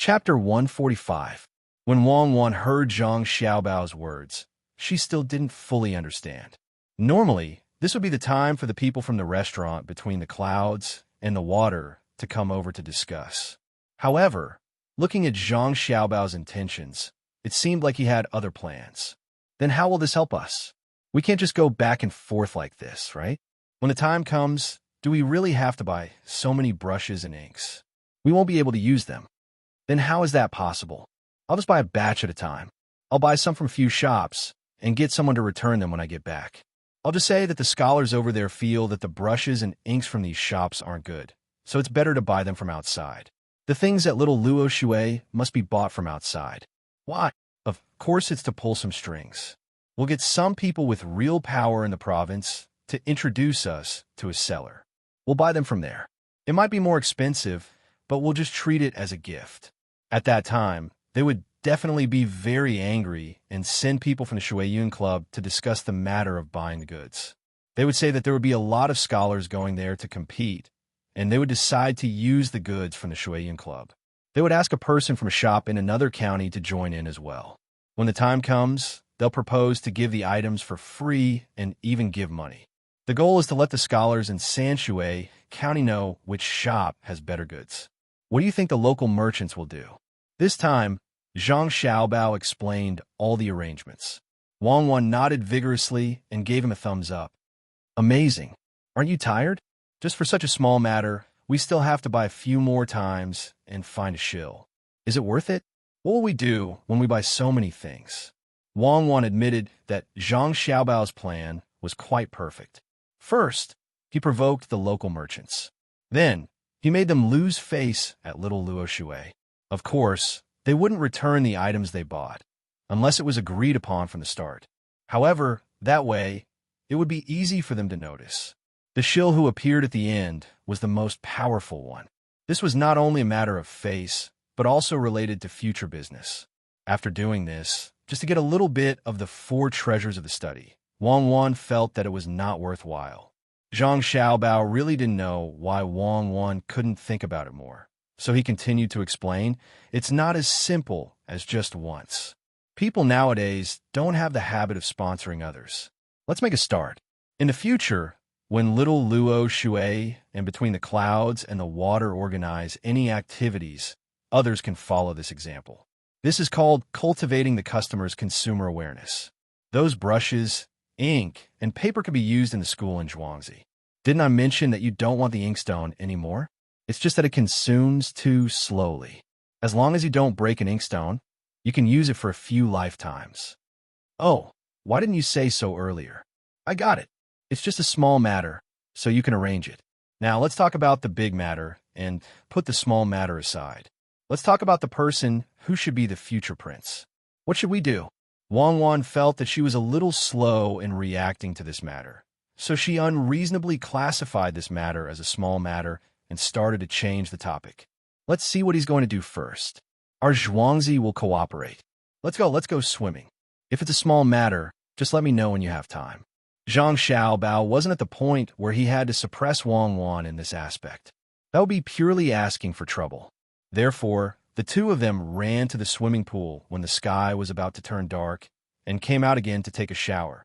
Chapter 145. When Wang Wan heard Zhang Xiaobao's words, she still didn't fully understand. Normally, this would be the time for the people from the restaurant between the clouds and the water to come over to discuss. However, looking at Zhang Xiaobao's intentions, it seemed like he had other plans. Then how will this help us? We can't just go back and forth like this, right? When the time comes, do we really have to buy so many brushes and inks? We won't be able to use them. Then how is that possible? I'll just buy a batch at a time. I'll buy some from a few shops and get someone to return them when I get back. I'll just say that the scholars over there feel that the brushes and inks from these shops aren't good, so it's better to buy them from outside. The things at Little Luo Shui must be bought from outside. Why? Of course it's to pull some strings. We'll get some people with real power in the province to introduce us to a seller. We'll buy them from there. It might be more expensive, but we'll just treat it as a gift. At that time, they would definitely be very angry and send people from the Shuiyun Club to discuss the matter of buying the goods. They would say that there would be a lot of scholars going there to compete, and they would decide to use the goods from the Shuiyun Club. They would ask a person from a shop in another county to join in as well. When the time comes, they'll propose to give the items for free and even give money. The goal is to let the scholars in Sanshui County know which shop has better goods. What do you think the local merchants will do? This time, Zhang Xiaobao explained all the arrangements. Wang Wan nodded vigorously and gave him a thumbs up. Amazing. Aren't you tired? Just for such a small matter, we still have to buy a few more times and find a shill. Is it worth it? What will we do when we buy so many things? Wang Wan admitted that Zhang Xiaobao's plan was quite perfect. First, he provoked the local merchants. Then, he made them lose face at Little Luo Shui. Of course, they wouldn't return the items they bought, unless it was agreed upon from the start. However, that way, it would be easy for them to notice. The shill who appeared at the end was the most powerful one. This was not only a matter of face, but also related to future business. After doing this, just to get a little bit of the four treasures of the study, Wang Wan felt that it was not worthwhile. Zhang Xiaobao really didn't know why Wang Wan couldn't think about it more. So he continued to explain, it's not as simple as just once. People nowadays don't have the habit of sponsoring others. Let's make a start. In the future, when Little Luo Shui and Between the Clouds and the Water organize any activities, others can follow this example. This is called cultivating the customer's consumer awareness. Those brushes, ink, and paper can be used in the school in Zhuangzi. Didn't I mention that you don't want the inkstone anymore? It's just that it consumes too slowly. As long as you don't break an inkstone, you can use it for a few lifetimes. Oh, why didn't you say so earlier? I got it. It's just a small matter, so you can arrange it. Now let's talk about the big matter and put the small matter aside. Let's talk about the person who should be the future prince. What should we do? Wang Wan felt that she was a little slow in reacting to this matter, so she unreasonably classified this matter as a small matter and started to change the topic. Let's see what he's going to do first. Our Zhuangzi will cooperate. Let's go swimming. If it's a small matter, just let me know when you have time. Zhang Xiaobao wasn't at the point where he had to suppress Wang Wan in this aspect. That would be purely asking for trouble. Therefore, the two of them ran to the swimming pool when the sky was about to turn dark and came out again to take a shower.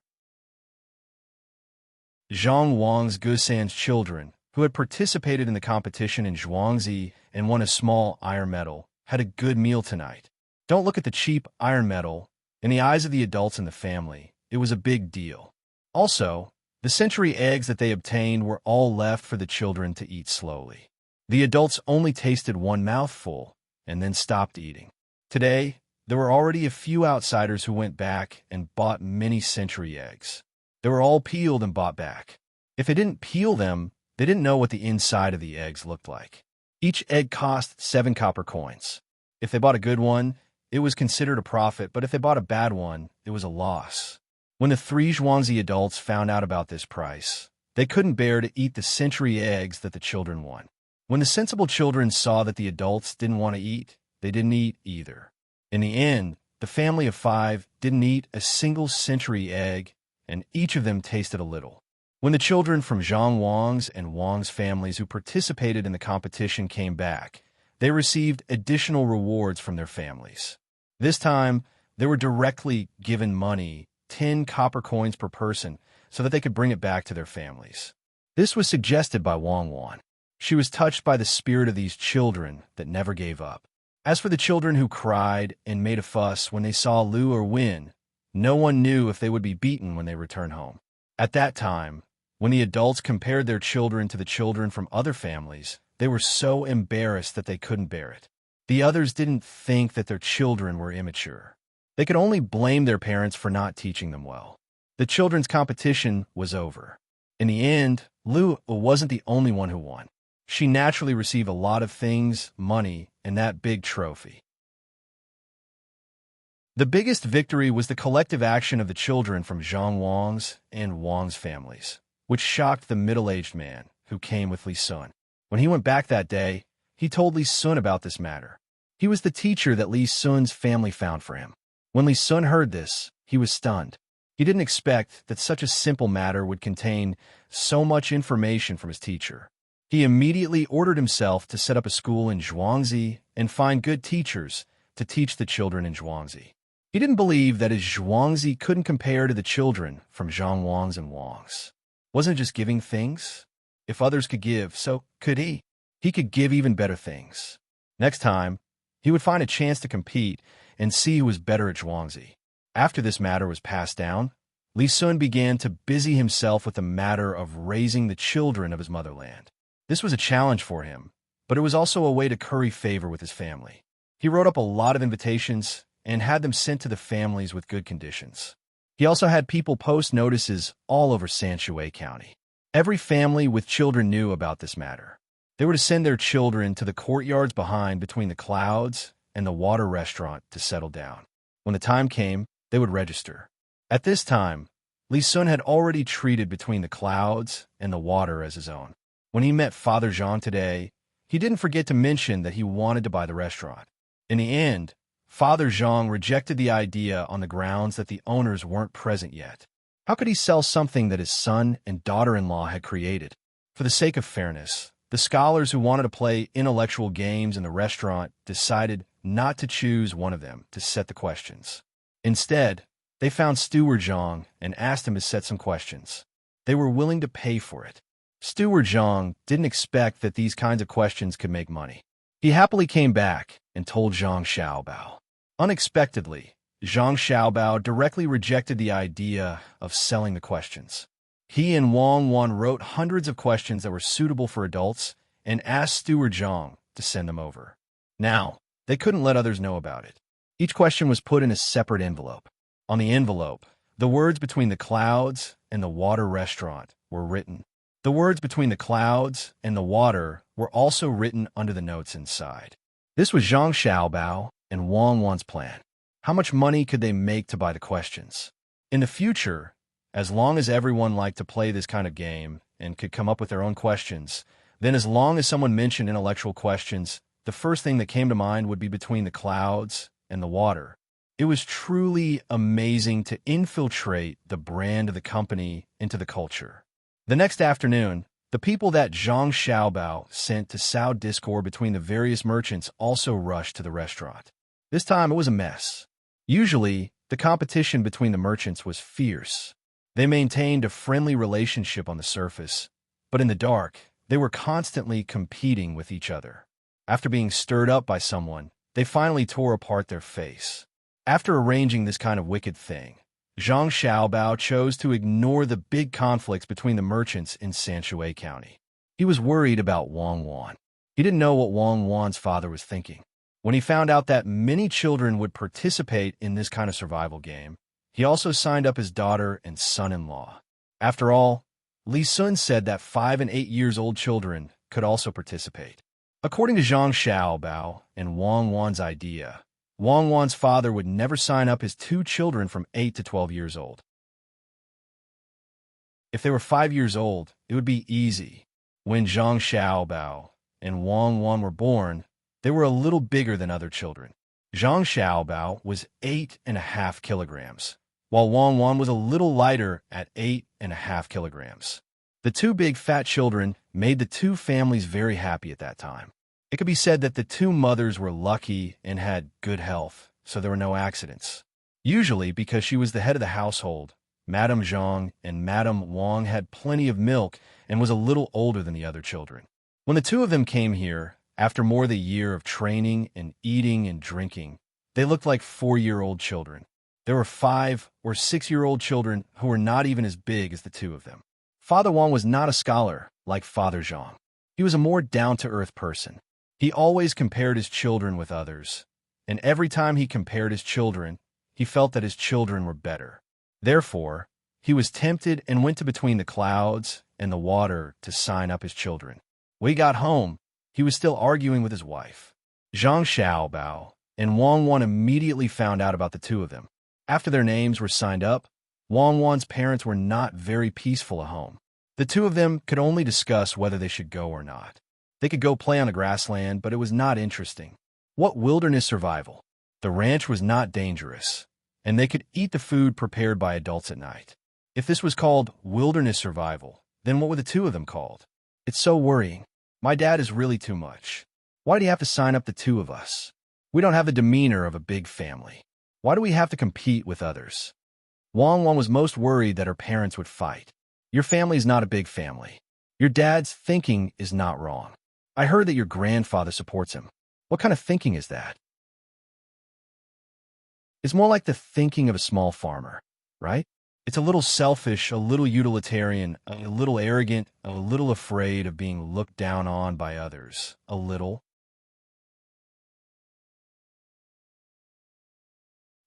Zhang Wang's Gusan's children, who had participated in the competition in Zhuangzi and won a small iron medal, had a good meal tonight. Don't look at the cheap iron medal. In the eyes of the adults in the family, it was a big deal. Also, the century eggs that they obtained were all left for the children to eat slowly. The adults only tasted one mouthful and then stopped eating. Today, there were already a few outsiders who went back and bought many century eggs. They were all peeled and bought back. If they didn't peel them, they didn't know what the inside of the eggs looked like. Each egg cost 7 copper coins. If they bought a good one, it was considered a profit, but if they bought a bad one, it was a loss. When the 3 Zhuangzi adults found out about this price, they couldn't bear to eat the century eggs that the children won. When the sensible children saw that the adults didn't want to eat, they didn't eat either. In the end, the family of 5 didn't eat a single century egg, and each of them tasted a little. When the children from Zhang Wang's and Wang's families who participated in the competition came back, they received additional rewards from their families. This time, they were directly given money, 10 copper coins per person, so that they could bring it back to their families. This was suggested by Wang Wan. She was touched by the spirit of these children that never gave up. As for the children who cried and made a fuss when they saw Lu or Win, no one knew if they would be beaten when they returned home. At that time, when the adults compared their children to the children from other families, they were so embarrassed that they couldn't bear it. The others didn't think that their children were immature. They could only blame their parents for not teaching them well. The children's competition was over. In the end, Lu wasn't the only one who won. She naturally received a lot of things, money, and that big trophy. The biggest victory was the collective action of the children from Zhang Wang's and Wang's families, which shocked the middle-aged man who came with Li Sun. When he went back that day, he told Li Sun about this matter. He was the teacher that Li Sun's family found for him. When Li Sun heard this, he was stunned. He didn't expect that such a simple matter would contain so much information from his teacher. He immediately ordered himself to set up a school in Zhuangzi and find good teachers to teach the children in Zhuangzi. He didn't believe that his Zhuangzi couldn't compare to the children from Zhang Wang's and Wang's. Wasn't it just giving things? If others could give, so could he. He could give even better things. Next time, he would find a chance to compete and see who was better at Zhuangzi. After this matter was passed down, Li Sun began to busy himself with the matter of raising the children of his motherland. This was a challenge for him, but it was also a way to curry favor with his family. He wrote up a lot of invitations and had them sent to the families with good conditions. He also had people post notices all over Sanshui County. Every family with children knew about this matter. They were to send their children to the courtyards behind between the clouds and the water restaurant to settle down. When the time came, they would register. At this time, Li Sun had already treated between the clouds and the water as his own. When he met Father Zhang today, he didn't forget to mention that he wanted to buy the restaurant. In the end, Father Zhang rejected the idea on the grounds that the owners weren't present yet. How could he sell something that his son and daughter-in-law had created? For the sake of fairness, the scholars who wanted to play intellectual games in the restaurant decided not to choose one of them to set the questions. Instead, they found Steward Zhang and asked him to set some questions. They were willing to pay for it. Steward Zhang didn't expect that these kinds of questions could make money. He happily came back and told Zhang Xiaobao. Unexpectedly, Zhang Xiaobao directly rejected the idea of selling the questions. He and Wang Wan wrote hundreds of questions that were suitable for adults and asked Steward Zhang to send them over. Now, they couldn't let others know about it. Each question was put in a separate envelope. On the envelope, the words between the clouds and the water restaurant were written. The words between the clouds and the water were also written under the notes inside. This was Zhang Xiaobao and Wang Wan's plan. How much money could they make to buy the questions? In the future, as long as everyone liked to play this kind of game and could come up with their own questions, then as long as someone mentioned intellectual questions, the first thing that came to mind would be between the clouds and the water. It was truly amazing to infiltrate the brand of the company into the culture. The next afternoon, the people that Zhang Xiaobao sent to sow discord between the various merchants also rushed to the restaurant. This time it was a mess. Usually, the competition between the merchants was fierce. They maintained a friendly relationship on the surface, but in the dark, they were constantly competing with each other. After being stirred up by someone, they finally tore apart their face. After arranging this kind of wicked thing, Zhang Xiaobao chose to ignore the big conflicts between the merchants in Sanshui County. He was worried about Wang Wan. He didn't know what Wang Wan's father was thinking. When he found out that many children would participate in this kind of survival game, he also signed up his daughter and son-in-law. After all, Li Sun said that 5 and 8 years old children could also participate. According to Zhang Xiaobao and Wang Wan's idea, Wang Wan's father would never sign up his 2 children from 8 to 12 years old. If they were 5 years old, it would be easy. When Zhang Xiaobao and Wang Wan were born, they were a little bigger than other children. Zhang Xiaobao was 8.5 kilograms, while Wang Wan was a little lighter at 8.5 kilograms. The 2 big fat children made the 2 families very happy at that time. It could be said that the two mothers were lucky and had good health, so there were no accidents. Usually, because she was the head of the household, Madame Zhang and Madame Wang had plenty of milk and was a little older than the other children. When the two of them came here, after more than a year of training and eating and drinking, they looked like 4-year-old children. There were 5- or 6-year-old children who were not even as big as the two of them. Father Wang was not a scholar like Father Zhang. He was a more down-to-earth person. He always compared his children with others, and every time he compared his children, he felt that his children were better. Therefore, he was tempted and went to between the clouds and the water to sign up his children. When he got home, he was still arguing with his wife. Zhang Xiaobao and Wang Wan immediately found out about the two of them. After their names were signed up, Wang Wan's parents were not very peaceful at home. The two of them could only discuss whether they should go or not. They could go play on the grassland, but it was not interesting. What wilderness survival? The ranch was not dangerous, and they could eat the food prepared by adults at night. If this was called wilderness survival, then what were the two of them called? It's so worrying. My dad is really too much. Why do you have to sign up the two of us? We don't have the demeanor of a big family. Why do we have to compete with others? Wang Wan was most worried that her parents would fight. Your family is not a big family. Your dad's thinking is not wrong. I heard that your grandfather supports him. What kind of thinking is that? It's more like the thinking of a small farmer, right? It's a little selfish, a little utilitarian, a little arrogant, a little afraid of being looked down on by others. A little.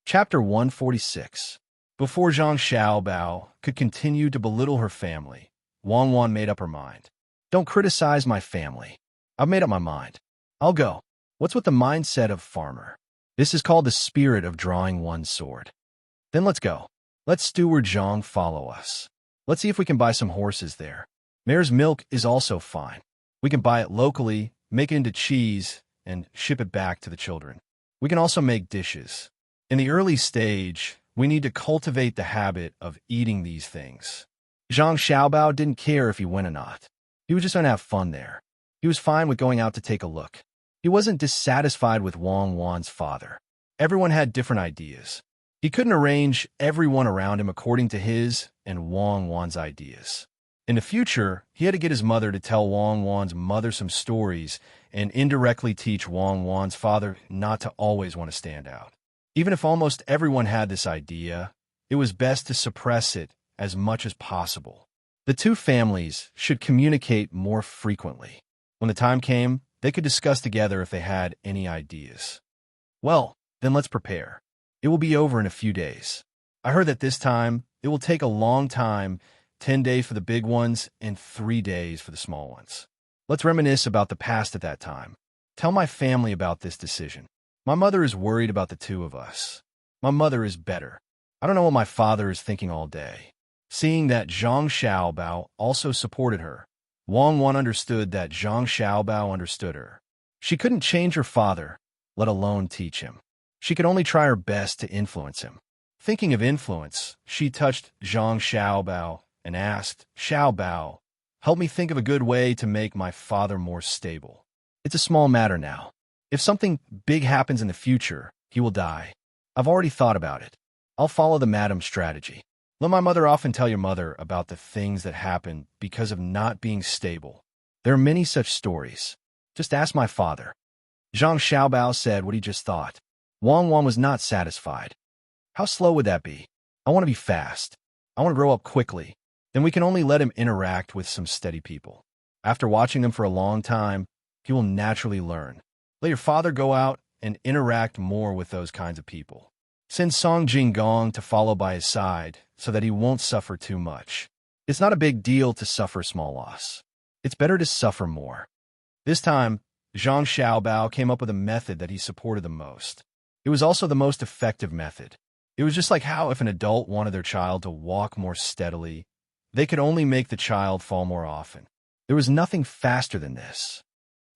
Chapter 146. Before Zhang Xiaobao could continue to belittle her family, Wang Wan made up her mind. Don't criticize my family. I've made up my mind. I'll go. What's with the mindset of farmer? This is called the spirit of drawing one's sword. Then let's go. Let Steward Zhang follow us. Let's see if we can buy some horses there. Mare's milk is also fine. We can buy it locally, make it into cheese, and ship it back to the children. We can also make dishes. In the early stage, we need to cultivate the habit of eating these things. Zhang Xiaobao didn't care if he went or not. He was just going to have fun there. He was fine with going out to take a look. He wasn't dissatisfied with Wang Wan's father. Everyone had different ideas. He couldn't arrange everyone around him according to his and Wang Wan's ideas. In the future, he had to get his mother to tell Wang Wan's mother some stories and indirectly teach Wang Wan's father not to always want to stand out. Even if almost everyone had this idea, it was best to suppress it as much as possible. The two families should communicate more frequently. When the time came, they could discuss together if they had any ideas. Well, then let's prepare. It will be over in a few days. I heard that this time, it will take a long time, 10 days for the big ones and 3 days for the small ones. Let's reminisce about the past at that time. Tell my family about this decision. My mother is worried about the two of us. My mother is better. I don't know what my father is thinking all day. Seeing that Zhang Xiaobao also supported her, Wang Wan understood that Zhang Xiaobao understood her. She couldn't change her father, let alone teach him. She could only try her best to influence him. Thinking of influence, she touched Zhang Xiaobao and asked, Xiaobao, help me think of a good way to make my father more stable. It's a small matter now. If something big happens in the future, he will die. I've already thought about it. I'll follow the madam strategy. Let my mother often tell your mother about the things that happen because of not being stable. There are many such stories. Just ask my father. Zhang Xiaobao said what he just thought. Wang Wan was not satisfied. How slow would that be? I want to be fast. I want to grow up quickly. Then we can only let him interact with some steady people. After watching them for a long time, he will naturally learn. Let your father go out and interact more with those kinds of people. Send Song Jinggong to follow by his side so that he won't suffer too much. It's not a big deal to suffer small loss. It's better to suffer more. This time, Zhang Xiaobao came up with a method that he supported the most. It was also the most effective method. It was just like how if an adult wanted their child to walk more steadily, they could only make the child fall more often. There was nothing faster than this.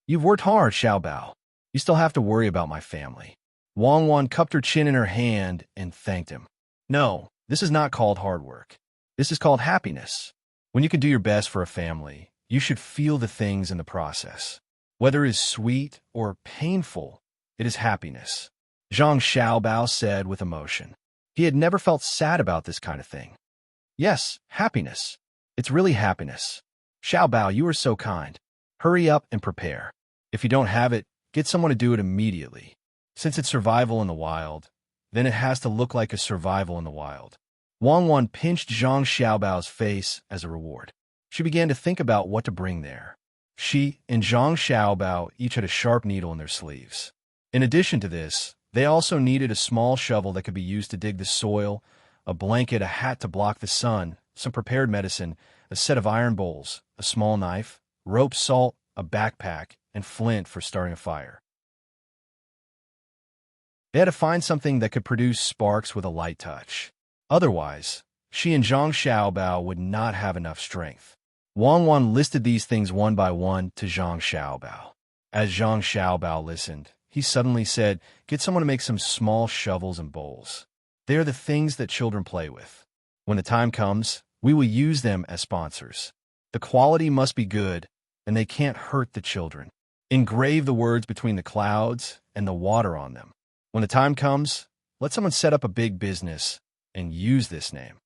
You've worked hard, Xiaobao. You still have to worry about my family. Wang Wan cupped her chin in her hand and thanked him. No, this is not called hard work. This is called happiness. When you can do your best for a family, you should feel the things in the process. Whether it is sweet or painful, it is happiness, Zhang Xiaobao said with emotion. He had never felt sad about this kind of thing. Yes, happiness. It's really happiness. Xiaobao, you are so kind. Hurry up and prepare. If you don't have it, get someone to do it immediately. Since it's survival in the wild, then it has to look like a survival in the wild. Wang Wan pinched Zhang Xiaobao's face as a reward. She began to think about what to bring there. She and Zhang Xiaobao each had a sharp needle in their sleeves. In addition to this, they also needed a small shovel that could be used to dig the soil, a blanket, a hat to block the sun, some prepared medicine, a set of iron bowls, a small knife, rope, salt, a backpack, and flint for starting a fire. They had to find something that could produce sparks with a light touch. Otherwise, she and Zhang Xiaobao would not have enough strength. Wang Wan listed these things one by one to Zhang Xiaobao. As Zhang Xiaobao listened, he suddenly said, "Get someone to make some small shovels and bowls. They are the things that children play with. When the time comes, we will use them as sponsors. The quality must be good, and they can't hurt the children. Engrave the words between the clouds and the water on them. When the time comes, let someone set up a big business and use this name."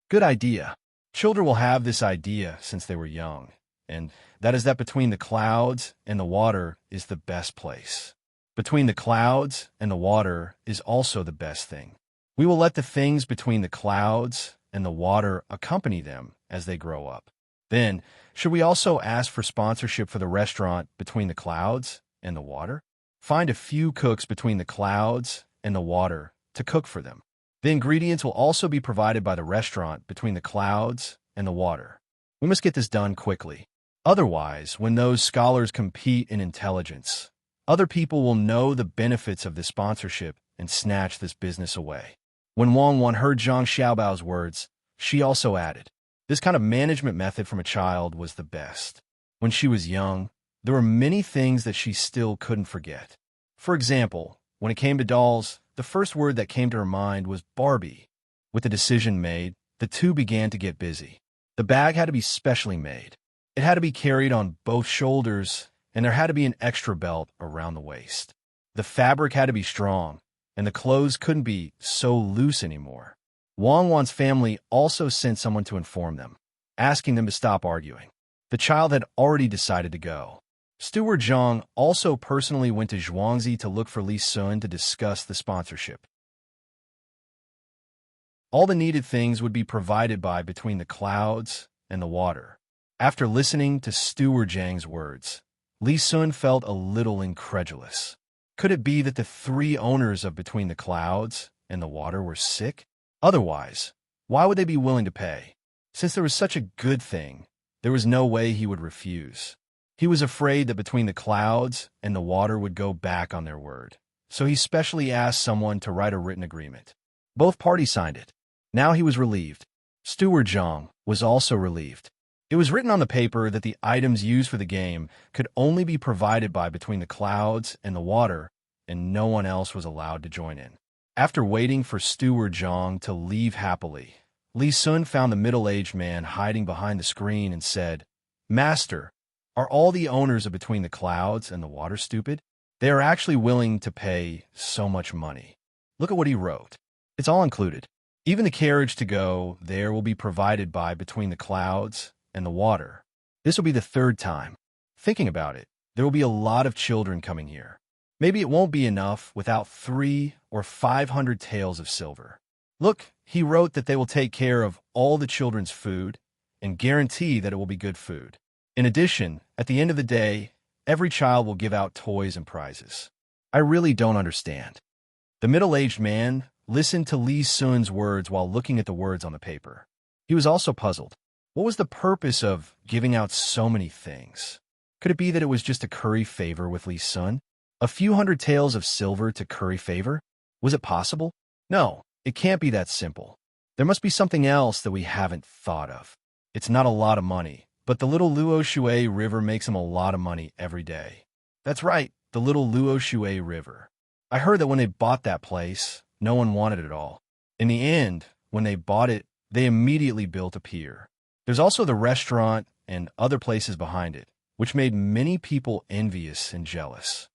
Good idea. Children will have this idea since they were young, and that is that between the clouds and the water is the best place. Between the clouds and the water is also the best thing. We will let the things between the clouds and the water accompany them as they grow up. Then, should we also ask for sponsorship for the restaurant between the clouds and the water? Find a few cooks between the clouds and the water to cook for them. The ingredients will also be provided by the restaurant between the clouds and the water. We must get this done quickly. Otherwise, when those scholars compete in intelligence, other people will know the benefits of this sponsorship and snatch this business away. When Wang Wan heard Zhang Xiaobao's words, she also added, this kind of management method from a child was the best. When she was young, there were many things that she still couldn't forget. For example, when it came to dolls, the first word that came to her mind was Barbie. With the decision made, the two began to get busy. The bag had to be specially made. It had to be carried on both shoulders, and there had to be an extra belt around the waist. The fabric had to be strong, and the clothes couldn't be so loose anymore. Wang Wan's family also sent someone to inform them, asking them to stop arguing. The child had already decided to go. Steward Zhang also personally went to Zhuangzi to look for Li Sun to discuss the sponsorship. All the needed things would be provided by between the clouds and the water. After listening to Steward Zhang's words, Li Sun felt a little incredulous. Could it be that the three owners of Between the Clouds and the Water were sick? Otherwise, why would they be willing to pay? Since there was such a good thing, there was no way he would refuse. He was afraid that Between the Clouds and the Water would go back on their word, so he specially asked someone to write a written agreement. Both parties signed it. Now he was relieved. Steward Zhang was also relieved. It was written on the paper that the items used for the game could only be provided by Between the Clouds and the Water, and no one else was allowed to join in. After waiting for Steward Zhang to leave happily, Li Sun found the middle-aged man hiding behind the screen and said, "Master, are all the owners of Between the Clouds and the Water stupid? They are actually willing to pay so much money. Look at what he wrote. It's all included. Even the carriage to go there will be provided by Between the Clouds and the Water. This will be the third time. Thinking about it, there will be a lot of children coming here. Maybe it won't be enough without 300 or 500 taels of silver. Look, he wrote that they will take care of all the children's food and guarantee that it will be good food. In addition, at the end of the day, every child will give out toys and prizes. I really don't understand." The middle-aged man listened to Li Sun's words while looking at the words on the paper. He was also puzzled. What was the purpose of giving out so many things? Could it be that it was just to curry favor with Li Sun? A few hundred taels of silver to curry favor? Was it possible? No, it can't be that simple. There must be something else that we haven't thought of. It's not a lot of money, but the little Luo Shui River makes him a lot of money every day. That's right, the little Luo Shui River. I heard that when they bought that place, no one wanted it all. In the end, when they bought it, they immediately built a pier. There's also the restaurant and other places behind it. which made many people envious and jealous.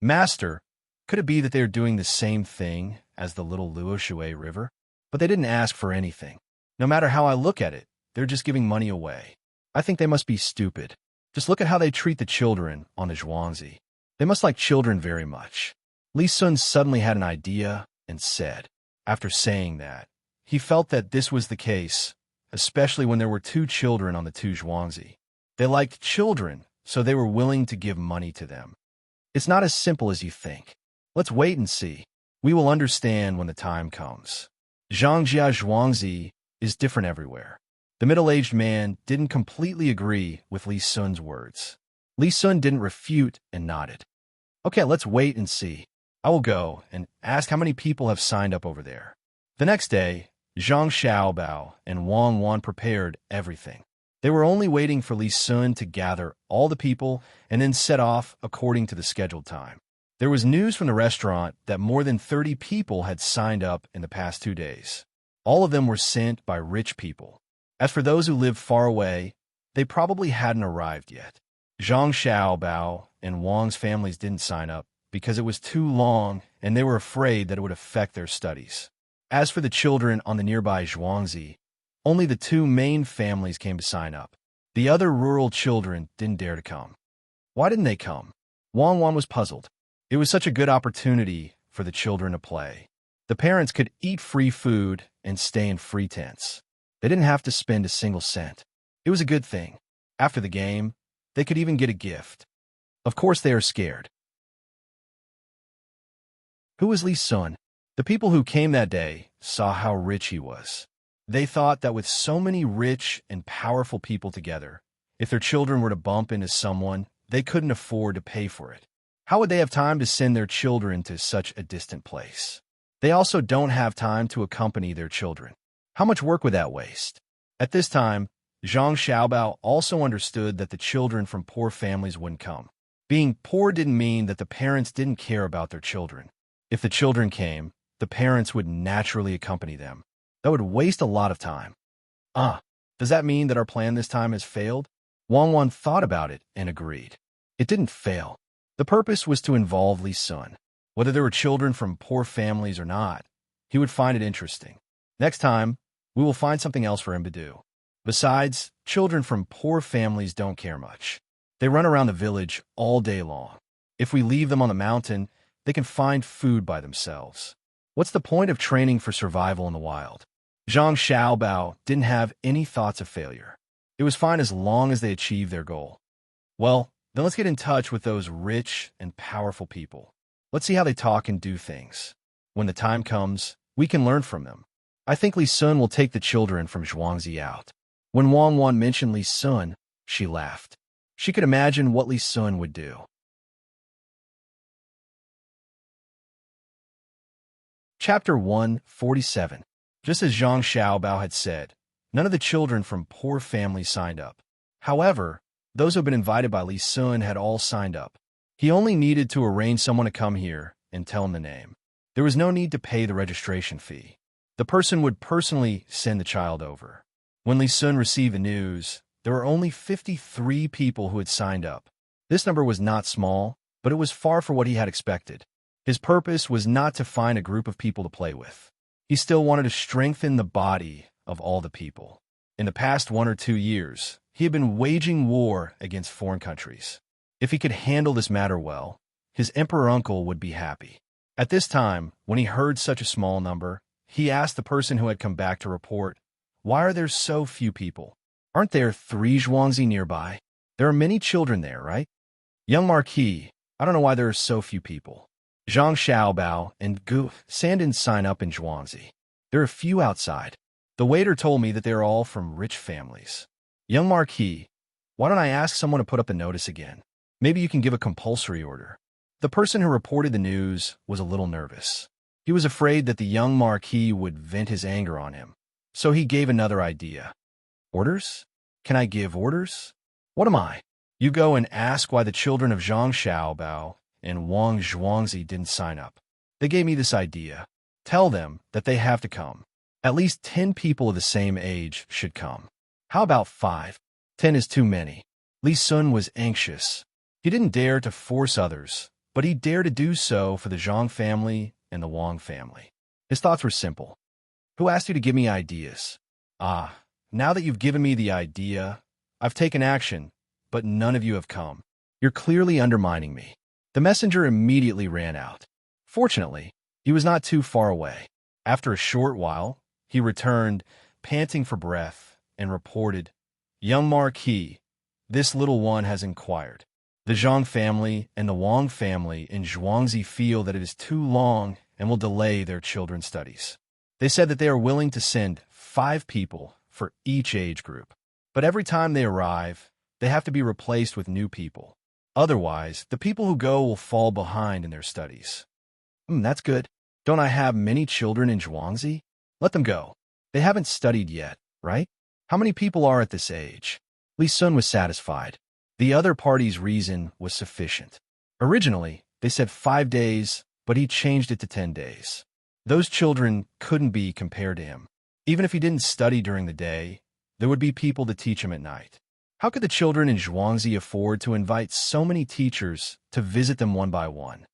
Master, could it be that they are doing the same thing as the little Luoshui River? But they didn't ask for anything. No matter how I look at it, they're just giving money away. I think they must be stupid. Just look at how they treat the children on the Zhuangzi. They must like children very much. Li Sun suddenly had an idea and said, after saying that, he felt that this was the case, especially when there were two children on the two Zhuangzi. They liked children, so they were willing to give money to them. It's not as simple as you think. Let's wait and see. We will understand when the time comes. Zhangjia Zhuangzi is different everywhere. The middle-aged man didn't completely agree with Li Sun's words. Li Sun didn't refute and nodded. Okay, let's wait and see. I will go and ask how many people have signed up over there. The next day, Zhang Xiaobao and Wang Wan prepared everything. They were only waiting for Li Sun to gather all the people and then set off according to the scheduled time. There was news from the restaurant that more than 30 people had signed up in the past 2 days. All of them were sent by rich people. As for those who lived far away, they probably hadn't arrived yet. Zhang Xiaobao and Wang's families didn't sign up because it was too long and they were afraid that it would affect their studies. As for the children on the nearby Zhuangzi, only the two main families came to sign up. The other rural children didn't dare to come. Why didn't they come? Wang Wan was puzzled. It was such a good opportunity for the children to play. The parents could eat free food and stay in free tents. They didn't have to spend a single cent. It was a good thing. After the game, they could even get a gift. Of course they are scared. Who was Li Sun? The people who came that day saw how rich he was. They thought that with so many rich and powerful people together, if their children were to bump into someone, they couldn't afford to pay for it. How would they have time to send their children to such a distant place? They also don't have time to accompany their children. How much work would that waste? At this time, Zhang Xiaobao also understood that the children from poor families wouldn't come. Being poor didn't mean that the parents didn't care about their children. If the children came, the parents would naturally accompany them. That would waste a lot of time. Does that mean that our plan this time has failed? Wang Wan thought about it and agreed. It didn't fail. The purpose was to involve Li Sun. Whether there were children from poor families or not, he would find it interesting. Next time, we will find something else for him to do. Besides, children from poor families don't care much. They run around the village all day long. If we leave them on the mountain, they can find food by themselves. What's the point of training for survival in the wild? Zhang Xiaobao didn't have any thoughts of failure. It was fine as long as they achieved their goal. Well, then let's get in touch with those rich and powerful people. Let's see how they talk and do things. When the time comes, we can learn from them. I think Li Sun will take the children from Zhuangzi out. When Wang Wan mentioned Li Sun, she laughed. She could imagine what Li Sun would do. Chapter 147. Just as Zhang Xiaobao had said, none of the children from poor families signed up. However, those who had been invited by Li Sun had all signed up. He only needed to arrange someone to come here and tell him the name. There was no need to pay the registration fee. The person would personally send the child over. When Li Sun received the news, there were only 53 people who had signed up. This number was not small, but it was far from what he had expected. His purpose was not to find a group of people to play with. He still wanted to strengthen the body of all the people. In the past 1 or 2 years, he had been waging war against foreign countries. If he could handle this matter well, his emperor uncle would be happy. At this time, when he heard such a small number, he asked the person who had come back to report, "Why are there so few people? Aren't there 3 Zhuangzi nearby? There are many children there, right?" "Young Marquis, I don't know why there are so few people. Zhang Xiaobao and Gu San didn't sign up in Zhuangzi. There are few outside. The waiter told me that they are all from rich families." "Young Marquis, why don't I ask someone to put up the notice again? Maybe you can give a compulsory order." The person who reported the news was a little nervous. He was afraid that the young Marquis would vent his anger on him. So he gave another idea. "Orders? Can I give orders? What am I? You go and ask why the children of Zhang Xiaobao and Wang Zhuangzi didn't sign up. They gave me this idea. Tell them that they have to come. At least 10 people of the same age should come. How about 5? 10 is too many. Li Sun was anxious. He didn't dare to force others, but he dared to do so for the Zhang family and the Wang family. His thoughts were simple. Who asked you to give me ideas? Ah, now that you've given me the idea, I've taken action, but none of you have come. You're clearly undermining me. The messenger immediately ran out. Fortunately, he was not too far away. After a short while, he returned, panting for breath, and reported, "Young Marquis, this little one has inquired. The Zhang family and the Wang family in Zhuangzi feel that it is too long and will delay their children's studies. They said that they are willing to send 5 people for each age group. But every time they arrive, they have to be replaced with new people. Otherwise, the people who go will fall behind in their studies." That's good. Don't I have many children in Zhuangzi? Let them go. They haven't studied yet, right? How many people are at this age? Li Sun was satisfied. The other party's reason was sufficient. Originally, they said 5 days, but he changed it to 10 days. Those children couldn't be compared to him. Even if he didn't study during the day, there would be people to teach him at night. How could the children in Zhuangzi afford to invite so many teachers to visit them one by one?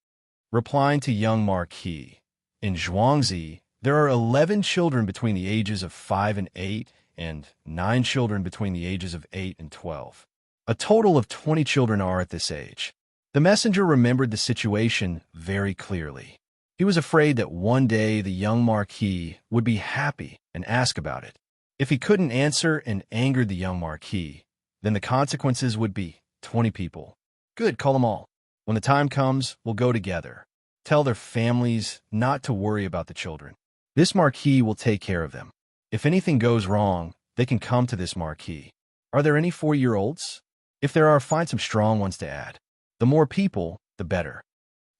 Replying to young Marquis, in Zhuangzi, there are 11 children between the ages of 5 and 8, and 9 children between the ages of 8 and 12. A total of 20 children are at this age. The messenger remembered the situation very clearly. He was afraid that one day the young Marquis would be happy and ask about it. If he couldn't answer and angered the young Marquis, then the consequences would be 20 people. Good, call them all. When the time comes, we'll go together. Tell their families not to worry about the children. This Marquis will take care of them. If anything goes wrong, they can come to this Marquis. Are there any 4-year-olds? If there are, find some strong ones to add. The more people, the better.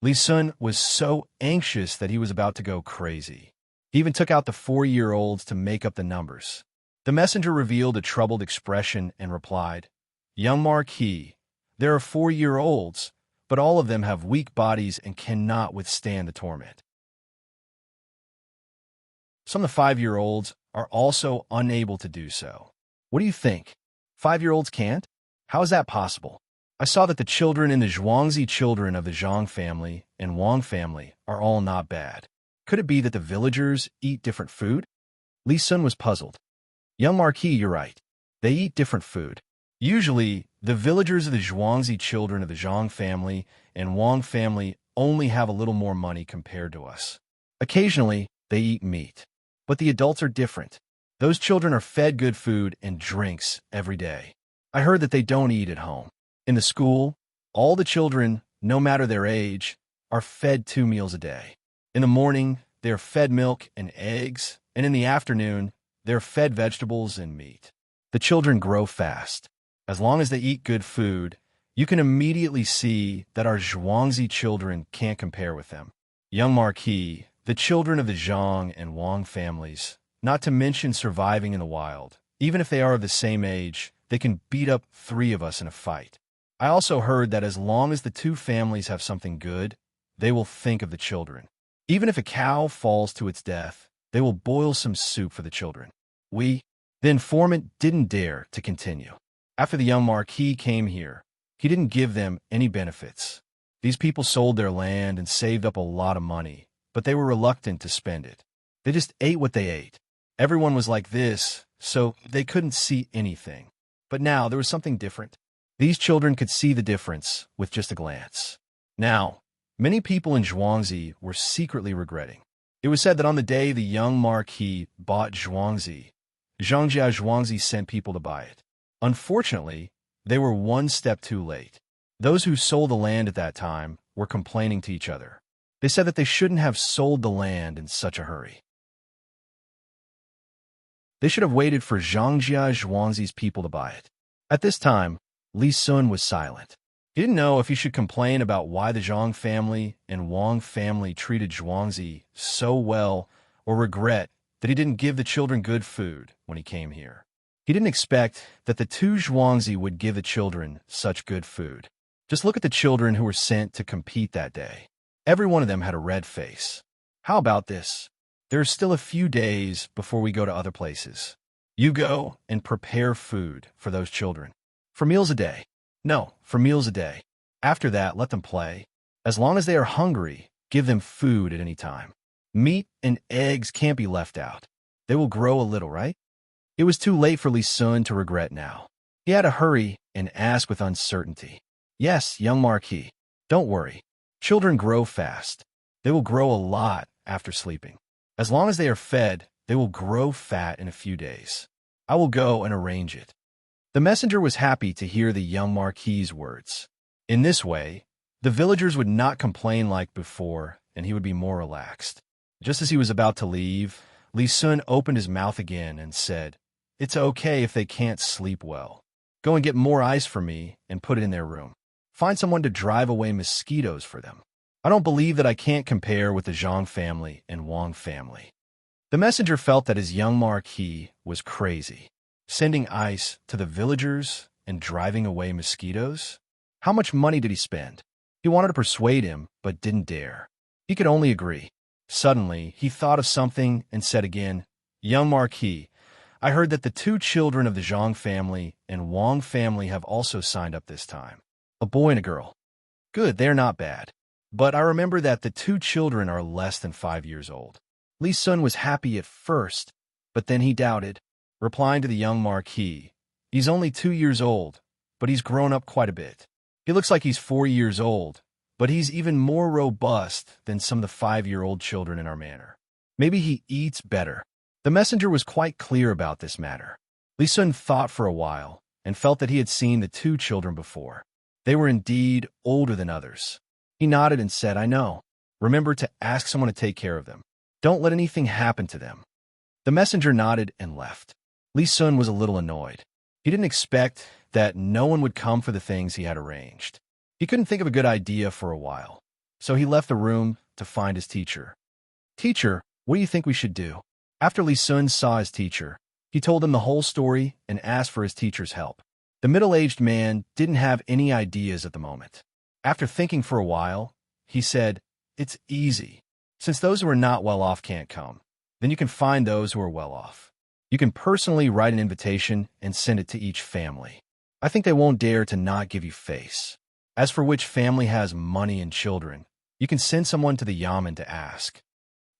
Li Sun was so anxious that he was about to go crazy. He even took out the 4-year-olds to make up the numbers. The messenger revealed a troubled expression and replied, "Young Marquis, there are 4-year-olds, but all of them have weak bodies and cannot withstand the torment. Some of the 5-year-olds are also unable to do so. What do you think? 5-year-olds can't? How is that possible? I saw that the children in the Zhuangzi children of the Zhang family and Wang family are all not bad. Could it be that the villagers eat different food?" Li Sun was puzzled. "Young Marquis, you're right. They eat different food. Usually, the villagers of the Zhuangzi children of the Zhang family and Wang family only have a little more money compared to us. Occasionally, they eat meat. But the adults are different. Those children are fed good food and drinks every day. I heard that they don't eat at home. In the school, all the children, no matter their age, are fed 2 meals a day. In the morning, they are fed milk and eggs, and in the afternoon, they are fed vegetables and meat. The children grow fast. As long as they eat good food, you can immediately see that our Zhuangzi children can't compare with them. Young Marquis, the children of the Zhang and Wang families, not to mention surviving in the wild, even if they are of the same age, they can beat up 3 of us in a fight. I also heard that as long as the 2 families have something good, they will think of the children. Even if a cow falls to its death, they will boil some soup for the children." The informant didn't dare to continue. After the young Marquis came here, he didn't give them any benefits. These people sold their land and saved up a lot of money, but they were reluctant to spend it. They just ate what they ate. Everyone was like this, so they couldn't see anything. But now there was something different. These children could see the difference with just a glance. Now, many people in Zhuangzi were secretly regretting. It was said that on the day the young Marquis bought Zhuangzi, Zhangjia Zhuangzi sent people to buy it. Unfortunately, they were one step too late. Those who sold the land at that time were complaining to each other. They said that they shouldn't have sold the land in such a hurry. They should have waited for Zhangjia Zhuangzi's people to buy it. At this time, Li Sun was silent. He didn't know if he should complain about why the Zhang family and Wang family treated Zhuangzi so well or regret that he didn't give the children good food when he came here. He didn't expect that the 2 Zhuangzi would give the children such good food. Just look at the children who were sent to compete that day. Every one of them had a red face. How about this? There are still a few days before we go to other places. You go and prepare food for those children. For meals a day. No, for meals a day. After that, let them play. As long as they are hungry, give them food at any time. Meat and eggs can't be left out. They will grow a little, right? It was too late for Li Sun to regret now. He had to hurry and ask with uncertainty. Yes, young Marquis. Don't worry. Children grow fast. They will grow a lot after sleeping. As long as they are fed, they will grow fat in a few days. I will go and arrange it. The messenger was happy to hear the young Marquis's words. In this way, the villagers would not complain like before, and he would be more relaxed. Just as he was about to leave, Li Sun opened his mouth again and said, "It's okay if they can't sleep well. Go and get more ice for me and put it in their room. Find someone to drive away mosquitoes for them. I don't believe that I can't compare with the Zhang family and Wang family." The messenger felt that his young Marquis was crazy. Sending ice to the villagers and driving away mosquitoes? How much money did he spend? He wanted to persuade him, but didn't dare. He could only agree. Suddenly, he thought of something and said again, "Young Marquis, I heard that the 2 children of the Zhang family and Wang family have also signed up this time. A boy and a girl. Good, they're not bad. But I remember that the 2 children are less than 5 years old." Li Sun was happy at first, but then he doubted, replying to the young Marquis, "He's only 2 years old, but he's grown up quite a bit. He looks like he's 4 years old, but he's even more robust than some of the 5-year-old children in our manor. Maybe he eats better." The messenger was quite clear about this matter. Li Sun thought for a while and felt that he had seen the 2 children before. They were indeed older than others. He nodded and said, "I know. Remember to ask someone to take care of them. Don't let anything happen to them." The messenger nodded and left. Li Sun was a little annoyed. He didn't expect that no one would come for the things he had arranged. He couldn't think of a good idea for a while, so he left the room to find his teacher. "Teacher, what do you think we should do?" After Li Sun saw his teacher, he told him the whole story and asked for his teacher's help. The middle-aged man didn't have any ideas at the moment. After thinking for a while, he said, "It's easy. Since those who are not well off can't come, then you can find those who are well off. You can personally write an invitation and send it to each family. I think they won't dare to not give you face. As for which family has money and children, you can send someone to the yamen to ask."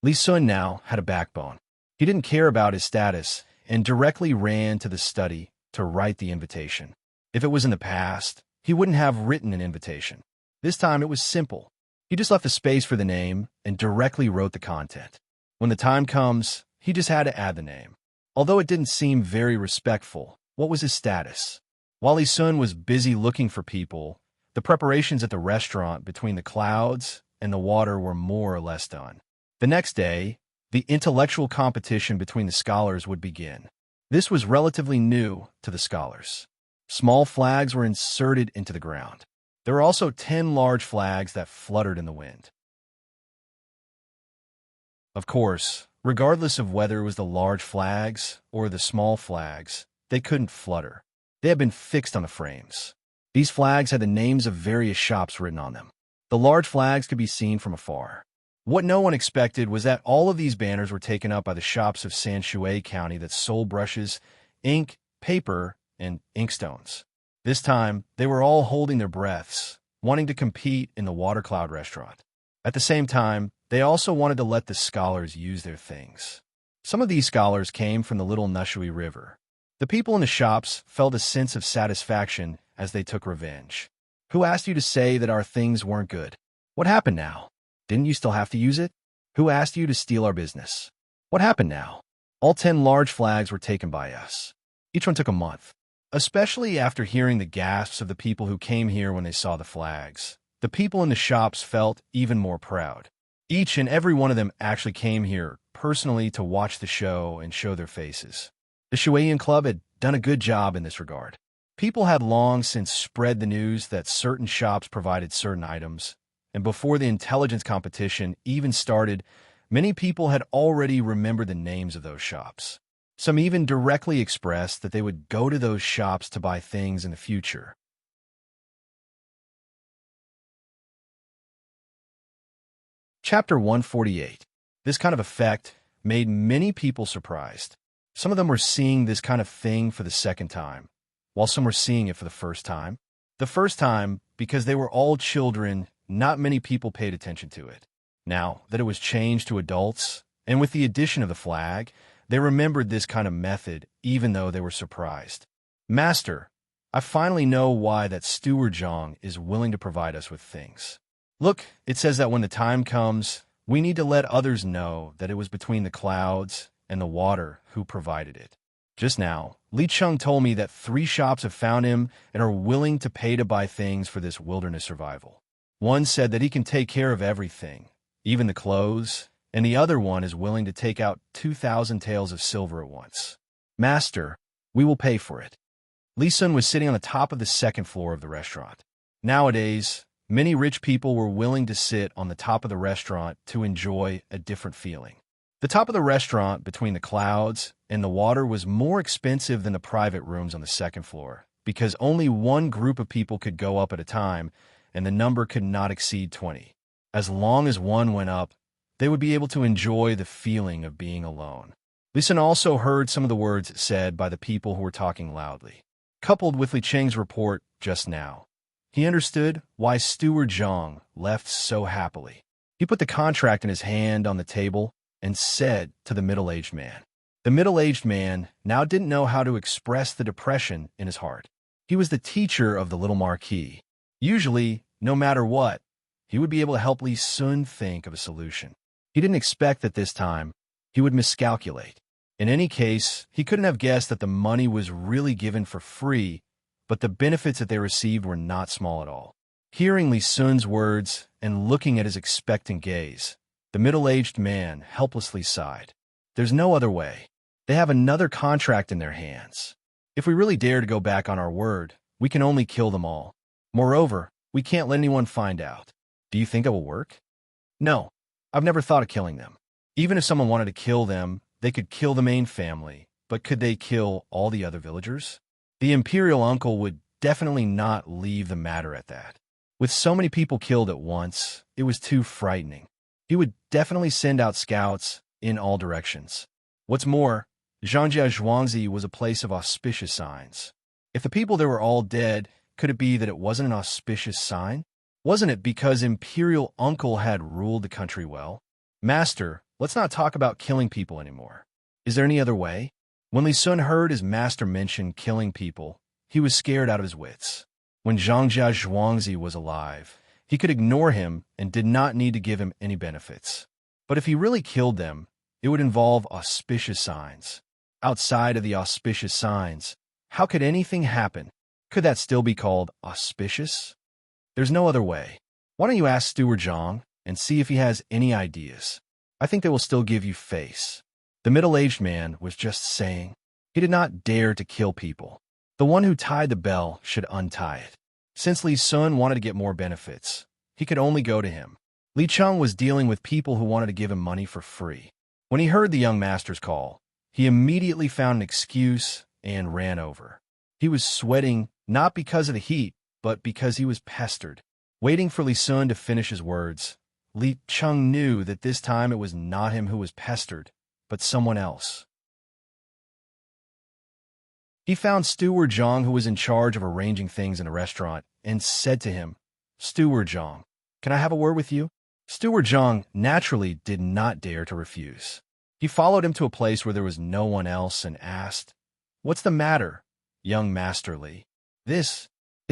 Li Sun now had a backbone. He didn't care about his status and directly ran to the study to write the invitation. If it was in the past, he wouldn't have written an invitation. This time it was simple. He just left a space for the name and directly wrote the content. When the time comes, he just had to add the name. Although it didn't seem very respectful, what was his status? While Li Sun was busy looking for people, the preparations at the restaurant between the clouds and the water were more or less done. The next day, the intellectual competition between the scholars would begin. This was relatively new to the scholars. Small flags were inserted into the ground. There were also 10 large flags that fluttered in the wind. Of course, regardless of whether it was the large flags or the small flags, they couldn't flutter. They had been fixed on the frames. These flags had the names of various shops written on them. The large flags could be seen from afar. What no one expected was that all of these banners were taken up by the shops of Sanshui County that sold brushes, ink, paper, and inkstones. This time, they were all holding their breaths, wanting to compete in the Water Cloud restaurant. At the same time, they also wanted to let the scholars use their things. Some of these scholars came from the Little Nushui River. The people in the shops felt a sense of satisfaction as they took revenge. "Who asked you to say that our things weren't good? What happened now? Didn't you still have to use it? Who asked you to steal our business? What happened now?" All 10 large flags were taken by us. Each one took a month. Especially after hearing the gasps of the people who came here when they saw the flags, the people in the shops felt even more proud. Each and every one of them actually came here personally to watch the show and show their faces. The Shuiyan Club had done a good job in this regard. People had long since spread the news that certain shops provided certain items, and before the intelligence competition even started, many people had already remembered the names of those shops. Some even directly expressed that they would go to those shops to buy things in the future. Chapter 148. This kind of effect made many people surprised. Some of them were seeing this kind of thing for the second time, while some were seeing it for the first time. The first time, because they were all children, not many people paid attention to it. Now that it was changed to adults, and with the addition of the flag, they remembered this kind of method, even though they were surprised. Master, I finally know why that Steward Zhang is willing to provide us with things. Look, it says that when the time comes, we need to let others know that it was between the clouds and the water who provided it. Just now, Li Cheng told me that 3 shops have found him and are willing to pay to buy things for this wilderness survival. One said that he can take care of everything, even the clothes, and the other one is willing to take out 2,000 taels of silver at once. Master, we will pay for it. Li Sun was sitting on the top of the 2nd floor of the restaurant. Nowadays, many rich people were willing to sit on the top of the restaurant to enjoy a different feeling. The top of the restaurant, between the clouds and the water, was more expensive than the private rooms on the 2nd floor, because only one group of people could go up at a time, and the number could not exceed 20. As long as one went up, they would be able to enjoy the feeling of being alone. Li Sun also heard some of the words said by the people who were talking loudly. Coupled with Li Cheng's report just now, he understood why Steward Zhang left so happily. He put the contract in his hand on the table and said to the middle-aged man. The middle-aged man now didn't know how to express the depression in his heart. He was the teacher of the little Marquis. Usually, no matter what, he would be able to help Li Sun think of a solution. He didn't expect that this time he would miscalculate. In any case, he couldn't have guessed that the money was really given for free, but the benefits that they received were not small at all. Hearing Li Sun's words and looking at his expectant gaze, the middle-aged man helplessly sighed. There's no other way. They have another contract in their hands. If we really dare to go back on our word, we can only kill them all. Moreover, we can't let anyone find out. Do you think it will work? No, I've never thought of killing them. Even if someone wanted to kill them, they could kill the main family, but could they kill all the other villagers? The imperial uncle would definitely not leave the matter at that. With so many people killed at once, it was too frightening. He would definitely send out scouts in all directions. What's more, Zhangjia Zhuangzi was a place of auspicious signs. If the people there were all dead, could it be that it wasn't an auspicious sign? Wasn't it because Imperial Uncle had ruled the country well? Master, let's not talk about killing people anymore. Is there any other way? When Li Sun heard his master mention killing people, he was scared out of his wits. When Zhangjia Zhuangzi was alive, he could ignore him and did not need to give him any benefits. But if he really killed them, it would involve auspicious signs. Outside of the auspicious signs, how could anything happen? Could that still be called auspicious? There's no other way. Why don't you ask Steward Zhang and see if he has any ideas? I think they will still give you face. The middle-aged man was just saying. He did not dare to kill people. The one who tied the bell should untie it. Since Li Sun wanted to get more benefits, he could only go to him. Li Cheng was dealing with people who wanted to give him money for free. When he heard the young master's call, he immediately found an excuse and ran over. He was sweating not because of the heat, but because he was pestered. Waiting for Li Sun to finish his words, Li Cheng knew that this time it was not him who was pestered, but someone else. He found Steward Zhang, who was in charge of arranging things in the restaurant, and said to him, Steward Zhang, can I have a word with you? Steward Zhang naturally did not dare to refuse. He followed him to a place where there was no one else and asked, What's the matter, young Master Li? It's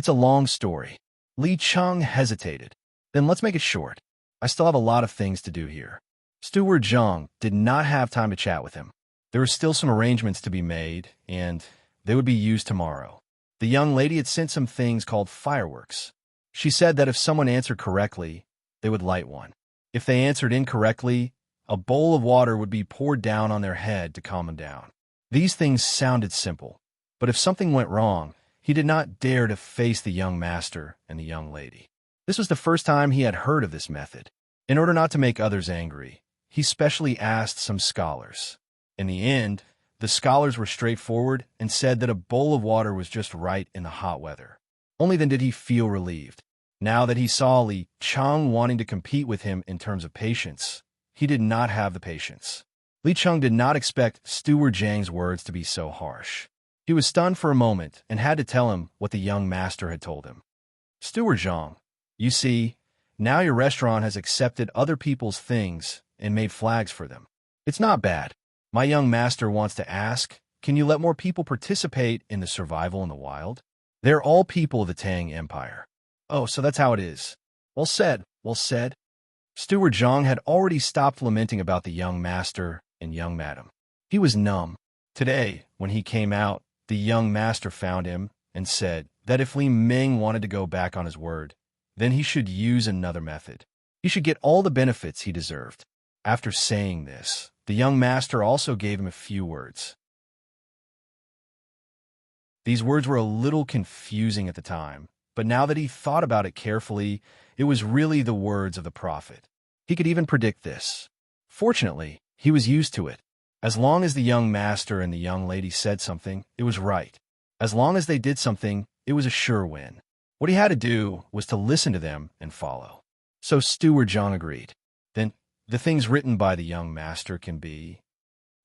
a long story. Li Cheng hesitated. Then let's make it short. I still have a lot of things to do here. Steward Zhang did not have time to chat with him. There were still some arrangements to be made, and they would be used tomorrow. The young lady had sent some things called fireworks. She said that if someone answered correctly, they would light one. If they answered incorrectly, a bowl of water would be poured down on their head to calm them down. These things sounded simple, but if something went wrong, he did not dare to face the young master and the young lady. This was the first time he had heard of this method. In order not to make others angry, he specially asked some scholars. In the end, the scholars were straightforward and said that a bowl of water was just right in the hot weather. Only then did he feel relieved. Now that he saw Li Cheng wanting to compete with him in terms of patience, he did not have the patience. Li Cheng did not expect Steward Zhang's words to be so harsh. He was stunned for a moment and had to tell him what the young master had told him. Steward Zhang, you see, now your restaurant has accepted other people's things and made flags for them. It's not bad. My young master wants to ask, can you let more people participate in the survival in the wild? They're all people of the Tang Empire. Oh, so that's how it is. Well said, well said. Steward Zhang had already stopped lamenting about the young master and young madam. He was numb. Today, when he came out, the young master found him and said that if Li Ming wanted to go back on his word, then he should use another method. He should get all the benefits he deserved. After saying this, the young master also gave him a few words. These words were a little confusing at the time, but now that he thought about it carefully, it was really the words of the prophet. He could even predict this. Fortunately, he was used to it. As long as the young master and the young lady said something, it was right. As long as they did something, it was a sure win. What he had to do was to listen to them and follow. So Steward Zhang agreed. Then, the things written by the young master can be...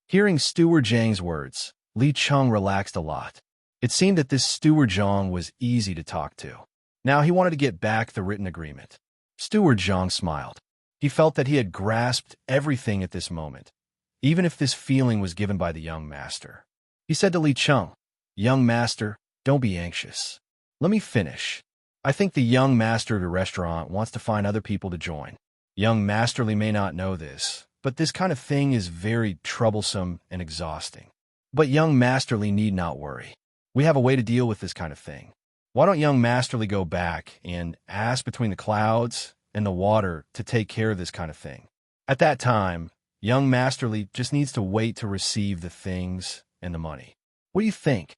Hearing Steward Zhang's words, Li Cheng relaxed a lot. It seemed that this Steward Zhang was easy to talk to. Now he wanted to get back the written agreement. Steward Zhang smiled. He felt that he had grasped everything at this moment, even if this feeling was given by the young master. He said to Li Cheng, "Young master, don't be anxious. Let me finish. I think the young master of your restaurant wants to find other people to join. Young Masterly may not know this, but this kind of thing is very troublesome and exhausting. But young Masterly need not worry. We have a way to deal with this kind of thing. Why don't young Masterly go back and ask between the clouds and the water to take care of this kind of thing? At that time, young Masterly just needs to wait to receive the things and the money. What do you think?"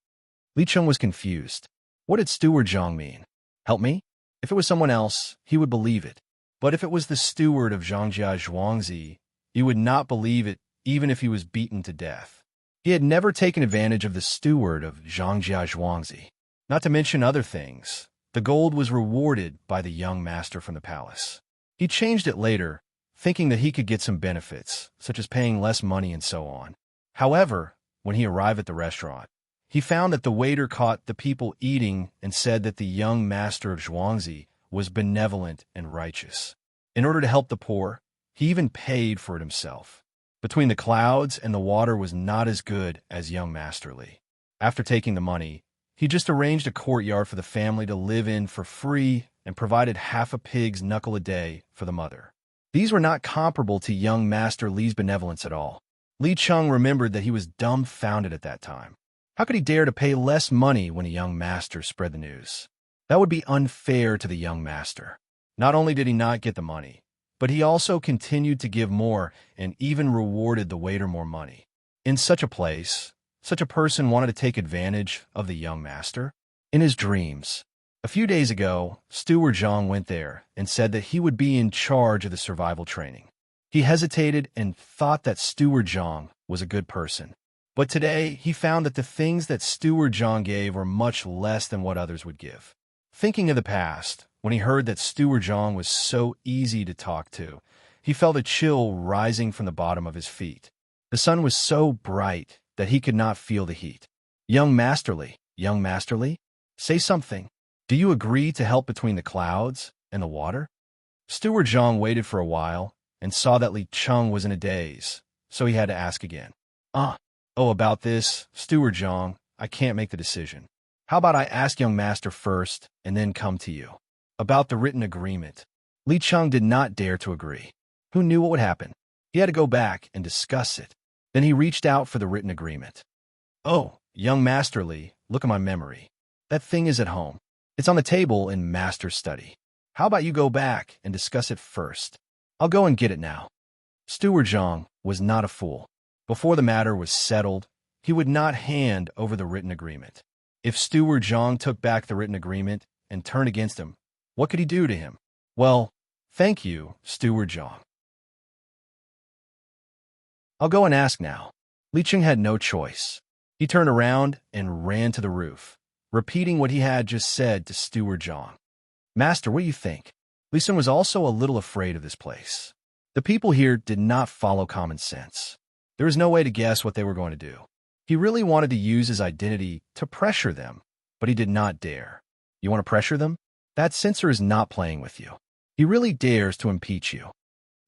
Li Cheng was confused. What did Steward Zhang mean? Help me? If it was someone else, he would believe it. But if it was the steward of Zhangjia Zhuangzi, he would not believe it even if he was beaten to death. He had never taken advantage of the steward of Zhangjia Zhuangzi. Not to mention other things, the gold was rewarded by the young master from the palace. He changed it later, thinking that he could get some benefits, such as paying less money and so on. However, when he arrived at the restaurant, he found that the waiter caught the people eating and said that the young master of Zhuangzi was benevolent and righteous. In order to help the poor, he even paid for it himself. Between the clouds and the water was not as good as young Masterly. After taking the money, he just arranged a courtyard for the family to live in for free and provided half a pig's knuckle a day for the mother. These were not comparable to young Master Li's benevolence at all. Li Cheng remembered that he was dumbfounded at that time. How could he dare to pay less money when a young master spread the news? That would be unfair to the young master. Not only did he not get the money, but he also continued to give more and even rewarded the waiter more money. In such a place, such a person wanted to take advantage of the young master. In his dreams, a few days ago, Steward Zhang went there and said that he would be in charge of the survival training. He hesitated and thought that Steward Zhang was a good person. But today, he found that the things that Steward Zhang gave were much less than what others would give. Thinking of the past, when he heard that Steward Zhang was so easy to talk to, he felt a chill rising from the bottom of his feet. The sun was so bright that he could not feel the heat. Young Masterly, say something. Do you agree to help between the clouds and the water?" Steward Zhang waited for a while and saw that Li Cheng was in a daze, so he had to ask again. Oh, about this, Steward Zhang, I can't make the decision. How about I ask young master first and then come to you? About the written agreement." Li Cheng did not dare to agree. Who knew what would happen? He had to go back and discuss it. Then he reached out for the written agreement. "Oh, young Masterly, look at my memory. That thing is at home. It's on the table in Master's study. How about you go back and discuss it first? I'll go and get it now." Steward Zhang was not a fool. Before the matter was settled, he would not hand over the written agreement. If Steward Zhang took back the written agreement and turned against him, what could he do to him? Well, thank you, Steward Zhang. I'll go and ask now. Li Cheng had no choice. He turned around and ran to the roof, repeating what he had just said to Steward Zhang. "Master, what do you think?" Li Cheng was also a little afraid of this place. The people here did not follow common sense. There was no way to guess what they were going to do. He really wanted to use his identity to pressure them, but he did not dare. "You want to pressure them? That censor is not playing with you. He really dares to impeach you.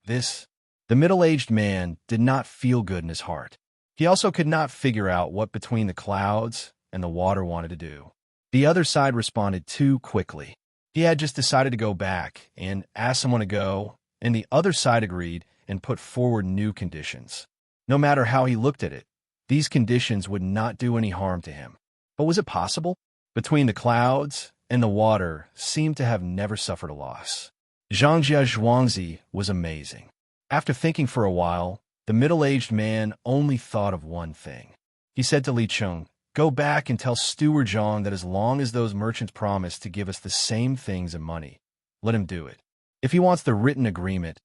The middle-aged man did not feel good in his heart. He also could not figure out what between the clouds and the water wanted to do. The other side responded too quickly. He had just decided to go back and ask someone to go, and the other side agreed and put forward new conditions. No matter how he looked at it, these conditions would not do any harm to him. But was it possible? Between the clouds and the water seemed to have never suffered a loss. Zhang Zhuangzi was amazing. After thinking for a while, the middle-aged man only thought of one thing. He said to Li Cheng, "Go back and tell Steward Zhang that as long as those merchants promise to give us the same things and money, let him do it. If he wants the written agreement,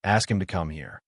ask him to come here."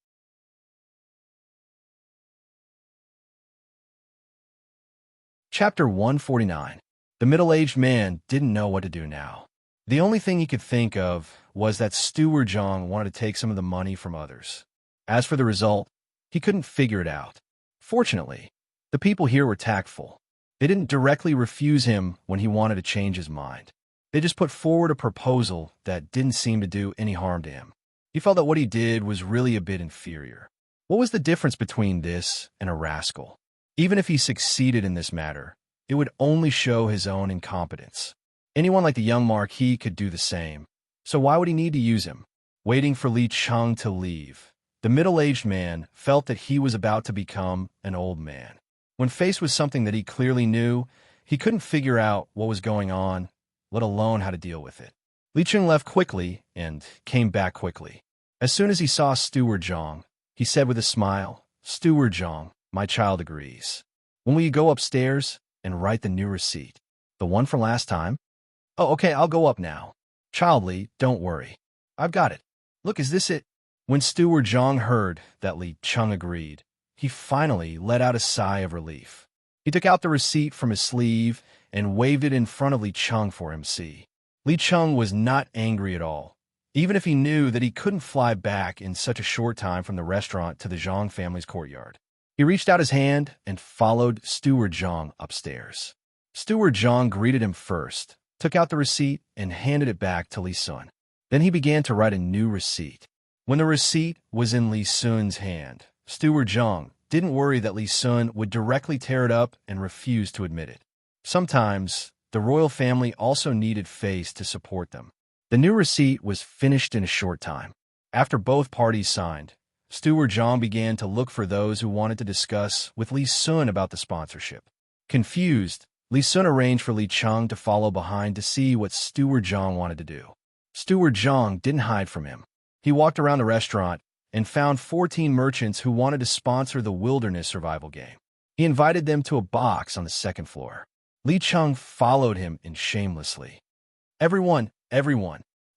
Chapter 149. The middle-aged man didn't know what to do now. The only thing he could think of was that Steward Zhang wanted to take some of the money from others. As for the result, he couldn't figure it out. Fortunately, the people here were tactful. They didn't directly refuse him when he wanted to change his mind. They just put forward a proposal that didn't seem to do any harm to him. He felt that what he did was really a bit inferior. What was the difference between this and a rascal? Even if he succeeded in this matter, it would only show his own incompetence. Anyone like the young Marquis could do the same. So why would he need to use him? Waiting for Li Cheng to leave, the middle-aged man felt that he was about to become an old man. When faced with something that he clearly knew, he couldn't figure out what was going on, let alone how to deal with it. Li Cheng left quickly and came back quickly. As soon as he saw Steward Zhang, he said with a smile, "Steward Zhang, my child agrees. When will you go upstairs and write the new receipt? The one from last time?" "Oh, okay, I'll go up now." "Childly, don't worry. I've got it. Look, is this it?" When Steward Zhang heard that Li Cheng agreed, he finally let out a sigh of relief. He took out the receipt from his sleeve and waved it in front of Li Cheng for him to see. Li Cheng was not angry at all, even if he knew that he couldn't fly back in such a short time from the restaurant to the Zhang family's courtyard. He reached out his hand and followed Steward Zhang upstairs. Steward Zhang greeted him first, took out the receipt, and handed it back to Li Sun. Then he began to write a new receipt. When the receipt was in Li Sun's hand, Steward Zhang didn't worry that Li Sun would directly tear it up and refuse to admit it. Sometimes, the royal family also needed face to support them. The new receipt was finished in a short time. After both parties signed, Steward Zhang began to look for those who wanted to discuss with Li Sun about the sponsorship. Confused, Li Sun arranged for Li Cheng to follow behind to see what Steward Zhang wanted to do. Steward Zhang didn't hide from him. He walked around the restaurant and found 14 merchants who wanted to sponsor the wilderness survival game. He invited them to a box on the second floor. Li Cheng followed him in shamelessly. Everyone!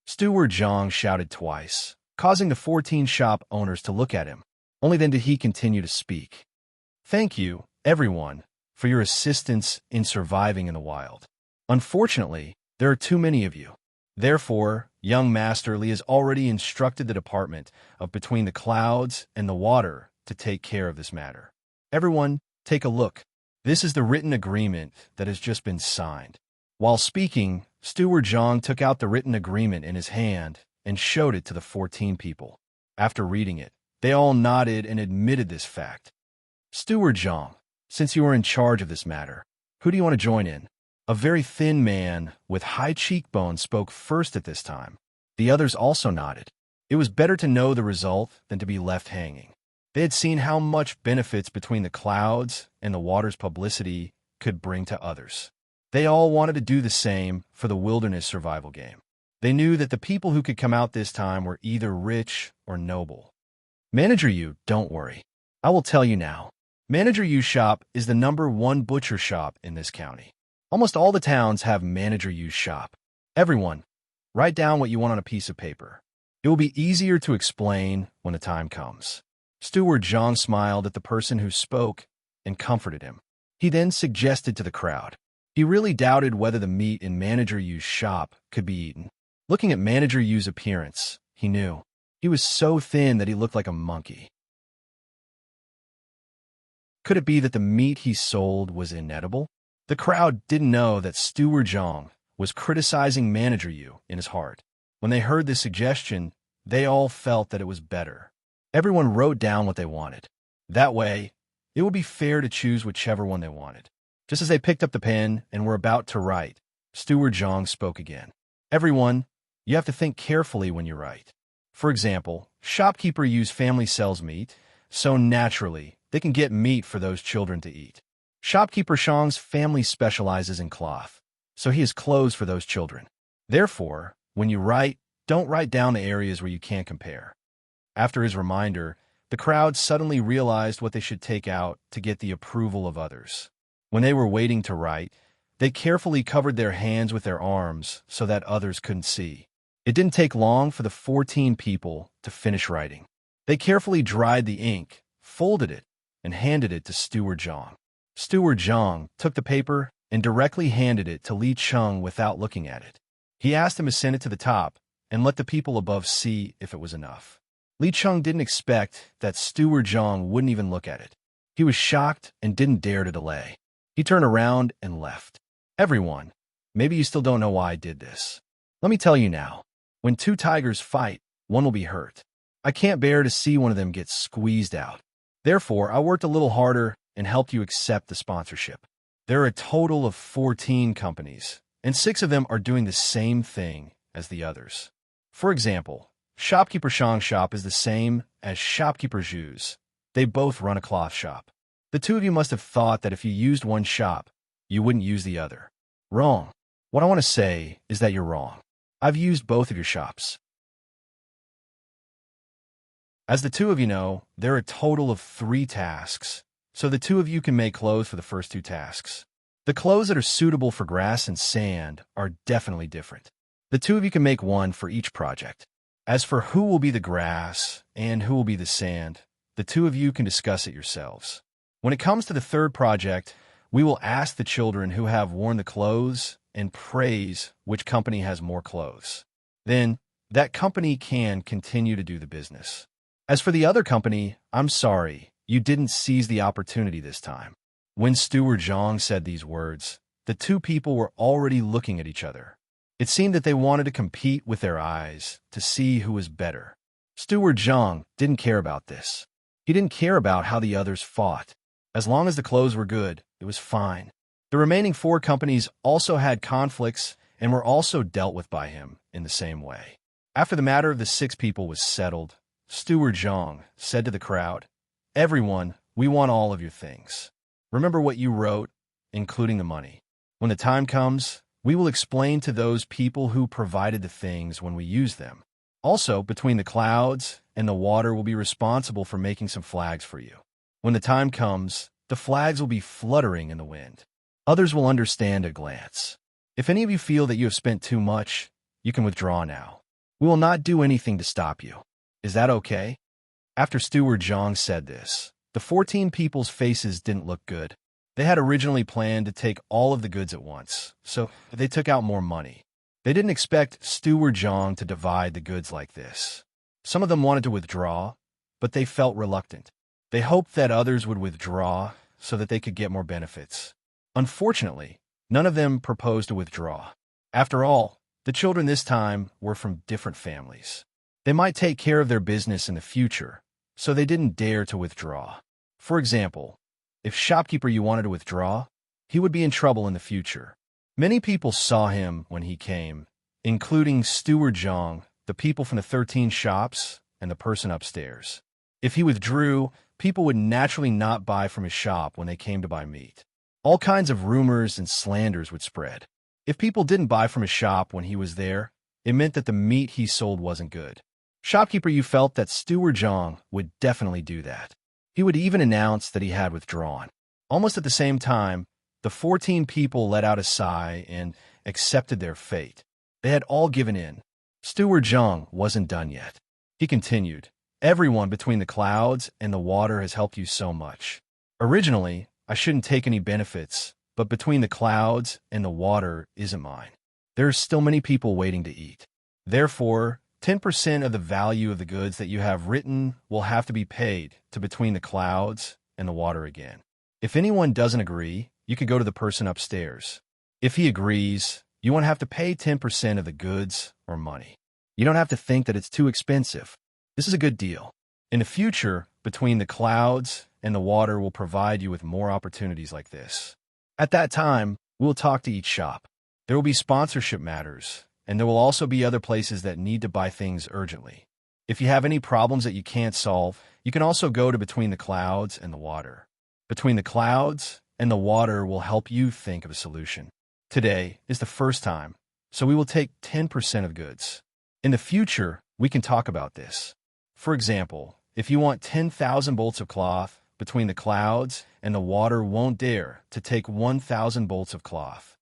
Steward Zhang shouted twice, causing the 14 shop owners to look at him. Only then did he continue to speak. "Thank you, everyone, for your assistance in surviving in the wild. Unfortunately, there are too many of you. Therefore, young Master Li has already instructed the department of Between the Clouds and the Water to take care of this matter. Everyone, take a look. This is the written agreement that has just been signed." While speaking, Steward Zhang took out the written agreement in his hand and showed it to the 14 people. After reading it, they all nodded and admitted this fact. "Steward Zhang, since you are in charge of this matter, who do you want to join in?" A very thin man with high cheekbones spoke first at this time. The others also nodded. It was better to know the result than to be left hanging. They had seen how much benefits Between the Clouds and the Water's publicity could bring to others. They all wanted to do the same for the wilderness survival game. They knew that the people who could come out this time were either rich or noble. "Manager Yu, don't worry. I will tell you now. Manager Yu's shop is the #1 butcher shop in this county. Almost all the towns have Manager Yu's shop. Everyone, write down what you want on a piece of paper. It will be easier to explain when the time comes." Steward Zhang smiled at the person who spoke and comforted him. He then suggested to the crowd. He really doubted whether the meat in Manager Yu's shop could be eaten. Looking at Manager Yu's appearance, he knew. He was so thin that he looked like a monkey. Could it be that the meat he sold was inedible? The crowd didn't know that Steward Zhang was criticizing Manager Yu in his heart. When they heard this suggestion, they all felt that it was better. Everyone wrote down what they wanted. That way, it would be fair to choose whichever one they wanted. Just as they picked up the pen and were about to write, Steward Zhang spoke again. Everyone, you have to think carefully when you write. For example, shopkeeper Yu's family sells meat, so naturally, they can get meat for those children to eat. Shopkeeper Shang's family specializes in cloth, so he has clothes for those children. Therefore, when you write, don't write down the areas where you can't compare. After his reminder, the crowd suddenly realized what they should take out to get the approval of others. When they were waiting to write, they carefully covered their hands with their arms so that others couldn't see. It didn't take long for the 14 people to finish writing. They carefully dried the ink, folded it, and handed it to Steward Zhang. Steward Zhang took the paper and directly handed it to Li Cheng without looking at it. He asked him to send it to the top and let the people above see if it was enough. Li Cheng didn't expect that Steward Zhang wouldn't even look at it. He was shocked and didn't dare to delay. He turned around and left. Everyone, maybe you still don't know why I did this. Let me tell you now. When two tigers fight, one will be hurt. I can't bear to see one of them get squeezed out. Therefore, I worked a little harder and helped you accept the sponsorship. There are a total of 14 companies, and 6 of them are doing the same thing as the others. For example, Shopkeeper Shang's shop is the same as Shopkeeper Zhu's. They both run a cloth shop. The two of you must have thought that if you used one shop, you wouldn't use the other. Wrong. What I want to say is that you're wrong. I've used both of your shops. As the two of you know, there are a total of 3 tasks, so the two of you can make clothes for the first 2 tasks. The clothes that are suitable for grass and sand are definitely different. The two of you can make one for each project. As for who will be the grass and who will be the sand, the two of you can discuss it yourselves. When it comes to the third project, we will ask the children who have worn the clothes and praise which company has more clothes. Then, that company can continue to do the business. As for the other company, I'm sorry, you didn't seize the opportunity this time. When Steward Zhang said these words, the two people were already looking at each other. It seemed that they wanted to compete with their eyes to see who was better. Steward Zhang didn't care about this. He didn't care about how the others fought. As long as the clothes were good, it was fine. The remaining 4 companies also had conflicts and were also dealt with by him in the same way. After the matter of the 6 people was settled, Steward Zhang said to the crowd, "Everyone, we want all of your things. Remember what you wrote, including the money. When the time comes, we will explain to those people who provided the things when we use them. Also, between the clouds and the water will be responsible for making some flags for you. When the time comes, the flags will be fluttering in the wind. Others will understand at a glance. If any of you feel that you have spent too much, you can withdraw now. We will not do anything to stop you. Is that okay?" After Steward Zhang said this, the 14 people's faces didn't look good. They had originally planned to take all of the goods at once, so they took out more money. They didn't expect Steward Zhang to divide the goods like this. Some of them wanted to withdraw, but they felt reluctant. They hoped that others would withdraw so that they could get more benefits. Unfortunately, none of them proposed to withdraw. After all, the children this time were from different families. They might take care of their business in the future, so they didn't dare to withdraw. For example, if Shopkeeper Yu wanted to withdraw, he would be in trouble in the future. Many people saw him when he came, including Steward Zhang, the people from the 13 shops, and the person upstairs. If he withdrew, people would naturally not buy from his shop when they came to buy meat. All kinds of rumors and slanders would spread. If people didn't buy from his shop when he was there, it meant that the meat he sold wasn't good. Shopkeeper Yu felt that Steward Zhang would definitely do that. He would even announce that he had withdrawn. Almost at the same time, the 14 people let out a sigh and accepted their fate. They had all given in. Steward Zhang wasn't done yet. He continued, "Everyone between the clouds and the water has helped you so much. Originally, I shouldn't take any benefits, but between the clouds and the water isn't mine. There are still many people waiting to eat. Therefore, 10% of the value of the goods that you have written will have to be paid to between the clouds and the water again. If anyone doesn't agree, you could go to the person upstairs. If he agrees, You won't have to pay 10% of the goods or money. You don't have to think that it's too expensive. This is a good deal. In the future, between the clouds and the water will provide you with more opportunities like this. At that time, we'll talk to each shop. There will be sponsorship matters, and there will also be other places that need to buy things urgently. If you have any problems that you can't solve, you can also go to Between the Clouds and the Water. Between the Clouds and the Water will help you think of a solution. Today is the first time, so we will take 10% of goods. In the future, we can talk about this. For example, if you want 10,000 bolts of cloth, Between the Clouds and the Water won't dare to take 1,000 bolts of cloth.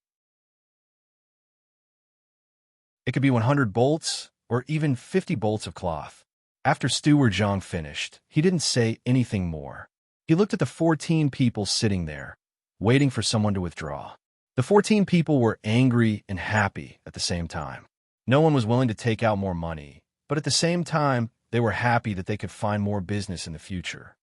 It could be 100 bolts or even 50 bolts of cloth. After Steward Zhang finished, he didn't say anything more. He looked at the 14 people sitting there, waiting for someone to withdraw. The 14 people were angry and happy at the same time. No one was willing to take out more money, but at the same time, they were happy that they could find more business in the future.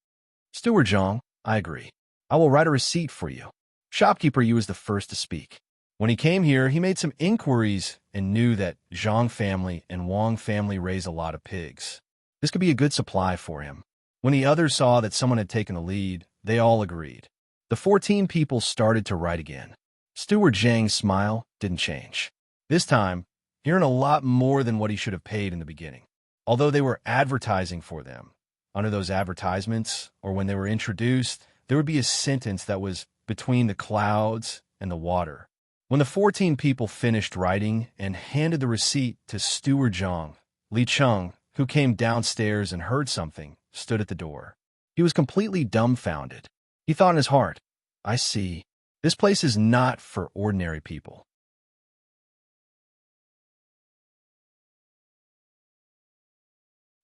Steward Zhang, I agree. I will write a receipt for you. Shopkeeper Yu was the first to speak. When he came here, he made some inquiries and knew that Zhang family and Wang family raise a lot of pigs. This could be a good supply for him. When the others saw that someone had taken the lead, they all agreed. The 14 people started to write again. Steward Zhang's smile didn't change. This time, he earned a lot more than what he should have paid in the beginning. Although they were advertising for them, under those advertisements, or when they were introduced, there would be a sentence that was Between the Clouds and the Water. When the 14 people finished writing and handed the receipt to Steward Zhang, Li Cheng, who came downstairs and heard something, stood at the door. He was completely dumbfounded. He thought in his heart, I see. This place is not for ordinary people.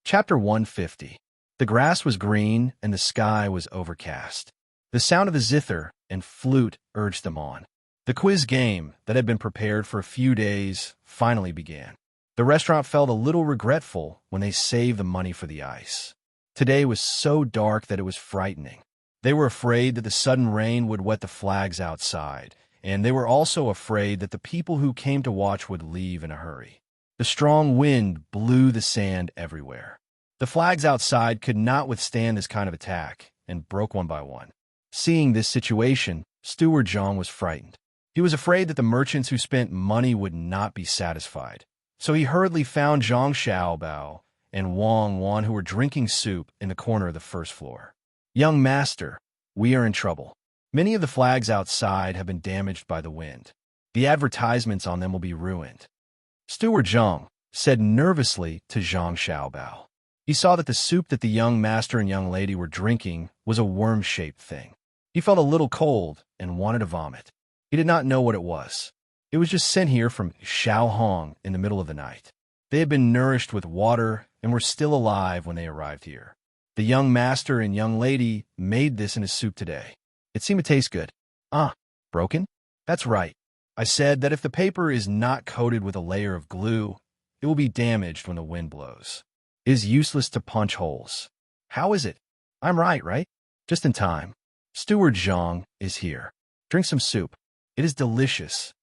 Chapter 150. The grass was green and the sky was overcast. The sound of the zither and flute urged them on. The quiz game that had been prepared for a few days finally began. The restaurant felt a little regretful when they saved the money for the ice. Today was so dark that it was frightening. They were afraid that the sudden rain would wet the flags outside, and they were also afraid that the people who came to watch would leave in a hurry. The strong wind blew the sand everywhere. The flags outside could not withstand this kind of attack and broke one by one. Seeing this situation, Steward Zhang was frightened. He was afraid that the merchants who spent money would not be satisfied. So he hurriedly found Zhang Xiaobao and Wang Wan, who were drinking soup in the corner of the first floor. Young master, we are in trouble. Many of the flags outside have been damaged by the wind. The advertisements on them will be ruined. Steward Zhang said nervously to Zhang Xiaobao. He saw that the soup that the young master and young lady were drinking was a worm-shaped thing. He felt a little cold and wanted to vomit. He did not know what it was. It was just sent here from Shaohong in the middle of the night. They had been nourished with water and were still alive when they arrived here. The young master and young lady made this in his soup today. It seemed to taste good. Broken? That's right. I said that if the paper is not coated with a layer of glue, it will be damaged when the wind blows. It is useless to punch holes. How is it? I'm right? Just in time. Steward Zhang is here. Drink some soup. It is delicious.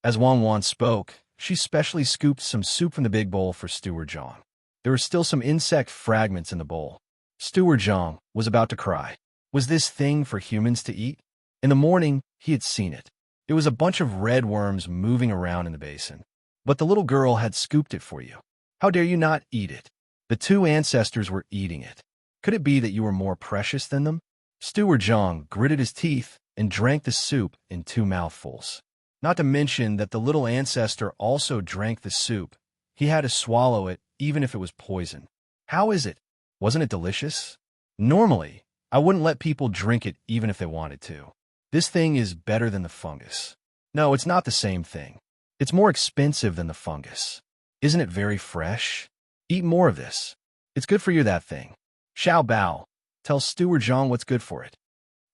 As Wang Wan spoke, she specially scooped some soup from the big bowl for Steward Zhang. There were still some insect fragments in the bowl. Steward Zhang was about to cry. Was this thing for humans to eat? In the morning, he had seen it. It was a bunch of red worms moving around in the basin. But the little girl had scooped it for you. How dare you not eat it? The two ancestors were eating it. Could it be that you were more precious than them? Steward Zhang gritted his teeth and drank the soup in 2 mouthfuls. Not to mention that the little ancestor also drank the soup. He had to swallow it even if it was poison. How is it? Wasn't it delicious? Normally, I wouldn't let people drink it even if they wanted to. This thing is better than the fungus. No, it's not the same thing. It's more expensive than the fungus. Isn't it very fresh? Eat more of this. It's good for you, that thing. Xiao Bao, tell Steward Zhang what's good for it.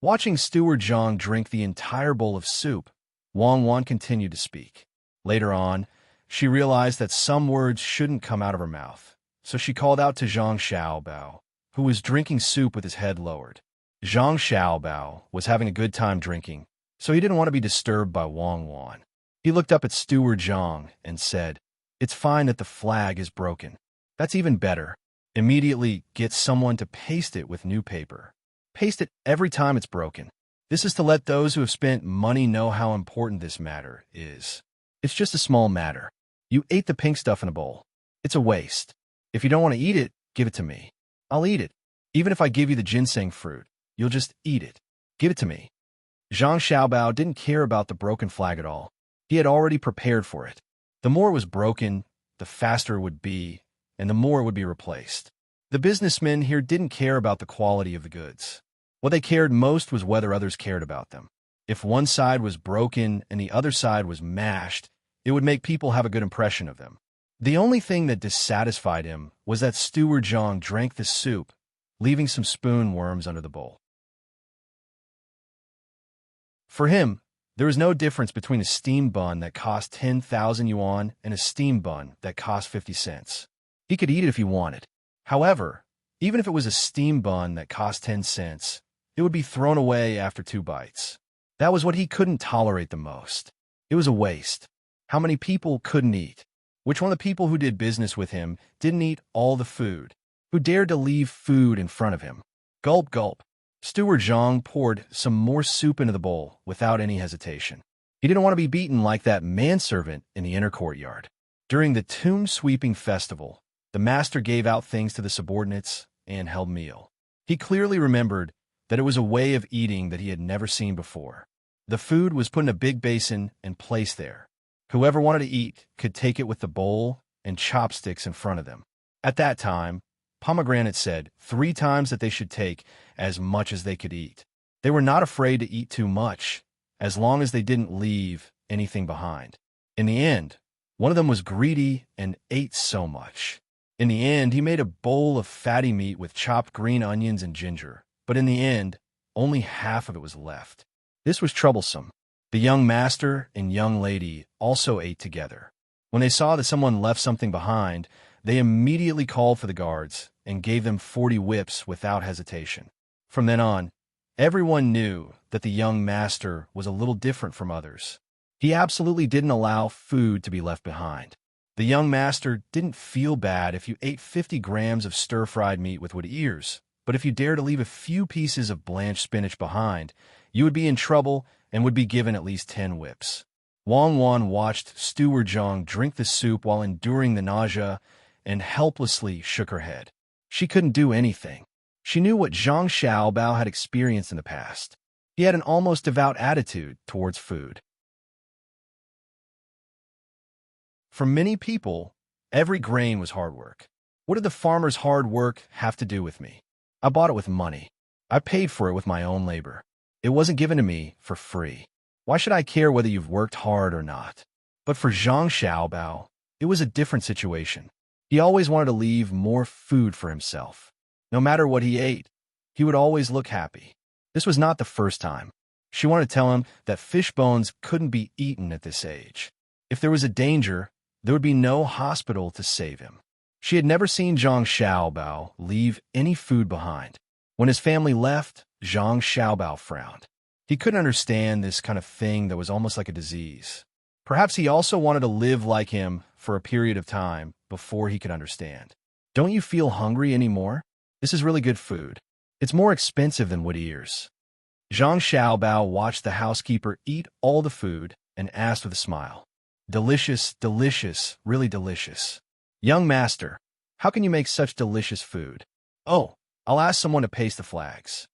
Watching Steward Zhang drink the entire bowl of soup, Wang Wan continued to speak. Later on, she realized that some words shouldn't come out of her mouth, so she called out to Zhang Xiaobao, who was drinking soup with his head lowered. Zhang Xiaobao was having a good time drinking, so he didn't want to be disturbed by Wang Wan. He looked up at Steward Zhang and said, "It's fine that the flag is broken. That's even better. Immediately get someone to paste it with new paper. Paste it every time it's broken. This is to let those who have spent money know how important this matter is. It's just a small matter. You ate the pink stuff in a bowl. It's a waste. If you don't want to eat it, give it to me. I'll eat it. Even if I give you the ginseng fruit, you'll just eat it. Give it to me." Zhang Xiaobao didn't care about the broken flag at all. He had already prepared for it. The more it was broken, the faster it would be, and the more it would be replaced. The businessmen here didn't care about the quality of the goods. What they cared most was whether others cared about them. If one side was broken and the other side was mashed, it would make people have a good impression of them. The only thing that dissatisfied him was that Steward Zhang drank the soup, leaving some spoon worms under the bowl. For him, there was no difference between a steamed bun that cost 10,000 yuan and a steamed bun that cost 50 cents. He could eat it if he wanted. However, even if it was a steamed bun that cost 10 cents, it would be thrown away after 2 bites. That was what he couldn't tolerate the most. It was a waste. How many people couldn't eat? Which one of the people who did business with him didn't eat all the food? Who dared to leave food in front of him? Gulp, gulp. Steward Zhang poured some more soup into the bowl without any hesitation. He didn't want to be beaten like that manservant in the inner courtyard. During the tomb sweeping festival, the master gave out things to the subordinates and held meal. He clearly remembered that it was a way of eating that he had never seen before. The food was put in a big basin and placed there. Whoever wanted to eat could take it with the bowl and chopsticks in front of them. At that time, Pomegranate said 3 times that they should take as much as they could eat. They were not afraid to eat too much, as long as they didn't leave anything behind. In the end, one of them was greedy and ate so much. In the end, he made a bowl of fatty meat with chopped green onions and ginger, but in the end, only half of it was left. This was troublesome. The young master and young lady also ate together. When they saw that someone left something behind, they immediately called for the guards and gave them 40 whips without hesitation. From then on, everyone knew that the young master was a little different from others. He absolutely didn't allow food to be left behind. The young master didn't feel bad if you ate 50 grams of stir-fried meat with wood ears, but if you dare to leave a few pieces of blanched spinach behind, you would be in trouble and would be given at least 10 whips. Wang Wan watched Steward Zhang drink the soup while enduring the nausea and helplessly shook her head. She couldn't do anything. She knew what Zhang Xiaobao had experienced in the past. He had an almost devout attitude towards food. For many people, every grain was hard work. What did the farmer's hard work have to do with me? I bought it with money. I paid for it with my own labor. It wasn't given to me for free. Why should I care whether you've worked hard or not? But for Zhang Xiaobao, it was a different situation. He always wanted to leave more food for himself. No matter what he ate, he would always look happy. This was not the first time. She wanted to tell him that fish bones couldn't be eaten at this age. If there was a danger, there would be no hospital to save him. She had never seen Zhang Xiaobao leave any food behind. When his family left, Zhang Xiaobao frowned. He couldn't understand this kind of thing that was almost like a disease. Perhaps he also wanted to live like him for a period of time before he could understand. Don't you feel hungry anymore? This is really good food. It's more expensive than wood ears. Zhang Xiaobao watched the housekeeper eat all the food and asked with a smile, "Delicious, delicious, really delicious. Young master, how can you make such delicious food?" "Oh, I'll ask someone to paste the flags."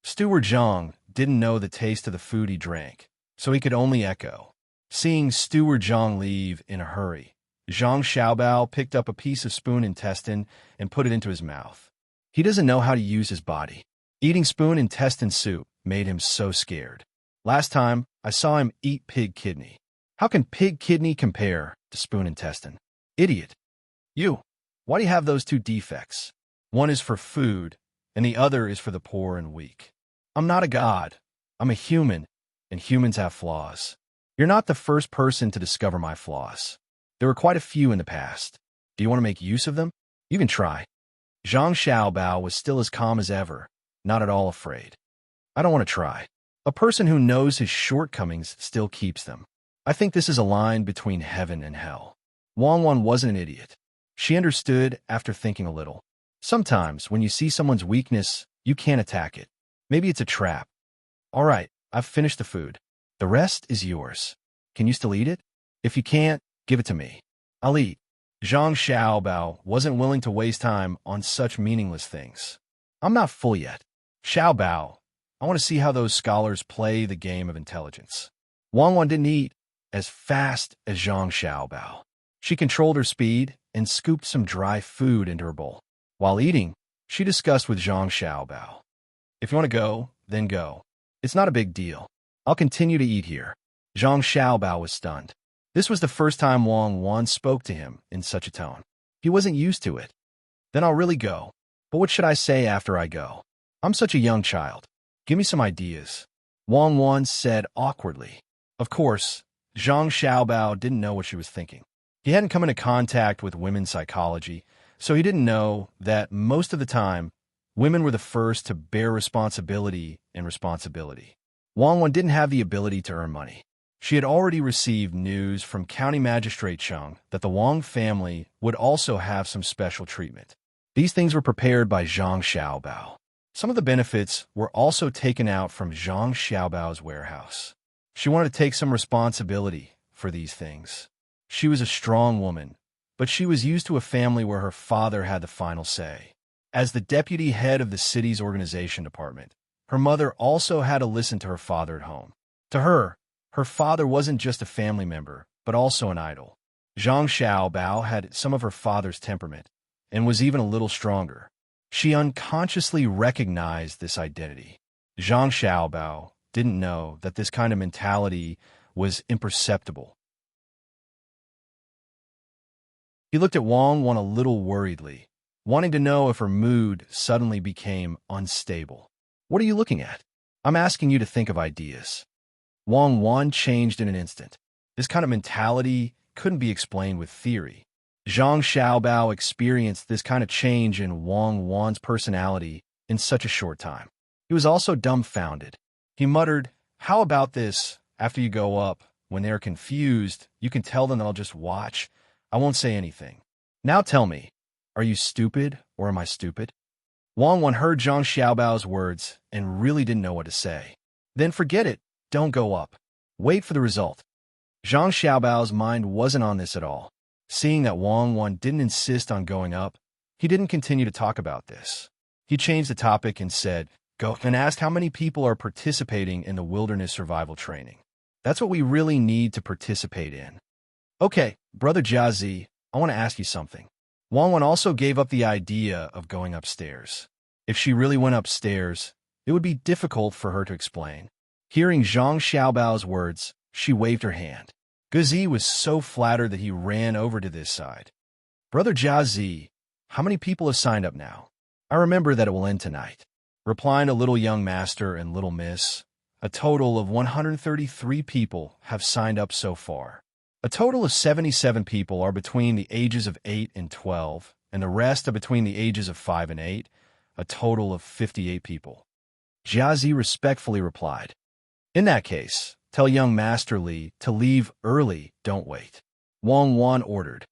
Steward Zhang didn't know the taste of the food he drank, so he could only echo. Seeing Steward Zhang leave in a hurry, Zhang Xiaobao picked up a piece of spoon intestine and put it into his mouth. He doesn't know how to use his body. Eating spoon intestine soup made him so scared. Last time, I saw him eat pig kidney. How can pig kidney compare to spoon intestine? Idiot. You, why do you have those 2 defects? One is for food, and the other is for the poor and weak. I'm not a god. I'm a human, and humans have flaws. You're not the first person to discover my flaws. There were quite a few in the past. Do you want to make use of them? You can try. Zhang Xiaobao was still as calm as ever, not at all afraid. I don't want to try. A person who knows his shortcomings still keeps them. I think this is a line between heaven and hell. Wang Wan wasn't an idiot. She understood after thinking a little. Sometimes, when you see someone's weakness, you can't attack it. Maybe it's a trap. All right, I've finished the food. The rest is yours. Can you still eat it? If you can't, give it to me. I'll eat. Zhang Xiaobao wasn't willing to waste time on such meaningless things. I'm not full yet. Xiaobao, I want to see how those scholars play the game of intelligence. Wang Wan didn't eat as fast as Zhang Xiaobao. She controlled her speed and scooped some dry food into her bowl. While eating, she discussed with Zhang Xiaobao. If you want to go, then go. It's not a big deal. I'll continue to eat here. Zhang Xiaobao was stunned. This was the first time Wang Wan spoke to him in such a tone. He wasn't used to it. Then I'll really go. But what should I say after I go? I'm such a young child. Give me some ideas. Wang Wan said awkwardly. Of course, Zhang Xiaobao didn't know what she was thinking. He hadn't come into contact with women's psychology, so he didn't know that most of the time, women were the first to bear responsibility and responsibility. Wang Wan didn't have the ability to earn money. She had already received news from County Magistrate Cheng that the Wang family would also have some special treatment. These things were prepared by Zhang Xiaobao. Some of the benefits were also taken out from Zhang Xiaobao's warehouse. She wanted to take some responsibility for these things. She was a strong woman, but she was used to a family where her father had the final say. As the deputy head of the city's organization department, her mother also had to listen to her father at home. To her, her father wasn't just a family member, but also an idol. Zhang Xiaobao had some of her father's temperament, and was even a little stronger. She unconsciously recognized this identity. Zhang Xiaobao didn't know that this kind of mentality was imperceptible. He looked at Wang Wan a little worriedly, wanting to know if her mood suddenly became unstable. What are you looking at? I'm asking you to think of ideas. Wang Wan changed in an instant. This kind of mentality couldn't be explained with theory. Zhang Xiaobao experienced this kind of change in Wang Wan's personality in such a short time. He was also dumbfounded. He muttered, "How about this? After you go up, when they're confused, you can tell them I'll just watch. I won't say anything. Now tell me, are you stupid or am I stupid?" Wang Wan heard Zhang Xiaobao's words and really didn't know what to say. Then forget it. Don't go up. Wait for the result. Zhang Xiaobao's mind wasn't on this at all. Seeing that Wang Wan didn't insist on going up, he didn't continue to talk about this. He changed the topic and said, "Go and ask how many people are participating in the wilderness survival training. That's what we really need to participate in." "Okay, Brother Jiazi, I want to ask you something." Wang Wan also gave up the idea of going upstairs. If she really went upstairs, it would be difficult for her to explain. Hearing Zhang Xiaobao's words, she waved her hand. Guzi was so flattered that he ran over to this side. "Brother Jiazi, how many people have signed up now? I remember that it will end tonight." Replying to little young master and little miss, a total of 133 people have signed up so far. A total of 77 people are between the ages of 8 and 12, and the rest are between the ages of 5 and 8, a total of 58 people. Jiazi respectfully replied, "In that case, tell young Master Li to leave early, don't wait." Wang Wan ordered.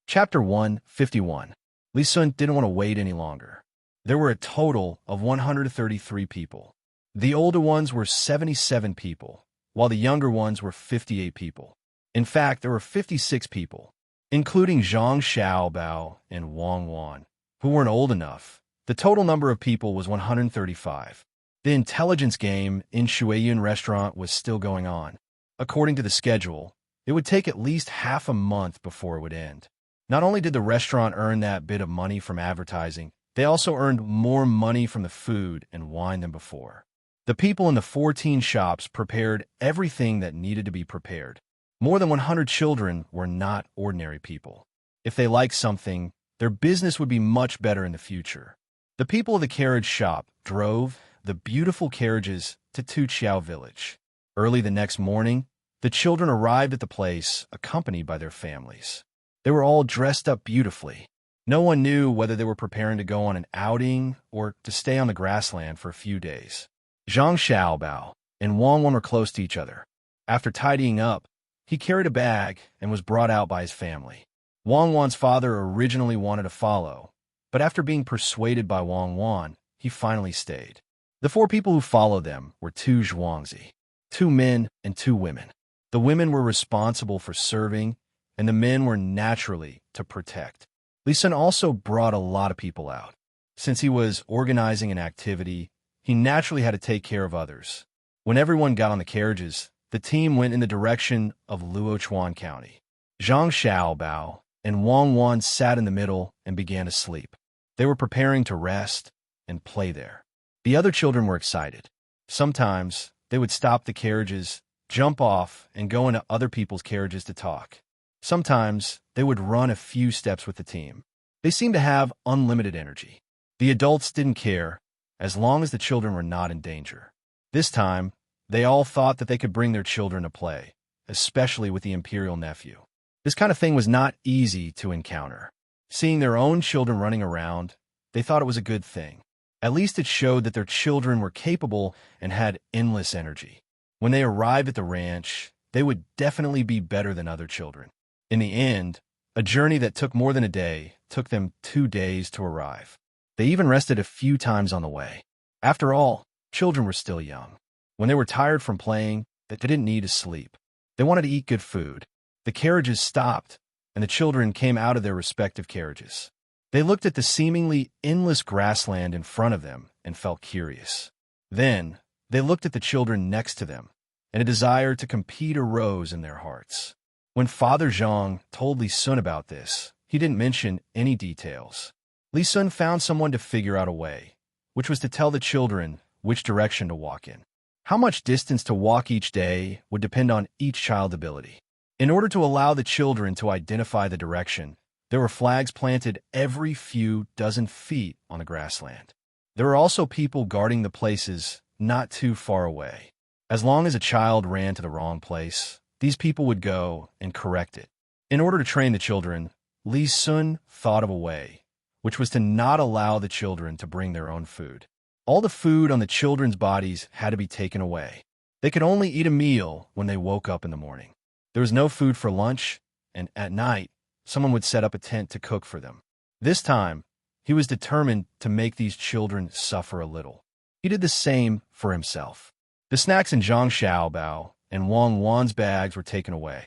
Chapter 151. Li Sun didn't want to wait any longer. There were a total of 133 people. The older ones were 77 people, while the younger ones were 58 people. In fact, there were 56 people, including Zhang Xiaobao and Wang Wan, who weren't old enough. The total number of people was 135. The intelligence game in Shuiyun restaurant was still going on. According to the schedule, it would take at least half a month before it would end. Not only did the restaurant earn that bit of money from advertising, they also earned more money from the food and wine than before. The people in the 14 shops prepared everything that needed to be prepared. More than 100 children were not ordinary people. If they liked something, their business would be much better in the future. The people of the carriage shop drove the beautiful carriages to Tuqiao village. Early the next morning, the children arrived at the place accompanied by their families. They were all dressed up beautifully. No one knew whether they were preparing to go on an outing or to stay on the grassland for a few days. Zhang Xiaobao and Wang Wan were close to each other. After tidying up, he carried a bag and was brought out by his family. Wang Wan's father originally wanted to follow, but after being persuaded by Wang Wan, he finally stayed. The four people who followed them were two Zhuangzi, two men and two women. The women were responsible for serving, and the men were naturally to protect. Li Sun also brought a lot of people out. Since he was organizing an activity, he naturally had to take care of others. When everyone got on the carriages, the team went in the direction of Luochuan County. Zhang Xiaobao and Wang Wan sat in the middle and began to sleep. They were preparing to rest and play there. The other children were excited. Sometimes they would stop the carriages, jump off, and go into other people's carriages to talk. Sometimes they would run a few steps with the team. They seemed to have unlimited energy. The adults didn't care, as long as the children were not in danger. This time, they all thought that they could bring their children to play, especially with the imperial nephew. This kind of thing was not easy to encounter. Seeing their own children running around, they thought it was a good thing. At least it showed that their children were capable and had endless energy. When they arrived at the ranch, they would definitely be better than other children. In the end, a journey that took more than a day took them 2 days to arrive. They even rested a few times on the way. After all, children were still young. When they were tired from playing, they didn't need to sleep. They wanted to eat good food. The carriages stopped, and the children came out of their respective carriages. They looked at the seemingly endless grassland in front of them and felt curious. Then, they looked at the children next to them, and a desire to compete arose in their hearts. When Father Zhang told Li Sun about this, he didn't mention any details. Li Sun found someone to figure out a way, which was to tell the children which direction to walk in. How much distance to walk each day would depend on each child's ability. In order to allow the children to identify the direction, there were flags planted every few dozen feet on the grassland. There were also people guarding the places not too far away. As long as a child ran to the wrong place, these people would go and correct it. In order to train the children, Li Sun thought of a way, which was to not allow the children to bring their own food. All the food on the children's bodies had to be taken away. They could only eat a meal when they woke up in the morning. There was no food for lunch, and at night, someone would set up a tent to cook for them. This time, he was determined to make these children suffer a little. He did the same for himself. The snacks in Zhang Xiaobao and Wang Wan's bags were taken away.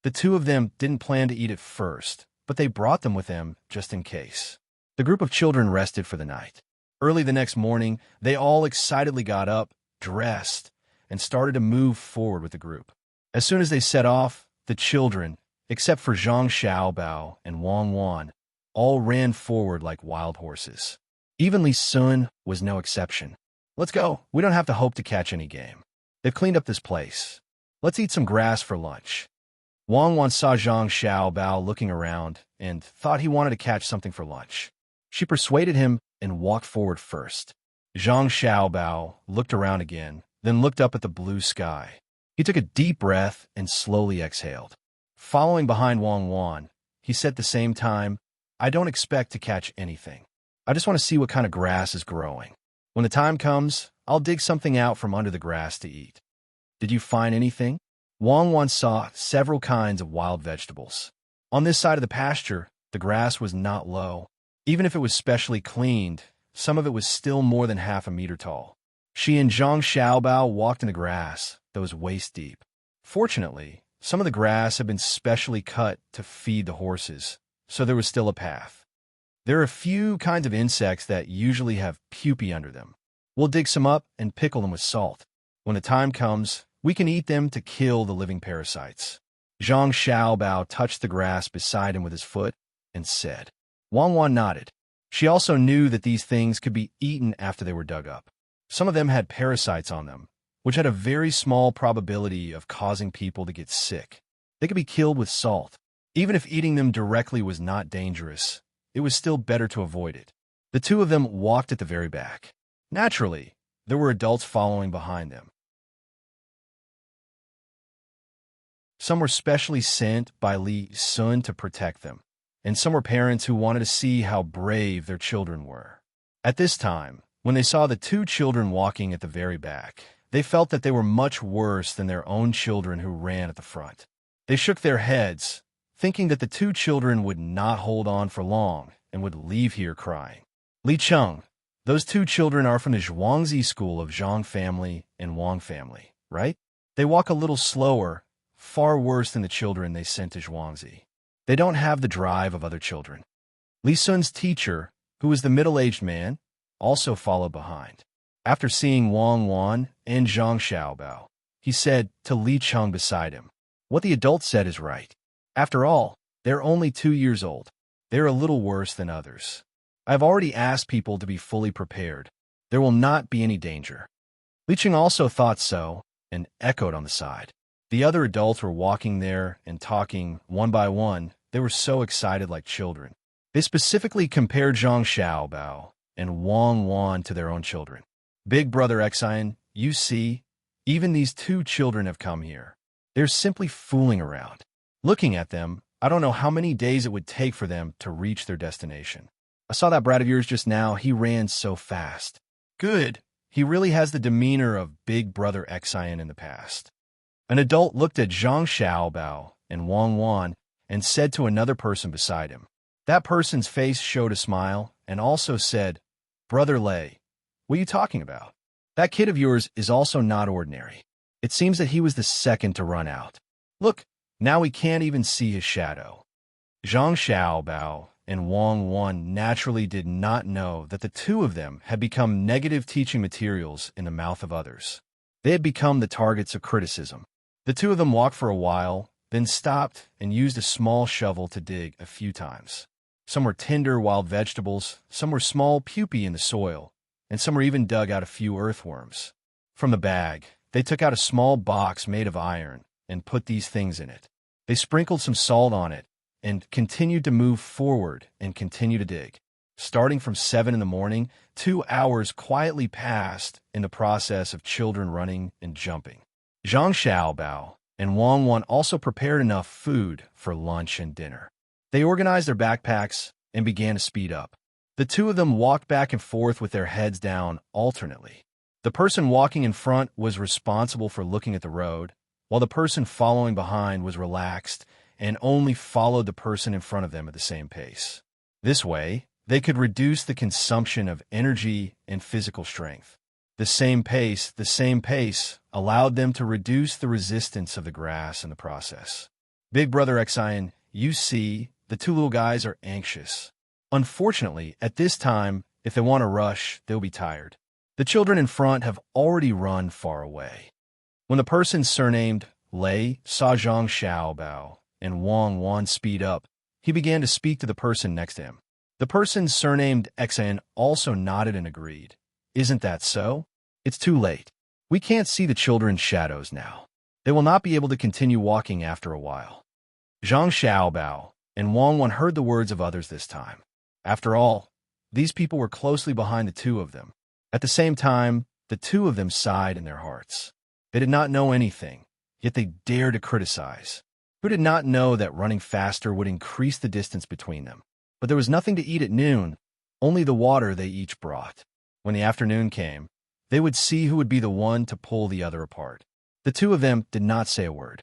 The two of them didn't plan to eat at first, but they brought them with them just in case. The group of children rested for the night. Early the next morning, they all excitedly got up, dressed, and started to move forward with the group. As soon as they set off, the children, except for Zhang Xiaobao and Wang Wan, all ran forward like wild horses. Even Li Sun was no exception. Let's go. We don't have to hope to catch any game. They've cleaned up this place. Let's eat some grass for lunch. Wang Wan saw Zhang Xiaobao looking around and thought he wanted to catch something for lunch. She persuaded him and walked forward first. Zhang Xiaobao looked around again, then looked up at the blue sky. He took a deep breath and slowly exhaled. Following behind Wang Wan, he said at the same time, I don't expect to catch anything. I just want to see what kind of grass is growing. When the time comes, I'll dig something out from under the grass to eat. Did you find anything? Wang Wan saw several kinds of wild vegetables. On this side of the pasture, the grass was not low. Even if it was specially cleaned, some of it was still more than half a meter tall. She and Zhang Xiaobao walked in the grass that was waist deep. Fortunately, some of the grass had been specially cut to feed the horses, so there was still a path. There are a few kinds of insects that usually have pupae under them. We'll dig some up and pickle them with salt. When the time comes, we can eat them to kill the living parasites. Zhang Xiaobao touched the grass beside him with his foot and said. Wang Wan nodded. She also knew that these things could be eaten after they were dug up. Some of them had parasites on them, which had a very small probability of causing people to get sick. They could be killed with salt. Even if eating them directly was not dangerous, it was still better to avoid it. The two of them walked at the very back. Naturally, there were adults following behind them. Some were specially sent by Li Sun to protect them, and some were parents who wanted to see how brave their children were. At this time, when they saw the two children walking at the very back, they felt that they were much worse than their own children who ran at the front. They shook their heads, thinking that the two children would not hold on for long and would leave here crying. Li Cheng, those two children are from the Zhuangzi school of Zhang family and Wang family, right? They walk a little slower, far worse than the children they sent to Zhuangzi. They don't have the drive of other children. Li Sun's teacher, who was the middle-aged man, also followed behind. After seeing Wang Wan and Zhang Xiaobao, he said to Li Cheng beside him, "What the adults said is right. After all, they're only 2 years old. They're a little worse than others. I've already asked people to be fully prepared. There will not be any danger." Li Cheng also thought so and echoed on the side. The other adults were walking there and talking one by one. They were so excited like children. They specifically compared Zhang Xiaobao and Wang Wan to their own children. "Big brother Xian, you see, even these two children have come here. They're simply fooling around. Looking at them, I don't know how many days it would take for them to reach their destination. I saw that brat of yours just now. He ran so fast. Good. He really has the demeanor of big brother Xian in the past." An adult looked at Zhang Xiaobao and Wang Wan and said to another person beside him. That person's face showed a smile and also said, "Brother Lei, what are you talking about? That kid of yours is also not ordinary. It seems that he was the second to run out. Look, now we can't even see his shadow." Zhang Xiaobao and Wang Wan naturally did not know that the two of them had become negative teaching materials in the mouth of others. They had become the targets of criticism. The two of them walked for a while, then stopped and used a small shovel to dig a few times. Some were tender wild vegetables, some were small pupae in the soil, and some were even dug out a few earthworms. From the bag, they took out a small box made of iron and put these things in it. They sprinkled some salt on it and continued to move forward and continue to dig. Starting from 7 in the morning, 2 hours quietly passed in the process of children running and jumping. Zhang Xiaobao and Wang Wan also prepared enough food for lunch and dinner. They organized their backpacks and began to speed up. The two of them walked back and forth with their heads down alternately. The person walking in front was responsible for looking at the road, while the person following behind was relaxed and only followed the person in front of them at the same pace. This way, they could reduce the consumption of energy and physical strength. The same pace allowed them to reduce the resistance of the grass in the process. Big brother Xian, you see, the two little guys are anxious. Unfortunately, at this time, if they want to rush, they'll be tired. The children in front have already run far away. When the person surnamed Lei saw Zhang Xiaobao and Wang Wan speed up, he began to speak to the person next to him. The person surnamed Xian also nodded and agreed. Isn't that so? It's too late. We can't see the children's shadows now. They will not be able to continue walking after a while. Zhang Xiaobao and Wang Wan heard the words of others this time. After all, these people were closely behind the two of them. At the same time, the two of them sighed in their hearts. They did not know anything, yet they dared to criticize. Who did not know that running faster would increase the distance between them? But there was nothing to eat at noon, only the water they each brought. When the afternoon came, they would see who would be the one to pull the other apart. The two of them did not say a word.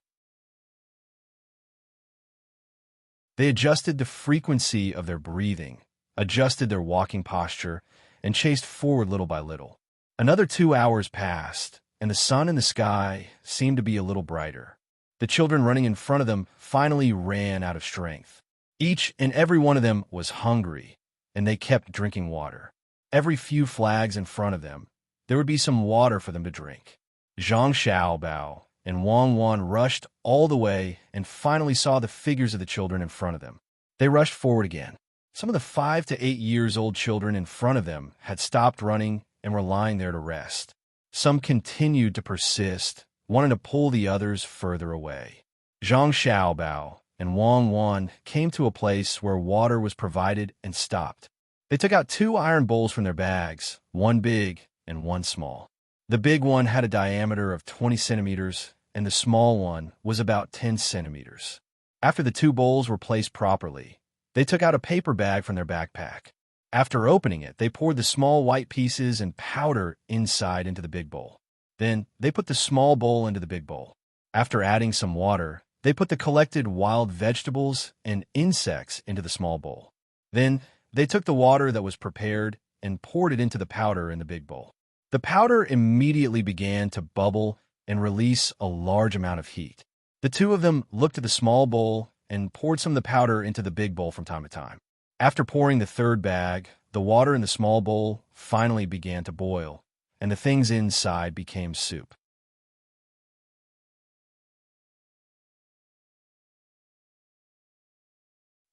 They adjusted the frequency of their breathing, adjusted their walking posture, and chased forward little by little. Another 2 hours passed, and the sun in the sky seemed to be a little brighter. The children running in front of them finally ran out of strength. Each and every one of them was hungry, and they kept drinking water. Every few flags in front of them, there would be some water for them to drink. Zhang Xiaobao and Wang Wan rushed all the way and finally saw the figures of the children in front of them. They rushed forward again. Some of the 5 to 8 years old children in front of them had stopped running and were lying there to rest. Some continued to persist, wanting to pull the others further away. Zhang Xiaobao and Wang Wan came to a place where water was provided and stopped. They took out 2 iron bowls from their bags, one big and one small. The big one had a diameter of 20 centimeters, and the small one was about 10 centimeters. After the two bowls were placed properly, they took out a paper bag from their backpack. After opening it, they poured the small white pieces and powder inside into the big bowl. Then, they put the small bowl into the big bowl. After adding some water, they put the collected wild vegetables and insects into the small bowl. Then, they took the water that was prepared and poured it into the powder in the big bowl. The powder immediately began to bubble and release a large amount of heat. The two of them looked at the small bowl and poured some of the powder into the big bowl from time to time. After pouring the third bag, the water in the small bowl finally began to boil, and the things inside became soup.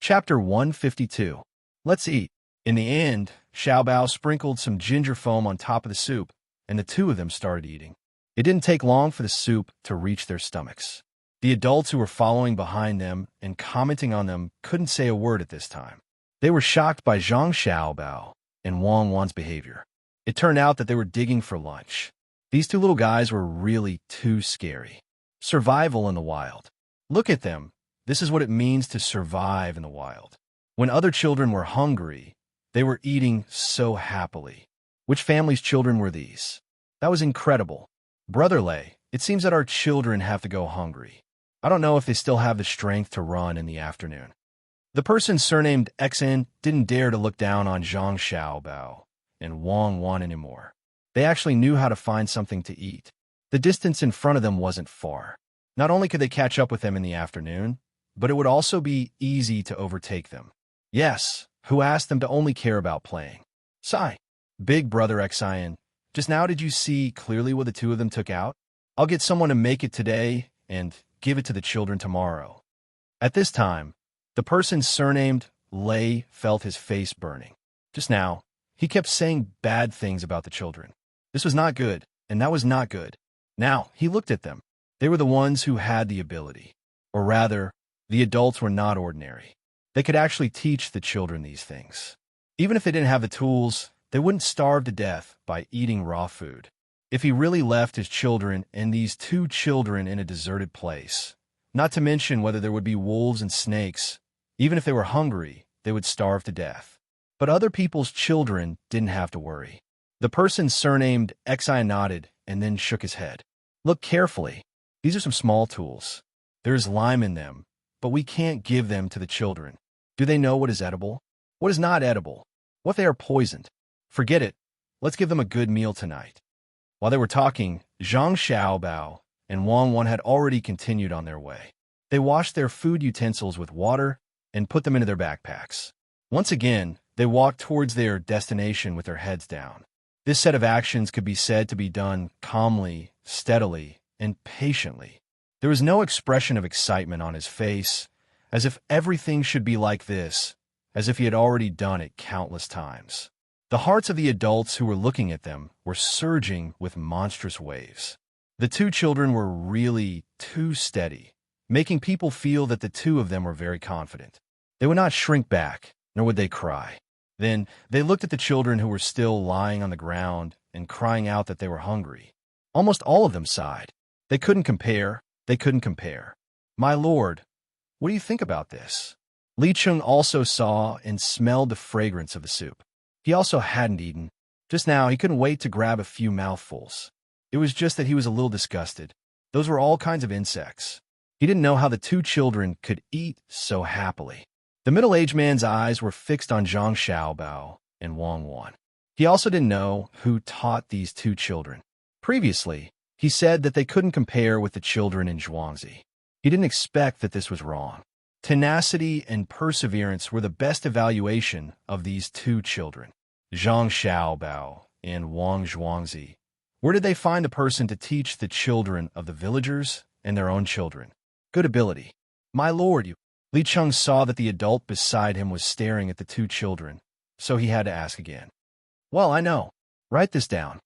Chapter 152. Let's eat. In the end, Xiaobao sprinkled some ginger foam on top of the soup, and the two of them started eating. It didn't take long for the soup to reach their stomachs. The adults who were following behind them and commenting on them couldn't say a word at this time. They were shocked by Zhang Xiaobao and Wang Wan's behavior. It turned out that they were digging for lunch. These two little guys were really too scary. Survival in the wild. Look at them. This is what it means to survive in the wild. When other children were hungry, they were eating so happily. Which family's children were these? That was incredible. Brother Lei, it seems that our children have to go hungry. I don't know if they still have the strength to run in the afternoon. The person surnamed Xn didn't dare to look down on Zhang Xiaobao and Wang Wan anymore. They actually knew how to find something to eat. The distance in front of them wasn't far. Not only could they catch up with them in the afternoon, but it would also be easy to overtake them. Yes, who asked them to only care about playing? Sigh. Big brother Xian, just now did you see clearly what the two of them took out? I'll get someone to make it today and give it to the children tomorrow. At this time, the person surnamed Lei felt his face burning. Just now, he kept saying bad things about the children. This was not good, and that was not good. Now, he looked at them. They were the ones who had the ability. Or rather, the adults were not ordinary. They could actually teach the children these things. Even if they didn't have the tools, they wouldn't starve to death by eating raw food. If he really left his children and these two children in a deserted place, not to mention whether there would be wolves and snakes, even if they were hungry, they would starve to death. But other people's children didn't have to worry. The person surnamed Xi nodded and then shook his head. Look carefully. These are some small tools. There is lime in them, but we can't give them to the children. Do they know what is edible? What is not edible? What if they are poisoned? Forget it. Let's give them a good meal tonight. While they were talking, Zhang Xiaobao and Wang Wan had already continued on their way. They washed their food utensils with water and put them into their backpacks. Once again, they walked towards their destination with their heads down. This set of actions could be said to be done calmly, steadily, and patiently. There was no expression of excitement on his face, as if everything should be like this, as if he had already done it countless times. The hearts of the adults who were looking at them were surging with monstrous waves. The two children were really too steady, making people feel that the two of them were very confident. They would not shrink back, nor would they cry. Then they looked at the children who were still lying on the ground and crying out that they were hungry. Almost all of them sighed. They couldn't compare. They couldn't compare. My lord, what do you think about this? Li Cheng also saw and smelled the fragrance of the soup. He also hadn't eaten. Just now, he couldn't wait to grab a few mouthfuls. It was just that he was a little disgusted. Those were all kinds of insects. He didn't know how the two children could eat so happily. The middle-aged man's eyes were fixed on Zhang Xiaobao and Wang Wan. He also didn't know who taught these two children. Previously, he said that they couldn't compare with the children in Zhuangzi. He didn't expect that this was wrong. Tenacity and perseverance were the best evaluation of these two children. Zhang Xiaobao and Wang Zhuangzi. Where did they find a person to teach the children of the villagers and their own children? Good ability. My lord, Li Cheng saw that the adult beside him was staring at the two children, so he had to ask again. Well, I know. Write this down.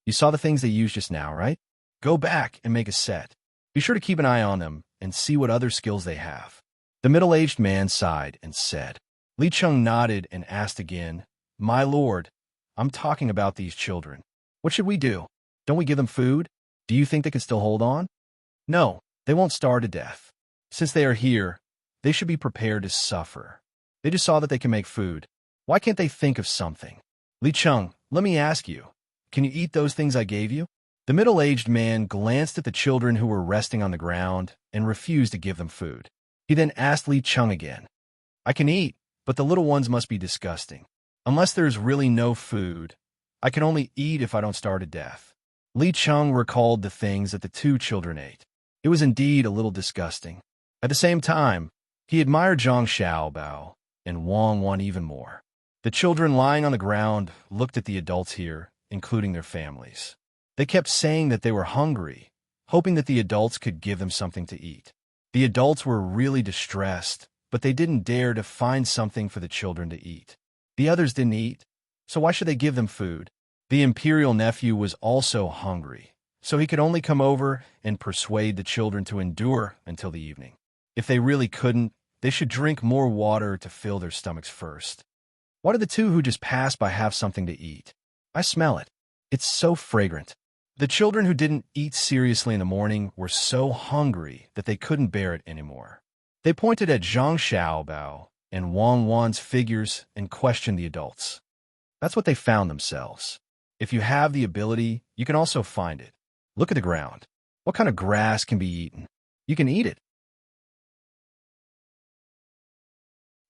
You saw the things they used just now, right? Go back and make a set. Be sure to keep an eye on them and see what other skills they have. The middle-aged man sighed and said. Li Cheng nodded and asked again, My lord, I'm talking about these children. What should we do? Don't we give them food? Do you think they can still hold on? No, they won't starve to death. Since they are here, they should be prepared to suffer. They just saw that they can make food. Why can't they think of something? Li Cheng, let me ask you, can you eat those things I gave you? The middle-aged man glanced at the children who were resting on the ground and refused to give them food. He then asked Li Cheng again, I can eat, but the little ones must be disgusting. Unless there's really no food, I can only eat if I don't starve to death. Li Cheng recalled the things that the two children ate. It was indeed a little disgusting. At the same time, he admired Zhang Xiaobao and Wang Wan even more. The children lying on the ground looked at the adults here, including their families. They kept saying that they were hungry, hoping that the adults could give them something to eat. The adults were really distressed, but they didn't dare to find something for the children to eat. The others didn't eat, so why should they give them food? The imperial nephew was also hungry, so he could only come over and persuade the children to endure until the evening. If they really couldn't, they should drink more water to fill their stomachs first. Why do the two who just passed by have something to eat? I smell it. It's so fragrant. The children who didn't eat seriously in the morning were so hungry that they couldn't bear it anymore. They pointed at Zhang Xiaobao and Wang Wan's figures and questioned the adults. That's what they found themselves. If you have the ability, you can also find it. Look at the ground. What kind of grass can be eaten? You can eat it.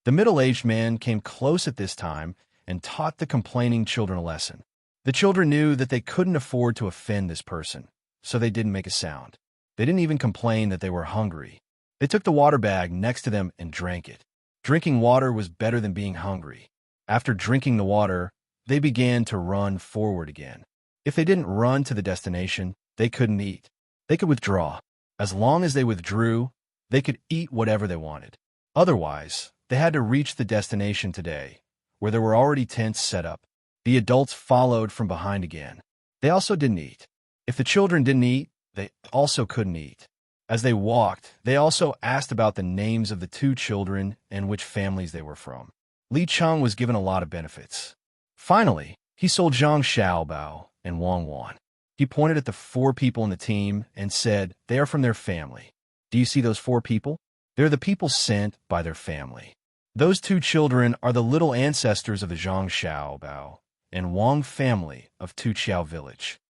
The middle-aged man came close at this time and taught the complaining children a lesson. The children knew that they couldn't afford to offend this person, so they didn't make a sound. They didn't even complain that they were hungry. They took the water bag next to them and drank it. Drinking water was better than being hungry. After drinking the water, they began to run forward again. If they didn't run to the destination, they couldn't eat. They could withdraw. As long as they withdrew, they could eat whatever they wanted. Otherwise, they had to reach the destination today, where there were already tents set up. The adults followed from behind again. They also didn't eat. If the children didn't eat, they also couldn't eat. As they walked, they also asked about the names of the two children and which families they were from. Li Cheng was given a lot of benefits. Finally, he sold Zhang Xiaobao and Wang Wan. He pointed at the 4 people in the team and said, they are from their family. Do you see those 4 people? They're the people sent by their family. Those 2 children are the little ancestors of the Zhang Xiaobao and Wang family of Tuqiao village.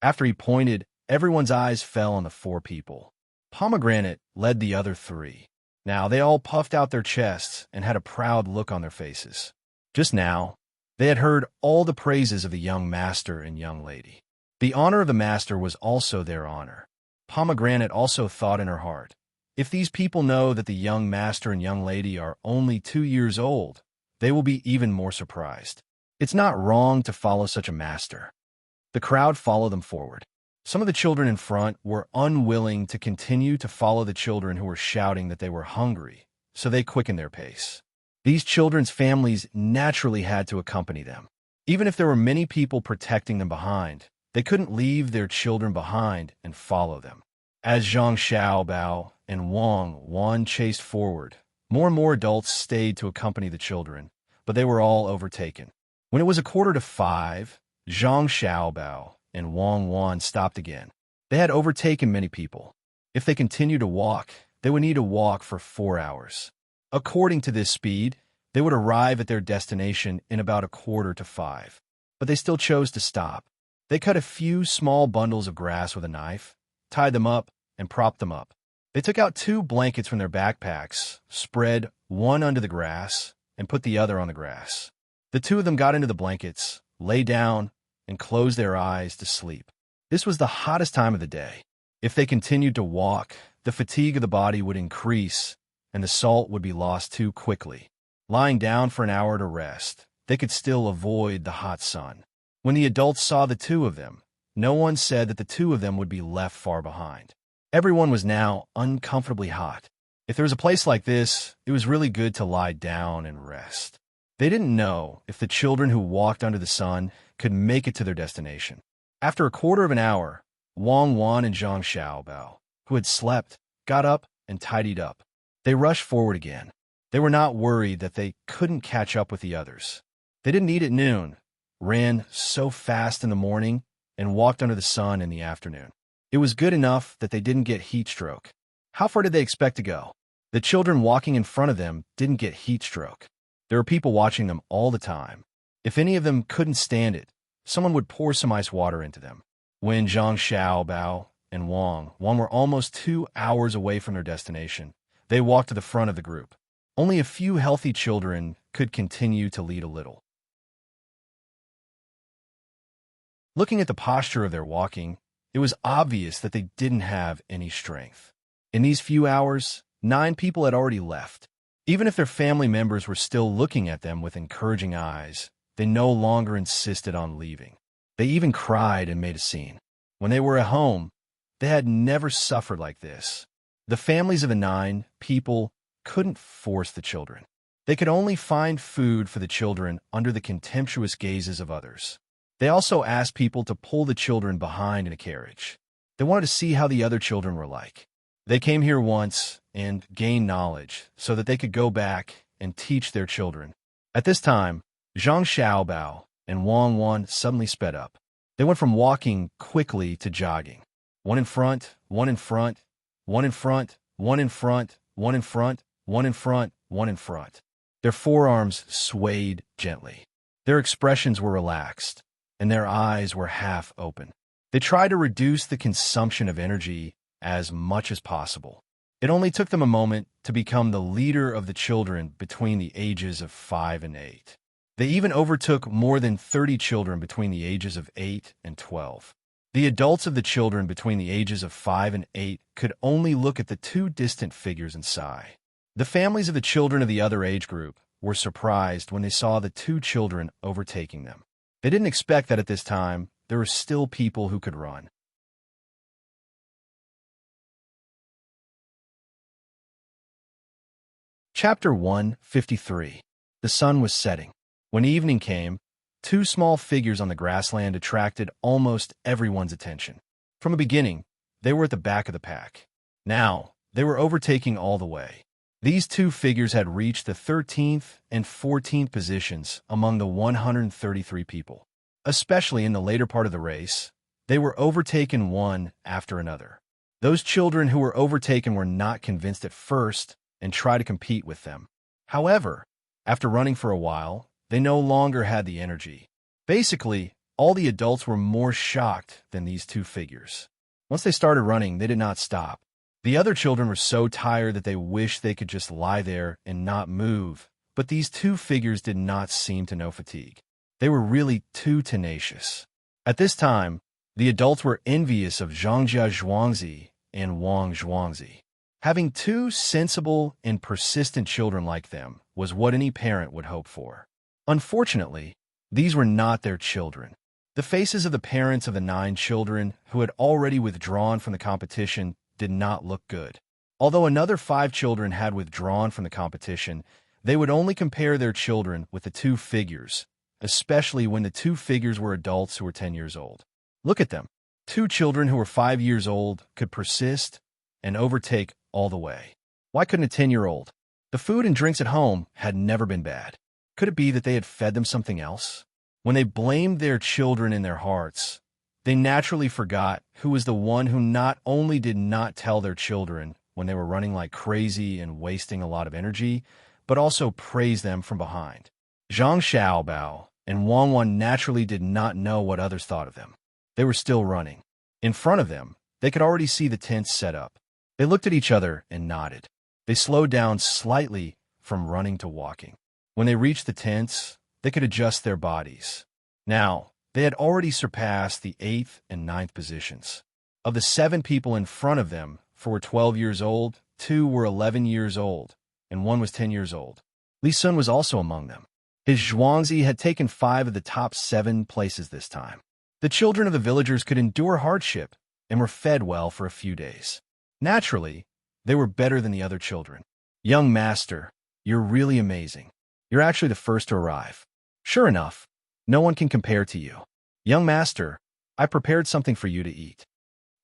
After he pointed, everyone's eyes fell on the 4 people. Pomegranate led the other 3. Now they all puffed out their chests and had a proud look on their faces. Just now, they had heard all the praises of the young master and young lady. The honor of the master was also their honor. Pomegranate also thought in her heart, if these people know that the young master and young lady are only 2 years old, they will be even more surprised. It's not wrong to follow such a master. The crowd followed them forward. Some of the children in front were unwilling to continue to follow the children who were shouting that they were hungry, so they quickened their pace. These children's families naturally had to accompany them. Even if there were many people protecting them behind, they couldn't leave their children behind and follow them. As Zhang Xiaobao and Wang Wan chased forward, more and more adults stayed to accompany the children, but they were all overtaken. When it was 4:45, Zhang Xiaobao and Wang Wan stopped again. They had overtaken many people. If they continued to walk, they would need to walk for 4 hours. According to this speed, they would arrive at their destination in about 4:45. But they still chose to stop. They cut a few small bundles of grass with a knife, tied them up, and propped them up. They took out 2 blankets from their backpacks, spread one under the grass, and put the other on the grass. The 2 of them got into the blankets, lay down, and closed their eyes to sleep. This was the hottest time of the day. If they continued to walk, the fatigue of the body would increase, and the salt would be lost too quickly. Lying down for an hour to rest, they could still avoid the hot sun. When the adults saw the 2 of them, no one said that the 2 of them would be left far behind. Everyone was now uncomfortably hot. If there was a place like this, it was really good to lie down and rest. They didn't know if the children who walked under the sun could make it to their destination. After 1/4 of an hour, Wang Wan and Zhang Xiaobao, who had slept, got up and tidied up. They rushed forward again. They were not worried that they couldn't catch up with the others. They didn't eat at noon, ran so fast in the morning, and walked under the sun in the afternoon. It was good enough that they didn't get heat stroke. How far did they expect to go? The children walking in front of them didn't get heat stroke. There were people watching them all the time. If any of them couldn't stand it, someone would pour some ice water into them. When Zhang Xiaobao and Wang were almost 2 hours away from their destination, they walked to the front of the group. Only a few healthy children could continue to lead a little. Looking at the posture of their walking, it was obvious that they didn't have any strength. In these few hours, 9 people had already left. Even if their family members were still looking at them with encouraging eyes, they no longer insisted on leaving. They even cried and made a scene. When they were at home, they had never suffered like this. The families of the 9 people couldn't force the children. They could only find food for the children under the contemptuous gazes of others. They also asked people to pull the children behind in a carriage. They wanted to see how the other children were like. They came here once and gained knowledge so that they could go back and teach their children. At this time, Zhang Xiaobao and Wang suddenly sped up. They went from walking quickly to jogging. One in front, one in front, one in front, one in front, one in front, one in front, one in front. Their forearms swayed gently. Their expressions were relaxed, and their eyes were half open. They tried to reduce the consumption of energy as much as possible. It only took them a moment to become the leader of the children between the ages of 5 and 8. They even overtook more than 30 children between the ages of 8 and 12. The adults of the children between the ages of 5 and 8 could only look at the 2 distant figures and sigh. The families of the children of the other age group were surprised when they saw the 2 children overtaking them. They didn't expect that at this time there were still people who could run. Chapter 153. The sun was setting. When evening came, 2 small figures on the grassland attracted almost everyone's attention. From the beginning, they were at the back of the pack. Now, they were overtaking all the way. These 2 figures had reached the 13th and 14th positions among the 133 people. Especially in the later part of the race, they were overtaken one after another. Those children who were overtaken were not convinced at first and tried to compete with them. However, after running for a while, they no longer had the energy. Basically, all the adults were more shocked than these 2 figures. Once they started running, they did not stop. The other children were so tired that they wished they could just lie there and not move, but these 2 figures did not seem to know fatigue. They were really too tenacious. At this time, the adults were envious of Zhangjia Zhuangzi and Wang Zhuangzi. Having 2 sensible and persistent children like them was what any parent would hope for. Unfortunately, these were not their children. The faces of the parents of the 9 children who had already withdrawn from the competition did not look good. Although another 5 children had withdrawn from the competition, they would only compare their children with the 2 figures, especially when the 2 figures were adults who were 10 years old. Look at them. 2 children who were 5 years old could persist and overtake all the way. Why couldn't a 10-year-old? The food and drinks at home had never been bad. Could it be that they had fed them something else? When they blamed their children in their hearts, they naturally forgot who was the one who not only did not tell their children when they were running like crazy and wasting a lot of energy, but also praised them from behind. Zhang Xiaobao and Wang naturally did not know what others thought of them. They were still running. In front of them, they could already see the tents set up. They looked at each other and nodded. They slowed down slightly from running to walking. When they reached the tents, they could adjust their bodies. Now, they had already surpassed the 8th and 9th positions. Of the 7 people in front of them, 4 were 12 years old, 2 were 11 years old, and 1 was 10 years old. Li Sun was also among them. His Zhuangzi had taken 5 of the top 7 places this time. The children of the villagers could endure hardship and were fed well for a few days. Naturally, they were better than the other children. Young master, you're really amazing. You're actually the first to arrive. Sure enough, no one can compare to you. Young master, I prepared something for you to eat.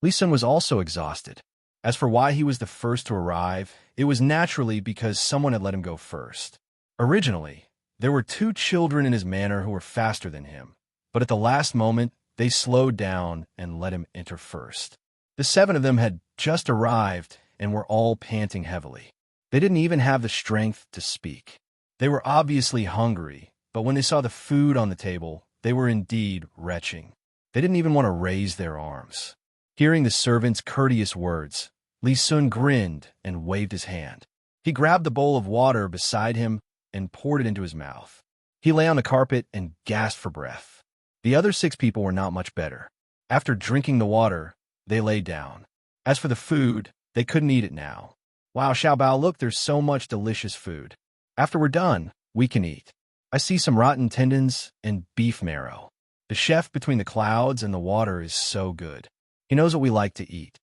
Li Sun was also exhausted. As for why he was the first to arrive, it was naturally because someone had let him go first. Originally, there were 2 children in his manor who were faster than him, but at the last moment, they slowed down and let him enter first. The 7 of them had just arrived and were all panting heavily. They didn't even have the strength to speak. They were obviously hungry, but when they saw the food on the table, they were indeed retching. They didn't even want to raise their arms. Hearing the servant's courteous words, Li Sun grinned and waved his hand. He grabbed the bowl of water beside him and poured it into his mouth. He lay on the carpet and gasped for breath. The other 6 people were not much better. After drinking the water, they lay down. As for the food, they couldn't eat it now. Wow, Xiaobao, look, there's so much delicious food. After we're done, we can eat. I see some rotten tendons and beef marrow. The chef between the clouds and the water is so good. He knows what we like to eat.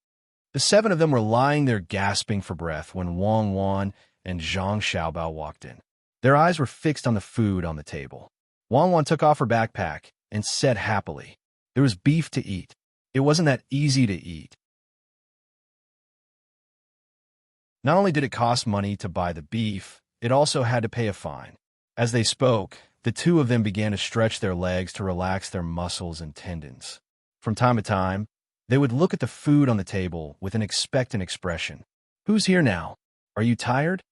The 7 of them were lying there gasping for breath when Wang Wan and Zhang Xiaobao walked in. Their eyes were fixed on the food on the table. Wang Wan took off her backpack and said happily, "There was beef to eat. It wasn't that easy to eat." Not only did it cost money to buy the beef, it also had to pay a fine. As they spoke, the 2 of them began to stretch their legs to relax their muscles and tendons. From time to time, they would look at the food on the table with an expectant expression. "Who's here now? Are you tired?"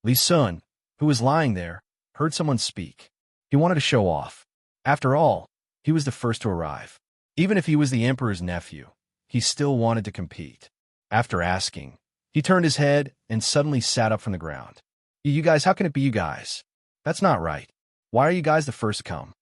Li Sun, who was lying there, heard someone speak. He wanted to show off. After all, he was the first to arrive. Even if he was the emperor's nephew, he still wanted to compete. After asking, he turned his head and suddenly sat up from the ground. "You guys, how can it be you guys? That's not right. Why are you guys the first to come?"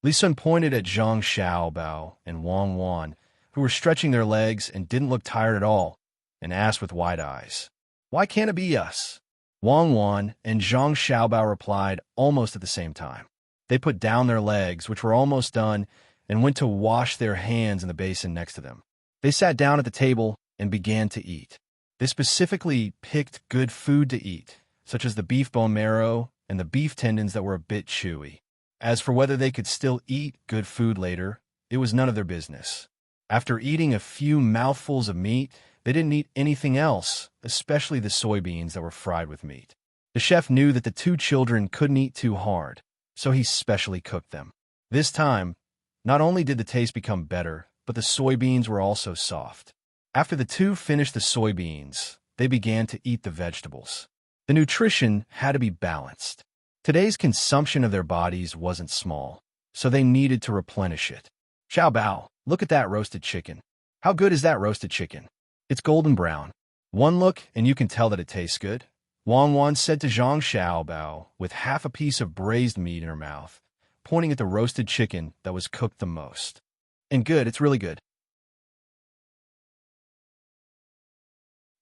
Li Sun pointed at Zhang Xiaobao and Wang Wan, who were stretching their legs and didn't look tired at all, and asked with wide eyes, "Why can't it be us?" Wang Wan and Zhang Xiaobao replied almost at the same time. They put down their legs, which were almost done, and went to wash their hands in the basin next to them. They sat down at the table and began to eat. They specifically picked good food to eat, such as the beef bone marrow and the beef tendons that were a bit chewy. As for whether they could still eat good food later, it was none of their business. After eating a few mouthfuls of meat, they didn't eat anything else, especially the soybeans that were fried with meat. The chef knew that the 2 children couldn't eat too hard, so he specially cooked them. This time, not only did the taste become better, but the soybeans were also soft. After the 2 finished the soybeans, they began to eat the vegetables. The nutrition had to be balanced. Today's consumption of their bodies wasn't small, so they needed to replenish it. "Xiaobao, look at that roasted chicken. How good is that roasted chicken? It's golden brown. One look and you can tell that it tastes good," Wang Wan said to Zhang Xiaobao with half a piece of braised meat in her mouth, pointing at the roasted chicken that was cooked the most. "And good, it's really good."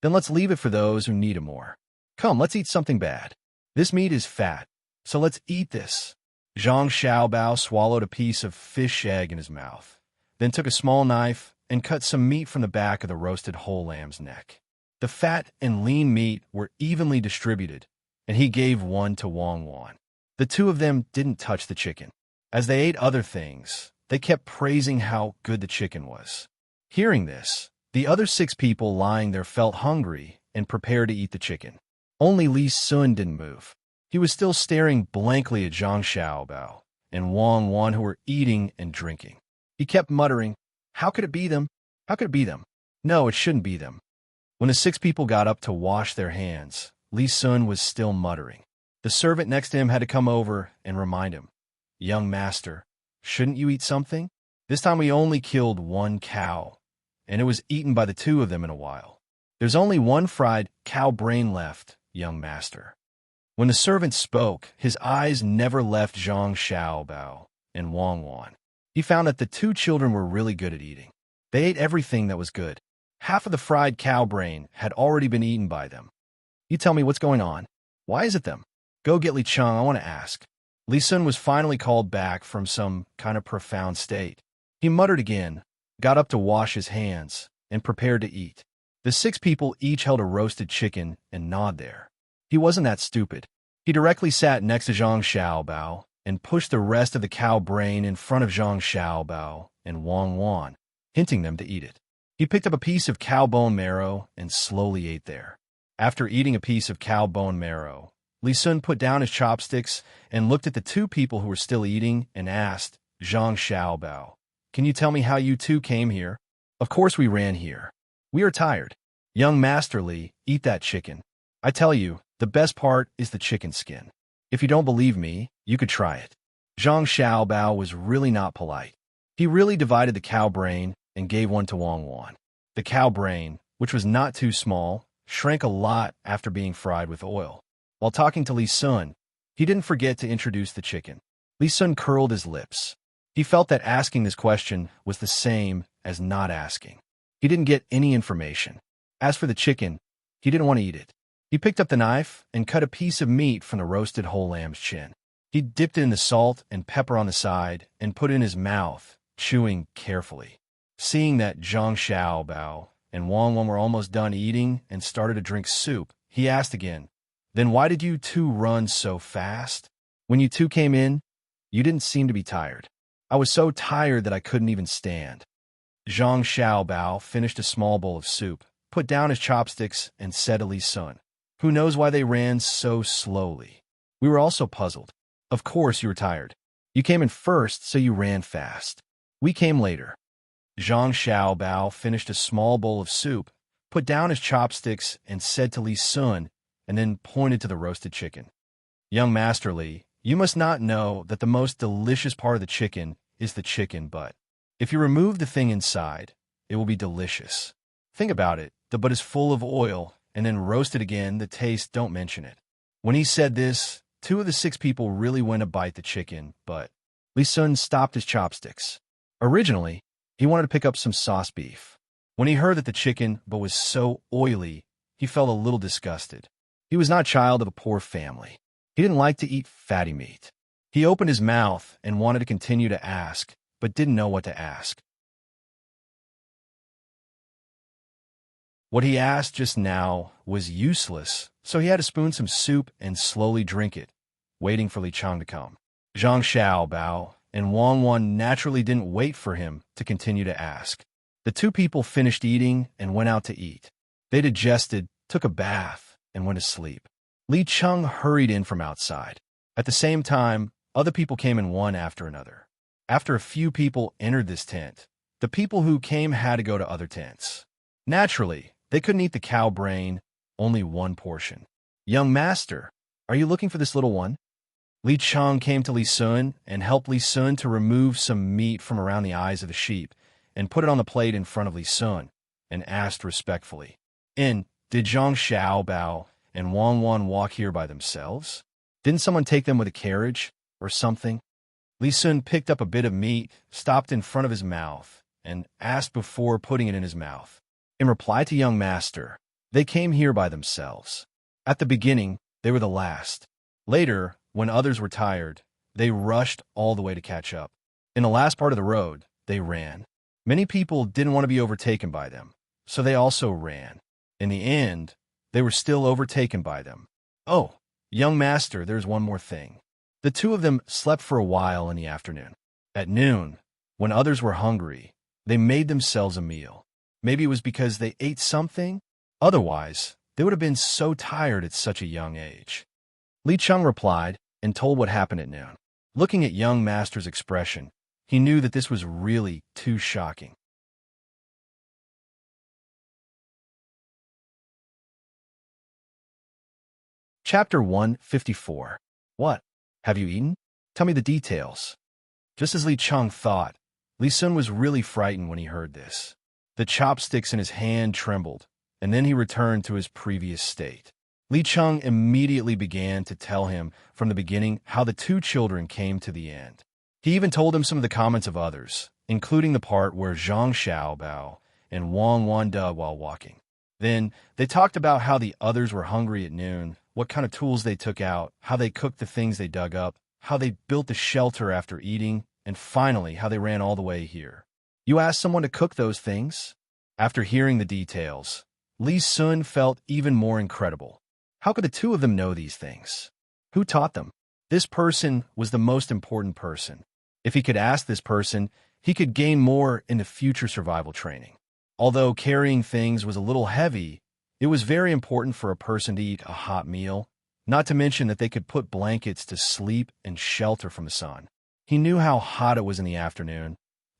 "Then let's leave it for those who need it more. Come, let's eat something bad. This meat is fat, so let's eat this." Zhang Xiaobao swallowed a piece of fish egg in his mouth, then took a small knife and cut some meat from the back of the roasted whole lamb's neck. The fat and lean meat were evenly distributed, and he gave one to Wang Wan. The 2 of them didn't touch the chicken. As they ate other things, they kept praising how good the chicken was. Hearing this, the other 6 people lying there felt hungry and prepared to eat the chicken. Only Li Sun didn't move. He was still staring blankly at Zhang Xiaobao and Wang Wan, who were eating and drinking. He kept muttering, "How could it be them? How could it be them? No, it shouldn't be them." When the 6 people got up to wash their hands, Li Sun was still muttering. The servant next to him had to come over and remind him, "Young master, shouldn't you eat something? This time we only killed 1 cow, and it was eaten by the 2 of them in a while. There's only 1 fried cow brain left, young master." When the servant spoke, his eyes never left Zhang Xiaobao and Wang Wan. He found that the 2 children were really good at eating. They ate everything that was good. Half of the fried cow brain had already been eaten by them. "You tell me what's going on. Why is it them? Go get Li Cheng, I want to ask." Li Sun was finally called back from some kind of profound state. He muttered again, got up to wash his hands, and prepared to eat. The 6 people each held a roasted chicken and gnawed there. He wasn't that stupid. He directly sat next to Zhang Xiaobao and pushed the rest of the cow brain in front of Zhang Xiaobao and Wang Wan, hinting them to eat it. He picked up a piece of cow bone marrow and slowly ate there. After eating a piece of cow bone marrow, Li Sun put down his chopsticks and looked at the 2 people who were still eating and asked Zhang Xiaobao, can you tell me how you two came here? Of course we ran here. We are tired. Young Master Li, eat that chicken. I tell you, the best part is the chicken skin. If you don't believe me, you could try it. Zhang Xiaobao was really not polite. He really divided the cow brain and gave one to Wang Wan. The cow brain, which was not too small, shrank a lot after being fried with oil. While talking to Li Sun, he didn't forget to introduce the chicken. Li Sun curled his lips. He felt that asking this question was the same as not asking. He didn't get any information. As for the chicken, he didn't want to eat it. He picked up the knife and cut a piece of meat from the roasted whole lamb's chin. He dipped it in the salt and pepper on the side and put it in his mouth, chewing carefully. Seeing that Zhang Xiaobao and Wang Wan were almost done eating and started to drink soup, he asked again, "Then why did you two run so fast? When you two came in, you didn't seem to be tired." "I was so tired that I couldn't even stand." Zhang Xiaobao finished a small bowl of soup, put down his chopsticks, and said to Li Sun, "Who knows why they ran so slowly? We were also puzzled. Of course you were tired. You came in first, so you ran fast. We came later." Zhang Xiaobao finished a small bowl of soup, put down his chopsticks, and said to Li Sun, and then pointed to the roasted chicken. "Young Master Li, you must not know that the most delicious part of the chicken is the chicken butt. If you remove the thing inside, it will be delicious. Think about it, the butt is full of oil, and then roast it again, the taste, don't mention it." When he said this, 2 of the 6 people really went to bite the chicken, but Li Sun stopped his chopsticks. Originally, he wanted to pick up some sauce beef. When he heard that the chicken but was so oily, he felt a little disgusted. He was not a child of a poor family. He didn't like to eat fatty meat. He opened his mouth and wanted to continue to ask, but didn't know what to ask. What he asked just now was useless, so he had to spoon some soup and slowly drink it, waiting for Li Chang to come. Zhang Xiaobao and Wang Wan naturally didn't wait for him to continue to ask. The 2 people finished eating and went out to eat. They digested, took a bath, and went to sleep. Li Chang hurried in from outside. At the same time, other people came in one after another. After a few people entered this tent, the people who came had to go to other tents. Naturally, they couldn't eat the cow brain, only one portion. "Young master, are you looking for this little one?" Li Chang came to Li Sun and helped Li Sun to remove some meat from around the eyes of the sheep and put it on the plate in front of Li Sun and asked respectfully, "Did Zhang Xiaobao and Wang Wan walk here by themselves? Didn't someone take them with a carriage or something?" Li Sun picked up a bit of meat, stopped in front of his mouth, and asked before putting it in his mouth. In reply to young master, "They came here by themselves. At the beginning, they were the last. Later, when others were tired, they rushed all the way to catch up. In the last part of the road, they ran. Many people didn't want to be overtaken by them, so they also ran. In the end, they were still overtaken by them. Oh, young master, there's one more thing. The 2 of them slept for a while in the afternoon. At noon, when others were hungry, they made themselves a meal. Maybe it was because they ate something. Otherwise, they would have been so tired at such a young age." Li Chang replied and told what happened at noon. Looking at young master's expression, he knew that this was really too shocking. Chapter 154. What? Have you eaten? Tell me the details. Just as Li Chang thought, Li Sun was really frightened when he heard this. The chopsticks in his hand trembled, and then he returned to his previous state. Li Chang immediately began to tell him from the beginning how the 2 children came to the end. He even told him some of the comments of others, including the part where Zhang Xiaobao and Wang Wan dug while walking. Then they talked about how the others were hungry at noon, what kind of tools they took out, how they cooked the things they dug up, how they built the shelter after eating, and finally how they ran all the way here. "You asked someone to cook those things?" After hearing the details, Li Sun felt even more incredible. How could the 2 of them know these things? Who taught them? This person was the most important person. If he could ask this person, he could gain more in the future survival training. Although carrying things was a little heavy, it was very important for a person to eat a hot meal, not to mention that they could put blankets to sleep and shelter from the sun. He knew how hot it was in the afternoon,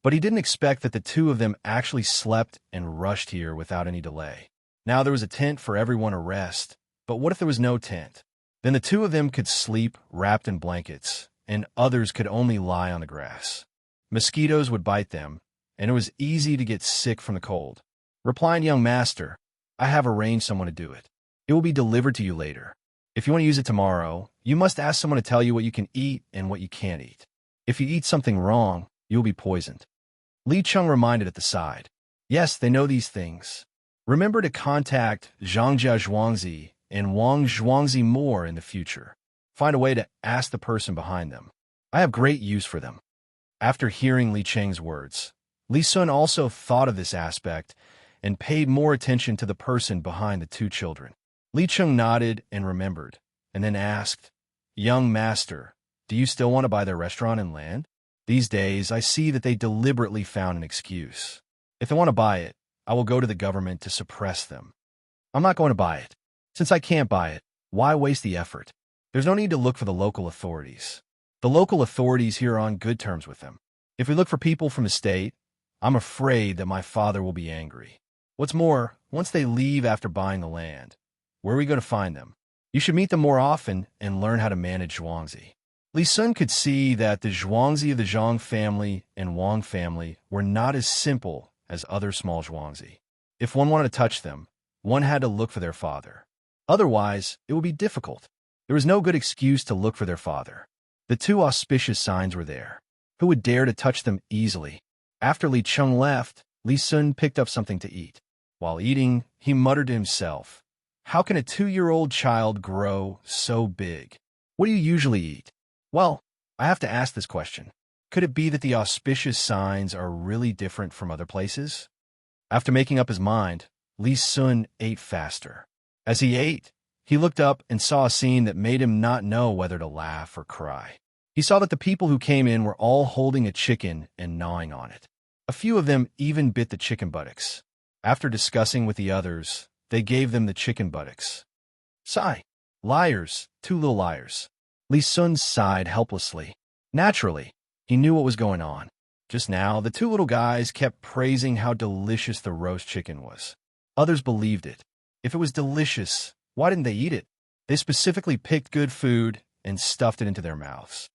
But he didn't expect that the two of them actually slept and rushed here without any delay. Now there was a tent for everyone to rest, but what if there was no tent? Then the two of them could sleep wrapped in blankets, and others could only lie on the grass. Mosquitoes would bite them, and it was easy to get sick from the cold. Replying, young master, I have arranged someone to do it. It will be delivered to you later. If you want to use it tomorrow, you must ask someone to tell you what you can eat and what you can't eat. If you eat something wrong, you will be poisoned. Li Cheng reminded at the side. Yes, they know these things. Remember to contact Zhangjia Zhuangzi and Wang Zhuangzi more in the future. Find a way to ask the person behind them. I have great use for them. After hearing Li Cheng's words, Li Sun also thought of this aspect and paid more attention to the person behind the two children. Li Cheng nodded and remembered, and then asked, Young master, do you still want to buy their restaurant and land? These days, I see that they deliberately found an excuse. If they want to buy it, I will go to the government to suppress them. I'm not going to buy it. Since I can't buy it, why waste the effort? There's no need to look for the local authorities. The local authorities here are on good terms with them. If we look for people from the state, I'm afraid that my father will be angry. What's more, once they leave after buying the land, where are we going to find them? You should meet them more often and learn how to manage Zhuangzi. Li Sun could see that the Zhuangzi of the Zhang family and Wang family were not as simple as other small Zhuangzi. If one wanted to touch them, one had to look for their father. Otherwise, it would be difficult. There was no good excuse to look for their father. The two auspicious signs were there. Who would dare to touch them easily? After Li Cheng left, Li Sun picked up something to eat. While eating, he muttered to himself, How can a 2-year-old child grow so big? What do you usually eat? Well, I have to ask this question. Could it be that the auspicious signs are really different from other places? After making up his mind, Li Sun ate faster. As he ate, he looked up and saw a scene that made him not know whether to laugh or cry. He saw that the people who came in were all holding a chicken and gnawing on it. A few of them even bit the chicken buttocks. After discussing with the others, they gave them the chicken buttocks. Sigh. Liars, 2 little liars. Li Sun sighed helplessly. Naturally, he knew what was going on. Just now, the 2 little guys kept praising how delicious the roast chicken was. Others believed it. If it was delicious, why didn't they eat it? They specifically picked good food and stuffed it into their mouths.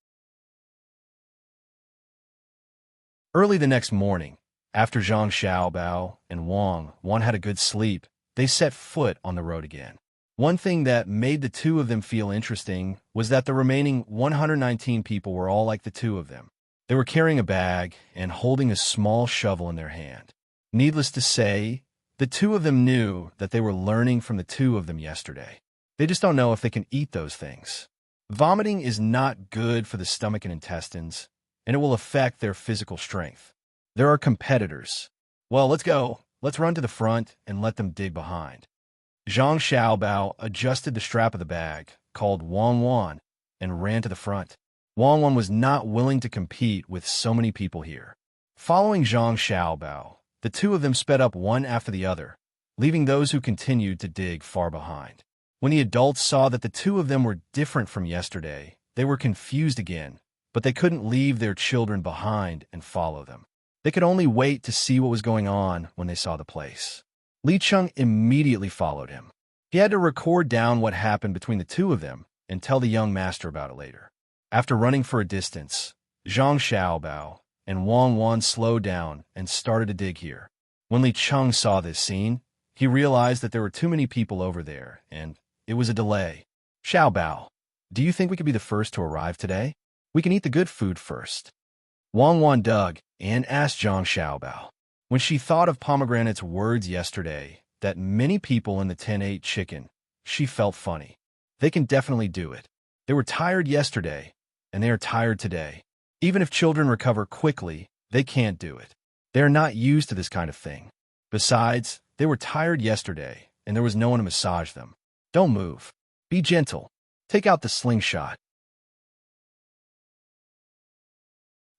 Early the next morning, after Zhang Xiaobao and Wang had a good sleep, they set foot on the road again. One thing that made the two of them feel interesting was that the remaining 119 people were all like the two of them. They were carrying a bag and holding a small shovel in their hand. Needless to say, the two of them knew that they were learning from the two of them yesterday. They just don't know if they can eat those things. Vomiting is not good for the stomach and intestines, and it will affect their physical strength. There are competitors. Well, let's go. Let's run to the front and let them dig behind. Zhang Xiaobao adjusted the strap of the bag, called Wang, and ran to the front. Wang was not willing to compete with so many people here. Following Zhang Xiaobao, the two of them sped up one after the other, leaving those who continued to dig far behind. When the adults saw that the two of them were different from yesterday, they were confused again, but they couldn't leave their children behind and follow them. They could only wait to see what was going on when they saw the place. Li Cheng immediately followed him. He had to record down what happened between the two of them and tell the young master about it later. After running for a distance, Zhang Xiaobao and Wang slowed down and started to dig here. When Li Cheng saw this scene, he realized that there were too many people over there, and it was a delay. Xiaobao, do you think we could be the first to arrive today? We can eat the good food first. Wang dug and asked Zhang Xiaobao. When she thought of Pomegranate's words yesterday, that many people in the tent ate chicken, she felt funny. They can definitely do it. They were tired yesterday, and they are tired today. Even if children recover quickly, they can't do it. They are not used to this kind of thing. Besides, they were tired yesterday, and there was no one to massage them. Don't move. Be gentle. Take out the slingshot.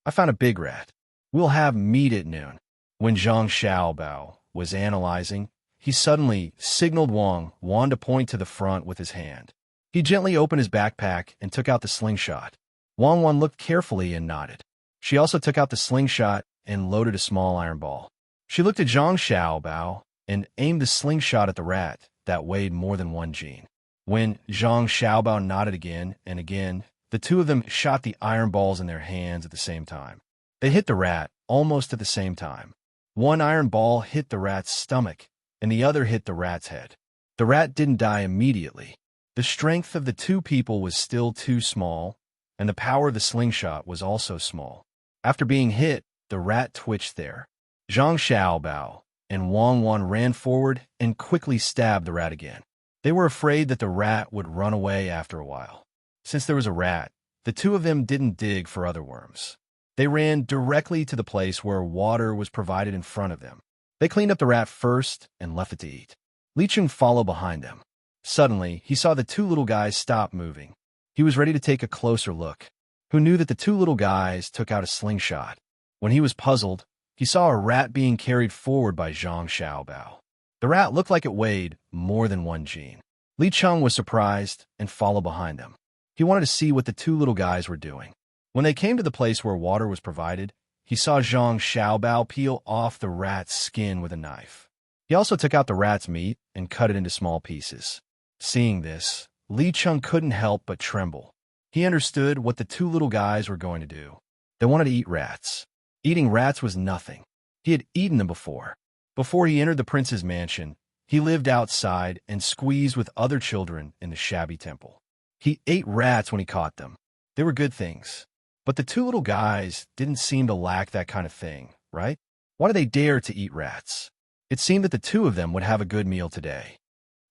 I found a big rat. We'll have meat at noon. When Zhang Xiaobao was analyzing, he suddenly signaled Wang to point to the front with his hand. He gently opened his backpack and took out the slingshot. Wang looked carefully and nodded. She also took out the slingshot and loaded a small iron ball. She looked at Zhang Xiaobao and aimed the slingshot at the rat that weighed more than 1 gene. When Zhang Xiaobao nodded again and again, the two of them shot the iron balls in their hands at the same time. They hit the rat almost at the same time. One iron ball hit the rat's stomach, and the other hit the rat's head. The rat didn't die immediately. The strength of the two people was still too small, and the power of the slingshot was also small. After being hit, the rat twitched there. Zhang Xiaobao and Wang Wan ran forward and quickly stabbed the rat again. They were afraid that the rat would run away after a while. Since there was a rat, the two of them didn't dig for other worms. They ran directly to the place where water was provided in front of them. They cleaned up the rat first and left it to eat. Li Cheng followed behind them. Suddenly, he saw the two little guys stop moving. He was ready to take a closer look. Who knew that the two little guys took out a slingshot? When he was puzzled, he saw a rat being carried forward by Zhang Xiaobao. The rat looked like it weighed more than 1 gene. Li Cheng was surprised and followed behind them. He wanted to see what the two little guys were doing. When they came to the place where water was provided, he saw Zhang Xiaobao peel off the rat's skin with a knife. He also took out the rat's meat and cut it into small pieces. Seeing this, Li Cheng couldn't help but tremble. He understood what the two little guys were going to do. They wanted to eat rats. Eating rats was nothing. He had eaten them before. Before he entered the prince's mansion, he lived outside and squeezed with other children in the shabby temple. He ate rats when he caught them. They were good things. But the two little guys didn't seem to lack that kind of thing, right? Why did they dare to eat rats? It seemed that the two of them would have a good meal today.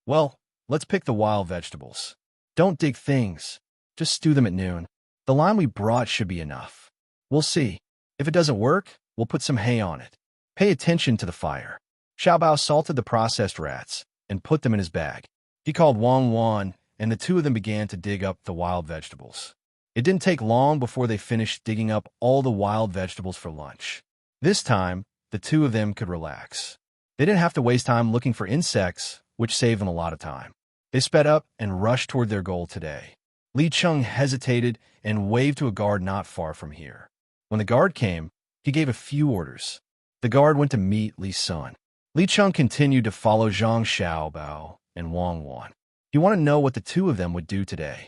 Well, let's pick the wild vegetables. Don't dig things. Just stew them at noon. The lime we brought should be enough. We'll see. If it doesn't work, we'll put some hay on it. Pay attention to the fire. Xiaobao salted the processed rats and put them in his bag. He called Wang Wan, and the two of them began to dig up the wild vegetables. It didn't take long before they finished digging up all the wild vegetables for lunch. This time, the two of them could relax. They didn't have to waste time looking for insects, which saved them a lot of time. They sped up and rushed toward their goal today. Li Cheng hesitated and waved to a guard not far from here. When the guard came, he gave a few orders. The guard went to meet Li Sun. Li Cheng continued to follow Zhang Xiaobao and Wang Wan. He wanted to know what the two of them would do today.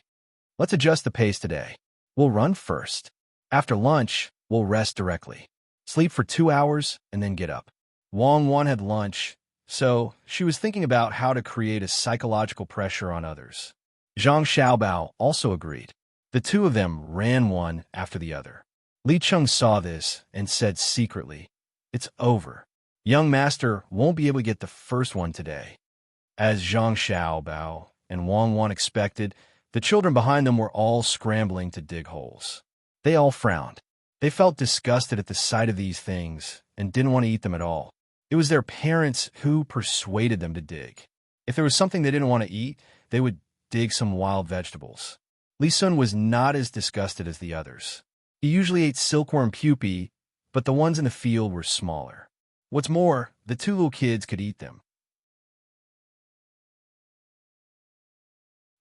Let's adjust the pace today. We'll run first. After lunch, we'll rest directly. Sleep for 2 hours and then get up. Wang Wan had lunch, so she was thinking about how to create a psychological pressure on others. Zhang Xiaobao also agreed. The two of them ran one after the other. Li Cheng saw this and said secretly, "It's over. Young master won't be able to get the first one today." As Zhang Xiaobao and Wang Wan expected, the children behind them were all scrambling to dig holes. They all frowned. They felt disgusted at the sight of these things and didn't want to eat them at all. It was their parents who persuaded them to dig. If there was something they didn't want to eat, they would dig some wild vegetables. Li Sun was not as disgusted as the others. He usually ate silkworm pupae, but the ones in the field were smaller. What's more, the two little kids could eat them.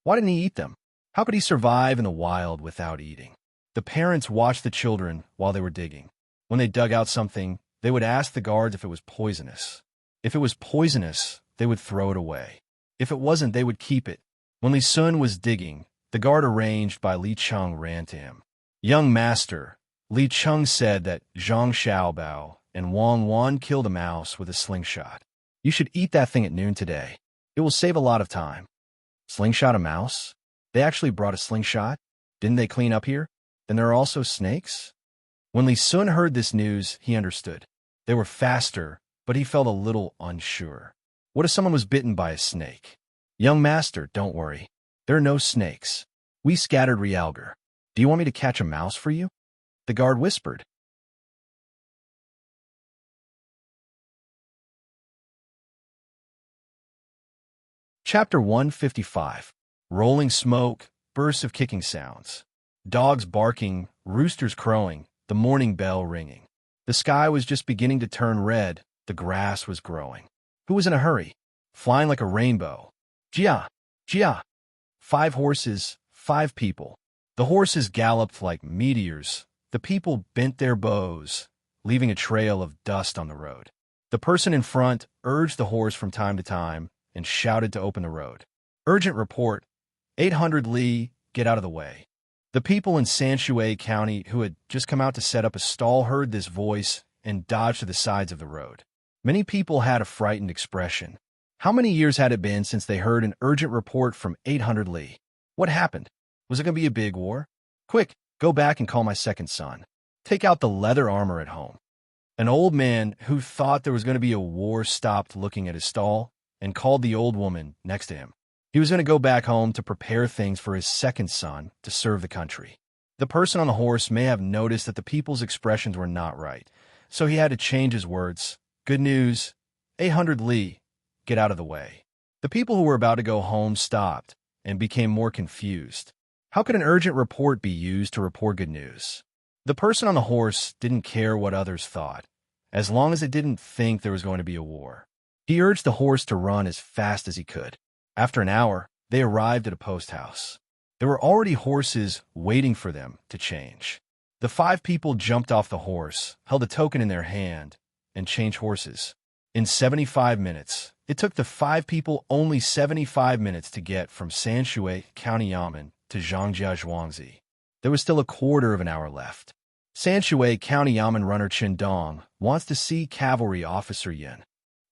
Why didn't he eat them? How could he survive in the wild without eating? The parents watched the children while they were digging. When they dug out something, they would ask the guards if it was poisonous. If it was poisonous, they would throw it away. If it wasn't, they would keep it. When Li Sun was digging, the guard arranged by Li Cheng ran to him. "Young master," Li Cheng said that Zhang Xiaobao and Wang Wan killed a mouse with a slingshot. "You should eat that thing at noon today. It will save a lot of time." Slingshot a mouse? They actually brought a slingshot? Didn't they clean up here? Then there are also snakes? When Li Sun heard this news, he understood. They were faster, but he felt a little unsure. What if someone was bitten by a snake? "Young master, don't worry. There are no snakes. We scattered realgar. Do you want me to catch a mouse for you?" The guard whispered. Chapter 155. Rolling smoke, bursts of kicking sounds. Dogs barking, roosters crowing, the morning bell ringing. The sky was just beginning to turn red, the grass was growing. Who was in a hurry? Flying like a rainbow. Jia! Jia! 5 horses, 5 people. The horses galloped like meteors. The people bent their bows. leaving a trail of dust on the road. The person in front urged the horse from time to time and shouted to open the road. "Urgent report. 800 Li, get out of the way." The people in Sanshui County who had just come out to set up a stall heard this voice and dodged to the sides of the road. Many people had a frightened expression. How many years had it been since they heard an urgent report from 800 Li? What happened? Was it going to be a big war? Quick, go back and call my second son. Take out the leather armor at home. An old man who thought there was going to be a war stopped looking at his stall and called the old woman next to him. He was going to go back home to prepare things for his second son to serve the country. The person on the horse may have noticed that the people's expressions were not right, so he had to change his words. "Good news. 800 Li, get out of the way." The people who were about to go home stopped and became more confused. How could an urgent report be used to report good news? The person on the horse didn't care what others thought, as long as it didn't think there was going to be a war. He urged the horse to run as fast as he could. After an hour, they arrived at a post house. There were already horses waiting for them to change. The 5 people jumped off the horse, held a token in their hand, and changed horses. In 75 minutes, it took the 5 people only 75 minutes to get from Sanshui County Yamen to Zhangjia Zhuangzi. There was still a quarter of an hour left. Sanshui County Yamen runner Qin Dong wants to see cavalry officer Yin.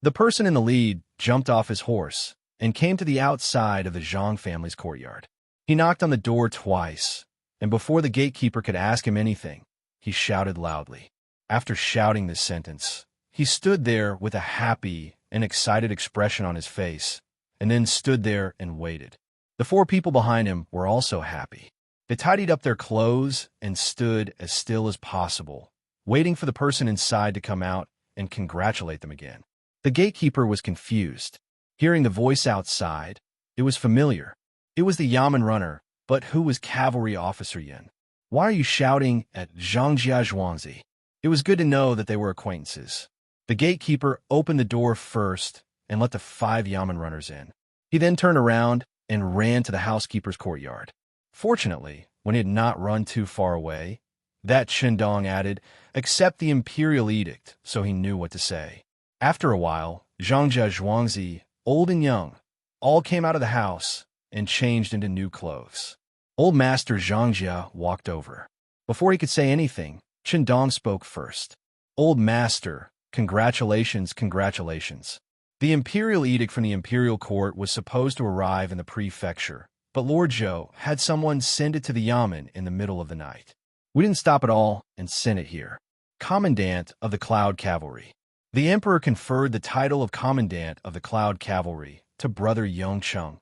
The person in the lead jumped off his horse and came to the outside of the Zhang family's courtyard. He knocked on the door twice, and before the gatekeeper could ask him anything, he shouted loudly. After shouting this sentence, he stood there with a happy and excited expression on his face, and then stood there and waited. The 4 people behind him were also happy. They tidied up their clothes and stood as still as possible, waiting for the person inside to come out and congratulate them again. The gatekeeper was confused. Hearing the voice outside, it was familiar. It was the Yamen runner, but who was cavalry officer Yin? Why are you shouting at Zhangjia Zhuangzi? It was good to know that they were acquaintances. The gatekeeper opened the door first and let the 5 Yamen runners in. He then turned around and ran to the housekeeper's courtyard. Fortunately, when he had not run too far away, that Qindong added, "Accept the imperial edict," so he knew what to say. After a while, Zhangjia Zhuangzi, old and young, all came out of the house and changed into new clothes. Old Master Zhangjia walked over. Before he could say anything, Qindong spoke first. "Old Master, congratulations, congratulations." The imperial edict from the imperial court was supposed to arrive in the prefecture, but Lord Zhou had someone send it to the Yamen in the middle of the night. We didn't stop at all and sent it here. Commandant of the Cloud Cavalry. The emperor conferred the title of Commandant of the Cloud Cavalry to Brother Yongcheng,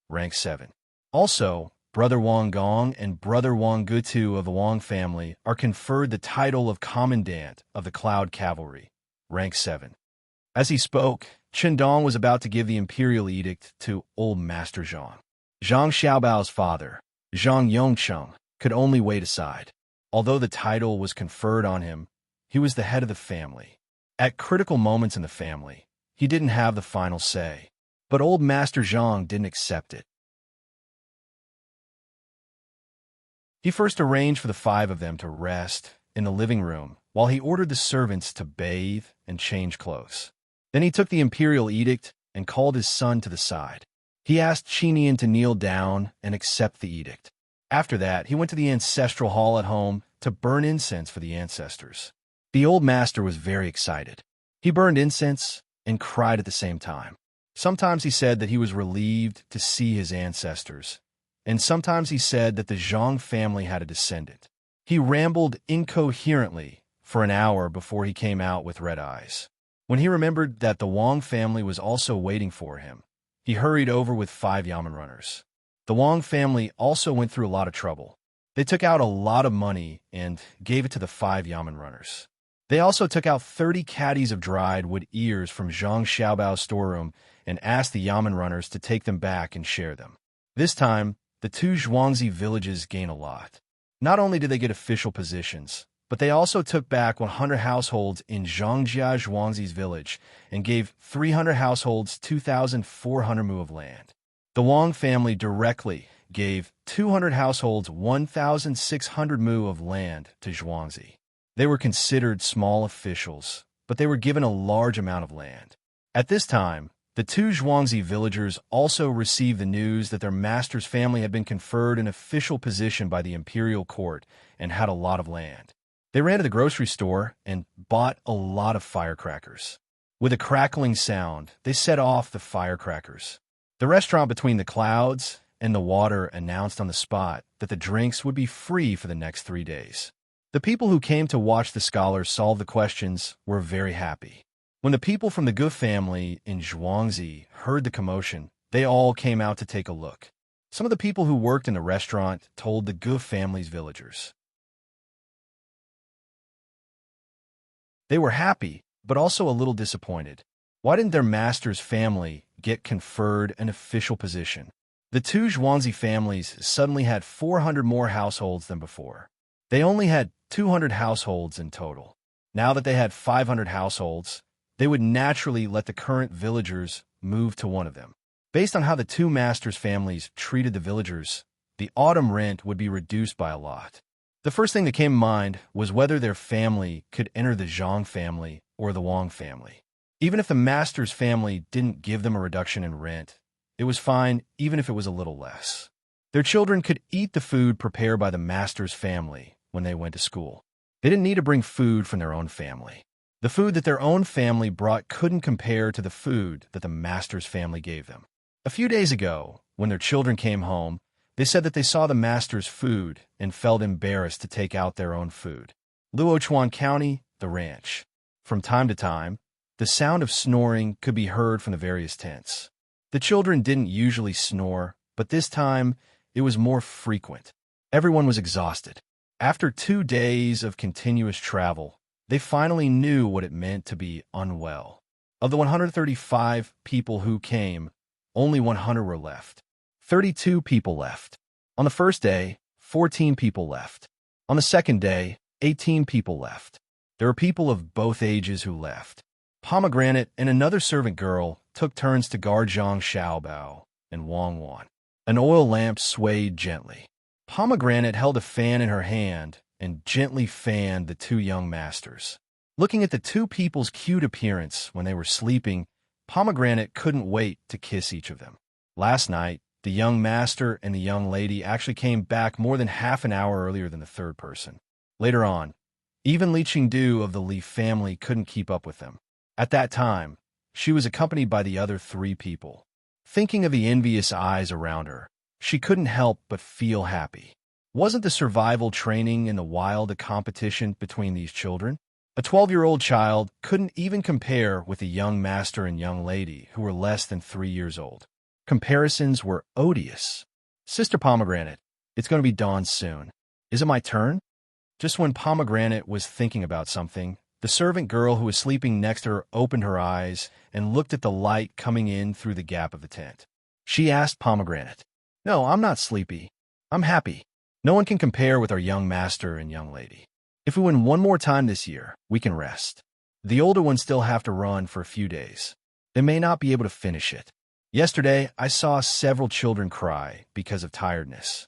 rank 7. Also, Brother Wang Gong and Brother Wang Gutu of the Wang family are conferred the title of Commandant of the Cloud Cavalry, rank 7. As he spoke, Qindong was about to give the imperial edict to Old Master Zhang. Zhang Xiaobao's father, Zhang Yongcheng, could only wait aside. Although the title was conferred on him, he was the head of the family. At critical moments in the family, he didn't have the final say, but Old Master Zhang didn't accept it. He first arranged for the 5 of them to rest in the living room while he ordered the servants to bathe and change clothes. Then he took the imperial edict and called his son to the side. He asked Qinian to kneel down and accept the edict. After that, he went to the ancestral hall at home to burn incense for the ancestors. The old master was very excited. He burned incense and cried at the same time. Sometimes he said that he was relieved to see his ancestors, and sometimes he said that the Zhang family had a descendant. He rambled incoherently for an hour before he came out with red eyes. When he remembered that the Wang family was also waiting for him, he hurried over with 5 Yamen runners. The Wang family also went through a lot of trouble. They took out a lot of money and gave it to the 5 Yamen runners. They also took out 30 caddies of dried wood ears from Zhang Xiaobao's storeroom and asked the Yamen runners to take them back and share them. This time, the 2 Zhuangzi villages gained a lot. Not only did they get official positions, but they also took back 100 households in Zhangjia Zhuangzi's village and gave 300 households 2,400 mu of land. The Wang family directly gave 200 households 1,600 mu of land to Zhuangzi. They were considered small officials, but they were given a large amount of land. At this time, the two Zhuangzi villagers also received the news that their master's family had been conferred an official position by the imperial court and had a lot of land. They ran to the grocery store and bought a lot of firecrackers. With a crackling sound, they set off the firecrackers. The restaurant between the clouds and the water announced on the spot that the drinks would be free for the next 3 days. The people who came to watch the scholars solve the questions were very happy. When the people from the Gu family in Zhuangzi heard the commotion, they all came out to take a look. Some of the people who worked in the restaurant told the Gu family's villagers. They were happy, but also a little disappointed. Why didn't their master's family get conferred an official position? The two Zhuangzi families suddenly had 400 more households than before. They only had 200 households in total. Now that they had 500 households, they would naturally let the current villagers move to one of them. Based on how the two masters' families treated the villagers, the autumn rent would be reduced by a lot. The first thing that came to mind was whether their family could enter the Zhang family or the Wang family. Even if the master's family didn't give them a reduction in rent, it was fine even if it was a little less. Their children could eat the food prepared by the master's family when they went to school. They didn't need to bring food from their own family. The food that their own family brought couldn't compare to the food that the master's family gave them. A few days ago, when their children came home, they said that they saw the master's food and felt embarrassed to take out their own food. Luochuan County, the ranch. From time to time, the sound of snoring could be heard from the various tents. The children didn't usually snore, but this time it was more frequent. Everyone was exhausted. After 2 days of continuous travel, they finally knew what it meant to be unwell. Of the 135 people who came, only 100 were left. 32 people left. On the first day, 14 people left. On the second day, 18 people left. There were people of both ages who left. Pomegranate and another servant girl took turns to guard Zhang Xiaobao and Wang Wan. An oil lamp swayed gently. Pomegranate held a fan in her hand and gently fanned the two young masters. Looking at the two people's cute appearance when they were sleeping, Pomegranate couldn't wait to kiss each of them. Last night, the young master and the young lady actually came back more than half an hour earlier than the third person. Later on, even Li Qingdu of the Li family couldn't keep up with them. At that time, she was accompanied by the other 3 people. Thinking of the envious eyes around her, she couldn't help but feel happy. Wasn't the survival training in the wild a competition between these children? A 12-year-old child couldn't even compare with the young master and young lady who were less than 3 years old. Comparisons were odious. Sister Pomegranate, it's going to be dawn soon. Is it my turn? Just when Pomegranate was thinking about something, the servant girl who was sleeping next to her opened her eyes and looked at the light coming in through the gap of the tent. She asked Pomegranate, "No, I'm not sleepy. I'm happy. No one can compare with our young master and young lady. If we win one more time this year, we can rest. The older ones still have to run for a few days. They may not be able to finish it. Yesterday, I saw several children cry because of tiredness."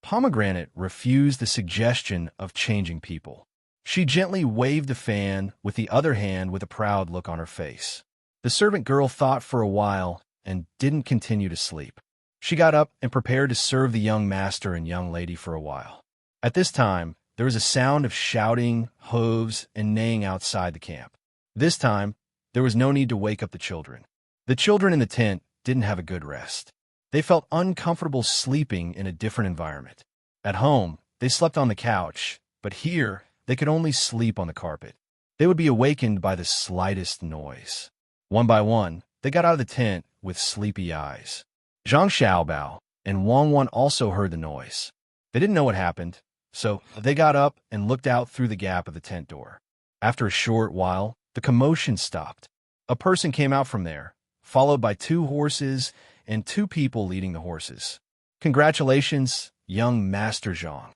Pomegranate refused the suggestion of changing people. She gently waved the fan with the other hand with a proud look on her face. The servant girl thought for a while and didn't continue to sleep. She got up and prepared to serve the young master and young lady for a while. At this time, there was a sound of shouting, hooves, and neighing outside the camp. This time, there was no need to wake up the children. The children in the tent didn't have a good rest. They felt uncomfortable sleeping in a different environment. At home, they slept on the couch, but here, they could only sleep on the carpet. They would be awakened by the slightest noise. One by one, they got out of the tent with sleepy eyes. Zhang Xiaobao and Wang Wan also heard the noise. They didn't know what happened, so they got up and looked out through the gap of the tent door. After a short while, the commotion stopped. A person came out from there, followed by 2 horses and 2 people leading the horses. "Congratulations, young Master Zhang."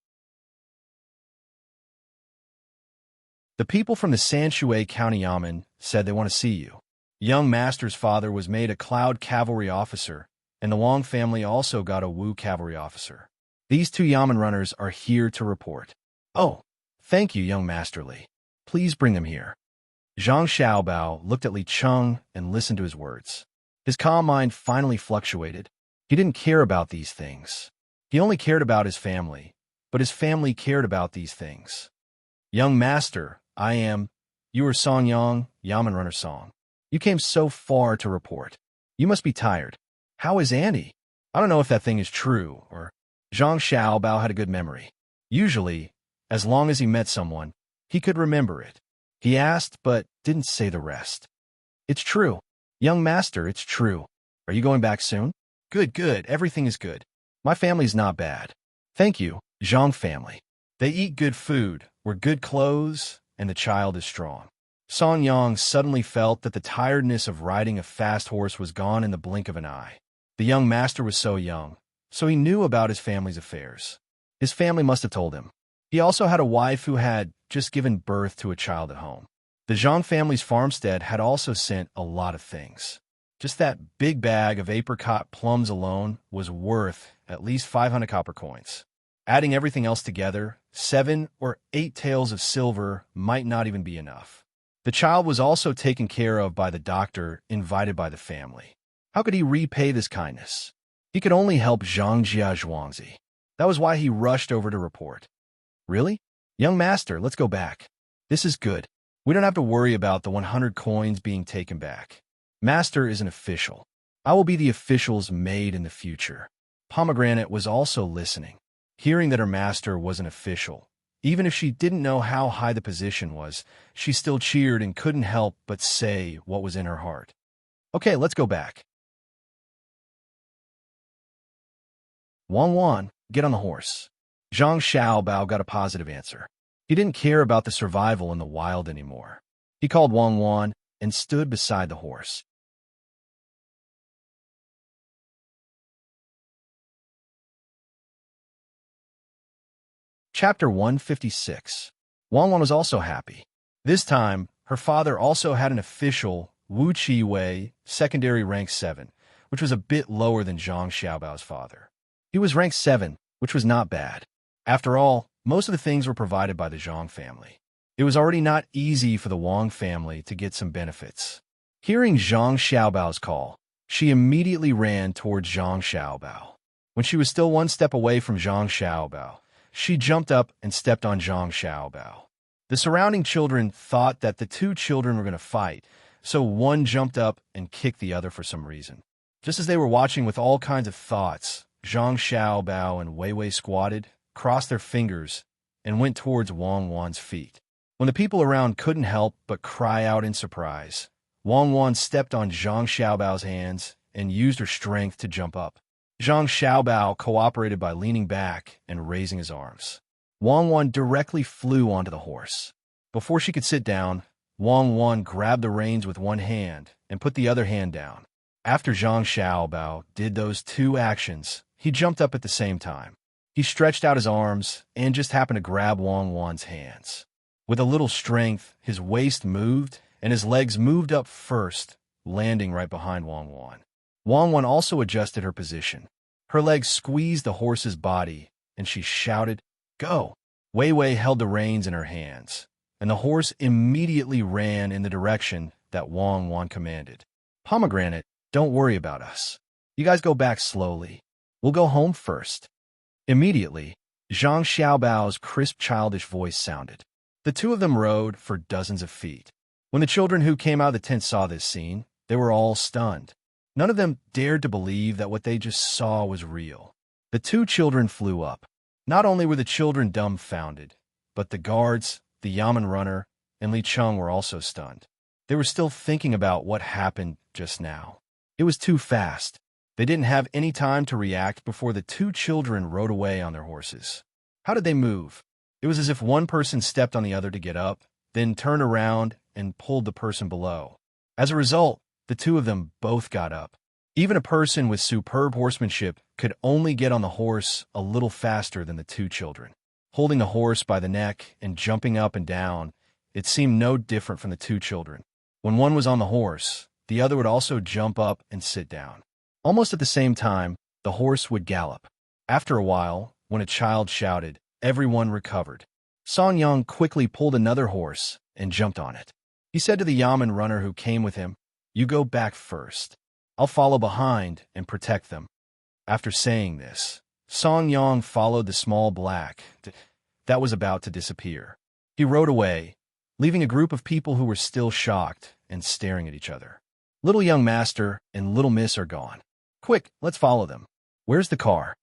The people from the Sanshui County Yamen said they want to see you. Young Master's father was made a Cloud Cavalry officer, and the Wang family also got a Wu Cavalry officer. These 2 Yamen runners are here to report. "Oh, Thank you, young Masterly. Please bring them here. Zhang Xiaobao looked at Li Cheng and listened to his words. His calm mind finally fluctuated. He didn't care about these things. He only cared about his family, but his family cared about these things. Young Master, you are Song Yang, Yamen Runner Song. You came so far to report. You must be tired. How is Annie? I don't know if that thing is true, or... Zhang Xiaobao had a good memory. Usually, as long as he met someone, he could remember it. He asked, but didn't say the rest. It's true. Young Master, it's true. Are you going back soon? Good. Everything is good. My family's not bad. Thank you, Zhang family. They eat good food, wear good clothes, and the child is strong. Song Yang suddenly felt that the tiredness of riding a fast horse was gone in the blink of an eye. The young master was so young, so he knew about his family's affairs. His family must have told him. He also had a wife who had just given birth to a child at home. The Zhang family's farmstead had also sent a lot of things. Just that big bag of apricot plums alone was worth at least 500 copper coins. Adding everything else together, 7 or 8 taels of silver might not even be enough. The child was also taken care of by the doctor invited by the family. How could he repay this kindness? He could only help Zhang Jia Zhuangzi. That was why he rushed over to report. Really? Young Master, let's go back. This is good. We don't have to worry about the 100 coins being taken back. Master is an official. I will be the official's maid in the future. Pomegranate was also listening. Hearing that her master was an official, even if she didn't know how high the position was, she still cheered and couldn't help but say what was in her heart. Okay, let's go back. Wan, get on the horse. Zhang Xiaobao got a positive answer. He didn't care about the survival in the wild anymore. He called Wan and stood beside the horse. Chapter 156. Wan was also happy. This time, her father also had an official, Wu Chi Wei, secondary rank 7, which was a bit lower than Zhang Xiaobao's father. He was rank 7, which was not bad. After all, most of the things were provided by the Zhang family. It was already not easy for the Wang family to get some benefits. Hearing Zhang Xiaobao's call, she immediately ran towards Zhang Xiaobao. When she was still one step away from Zhang Xiaobao, she jumped up and stepped on Zhang Xiaobao. The surrounding children thought that the two children were going to fight, so one jumped up and kicked the other for some reason. Just as they were watching with all kinds of thoughts, Zhang Xiaobao and Wei Wei squatted, crossed their fingers, and went towards Wan's feet. When the people around couldn't help but cry out in surprise, Wan stepped on Zhang Xiaobao's hands and used her strength to jump up. Zhang Xiaobao cooperated by leaning back and raising his arms. Wan directly flew onto the horse. Before she could sit down, Wan grabbed the reins with one hand and put the other hand down. After Zhang Xiaobao did those two actions, he jumped up at the same time. He stretched out his arms and just happened to grab Wan's hands. With a little strength, his waist moved and his legs moved up first, landing right behind Wan. Wan also adjusted her position. Her legs squeezed the horse's body, and she shouted, "Go!" Wei Wei held the reins in her hands, and the horse immediately ran in the direction that Wan commanded. Pomegranate, don't worry about us. You guys go back slowly. We'll go home first. Immediately, Zhang Xiaobao's crisp childish voice sounded. The two of them rode for dozens of feet. When the children who came out of the tent saw this scene, they were all stunned. None of them dared to believe that what they just saw was real. The two children flew up. Not only were the children dumbfounded, but the guards, the Yamen runner, and Li Cheng were also stunned. They were still thinking about what happened just now. It was too fast. They didn't have any time to react before the two children rode away on their horses. How did they move? It was as if one person stepped on the other to get up, then turned around and pulled the person below. As a result, the two of them both got up. Even a person with superb horsemanship could only get on the horse a little faster than the two children. Holding the horse by the neck and jumping up and down, it seemed no different from the two children. When one was on the horse, the other would also jump up and sit down. Almost at the same time, the horse would gallop. After a while, when a child shouted, everyone recovered. Song Yang quickly pulled another horse and jumped on it. He said to the Yamen runner who came with him, "You go back first. I'll follow behind and protect them." After saying this, Song Yang followed the small black that was about to disappear. He rode away, leaving a group of people who were still shocked and staring at each other. Little young master and little miss are gone. Quick, let's follow them. Where's the car?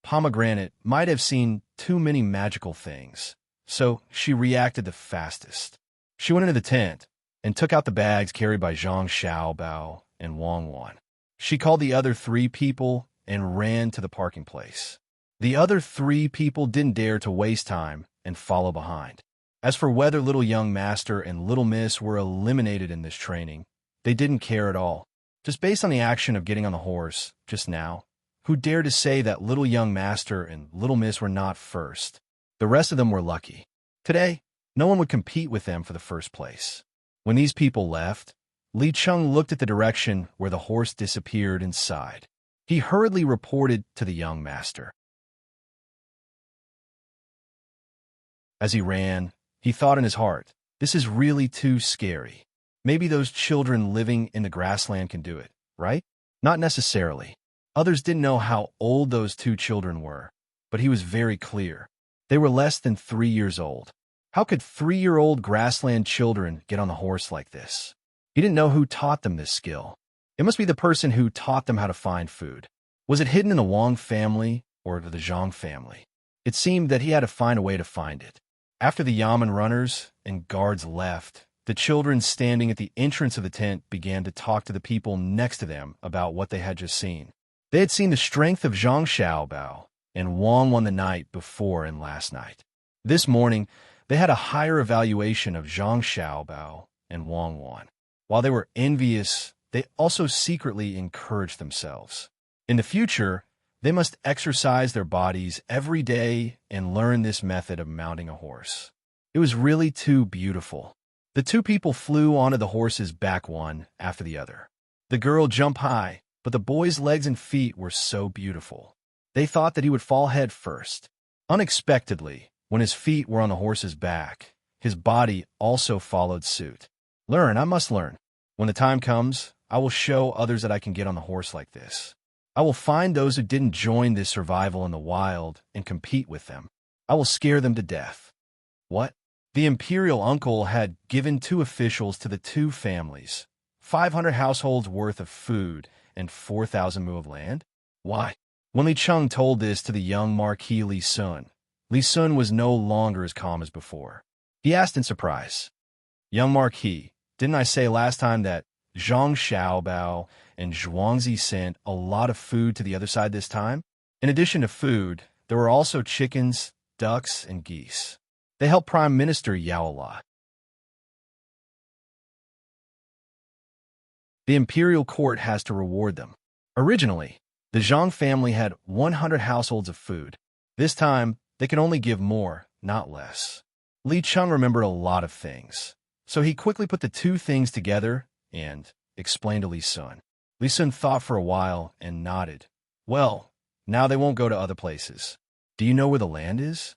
Pomegranate might have seen too many magical things, so she reacted the fastest. She went into the tent and took out the bags carried by Zhang Xiaobao and Wang Wan. She called the other 3 people and ran to the parking place. The other 3 people didn't dare to waste time and follow behind. As for whether little young master and little miss were eliminated in this training, they didn't care at all. Just based on the action of getting on the horse just now, who dared to say that little young master and little miss were not first? The rest of them were lucky. Today, no one would compete with them for the first place. When these people left, Li Cheng looked at the direction where the horse disappeared and sighed. He hurriedly reported to the young master. As he ran, he thought in his heart, "This is really too scary. Maybe those children living in the grassland can do it, right?" Not necessarily. Others didn't know how old those 2 children were, but he was very clear. They were less than 3 years old. How could 3-year-old grassland children get on the horse like this? He didn't know who taught them this skill. It must be the person who taught them how to find food. Was it hidden in the Wang family or the Zhang family? It seemed that he had to find a way to find it. After the Yamen runners and guards left, the children standing at the entrance of the tent began to talk to the people next to them about what they had just seen. They had seen the strength of Zhang Xiaobao and Wang Wan the night before and last night. This morning, they had a higher evaluation of Zhang Xiaobao and Wang Wan. While they were envious, they also secretly encouraged themselves. In the future, they must exercise their bodies every day and learn this method of mounting a horse. It was really too beautiful. The 2 people flew onto the horse's back one after the other. The girl jumped high, but the boy's legs and feet were so beautiful. They thought that he would fall head first. Unexpectedly, when his feet were on the horse's back, his body also followed suit. I must learn. When the time comes, I will show others that I can get on the horse like this. I will find those who didn't join this survival in the wild and compete with them. I will scare them to death. What? The imperial uncle had given 2 officials to the 2 families, 500 households worth of food, and 4,000 mu of land? Why? When Li Cheng told this to the young Marquis Li Sun was no longer as calm as before. He asked in surprise, "Young Marquis, didn't I say last time that Zhang Xiaobao and Zhuangzi sent a lot of food to the other side this time? In addition to food, there were also chickens, ducks, and geese. They helped Prime Minister Yao a lot. The imperial court has to reward them. Originally, the Zhang family had 100 households of food. This time, they can only give more, not less." Li Cheng remembered a lot of things, so he quickly put the 2 things together and explained to Li Sun. Li Sun thought for a while and nodded. "Well, now they won't go to other places. Do you know where the land is?"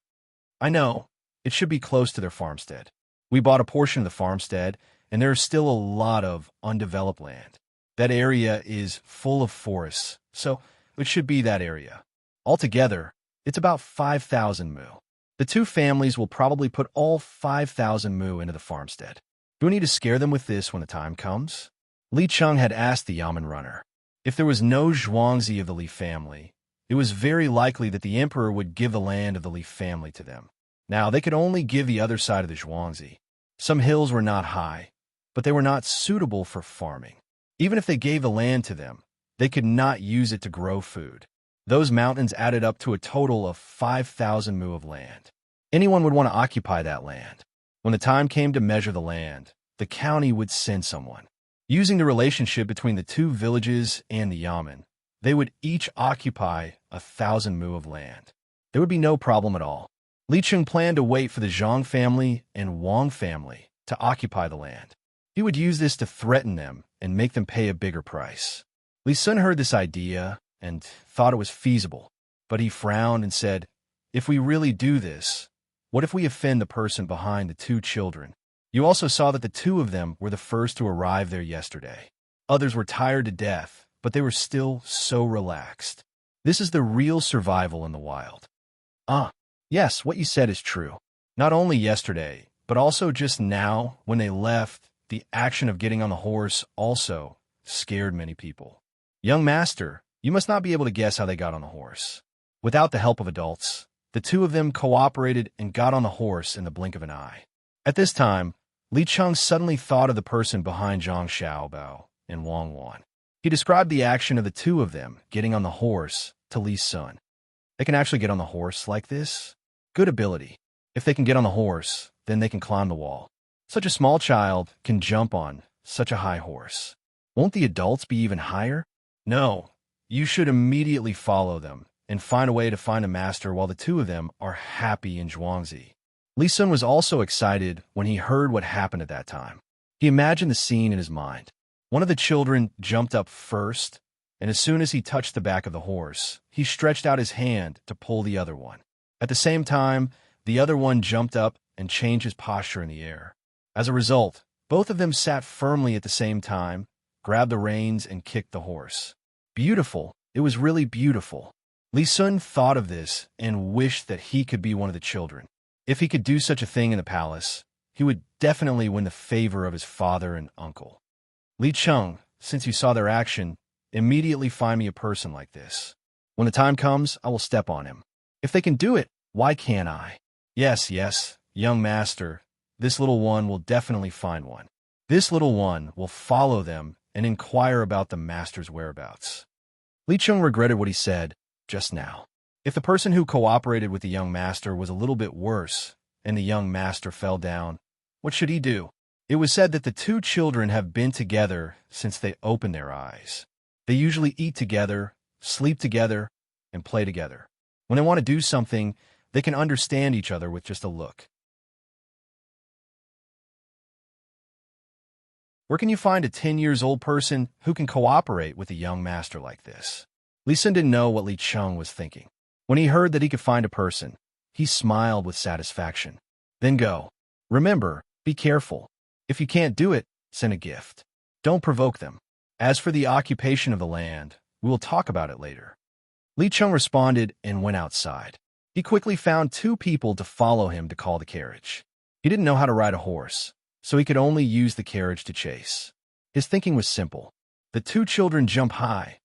"I know. It should be close to their farmstead. We bought a portion of the farmstead, and there is still a lot of undeveloped land. That area is full of forests, so it should be that area. Altogether, it's about 5,000 mu. The 2 families will probably put all 5,000 mu into the farmstead. Do we need to scare them with this when the time comes?" Li Cheng had asked the Yamen runner. If there was no Zhuangzi of the Li family, it was very likely that the emperor would give the land of the Li family to them. Now, they could only give the other side of the Zhuangzi. Some hills were not high, but they were not suitable for farming. Even if they gave the land to them, they could not use it to grow food. Those mountains added up to a total of 5,000 mu of land. Anyone would want to occupy that land. When the time came to measure the land, the county would send someone. Using the relationship between the 2 villages and the Yamen, they would each occupy 1,000 mu of land. There would be no problem at all. Li Cheng planned to wait for the Zhang family and Wang family to occupy the land. He would use this to threaten them and make them pay a bigger price. Li Sun heard this idea and thought it was feasible, but he frowned and said, "If we really do this, What if we offend the person behind the two children? You also saw that the two of them were the first to arrive there yesterday. Others were tired to death, but they were still so relaxed. This is the real survival in the wild. Yes, what you said is true. Not only yesterday, but also just now, when they left, the action of getting on the horse also scared many people. Young master, you must not be able to guess how they got on the horse. Without the help of adults, the two of them cooperated and got on the horse in the blink of an eye. At this time, Li Cheng suddenly thought of the person behind Zhang Xiaobao and Wang Wan. He described the action of the two of them getting on the horse to Li's son. They can actually get on the horse like this? Good ability. If they can get on the horse, then they can climb the wall. Such a small child can jump on such a high horse. Won't the adults be even higher? No, you should immediately follow them and find a way to find a master while the two of them are happy in Zhuangzi. Li Sun was also excited when he heard what happened at that time. He imagined the scene in his mind. One of the children jumped up first, and as soon as he touched the back of the horse, he stretched out his hand to pull the other one. At the same time, the other one jumped up and changed his posture in the air. As a result, both of them sat firmly at the same time, grabbed the reins, and kicked the horse. Beautiful. It was really beautiful. Li Sun thought of this and wished that he could be one of the children. If he could do such a thing in the palace, he would definitely win the favor of his father and uncle. Li Cheng, since you saw their action, immediately find me a person like this. When the time comes, I will step on him. If they can do it, why can't I? Yes, young master, this little one will definitely find one. This little one will follow them and inquire about the master's whereabouts. Li Cheng regretted what he said just now. If the person who cooperated with the young master was a little bit worse and the young master fell down, what should he do? It was said that the two children have been together since they opened their eyes. They usually eat together, sleep together, and play together. When they want to do something, they can understand each other with just a look. Where can you find a 10-year-old person who can cooperate with a young master like this? Li Sun didn't know what Li Cheng was thinking. When he heard that he could find a person, he smiled with satisfaction. Then go. Remember, be careful. If you can't do it, send a gift. Don't provoke them. As for the occupation of the land, we will talk about it later. Li Cheng responded and went outside. He quickly found two people to follow him to call the carriage. He didn't know how to ride a horse, so he could only use the carriage to chase. His thinking was simple. The two children jump high,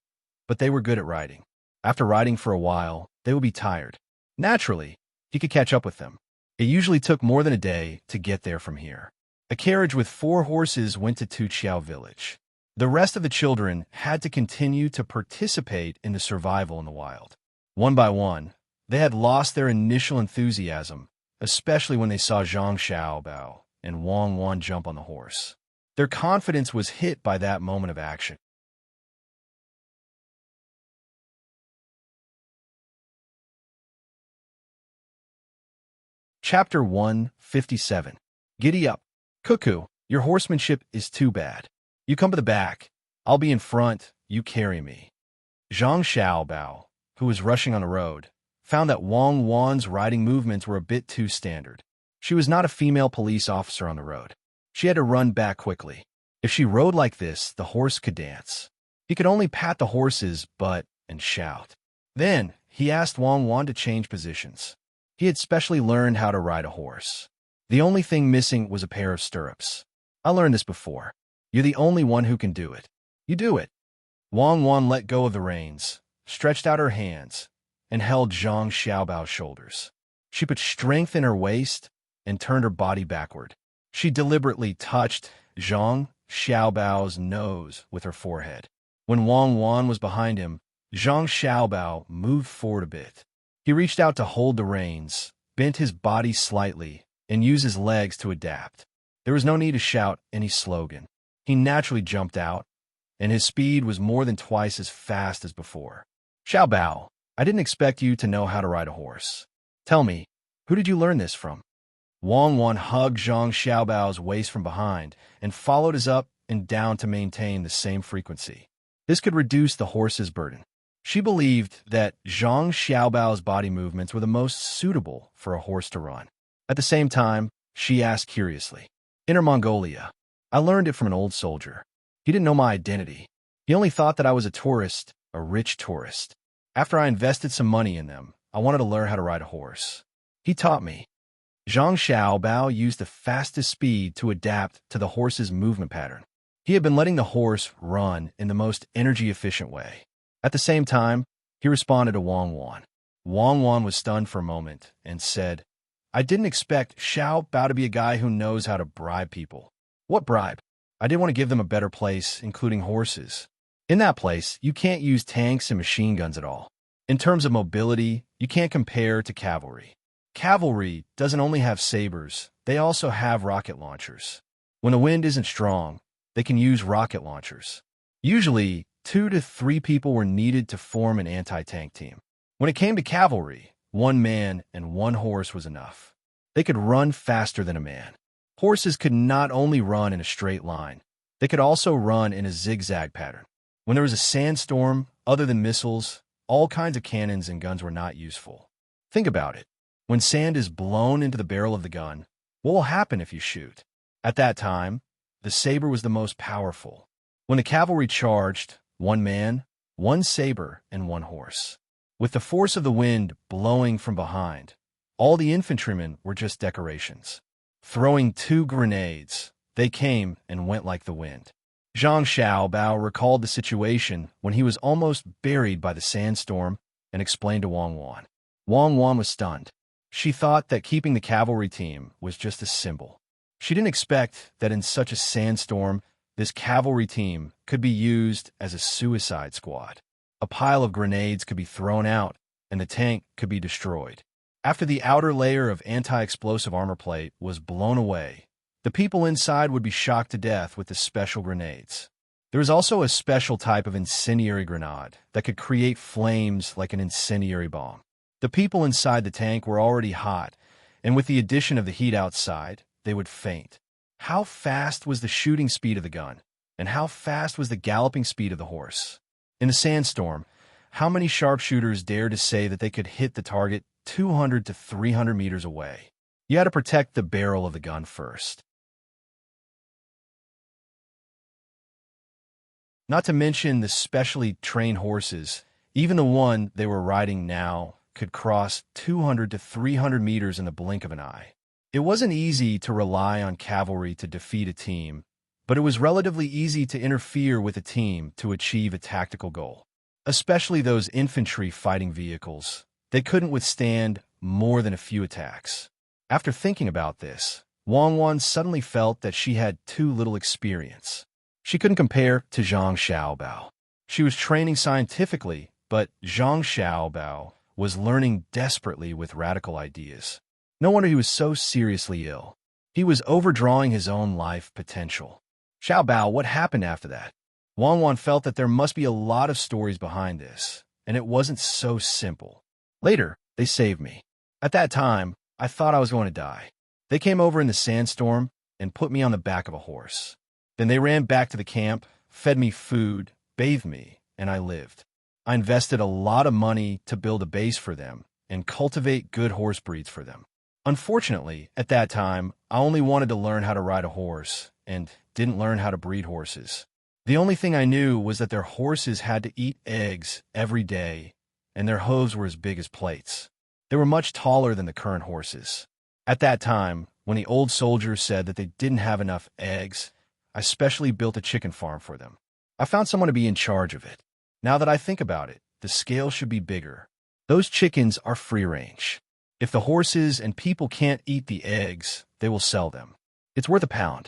but they were good at riding. After riding for a while, they would be tired. Naturally, he could catch up with them. It usually took more than a day to get there from here. A carriage with 4 horses went to Tuqiao village. The rest of the children had to continue to participate in the survival in the wild. One by one, they had lost their initial enthusiasm, especially when they saw Zhang Xiaobao and Wang Wan jump on the horse. Their confidence was hit by that moment of action. Chapter 157. Giddy up. Cuckoo, your horsemanship is too bad. You come to the back. I'll be in front. You carry me. Zhang Xiaobao, who was rushing on the road, found that Wang Wan's riding movements were a bit too standard. She was not a female police officer on the road. She had to run back quickly. If she rode like this, the horse could dance. He could only pat the horse's butt and shout. Then, he asked Wang Wan to change positions. He had specially learned how to ride a horse. The only thing missing was a pair of stirrups. I learned this before. You're the only one who can do it. You do it. Wang Wan let go of the reins, stretched out her hands, and held Zhang Xiaobao's shoulders. She put strength in her waist and turned her body backward. She deliberately touched Zhang Xiaobao's nose with her forehead. When Wang Wan was behind him, Zhang Xiaobao moved forward a bit. He reached out to hold the reins, bent his body slightly, and used his legs to adapt. There was no need to shout any slogan. He naturally jumped out, and his speed was more than twice as fast as before. Xiaobao, I didn't expect you to know how to ride a horse. Tell me, who did you learn this from? Wang Wan hugged Zhang Xiaobao's waist from behind and followed his up and down to maintain the same frequency. This could reduce the horse's burden. She believed that Zhang Xiaobao's body movements were the most suitable for a horse to run. At the same time, she asked curiously. Inner Mongolia. I learned it from an old soldier. He didn't know my identity. He only thought that I was a tourist, a rich tourist. After I invested some money in them, I wanted to learn how to ride a horse. He taught me. Zhang Xiaobao used the fastest speed to adapt to the horse's movement pattern. He had been letting the horse run in the most energy-efficient way. At the same time, he responded to Wang Wan. Wang Wan was stunned for a moment and said, I didn't expect Xiao Bao to be a guy who knows how to bribe people. What bribe? I did want to give them a better place, including horses. In that place, you can't use tanks and machine guns at all. In terms of mobility, you can't compare to cavalry. Cavalry doesn't only have sabers, they also have rocket launchers. When the wind isn't strong, they can use rocket launchers. Usually, 2 to 3 people were needed to form an anti-tank team. When it came to cavalry, 1 man and 1 horse was enough. They could run faster than a man. Horses could not only run in a straight line, they could also run in a zigzag pattern. When there was a sandstorm, other than missiles, all kinds of cannons and guns were not useful. Think about it. When sand is blown into the barrel of the gun, what will happen if you shoot? At that time, the saber was the most powerful. When the cavalry charged, 1 man, 1 saber, and 1 horse. With the force of the wind blowing from behind, all the infantrymen were just decorations. Throwing 2 grenades, they came and went like the wind. Zhang Xiaobao recalled the situation when he was almost buried by the sandstorm and explained to Wang Wan. Wang Wan was stunned. She thought that keeping the cavalry team was just a symbol. She didn't expect that in such a sandstorm, this cavalry team could be used as a suicide squad. A pile of grenades could be thrown out, and the tank could be destroyed. After the outer layer of anti-explosive armor plate was blown away, the people inside would be shocked to death with the special grenades. There was also a special type of incendiary grenade that could create flames like an incendiary bomb. The people inside the tank were already hot, and with the addition of the heat outside, they would faint. How fast was the shooting speed of the gun, and how fast was the galloping speed of the horse? In the sandstorm, how many sharpshooters dared to say that they could hit the target 200 to 300 meters away? You had to protect the barrel of the gun first. Not to mention the specially trained horses, even the one they were riding now could cross 200 to 300 meters in the blink of an eye. It wasn't easy to rely on cavalry to defeat a team, but it was relatively easy to interfere with a team to achieve a tactical goal. Especially those infantry fighting vehicles. They couldn't withstand more than a few attacks. After thinking about this, Wang Wan suddenly felt that she had too little experience. She couldn't compare to Zhang Xiaobao. She was training scientifically, but Zhang Xiaobao was learning desperately with radical ideas. No wonder he was so seriously ill. He was overdrawing his own life potential. Xiaobao, what happened after that? Wang Wan felt that there must be a lot of stories behind this, and it wasn't so simple. Later, they saved me. At that time, I thought I was going to die. They came over in the sandstorm and put me on the back of a horse. Then they ran back to the camp, fed me food, bathed me, and I lived. I invested a lot of money to build a base for them and cultivate good horse breeds for them. Unfortunately, at that time, I only wanted to learn how to ride a horse and didn't learn how to breed horses. The only thing I knew was that their horses had to eat eggs every day, and their hooves were as big as plates. They were much taller than the current horses. At that time, when the old soldiers said that they didn't have enough eggs, I specially built a chicken farm for them. I found someone to be in charge of it. Now that I think about it, the scale should be bigger. Those chickens are free-range. If the horses and people can't eat the eggs, they will sell them. It's worth £1.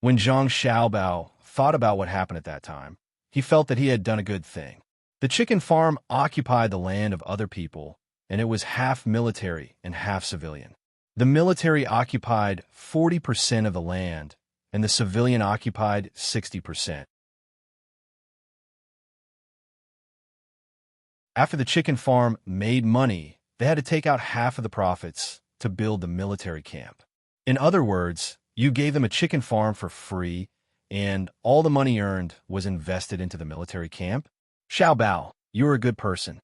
When Zhang Xiaobao thought about what happened at that time, he felt that he had done a good thing. The chicken farm occupied the land of other people, and it was half military and half civilian. The military occupied 40% of the land, and the civilian occupied 60%. After the chicken farm made money, they had to take out half of the profits to build the military camp. In other words, you gave them a chicken farm for free, and all the money earned was invested into the military camp? Xiaobao, you're a good person.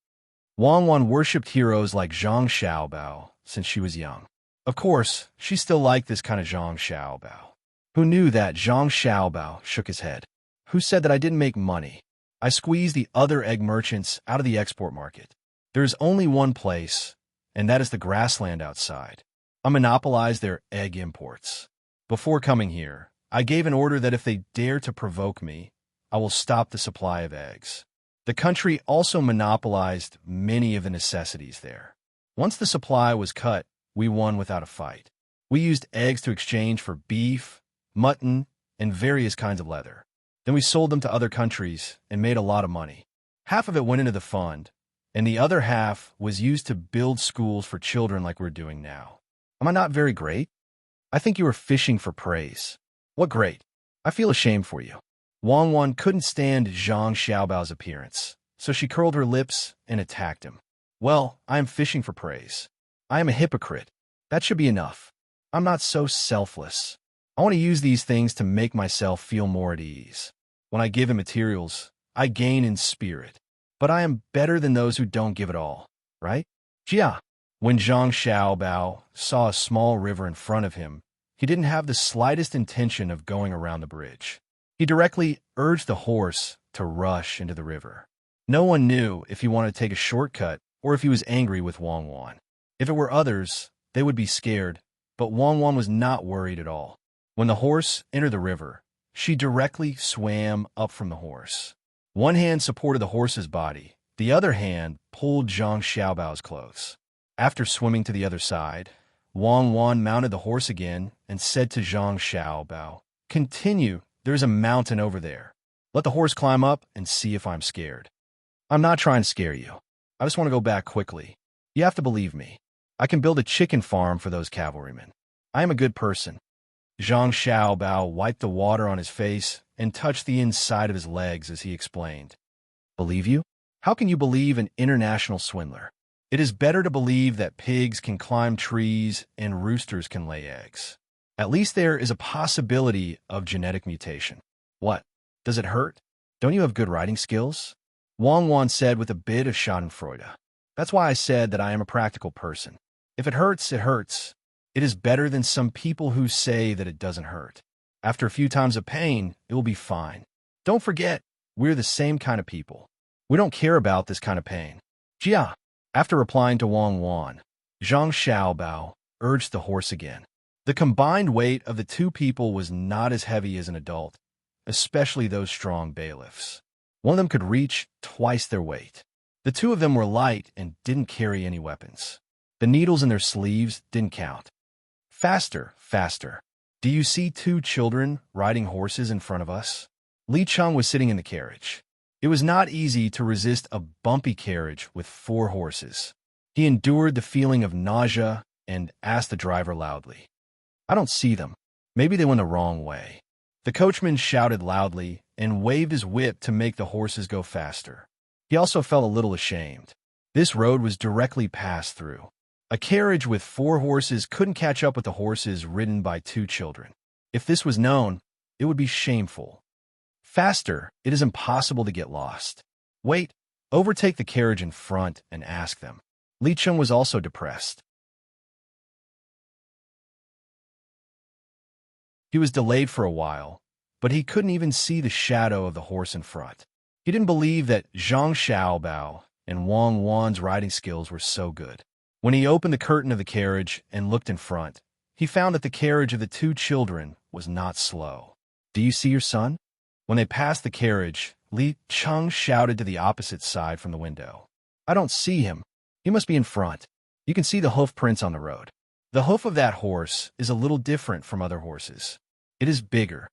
Wang Wan worshipped heroes like Zhang Xiaobao since she was young. Of course, she still liked this kind of Zhang Xiaobao. Who knew that? Zhang Xiaobao shook his head. Who said that I didn't make money? I squeezed the other egg merchants out of the export market. There is only one place, and that is the grassland outside. I monopolized their egg imports. Before coming here, I gave an order that if they dare to provoke me, I will stop the supply of eggs. The country also monopolized many of the necessities there. Once the supply was cut, we won without a fight. We used eggs to exchange for beef, mutton, and various kinds of leather. Then we sold them to other countries and made a lot of money. Half of it went into the fund, and the other half was used to build schools for children like we're doing now. Am I not very great? I think you were fishing for praise. What great? I feel ashamed for you. Wang Wan couldn't stand Zhang Xiaobao's appearance, so she curled her lips and attacked him. Well, I am fishing for praise. I am a hypocrite. That should be enough. I'm not so selfless. I want to use these things to make myself feel more at ease. When I give him materials, I gain in spirit. But I am better than those who don't give it all, right? Jia. When Zhang Xiaobao saw a small river in front of him, he didn't have the slightest intention of going around the bridge. He directly urged the horse to rush into the river. No one knew if he wanted to take a shortcut or if he was angry with Wang Wan. If it were others, they would be scared, but Wang Wan was not worried at all. When the horse entered the river, she directly swam up from the horse. One hand supported the horse's body, the other hand pulled Zhang Xiaobao's clothes. After swimming to the other side, Wang Wan mounted the horse again and said to Zhang Xiaobao, "Continue, there's a mountain over there. Let the horse climb up and see if I'm scared." I'm not trying to scare you. I just want to go back quickly. You have to believe me. I can build a chicken farm for those cavalrymen. I am a good person. Zhang Xiaobao wiped the water on his face and touched the inside of his legs as he explained. Believe you? How can you believe an international swindler? It is better to believe that pigs can climb trees and roosters can lay eggs. At least there is a possibility of genetic mutation. What? Does it hurt? Don't you have good writing skills? Wang Wan said with a bit of schadenfreude. That's why I said that I am a practical person. If it hurts, it hurts. It is better than some people who say that it doesn't hurt. After a few times of pain, it will be fine. Don't forget, we're the same kind of people. We don't care about this kind of pain. Jia. After replying to Wang Wan, Zhang Xiaobao urged the horse again. The combined weight of the two people was not as heavy as an adult, especially those strong bailiffs. One of them could reach twice their weight. The two of them were light and didn't carry any weapons. The needles in their sleeves didn't count. Faster, faster. Do you see two children riding horses in front of us? Li Cheng was sitting in the carriage. It was not easy to resist a bumpy carriage with 4 horses. He endured the feeling of nausea and asked the driver loudly, "I don't see them. Maybe they went the wrong way." The coachman shouted loudly and waved his whip to make the horses go faster. He also felt a little ashamed. This road was directly passed through. A carriage with 4 horses couldn't catch up with the horses ridden by 2 children. If this was known, it would be shameful. Faster, it is impossible to get lost. Wait, overtake the carriage in front and ask them. Li Cheng was also depressed. He was delayed for a while, but he couldn't even see the shadow of the horse in front. He didn't believe that Zhang Xiaobao and Wang Wan's riding skills were so good. When he opened the curtain of the carriage and looked in front, he found that the carriage of the 2 children was not slow. "Do you see your son?" When they passed the carriage, Li Cheng shouted to the opposite side from the window. "I don't see him. He must be in front. You can see the hoof prints on the road. The hoof of that horse is a little different from other horses. It is bigger."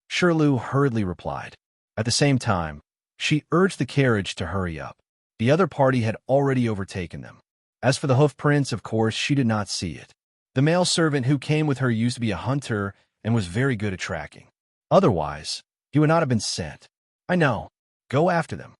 Shirlu hurriedly replied. At the same time, she urged the carriage to hurry up. The other party had already overtaken them. As for the hoof prints, of course, she did not see it. The male servant who came with her used to be a hunter and was very good at tracking. Otherwise, he would not have been sent. "I know. Go after them."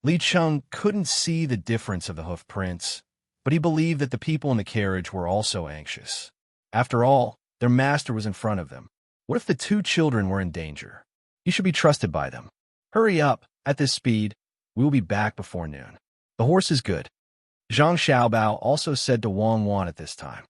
Li Cheng couldn't see the difference of the hoof prints, but he believed that the people in the carriage were also anxious. After all, their master was in front of them. What if the 2 children were in danger? He should be trusted by them. "Hurry up. At this speed, we will be back before noon. The horse is good." Zhang Xiaobao also said to Wang Wan at this time.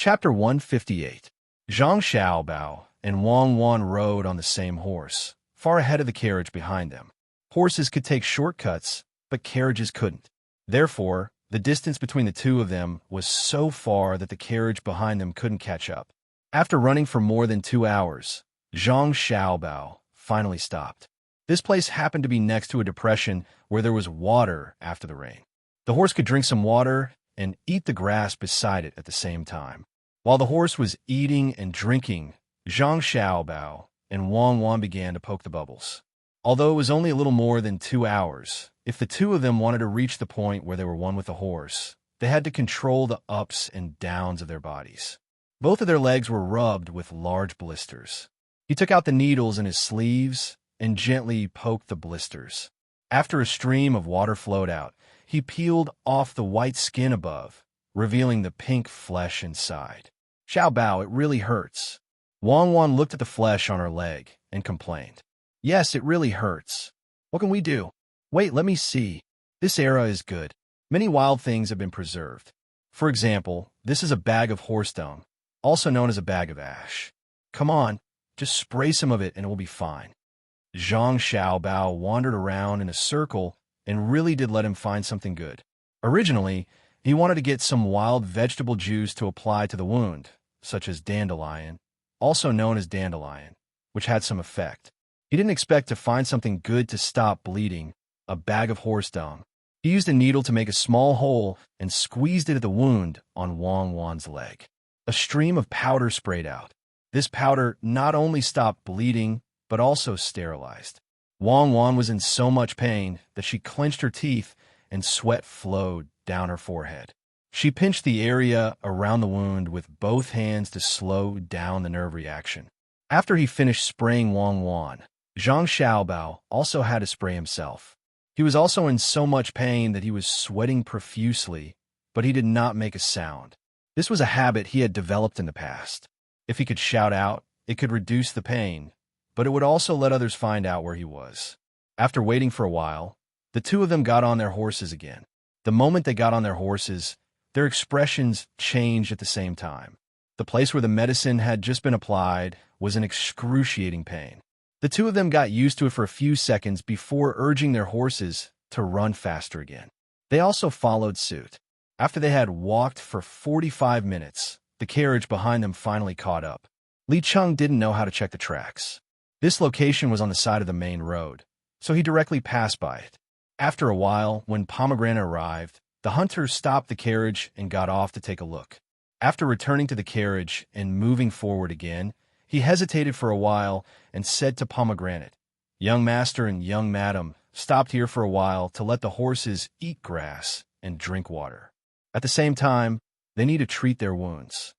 Chapter 158. Zhang Xiaobao and Wang Wan rode on the same horse, far ahead of the carriage behind them. Horses could take shortcuts, but carriages couldn't. Therefore, the distance between the two of them was so far that the carriage behind them couldn't catch up. After running for more than 2 hours, Zhang Xiaobao finally stopped. This place happened to be next to a depression where there was water after the rain. The horse could drink some water and eat the grass beside it at the same time. While the horse was eating and drinking, Zhang Xiaobao and Wang Wan began to poke the bubbles. Although it was only a little more than 2 hours, if the two of them wanted to reach the point where they were one with the horse, they had to control the ups and downs of their bodies. Both of their legs were rubbed with large blisters. He took out the needles in his sleeves and gently poked the blisters. After a stream of water flowed out, he peeled off the white skin above, revealing the pink flesh inside. Xiaobao, it really hurts. Wang Wan looked at the flesh on her leg and complained. Yes, it really hurts. What can we do? Wait, let me see. This era is good. Many wild things have been preserved. For example, this is a bag of horse dung, also known as a bag of ash. Come on, just spray some of it and it will be fine. Zhang Xiaobao wandered around in a circle and really did let him find something good. Originally, he wanted to get some wild vegetable juice to apply to the wound, such as dandelion, also known as dandelion, which had some effect. He didn't expect to find something good to stop bleeding, a bag of horse dung. He used a needle to make a small hole and squeezed it at the wound on Wang Wan's leg. A stream of powder sprayed out. This powder not only stopped bleeding, but also sterilized. Wang Wan was in so much pain that she clenched her teeth and sweat flowed down her forehead. She pinched the area around the wound with both hands to slow down the nerve reaction. After he finished spraying Wang Wan, Zhang Xiaobao also had to spray himself. He was also in so much pain that he was sweating profusely, but he did not make a sound. This was a habit he had developed in the past. If he could shout out, it could reduce the pain, but it would also let others find out where he was. After waiting for a while, the two of them got on their horses again. The moment they got on their horses, their expressions changed at the same time. The place where the medicine had just been applied was in excruciating pain. The two of them got used to it for a few seconds before urging their horses to run faster again. They also followed suit. After they had walked for 45 minutes, the carriage behind them finally caught up. Li Cheng didn't know how to check the tracks. This location was on the side of the main road, so he directly passed by it. After a while, when Pomegranate arrived, the hunter stopped the carriage and got off to take a look. After returning to the carriage and moving forward again, he hesitated for a while and said to Pomegranate, "Young master and young madam stopped here for a while to let the horses eat grass and drink water. At the same time, they need to treat their wounds."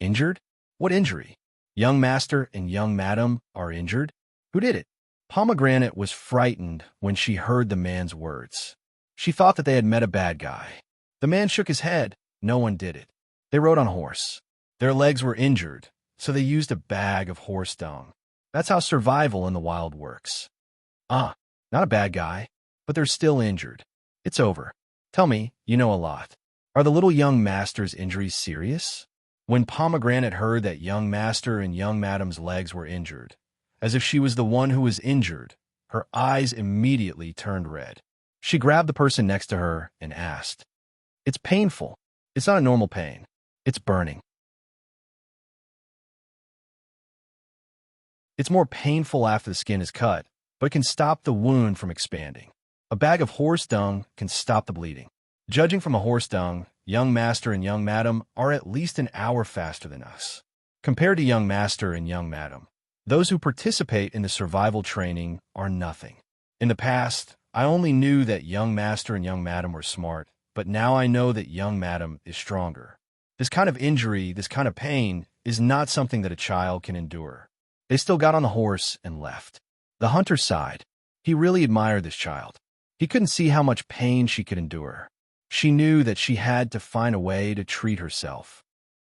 Injured? What injury? Young master and young madam are injured? Who did it? Pomegranate was frightened when she heard the man's words. She thought that they had met a bad guy. The man shook his head. No one did it. They rode on a horse. Their legs were injured, so they used a bag of horse dung. That's how survival in the wild works. Not a bad guy, but they're still injured. It's over. Tell me, you know a lot. Are the little young master's injuries serious? When Pomegranate heard that young master and young madam's legs were injured, as if she was the one who was injured, her eyes immediately turned red. She grabbed the person next to her and asked, "It's painful. It's not a normal pain. It's burning." It's more painful after the skin is cut, but it can stop the wound from expanding. A bag of horse dung can stop the bleeding. Judging from a horse dung, young master and young madam are at least an hour faster than us. Compared to young master and young madam, those who participate in the survival training are nothing. In the past, I only knew that young master and young madam were smart, but now I know that young madam is stronger. This kind of injury, this kind of pain, is not something that a child can endure. They still got on the horse and left. The hunter sighed. He really admired this child. He couldn't see how much pain she could endure. She knew that she had to find a way to treat herself.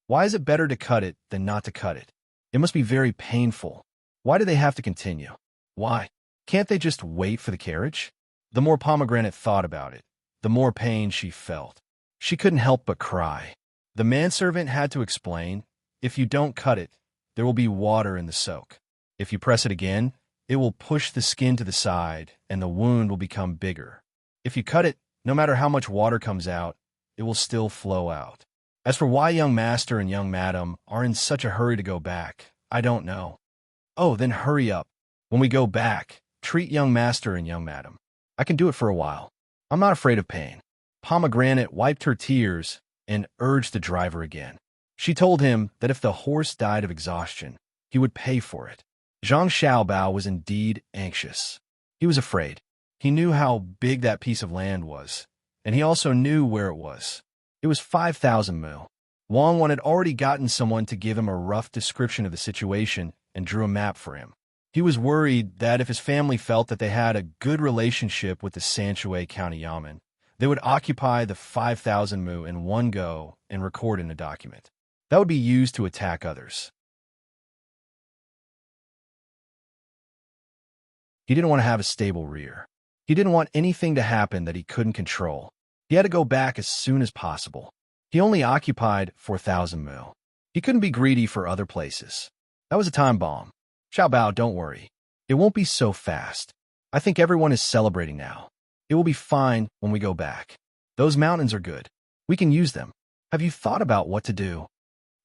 Why is it better to cut it than not to cut it? It must be very painful. Why do they have to continue? Why? Can't they just wait for the carriage? The more Pomegranate thought about it, the more pain she felt. She couldn't help but cry. The manservant had to explain, if you don't cut it, there will be water in the soak. If you press it again, it will push the skin to the side and the wound will become bigger. If you cut it, no matter how much water comes out, it will still flow out. As for why young master and young madam are in such a hurry to go back, I don't know. Oh, then hurry up. When we go back, treat young master and young madam. I can do it for a while. I'm not afraid of pain. Pomegranate wiped her tears and urged the driver again. She told him that if the horse died of exhaustion, he would pay for it. Zhang Xiaobao was indeed anxious. He was afraid. He knew how big that piece of land was, and he also knew where it was. It was 5,000 mu. Wang Wan had already gotten someone to give him a rough description of the situation and drew a map for him. He was worried that if his family felt that they had a good relationship with the Sanshui County Yamen, they would occupy the 5,000 mu in one go and record in a document. That would be used to attack others. He didn't want to have a stable rear. He didn't want anything to happen that he couldn't control. He had to go back as soon as possible. He only occupied 4,000 mu. He couldn't be greedy for other places. That was a time bomb. Xiaobao, don't worry. It won't be so fast. I think everyone is celebrating now. It will be fine when we go back. Those mountains are good. We can use them. Have you thought about what to do?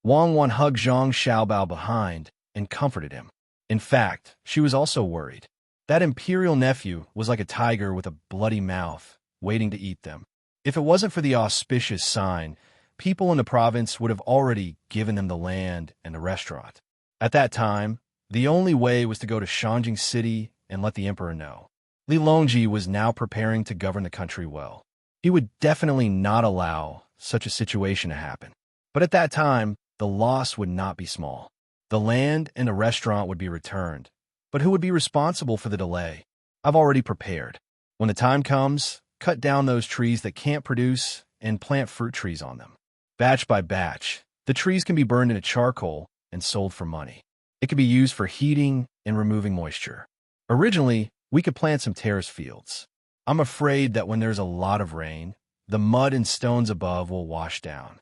Wang Wan hugged Zhang Xiaobao behind and comforted him. In fact, she was also worried. That imperial nephew was like a tiger with a bloody mouth, waiting to eat them. If it wasn't for the auspicious sign, people in the province would have already given them the land and the restaurant. At that time, the only way was to go to Shanjing City and let the emperor know. Li Longji was now preparing to govern the country well. He would definitely not allow such a situation to happen. But at that time, the loss would not be small. The land and the restaurant would be returned. But who would be responsible for the delay? I've already prepared. When the time comes, cut down those trees that can't produce and plant fruit trees on them. Batch by batch, the trees can be burned into charcoal and sold for money. It could be used for heating and removing moisture. Originally, we could plant some terrace fields. I'm afraid that when there's a lot of rain, the mud and stones above will wash down.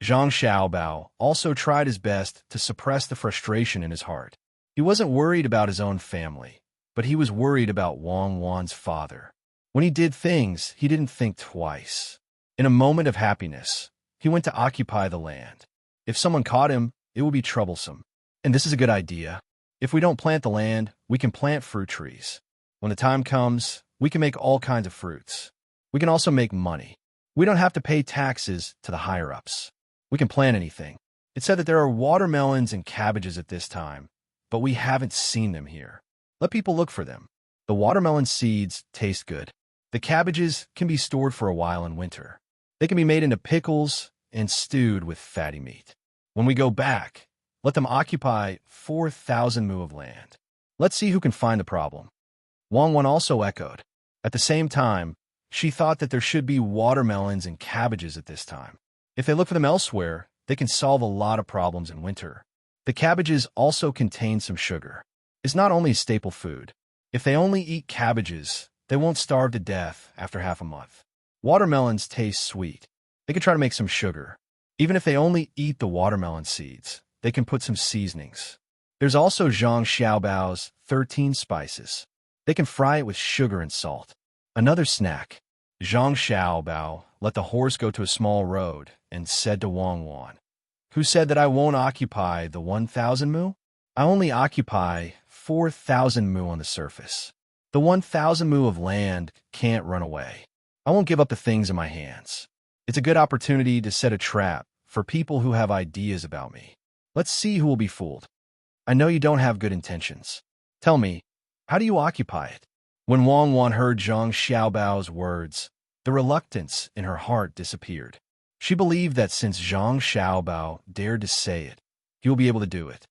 Zhang Xiaobao also tried his best to suppress the frustration in his heart. He wasn't worried about his own family, but he was worried about Wang Wan's father. When he did things, he didn't think twice. In a moment of happiness, he went to occupy the land. If someone caught him, it would be troublesome. And this is a good idea. If we don't plant the land, we can plant fruit trees. When the time comes, we can make all kinds of fruits. We can also make money. We don't have to pay taxes to the higher-ups. We can plant anything. It said that there are watermelons and cabbages at this time, but we haven't seen them here. Let people look for them. The watermelon seeds taste good. The cabbages can be stored for a while in winter. They can be made into pickles and stewed with fatty meat. When we go back, let them occupy 4,000 mu of land. Let's see who can find the problem. Wang Wan also echoed. At the same time, she thought that there should be watermelons and cabbages at this time. If they look for them elsewhere, they can solve a lot of problems in winter. The cabbages also contain some sugar. It's not only a staple food. If they only eat cabbages, they won't starve to death after half a month. Watermelons taste sweet. They can try to make some sugar. Even if they only eat the watermelon seeds, they can put some seasonings. There's also Zhang Xiaobao's 13 spices. They can fry it with sugar and salt. Another snack. Zhang Xiaobao let the horse go to a small road and said to Wang Wan, "Who said that I won't occupy the 1,000 mu? I only occupy 4,000 mu on the surface. The 1,000 mu of land can't run away. I won't give up the things in my hands. It's a good opportunity to set a trap for people who have ideas about me. Let's see who will be fooled. I know you don't have good intentions. Tell me, how do you occupy it?" When Wang Wan heard Zhang Xiaobao's words, the reluctance in her heart disappeared. She believed that since Zhang Xiaobao dared to say it, he will be able to do it.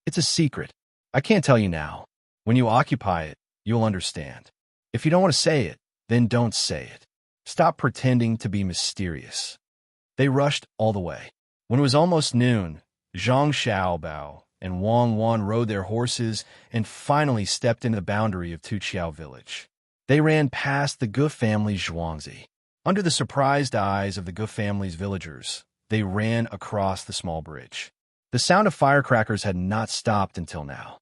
It's a secret. I can't tell you now. When you occupy it, you'll understand. If you don't want to say it, then don't say it. Stop pretending to be mysterious. They rushed all the way. When it was almost noon, Zhang Xiaobao and Wang Wan rode their horses and finally stepped into the boundary of Tuqiao village. They ran past the Gu family's zhuangzi. Under the surprised eyes of the Gu family's villagers, they ran across the small bridge. The sound of firecrackers had not stopped until now.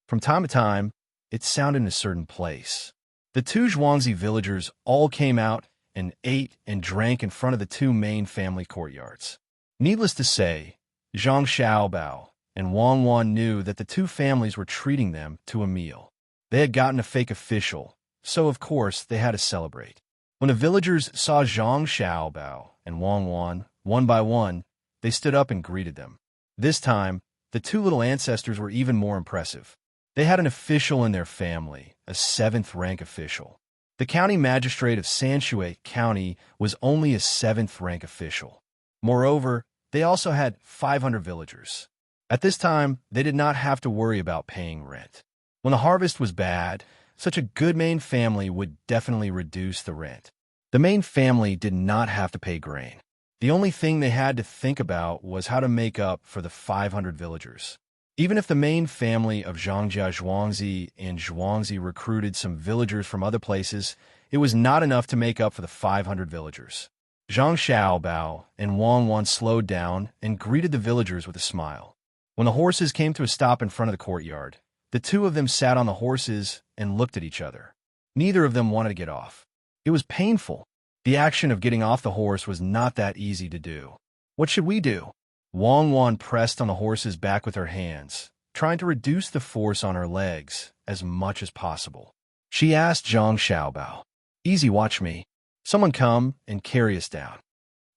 From time to time, it sounded in a certain place. The two Zhuangzi villagers all came out and ate and drank in front of the two main family courtyards. Needless to say, Zhang Xiaobao and Wang Wan knew that the two families were treating them to a meal. They had gotten a fake official, so of course they had to celebrate. When the villagers saw Zhang Xiaobao and Wang Wan, one by one, they stood up and greeted them. This time, the two little ancestors were even more impressive. They had an official in their family, a 7th-rank official. The county magistrate of Sanshui County was only a 7th-rank official. Moreover, they also had 500 villagers. At this time, they did not have to worry about paying rent. When the harvest was bad, such a good main family would definitely reduce the rent. The main family did not have to pay grain. The only thing they had to think about was how to make up for the 500 villagers. Even if the main family of Zhangjia Zhuangzi and Zhuangzi recruited some villagers from other places, it was not enough to make up for the 500 villagers. Zhang Xiaobao and Wang Wan slowed down and greeted the villagers with a smile. When the horses came to a stop in front of the courtyard, the two of them sat on the horses and looked at each other. Neither of them wanted to get off. It was painful. The action of getting off the horse was not that easy to do. What should we do? Wang Wan pressed on the horse's back with her hands, trying to reduce the force on her legs as much as possible. She asked Zhang Xiaobao, "Easy, watch me. Someone come and carry us down."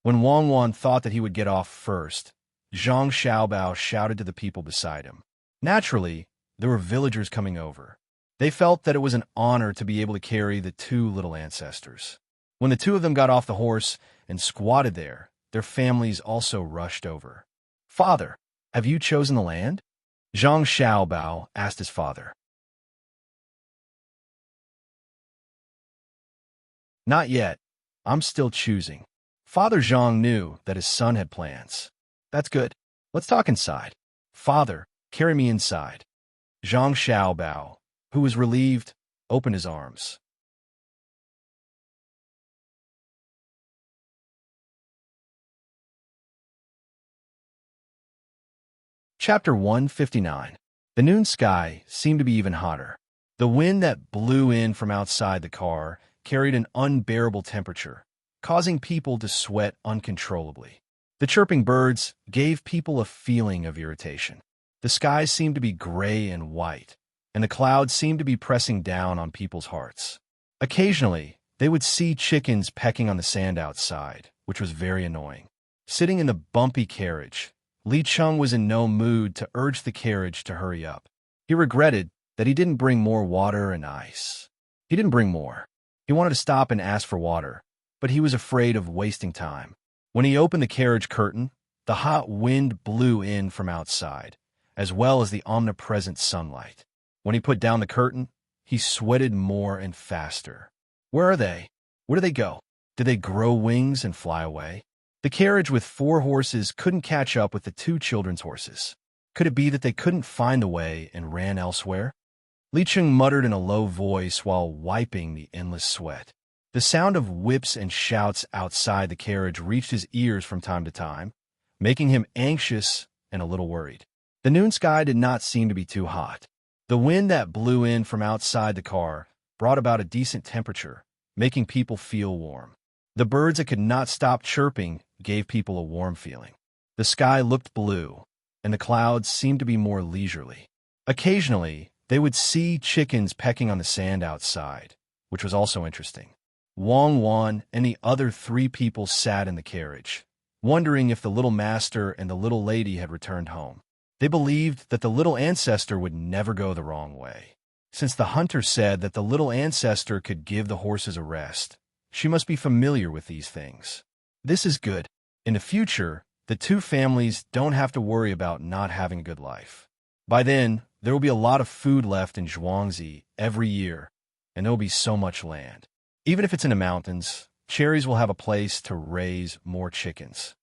When Wang Wan thought that he would get off first, Zhang Xiaobao shouted to the people beside him. Naturally, there were villagers coming over. They felt that it was an honor to be able to carry the two little ancestors. When the two of them got off the horse and squatted there, their families also rushed over. "Father, have you chosen the land?" Zhang Xiaobao asked his father. "Not yet. I'm still choosing." Father Zhang knew that his son had plans. "That's good. Let's talk inside." "Father, carry me inside." Zhang Xiaobao, who was relieved, opened his arms. Chapter 159. The noon sky seemed to be even hotter. The wind that blew in from outside the car carried an unbearable temperature, causing people to sweat uncontrollably. The chirping birds gave people a feeling of irritation. The skies seemed to be gray and white, and the clouds seemed to be pressing down on people's hearts. Occasionally, they would see chickens pecking on the sand outside, which was very annoying. Sitting in the bumpy carriage, Li Cheng was in no mood to urge the carriage to hurry up. He regretted that he didn't bring more water and ice. He didn't bring more. He wanted to stop and ask for water, but he was afraid of wasting time. When he opened the carriage curtain, the hot wind blew in from outside, as well as the omnipresent sunlight. When he put down the curtain, he sweated more and faster. Where are they? Where do they go? Did they grow wings and fly away? The carriage with 4 horses couldn't catch up with the 2 children's horses. Could it be that they couldn't find the way and ran elsewhere? Li Cheng muttered in a low voice while wiping the endless sweat. The sound of whips and shouts outside the carriage reached his ears from time to time, making him anxious and a little worried. The noon sky did not seem to be too hot. The wind that blew in from outside the car brought about a decent temperature, making people feel warm. The birds that could not stop chirping gave people a warm feeling. The sky looked blue, and the clouds seemed to be more leisurely. Occasionally, they would see chickens pecking on the sand outside, which was also interesting. Wang Wan and the other 3 people sat in the carriage, wondering if the little master and the little lady had returned home. They believed that the little ancestor would never go the wrong way. Since the hunter said that the little ancestor could give the horses a rest, she must be familiar with these things. This is good. In the future, the 2 families don't have to worry about not having a good life. By then, there will be a lot of food left in Zhuangzi every year, and there will be so much land. Even if it's in the mountains, cherries will have a place to raise more chickens.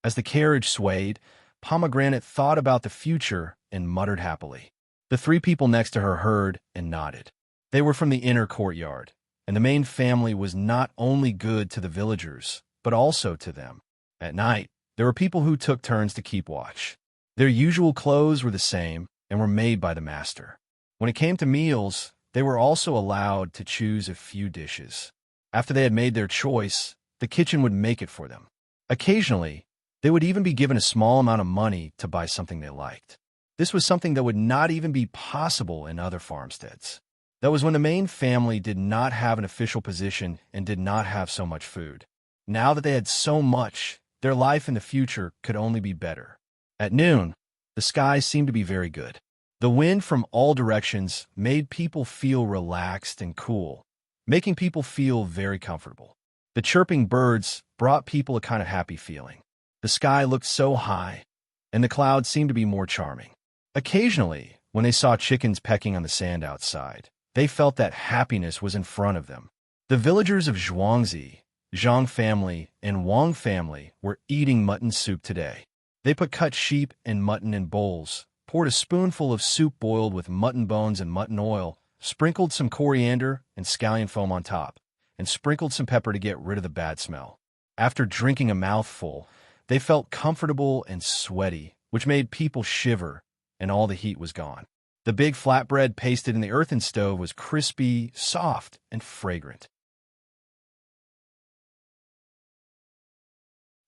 As the carriage swayed, Pomegranate thought about the future and muttered happily. The 3 people next to her heard and nodded. They were from the inner courtyard, and the main family was not only good to the villagers, but also to them. At night, there were people who took turns to keep watch. Their usual clothes were the same and were made by the master. When it came to meals, they were also allowed to choose a few dishes. After they had made their choice, the kitchen would make it for them. Occasionally, they would even be given a small amount of money to buy something they liked. This was something that would not even be possible in other farmsteads. That was when the main family did not have an official position and did not have so much food. Now that they had so much, their life in the future could only be better. At noon, the sky seemed to be very good. The wind from all directions made people feel relaxed and cool, making people feel very comfortable. The chirping birds brought people a kind of happy feeling. The sky looked so high, and the clouds seemed to be more charming. Occasionally, when they saw chickens pecking on the sand outside, they felt that happiness was in front of them. The villagers of Zhuangzi, Zhang family, and Wang family were eating mutton soup today. They put cut sheep and mutton in bowls, poured a spoonful of soup boiled with mutton bones and mutton oil, sprinkled some coriander and scallion foam on top, and sprinkled some pepper to get rid of the bad smell. After drinking a mouthful, they felt comfortable and sweaty, which made people shiver, and all the heat was gone. The big flatbread pasted in the earthen stove was crispy, soft, and fragrant.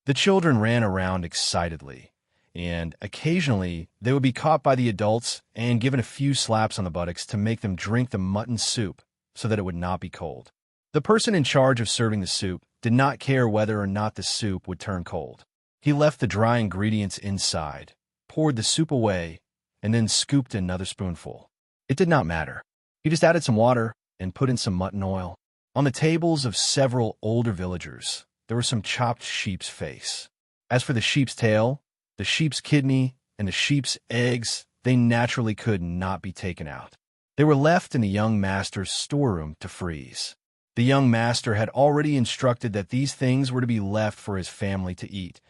The children ran around excitedly, and occasionally they would be caught by the adults and given a few slaps on the buttocks to make them drink the mutton soup so that it would not be cold. The person in charge of serving the soup did not care whether or not the soup would turn cold. He left the dry ingredients inside, poured the soup away, and then scooped another spoonful. It did not matter. He just added some water and put in some mutton oil. On the tables of several older villagers, there was some chopped sheep's face. As for the sheep's tail, the sheep's kidney, and the sheep's eggs, they naturally could not be taken out. They were left in the young master's storeroom to freeze. The young master had already instructed that these things were to be left for his family to eat,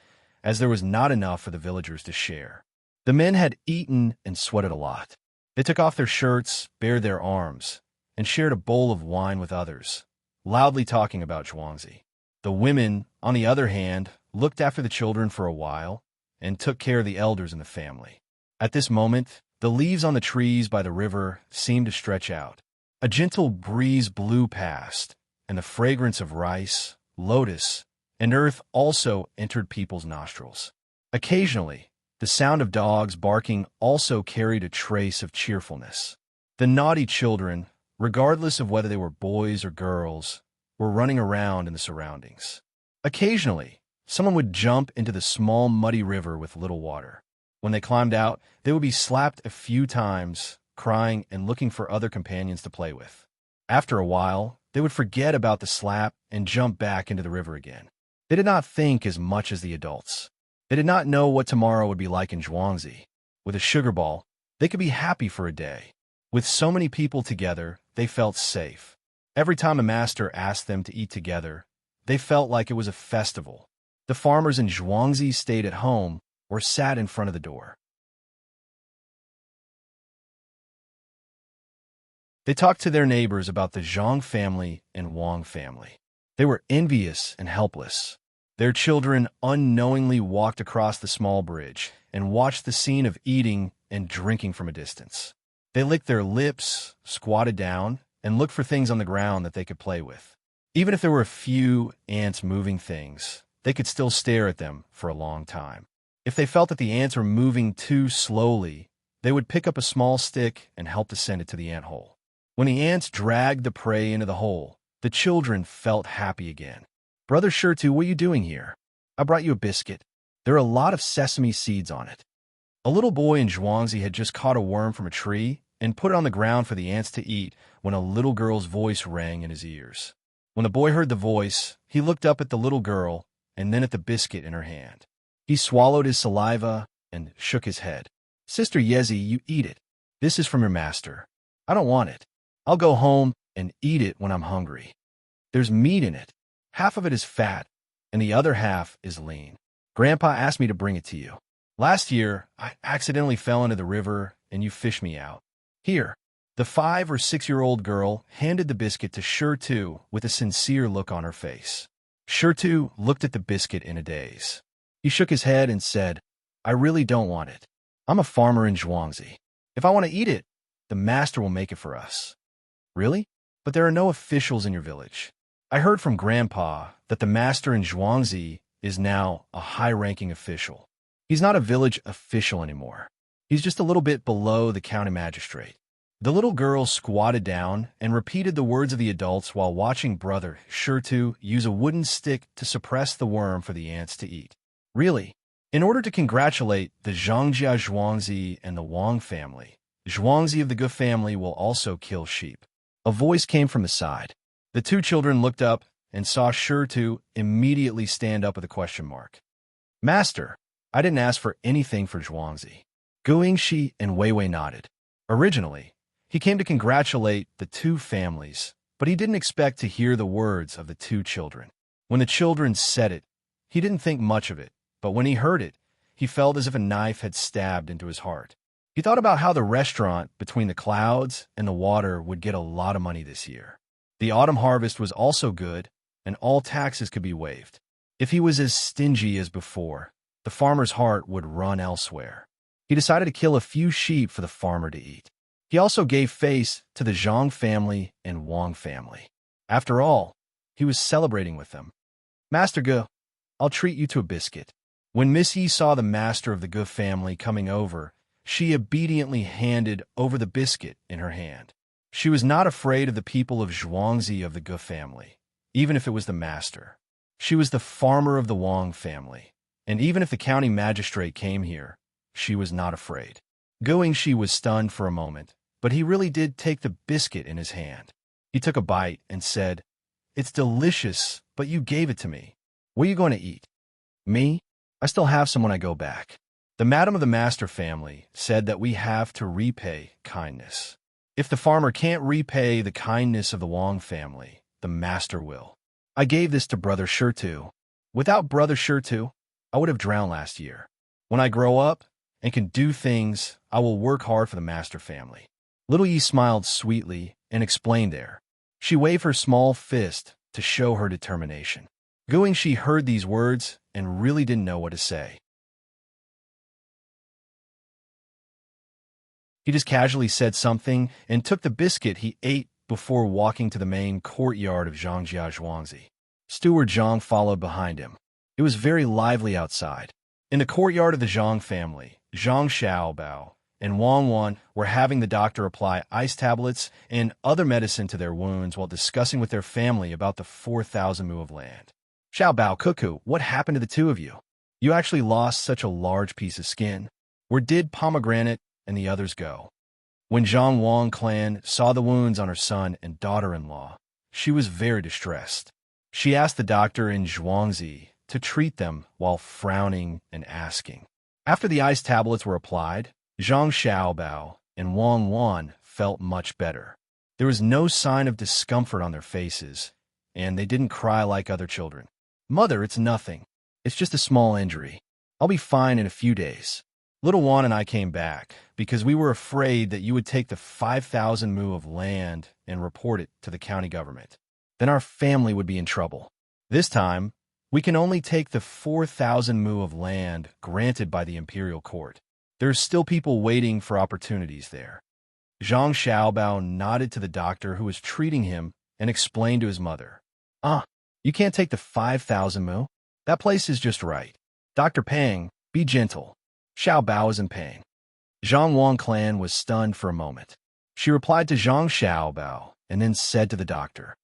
as there was not enough for the villagers to share. The men had eaten and sweated a lot. They took off their shirts, bared their arms, and shared a bowl of wine with others, loudly talking about Zhuangzi. The women, on the other hand, looked after the children for a while and took care of the elders in the family. At this moment, the leaves on the trees by the river seemed to stretch out. A gentle breeze blew past, and the fragrance of rice, lotus, and earth also entered people's nostrils. Occasionally, the sound of dogs barking also carried a trace of cheerfulness. The naughty children, regardless of whether they were boys or girls, were running around in the surroundings. Occasionally, someone would jump into the small muddy river with little water. When they climbed out, they would be slapped a few times, crying and looking for other companions to play with. After a while, they would forget about the slap and jump back into the river again. They did not think as much as the adults. They did not know what tomorrow would be like in Zhuangzi. With a sugar ball, they could be happy for a day. With so many people together, they felt safe. Every time a master asked them to eat together, they felt like it was a festival. The farmers in Zhuangzi stayed at home or sat in front of the door. They talked to their neighbors about the Zhang family and Wang family. They were envious and helpless. Their children unknowingly walked across the small bridge and watched the scene of eating and drinking from a distance. They licked their lips, squatted down, and looked for things on the ground that they could play with. Even if there were a few ants moving things, they could still stare at them for a long time. If they felt that the ants were moving too slowly, they would pick up a small stick and help to send it to the ant hole. When the ants dragged the prey into the hole, the children felt happy again. "Brother Shirtu, what are you doing here? I brought you a biscuit. There are a lot of sesame seeds on it." A little boy in Zhuangzi had just caught a worm from a tree and put it on the ground for the ants to eat when a little girl's voice rang in his ears. When the boy heard the voice, he looked up at the little girl and then at the biscuit in her hand. He swallowed his saliva and shook his head. "Sister Yezi, you eat it. This is from your master. I don't want it. I'll go home and eat it when I'm hungry. There's meat in it. Half of it is fat, and the other half is lean. Grandpa asked me to bring it to you. Last year, I accidentally fell into the river, and you fished me out. Here, The 5 or 6-year-old girl handed the biscuit to Shirtu with a sincere look on her face. Shirtu looked at the biscuit in a daze. He shook his head and said, "I really don't want it. I'm a farmer in Zhuangzi. If I want to eat it, the master will make it for us." "Really? But there are no officials in your village. I heard from Grandpa that the master in Zhuangzi is now a high-ranking official. He's not a village official anymore. He's just a little bit below the county magistrate." The little girl squatted down and repeated the words of the adults while watching brother Shirtu use a wooden stick to suppress the worm for the ants to eat. "Really? In order to congratulate the Zhangjia Zhuangzi and the Wang family, Zhuangzi of the Gu family will also kill sheep." A voice came from the side. The 2 children looked up and saw Shirtu immediately stand up with a question mark. "Master, I didn't ask for anything for Zhuangzi." Guingxi and Weiwei nodded. Originally, he came to congratulate the 2 families, but he didn't expect to hear the words of the 2 children. When the children said it, he didn't think much of it, but when he heard it, he felt as if a knife had stabbed into his heart. He thought about how the restaurant between the clouds and the water would get a lot of money this year. The autumn harvest was also good, and all taxes could be waived. If he was as stingy as before, the farmer's heart would run elsewhere. He decided to kill a few sheep for the farmer to eat. He also gave face to the Zhang family and Wang family. After all, he was celebrating with them. "Master Gu, I'll treat you to a biscuit." When Miss Yi saw the master of the Gu family coming over, she obediently handed over the biscuit in her hand. She was not afraid of the people of Zhuangzi of the Gu family, even if it was the master. She was the farmer of the Wang family, and even if the county magistrate came here, she was not afraid. Guingxi was stunned for a moment, but he really did take the biscuit in his hand. He took a bite and said, "It's delicious, but you gave it to me. What are you going to eat?" "Me? I still have some when I go back." The madam of the master family said that we have to repay kindness. If the farmer can't repay the kindness of the Wang family, the master will. "I gave this to Brother Shirtu. Without Brother Shirtu, I would have drowned last year. When I grow up and can do things, I will work hard for the master family." Little Yi smiled sweetly and explained there. She waved her small fist to show her determination. Guingxi heard these words and really didn't know what to say. He just casually said something and took the biscuit he ate before walking to the main courtyard of Zhangjia Zhuangzi. Steward Zhang followed behind him. It was very lively outside. In the courtyard of the Zhang family, Zhang Xiaobao and Wang Wan were having the doctor apply ice tablets and other medicine to their wounds while discussing with their family about the 4,000 mu of land. "Xiaobao, Cuckoo, what happened to the 2 of you? You actually lost such a large piece of skin. Where did Pomegranate and the others go?" When Zhang Wang clan saw the wounds on her son and daughter-in-law, she was very distressed. She asked the doctor in Zhuangzi to treat them while frowning and asking. After the ice tablets were applied, Zhang Xiaobao and Wang Wan felt much better. There was no sign of discomfort on their faces, and they didn't cry like other children. "Mother, it's nothing. It's just a small injury. I'll be fine in a few days. Little Juan and I came back because we were afraid that you would take the 5,000 mu of land and report it to the county government. Then our family would be in trouble. This time, we can only take the 4,000 mu of land granted by the imperial court. There's still people waiting for opportunities there." Zhang Xiaobao nodded to the doctor who was treating him and explained to his mother, You can't take the 5,000 mu? That place is just right. Dr. Pang, be gentle. Xiaobao is in pain." Zhang Wang clan was stunned for a moment. She replied to Zhang Xiaobao and then said to the doctor,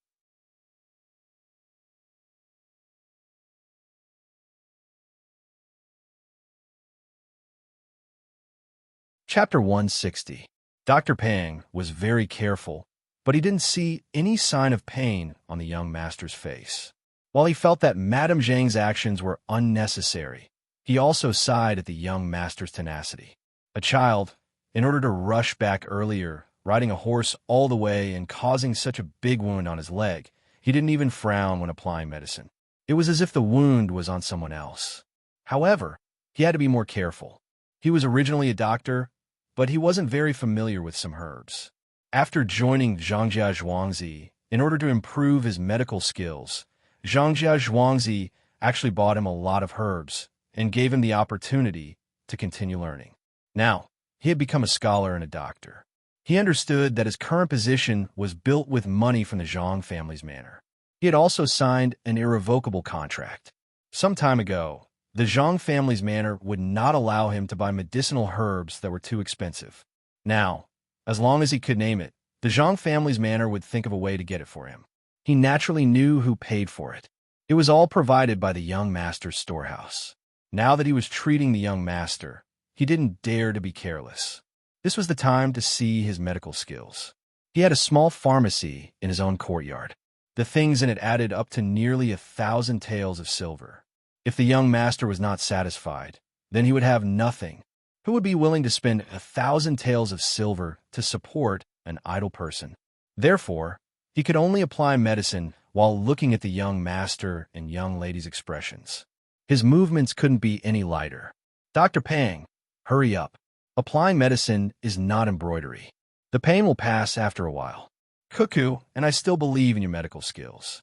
Chapter 160. Dr. Pang was very careful, but he didn't see any sign of pain on the young master's face. While he felt that Madame Zhang's actions were unnecessary, he also sighed at the young master's tenacity. A child, in order to rush back earlier, riding a horse all the way and causing such a big wound on his leg, he didn't even frown when applying medicine. It was as if the wound was on someone else. However, he had to be more careful. He was originally a doctor, but he wasn't very familiar with some herbs. After joining Zhangjia Zhuangzi in order to improve his medical skills, Zhangjia Zhuangzi actually bought him a lot of herbs and gave him the opportunity to continue learning. Now, he had become a scholar and a doctor. He understood that his current position was built with money from the Zhang family's manor. He had also signed an irrevocable contract. Some time ago, the Zhang family's manor would not allow him to buy medicinal herbs that were too expensive. Now, as long as he could name it, the Zhang family's manor would think of a way to get it for him. He naturally knew who paid for it. It was all provided by the young master's storehouse. Now that he was treating the young master, he didn't dare to be careless. This was the time to see his medical skills. He had a small pharmacy in his own courtyard. The things in it added up to nearly 1,000 taels of silver. If the young master was not satisfied, then he would have nothing. Who would be willing to spend 1,000 taels of silver to support an idle person? Therefore, he could only apply medicine while looking at the young master and young lady's expressions. His movements couldn't be any lighter. Dr. Pang, hurry up. Applying medicine is not embroidery. The pain will pass after a while. Cuckoo, and I still believe in your medical skills.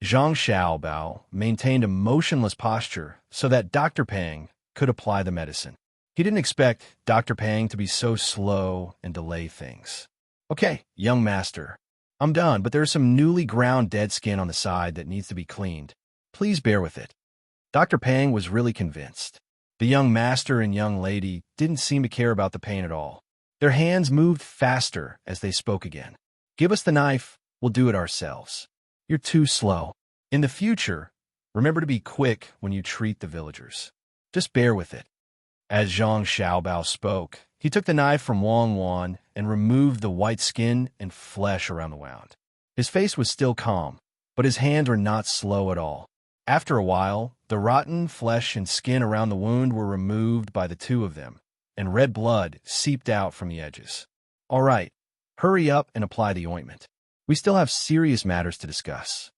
Zhang Xiaobao maintained a motionless posture so that Dr. Pang could apply the medicine. He didn't expect Dr. Pang to be so slow and delay things. Okay, young master, I'm done, but there's some newly ground dead skin on the side that needs to be cleaned. Please bear with it. Dr. Pang was really convinced. The young master and young lady didn't seem to care about the pain at all. Their hands moved faster as they spoke again. Give us the knife, we'll do it ourselves. You're too slow. In the future, remember to be quick when you treat the villagers. Just bear with it. As Zhang Xiaobao spoke, he took the knife from Wang Wan and removed the white skin and flesh around the wound. His face was still calm, but his hands were not slow at all. After a while, the rotten flesh and skin around the wound were removed by the two of them, and red blood seeped out from the edges. All right, hurry up and apply the ointment. We still have serious matters to discuss.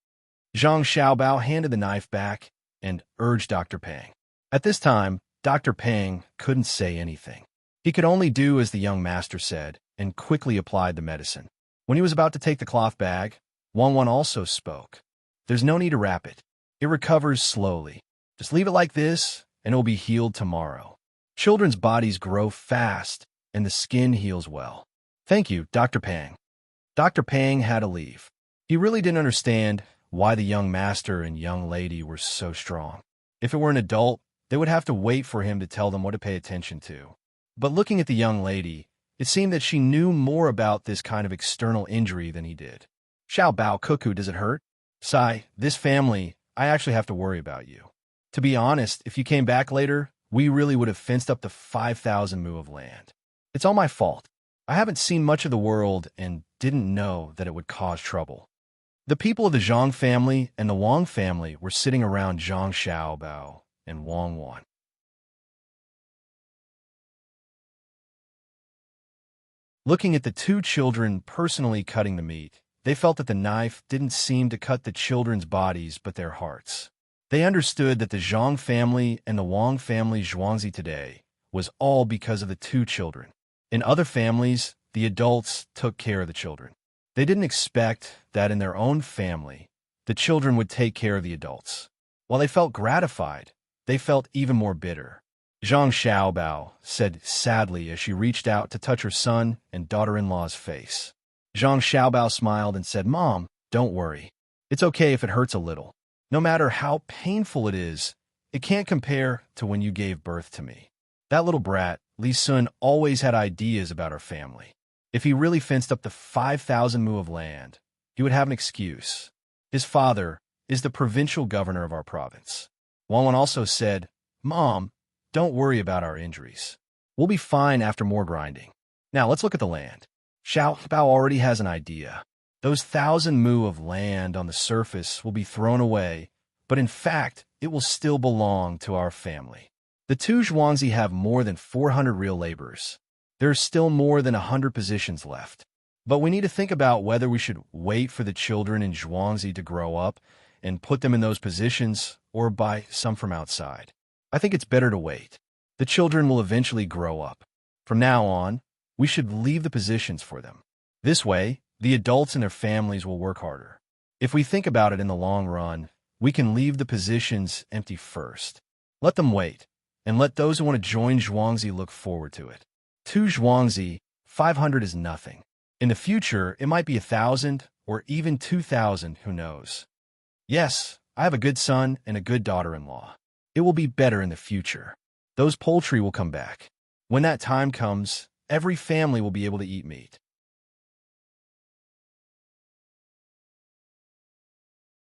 Zhang Xiaobao handed the knife back and urged Dr. Pang. At this time, Dr. Pang couldn't say anything. He could only do as the young master said and quickly applied the medicine. When he was about to take the cloth bag, Wang Wan also spoke. There's no need to wrap it. It recovers slowly. Just leave it like this, and it will be healed tomorrow. Children's bodies grow fast, and the skin heals well. Thank you, Dr. Pang. Dr. Pang had to leave. He really didn't understand why the young master and young lady were so strong. If it were an adult, they would have to wait for him to tell them what to pay attention to. But looking at the young lady, it seemed that she knew more about this kind of external injury than he did. Xiao Bao Cuckoo, does it hurt? Sai, this family, I actually have to worry about you. To be honest, if you came back later, we really would have fenced up the 5,000 mu of land. It's all my fault. I haven't seen much of the world and didn't know that it would cause trouble. The people of the Zhang family and the Wang family were sitting around Zhang Xiaobao and Wang Wan. Looking at the two children personally cutting the meat, they felt that the knife didn't seem to cut the children's bodies but their hearts. They understood that the Zhang family and the Wang family Zhuangzi today was all because of the two children. In other families, the adults took care of the children. They didn't expect that in their own family, the children would take care of the adults. While they felt gratified, they felt even more bitter. Zhang Xiaobao said sadly as she reached out to touch her son and daughter-in-law's face. Zhang Xiaobao smiled and said, Mom, don't worry. It's okay if it hurts a little. No matter how painful it is, it can't compare to when you gave birth to me. That little brat, Li Sun, always had ideas about our family. If he really fenced up the 5,000 mu of land, he would have an excuse. His father is the provincial governor of our province. Wang Wan also said, Mom, don't worry about our injuries. We'll be fine after more grinding. Now let's look at the land. Xiao Bao already has an idea. Those 1,000 mu of land on the surface will be thrown away, but in fact, it will still belong to our family. The two Zhuangzi have more than 400 real laborers. There are still more than 100 positions left. But we need to think about whether we should wait for the children in Zhuangzi to grow up and put them in those positions or buy some from outside. I think it's better to wait. The children will eventually grow up. From now on, we should leave the positions for them. This way, the adults and their families will work harder. If we think about it in the long run, we can leave the positions empty first. Let them wait, and let those who want to join Zhuangzi look forward to it. 2 Zhuangzi, 500 is nothing. In the future, it might be 1,000 or even 2,000, who knows. Yes, I have a good son and a good daughter-in-law. It will be better in the future. Those poultry will come back. When that time comes, every family will be able to eat meat.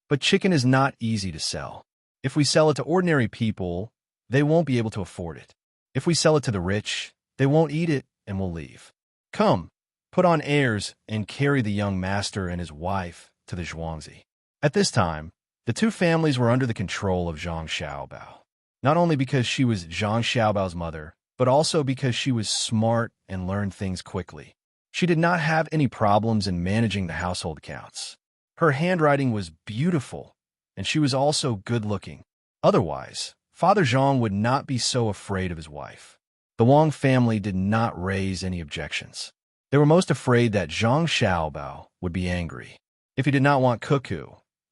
But chicken is not easy to sell. If we sell it to ordinary people, they won't be able to afford it. If we sell it to the rich, they won't eat it and will leave. Come, put on airs and carry the young master and his wife to the Zhuangzi. At this time, the 2 families were under the control of Zhang Xiaobao. Not only because she was Zhang Xiaobao's mother, but also because she was smart and learned things quickly. She did not have any problems in managing the household accounts. Her handwriting was beautiful, and she was also good-looking. Otherwise, Father Zhang would not be so afraid of his wife. The Wang family did not raise any objections. They were most afraid that Zhang Xiaobao would be angry. If he did not want cuckoo,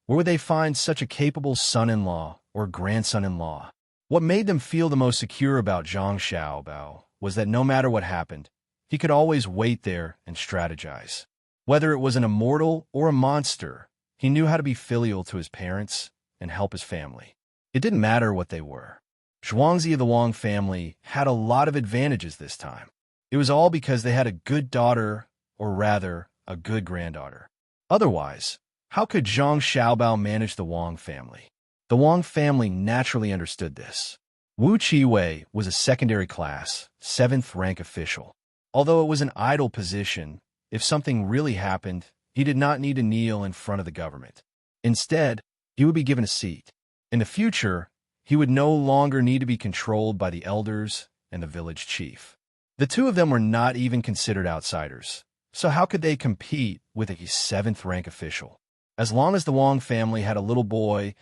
where would they find such a capable son-in-law or grandson-in-law? What made them feel the most secure about Zhang Xiaobao was that no matter what happened, he could always wait there and strategize. Whether it was an immortal or a monster, he knew how to be filial to his parents and help his family. It didn't matter what they were. Zhuangzi of the Wang family had a lot of advantages this time. It was all because they had a good daughter, or rather, a good granddaughter. Otherwise, how could Zhang Xiaobao manage the Wang family? The Wang family naturally understood this. Wu Qiwei was a secondary class, 7th rank official. Although it was an idle position, if something really happened, he did not need to kneel in front of the government. Instead, he would be given a seat. In the future, he would no longer need to be controlled by the elders and the village chief. The 2 of them were not even considered outsiders, so how could they compete with a 7th rank official? As long as the Wang family had a little boy,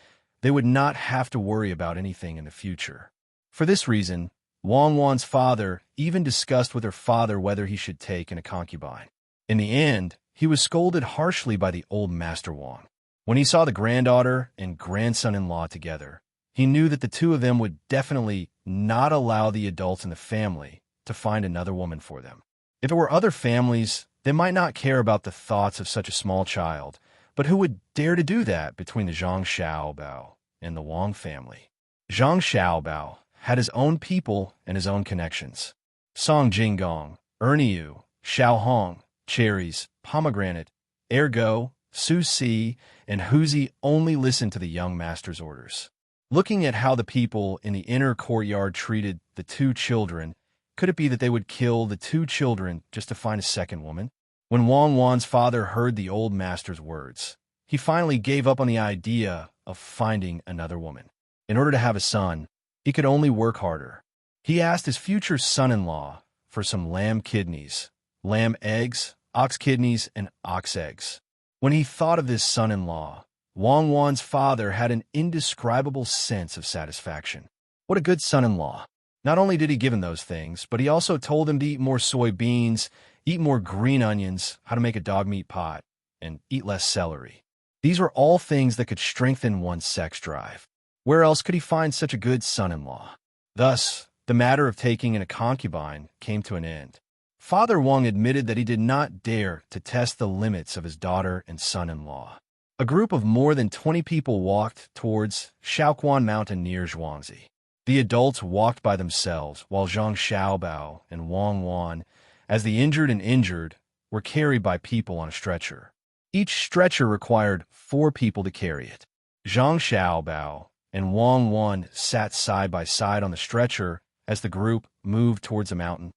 they would not have to worry about anything in the future. For this reason, Wang Wan's father even discussed with her father whether he should take in a concubine. In the end, he was scolded harshly by the old Master Wang. When he saw the granddaughter and grandson-in-law together, he knew that the 2 of them would definitely not allow the adults in the family to find another woman for them. If it were other families, they might not care about the thoughts of such a small child, but who would dare to do that between the Zhang Xiaobao and the Wang family? Zhang Xiaobao had his own people and his own connections. Song Jinggong, Erniu, Xiaohong, Cherries, Pomegranate, Ergo, Su Si, and Huzi only listened to the young master's orders. Looking at how the people in the inner courtyard treated the 2 children, could it be that they would kill the 2 children just to find a second woman? When Wang Wan's father heard the old master's words, he finally gave up on the idea of finding another woman. In order to have a son, he could only work harder. He asked his future son-in-law for some lamb kidneys, lamb eggs, ox kidneys, and ox eggs. When he thought of this son-in-law, Wang Wan's father had an indescribable sense of satisfaction. What a good son-in-law. Not only did he give him those things, but he also told him to eat more soybeans, eat more green onions, how to make a dog meat pot, and eat less celery. These were all things that could strengthen one's sex drive. Where else could he find such a good son-in-law? Thus, the matter of taking in a concubine came to an end. Father Wang admitted that he did not dare to test the limits of his daughter and son-in-law. A group of more than 20 people walked towards Shaoquan Mountain near Zhuangzi. The adults walked by themselves, while Zhang Xiaobao and Wang Wan, as the injured, were carried by people on a stretcher. Each stretcher required 4 people to carry it. Zhang Xiaobao and Wang Wan sat side by side on the stretcher as the group moved towards the mountain.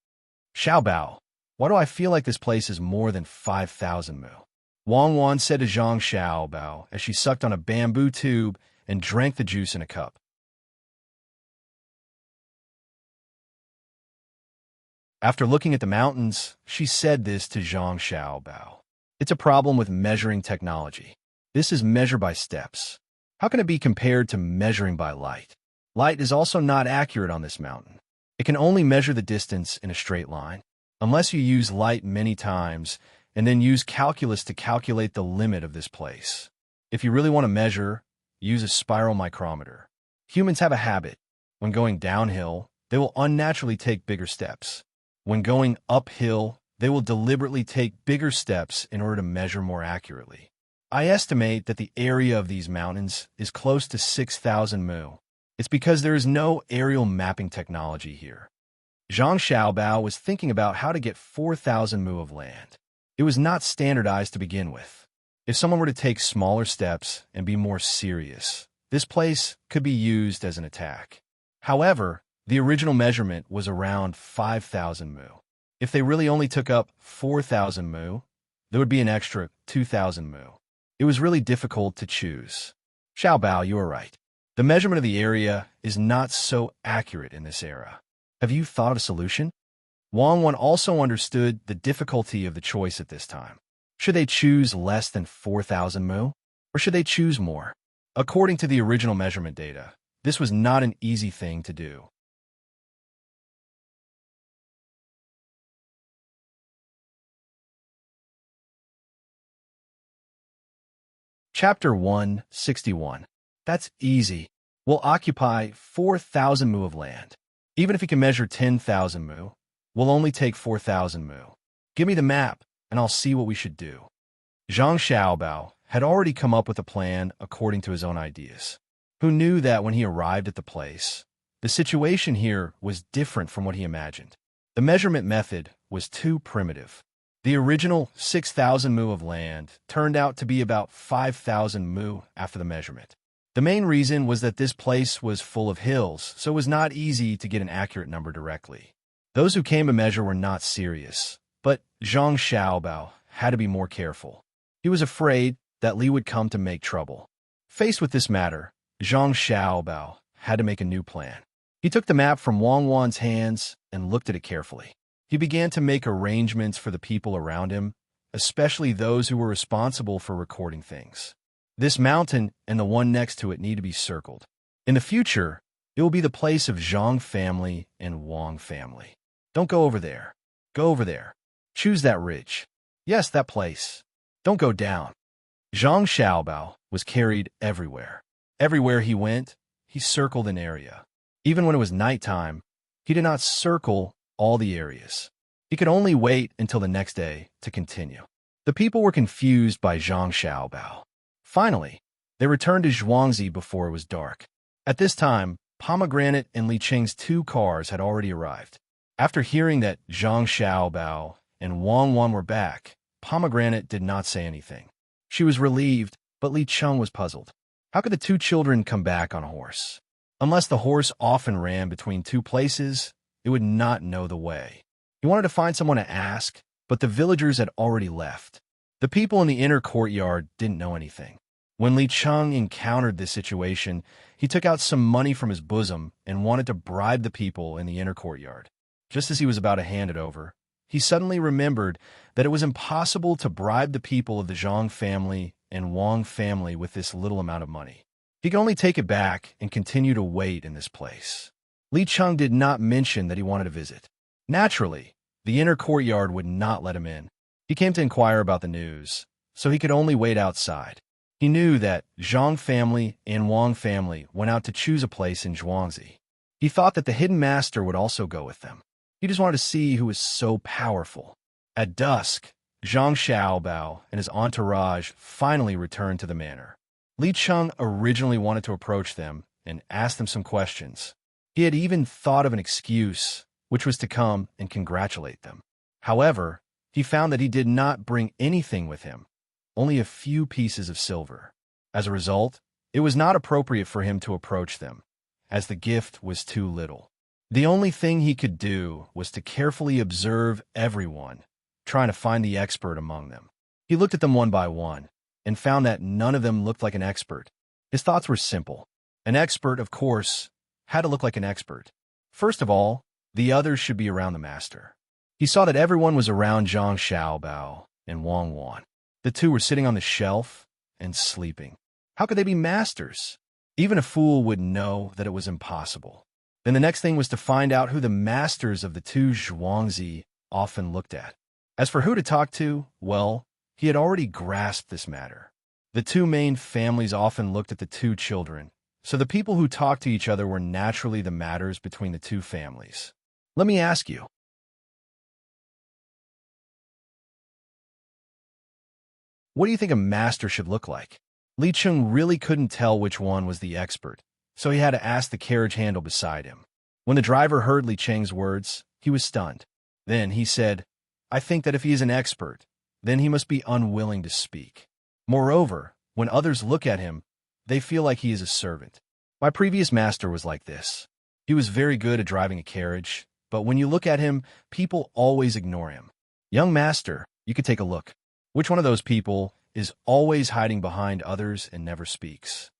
Xiaobao, why do I feel like this place is more than 5,000 mu? Wang Wan said to Zhang Xiaobao as she sucked on a bamboo tube and drank the juice in a cup. After looking at the mountains, she said this to Zhang Xiaobao. It's a problem with measuring technology. This is measure by steps. How can it be compared to measuring by light? Light is also not accurate on this mountain. It can only measure the distance in a straight line. Unless you use light many times, and then use calculus to calculate the limit of this place. If you really want to measure, use a spiral micrometer. Humans have a habit. When going downhill, they will unnaturally take bigger steps. When going uphill, they will deliberately take bigger steps in order to measure more accurately. I estimate that the area of these mountains is close to 6,000 mu. It's because there is no aerial mapping technology here. Zhang Xiaobao was thinking about how to get 4,000 mu of land. It was not standardized to begin with. If someone were to take smaller steps and be more serious, this place could be used as an attack. However, the original measurement was around 5,000 mu. If they really only took up 4,000 mu, there would be an extra 2,000 mu. It was really difficult to choose. Xiaobao, you are right. The measurement of the area is not so accurate in this era. Have you thought of a solution? Wang Wan also understood the difficulty of the choice at this time. Should they choose less than 4,000 mu? Or should they choose more? According to the original measurement data, this was not an easy thing to do. Chapter 161. That's easy. We'll occupy 4,000 mu of land. Even if he can measure 10,000 mu, we'll only take 4,000 mu. Give me the map, and I'll see what we should do. Zhang Xiaobao had already come up with a plan according to his own ideas. Who knew that when he arrived at the place, the situation here was different from what he imagined. The measurement method was too primitive. The original 6,000 mu of land turned out to be about 5,000 mu after the measurement. The main reason was that this place was full of hills, so it was not easy to get an accurate number directly. Those who came to measure were not serious, but Zhang Xiaobao had to be more careful. He was afraid that Li would come to make trouble. Faced with this matter, Zhang Xiaobao had to make a new plan. He took the map from Wang Wan's hands and looked at it carefully. He began to make arrangements for the people around him, especially those who were responsible for recording things. This mountain and the one next to it need to be circled. In the future, it will be the place of Zhang family and Wang family. Don't go over there. Go over there. Choose that ridge. Yes, that place. Don't go down. Zhang Xiaobao was carried everywhere. Everywhere he went, he circled an area. Even when it was nighttime, he did not circle all the areas. He could only wait until the next day to continue. The people were confused by Zhang Xiaobao. Finally, they returned to Zhuangzi before it was dark. At this time, Pomegranate and Li Qing's 2 cars had already arrived. After hearing that Zhang Xiaobao and Wang Wan were back, Pomegranate did not say anything. She was relieved, but Li Qing was puzzled. How could the 2 children come back on a horse? Unless the horse often ran between 2 places, it would not know the way. He wanted to find someone to ask, but the villagers had already left. The people in the inner courtyard didn't know anything. When Li Qing encountered this situation, he took out some money from his bosom and wanted to bribe the people in the inner courtyard. Just as he was about to hand it over, he suddenly remembered that it was impossible to bribe the people of the Zhang family and Wang family with this little amount of money. He could only take it back and continue to wait in this place. Li Qing did not mention that he wanted to visit. Naturally, the inner courtyard would not let him in. He came to inquire about the news, so he could only wait outside. He knew that Zhang family and Wang family went out to choose a place in Zhuangzi. He thought that the hidden master would also go with them. He just wanted to see who was so powerful. At dusk, Zhang Xiaobao and his entourage finally returned to the manor. Li Qing originally wanted to approach them and ask them some questions. He had even thought of an excuse, which was to come and congratulate them. However, he found that he did not bring anything with him, only a few pieces of silver. As a result, it was not appropriate for him to approach them, as the gift was too little. The only thing he could do was to carefully observe everyone, trying to find the expert among them. He looked at them one by one, and found that none of them looked like an expert. His thoughts were simple. An expert, of course, had to look like an expert. First of all, the others should be around the master. He saw that everyone was around Zhang Xiaobao and Wang Wan. The 2 were sitting on the shelf and sleeping. How could they be masters? Even a fool would know that it was impossible. Then the next thing was to find out who the masters of the 2 Zhuangzi often looked at. As for who to talk to, well, he had already grasped this matter. The two main families often looked at the two children, so the people who talked to each other were naturally the matters between the two families. Let me ask you, what do you think a master should look like? Li Chung really couldn't tell which one was the expert, so he had to ask the carriage handle beside him. When the driver heard Li Cheng's words, he was stunned. Then he said, I think that if he is an expert, then he must be unwilling to speak. Moreover, when others look at him, they feel like he is a servant. My previous master was like this. He was very good at driving a carriage, but when you look at him, people always ignore him. Young master, you could take a look. Which one of those people is always hiding behind others and never speaks?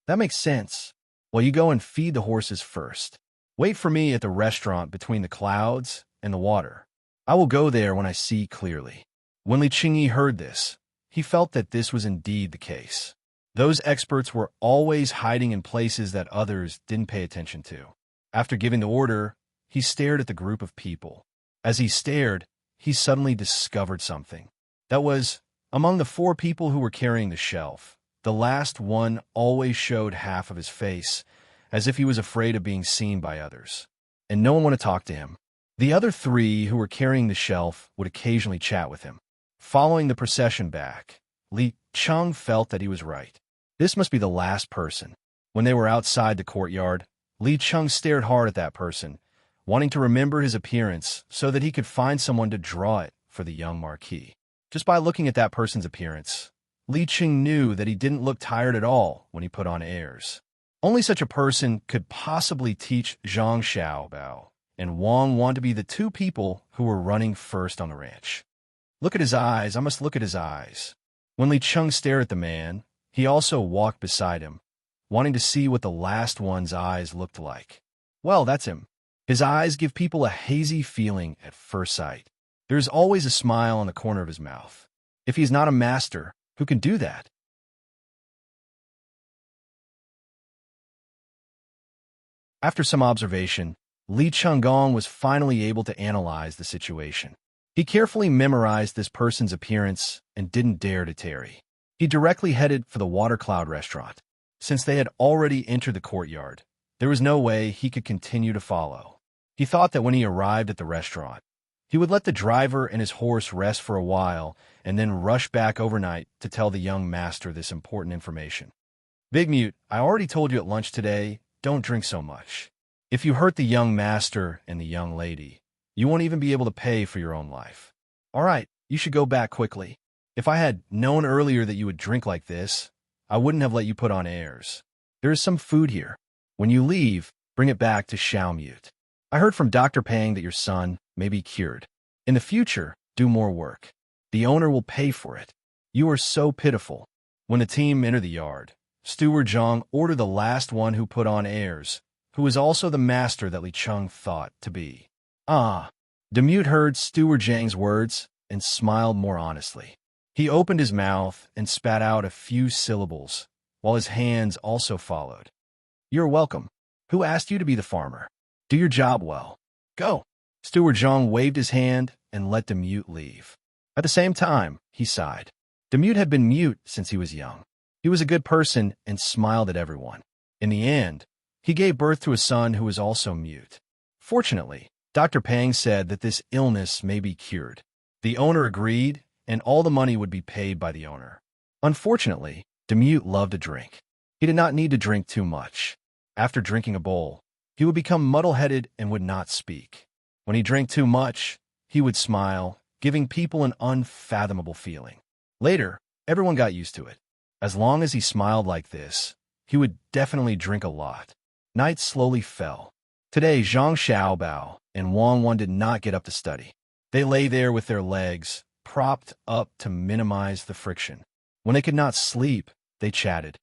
That makes sense. Well, you go and feed the horses first. Wait for me at the restaurant between the clouds and the water. I will go there when I see clearly. When Li Qingyi heard this, he felt that this was indeed the case. Those experts were always hiding in places that others didn't pay attention to. After giving the order, he stared at the group of people. As he stared, he suddenly discovered something. That was, among the four people who were carrying the shelf, the last one always showed half of his face, as if he was afraid of being seen by others. And no one wanted to talk to him. The other three who were carrying the shelf would occasionally chat with him. Following the procession back, Li Chung felt that he was right. This must be the last person. When they were outside the courtyard, Li Chung stared hard at that person, wanting to remember his appearance so that he could find someone to draw it for the young marquis. Just by looking at that person's appearance, Li Chung knew that he didn't look tired at all when he put on airs. Only such a person could possibly teach Zhang Xiaobao and Wang Wan to be the two people who were running first on the ranch. Look at his eyes, I must look at his eyes. When Li Chung stared at the man, he also walked beside him, wanting to see what the last one's eyes looked like. Well, that's him. His eyes give people a hazy feeling at first sight. There's always a smile on the corner of his mouth. If he's not a master, who can do that? After some observation, Li Chunggong was finally able to analyze the situation. He carefully memorized this person's appearance and didn't dare to tarry. He directly headed for the Water Cloud restaurant. Since they had already entered the courtyard, there was no way he could continue to follow. He thought that when he arrived at the restaurant, he would let the driver and his horse rest for a while and then rush back overnight to tell the young master this important information. Big Mute, I already told you at lunch today, don't drink so much. If you hurt the young master and the young lady, you won't even be able to pay for your own life. All right, you should go back quickly. If I had known earlier that you would drink like this, I wouldn't have let you put on airs. There is some food here. When you leave, bring it back to Xiaomute. I heard from Dr. Pang that your son may be cured. In the future, do more work. The owner will pay for it. You are so pitiful. When the team entered the yard, Steward Zhang ordered the last one who put on airs, who was also the master that Li Chung thought to be. Ah. Demute heard Steward Zhang's words and smiled more honestly. He opened his mouth and spat out a few syllables, while his hands also followed. You're welcome. Who asked you to be the farmer? Do your job well. Go. Steward Zhang waved his hand and let Demute leave. At the same time, he sighed. Demute had been mute since he was young. He was a good person and smiled at everyone. In the end, he gave birth to a son who was also mute. Fortunately, Dr. Pang said that this illness may be cured. The owner agreed, and all the money would be paid by the owner. Unfortunately, Demute loved to drink. He did not need to drink too much. After drinking a bowl, he would become muddle-headed and would not speak. When he drank too much, he would smile, giving people an unfathomable feeling. Later, everyone got used to it. As long as he smiled like this, he would definitely drink a lot. Night slowly fell. Today, Zhang Xiaobao and Wang Wan did not get up to study. They lay there with their legs propped up to minimize the friction. When they could not sleep, they chatted.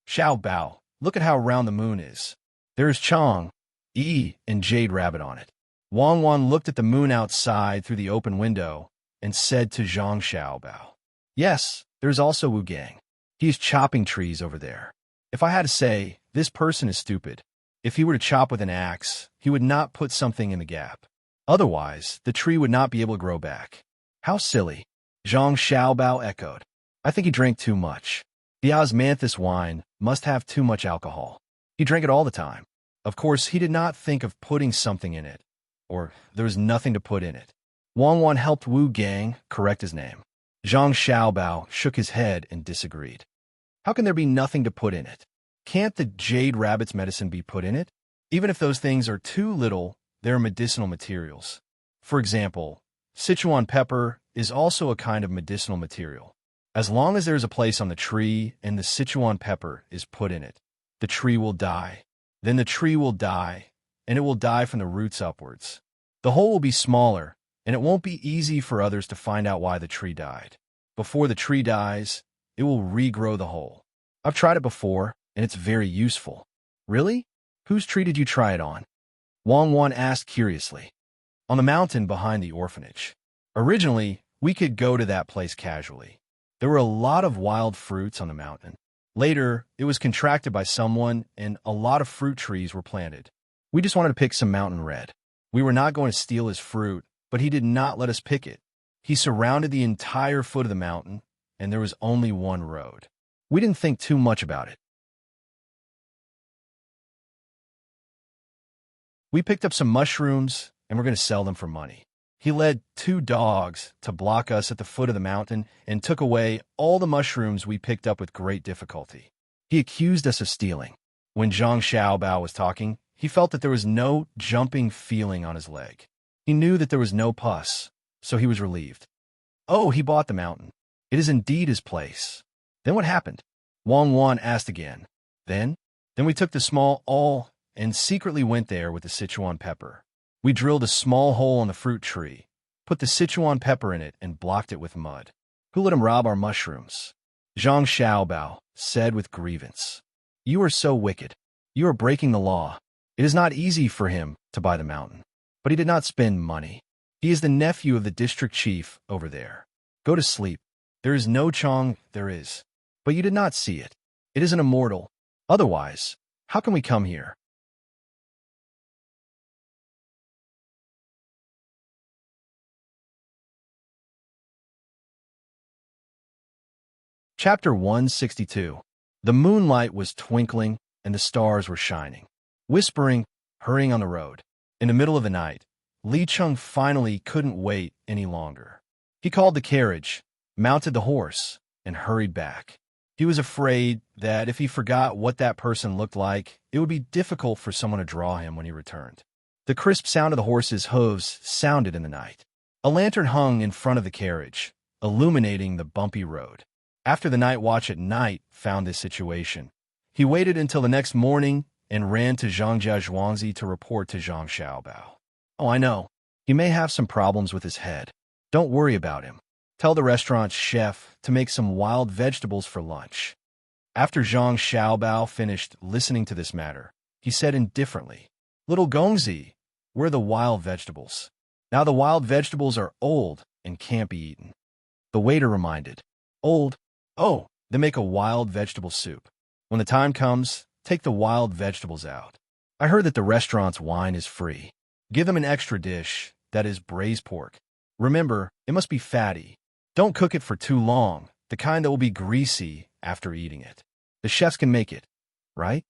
Xiaobao, look at how round the moon is. There is Chang, Yi, and Jade Rabbit on it. Wang Wan looked at the moon outside through the open window and said to Zhang Xiaobao, Yes, there's also Wu Gang. He's chopping trees over there. If I had to say, this person is stupid. If he were to chop with an axe, he would not put something in the gap. Otherwise, the tree would not be able to grow back. How silly, Zhang Xiaobao echoed. I think he drank too much. The osmanthus wine must have too much alcohol. He drank it all the time. Of course, he did not think of putting something in it, or there was nothing to put in it. Wang Wan helped Wu Gang correct his name. Zhang Xiaobao shook his head and disagreed. How can there be nothing to put in it? Can't the jade rabbit's medicine be put in it? Even if those things are too little, they are medicinal materials. For example, Sichuan pepper is also a kind of medicinal material. As long as there is a place on the tree and the Sichuan pepper is put in it, the tree will die. Then the tree will die, and it will die from the roots upwards. The hole will be smaller, and it won't be easy for others to find out why the tree died. Before the tree dies, it will regrow the hole. I've tried it before, and it's very useful. Really? Whose tree did you try it on? Wang Wan asked curiously. On the mountain behind the orphanage. Originally, we could go to that place casually. There were a lot of wild fruits on the mountain. Later, it was contracted by someone, and a lot of fruit trees were planted. We just wanted to pick some mountain red. We were not going to steal his fruit, but he did not let us pick it. He surrounded the entire foot of the mountain, and there was only one road. We didn't think too much about it. We picked up some mushrooms, and we're going to sell them for money. He led 2 dogs to block us at the foot of the mountain and took away all the mushrooms we picked up with great difficulty. He accused us of stealing. When Zhang Xiaobao was talking, he felt that there was no jumping feeling on his leg. He knew that there was no pus, so he was relieved. Oh, he bought the mountain. It is indeed his place. Then what happened? Wang Wan asked again. Then we took the small awl and secretly went there with the Sichuan pepper. We drilled a small hole in the fruit tree, put the Sichuan pepper in it, and blocked it with mud. Who let him rob our mushrooms? Zhang Xiaobao said with grievance. You are so wicked. You are breaking the law. It is not easy for him to buy the mountain. But he did not spend money. He is the nephew of the district chief over there. Go to sleep. There is no Chong, there is. But you did not see it. It is an immortal. Otherwise, how can we come here? Chapter 162. The moonlight was twinkling, and the stars were shining. Whispering, hurrying on the road. In the middle of the night, Li Chung finally couldn't wait any longer. He called the carriage, mounted the horse, and hurried back. He was afraid that if he forgot what that person looked like, it would be difficult for someone to draw him when he returned. The crisp sound of the horse's hooves sounded in the night. A lantern hung in front of the carriage, illuminating the bumpy road. After the night watch at night found this situation, he waited until the next morning and ran to Zhangjia Zhuangzi to report to Zhang Xiaobao. Oh, I know. He may have some problems with his head. Don't worry about him. Tell the restaurant's chef to make some wild vegetables for lunch. After Zhang Xiaobao finished listening to this matter, he said indifferently, Little Gongzi, where are the wild vegetables? Now the wild vegetables are old and can't be eaten. The waiter reminded, Old? Oh, then make a wild vegetable soup. When the time comes, take the wild vegetables out. I heard that the restaurant's wine is free. Give them an extra dish, that is braised pork. Remember, it must be fatty. Don't cook it for too long, the kind that will be greasy after eating it. The chefs can make it, right?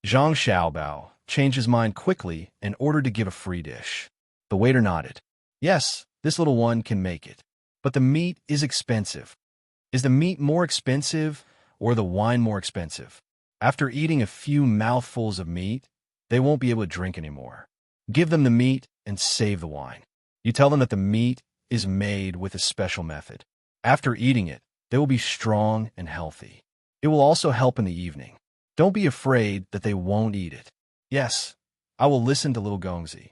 Zhang Xiaobao changed his mind quickly and ordered to give a free dish. The waiter nodded. Yes, this little one can make it. But the meat is expensive. Is the meat more expensive or the wine more expensive? After eating a few mouthfuls of meat, they won't be able to drink anymore. Give them the meat and save the wine. You tell them that the meat is made with a special method. After eating it, they will be strong and healthy. It will also help in the evening. Don't be afraid that they won't eat it. Yes, I will listen to little Gongzi.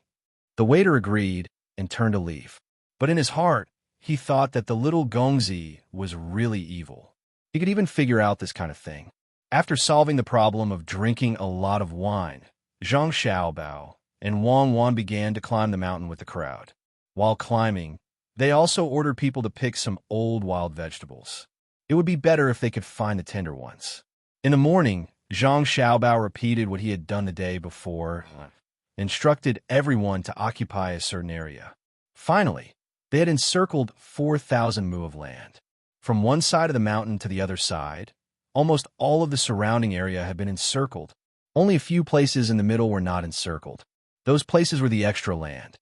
The waiter agreed and turned to leave. But in his heart, he thought that the little Gongzi was really evil. He could even figure out this kind of thing. After solving the problem of drinking a lot of wine, Zhang Xiaobao and Wang Wan began to climb the mountain with the crowd. While climbing, they also ordered people to pick some old wild vegetables. It would be better if they could find the tender ones. In the morning, Zhang Xiaobao repeated what he had done the day before, instructed everyone to occupy a certain area. Finally, They had encircled 4,000 mu of land. From one side of the mountain to the other side, almost all of the surrounding area had been encircled. Only a few places in the middle were not encircled. Those places were the extra land.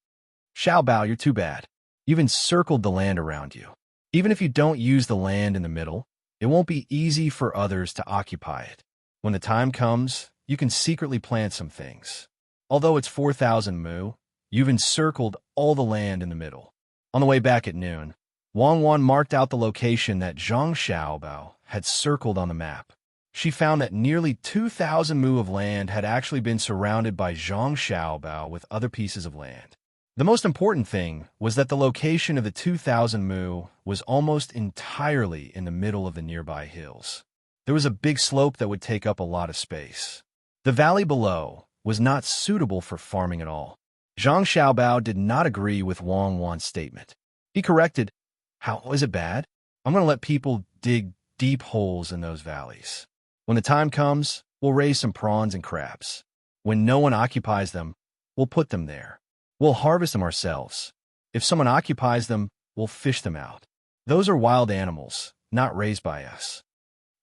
Xiao Bao, you're too bad. You've encircled the land around you. Even if you don't use the land in the middle, it won't be easy for others to occupy it. When the time comes, you can secretly plant some things. Although it's 4,000 mu, you've encircled all the land in the middle. On the way back at noon, Wang Wan marked out the location that Zhang Xiaobao had circled on the map. She found that nearly 2,000 mu of land had actually been surrounded by Zhang Xiaobao with other pieces of land. The most important thing was that the location of the 2,000 mu was almost entirely in the middle of the nearby hills. There was a big slope that would take up a lot of space. The valley below was not suitable for farming at all. Zhang Xiaobao did not agree with Wang Wan's statement. He corrected, "How is it bad? I'm going to let people dig deep holes in those valleys. When the time comes, we'll raise some prawns and crabs. When no one occupies them, we'll put them there. We'll harvest them ourselves. If someone occupies them, we'll fish them out. Those are wild animals, not raised by us."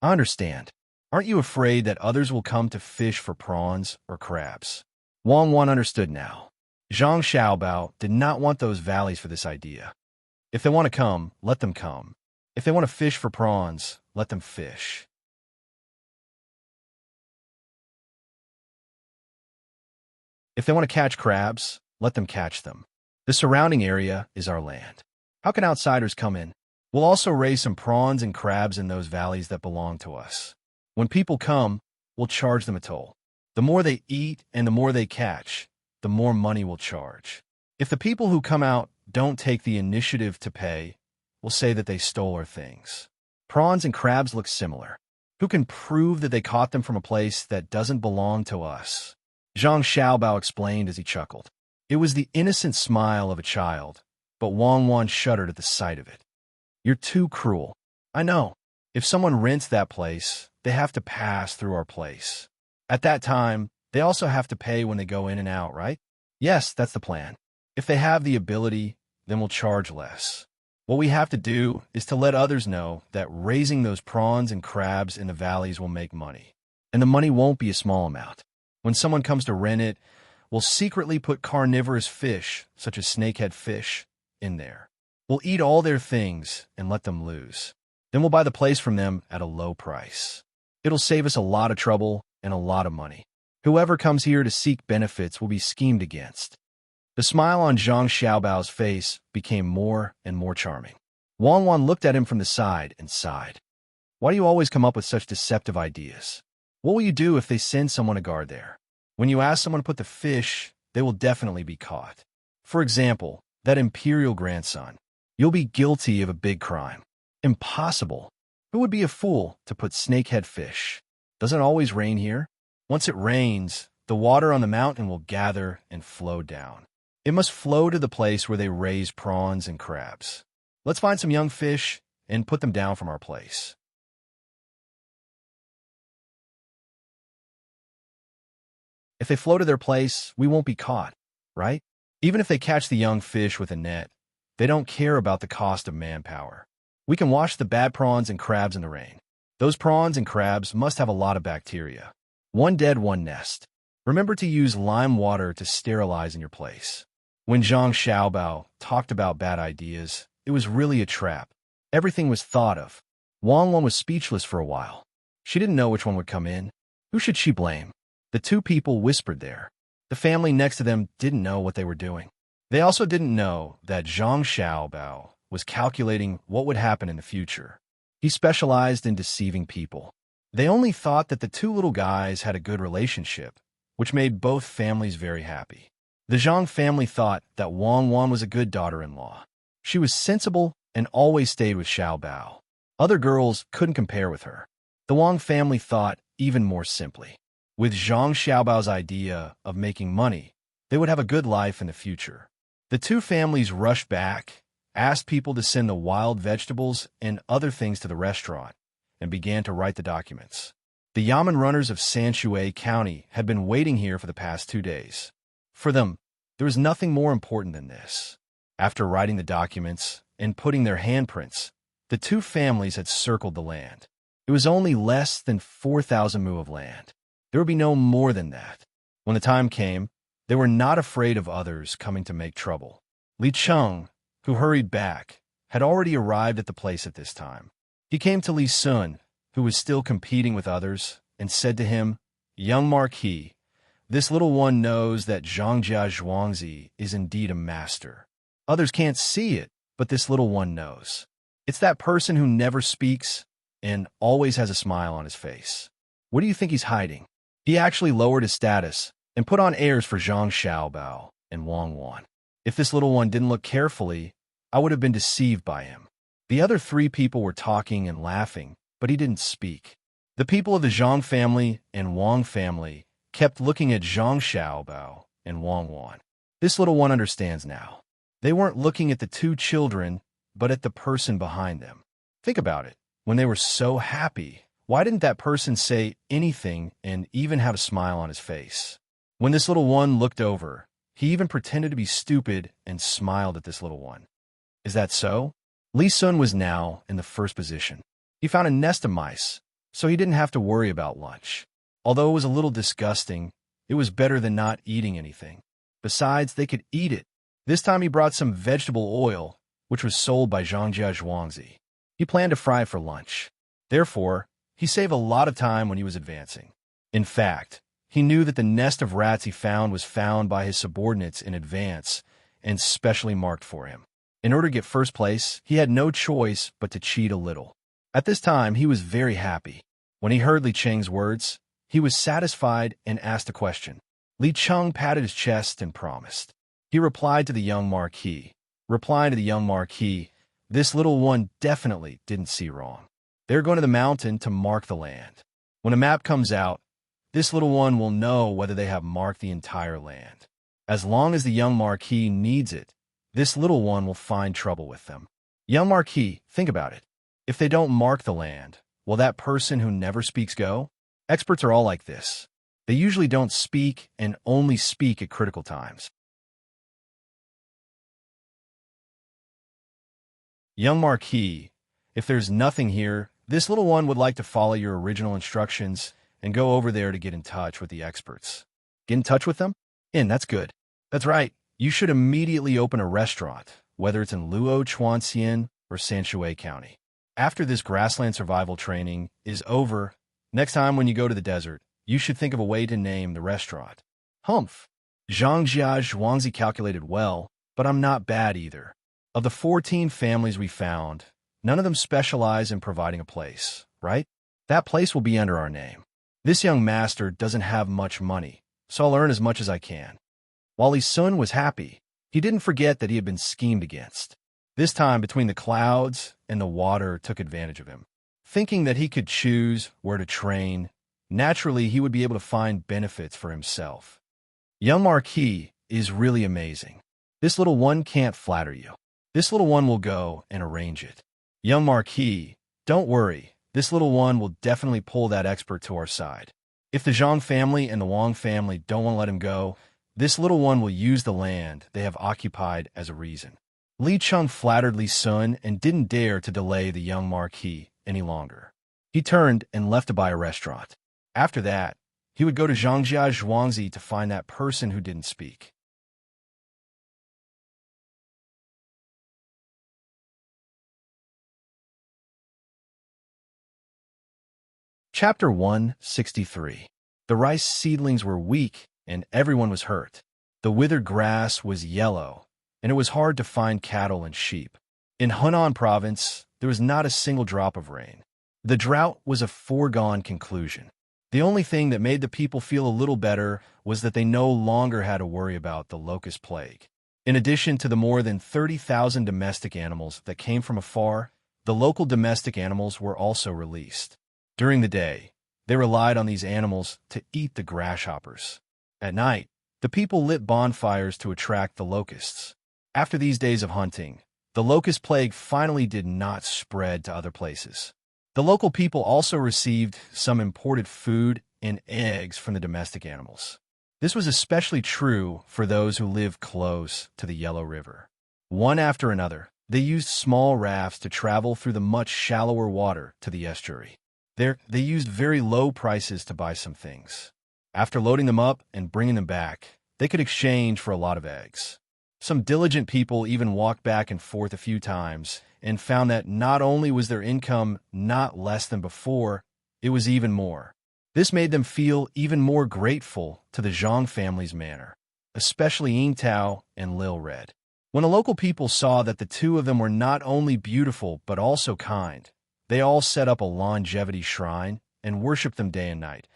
I understand. Aren't you afraid that others will come to fish for prawns or crabs? Wang Wan understood now. Zhang Xiaobao did not want those valleys for this idea. If they want to come, let them come. If they want to fish for prawns, let them fish. If they want to catch crabs, let them catch them. The surrounding area is our land. How can outsiders come in? We'll also raise some prawns and crabs in those valleys that belong to us. When people come, we'll charge them a toll. The more they eat and the more they catch, the more money we'll charge. If the people who come out don't take the initiative to pay, we'll say that they stole our things. Prawns and crabs look similar. Who can prove that they caught them from a place that doesn't belong to us? Zhang Xiaobao explained as he chuckled. It was the innocent smile of a child, but Wang Wan shuddered at the sight of it. You're too cruel. I know. If someone rents that place, they have to pass through our place. At that time, they also have to pay when they go in and out, right? Yes, that's the plan. If they have the ability, then we'll charge less. What we have to do is to let others know that raising those prawns and crabs in the valleys will make money. And the money won't be a small amount. When someone comes to rent it, we'll secretly put carnivorous fish, such as snakehead fish, in there. We'll eat all their things and let them lose. Then we'll buy the place from them at a low price. It'll save us a lot of trouble and a lot of money. Whoever comes here to seek benefits will be schemed against. The smile on Zhang Xiaobao's face became more and more charming. Wang Wan looked at him from the side and sighed. Why do you always come up with such deceptive ideas? What will you do if they send someone to guard there? When you ask someone to put the fish, they will definitely be caught. For example, that imperial grandson. You'll be guilty of a big crime. Impossible. Who would be a fool to put snakehead fish? Doesn't it always rain here? Once it rains, the water on the mountain will gather and flow down. It must flow to the place where they raise prawns and crabs. Let's find some young fish and put them down from our place. If they flow to their place, we won't be caught, right? Even if they catch the young fish with a net, they don't care about the cost of manpower. We can wash the bad prawns and crabs in the rain. Those prawns and crabs must have a lot of bacteria. One dead, one nest. Remember to use lime water to sterilize in your place. When Zhang Xiaobao talked about bad ideas, it was really a trap. Everything was thought of. Wang Wan was speechless for a while. She didn't know which one would come in. Who should she blame? The two people whispered there. The family next to them didn't know what they were doing. They also didn't know that Zhang Xiaobao was calculating what would happen in the future. He specialized in deceiving people. They only thought that the two little guys had a good relationship, which made both families very happy. The Zhang family thought that Wang Wan was a good daughter-in-law. She was sensible and always stayed with Xiaobao. Other girls couldn't compare with her. The Wang family thought even more simply. With Zhang Xiaobao's idea of making money, they would have a good life in the future. The two families rushed back, asked people to send the wild vegetables and other things to the restaurant, and began to write the documents. The Yamen runners of Sanshui County had been waiting here for the past 2 days. For them, there was nothing more important than this. After writing the documents and putting their handprints, the two families had circled the land. It was only less than 4,000 mu of land. There would be no more than that. When the time came, they were not afraid of others coming to make trouble. Li Cheng, who hurried back, had already arrived at the place at this time. He came to Li Sun, who was still competing with others, and said to him, "Young Marquis, this little one knows that Zhangjia Zhuangzi is indeed a master. Others can't see it, but this little one knows. It's that person who never speaks and always has a smile on his face. What do you think he's hiding?" He actually lowered his status and put on airs for Zhang Xiaobao and Wang Wan. If this little one didn't look carefully, I would have been deceived by him. The other three people were talking and laughing, but he didn't speak. The people of the Zhang family and Wang family kept looking at Zhang Xiaobao and Wang Wan. This little one understands now. They weren't looking at the two children, but at the person behind them. Think about it. When they were so happy, why didn't that person say anything and even have a smile on his face? When this little one looked over, he even pretended to be stupid and smiled at this little one. Is that so? Li Sun was now in the first position. He found a nest of mice, so he didn't have to worry about lunch. Although it was a little disgusting, it was better than not eating anything. Besides, they could eat it. This time he brought some vegetable oil, which was sold by Zhangjia Zhuangzi. He planned to fry it for lunch. Therefore, he saved a lot of time when he was advancing. In fact, he knew that the nest of rats he found was found by his subordinates in advance and specially marked for him. In order to get first place, he had no choice but to cheat a little. At this time, he was very happy. When he heard Li Cheng's words, he was satisfied and asked a question. Li Cheng patted his chest and promised. He replied to the young Marquis. Replying to the young Marquis, this little one definitely didn't see wrong. They're going to the mountain to mark the land. When a map comes out, this little one will know whether they have marked the entire land. As long as the young Marquis needs it, this little one will find trouble with them. Young Marquis, think about it. If they don't mark the land, will that person who never speaks go? Experts are all like this. They usually don't speak and only speak at critical times. Young Marquis, if there's nothing here, this little one would like to follow your original instructions and go over there to get in touch with the experts. Get in touch with them? That's good. That's right. You should immediately open a restaurant, whether it's in Luo, Chuanxian, or Sanshui County. After this grassland survival training is over, next time when you go to the desert, you should think of a way to name the restaurant. Humph. Zhangjia Zhuangzi calculated well, but I'm not bad either. Of the 14 families we found, none of them specialize in providing a place, right? That place will be under our name. This young master doesn't have much money, so I'll earn as much as I can. While Li Sun was happy, he didn't forget that he had been schemed against. This time, between the clouds and the water took advantage of him. Thinking that he could choose where to train, naturally he would be able to find benefits for himself. Young Marquis is really amazing. This little one can't flatter you. This little one will go and arrange it. Young Marquis, don't worry. This little one will definitely pull that expert to our side. If the Zhang family and the Wang family don't want to let him go, this little one will use the land they have occupied as a reason. Li Cheng flattered Li Sun and didn't dare to delay the young Marquis any longer. He turned and left to buy a restaurant. After that, he would go to Zhangjia Zhuangzi to find that person who didn't speak. Chapter 163. The rice seedlings were weak, and everyone was hurt. The withered grass was yellow, and it was hard to find cattle and sheep. In Hunan province, there was not a single drop of rain. The drought was a foregone conclusion. The only thing that made the people feel a little better was that they no longer had to worry about the locust plague. In addition to the more than 30,000 domestic animals that came from afar, the local domestic animals were also released. During the day, they relied on these animals to eat the grasshoppers. At night, the people lit bonfires to attract the locusts. After these days of hunting, the locust plague finally did not spread to other places. The local people also received some imported food and eggs from the domestic animals. This was especially true for those who lived close to the Yellow River. One after another, they used small rafts to travel through the much shallower water to the estuary. There, they used very low prices to buy some things. After loading them up and bringing them back, they could exchange for a lot of eggs. Some diligent people even walked back and forth a few times and found that not only was their income not less than before, it was even more. This made them feel even more grateful to the Zhang family's manner, especially Yingtao and Lil Red. When the local people saw that the two of them were not only beautiful but also kind, they all set up a longevity shrine and worshipped them day and night,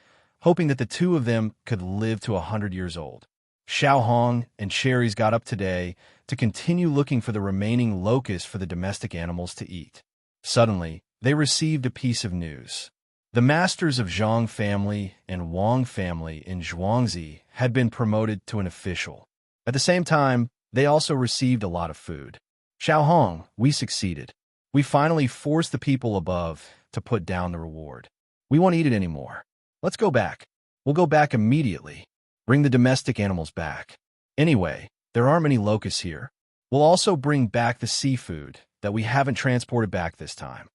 hoping that the two of them could live to 100 years old. Xiao Hong and Cherries got up today to continue looking for the remaining locusts for the domestic animals to eat. Suddenly, they received a piece of news. The masters of Zhang family and Wang family in Zhuangzi had been promoted to an official. At the same time, they also received a lot of food. Xiao Hong, we succeeded. We finally forced the people above to put down the reward. We won't eat it anymore. Let's go back. We'll go back immediately. Bring the domestic animals back. Anyway, there aren't many locusts here. We'll also bring back the seafood that we haven't transported back this time.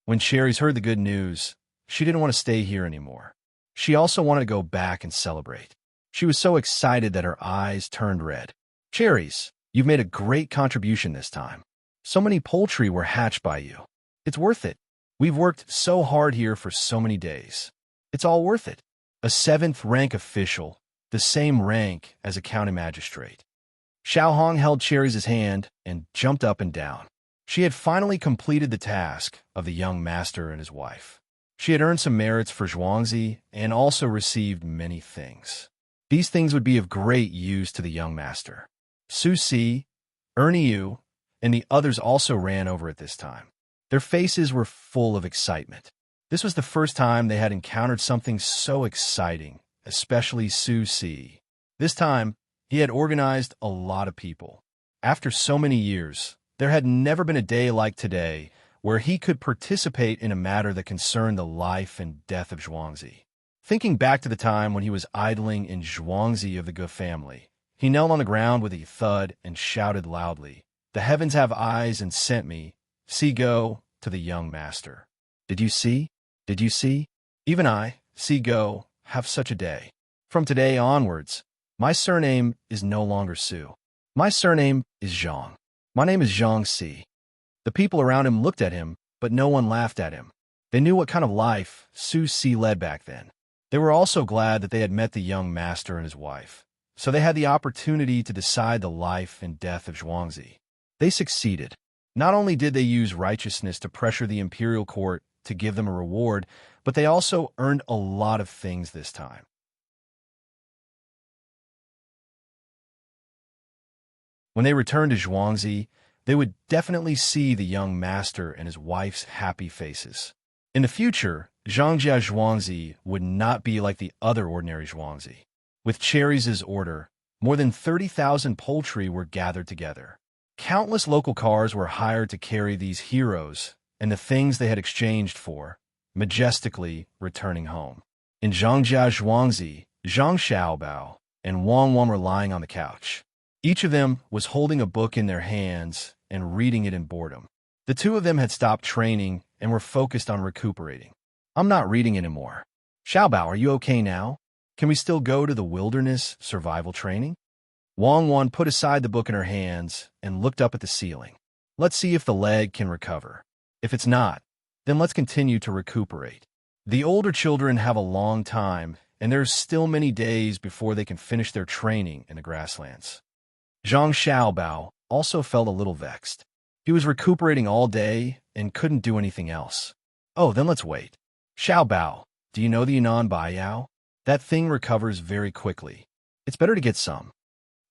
When Cherries heard the good news, she didn't want to stay here anymore. She also wanted to go back and celebrate. She was so excited that her eyes turned red. Cherries, you've made a great contribution this time. So many poultry were hatched by you. It's worth it. We've worked so hard here for so many days. It's all worth it. A 7th rank official, the same rank as a county magistrate. Xiao Hong held Cherries' hand and jumped up and down. She had finally completed the task of the young master and his wife. She had earned some merits for Zhuangzi and also received many things. These things would be of great use to the young master. Su Si, Ernie Yu, and the others also ran over at this time. Their faces were full of excitement. This was the first time they had encountered something so exciting, especially Su Si. This time, he had organized a lot of people. After so many years, there had never been a day like today where he could participate in a matter that concerned the life and death of Zhuangzi. Thinking back to the time when he was idling in Zhuangzi of the Ge family, he knelt on the ground with a thud and shouted loudly, "The heavens have eyes and sent me. See go," to the young master. Did you see? Did you see? Even I, see go, have such a day. From today onwards, my surname is no longer Su. My surname is Zhang. My name is Zhang Si. The people around him looked at him, but no one laughed at him. They knew what kind of life Su Si led back then. They were also glad that they had met the young master and his wife, so they had the opportunity to decide the life and death of Zhuangzi. They succeeded. Not only did they use righteousness to pressure the imperial court to give them a reward, but they also earned a lot of things this time. When they returned to Zhuangzi, they would definitely see the young master and his wife's happy faces. In the future, Zhangjia Zhuangzi would not be like the other ordinary Zhuangzi. With Cherries' order, more than 30,000 poultry were gathered together. Countless local cars were hired to carry these heroes and the things they had exchanged for, majestically returning home. In Zhangjia Zhuangzi, Zhang Xiaobao and Wang Wang were lying on the couch. Each of them was holding a book in their hands and reading it in boredom. The two of them had stopped training and were focused on recuperating. I'm not reading anymore. Xiaobao, are you okay now? Can we still go to the wilderness survival training? Wang Wan put aside the book in her hands and looked up at the ceiling. Let's see if the leg can recover. If it's not, then let's continue to recuperate. The older children have a long time, and there's still many days before they can finish their training in the grasslands. Zhang Xiaobao also felt a little vexed. He was recuperating all day and couldn't do anything else. Oh, then let's wait. Xiaobao, do you know the Yunnan Baiyao? That thing recovers very quickly. It's better to get some.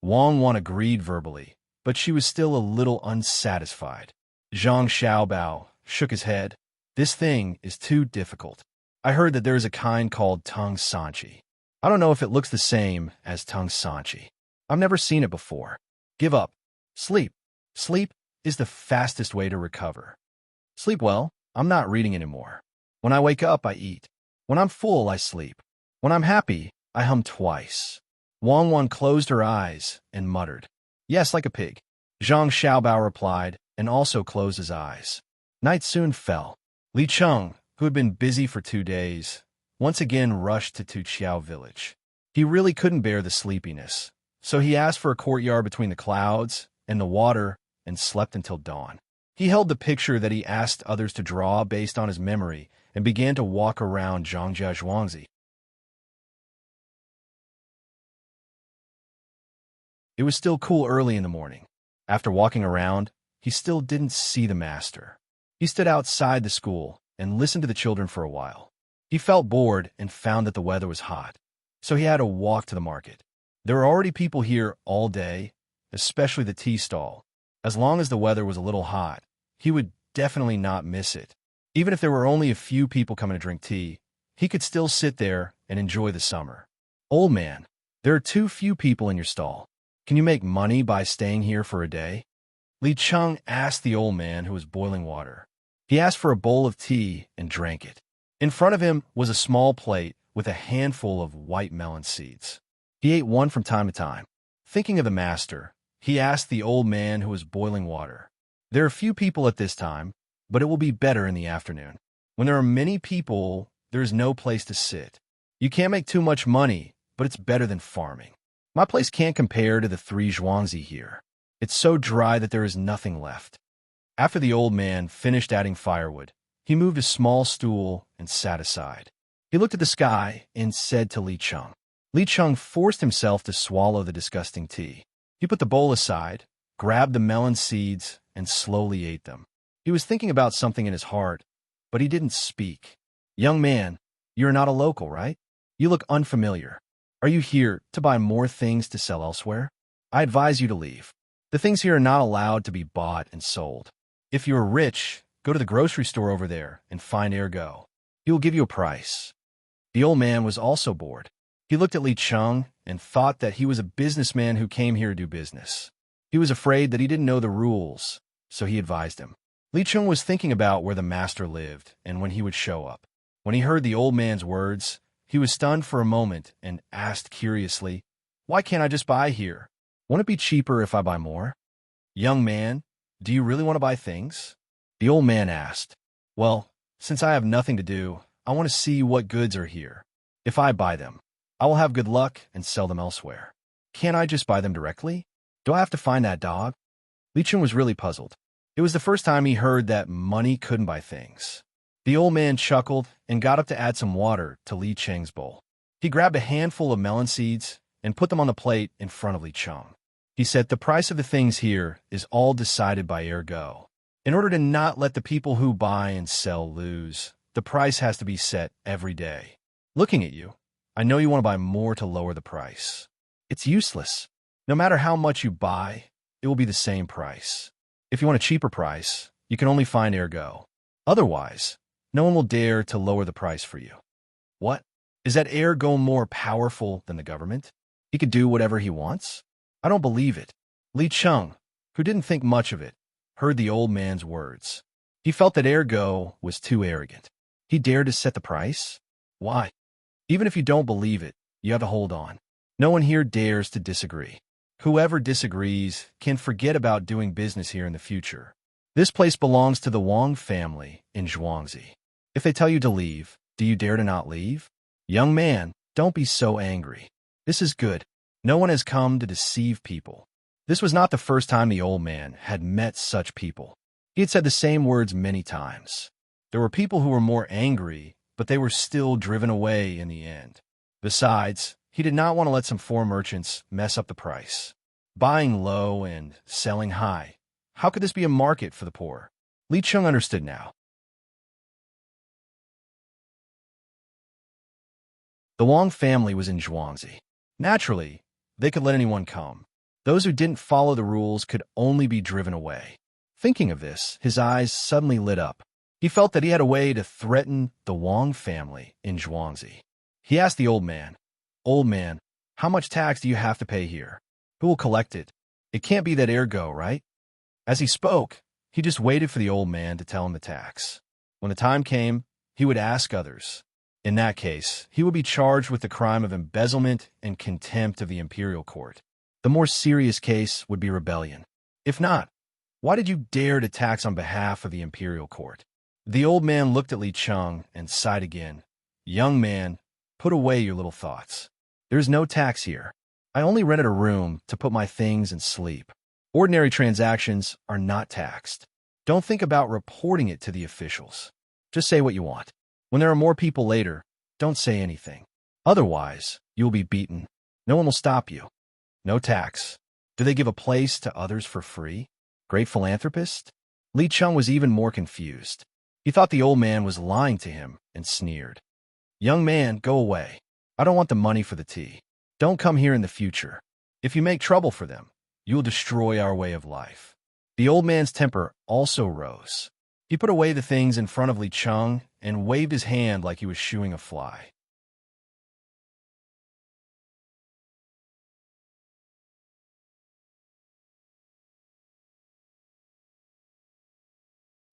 Wang Wan agreed verbally, but she was still a little unsatisfied. Zhang Xiaobao shook his head. This thing is too difficult. I heard that there is a kind called Tang Sanchi. I don't know if it looks the same as Tang Sanchi. I've never seen it before. Give up. Sleep. Sleep is the fastest way to recover. Sleep well. I'm not reading anymore. When I wake up, I eat. When I'm full, I sleep. When I'm happy, I hum twice. Wang Wan closed her eyes and muttered, "Yes, like a pig." Zhang Xiaobao replied, and also closed his eyes. Night soon fell. Li Cheng, who had been busy for 2 days, once again rushed to Tuqiao village. He really couldn't bear the sleepiness, so he asked for a courtyard between the clouds and the water and slept until dawn. He held the picture that he asked others to draw based on his memory and began to walk around Zhongjia Zhuangzi. It was still cool early in the morning. After walking around, he still didn't see the master. He stood outside the school and listened to the children for a while. He felt bored and found that the weather was hot, so he had to walk to the market. There were already people here all day, especially the tea stall. As long as the weather was a little hot, he would definitely not miss it. Even if there were only a few people coming to drink tea, he could still sit there and enjoy the summer. Old man, there are too few people in your stall. Can you make money by staying here for a day? Li Cheng asked the old man who was boiling water. He asked for a bowl of tea and drank it. In front of him was a small plate with a handful of white melon seeds. He ate one from time to time. Thinking of the master, he asked the old man who was boiling water. There are few people at this time, but it will be better in the afternoon. When there are many people, there is no place to sit. You can't make too much money, but it's better than farming. My place can't compare to the 3 Zhuangzi here. It's so dry that there is nothing left. After the old man finished adding firewood, he moved a small stool and sat aside. He looked at the sky and said to Li Cheng. Li Cheng forced himself to swallow the disgusting tea. He put the bowl aside, grabbed the melon seeds, and slowly ate them. He was thinking about something in his heart, but he didn't speak. Young man, you're not a local, right? You look unfamiliar. Are you here to buy more things to sell elsewhere? I advise you to leave. The things here are not allowed to be bought and sold. If you are rich, go to the grocery store over there and find Ergo. He will give you a price. The old man was also bored. He looked at Li Cheng and thought that he was a businessman who came here to do business. He was afraid that he didn't know the rules, so he advised him. Li Cheng was thinking about where the master lived and when he would show up. When he heard the old man's words, he was stunned for a moment and asked curiously, "Why can't I just buy here? Won't it be cheaper if I buy more?" "Young man, do you really want to buy things?" The old man asked. "Well, since I have nothing to do, I want to see what goods are here. If I buy them, I will have good luck and sell them elsewhere. Can't I just buy them directly? Do I have to find that dog?" Li Cheng was really puzzled. It was the first time he heard that money couldn't buy things. The old man chuckled and got up to add some water to Li Cheng's bowl. He grabbed a handful of melon seeds and put them on the plate in front of Li Cheng. He said, "The price of the things here is all decided by Ergo. In order to not let the people who buy and sell lose, the price has to be set every day. Looking at you, I know you want to buy more to lower the price. It's useless. No matter how much you buy, it will be the same price. If you want a cheaper price, you can only find Ergo. Otherwise, no one will dare to lower the price for you." "What? Is that Ergo more powerful than the government? He could do whatever he wants? I don't believe it." Li Cheng, who didn't think much of it, heard the old man's words. He felt that Ergo was too arrogant. He dared to set the price? Why? Even if you don't believe it, you have to hold on. No one here dares to disagree. Whoever disagrees can forget about doing business here in the future. This place belongs to the Wang family in Zhuangzi. If they tell you to leave, do you dare to not leave? Young man, don't be so angry. This is good. No one has come to deceive people. This was not the first time the old man had met such people. He had said the same words many times. There were people who were more angry, but they were still driven away in the end. Besides, he did not want to let some foreign merchants mess up the price. Buying low and selling high. How could this be a market for the poor? Li Cheng understood now. The Wang family was in Zhuangzi. Naturally, they could let anyone come. Those who didn't follow the rules could only be driven away. Thinking of this, his eyes suddenly lit up. He felt that he had a way to threaten the Wang family in Zhuangzi. He asked the old man, "Old man, how much tax do you have to pay here? Who will collect it? It can't be that Ergo, right?" As he spoke, he just waited for the old man to tell him the tax. When the time came, he would ask others. In that case, he would be charged with the crime of embezzlement and contempt of the imperial court. The more serious case would be rebellion. If not, why did you dare to tax on behalf of the imperial court? The old man looked at Li Cheng and sighed again. Young man, put away your little thoughts. There's no tax here. I only rented a room to put my things and sleep. Ordinary transactions are not taxed. Don't think about reporting it to the officials. Just say what you want. When there are more people later, don't say anything. Otherwise, you will be beaten. No one will stop you. No tax. Do they give a place to others for free? Great philanthropist? Li Cheng was even more confused. He thought the old man was lying to him and sneered. Young man, go away. I don't want the money for the tea. Don't come here in the future. If you make trouble for them, you will destroy our way of life. The old man's temper also rose. He put away the things in front of Li Cheng and waved his hand like he was shooing a fly.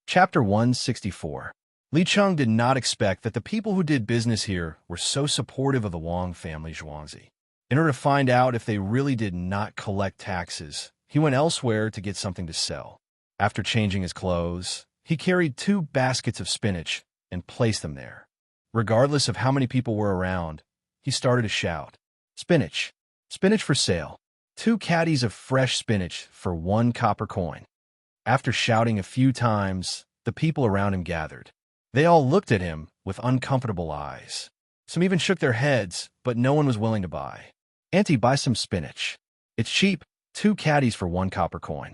Chapter 164. Li Cheng did not expect that the people who did business here were so supportive of the Wang family Zhuangzi. In order to find out if they really did not collect taxes, he went elsewhere to get something to sell. After changing his clothes, he carried 2 baskets of spinach and placed them there. Regardless of how many people were around, he started to shout, Spinach! Spinach for sale! 2 caddies of fresh spinach for 1 copper coin. After shouting a few times, the people around him gathered. They all looked at him with uncomfortable eyes. Some even shook their heads, but no one was willing to buy. Auntie, buy some spinach. It's cheap, 2 caddies for 1 copper coin.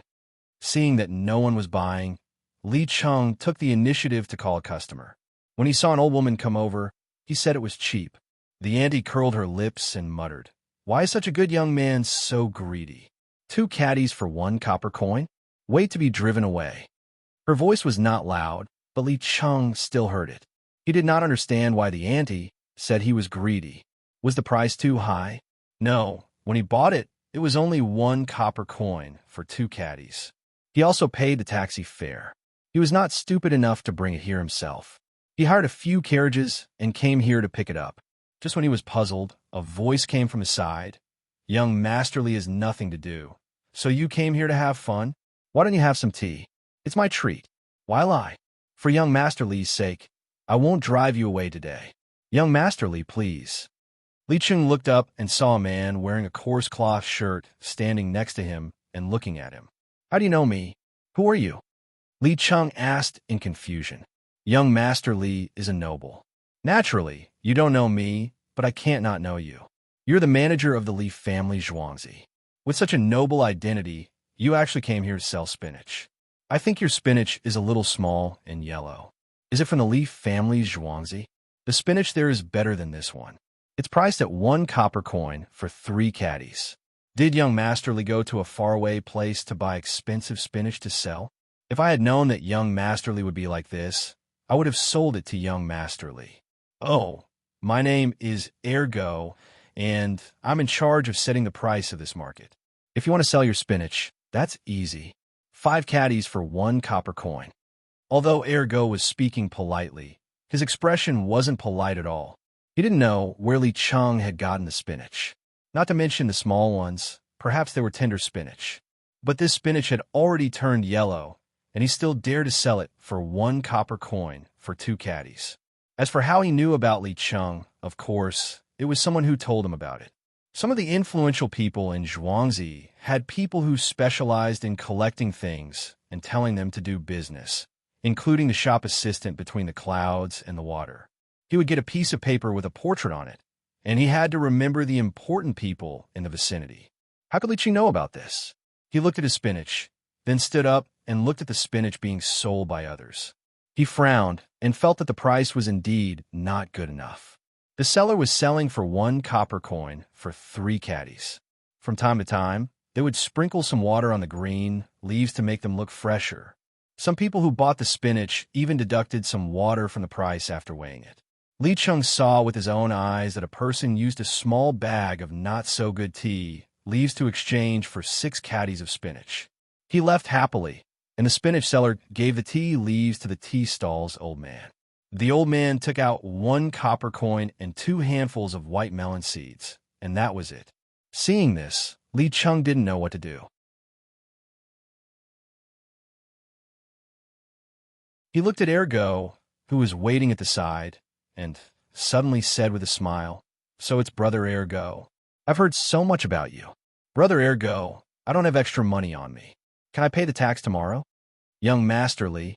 Seeing that no one was buying, Li Cheng took the initiative to call a customer. When he saw an old woman come over, he said it was cheap. The auntie curled her lips and muttered, Why is such a good young man so greedy? 2 caddies for 1 copper coin? Wait to be driven away. Her voice was not loud, but Li Cheng still heard it. He did not understand why the auntie said he was greedy. Was the price too high? No, when he bought it, it was only 1 copper coin for 2 caddies. He also paid the taxi fare. He was not stupid enough to bring it here himself. He hired a few carriages and came here to pick it up. Just when he was puzzled, a voice came from his side. Young Masterly has nothing to do. So you came here to have fun? Why don't you have some tea? It's my treat. Why lie? For young Master Li's sake, I won't drive you away today. Young Master Li, please. Li Cheng looked up and saw a man wearing a coarse cloth shirt standing next to him and looking at him. How do you know me? Who are you? Li Cheng asked in confusion. Young Master Li is a noble. Naturally, you don't know me, but I can't not know you. You're the manager of the Li family Zhuangzi. With such a noble identity, you actually came here to sell spinach. I think your spinach is a little small and yellow. Is it from the Li family Zhuangzi? The spinach there is better than this one. It's priced at 1 copper coin for 3 caddies. Did young Masterly go to a faraway place to buy expensive spinach to sell? If I had known that young Masterly would be like this, I would have sold it to young Masterly. Oh, my name is Ergo, and I'm in charge of setting the price of this market. If you want to sell your spinach, that's easy. 5 caddies for 1 copper coin. Although Ergo was speaking politely, his expression wasn't polite at all. He didn't know where Li Cheng had gotten the spinach. Not to mention the small ones, perhaps they were tender spinach. But this spinach had already turned yellow, and he still dared to sell it for 1 copper coin for 2 caddies. As for how he knew about Li Cheng, of course, it was someone who told him about it. Some of the influential people in Zhuangzi had people who specialized in collecting things and telling them to do business, including the shop assistant between the clouds and the water. He would get a piece of paper with a portrait on it, and he had to remember the important people in the vicinity. How could Li Cheng know about this? He looked at his spinach, then stood up and looked at the spinach being sold by others. He frowned and felt that the price was indeed not good enough. The seller was selling for 1 copper coin for 3 caddies. From time to time, they would sprinkle some water on the green leaves to make them look fresher. Some people who bought the spinach even deducted some water from the price after weighing it. Li Cheng saw with his own eyes that a person used a small bag of not-so-good tea leaves to exchange for 6 caddies of spinach. He left happily, and the spinach seller gave the tea leaves to the tea stall's old man. The old man took out 1 copper coin and 2 handfuls of white melon seeds, and that was it. Seeing this, Li Cheng didn't know what to do. He looked at Ergo, who was waiting at the side, and suddenly said with a smile, "So it's Brother Ergo. I've heard so much about you. Brother Ergo, I don't have extra money on me. Can I pay the tax tomorrow?" "Young Master Li,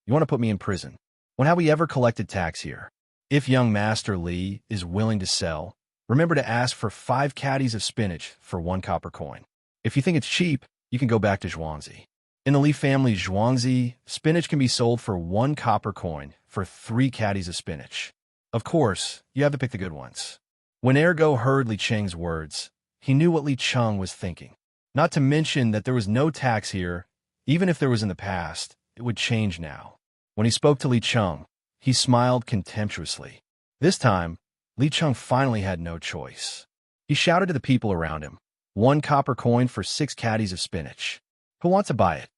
you want to put me in prison? When have we ever collected tax here? If young Master Li is willing to sell, remember to ask for 5 caddies of spinach for 1 copper coin. If you think it's cheap, you can go back to Zhuangzi. In the Li family Zhuangzi, spinach can be sold for 1 copper coin for 3 caddies of spinach. Of course, you have to pick the good ones." When Ergo heard Li Cheng's words, he knew what Li Cheng was thinking. Not to mention that there was no tax here. Even if there was in the past, it would change now. When he spoke to Li Cheng, he smiled contemptuously. This time, Li Cheng finally had no choice. He shouted to the people around him, 1 copper coin for 6 caddies of spinach. Who wants to buy it?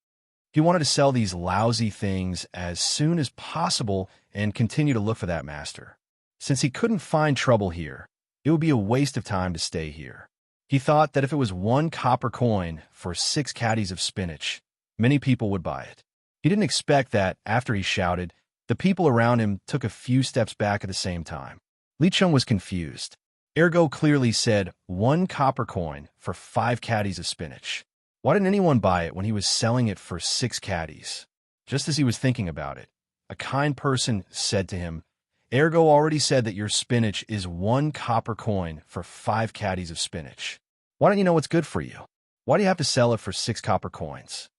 He wanted to sell these lousy things as soon as possible and continue to look for that master. Since he couldn't find trouble here, it would be a waste of time to stay here. He thought that if it was 1 copper coin for 6 caddies of spinach, many people would buy it. He didn't expect that, after he shouted, the people around him took a few steps back at the same time. Li Cheng was confused. Ergo clearly said 1 copper coin for 5 caddies of spinach. Why didn't anyone buy it when he was selling it for 6 caddies? Just as he was thinking about it, a kind person said to him, "Ergo already said that your spinach is 1 copper coin for 5 caddies of spinach. Why don't you know what's good for you? Why do you have to sell it for 6 copper coins?"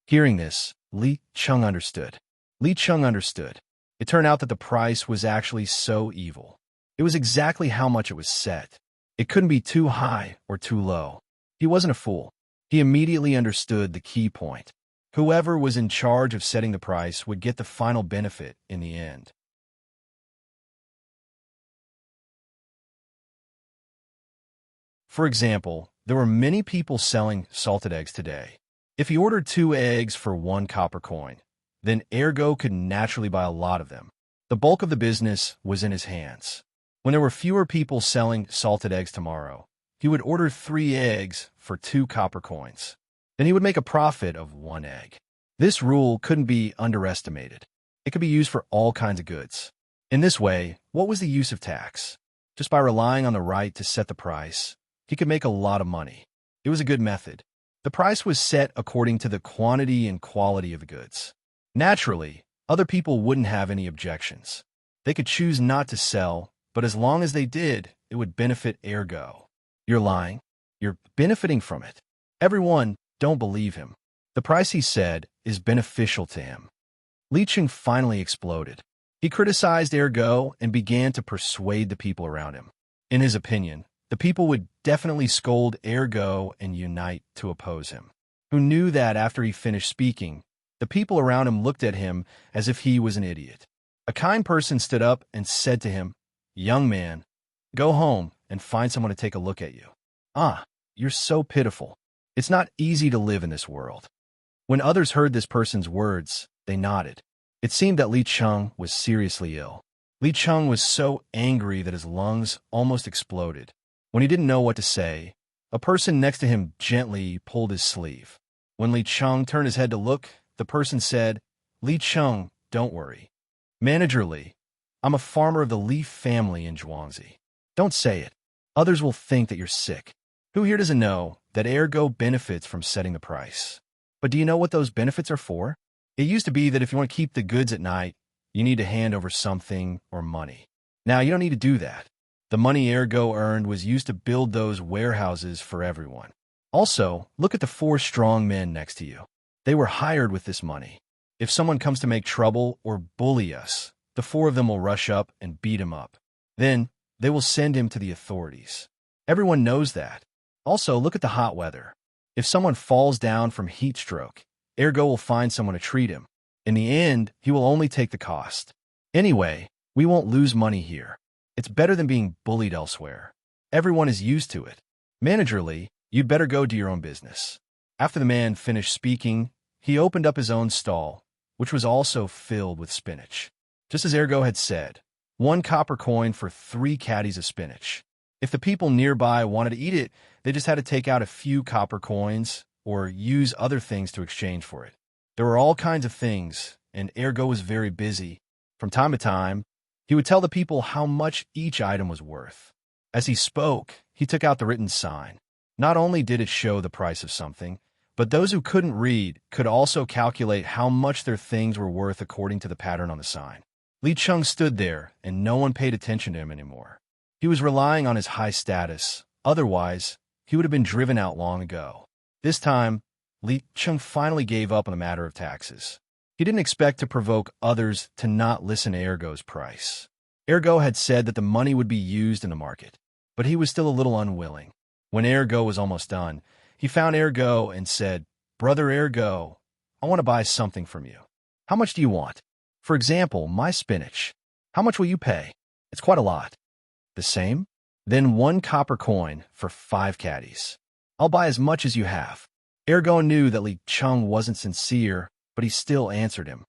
Hearing this, Li Cheng understood. Li Cheng understood. It turned out that the price was actually so evil. It was exactly how much it was set. It couldn't be too high or too low. He wasn't a fool. He immediately understood the key point. Whoever was in charge of setting the price would get the final benefit in the end. For example, there were many people selling salted eggs today. If he ordered 2 eggs for 1 copper coin, then Ergo could naturally buy a lot of them. The bulk of the business was in his hands. When there were fewer people selling salted eggs tomorrow, he would order 3 eggs for 2 copper coins. Then he would make a profit of 1 egg. This rule couldn't be underestimated. It could be used for all kinds of goods. In this way, what was the use of tax? Just by relying on the right to set the price, he could make a lot of money. It was a good method. The price was set according to the quantity and quality of the goods. Naturally, other people wouldn't have any objections. They could choose not to sell, but as long as they did, it would benefit Ergo. "You're lying. You're benefiting from it." Everyone don't believe him. The price he said is beneficial to him. Li Cheng finally exploded. He criticized Ergo and began to persuade the people around him. In his opinion, the people would definitely scold Ergo and unite to oppose him. Who knew that after he finished speaking, the people around him looked at him as if he was an idiot. A kind person stood up and said to him, "Young man, go home and find someone to take a look at you. You're so pitiful. It's not easy to live in this world." When others heard this person's words, they nodded. It seemed that Li Cheng was seriously ill. Li Cheng was so angry that his lungs almost exploded. When he didn't know what to say, a person next to him gently pulled his sleeve. When Li Cheng turned his head to look, the person said, "Li Cheng, don't worry. Manager Li, I'm a farmer of the Li family in Zhuangzi. Don't say it. Others will think that you're sick." Who here doesn't know that Ergo benefits from setting the price? But do you know what those benefits are for? It used to be that if you want to keep the goods at night, you need to hand over something or money. Now you don't need to do that. The money Ergo earned was used to build those warehouses for everyone. Also, look at the 4 strong men next to you. They were hired with this money. If someone comes to make trouble or bully us, the 4 of them will rush up and beat him up. Then, they will send him to the authorities. Everyone knows that. Also, look at the hot weather. If someone falls down from heat stroke, Ergo will find someone to treat him. In the end, he will only take the cost. Anyway, we won't lose money here. It's better than being bullied elsewhere. Everyone is used to it. Manager Li, you'd better go do your own business. After the man finished speaking, he opened up his own stall, which was also filled with spinach. Just as Ergo had said, 1 copper coin for 3 caddies of spinach. If the people nearby wanted to eat it, they just had to take out a few copper coins or use other things to exchange for it. There were all kinds of things, and Ergo was very busy. From time to time, he would tell the people how much each item was worth. As he spoke, he took out the written sign. Not only did it show the price of something, but those who couldn't read could also calculate how much their things were worth according to the pattern on the sign. Li Cheng stood there, and no one paid attention to him anymore. He was relying on his high status. Otherwise, he would have been driven out long ago. This time, Li Cheng finally gave up on the matter of taxes. He didn't expect to provoke others to not listen to Ergo's price. Ergo had said that the money would be used in the market, but he was still a little unwilling. When Ergo was almost done, he found Ergo and said, "Brother Ergo, I want to buy something from you. How much do you want? For example, my spinach. How much will you pay? It's quite a lot." "The same? Then 1 copper coin for 5 caddies. I'll buy as much as you have." Ergo knew that Li Cheng wasn't sincere, but he still answered him.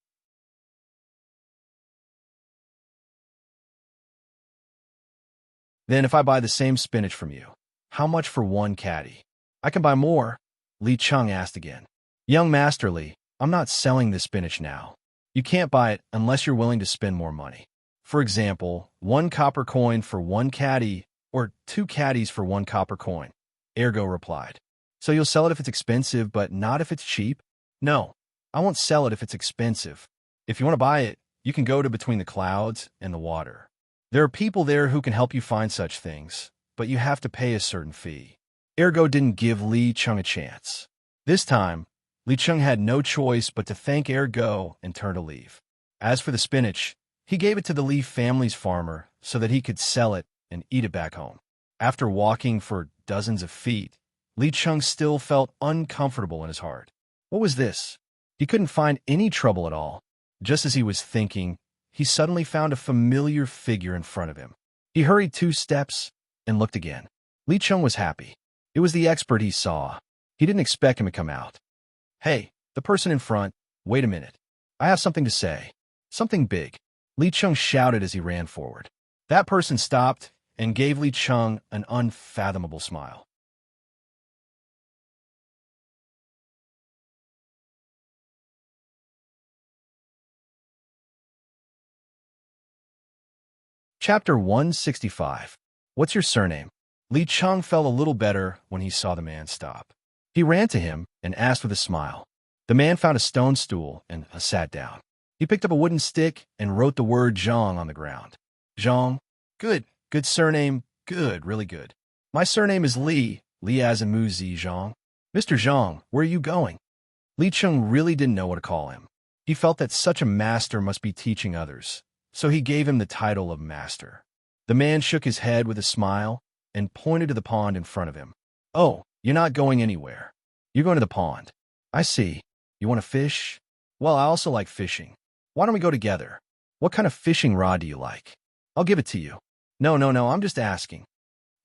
"Then if I buy the same spinach from you, how much for 1 caddy?" "I can buy more," Li Cheng asked again. "Young Master Li, I'm not selling this spinach now. You can't buy it unless you're willing to spend more money. For example, 1 copper coin for 1 caddy, or 2 caddies for 1 copper coin," Ergo replied. "So you'll sell it if it's expensive, but not if it's cheap?" "No, I won't sell it if it's expensive. If you want to buy it, you can go to between the clouds and the water. There are people there who can help you find such things, but you have to pay a certain fee." Ergo didn't give Li Cheng a chance. This time, Li Cheng had no choice but to thank Ergo and turn to leave. As for the spinach, he gave it to the Li family's farmer so that he could sell it and eat it back home. After walking for dozens of feet, Li Cheng still felt uncomfortable in his heart. What was this? He couldn't find any trouble at all. Just as he was thinking, he suddenly found a familiar figure in front of him. He hurried 2 steps and looked again. Li Cheng was happy. It was the expert he saw. He didn't expect him to come out. "Hey, the person in front, wait a minute. I have something to say. Something big," Li Cheng shouted as he ran forward. That person stopped and gave Li Cheng an unfathomable smile. Chapter 165. What's your surname? Li Cheng felt a little better when he saw the man stop. He ran to him and asked with a smile. The man found a stone stool and sat down. He picked up a wooden stick and wrote the word Zhang on the ground. "Zhang. Good. Good surname. Good. Really good. My surname is Li. Li as in Muzi Zhang. Mr. Zhang, where are you going?" Li Cheng really didn't know what to call him. He felt that such a master must be teaching others, so he gave him the title of master. The man shook his head with a smile and pointed to the pond in front of him. "Oh, you're not going anywhere. You're going to the pond. I see. You want to fish? Well, I also like fishing. Why don't we go together? What kind of fishing rod do you like? I'll give it to you." No, I'm just asking."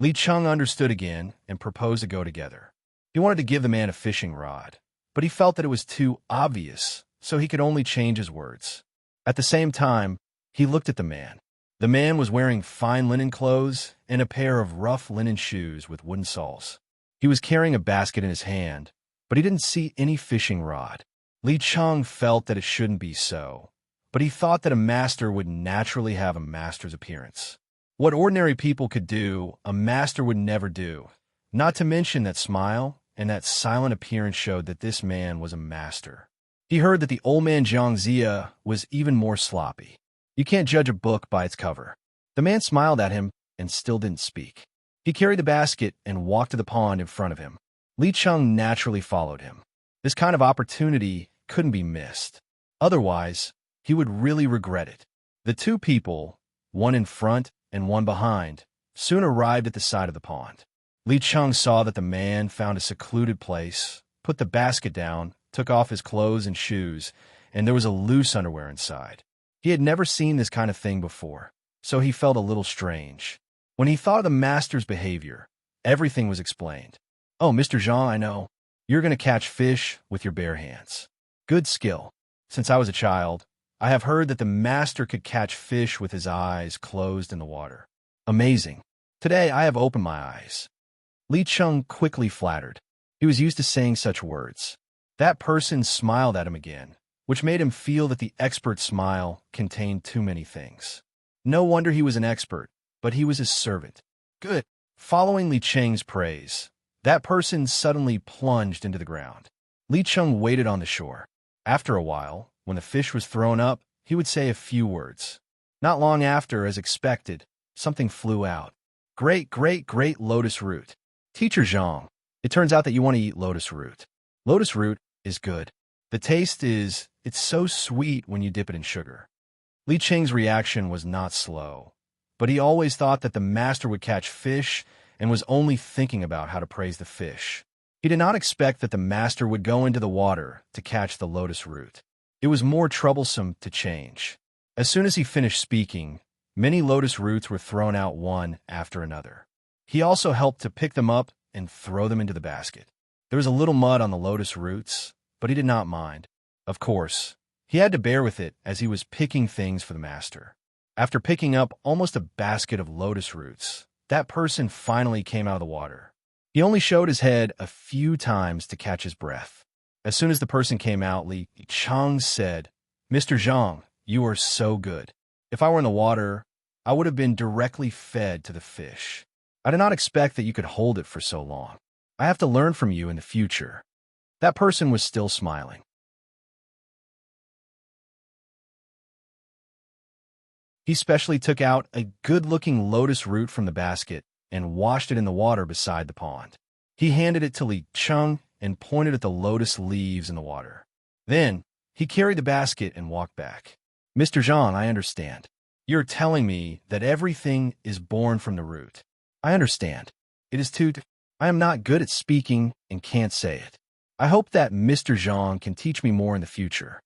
Li Cheng understood again and proposed to go together. He wanted to give the man a fishing rod, but he felt that it was too obvious, so he could only change his words. At the same time, he looked at the man. The man was wearing fine linen clothes and a pair of rough linen shoes with wooden soles. He was carrying a basket in his hand, but he didn't see any fishing rod. Li Cheng felt that it shouldn't be so, but he thought that a master would naturally have a master's appearance. What ordinary people could do, a master would never do. Not to mention that smile and that silent appearance showed that this man was a master. He heard that the old man Zhang Zia was even more sloppy. You can't judge a book by its cover. The man smiled at him and still didn't speak. He carried the basket and walked to the pond in front of him. Li Cheng naturally followed him. This kind of opportunity couldn't be missed. Otherwise, he would really regret it. The 2 people, one in front and one behind, soon arrived at the side of the pond. Li Cheng saw that the man found a secluded place, put the basket down, took off his clothes and shoes, and there was a loose underwear inside. He had never seen this kind of thing before, so he felt a little strange. When he thought of the master's behavior, everything was explained. "Oh, Mr. Zhang, I know. You're going to catch fish with your bare hands. Good skill. Since I was a child, I have heard that the master could catch fish with his eyes closed in the water. Amazing. Today I have opened my eyes." Li Cheng quickly flattered. He was used to saying such words. That person smiled at him again, which made him feel that the expert's smile contained too many things. No wonder he was an expert, but he was his servant. Good. Following Li Cheng's praise, that person suddenly plunged into the ground. Li Cheng waited on the shore. After a while, when the fish was thrown up, he would say a few words. Not long after, as expected, something flew out. Great, great, great lotus root. Teacher Zhang, it turns out that you want to eat lotus root. Lotus root is good. The taste is, it's so sweet when you dip it in sugar. Li Cheng's reaction was not slow, but he always thought that the master would catch fish and was only thinking about how to praise the fish. He did not expect that the master would go into the water to catch the lotus root. It was more troublesome to change. As soon as he finished speaking, many lotus roots were thrown out one after another. He also helped to pick them up and throw them into the basket. There was a little mud on the lotus roots, but he did not mind. Of course, he had to bear with it as he was picking things for the master. After picking up almost a basket of lotus roots, that person finally came out of the water. He only showed his head a few times to catch his breath. As soon as the person came out, Li Cheng said, "Mr. Zhang, you are so good. If I were in the water, I would have been directly fed to the fish. I did not expect that you could hold it for so long. I have to learn from you in the future." That person was still smiling. He specially took out a good-looking lotus root from the basket and washed it in the water beside the pond. He handed it to Li Cheng and pointed at the lotus leaves in the water. Then, he carried the basket and walked back. "Mr. Zhang, I understand. You're telling me that everything is born from the root. I understand. It is too... I am not good at speaking and can't say it. I hope that Mr. Zhang can teach me more in the future."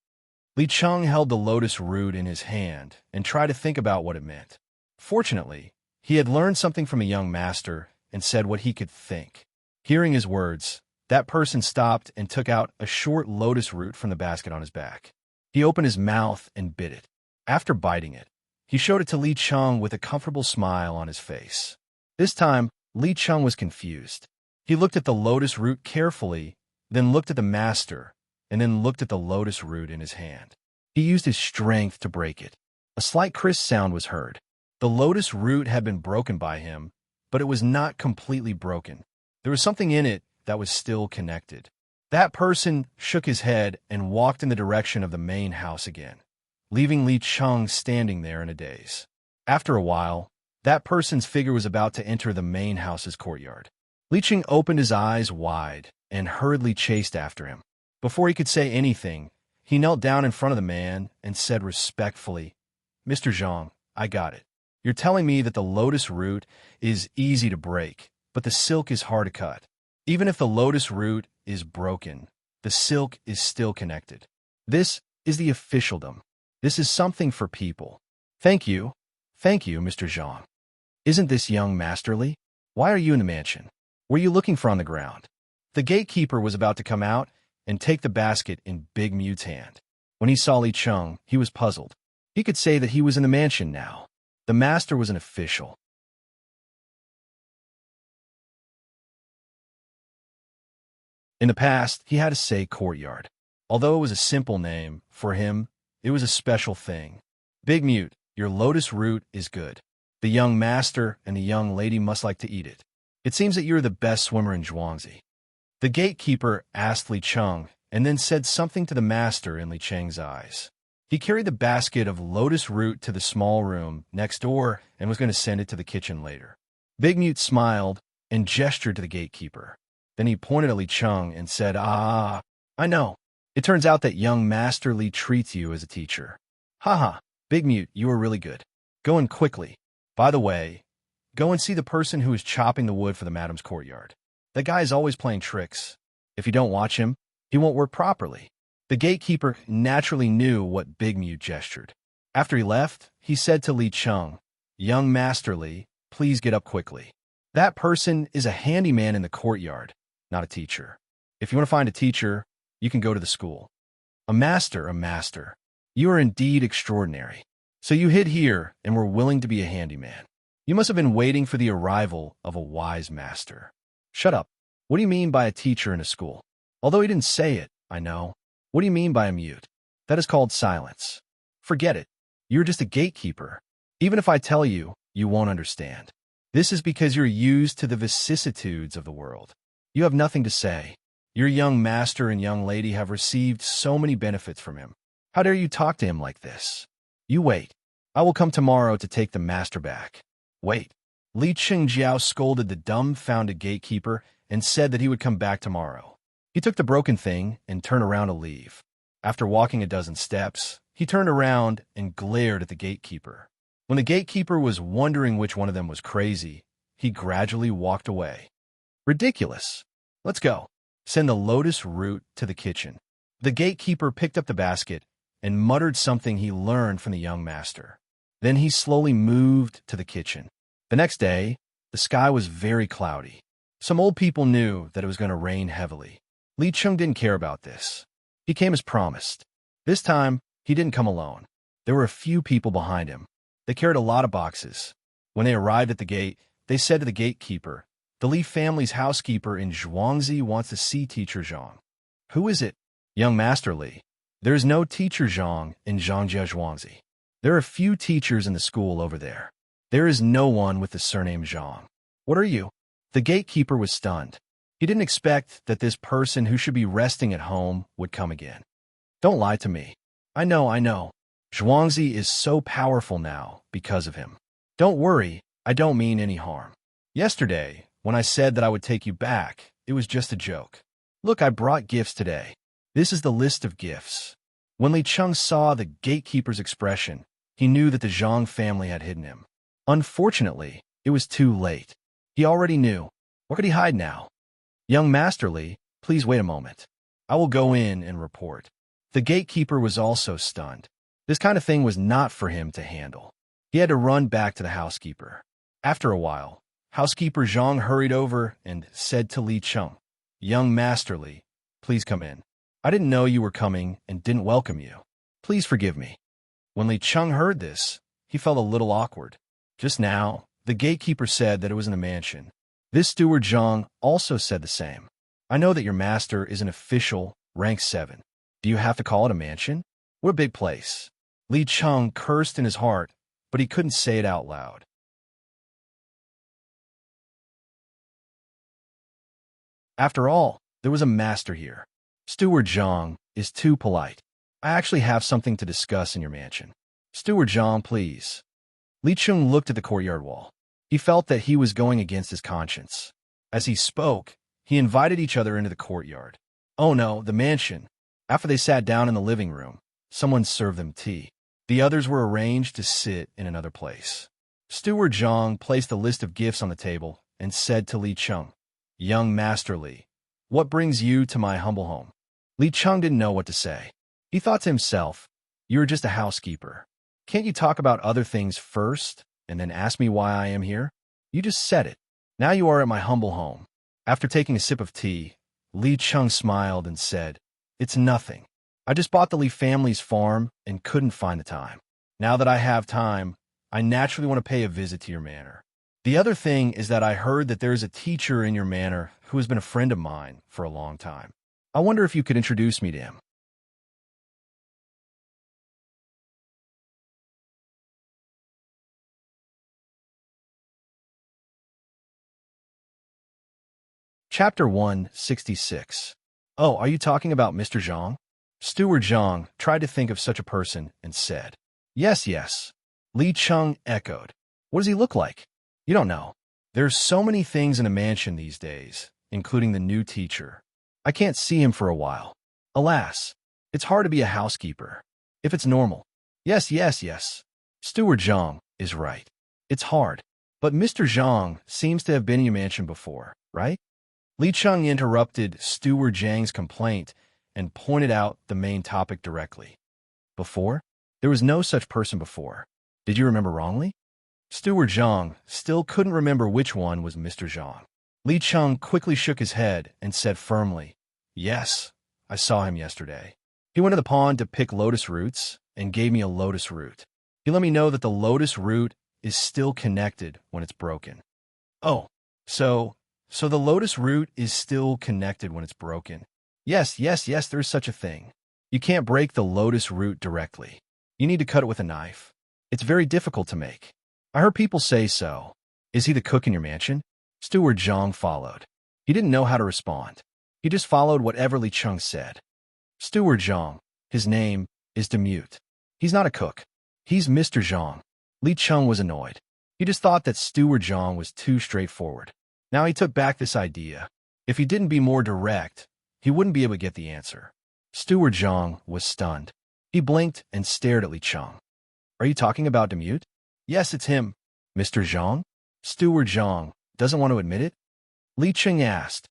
Li Cheng held the lotus root in his hand and tried to think about what it meant. Fortunately, he had learned something from a young master and said what he could think. Hearing his words, that person stopped and took out a short lotus root from the basket on his back. He opened his mouth and bit it. After biting it, he showed it to Li Cheng with a comfortable smile on his face. This time, Li Cheng was confused. He looked at the lotus root carefully, then looked at the master, and then looked at the lotus root in his hand. He used his strength to break it. A slight crisp sound was heard. The lotus root had been broken by him, but it was not completely broken. There was something in it that was still connected. That person shook his head and walked in the direction of the main house again, leaving Li Cheng standing there in a daze. After a while, that person's figure was about to enter the main house's courtyard. Li Cheng opened his eyes wide and hurriedly chased after him. Before he could say anything, he knelt down in front of the man and said respectfully, "Mr. Zhang, I got it. You're telling me that the lotus root is easy to break, but the silk is hard to cut. Even if the lotus root is broken, the silk is still connected. This is the officialdom. This is something for people. Thank you, Mr. Zhang. Isn't this young masterly? Why are you in the mansion? What are you looking for on the ground?" The gatekeeper was about to come out and take the basket in Big Mute's hand. When he saw Li Cheng, he was puzzled. He could say that he was in the mansion now. The master was an official. In the past, he had to say courtyard. Although it was a simple name, for him, it was a special thing. "Big Mute, your lotus root is good. The young master and the young lady must like to eat it. It seems that you're the best swimmer in Zhuangzi." The gatekeeper asked Li Cheng and then said something to the master in Li Cheng's eyes. He carried the basket of lotus root to the small room next door and was going to send it to the kitchen later. Big Mute smiled and gestured to the gatekeeper. Then he pointed at Li Cheng and said, "Ah, I know. It turns out that young Master Li treats you as a teacher. Haha, Big Mute, you are really good. Go in quickly. By the way, go and see the person who is chopping the wood for the madam's courtyard. That guy is always playing tricks. If you don't watch him, he won't work properly." The gatekeeper naturally knew what Big Mute gestured. After he left, he said to Li Cheng, "Young Master Li, please get up quickly. That person is a handyman in the courtyard, not a teacher. If you want to find a teacher, you can go to the school." A master. You are indeed extraordinary. So you hid here and were willing to be a handyman. You must have been waiting for the arrival of a wise master. Shut up. What do you mean by a teacher in a school? Although he didn't say it, I know. What do you mean by a mute? That is called silence. Forget it. You're just a gatekeeper. Even if I tell you, you won't understand. This is because you're used to the vicissitudes of the world. You have nothing to say. Your young master and young lady have received so many benefits from him. How dare you talk to him like this? You wait. I will come tomorrow to take the master back. Wait. Li Qingjiao scolded the dumbfounded gatekeeper and said that he would come back tomorrow. He took the broken thing and turned around to leave. After walking a dozen steps, he turned around and glared at the gatekeeper. When the gatekeeper was wondering which one of them was crazy, he gradually walked away. Ridiculous. Let's go. Send the lotus root to the kitchen. The gatekeeper picked up the basket and muttered something he learned from the young master. Then he slowly moved to the kitchen. The next day, the sky was very cloudy. Some old people knew that it was going to rain heavily. Li Chung didn't care about this. He came as promised. This time, he didn't come alone. There were a few people behind him. They carried a lot of boxes. When they arrived at the gate, they said to the gatekeeper, "The Li family's housekeeper in Zhuangzi wants to see Teacher Zhang." "Who is it?" "Young Master Li." "There is no Teacher Zhang in Zhangjia Zhuangzi. There are few teachers in the school over there. There is no one with the surname Zhang." "What are you?" The gatekeeper was stunned. He didn't expect that this person who should be resting at home would come again. "Don't lie to me. I know. Zhuangzi is so powerful now because of him. Don't worry, I don't mean any harm. Yesterday, when I said that I would take you back, it was just a joke. Look, I brought gifts today. This is the list of gifts." When Li Chung saw the gatekeeper's expression, he knew that the Zhang family had hidden him. Unfortunately, it was too late. He already knew. What could he hide now? "Young Master Li, please wait a moment. I will go in and report." The gatekeeper was also stunned. This kind of thing was not for him to handle. He had to run back to the housekeeper. After a while, housekeeper Zhang hurried over and said to Li Chung, "Young Master Li, please come in. I didn't know you were coming and didn't welcome you. Please forgive me." When Li Chung heard this, he felt a little awkward. Just now, the gatekeeper said that it was in a mansion. This steward Zhang also said the same. "I know that your master is an official, rank 7. Do you have to call it a mansion? What a big place." Li Chung cursed in his heart, but he couldn't say it out loud. After all, there was a master here. Steward Zhang is too polite. "I actually have something to discuss in your mansion." "Steward Zhang, please." Li Chung looked at the courtyard wall. He felt that he was going against his conscience. As he spoke, he invited each other into the courtyard. Oh no, the mansion. After they sat down in the living room, someone served them tea. The others were arranged to sit in another place. Steward Zhang placed a list of gifts on the table and said to Li Chung, "Young Master Li, what brings you to my humble home?" Li Chung didn't know what to say. He thought to himself, "You're just a housekeeper. Can't you talk about other things first and then ask me why I am here? You just said it. Now you are at my humble home." After taking a sip of tea, Li Chung smiled and said, "It's nothing. I just bought the Li family's farm and couldn't find the time. Now that I have time, I naturally want to pay a visit to your manor. The other thing is that I heard that there is a teacher in your manor who has been a friend of mine for a long time. I wonder if you could introduce me to him." Chapter 166. "Oh, are you talking about Mr. Zhang?" Steward Zhang tried to think of such a person and said, Yes. Li Chung echoed. "What does he look like?" "You don't know. There's so many things in a mansion these days, including the new teacher. I can't see him for a while. Alas, it's hard to be a housekeeper. If it's normal." Yes. Steward Zhang is right. It's hard. But Mr. Zhang seems to have been in your mansion before, right? Li Chung interrupted Steward Zhang's complaint and pointed out the main topic directly. "Before? There was no such person before. Did you remember wrongly?" Steward Zhang still couldn't remember which one was Mr. Zhang. Li Chung quickly shook his head and said firmly, "Yes, I saw him yesterday. He went to the pond to pick lotus roots and gave me a lotus root. He let me know that the lotus root is still connected when it's broken." "Oh, so the lotus root is still connected when it's broken." Yes, there's such a thing. You can't break the lotus root directly. You need to cut it with a knife. It's very difficult to make. I heard people say so. Is he the cook in your mansion? Steward Zhang followed. He didn't know how to respond. He just followed whatever Li Cheng said. Steward Zhang, his name, is Demute. He's not a cook. He's Mr. Zhang. Li Cheng was annoyed. He just thought that Steward Zhang was too straightforward. Now he took back this idea. If he didn't be more direct, he wouldn't be able to get the answer. Steward Zhang was stunned. He blinked and stared at Li Cheng. Are you talking about Demute? Yes, it's him. Mr. Zhang? Steward Zhang doesn't want to admit it? Li Cheng asked.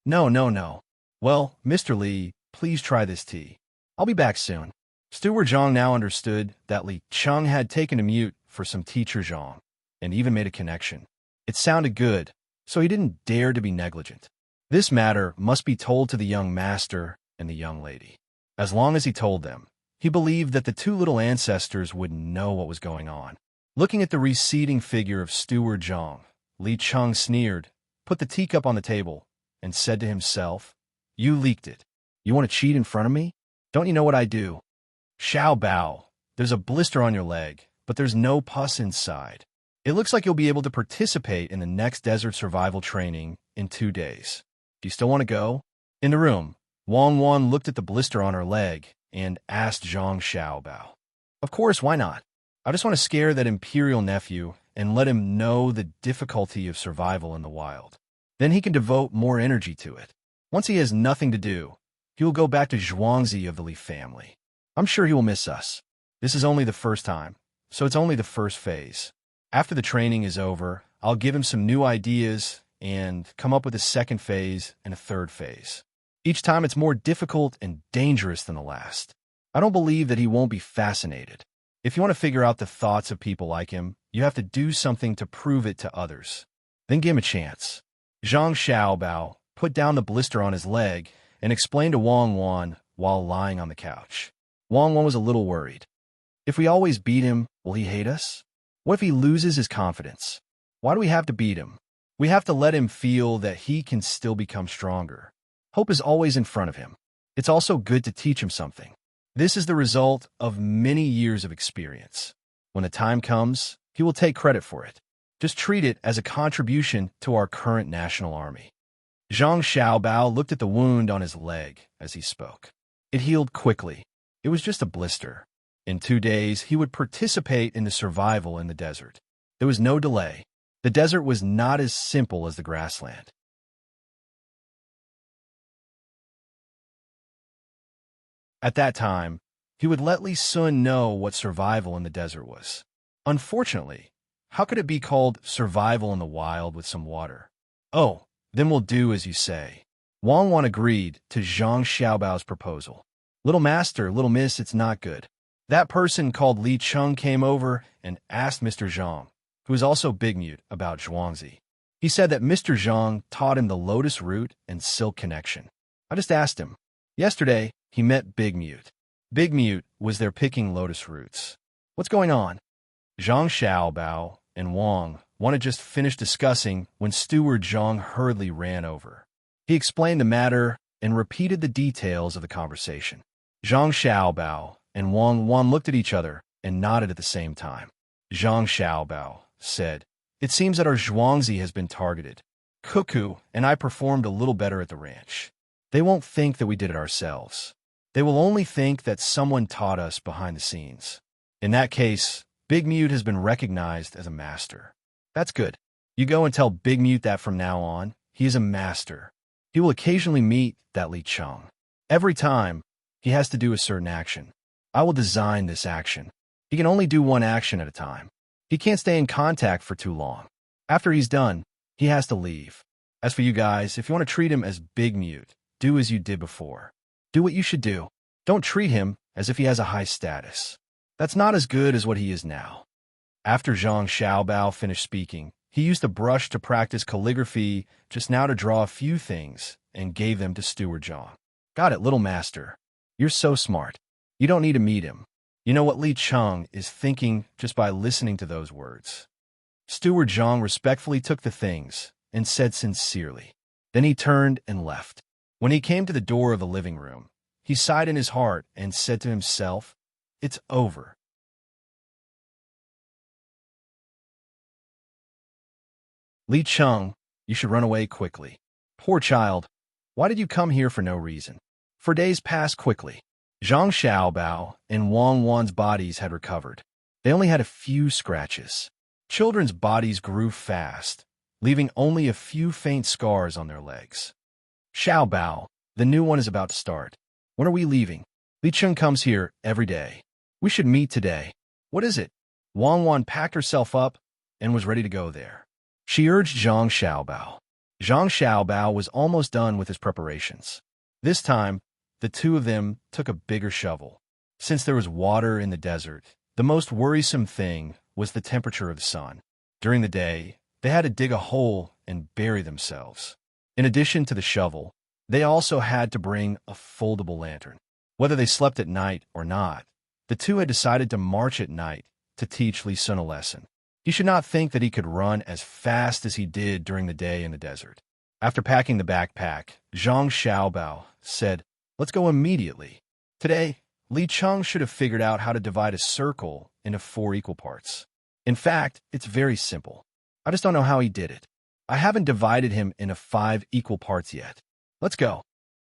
No. Well, Mr. Li, please try this tea. I'll be back soon. Steward Zhang now understood that Li Cheng had taken Demute for some teacher Zhang, and even made a connection. It sounded good, so he didn't dare to be negligent. This matter must be told to the young master and the young lady. As long as he told them, he believed that the two little ancestors would know what was going on. Looking at the receding figure of Steward Zhang, Li Cheng sneered, put the teacup on the table, and said to himself, "You leaked it. You want to cheat in front of me? Don't you know what I do? Xiao Bao, there's a blister on your leg, but there's no pus inside. It looks like you'll be able to participate in the next desert survival training in 2 days. Do you still want to go?" In the room, Wang Wan looked at the blister on her leg and asked Zhang Xiao Bao. Of course, why not? I just want to scare that imperial nephew and let him know the difficulty of survival in the wild. Then he can devote more energy to it. Once he has nothing to do, he will go back to Zhuangzi of the Li family. I'm sure he will miss us. This is only the first time, so it's only the first phase. After the training is over, I'll give him some new ideas and come up with a second phase and a third phase. Each time it's more difficult and dangerous than the last. I don't believe that he won't be fascinated. If you want to figure out the thoughts of people like him, you have to do something to prove it to others. Then give him a chance. Zhang Xiaobao put down the blister on his leg and explained to Wang Wan while lying on the couch. Wang Wan was a little worried. If we always beat him, will he hate us? What if he loses his confidence? Why do we have to beat him? We have to let him feel that he can still become stronger. Hope is always in front of him. It's also good to teach him something. This is the result of many years of experience. When the time comes, he will take credit for it. Just treat it as a contribution to our current national army. Zhang Xiaobao looked at the wound on his leg as he spoke. It healed quickly. It was just a blister. In 2 days, he would participate in the survival in the desert. There was no delay. The desert was not as simple as the grassland. At that time, he would let Li Sun know what survival in the desert was. Unfortunately, how could it be called survival in the wild with some water? Oh, then we'll do as you say. Wang Wan agreed to Zhang Xiaobao's proposal. Little master, little miss, it's not good. That person called Li Cheng came over and asked Mr. Zhang, who is also Big Mute, about Zhuangzi. He said that Mr. Zhang taught him the lotus root and silk connection. I just asked him. Yesterday, he met Big Mute. Big Mute was there picking lotus roots. What's going on? Zhang Xiaobao and Wang had just finished discussing when Steward Zhang hurriedly ran over. He explained the matter and repeated the details of the conversation. Zhang Xiaobao and Wang looked at each other and nodded at the same time. Zhang Xiaobao said, "It seems that our Zhuangzi has been targeted. Cuckoo and I performed a little better at the ranch. They won't think that we did it ourselves. They will only think that someone taught us behind the scenes. In that case, Big Mute has been recognized as a master. That's good. You go and tell Big Mute that from now on, he is a master. He will occasionally meet that Li Cheng. Every time, he has to do a certain action. I will design this action. He can only do one action at a time. He can't stay in contact for too long. After he's done, he has to leave. As for you guys, if you want to treat him as Big Mute, do as you did before. Do what you should do. Don't treat him as if he has a high status. That's not as good as what he is now." After Zhang Xiaobao finished speaking, he used a brush to practice calligraphy just now to draw a few things and gave them to Steward Zhang. "Got it, little master. You're so smart. You don't need to meet him. You know what Li Cheng is thinking just by listening to those words." Steward Zhang respectfully took the things and said sincerely. Then he turned and left. When he came to the door of the living room, He sighed in his heart and said to himself, "It's over." Li Cheng, you should run away quickly. Poor child, why did you come here for no reason? For days passed quickly. Zhang Xiaobao and Wang Wan's bodies had recovered. They only had a few scratches. Children's bodies grew fast, leaving only a few faint scars on their legs. Xiaobao, the new one is about to start. When are we leaving? Li Cheng comes here every day. We should meet today. What is it? Wang Wan packed herself up and was ready to go there. She urged Zhang Xiaobao. Zhang Xiaobao was almost done with his preparations. This time, the two of them took a bigger shovel. Since there was water in the desert, the most worrisome thing was the temperature of the sun. During the day, they had to dig a hole and bury themselves. In addition to the shovel, they also had to bring a foldable lantern. Whether they slept at night or not, the two had decided to march at night to teach Li Sun a lesson. He should not think that he could run as fast as he did during the day in the desert. After packing the backpack, Zhang Xiaobao said, "Let's go immediately." Today, Li Cheng should have figured out how to divide a circle into 4 equal parts. In fact, it's very simple. I just don't know how he did it. I haven't divided him into 5 equal parts yet. Let's go.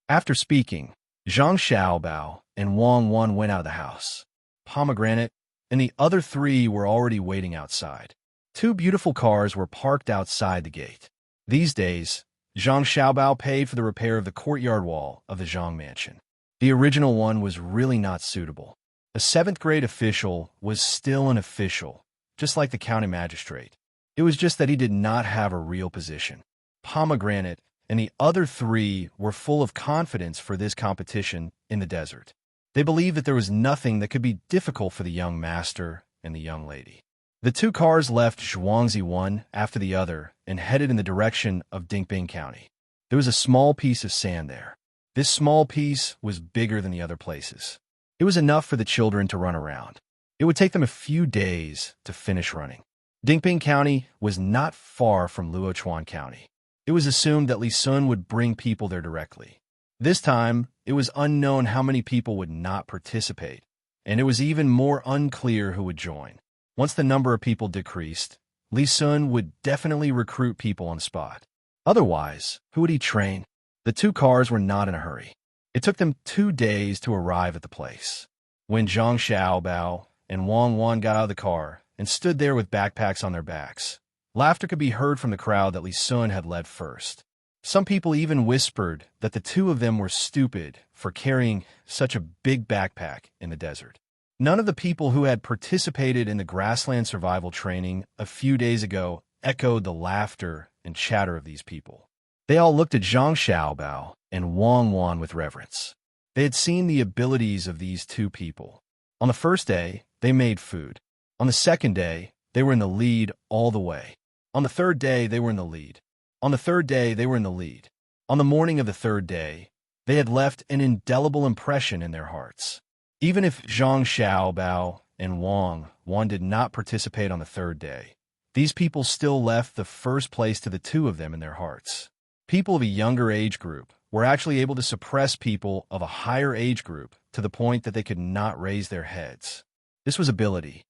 After speaking, Zhang Xiaobao and Wang Wan went out of the house. Pomegranate and the other 3 were already waiting outside. 2 beautiful cars were parked outside the gate. These days, Zhang Xiaobao paid for the repair of the courtyard wall of the Zhang mansion. The original one was really not suitable. A 7th grade official was still an official, just like the county magistrate. It was just that he did not have a real position. Pomegranate and the other 3 were full of confidence for this competition in the desert. They believed that there was nothing that could be difficult for the young master and the young lady. The 2 cars left Zhuangzi one after the other and headed in the direction of Dingbing County. There was a small piece of sand there. This small piece was bigger than the other places. It was enough for the children to run around. It would take them a few days to finish running. Dingbing County was not far from Luochuan County. It was assumed that Li Sun would bring people there directly. This time, it was unknown how many people would not participate, and it was even more unclear who would join. Once the number of people decreased, Li Sun would definitely recruit people on the spot. Otherwise, who would he train? The 2 cars were not in a hurry. It took them 2 days to arrive at the place. When Zhang Xiaobao and Wang Wan got out of the car and stood there with backpacks on their backs, laughter could be heard from the crowd that Li Sun had led first. Some people even whispered that the 2 of them were stupid for carrying such a big backpack in the desert. None of the people who had participated in the grassland survival training a few days ago echoed the laughter and chatter of these people. They all looked at Zhang Xiaobao and Wang Wan with reverence. They had seen the abilities of these 2 people. On the first day, they made food. On the second day, they were in the lead all the way. On the third day, they were in the lead. On the third day, they were in the lead. On the morning of the third day, they had left an indelible impression in their hearts. Even if Zhang Xiaobao and Wang Wan did not participate on the third day, these people still left the first place to the 2 of them in their hearts. People of a younger age group were actually able to suppress people of a higher age group to the point that they could not raise their heads. This was ability.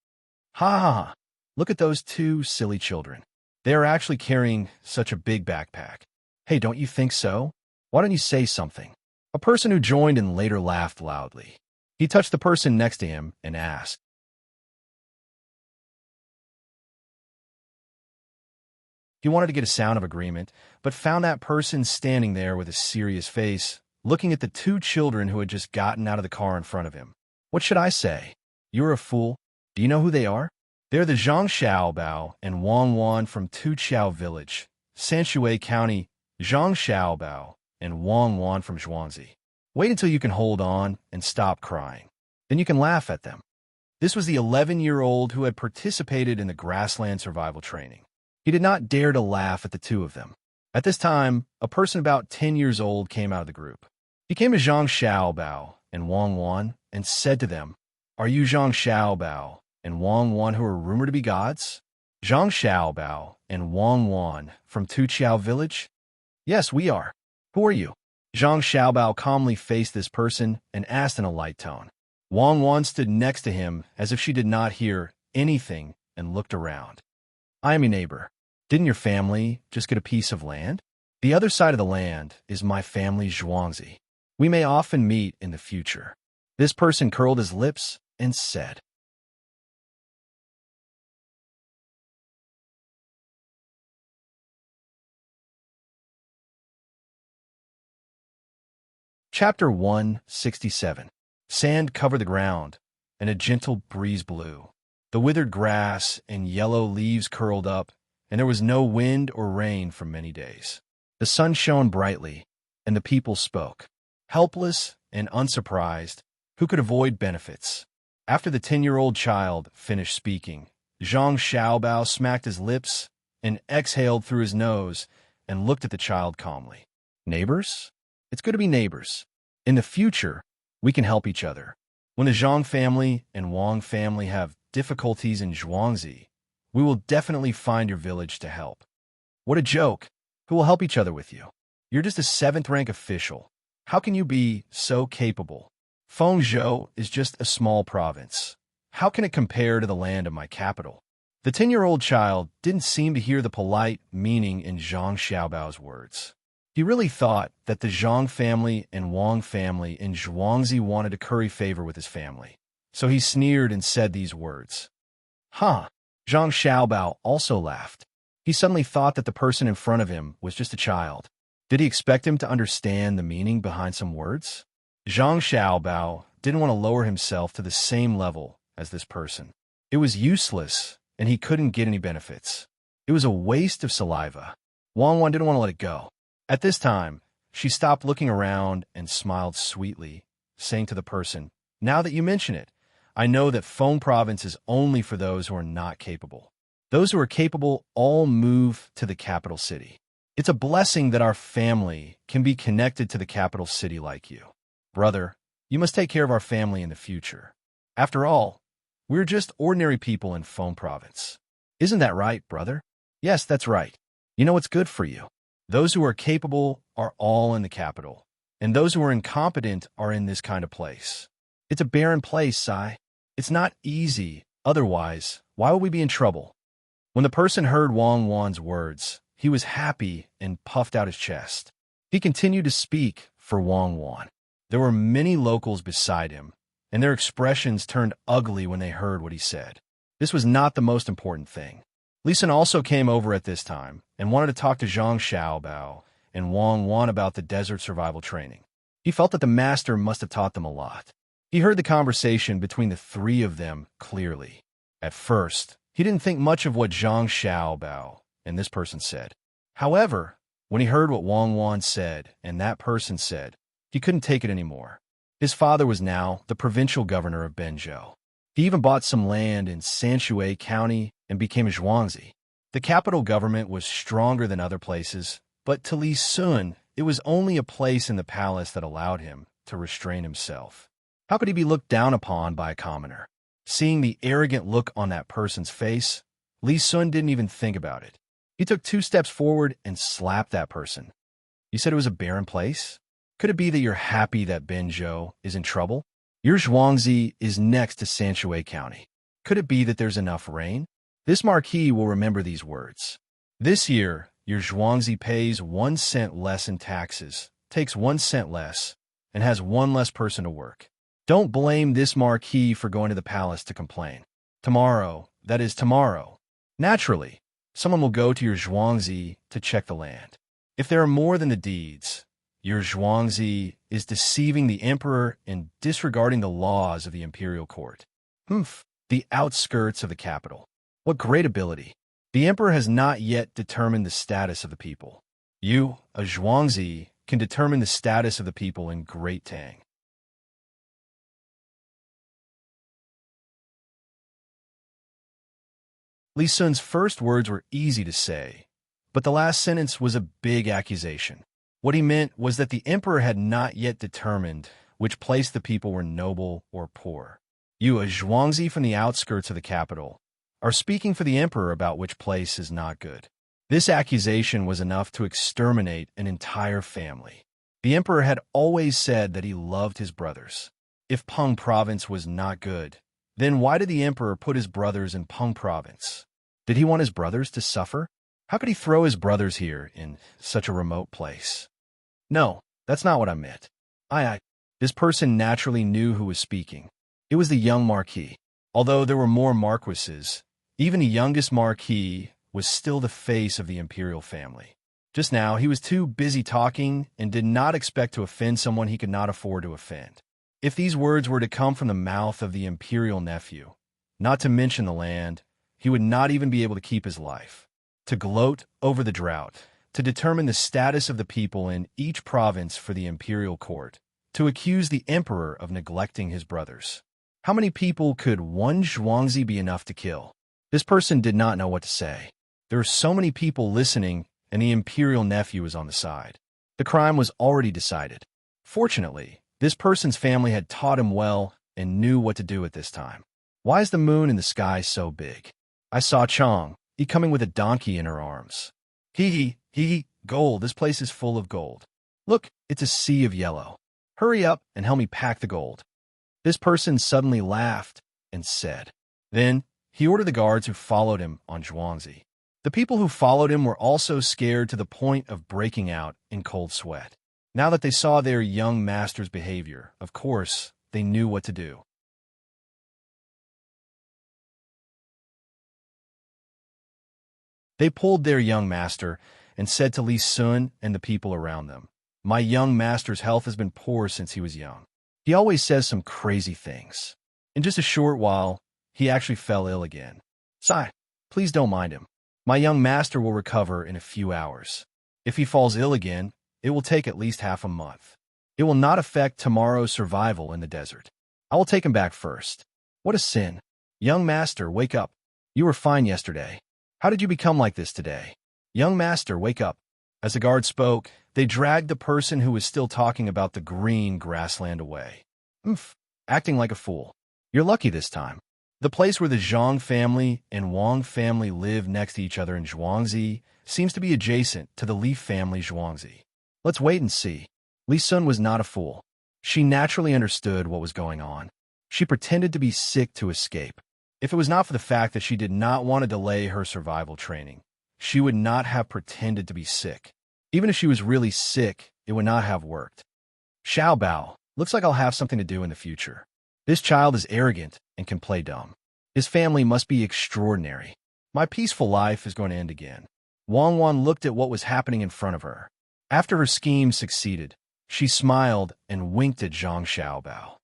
Ha ha ha! Look at those 2 silly children. They are actually carrying such a big backpack. Hey, don't you think so? Why don't you say something? A person who joined and later laughed loudly. He touched the person next to him and asked. He wanted to get a sound of agreement, but found that person standing there with a serious face, looking at the 2 children who had just gotten out of the car in front of him. What should I say? You're a fool. Do you know who they are? They're the Zhang Xiaobao and Wang Wan from Tuqiao Village, Sanshui County, Zhang Xiaobao and Wang Wan from Zhuangzi. Wait until you can hold on and stop crying. Then you can laugh at them. This was the 11-year-old who had participated in the grassland survival training. He did not dare to laugh at the 2 of them. At this time, a person about 10 years old came out of the group. He came to Zhang Xiaobao and Wang Wan and said to them, "Are you Zhang Xiaobao and Wang Wan who are rumored to be gods?" Zhang Xiaobao and Wang Wan from Tuqiao Village? Yes, we are. Who are you? Zhang Xiaobao calmly faced this person and asked in a light tone. Wang Wan stood next to him as if she did not hear anything and looked around. I am your neighbor. Didn't your family just get a piece of land? The other side of the land is my family's Zhuangzi. We may often meet in the future. This person curled his lips and said. Chapter 167. Sand covered the ground, and a gentle breeze blew. The withered grass and yellow leaves curled up, and there was no wind or rain for many days. The sun shone brightly, and the people spoke. Helpless and unsurprised, who could avoid benefits? After the 10-year-old child finished speaking, Zhang Xiaobao smacked his lips and exhaled through his nose and looked at the child calmly. Neighbors? It's good to be neighbors. In the future, we can help each other. When the Zhang family and Wang family have difficulties in Zhuangzi, we will definitely find your village to help. What a joke! Who will help each other with you? You're just a 7th-rank official. How can you be so capable? Fengzhou is just a small province. How can it compare to the land of my capital? The 10-year-old child didn't seem to hear the polite meaning in Zhang Xiaobao's words. He really thought that the Zhang family and Wang family in Zhuangzi wanted to curry favor with his family. So he sneered and said these words. Huh. Zhang Xiaobao also laughed. He suddenly thought that the person in front of him was just a child. Did he expect him to understand the meaning behind some words? Zhang Xiaobao didn't want to lower himself to the same level as this person. It was useless, and he couldn't get any benefits. It was a waste of saliva. Wang Wan didn't want to let it go. At this time, she stopped looking around and smiled sweetly, saying to the person, Now that you mention it, I know that Feng Province is only for those who are not capable. Those who are capable all move to the capital city. It's a blessing that our family can be connected to the capital city like you. Brother, you must take care of our family in the future. After all, we're just ordinary people in Feng Province. Isn't that right, brother? Yes, that's right. You know what's good for you. Those who are capable are all in the capital, and those who are incompetent are in this kind of place. It's a barren place, Sai. It's not easy. Otherwise, why would we be in trouble? When the person heard Wang Wan's words, he was happy and puffed out his chest. He continued to speak for Wang Wan. There were many locals beside him, and their expressions turned ugly when they heard what he said. This was not the most important thing. Li Sun also came over at this time and wanted to talk to Zhang Xiaobao and Wang Wan about the desert survival training. He felt that the master must have taught them a lot. He heard the conversation between the three of them clearly. At first, he didn't think much of what Zhang Xiaobao and this person said. However, when he heard what Wang Wan said and that person said, he couldn't take it anymore. His father was now the provincial governor of Benzhou. He even bought some land in Sanshui County and became a Zhuangzi. The capital government was stronger than other places, but to Li Sun, it was only a place in the palace that allowed him to restrain himself. How could he be looked down upon by a commoner? Seeing the arrogant look on that person's face, Li Sun didn't even think about it. He took 2 steps forward and slapped that person. You said it was a barren place? Could it be that you're happy that Benzhou is in trouble? Your Zhuangzi is next to Sanshui County. Could it be that there's enough rain? This marquis will remember these words. This year, your Zhuangzi pays 1 cent less in taxes, takes 1 cent less, and has 1 less person to work. Don't blame this marquis for going to the palace to complain. Tomorrow, that is tomorrow, naturally, someone will go to your Zhuangzi to check the land. If there are more than the deeds, your Zhuangzi is deceiving the emperor and disregarding the laws of the imperial court. The outskirts of the capital. What great ability. The emperor has not yet determined the status of the people. You, a Zhuangzi, can determine the status of the people in Great Tang. Li Sun's first words were easy to say, but the last sentence was a big accusation. What he meant was that the emperor had not yet determined which place the people were noble or poor. You, a Zhuangzi from the outskirts of the capital, are speaking for the emperor about which place is not good. This accusation was enough to exterminate an entire family. The emperor had always said that he loved his brothers. If Peng province was not good, then why did the emperor put his brothers in Peng province? Did he want his brothers to suffer? How could he throw his brothers here in such a remote place? No, that's not what I meant. This person naturally knew who was speaking. It was the young marquis. Although there were more marquises, even the youngest marquis was still the face of the imperial family. Just now, he was too busy talking and did not expect to offend someone he could not afford to offend. If these words were to come from the mouth of the imperial nephew, not to mention the land, he would not even be able to keep his life. To gloat over the drought, to determine the status of the people in each province for the imperial court, to accuse the emperor of neglecting his brothers. How many people could one Zhuangzi be enough to kill? This person did not know what to say. There were so many people listening, and the imperial nephew was on the side. The crime was already decided. Fortunately, this person's family had taught him well and knew what to do at this time. Why is the moon in the sky so big? I saw Chang, coming with a donkey in her arms. Gold, this place is full of gold. Look, it's a sea of yellow. Hurry up and help me pack the gold. This person suddenly laughed and said. Then, he ordered the guards who followed him on Zhuangzi. The people who followed him were also scared to the point of breaking out in cold sweat. Now that they saw their young master's behavior, of course, they knew what to do. They pulled their young master and said to Li Sun and the people around them, My young master's health has been poor since he was young. He always says some crazy things. In just a short while, he actually fell ill again. Sigh, please don't mind him. My young master will recover in a few hours. If he falls ill again, it will take at least half a month. It will not affect tomorrow's survival in the desert. I will take him back first. What a sin. Young master, wake up. You were fine yesterday. How did you become like this today? Young master, wake up. As the guard spoke, they dragged the person who was still talking about the green grassland away. Acting like a fool. You're lucky this time. The place where the Zhang family and Wang family live next to each other in Zhuangzi seems to be adjacent to the Li family Zhuangzi. Let's wait and see. Li Sun was not a fool. She naturally understood what was going on. She pretended to be sick to escape. If it was not for the fact that she did not want to delay her survival training, she would not have pretended to be sick. Even if she was really sick, it would not have worked. Xiao Bao, looks like I'll have something to do in the future. This child is arrogant and can play dumb. His family must be extraordinary. My peaceful life is going to end again. Wang Wan looked at what was happening in front of her. After her scheme succeeded, she smiled and winked at Zhang Xiaobao.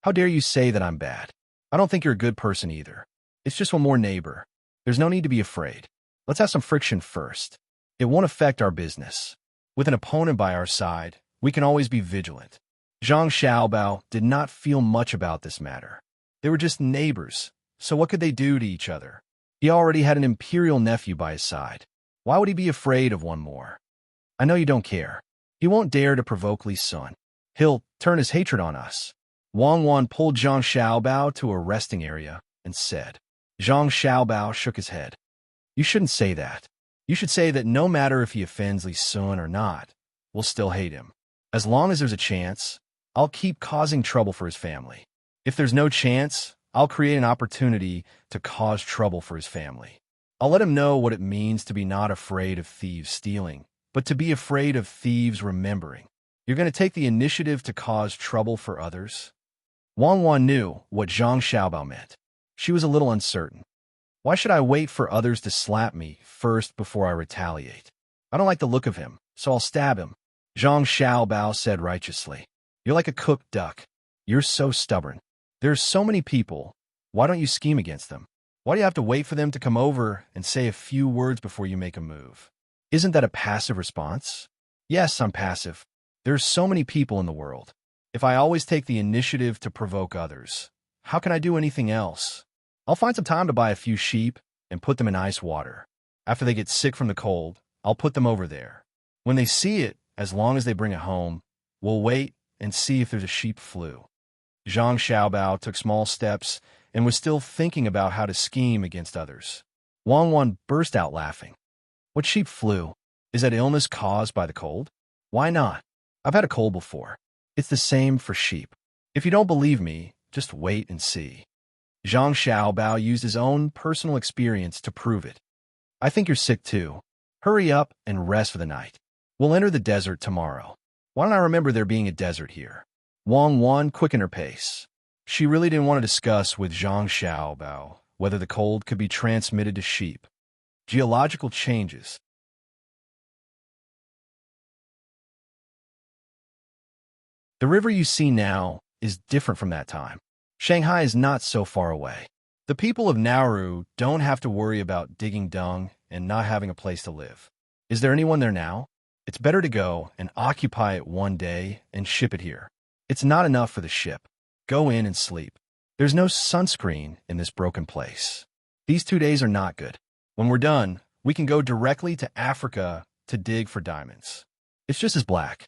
How dare you say that I'm bad? I don't think you're a good person either. It's just one more neighbor. There's no need to be afraid. Let's have some friction first. It won't affect our business. With an opponent by our side, we can always be vigilant. Zhang Xiaobao did not feel much about this matter. They were just neighbors, so what could they do to each other? He already had an imperial nephew by his side. Why would he be afraid of one more? I know you don't care. He won't dare to provoke Li Sun. He'll turn his hatred on us. Wang Wan pulled Zhang Xiaobao to a resting area and said. Zhang Xiaobao shook his head. You shouldn't say that. You should say that no matter if he offends Li Sun or not, we'll still hate him. As long as there's a chance, I'll keep causing trouble for his family. If there's no chance, I'll create an opportunity to cause trouble for his family. I'll let him know what it means to be not afraid of thieves stealing, but to be afraid of thieves remembering. You're going to take the initiative to cause trouble for others? Wang Wan knew what Zhang Xiaobao meant. She was a little uncertain. Why should I wait for others to slap me first before I retaliate? I don't like the look of him, so I'll stab him. Zhang Xiaobao said righteously. You're like a cooked duck. You're so stubborn. There's so many people. Why don't you scheme against them? Why do you have to wait for them to come over and say a few words before you make a move? Isn't that a passive response? Yes, I'm passive. There's so many people in the world. If I always take the initiative to provoke others, how can I do anything else? I'll find some time to buy a few sheep and put them in ice water. After they get sick from the cold, I'll put them over there. When they see it, as long as they bring it home, we'll wait and see if there's a sheep flu. Zhang Xiaobao took small steps and was still thinking about how to scheme against others. Wang Wan burst out laughing. What sheep flu? Is that illness caused by the cold? Why not? I've had a cold before. It's the same for sheep. If you don't believe me, just wait and see. Zhang Xiaobao used his own personal experience to prove it. I think you're sick too. Hurry up and rest for the night. We'll enter the desert tomorrow. Why don't I remember there being a desert here? Wang Wan quickened her pace. She really didn't want to discuss with Zhang Xiaobao whether the cold could be transmitted to sheep. Geological changes. The river you see now is different from that time. Shanghai is not so far away. The people of Nauru don't have to worry about digging dung and not having a place to live. Is there anyone there now? It's better to go and occupy it one day and ship it here. It's not enough for the ship. Go in and sleep. There's no sunscreen in this broken place. These 2 days are not good. When we're done, we can go directly to Africa to dig for diamonds. It's just as black.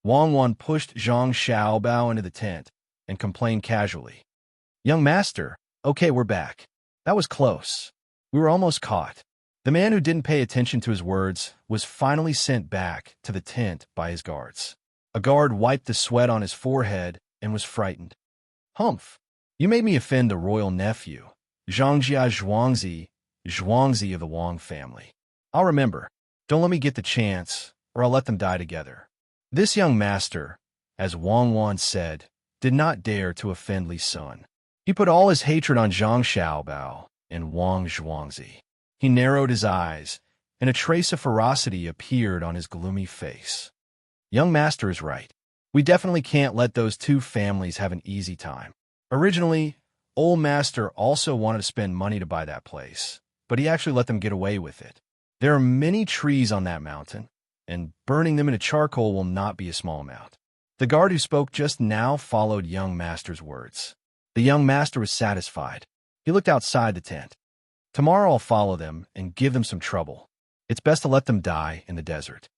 Wang Wan pushed Zhang Xiaobao into the tent and complained casually. Young master, okay, we're back. That was close. We were almost caught. The man who didn't pay attention to his words was finally sent back to the tent by his guards. A guard wiped the sweat on his forehead and was frightened. Humph! You made me offend the royal nephew, Zhangjia Zhuangzi of the Wang family. I'll remember. Don't let me get the chance, or I'll let them die together. This young master, as Wang Wan said, did not dare to offend Li Sun. He put all his hatred on Zhang Xiaobao and Wang Zhuangzi. He narrowed his eyes, and a trace of ferocity appeared on his gloomy face. Young master is right. We definitely can't let those two families have an easy time. Originally, old master also wanted to spend money to buy that place, but he actually let them get away with it. There are many trees on that mountain, and burning them into charcoal will not be a small amount. The guard who spoke just now followed young master's words. The young master was satisfied. He looked outside the tent. Tomorrow I'll follow them and give them some trouble. It's best to let them die in the desert.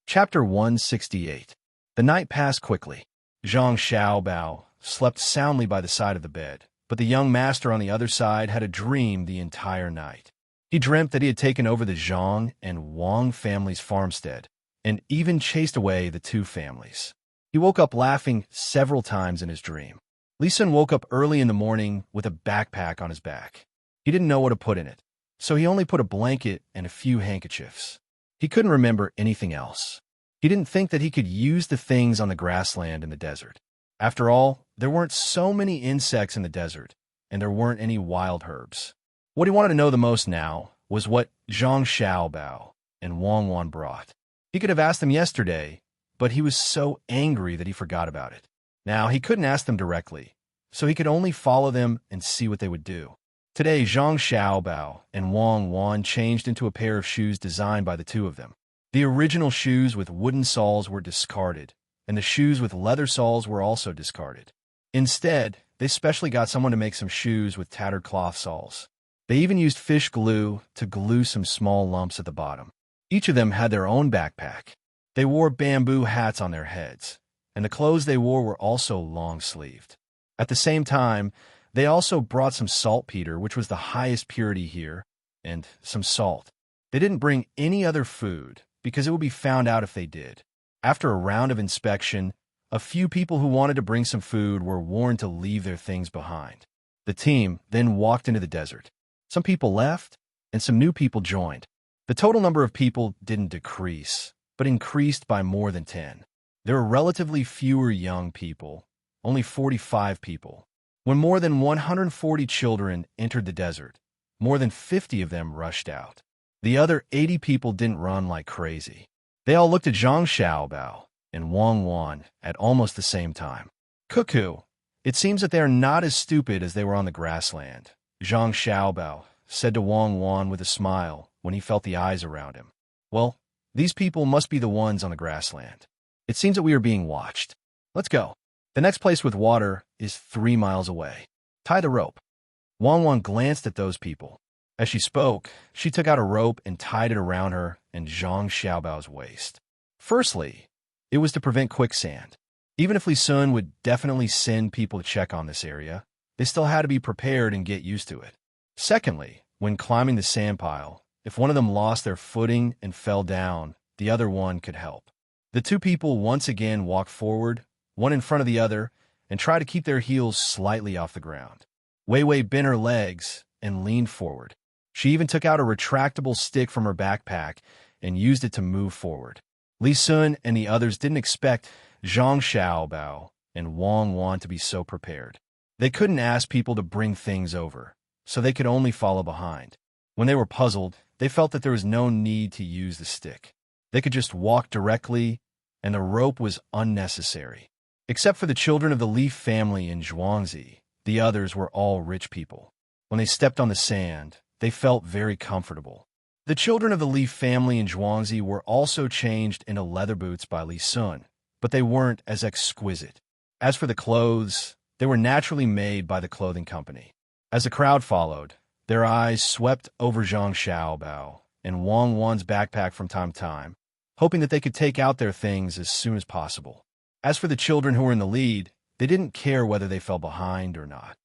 Chapter 168. The night passed quickly. Zhang Xiaobao slept soundly by the side of the bed, but the young master on the other side had a dream the entire night. He dreamt that he had taken over the Zhang and Wang families' farmstead, and even chased away the two families. He woke up laughing several times in his dream. Li Sun woke up early in the morning with a backpack on his back. He didn't know what to put in it, so he only put a blanket and a few handkerchiefs. He couldn't remember anything else. He didn't think that he could use the things on the grassland in the desert. After all, there weren't so many insects in the desert, and there weren't any wild herbs. What he wanted to know the most now was what Zhang Xiaobao and Wang Wan brought. He could have asked them yesterday, but he was so angry that he forgot about it. Now, he couldn't ask them directly, so he could only follow them and see what they would do. Today, Zhang Xiaobao and Wang Wan changed into a pair of shoes designed by the two of them. The original shoes with wooden soles were discarded, and the shoes with leather soles were also discarded. Instead, they specially got someone to make some shoes with tattered cloth soles. They even used fish glue to glue some small lumps at the bottom. Each of them had their own backpack. They wore bamboo hats on their heads, and the clothes they wore were also long-sleeved. At the same time, they also brought some saltpeter, which was the highest purity here, and some salt. They didn't bring any other food, because it would be found out if they did. After a round of inspection, a few people who wanted to bring some food were warned to leave their things behind. The team then walked into the desert. Some people left, and some new people joined. The total number of people didn't decrease, but increased by more than 10. There were relatively fewer young people, only 45 people. When more than 140 children entered the desert, more than 50 of them rushed out. The other 80 people didn't run like crazy. They all looked at Zhang Xiaobao and Wang Wan at almost the same time. Cuckoo! It seems that they are not as stupid as they were on the grassland, Zhang Xiaobao said to Wang Wan with a smile when he felt the eyes around him. Well, these people must be the ones on the grassland. It seems that we are being watched. Let's go. The next place with water is 3 miles away. Tie the rope. Wang Wan glanced at those people. As she spoke, she took out a rope and tied it around her and Zhang Xiaobao's waist. Firstly, it was to prevent quicksand. Even if Li Sun would definitely send people to check on this area, they still had to be prepared and get used to it. Secondly, when climbing the sand pile, if one of them lost their footing and fell down, the other one could help. The two people once again walked forward, one in front of the other, and tried to keep their heels slightly off the ground. Wei Wei bent her legs and leaned forward. She even took out a retractable stick from her backpack and used it to move forward. Li Sun and the others didn't expect Zhang Xiaobao and Wang Wan to be so prepared. They couldn't ask people to bring things over, so they could only follow behind. When they were puzzled, they felt that there was no need to use the stick. They could just walk directly, and the rope was unnecessary. Except for the children of the Li family in Zhuangzi, the others were all rich people. When they stepped on the sand, they felt very comfortable. The children of the Li family in Zhuangzi were also changed into leather boots by Li Sun, but they weren't as exquisite. As for the clothes, they were naturally made by the clothing company. As the crowd followed, their eyes swept over Zhang Xiaobao and Wang Wan's backpack from time to time, hoping that they could take out their things as soon as possible. As for the children who were in the lead, they didn't care whether they fell behind or not.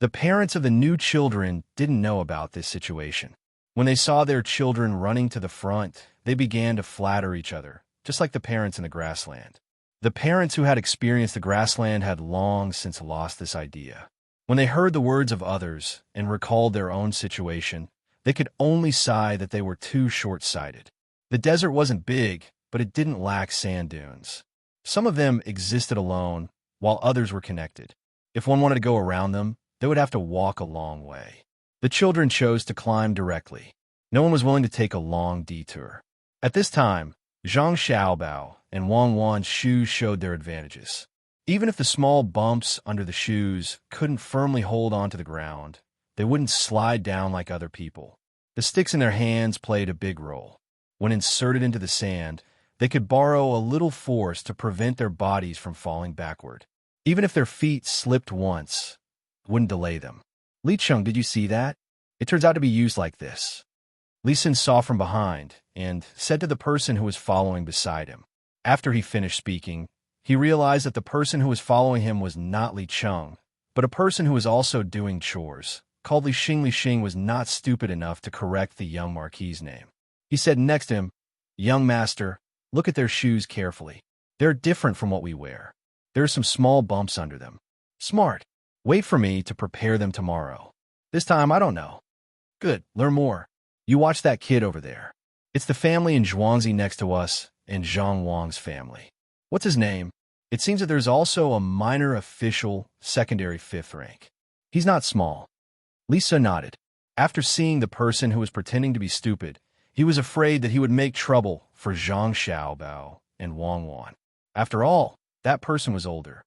The parents of the new children didn't know about this situation. When they saw their children running to the front, they began to flatter each other, just like the parents in the grassland. The parents who had experienced the grassland had long since lost this idea. When they heard the words of others and recalled their own situation, they could only sigh that they were too short-sighted. The desert wasn't big, but it didn't lack sand dunes. Some of them existed alone, while others were connected. If one wanted to go around them, they would have to walk a long way. The children chose to climb directly. No one was willing to take a long detour. At this time, Zhang Xiaobao and Wang Wan's shoes showed their advantages. Even if the small bumps under the shoes couldn't firmly hold onto the ground, they wouldn't slide down like other people. The sticks in their hands played a big role. When inserted into the sand, they could borrow a little force to prevent their bodies from falling backward. Even if their feet slipped once, it wouldn't delay them. Li Cheng, did you see that? It turns out to be used like this. Li Sun saw from behind and said to the person who was following beside him. After he finished speaking, he realized that the person who was following him was not Li Cheng, but a person who was also doing chores, called Li Xing. Li Xing was not stupid enough to correct the young Marquis's name. He said next to him, "Young master, look at their shoes carefully. They're different from what we wear. There are some small bumps under them. Smart. Wait for me to prepare them tomorrow. This time, I don't know." "Good, learn more. You watch that kid over there. It's the family in Zhuangzi next to us and Zhang Wang's family. What's his name? It seems that there's also a minor official secondary 5th rank. He's not small." Lisa nodded. After seeing the person who was pretending to be stupid, he was afraid that he would make trouble for Zhang Xiaobao and Wang Wan. After all, that person was older.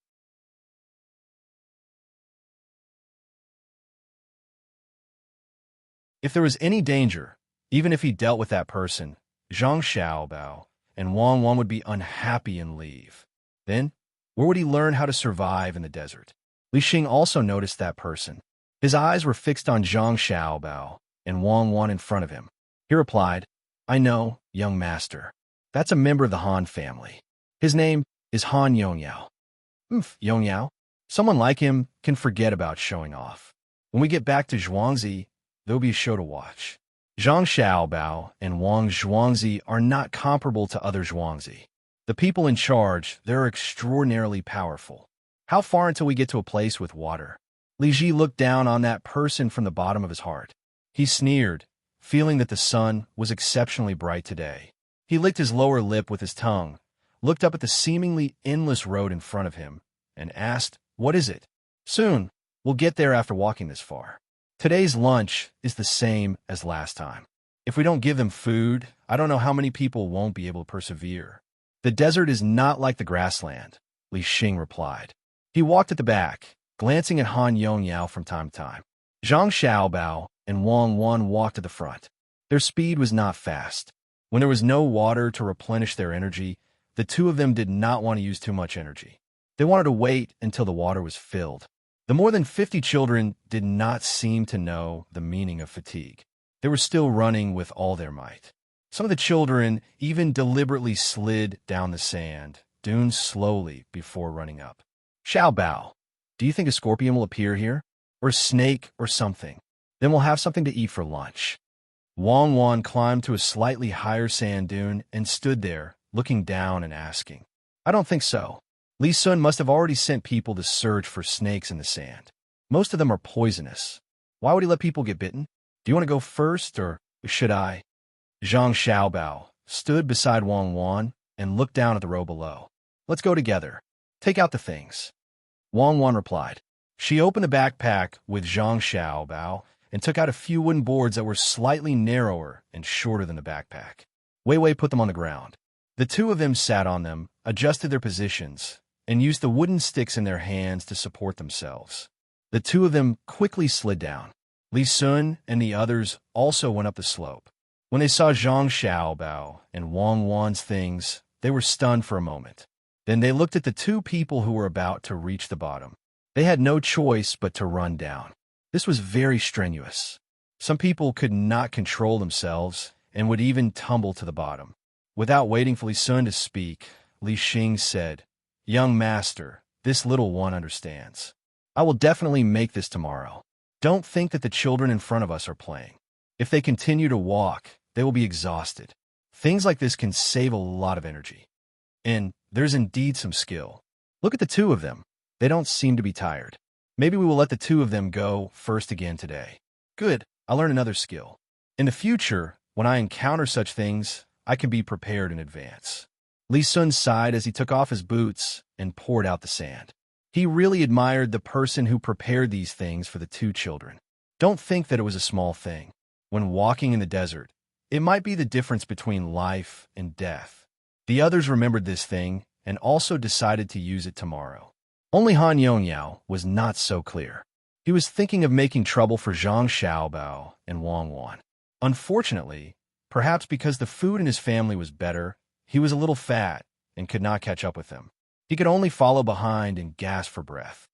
If there was any danger, even if he dealt with that person, Zhang Xiaobao and Wang Wan would be unhappy and leave. Then, where would he learn how to survive in the desert? Li Xing also noticed that person. His eyes were fixed on Zhang Xiaobao and Wang Wan in front of him. He replied, "I know, young master. That's a member of the Han family. His name is Han Yongyao." Yongyao? Someone like him can forget about showing off. When we get back to Zhuangzi, there'll be a show to watch. Zhang Xiaobao and Wang Zhuangzi are not comparable to other Zhuangzi. The people in charge, they're extraordinarily powerful. How far until we get to a place with water? Li Ji looked down on that person from the bottom of his heart. He sneered, feeling that the sun was exceptionally bright today. He licked his lower lip with his tongue, looked up at the seemingly endless road in front of him, and asked, "What is it?" "Soon. We'll get there after walking this far. Today's lunch is the same as last time. If we don't give them food, I don't know how many people won't be able to persevere." "The desert is not like the grassland," Li Xing replied. He walked at the back, glancing at Han Yongyao from time to time. Zhang Xiaobao and Wang Wan walked to the front. Their speed was not fast. When there was no water to replenish their energy, the two of them did not want to use too much energy. They wanted to wait until the water was filled. The more than 50 children did not seem to know the meaning of fatigue. They were still running with all their might. Some of the children even deliberately slid down the sand dunes slowly before running up. Xiao Bao, do you think a scorpion will appear here? Or a snake or something? Then we'll have something to eat for lunch. Wang Wan climbed to a slightly higher sand dune and stood there, looking down and asking. I don't think so. Li Sun must have already sent people to search for snakes in the sand. Most of them are poisonous. Why would he let people get bitten? Do you want to go first, or should I? Zhang Xiaobao stood beside Wang Wan and looked down at the row below. Let's go together. Take out the things. Wang Wan replied. She opened the backpack with Zhang Xiaobao and took out a few wooden boards that were slightly narrower and shorter than the backpack. Wei Wei put them on the ground. The two of them sat on them, adjusted their positions, and used the wooden sticks in their hands to support themselves. The two of them quickly slid down. Li Sun and the others also went up the slope. When they saw Zhang Xiaobao and Wang Wan's things, they were stunned for a moment. Then they looked at the two people who were about to reach the bottom. They had no choice but to run down. This was very strenuous. Some people could not control themselves and would even tumble to the bottom. Without waiting for Li Sun to speak, Li Xing said, Young master, this little one understands. I will definitely make this tomorrow. Don't think that the children in front of us are playing. If they continue to walk, they will be exhausted. Things like this can save a lot of energy. And there's indeed some skill. Look at the two of them. They don't seem to be tired. Maybe we will let the two of them go first again today. Good, I'll learn another skill. In the future, when I encounter such things, I can be prepared in advance. Li Sun sighed as he took off his boots and poured out the sand. He really admired the person who prepared these things for the two children. Don't think that it was a small thing. When walking in the desert, it might be the difference between life and death. The others remembered this thing and also decided to use it tomorrow. Only Han Yongyao was not so clear. He was thinking of making trouble for Zhang Xiaobao and Wang Wan. Unfortunately, perhaps because the food in his family was better, he was a little fat and could not catch up with them. He could only follow behind and gasp for breath.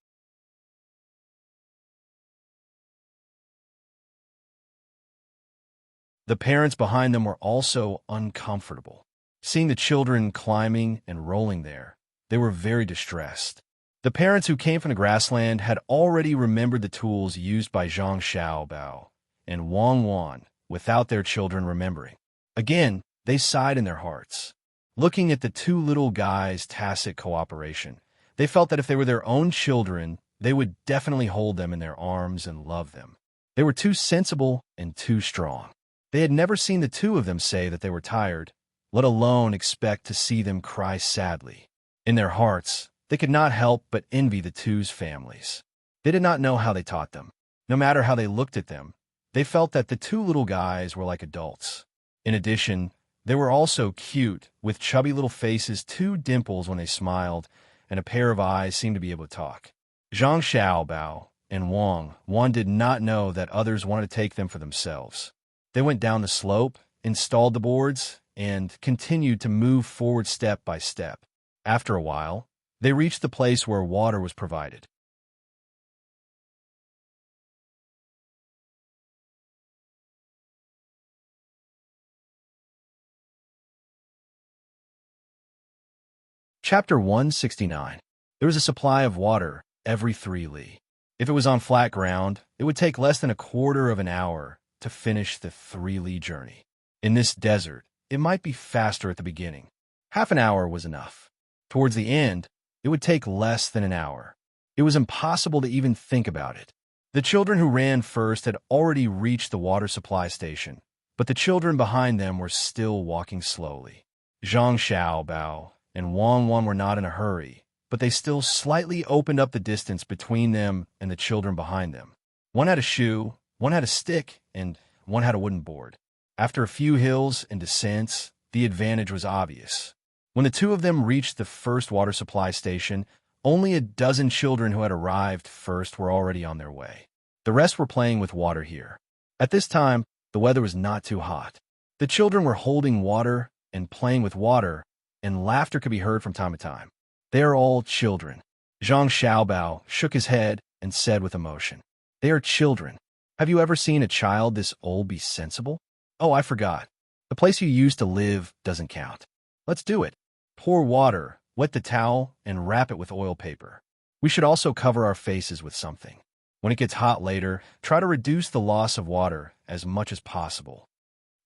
The parents behind them were also uncomfortable. Seeing the children climbing and rolling there, they were very distressed. The parents who came from the grassland had already remembered the tools used by Zhang Xiaobao and Wang Wan without their children remembering. Again, they sighed in their hearts. Looking at the two little guys' tacit cooperation, they felt that if they were their own children, they would definitely hold them in their arms and love them. They were too sensible and too strong. They had never seen the two of them say that they were tired, let alone expect to see them cry sadly. In their hearts, they could not help but envy the two's families. They did not know how they taught them. No matter how they looked at them, they felt that the two little guys were like adults. In addition, they were also cute, with chubby little faces, two dimples when they smiled, and a pair of eyes seemed to be able to talk. Zhang Xiaobao and Wang Wan did not know that others wanted to take them for themselves. They went down the slope, installed the boards, and continued to move forward step by step. After a while, they reached the place where water was provided. Chapter 169. There was a supply of water every 3 li. If it was on flat ground, it would take less than a quarter of an hour to finish the 3 li journey. In this desert, it might be faster at the beginning. Half an hour was enough. Towards the end, it would take less than an hour. It was impossible to even think about it. The children who ran first had already reached the water supply station, but the children behind them were still walking slowly. Zhang Xiaobao and Wang Wan were not in a hurry, but they still slightly opened up the distance between them and the children behind them. One had a shoe, one had a stick, and one had a wooden board. After a few hills and descents, the advantage was obvious. When the two of them reached the first water supply station, only a dozen children who had arrived first were already on their way. The rest were playing with water here. At this time, the weather was not too hot. The children were holding water and playing with water, and laughter could be heard from time to time. They are all children. Zhang Xiaobao shook his head and said with emotion, They are children. Have you ever seen a child this old be sensible? Oh, I forgot. The place you used to live doesn't count. Let's do it. Pour water, wet the towel, and wrap it with oil paper. We should also cover our faces with something. When it gets hot later, try to reduce the loss of water as much as possible.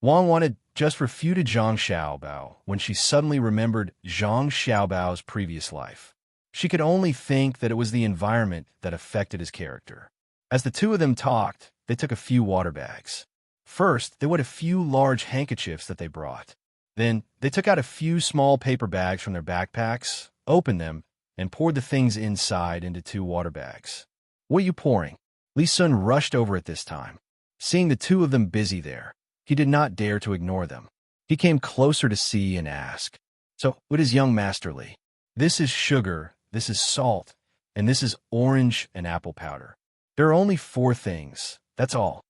Wang wanted just refuted Zhang Xiaobao when she suddenly remembered Zhang Xiaobao's previous life. She could only think that it was the environment that affected his character. As the two of them talked, they took a few water bags. First, they wet a few large handkerchiefs that they brought. Then, they took out a few small paper bags from their backpacks, opened them, and poured the things inside into 2 water bags. "What are you pouring?" Li Sun rushed over at this time. Seeing the two of them busy there, he did not dare to ignore them. He came closer to see and ask, "So, what is young Master Li?" "This is sugar, this is salt, and this is orange and apple powder. There are only 4 things, that's all."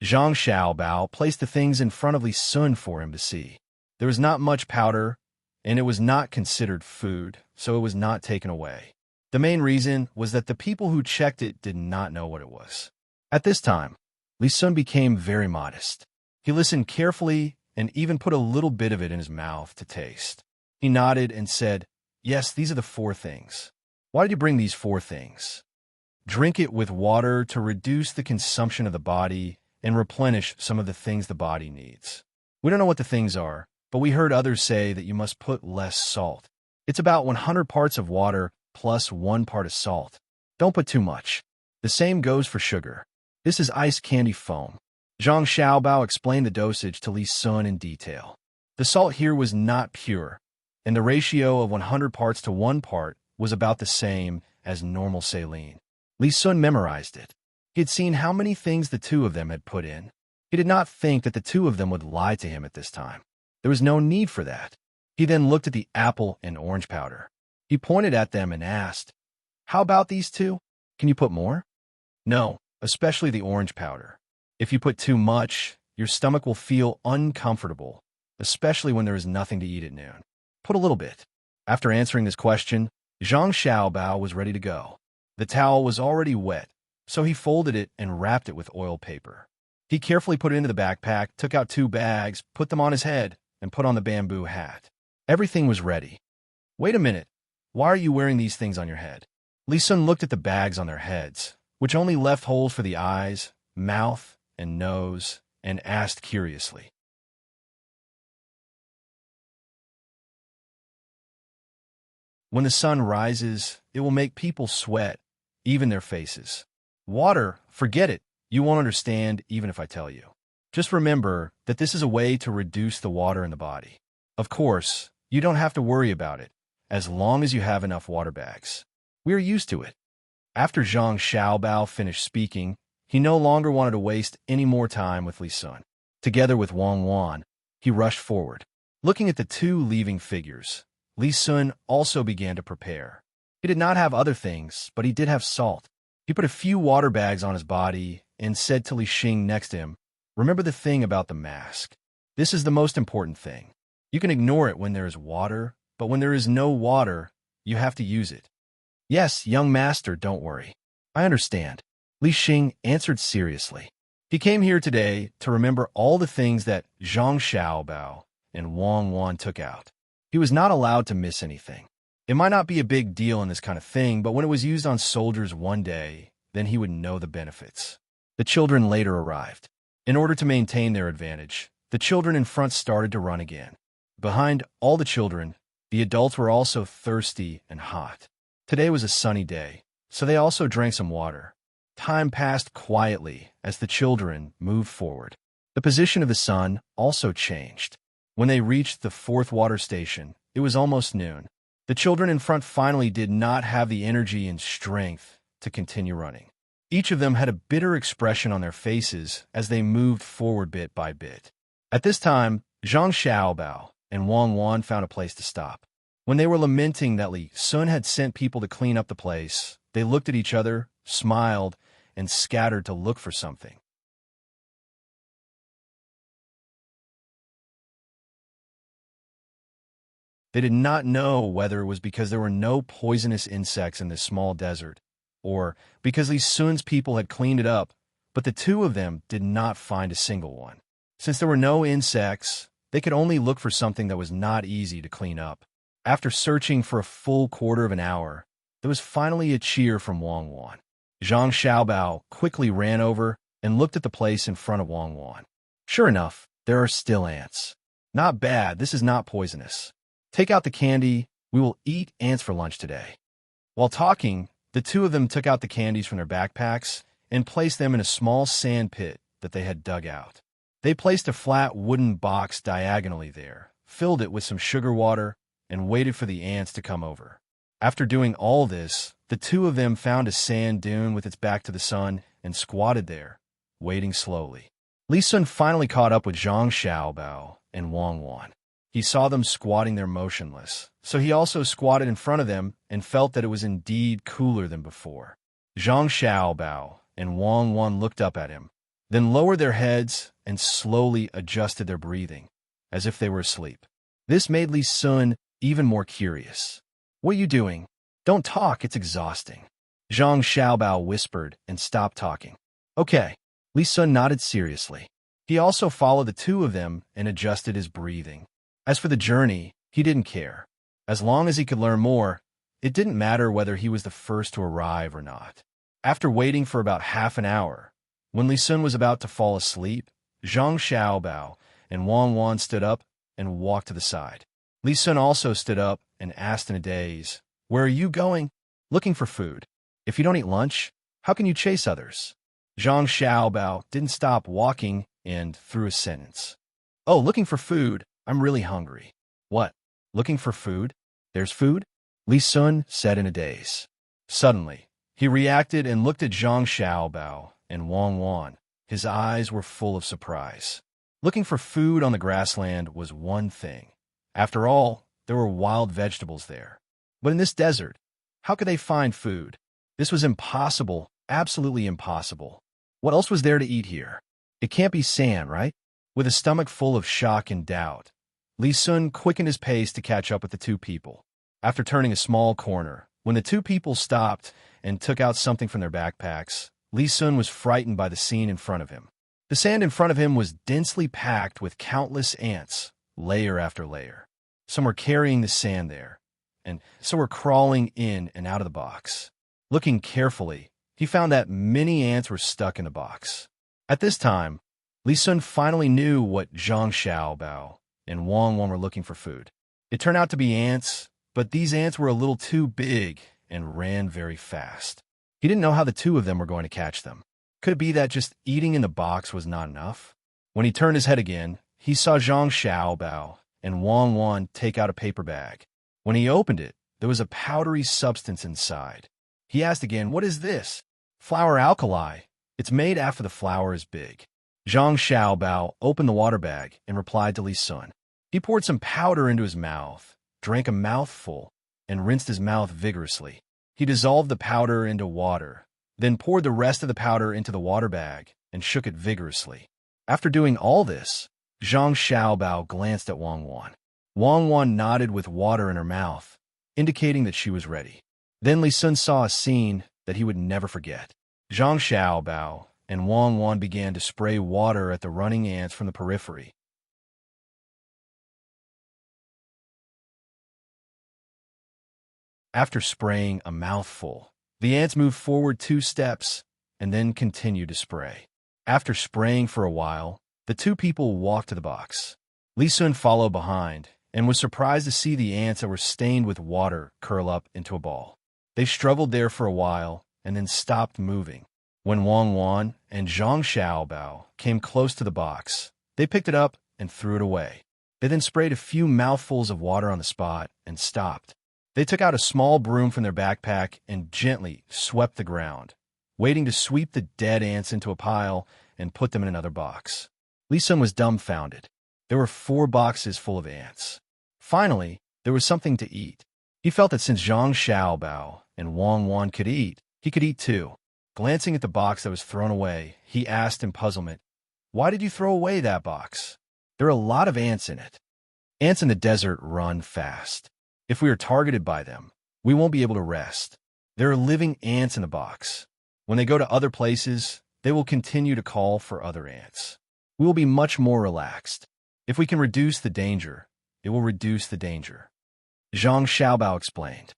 Zhang Xiaobao placed the things in front of Li Sun for him to see. There was not much powder, and it was not considered food, so it was not taken away. The main reason was that the people who checked it did not know what it was. At this time, Li Sun became very modest. He listened carefully and even put a little bit of it in his mouth to taste. He nodded and said, "Yes, these are the 4 things." "Why did you bring these 4 things?" "Drink it with water to reduce the consumption of the body and replenish some of the things the body needs. We don't know what the things are, but we heard others say that you must put less salt. It's about 100 parts of water plus 1 part of salt. Don't put too much. The same goes for sugar. This is ice candy foam." Zhang Xiaobao explained the dosage to Li Sun in detail. The salt here was not pure, and the ratio of 100 parts to 1 part was about the same as normal saline. Li Sun memorized it. He had seen how many things the two of them had put in. He did not think that the two of them would lie to him at this time. There was no need for that. He then looked at the apple and orange powder. He pointed at them and asked, "How about these 2? Can you put more?" "No, especially the orange powder. If you put too much, your stomach will feel uncomfortable, especially when there is nothing to eat at noon. Put a little bit." After answering this question, Zhang Xiaobao was ready to go. The towel was already wet, so he folded it and wrapped it with oil paper. He carefully put it into the backpack, took out 2 bags, put them on his head, and put on the bamboo hat. Everything was ready. "Wait a minute. Why are you wearing these things on your head?" Li Sun looked at the bags on their heads, which only left holes for the eyes, mouth, and nose, and asked curiously. "When the sun rises, it will make people sweat, even their faces. Water, forget it. You won't understand even if I tell you. Just remember that this is a way to reduce the water in the body. Of course, you don't have to worry about it, as long as you have enough water bags. We are used to it." After Zhang Xiaobao finished speaking, he no longer wanted to waste any more time with Li Sun. Together with Wang Wan, he rushed forward. Looking at the 2 leaving figures, Li Sun also began to prepare. He did not have other things, but he did have salt. He put a few water bags on his body and said to Li Xing next to him, "Remember the thing about the mask. This is the most important thing. You can ignore it when there is water, but when there is no water, you have to use it." "Yes, young master, don't worry. I understand," Li Xing answered seriously. He came here today to remember all the things that Zhang Xiaobao and Wang Wan took out. He was not allowed to miss anything. It might not be a big deal in this kind of thing, but when it was used on soldiers one day, then he would know the benefits. The children later arrived. In order to maintain their advantage, the children in front started to run again. Behind all the children, the adults were also thirsty and hot. Today was a sunny day, so they also drank some water. Time passed quietly as the children moved forward. The position of the sun also changed. When they reached the 4th water station, it was almost noon. The children in front finally did not have the energy and strength to continue running. Each of them had a bitter expression on their faces as they moved forward bit by bit. At this time, Zhang Xiaobao and Wang Wan found a place to stop. When they were lamenting that Li Sun had sent people to clean up the place, they looked at each other, smiled, and scattered to look for something. They did not know whether it was because there were no poisonous insects in this small desert, or because Li Sun's people had cleaned it up, but the two of them did not find a single one. Since there were no insects, they could only look for something that was not easy to clean up. After searching for a full quarter of an hour, there was finally a cheer from Wang Wan. Zhang Xiaobao quickly ran over and looked at the place in front of Wang Wan. Sure enough, there are still ants. Not bad, this is not poisonous. Take out the candy, we will eat ants for lunch today. While talking, the two of them took out the candies from their backpacks and placed them in a small sand pit that they had dug out. They placed a flat wooden box diagonally there, filled it with some sugar water, and waited for the ants to come over. After doing all this, the two of them found a sand dune with its back to the sun and squatted there, waiting slowly. Li Sun finally caught up with Zhang Xiaobao and Wang Wan. He saw them squatting there motionless, so he also squatted in front of them and felt that it was indeed cooler than before. Zhang Xiaobao and Wang Wan looked up at him, then lowered their heads and slowly adjusted their breathing, as if they were asleep. This made Li Sun even more curious. What are you doing? Don't talk, it's exhausting. Zhang Xiaobao whispered and stopped talking. Okay. Li Sun nodded seriously. He also followed the two of them and adjusted his breathing. As for the journey, he didn't care. As long as he could learn more, it didn't matter whether he was the first to arrive or not. After waiting for about half an hour, when Li Sun was about to fall asleep, Zhang Xiaobao and Wang Wan stood up and walked to the side. Li Sun also stood up and asked in a daze, "Where are you going?" "Looking for food. If you don't eat lunch, how can you chase others?" Zhang Xiaobao didn't stop walking and threw a sentence. "Oh, looking for food. I'm really hungry." "What? Looking for food? There's food?" Li Sun said in a daze. Suddenly, he reacted and looked at Zhang Xiaobao and Wang Wan. His eyes were full of surprise. Looking for food on the grassland was one thing. After all, there were wild vegetables there. But in this desert, how could they find food? This was impossible, absolutely impossible. What else was there to eat here? It can't be sand, right? With a stomach full of shock and doubt, Li Sun quickened his pace to catch up with the two people. After turning a small corner, when the two people stopped and took out something from their backpacks, Li Sun was frightened by the scene in front of him. The sand in front of him was densely packed with countless ants, layer after layer. Some were carrying the sand there, and some were crawling in and out of the box. Looking carefully, he found that many ants were stuck in the box. At this time, Li Sun finally knew what Zhang Xiaobao and Wang Wan were looking for food. It turned out to be ants, but these ants were a little too big and ran very fast. He didn't know how the two of them were going to catch them. Could it be that just eating in the box was not enough? When he turned his head again, he saw Zhang Xiaobao and Wang Wan take out a paper bag. When he opened it, there was a powdery substance inside. He asked again, "What is this?" "Flour alkali. It's made after the flour is big." Zhang Xiaobao opened the water bag and replied to Li Sun. He poured some powder into his mouth, drank a mouthful, and rinsed his mouth vigorously. He dissolved the powder into water, then poured the rest of the powder into the water bag and shook it vigorously. After doing all this, Zhang Xiaobao glanced at Wang Wan. Wang Wan nodded with water in her mouth, indicating that she was ready. Then Li Sun saw a scene that he would never forget. Zhang Xiaobao and Wang Wan began to spray water at the running ants from the periphery. After spraying a mouthful, the ants moved forward 2 steps and then continued to spray. After spraying for a while, the two people walked to the box. Li Sun followed behind and was surprised to see the ants that were stained with water curl up into a ball. They struggled there for a while and then stopped moving. When Wang Wan and Zhang Xiaobao came close to the box, they picked it up and threw it away. They then sprayed a few mouthfuls of water on the spot and stopped. They took out a small broom from their backpack and gently swept the ground, waiting to sweep the dead ants into a pile and put them in another box. Li Sun was dumbfounded. There were 4 boxes full of ants. Finally, there was something to eat. He felt that since Zhang Xiaobao and Wang Wan could eat, he could eat too. Glancing at the box that was thrown away, he asked in puzzlement, "Why did you throw away that box?" "There are a lot of ants in it." Ants in the desert run fast. If we are targeted by them, we won't be able to rest. There are living ants in the box. When they go to other places, they will continue to call for other ants. We will be much more relaxed. If we can reduce the danger, it will reduce the danger. Zhang Xiaobao explained.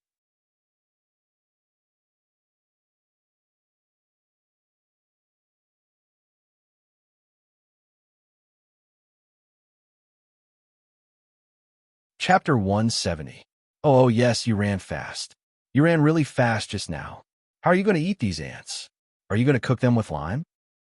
Chapter 170. Oh, yes, you ran fast. You ran really fast just now. How are you going to eat these ants? Are you going to cook them with lime?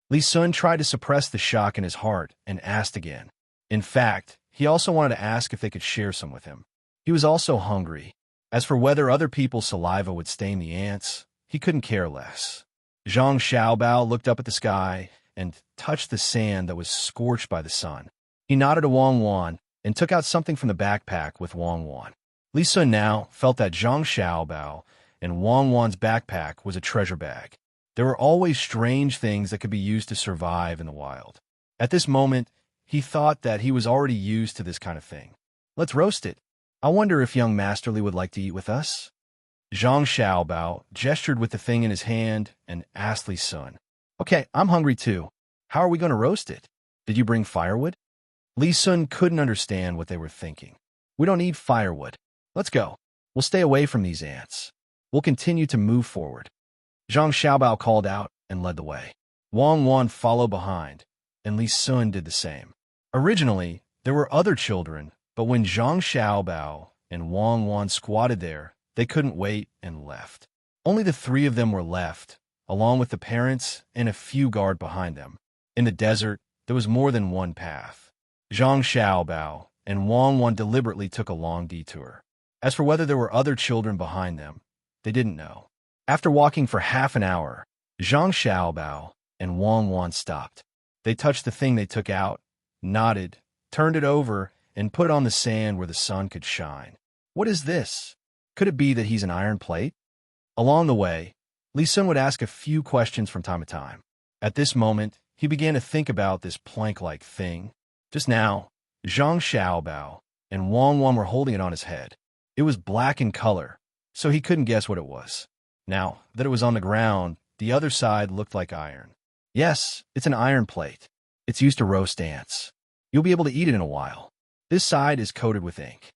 Li Sun tried to suppress the shock in his heart and asked again. In fact, he also wanted to ask if they could share some with him. He was also hungry. As for whether other people's saliva would stain the ants, he couldn't care less. Zhang Xiaobao looked up at the sky and touched the sand that was scorched by the sun. He nodded to Wang Wan and took out something from the backpack with Wang Wan. Li Sun now felt that Zhang Xiaobao and Wang Wan's backpack was a treasure bag. There were always strange things that could be used to survive in the wild. At this moment, he thought that he was already used to this kind of thing. Let's roast it. I wonder if young Masterly would like to eat with us? Zhang Xiaobao gestured with the thing in his hand and asked Li Sun. Okay, I'm hungry too. How are we going to roast it? Did you bring firewood? Li Sun couldn't understand what they were thinking. We don't need firewood. Let's go. We'll stay away from these ants. We'll continue to move forward. Zhang Xiaobao called out and led the way. Wang Wan followed behind, and Li Sun did the same. Originally, there were other children, but when Zhang Xiaobao and Wang Wan squatted there, they couldn't wait and left. Only the three of them were left, along with the parents and a few guard behind them. In the desert, there was more than one path. Zhang Xiaobao and Wang Wan deliberately took a long detour. As for whether there were other children behind them, they didn't know. After walking for half an hour, Zhang Xiaobao and Wang Wan stopped. They touched the thing they took out, nodded, turned it over, and put it on the sand where the sun could shine. What is this? Could it be that he's an iron plate? Along the way, Li Sun would ask a few questions from time to time. At this moment, he began to think about this plank-like thing. Just now, Zhang Xiaobao and Wang Wan were holding it on his head. It was black in color, so he couldn't guess what it was. Now that it was on the ground, the other side looked like iron. Yes, it's an iron plate. It's used to roast ants. You'll be able to eat it in a while. This side is coated with ink.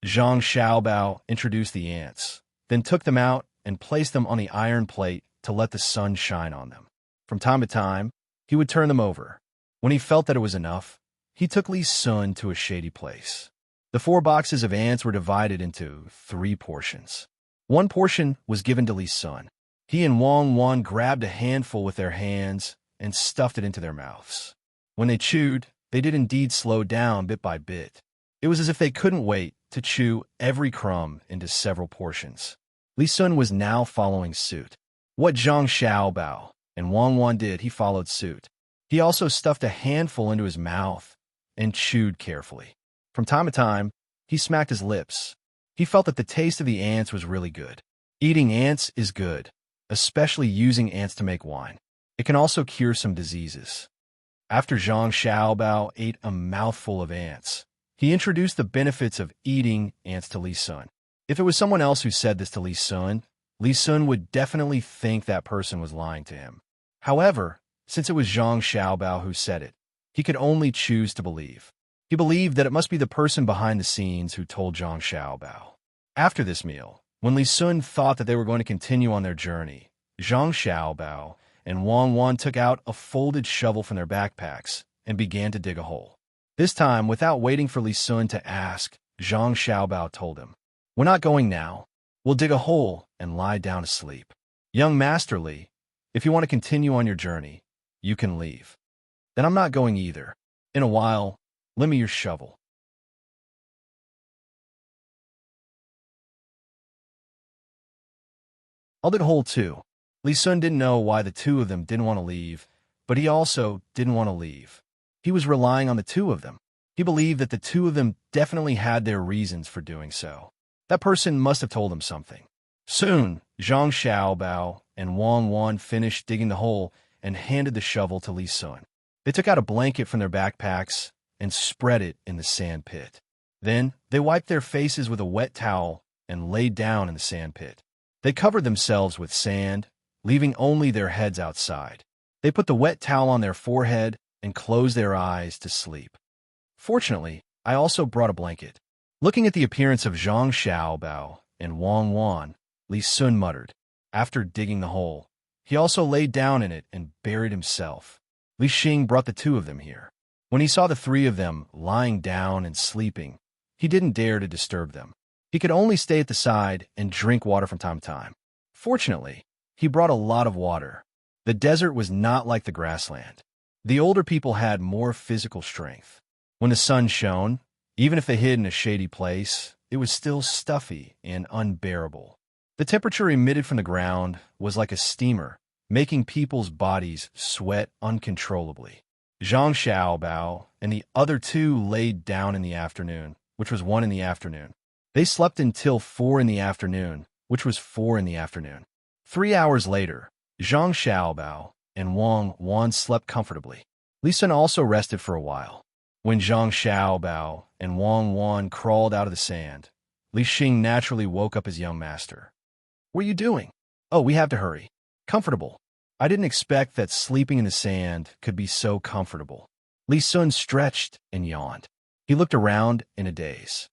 Zhang Xiaobao introduced the ants, then took them out and placed them on the iron plate to let the sun shine on them. From time to time, he would turn them over. When he felt that it was enough, he took Li Sun to a shady place. The 4 boxes of ants were divided into 3 portions. One portion was given to Li Sun. He and Wang Wan grabbed a handful with their hands and stuffed it into their mouths. When they chewed, they did indeed slow down bit by bit. It was as if they couldn't wait to chew every crumb into several portions. Li Sun was now following suit. What Zhang Xiaobao and Wang Wan did, he followed suit. He also stuffed a handful into his mouth and chewed carefully. From time to time, he smacked his lips. He felt that the taste of the ants was really good. Eating ants is good, especially using ants to make wine. It can also cure some diseases. After Zhang Xiaobao ate a mouthful of ants, he introduced the benefits of eating ants to Li Sun. If it was someone else who said this to Li Sun would definitely think that person was lying to him. However, since it was Zhang Xiaobao who said it, he could only choose to believe. He believed that it must be the person behind the scenes who told Zhang Xiaobao. After this meal, when Li Sun thought that they were going to continue on their journey, Zhang Xiaobao and Wang Wan took out a folded shovel from their backpacks and began to dig a hole. This time, without waiting for Li Sun to ask, Zhang Xiaobao told him, "We're not going now. We'll dig a hole and lie down to sleep. Young Master Li, if you want to continue on your journey, you can leave. Then I'm not going either. In a while, lend me your shovel." I'll dig a hole too. Li Sun didn't know why the two of them didn't want to leave, but he also didn't want to leave. He was relying on the two of them. He believed that the two of them definitely had their reasons for doing so. That person must have told him something. Soon, Zhang Xiaobao and Wang Wan finished digging the hole and handed the shovel to Li Sun. They took out a blanket from their backpacks and spread it in the sand pit. Then, they wiped their faces with a wet towel and laid down in the sand pit. They covered themselves with sand, leaving only their heads outside. They put the wet towel on their forehead and closed their eyes to sleep. Fortunately, I also brought a blanket. Looking at the appearance of Zhang Xiaobao and Wang Wan, Li Sun muttered. After digging the hole, he also laid down in it and buried himself. Li Xing brought the two of them here. When he saw the three of them lying down and sleeping, he didn't dare to disturb them. He could only stay at the side and drink water from time to time. Fortunately, he brought a lot of water. The desert was not like the grassland. The older people had more physical strength. When the sun shone, even if they hid in a shady place, it was still stuffy and unbearable. The temperature emitted from the ground was like a steamer, making people's bodies sweat uncontrollably. Zhang Xiaobao and the other two laid down in the afternoon, which was 1 in the afternoon. They slept until 4 in the afternoon, which was 4 in the afternoon. 3 hours later, Zhang Xiaobao and Wang Wan slept comfortably. Li Sun also rested for a while. When Zhang Xiaobao and Wang Wan crawled out of the sand, Li Xing naturally woke up his young master. "What are you doing?" "Oh, we have to hurry." "Comfortable." I didn't expect that sleeping in the sand could be so comfortable. Li Sun stretched and yawned. He looked around in a daze.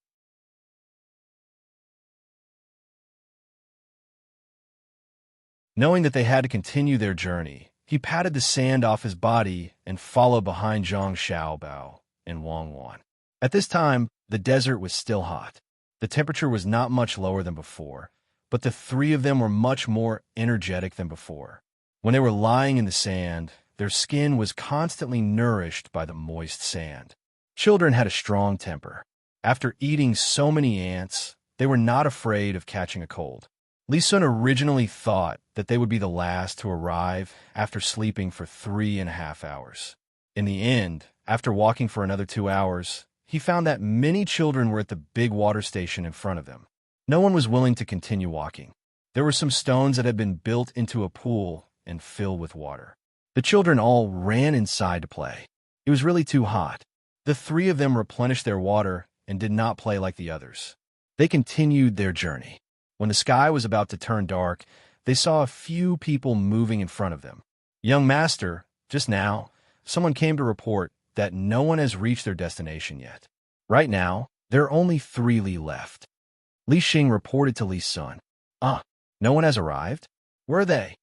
Knowing that they had to continue their journey, he patted the sand off his body and followed behind Zhang Xiaobao and Wang Wan. At this time, the desert was still hot. The temperature was not much lower than before, but the three of them were much more energetic than before. When they were lying in the sand, their skin was constantly nourished by the moist sand. Children had a strong temper. After eating so many ants, they were not afraid of catching a cold. Li Sun originally thought that they would be the last to arrive after sleeping for 3.5 hours. In the end, after walking for another 2 hours, he found that many children were at the big water station in front of them. No one was willing to continue walking. There were some stones that had been built into a pool and filled with water. The children all ran inside to play. It was really too hot. The three of them replenished their water and did not play like the others. They continued their journey. When the sky was about to turn dark, they saw a few people moving in front of them. "Young master, just now, someone came to report that no one has reached their destination yet. Right now, there are only 3 Li left." Li Xing reported to Li Sun. No one has arrived? Where are they?"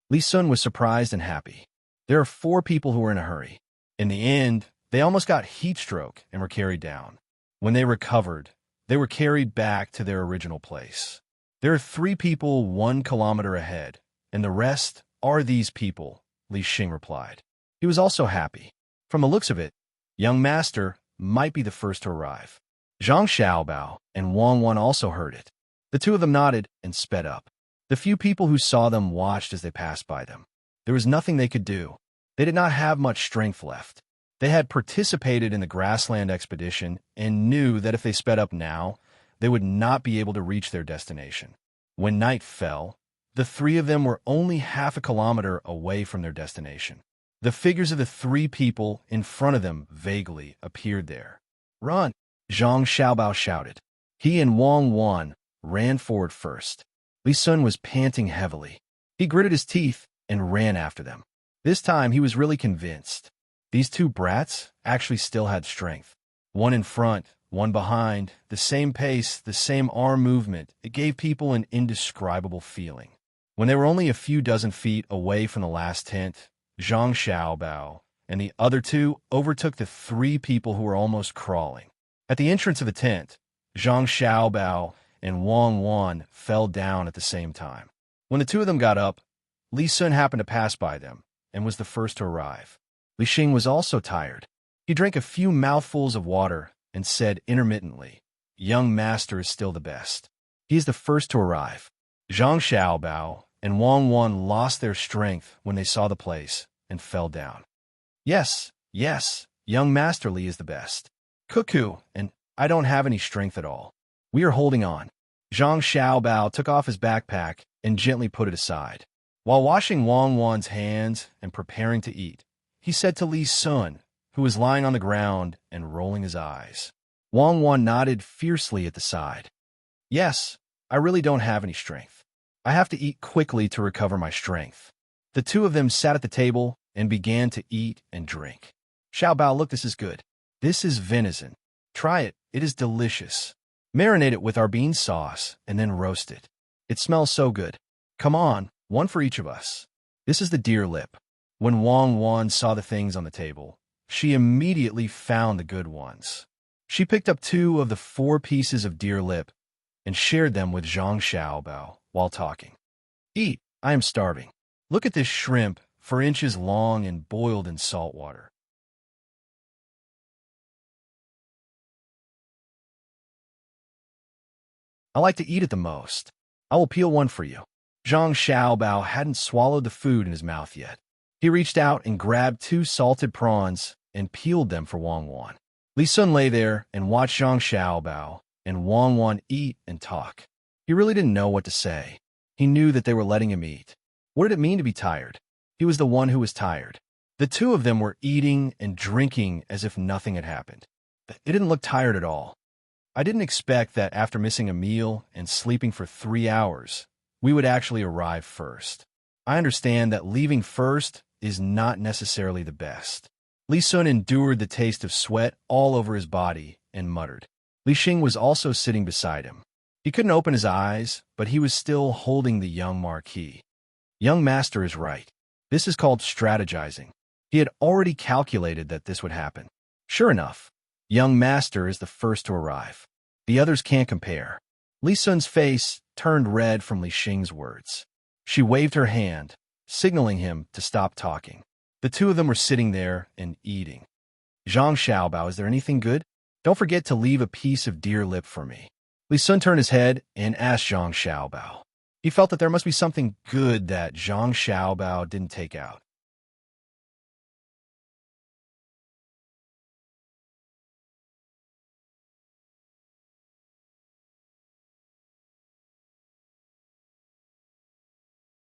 Li Sun was surprised and happy. There are 4 people who are in a hurry. In the end, they almost got heat stroke and were carried down. When they recovered, they were carried back to their original place. There are 3 people 1 kilometer ahead, and the rest are these people, Li Xing replied. He was also happy. From the looks of it, young master might be the first to arrive. Zhang Xiaobao and Wang Wan also heard it. The two of them nodded and sped up. The few people who saw them watched as they passed by them. There was nothing they could do. They did not have much strength left. They had participated in the grassland expedition and knew that if they sped up now, they would not be able to reach their destination. When night fell, the 3 of them were only half a kilometer away from their destination. The figures of the 3 people in front of them vaguely appeared there. "Run!" Zhang Xiaobao shouted. He and Wang Wan ran forward first. Li Sun was panting heavily. He gritted his teeth and ran after them. This time he was really convinced. These 2 brats actually still had strength. One in front, one behind, the same pace, the same arm movement. It gave people an indescribable feeling. When they were only a few dozen feet away from the last tent, Zhang Xiaobao and the other 2 overtook the 3 people who were almost crawling. At the entrance of the tent, Zhang Xiaobao and Wang Wan fell down at the same time. When the 2 of them got up, Li Sun happened to pass by them and was the first to arrive. Li Xing was also tired. He drank a few mouthfuls of water and said intermittently, "Young master is still the best." He is the first to arrive. Zhang Xiaobao and Wang Wan lost their strength when they saw the place and fell down. Yes, young master Li is the best. Cuckoo, and I don't have any strength at all. We are holding on. Zhang Xiaobao took off his backpack and gently put it aside. While washing Wang Wan's hands and preparing to eat, he said to Li Sun, who was lying on the ground and rolling his eyes. Wang Wan nodded fiercely at the side. "Yes, I really don't have any strength. I have to eat quickly to recover my strength." The 2 of them sat at the table and began to eat and drink. "Xiaobao, look, this is good. This is venison. Try it. It is delicious. Marinate it with our bean sauce and then roast it. It smells so good. Come on, one for each of us. This is the deer lip. When Wang Wan saw the things on the table, she immediately found the good ones. She picked up 2 of the 4 pieces of deer lip and shared them with Zhang Xiaobao while talking. Eat, I am starving. Look at this shrimp, 4 inches long and boiled in salt water. I like to eat it the most. I will peel one for you. Zhang Xiaobao hadn't swallowed the food in his mouth yet. He reached out and grabbed 2 salted prawns and peeled them for Wang Wan. Li Sun lay there and watched Zhang Xiaobao and Wang Wan eat and talk. He really didn't know what to say. He knew that they were letting him eat. What did it mean to be tired? He was the one who was tired. The 2 of them were eating and drinking as if nothing had happened. It didn't look tired at all. I didn't expect that after missing a meal and sleeping for 3 hours, we would actually arrive first. I understand that leaving first is not necessarily the best. Li Sun endured the taste of sweat all over his body and muttered. Li Xing was also sitting beside him. He couldn't open his eyes, but he was still holding the young marquis. Young master is right. This is called strategizing. He had already calculated that this would happen. Sure enough, young master is the first to arrive. The others can't compare. Li Sun's face turned red from Li Xing's words. She waved her hand, signaling him to stop talking. The 2 of them were sitting there and eating. Zhang Xiaobao, is there anything good? Don't forget to leave a piece of deer lip for me. Li Sun turned his head and asked Zhang Xiaobao. He felt that there must be something good that Zhang Xiaobao didn't take out.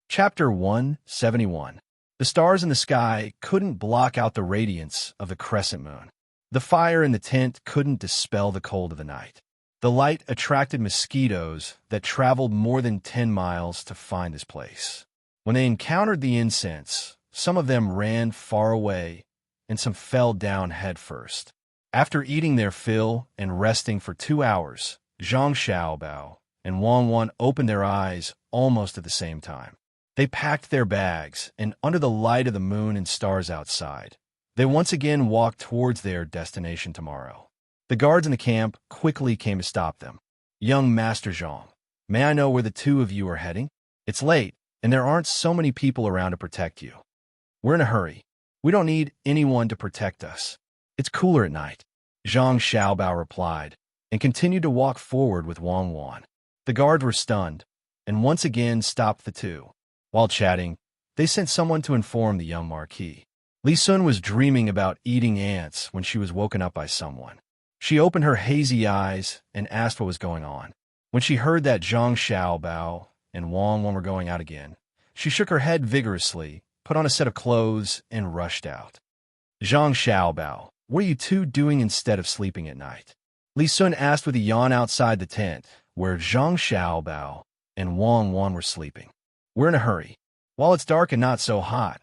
Chapter 171. The stars in the sky couldn't block out the radiance of the crescent moon. The fire in the tent couldn't dispel the cold of the night. The light attracted mosquitoes that traveled more than 10 miles to find this place. When they encountered the incense, some of them ran far away and some fell down headfirst. After eating their fill and resting for 2 hours, Zhang Xiaobao and Wang Wan opened their eyes almost at the same time. They packed their bags, and under the light of the moon and stars outside, they once again walked towards their destination tomorrow. The guards in the camp quickly came to stop them. Young Master Zhang, may I know where the 2 of you are heading? It's late, and there aren't so many people around to protect you. We're in a hurry. We don't need anyone to protect us. It's cooler at night. Zhang Xiaobao replied, and continued to walk forward with Wang Wan. The guards were stunned, and once again stopped the 2. While chatting, they sent someone to inform the young marquis. Li Sun was dreaming about eating ants when she was woken up by someone. She opened her hazy eyes and asked what was going on. When she heard that Zhang Xiaobao and Wang Wan were going out again, she shook her head vigorously, put on a set of clothes, and rushed out. Zhang Xiaobao, what are you 2 doing instead of sleeping at night? Li Sun asked with a yawn outside the tent, where Zhang Xiaobao and Wang Wan were sleeping. We're in a hurry. While it's dark and not so hot,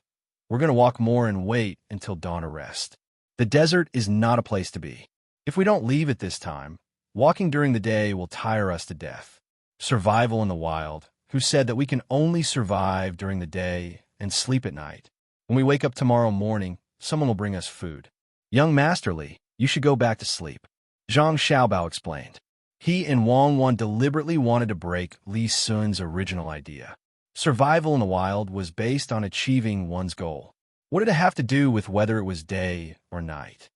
we're going to walk more and wait until dawn or rest. The desert is not a place to be. If we don't leave at this time, walking during the day will tire us to death. Survival in the wild, who said that we can only survive during the day and sleep at night. When we wake up tomorrow morning, someone will bring us food. Young Master Li, you should go back to sleep. Zhang Xiaobao explained. He and Wang Wan deliberately wanted to break Li Sun's original idea. Survival in the wild was based on achieving one's goal. What did it have to do with whether it was day or night?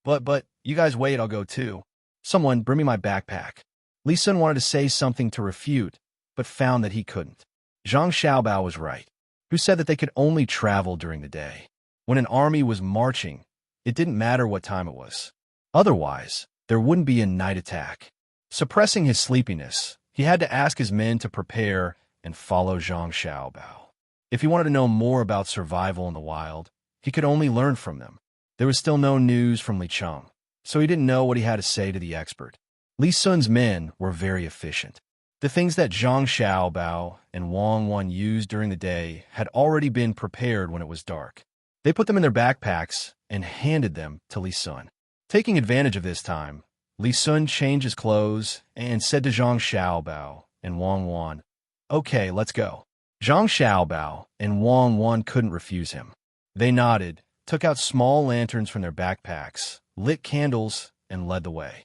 But, you guys wait, I'll go too. Someone, bring me my backpack. Li Sun wanted to say something to refute, but found that he couldn't. Zhang Xiaobao was right, who said that they could only travel during the day. When an army was marching, it didn't matter what time it was. Otherwise, there wouldn't be a night attack. Suppressing his sleepiness, he had to ask his men to prepare and follow Zhang Xiaobao. If he wanted to know more about survival in the wild, he could only learn from them. There was still no news from Li Cheng, so he didn't know what he had to say to the expert. Li Sun's men were very efficient. The things that Zhang Xiaobao and Wang Wan used during the day had already been prepared when it was dark. They put them in their backpacks and handed them to Li Sun. Taking advantage of this time, Li Sun changed his clothes and said to Zhang Xiaobao and Wang Wan, "Okay, let's go." Zhang Xiaobao and Wang Wan couldn't refuse him. They nodded, took out small lanterns from their backpacks, lit candles, and led the way.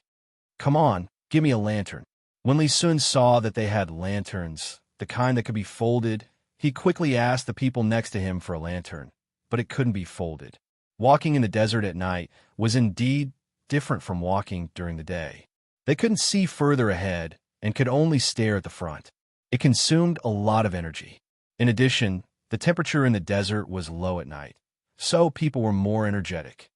"Come on, give me a lantern." When Li Sun saw that they had lanterns, the kind that could be folded, he quickly asked the people next to him for a lantern, but it couldn't be folded. Walking in the desert at night was indeed different from walking during the day. They couldn't see further ahead and could only stare at the front. It consumed a lot of energy. In addition, the temperature in the desert was low at night, so people were more energetic.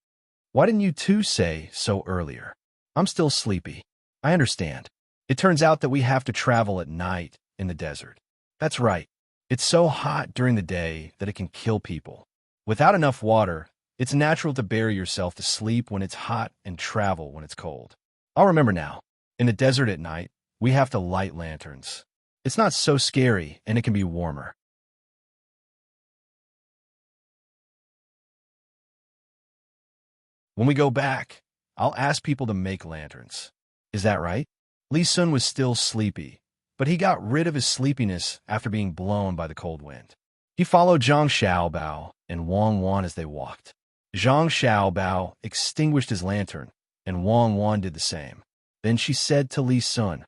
"Why didn't you two say so earlier?" "I'm still sleepy." "I understand. It turns out that we have to travel at night in the desert." "That's right. It's so hot during the day that it can kill people. Without enough water, it's natural to bury yourself to sleep when it's hot and travel when it's cold." "I'll remember now. In the desert at night, we have to light lanterns. It's not so scary and it can be warmer." "When we go back, I'll ask people to make lanterns. Is that right?" Li Sun was still sleepy, but he got rid of his sleepiness after being blown by the cold wind. He followed Zhang Xiaobao and Wang Wan as they walked. Zhang Xiaobao extinguished his lantern, and Wang Wan did the same. Then she said to Li Sun,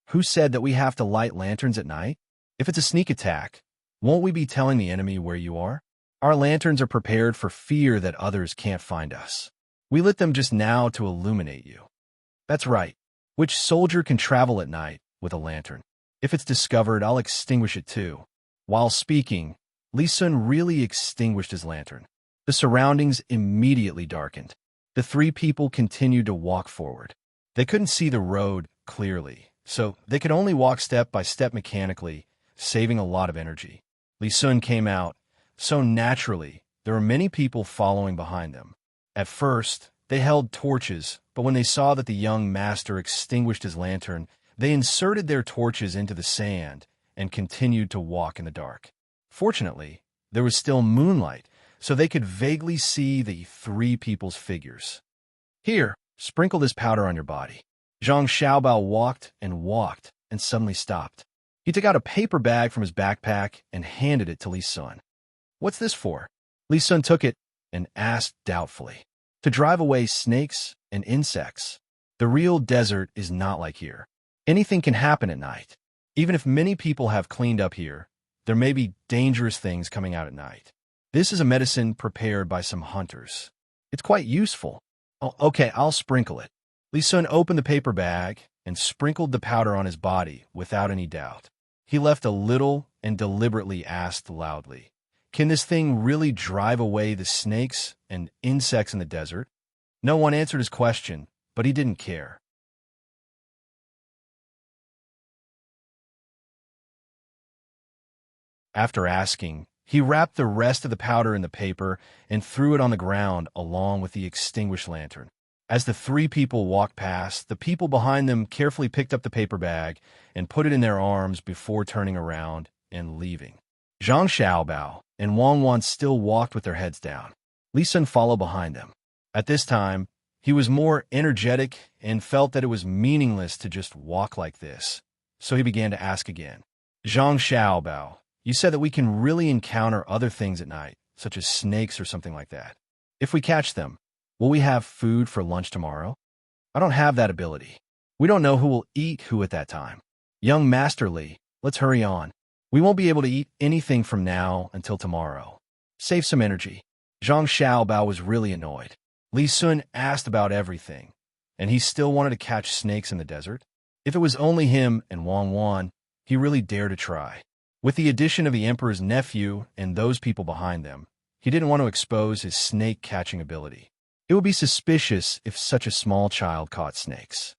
"Who said that we have to light lanterns at night? If it's a sneak attack, won't we be telling the enemy where you are? Our lanterns are prepared for fear that others can't find us. We lit them just now to illuminate you." "That's right. Which soldier can travel at night with a lantern? If it's discovered, I'll extinguish it too." While speaking, Li Sun really extinguished his lantern. The surroundings immediately darkened. The three people continued to walk forward. They couldn't see the road clearly, so they could only walk step by step mechanically, saving a lot of energy. Li Sun came out, so naturally, there were many people following behind them. At first, they held torches, but when they saw that the young master extinguished his lantern, they inserted their torches into the sand and continued to walk in the dark. Fortunately, there was still moonlight, so they could vaguely see the three people's figures. "Here, sprinkle this powder on your body." Zhang Xiaobao walked and suddenly stopped. He took out a paper bag from his backpack and handed it to Li Sun. "What's this for?" Li Sun took it and asked doubtfully. "To drive away snakes and insects. The real desert is not like here. Anything can happen at night. Even if many people have cleaned up here, there may be dangerous things coming out at night. This is a medicine prepared by some hunters. It's quite useful." "Oh, okay, I'll sprinkle it." Li Sun opened the paper bag and sprinkled the powder on his body without any doubt. He left a little and deliberately asked loudly, "Can this thing really drive away the snakes and insects in the desert?" No one answered his question, but he didn't care. After asking, he wrapped the rest of the powder in the paper and threw it on the ground along with the extinguished lantern. As the three people walked past, the people behind them carefully picked up the paper bag and put it in their arms before turning around and leaving. Zhang Xiaobao and Wang Wan still walked with their heads down. Li Sun followed behind them. At this time, he was more energetic and felt that it was meaningless to just walk like this, so he began to ask again. "Zhang Xiaobao, you said that we can really encounter other things at night, such as snakes or something like that. If we catch them, will we have food for lunch tomorrow?" "I don't have that ability. We don't know who will eat who at that time." "Young Master Li, let's hurry on. We won't be able to eat anything from now until tomorrow. Save some energy." Zhang Xiaobao was really annoyed. Li Sun asked about everything, and he still wanted to catch snakes in the desert. If it was only him and Wang Wan, he really dared to try. With the addition of the emperor's nephew and those people behind them, he didn't want to expose his snake-catching ability. It would be suspicious if such a small child caught snakes.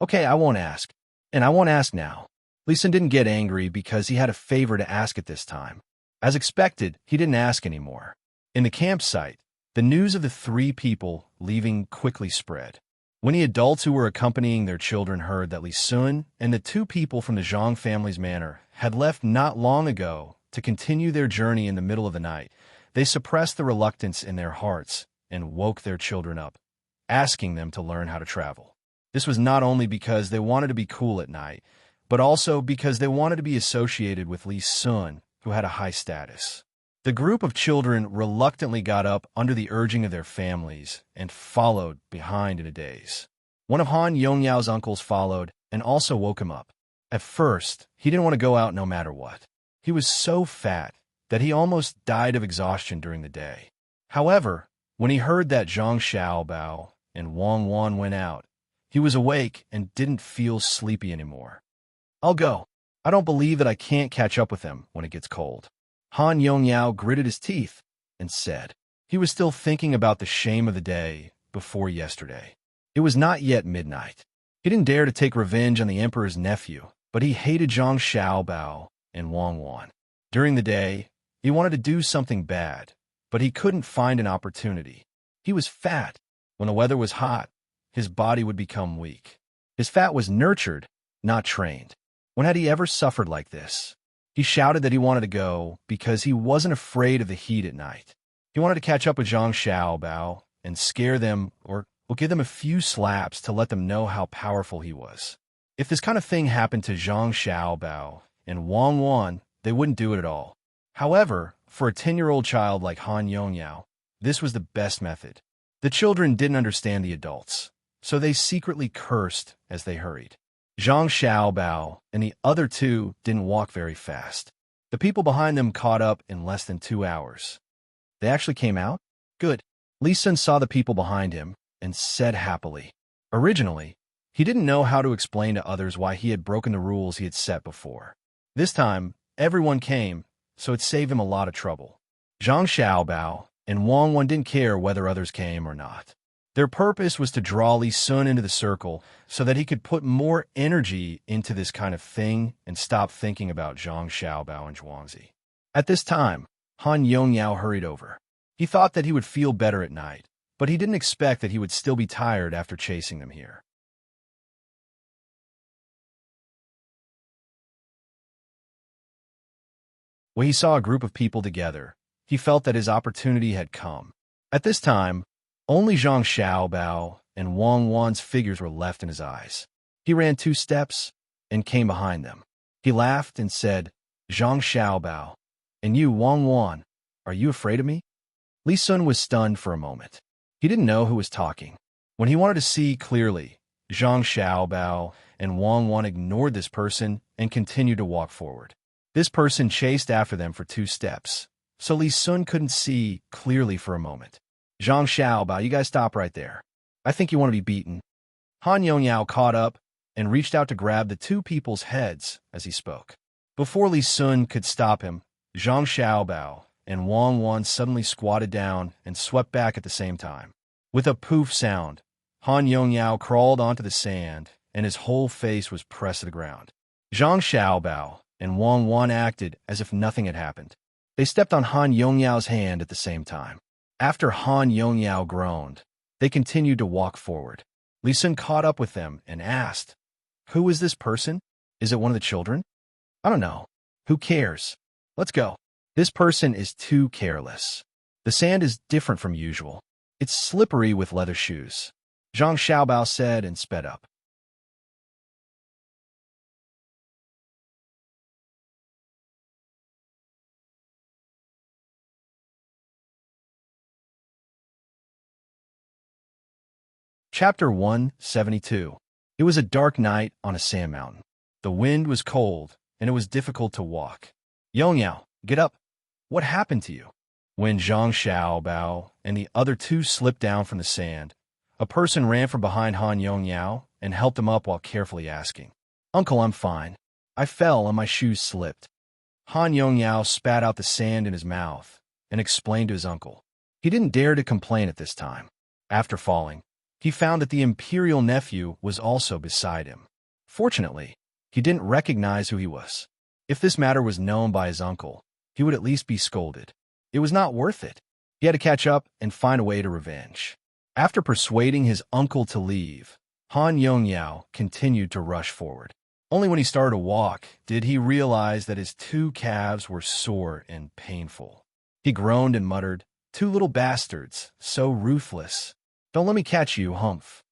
"Okay, I won't ask. And I won't ask now." Li Sun didn't get angry because he had a favor to ask at this time. As expected, he didn't ask anymore. In the campsite, the news of the three people leaving quickly spread. When the adults who were accompanying their children heard that Li Sun and the two people from the Zhang family's manor had left not long ago to continue their journey in the middle of the night, they suppressed the reluctance in their hearts and woke their children up. asking them to learn how to travel. This was not only because they wanted to be cool at night, but also because they wanted to be associated with Li Sun, who had a high status. The group of children reluctantly got up under the urging of their families and followed behind in a daze. One of Han Yongyao's uncles followed and also woke him up. At first, he didn't want to go out no matter what. He was so fat that he almost died of exhaustion during the day. However, when he heard that Zhang Xiaobao and Wang Wan went out, he was awake and didn't feel sleepy anymore. I'll go. I don't believe that I can't catch up with them when it gets cold. Han Yongyao gritted his teeth and said. He was still thinking about the shame of the day before yesterday. It was not yet midnight. He didn't dare to take revenge on the emperor's nephew, but he hated Zhang Xiaobao and Wang Wan. During the day, he wanted to do something bad, but he couldn't find an opportunity. He was fat. When the weather was hot, his body would become weak. His fat was nurtured, not trained. When had he ever suffered like this? He shouted that he wanted to go because he wasn't afraid of the heat at night. He wanted to catch up with Zhang Xiaobao and scare them or give them a few slaps to let them know how powerful he was. If this kind of thing happened to Zhang Xiaobao and Wang Wan, they wouldn't do it at all. However, for a 10-year-old child like Han Yongyao, this was the best method. The children didn't understand the adults, so they secretly cursed as they hurried. Zhang Xiaobao and the other two didn't walk very fast. The people behind them caught up in less than 2 hours. They actually came out? Good. Li Sun saw the people behind him and said happily. Originally, he didn't know how to explain to others why he had broken the rules he had set before. This time, everyone came, so it saved him a lot of trouble. Zhang Xiaobao and Wang Wan didn't care whether others came or not. Their purpose was to draw Li Sun into the circle so that he could put more energy into this kind of thing and stop thinking about Zhang Xiaobao and Zhuangzi. At this time, Han Yongyao hurried over. He thought that he would feel better at night, but he didn't expect that he would still be tired after chasing them here. When he saw a group of people together, he felt that his opportunity had come. At this time, only Zhang Xiaobao and Wang Wan's figures were left in his eyes. He ran 2 steps and came behind them. He laughed and said, Zhang Xiaobao, and you, Wang Wan, are you afraid of me? Li Sun was stunned for a moment. He didn't know who was talking. When he wanted to see clearly, Zhang Xiaobao and Wang Wan ignored this person and continued to walk forward. This person chased after them for 2 steps, so Li Sun couldn't see clearly for a moment. Zhang Xiaobao, you guys stop right there. I think you want to be beaten. Han Yongyao caught up and reached out to grab the 2 people's heads as he spoke. Before Li Sun could stop him, Zhang Xiaobao and Wang Wan suddenly squatted down and swept back at the same time. With a poof sound, Han Yongyao crawled onto the sand and his whole face was pressed to the ground. Zhang Xiaobao and Wang Wan acted as if nothing had happened. They stepped on Han Yongyao's hand at the same time. After Han Yongyao groaned, they continued to walk forward. Li Sun caught up with them and asked, Who is this person? Is it one of the children? I don't know. Who cares? Let's go. This person is too careless. The sand is different from usual. It's slippery with leather shoes. Zhang Xiaobao said and sped up. Chapter 172. It was a dark night on a sand mountain. The wind was cold, and it was difficult to walk. Yongyao, get up. What happened to you? When Zhang Xiaobao and the other 2 slipped down from the sand, a person ran from behind Han Yongyao and helped him up while carefully asking, Uncle, I'm fine. I fell and my shoes slipped. Han Yongyao spat out the sand in his mouth and explained to his uncle. He didn't dare to complain at this time. After falling, he found that the imperial nephew was also beside him. Fortunately, he didn't recognize who he was. If this matter was known by his uncle, he would at least be scolded. It was not worth it. He had to catch up and find a way to revenge. After persuading his uncle to leave, Han Yongyao continued to rush forward. Only when he started to walk did he realize that his 2 calves were sore and painful. He groaned and muttered, 2 little bastards, so ruthless. Don't let me catch you, humph.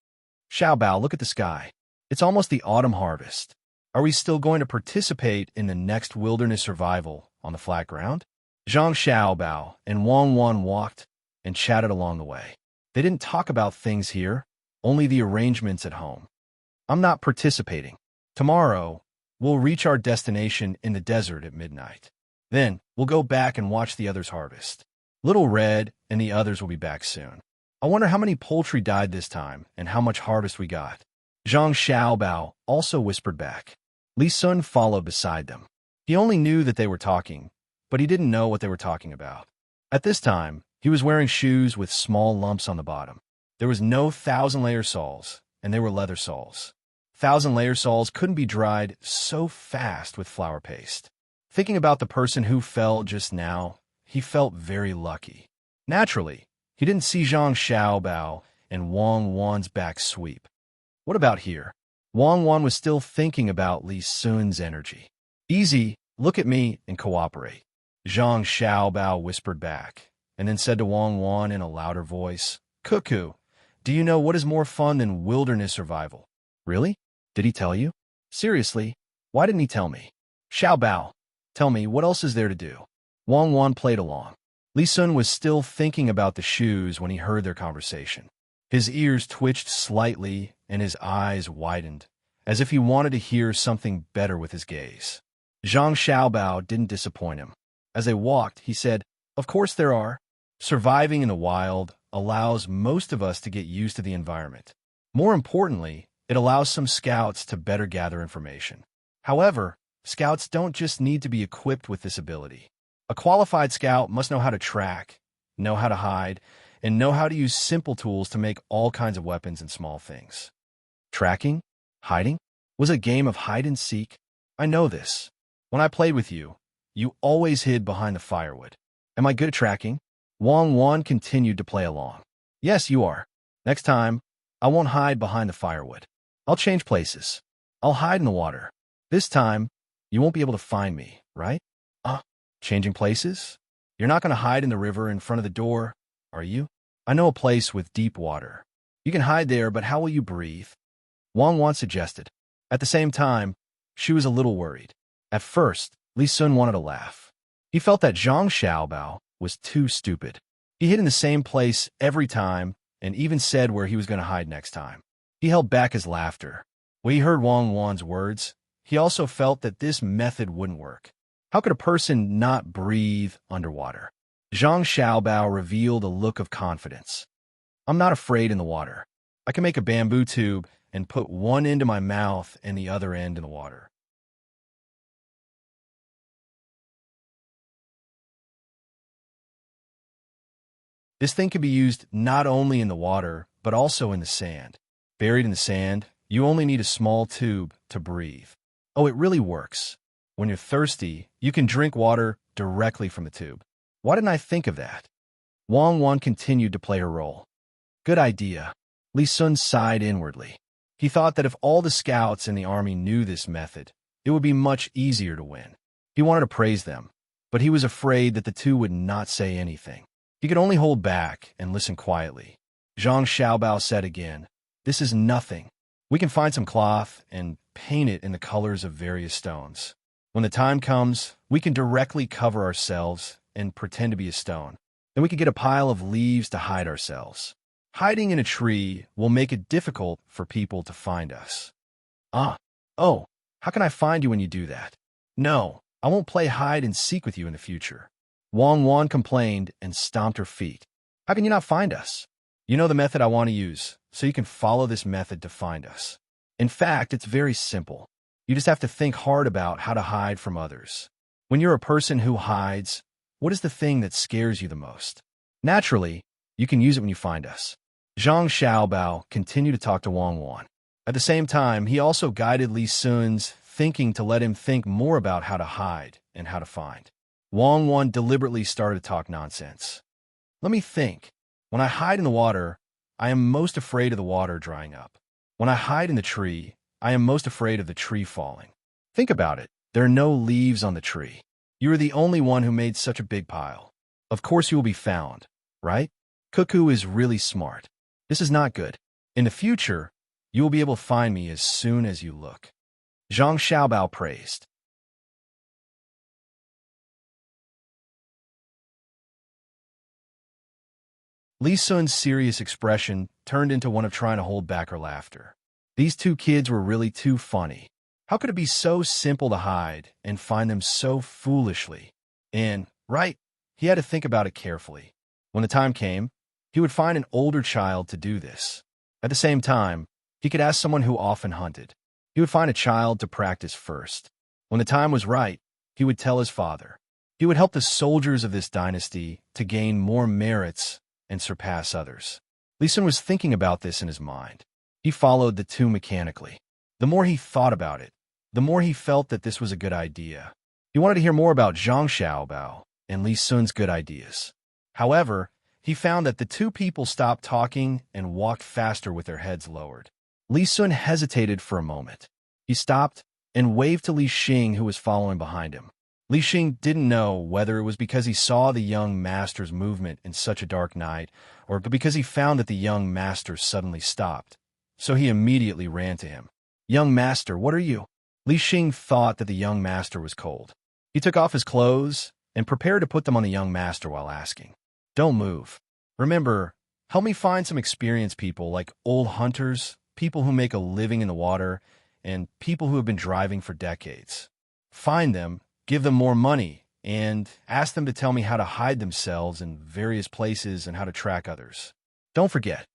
Xiaobao, look at the sky. It's almost the autumn harvest. Are we still going to participate in the next wilderness survival on the flat ground? Zhang Xiaobao and Wang Wan walked and chatted along the way. They didn't talk about things here, only the arrangements at home. I'm not participating. Tomorrow, we'll reach our destination in the desert at midnight. Then, we'll go back and watch the others harvest. Little Red and the others will be back soon. I wonder how many poultry died this time and how much harvest we got. Zhang Xiaobao also whispered back. Li Sun followed beside them. He only knew that they were talking, but he didn't know what they were talking about. At this time, he was wearing shoes with small lumps on the bottom. There was no 1,000-layer soles, and they were leather soles. 1,000-layer soles couldn't be dried so fast with flour paste. Thinking about the person who fell just now, he felt very lucky. Naturally, he didn't see Zhang Xiaobao and Wang Wan's back sweep. What about here? Wang Wan was still thinking about Li Sun's energy. Easy, look at me and cooperate. Zhang Xiaobao whispered back, and then said to Wang Wan in a louder voice, Cuckoo, do you know what is more fun than wilderness survival? Really? Did he tell you? Seriously, why didn't he tell me? Xiaobao, tell me, what else is there to do? Wang Wan played along. Li Sun was still thinking about the shoes when he heard their conversation. His ears twitched slightly and his eyes widened, as if he wanted to hear something better with his gaze. Zhang Xiaobao didn't disappoint him. As they walked, he said, Of course there are. Surviving in the wild allows most of us to get used to the environment. More importantly, it allows some scouts to better gather information. However, scouts don't just need to be equipped with this ability. A qualified scout must know how to track, know how to hide, and know how to use simple tools to make all kinds of weapons and small things. Tracking? Hiding? Was a game of hide and seek? I know this. When I played with you, you always hid behind the firewood. Am I good at tracking? Wang Wan continued to play along. Yes, you are. Next time, I won't hide behind the firewood. I'll change places. I'll hide in the water. This time, you won't be able to find me, right? Changing places? You're not going to hide in the river in front of the door, are you? I know a place with deep water. You can hide there, but how will you breathe? Wang Wan suggested. At the same time, she was a little worried. At first, Li Sun wanted to laugh. He felt that Zhang Xiaobao was too stupid. He hid in the same place every time and even said where he was going to hide next time. He held back his laughter. When he heard Wang Wan's words, he also felt that this method wouldn't work. How could a person not breathe underwater? Zhang Xiaobao revealed a look of confidence. I'm not afraid in the water. I can make a bamboo tube and put one end in my mouth and the other end in the water. This thing can be used not only in the water, but also in the sand. Buried in the sand, you only need a small tube to breathe. Oh, it really works. When you're thirsty, you can drink water directly from the tube. Why didn't I think of that? Wang Wan continued to play her role. Good idea. Li Sun sighed inwardly. He thought that if all the scouts in the army knew this method, it would be much easier to win. He wanted to praise them, but he was afraid that the two would not say anything. He could only hold back and listen quietly. Zhang Xiaobao said again, This is nothing. We can find some cloth and paint it in the colors of various stones. When the time comes, we can directly cover ourselves and pretend to be a stone. Then we can get a pile of leaves to hide ourselves. Hiding in a tree will make it difficult for people to find us. Oh, how can I find you when you do that? No, I won't play hide and seek with you in the future. Wang Wan complained and stomped her feet. How can you not find us? You know the method I want to use, so you can follow this method to find us. In fact, it's very simple. You just have to think hard about how to hide from others. When you're a person who hides, what is the thing that scares you the most? Naturally, you can use it when you find us. Zhang Xiaobao continued to talk to Wang Wan. At the same time, he also guided Li Sun's thinking to let him think more about how to hide and how to find. Wang Wan deliberately started to talk nonsense. Let me think. When I hide in the water, I am most afraid of the water drying up. When I hide in the tree, I am most afraid of the tree falling. Think about it. There are no leaves on the tree. You are the only one who made such a big pile. Of course you will be found, right? Cuckoo is really smart. This is not good. In the future, you will be able to find me as soon as you look. Zhang Xiaobao praised. Li Sun's serious expression turned into one of trying to hold back her laughter. These two kids were really too funny. How could it be so simple to hide and find them so foolishly? And, right, he had to think about it carefully. When the time came, he would find an older child to do this. At the same time, he could ask someone who often hunted. He would find a child to practice first. When the time was right, he would tell his father. He would help the soldiers of this dynasty to gain more merits and surpass others. Li Sun was thinking about this in his mind. He followed the two mechanically. The more he thought about it, the more he felt that this was a good idea. He wanted to hear more about Zhang Xiaobao and Li Sun's good ideas. However, he found that the two people stopped talking and walked faster with their heads lowered. Li Sun hesitated for a moment. He stopped and waved to Li Xing, who was following behind him. Li Xing didn't know whether it was because he saw the young master's movement in such a dark night or because he found that the young master suddenly stopped. So he immediately ran to him. "Young master, what are you?" Li Xing thought that the young master was cold. He took off his clothes and prepared to put them on the young master while asking, "Don't move. Remember, help me find some experienced people like old hunters, people who make a living in the water, and people who have been driving for decades. Find them, give them more money, and ask them to tell me how to hide themselves in various places and how to track others. Don't forget."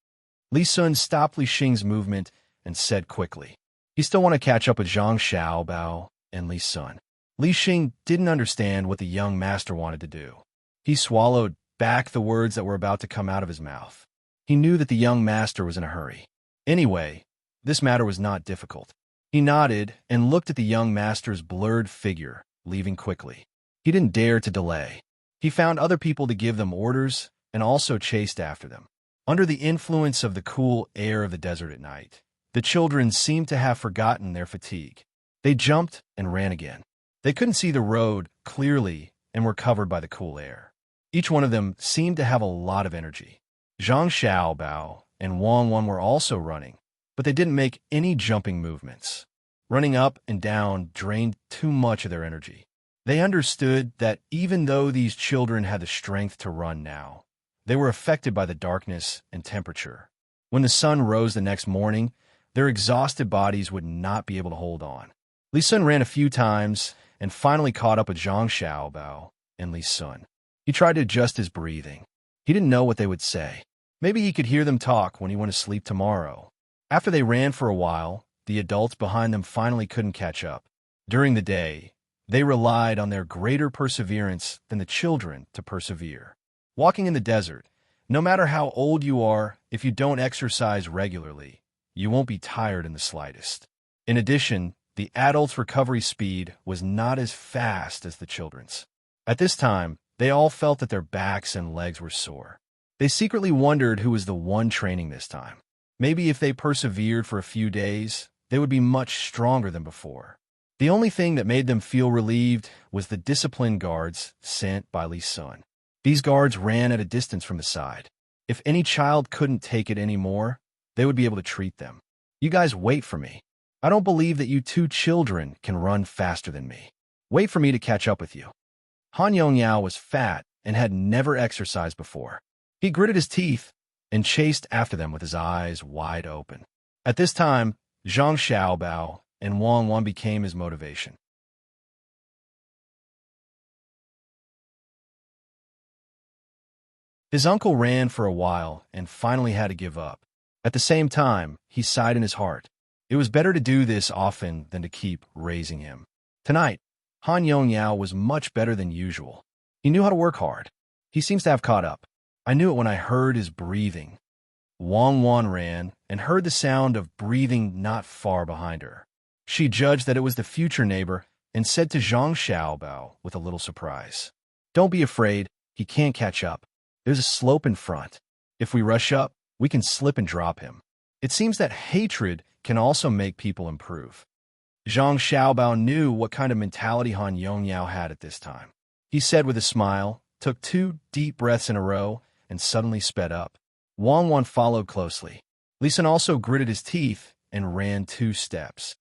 Li Sun stopped Li Xing's movement and said quickly. He still wanted to catch up with Zhang Xiaobao and Li Sun. Li Xing didn't understand what the young master wanted to do. He swallowed back the words that were about to come out of his mouth. He knew that the young master was in a hurry. Anyway, this matter was not difficult. He nodded and looked at the young master's blurred figure, leaving quickly. He didn't dare to delay. He found other people to give them orders and also chased after them. Under the influence of the cool air of the desert at night, the children seemed to have forgotten their fatigue. They jumped and ran again. They couldn't see the road clearly and were covered by the cool air. Each one of them seemed to have a lot of energy. Zhang Xiaobao and Wang Wan were also running, but they didn't make any jumping movements. Running up and down drained too much of their energy. They understood that even though these children had the strength to run now, they were affected by the darkness and temperature. When the sun rose the next morning, their exhausted bodies would not be able to hold on. Li Sun ran a few times and finally caught up with Zhang Xiaobao and Li Sun. He tried to adjust his breathing. He didn't know what they would say. Maybe he could hear them talk when he went to sleep tomorrow. After they ran for a while, the adults behind them finally couldn't catch up. During the day, they relied on their greater perseverance than the children to persevere. Walking in the desert, no matter how old you are, if you don't exercise regularly, you won't be tired in the slightest. In addition, the adults' recovery speed was not as fast as the children's. At this time, they all felt that their backs and legs were sore. They secretly wondered who was the one training this time. Maybe if they persevered for a few days, they would be much stronger than before. The only thing that made them feel relieved was the disciplined guards sent by Li Sun. These guards ran at a distance from the side. If any child couldn't take it anymore, they would be able to treat them. "You guys wait for me. I don't believe that you two children can run faster than me. Wait for me to catch up with you." Han Yongyao was fat and had never exercised before. He gritted his teeth and chased after them with his eyes wide open. At this time, Zhang Xiaobao and Wang Wan became his motivation. His uncle ran for a while and finally had to give up. At the same time, he sighed in his heart. It was better to do this often than to keep raising him. Tonight, Han Yongyao was much better than usual. He knew how to work hard. He seems to have caught up. I knew it when I heard his breathing. Wang Wan ran and heard the sound of breathing not far behind her. She judged that it was the future neighbor and said to Zhang Xiaobao with a little surprise, "Don't be afraid, he can't catch up. There's a slope in front. If we rush up, we can slip and drop him." It seems that hatred can also make people improve. Zhang Xiaobao knew what kind of mentality Han Yongyao had at this time. He said with a smile, took 2 deep breaths in a row, and suddenly sped up. Wang Wan followed closely. Li Sun also gritted his teeth and ran 2 steps.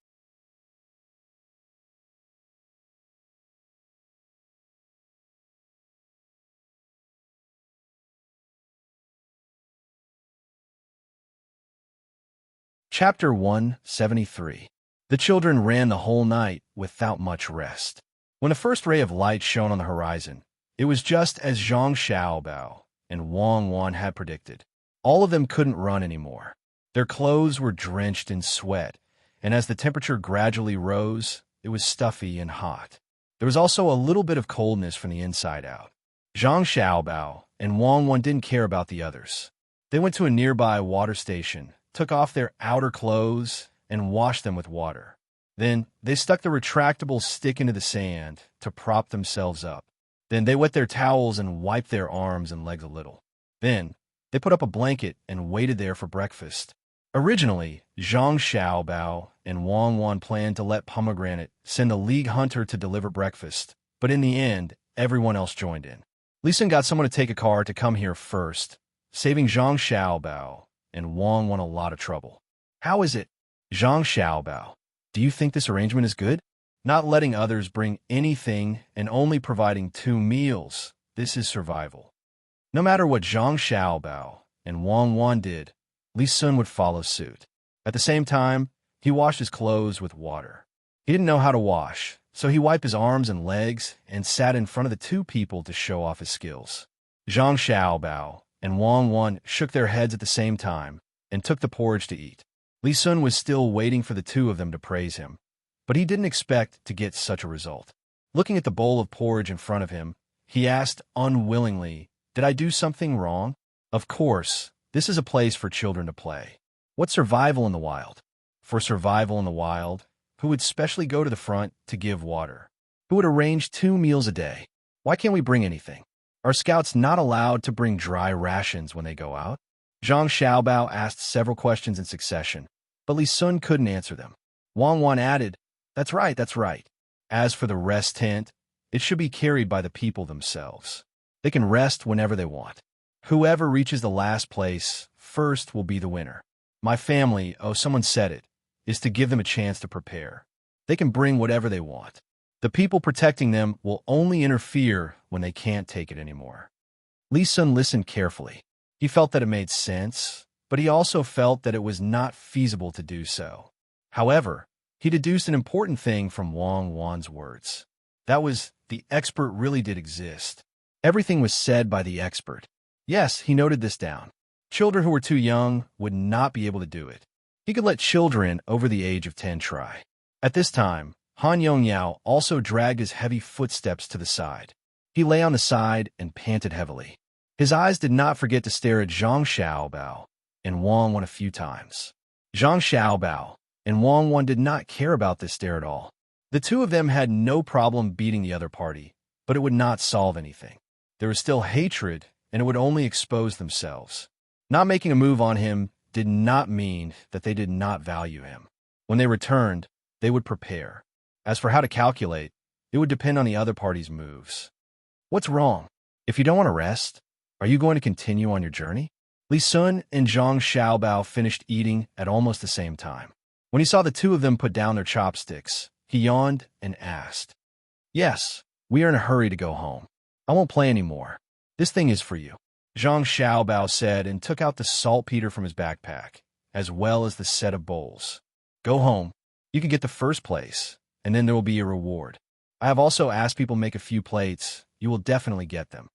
Chapter 173. The children ran the whole night without much rest. When the first ray of light shone on the horizon, it was just as Zhang Xiaobao and Wang Wan had predicted. All of them couldn't run anymore. Their clothes were drenched in sweat, and as the temperature gradually rose, it was stuffy and hot. There was also a little bit of coldness from the inside out. Zhang Xiaobao and Wang Wan didn't care about the others. They went to a nearby water station, took off their outer clothes, and washed them with water. Then they stuck the retractable stick into the sand to prop themselves up. Then they wet their towels and wiped their arms and legs a little. Then they put up a blanket and waited there for breakfast. Originally, Zhang Xiaobao and Wang Wan planned to let Pomegranate send a league hunter to deliver breakfast, but in the end, everyone else joined in. Li Sun got someone to take a car to come here first, saving Zhang Xiaobao and Wang Wan a lot of trouble. How is it? Zhang Xiaobao, do you think this arrangement is good? Not letting others bring anything and only providing 2 meals, this is survival. No matter what Zhang Xiaobao and Wang Wan did, Li Sun would follow suit. At the same time, he washed his clothes with water. He didn't know how to wash, so he wiped his arms and legs and sat in front of the 2 people to show off his skills. Zhang Xiaobao and Wang Wan shook their heads at the same time and took the porridge to eat. Li Sun was still waiting for the 2 of them to praise him, but he didn't expect to get such a result. Looking at the bowl of porridge in front of him, he asked unwillingly, "Did I do something wrong?" Of course, this is a place for children to play. What's survival in the wild? For survival in the wild, who would specially go to the front to give water? Who would arrange 2 meals a day? Why can't we bring anything? Are scouts not allowed to bring dry rations when they go out? Zhang Xiaobao asked several questions in succession, but Li Sun couldn't answer them. Wang Wan added, that's right, that's right. As for the rest tent, it should be carried by the people themselves. They can rest whenever they want. Whoever reaches the last place first will be the winner. My family, someone said it, is to give them a chance to prepare. They can bring whatever they want. The people protecting them will only interfere when they can't take it anymore. Li Sun listened carefully. He felt that it made sense, but he also felt that it was not feasible to do so. However, he deduced an important thing from Wang Wan's words. That was, the expert really did exist. Everything was said by the expert. Yes, he noted this down. Children who were too young would not be able to do it. He could let children over the age of 10 try. At this time, Han Yongyao also dragged his heavy footsteps to the side. He lay on the side and panted heavily. His eyes did not forget to stare at Zhang Xiaobao and Wang Wan a few times. Zhang Xiaobao and Wang Wan did not care about this stare at all. The 2 of them had no problem beating the other party, but it would not solve anything. There was still hatred, and it would only expose themselves. Not making a move on him did not mean that they did not value him. When they returned, they would prepare. As for how to calculate, it would depend on the other party's moves. What's wrong? If you don't want to rest, are you going to continue on your journey? Li Sun and Zhang Xiaobao finished eating at almost the same time. When he saw the 2 of them put down their chopsticks, he yawned and asked, Yes, we are in a hurry to go home. I won't play anymore. This thing is for you. Zhang Xiaobao said and took out the saltpeter from his backpack, as well as the set of bowls. Go home. You can get the first place, and then there will be a reward. I have also asked people to make a few plates. You will definitely get them.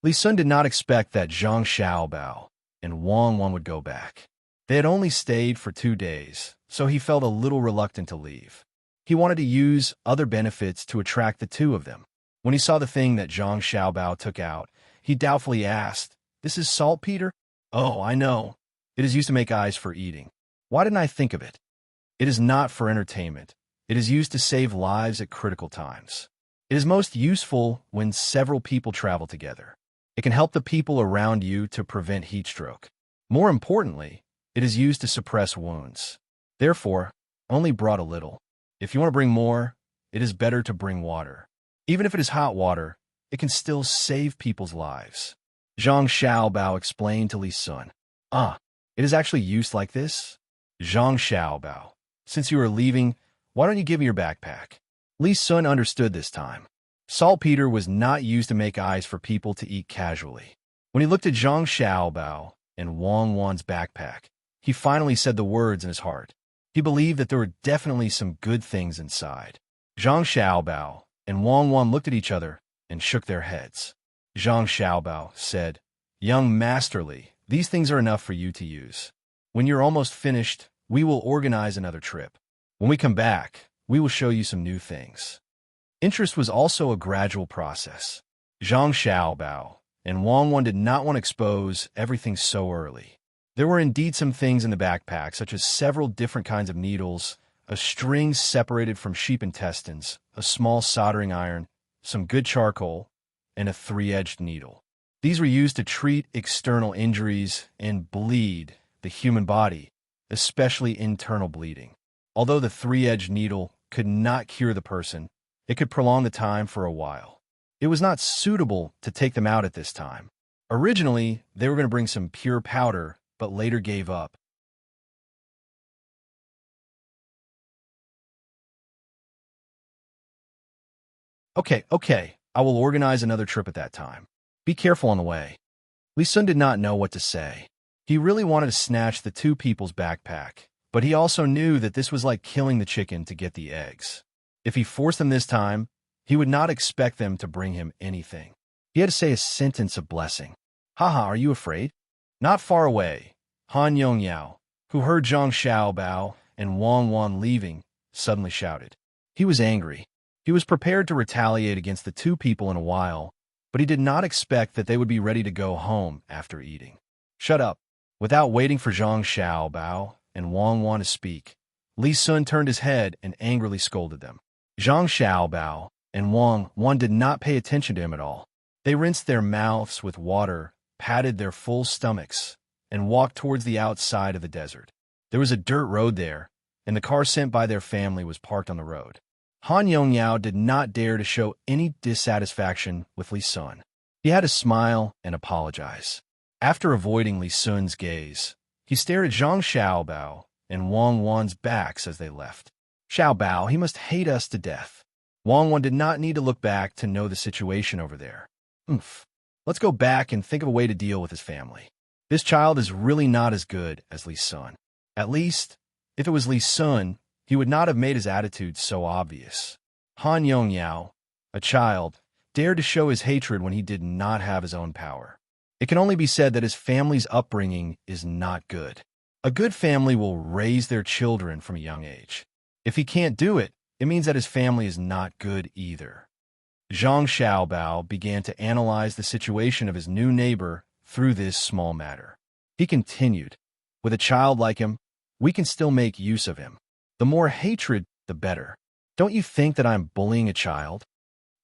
Li Sun did not expect that Zhang Xiaobao and Wang Wan would go back. They had only stayed for 2 days, so he felt a little reluctant to leave. He wanted to use other benefits to attract the 2 of them. When he saw the thing that Zhang Xiaobao took out, he doubtfully asked, This is saltpeter? Oh, I know. It is used to make eyes for eating. Why didn't I think of it? It is not for entertainment. It is used to save lives at critical times. It is most useful when several people travel together. It can help the people around you to prevent heat stroke. More importantly, it is used to suppress wounds. Therefore, only brought a little. If you want to bring more, it is better to bring water. Even if it is hot water, it can still save people's lives. Zhang Xiaobao explained to Li Sun. Ah, it is actually used like this? Zhang Xiaobao, since you are leaving, why don't you give me your backpack? Li Sun understood this time. Saltpeter was not used to make eyes for people to eat casually. When he looked at Zhang Xiaobao and Wang Wan's backpack, he finally said the words in his heart. He believed that there were definitely some good things inside. Zhang Xiaobao and Wang Wan looked at each other and shook their heads. Zhang Xiaobao said, "Young Masterly, these things are enough for you to use. When you're almost finished, we will organize another trip. When we come back, we will show you some new things." Interest was also a gradual process. Zhang Xiaobao and Wang Wan did not want to expose everything so early. There were indeed some things in the backpack, such as several different kinds of needles, a string separated from sheep intestines, a small soldering iron, some good charcoal, and a three-edged needle. These were used to treat external injuries and bleed the human body, especially internal bleeding. Although the three-edged needle could not cure the person, it could prolong the time for a while. It was not suitable to take them out at this time. Originally, they were going to bring some pure powder, but later gave up. Okay, I will organize another trip at that time. Be careful on the way. Li Sun did not know what to say. He really wanted to snatch the two people's backpack, but he also knew that this was like killing the chicken to get the eggs. If he forced them this time, he would not expect them to bring him anything. He had to say a sentence of blessing. Haha, are you afraid? Not far away, Han Yongyao, who heard Zhang Xiaobao and Wang Wan leaving, suddenly shouted. He was angry. He was prepared to retaliate against the two people in a while, but he did not expect that they would be ready to go home after eating. Shut up. Without waiting for Zhang Xiaobao and Wang Wan to speak, Li Sun turned his head and angrily scolded them. Zhang Xiaobao and Wang Wan did not pay attention to him at all. They rinsed their mouths with water, patted their full stomachs, and walked towards the outside of the desert. There was a dirt road there, and the car sent by their family was parked on the road. Han Yongyao did not dare to show any dissatisfaction with Li Sun. He had to smile and apologize. After avoiding Li Sun's gaze, he stared at Zhang Xiaobao and Wang Wan's backs as they left. Xiaobao, he must hate us to death. Wang Wan did not need to look back to know the situation over there. Let's go back and think of a way to deal with his family. This child is really not as good as Li Sun. At least, if it was Li Sun, he would not have made his attitude so obvious. Han Yongyao, a child, dared to show his hatred when he did not have his own power. It can only be said that his family's upbringing is not good. A good family will raise their children from a young age. If he can't do it, it means that his family is not good either. Zhang Xiaobao began to analyze the situation of his new neighbor through this small matter. He continued, with a child like him, we can still make use of him. The more hatred, the better. Don't you think that I'm bullying a child?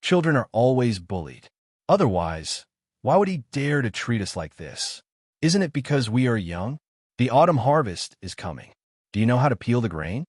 Children are always bullied. Otherwise, why would he dare to treat us like this? Isn't it because we are young? The autumn harvest is coming. Do you know how to peel the grain?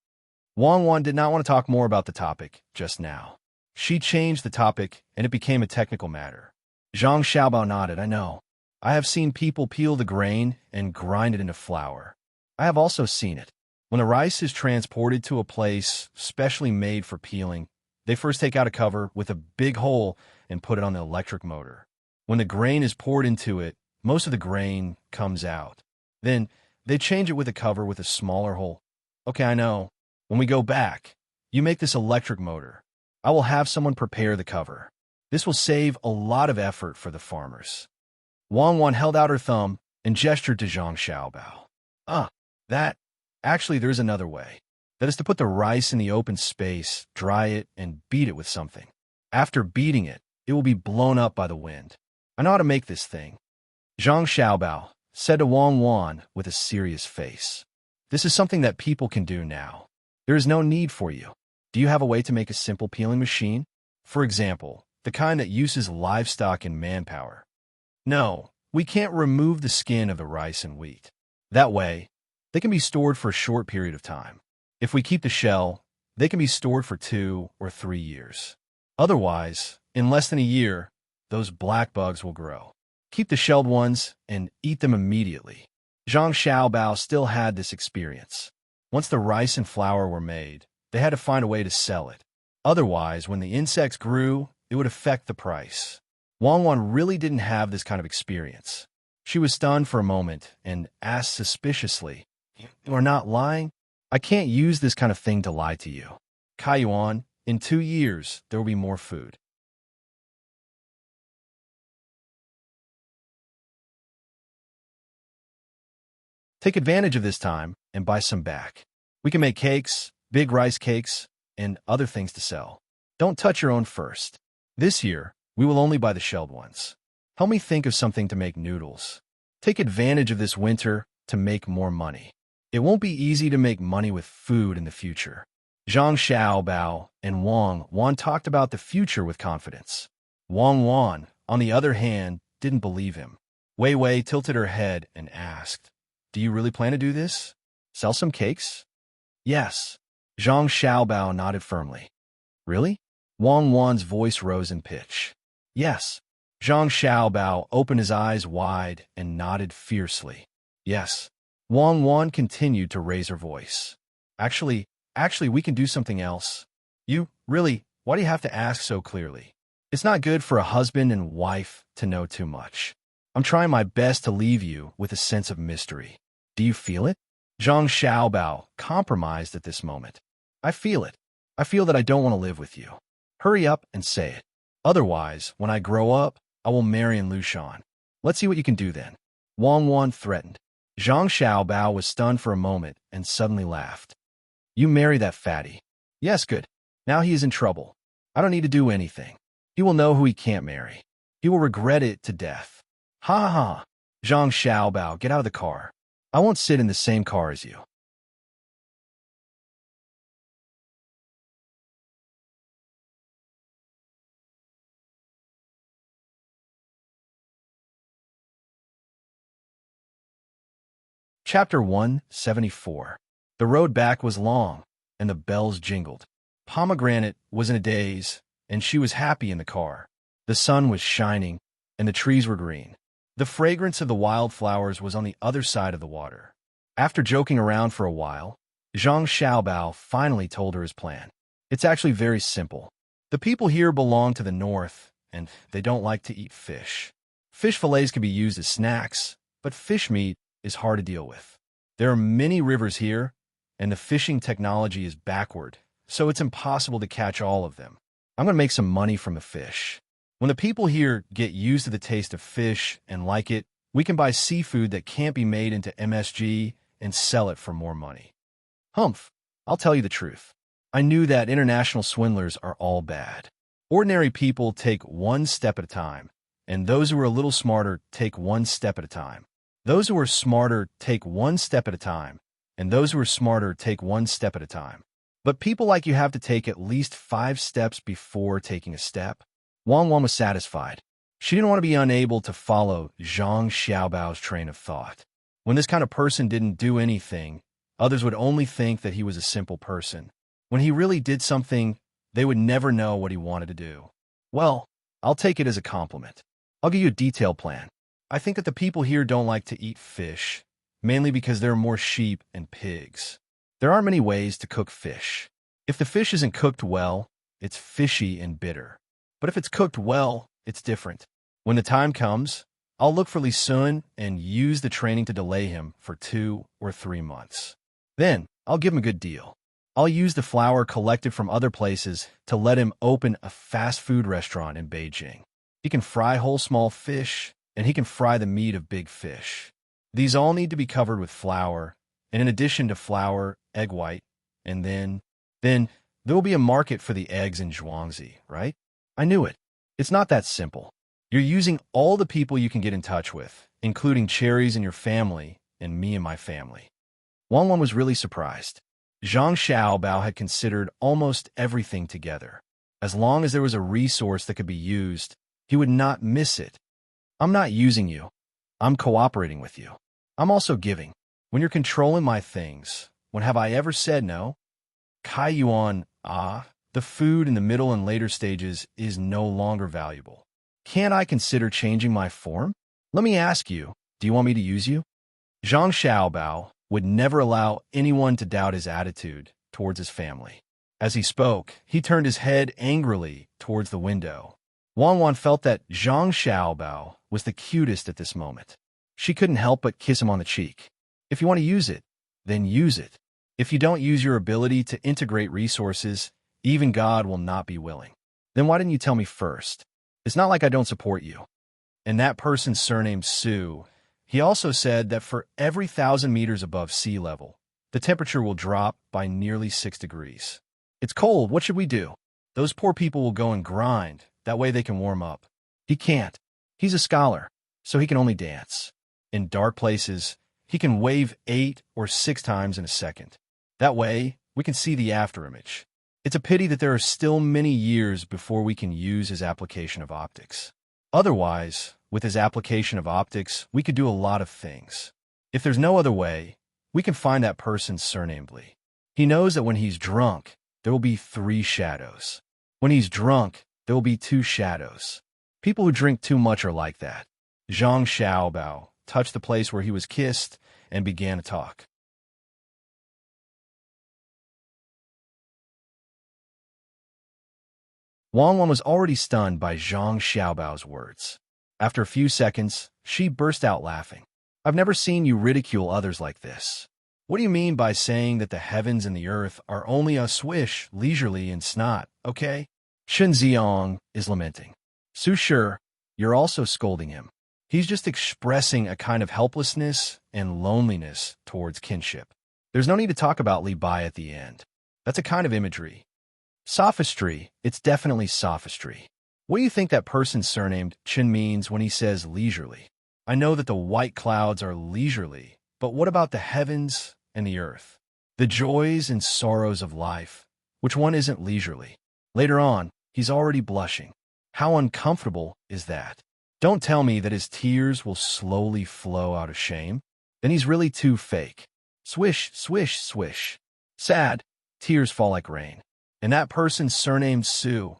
Wang Wan did not want to talk more about the topic just now. She changed the topic, and it became a technical matter. Zhang Xiaobao nodded. I know. I have seen people peel the grain and grind it into flour. I have also seen it. When the rice is transported to a place specially made for peeling, they first take out a cover with a big hole and put it on the electric motor. When the grain is poured into it, most of the grain comes out. Then, they change it with a cover with a smaller hole. Okay, I know. When we go back, you make this electric motor. I will have someone prepare the cover. This will save a lot of effort for the farmers. Wang Wan held out her thumb and gestured to Zhang Xiaobao. Actually, there's another way. That is to put the rice in the open space, dry it, and beat it with something. After beating it, it will be blown up by the wind. I know how to make this thing. Zhang Xiaobao said to Wang Wan with a serious face. This is something that people can do now. There is no need for you. Do you have a way to make a simple peeling machine? For example, the kind that uses livestock and manpower. No, we can't remove the skin of the rice and wheat. That way, they can be stored for a short period of time. If we keep the shell, They can be stored for 2 or 3 years. Otherwise, in less than a year, those black bugs will grow. Keep the shelled ones and eat them immediately. Zhang Xiaobao still had this experience. Once the rice and flour were made, they had to find a way to sell it. Otherwise, when the insects grew, it would affect the price. Wang Wan really didn't have this kind of experience. She was stunned for a moment and asked suspiciously, "You are not lying? I can't use this kind of thing to lie to you. Kaiyuan, in 2 years, there will be more food." Take advantage of this time and buy some back. We can make cakes, big rice cakes, and other things to sell. Don't touch your own first. This year, we will only buy the shelled ones. Help me think of something to make noodles. Take advantage of this winter to make more money. It won't be easy to make money with food in the future. Zhang Xiaobao and Wang Wan talked about the future with confidence. Wang Wan, on the other hand, didn't believe him. Wei Wei tilted her head and asked, "Do you really plan to do this? Sell some cakes?" "Yes." Zhang Xiaobao nodded firmly. "Really?" Wang Wan's voice rose in pitch. "Yes." Zhang Xiaobao opened his eyes wide and nodded fiercely. "Yes." Wang Wan continued to raise her voice. Actually, we can do something else." Really, why do you have to ask so clearly? It's not good for a husband and wife to know too much. I'm trying my best to leave you with a sense of mystery. Do you feel it?" Zhang Xiaobao compromised at this moment. "I feel it. I feel that I don't want to live with you. Hurry up and say it. Otherwise, when I grow up, I will marry in Lushan. Let's see what you can do then." Wang Wan threatened. Zhang Xiaobao was stunned for a moment and suddenly laughed. "You marry that fatty." "Yes, good. Now he is in trouble. I don't need to do anything. He will know who he can't marry. He will regret it to death." "Ha ha ha." Zhang Xiaobao, get out of the car. I won't sit in the same car as you." Chapter 174. The road back was long, and the bells jingled. Pomegranate was in a daze, and she was happy in the car. The sun was shining, and the trees were green. The fragrance of the wildflowers was on the other side of the water. After joking around for a while, Zhang Xiaobao finally told her his plan. It's actually very simple. The people here belong to the north, and they don't like to eat fish. Fish fillets can be used as snacks, but fish meat is hard to deal with. There are many rivers here, and the fishing technology is backward, so it's impossible to catch all of them. I'm going to make some money from the fish. When the people here get used to the taste of fish and like it, we can buy seafood that can't be made into MSG and sell it for more money. Humph, I'll tell you the truth. I knew that international swindlers are all bad. Ordinary people take one step at a time, and those who are a little smarter take one step at a time. Those who are smarter take one step at a time, and those who are smarter take one step at a time. But people like you have to take at least 5 steps before taking a step. Wang Wan was satisfied. She didn't want to be unable to follow Zhang Xiaobao's train of thought. When this kind of person didn't do anything, others would only think that he was a simple person. When he really did something, they would never know what he wanted to do. Well, I'll take it as a compliment. I'll give you a detailed plan. I think that the people here don't like to eat fish, mainly because there are more sheep and pigs. There aren't many ways to cook fish. If the fish isn't cooked well, it's fishy and bitter. But if it's cooked well, it's different. When the time comes, I'll look for Li Sun and use the training to delay him for 2 or 3 months. Then, I'll give him a good deal. I'll use the flour collected from other places to let him open a fast food restaurant in Beijing. He can fry whole small fish, and he can fry the meat of big fish. These all need to be covered with flour, and in addition to flour, egg white, and then there will be a market for the eggs in Zhuangzi, right? I knew it. It's not that simple. You're using all the people you can get in touch with, including cherries in your family and me and my family. Wang Wan was really surprised. Zhang Xiaobao had considered almost everything together. As long as there was a resource that could be used, he would not miss it. I'm not using you. I'm cooperating with you. I'm also giving. When you're controlling my things, when have I ever said no? Kai Yuan, the food in the middle and later stages is no longer valuable. Can't I consider changing my form? Let me ask you, do you want me to use you? Zhang Xiaobao would never allow anyone to doubt his attitude towards his family. As he spoke, he turned his head angrily towards the window. Wang Wan felt that Zhang Xiaobao was the cutest at this moment. She couldn't help but kiss him on the cheek. If you want to use it, then use it. If you don't use your ability to integrate resources, even God will not be willing. Then why didn't you tell me first? It's not like I don't support you. And that person's surname Su. He also said that for every 1,000 meters above sea level, the temperature will drop by nearly 6 degrees. It's cold, what should we do? Those poor people will go and grind, that way they can warm up. He can't. He's a scholar, so he can only dance. In dark places, he can wave 8 or 6 times in a second. That way, we can see the afterimage. It's a pity that there are still many years before we can use his application of optics. Otherwise, with his application of optics, we could do a lot of things. If there's no other way, we can find that person surnamedly. He knows that when he's drunk, there will be 3 shadows. When he's drunk, there will be 2 shadows. People who drink too much are like that. Zhang Xiaobao touched the place where he was kissed and began to talk. Wang Wan was already stunned by Zhang Xiaobao's words. After a few seconds, she burst out laughing. I've never seen you ridicule others like this. What do you mean by saying that the heavens and the earth are only a swish, leisurely, and snot, okay? Shen Ziong is lamenting. Su Shi, you're also scolding him. He's just expressing a kind of helplessness and loneliness towards kinship. There's no need to talk about Li Bai at the end. That's a kind of imagery. Sophistry, it's definitely sophistry. What do you think that person surnamed Chen means when he says leisurely? I know that the white clouds are leisurely, but what about the heavens and the earth? The joys and sorrows of life, which one isn't leisurely? Later on, he's already blushing. How uncomfortable is that? Don't tell me that his tears will slowly flow out of shame. Then he's really too fake. Swish, swish, swish. Sad, tears fall like rain. And that person's surnamed Su.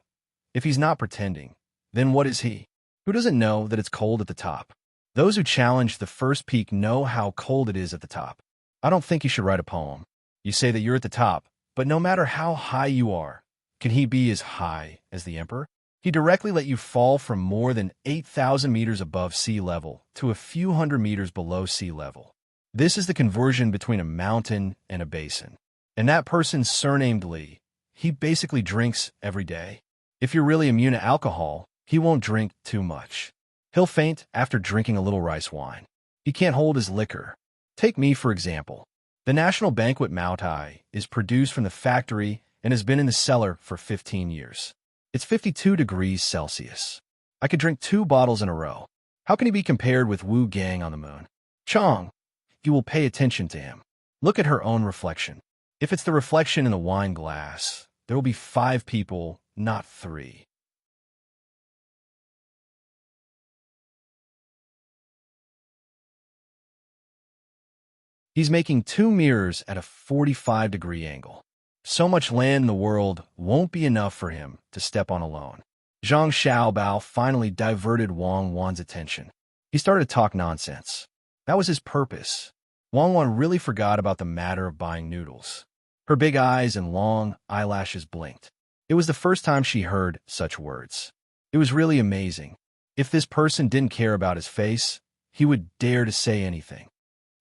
If he's not pretending, then what is he? Who doesn't know that it's cold at the top? Those who challenge the first peak know how cold it is at the top. I don't think you should write a poem. You say that you're at the top, but no matter how high you are, can he be as high as the emperor? He directly let you fall from more than 8,000 meters above sea level to a few hundred meters below sea level. This is the conversion between a mountain and a basin. And that person's surnamed Li. He basically drinks every day. If you're really immune to alcohol, he won't drink too much. He'll faint after drinking a little rice wine. He can't hold his liquor. Take me, for example. The National Banquet Moutai is produced from the factory and has been in the cellar for 15 years. It's 52 degrees Celsius. I could drink 2 bottles in a row. How can he be compared with Wu Gang on the moon? Chong, you will pay attention to him. Look at her own reflection. If it's the reflection in the wine glass, there will be 5 people, not 3. He's making 2 mirrors at a 45-degree angle. So much land in the world won't be enough for him to step on alone. Zhang Xiaobao finally diverted Wang Wan's attention. He started to talk nonsense. That was his purpose. Wang Wan really forgot about the matter of buying noodles. Her big eyes and long eyelashes blinked. It was the first time she heard such words. It was really amazing. If this person didn't care about his face, he would dare to say anything.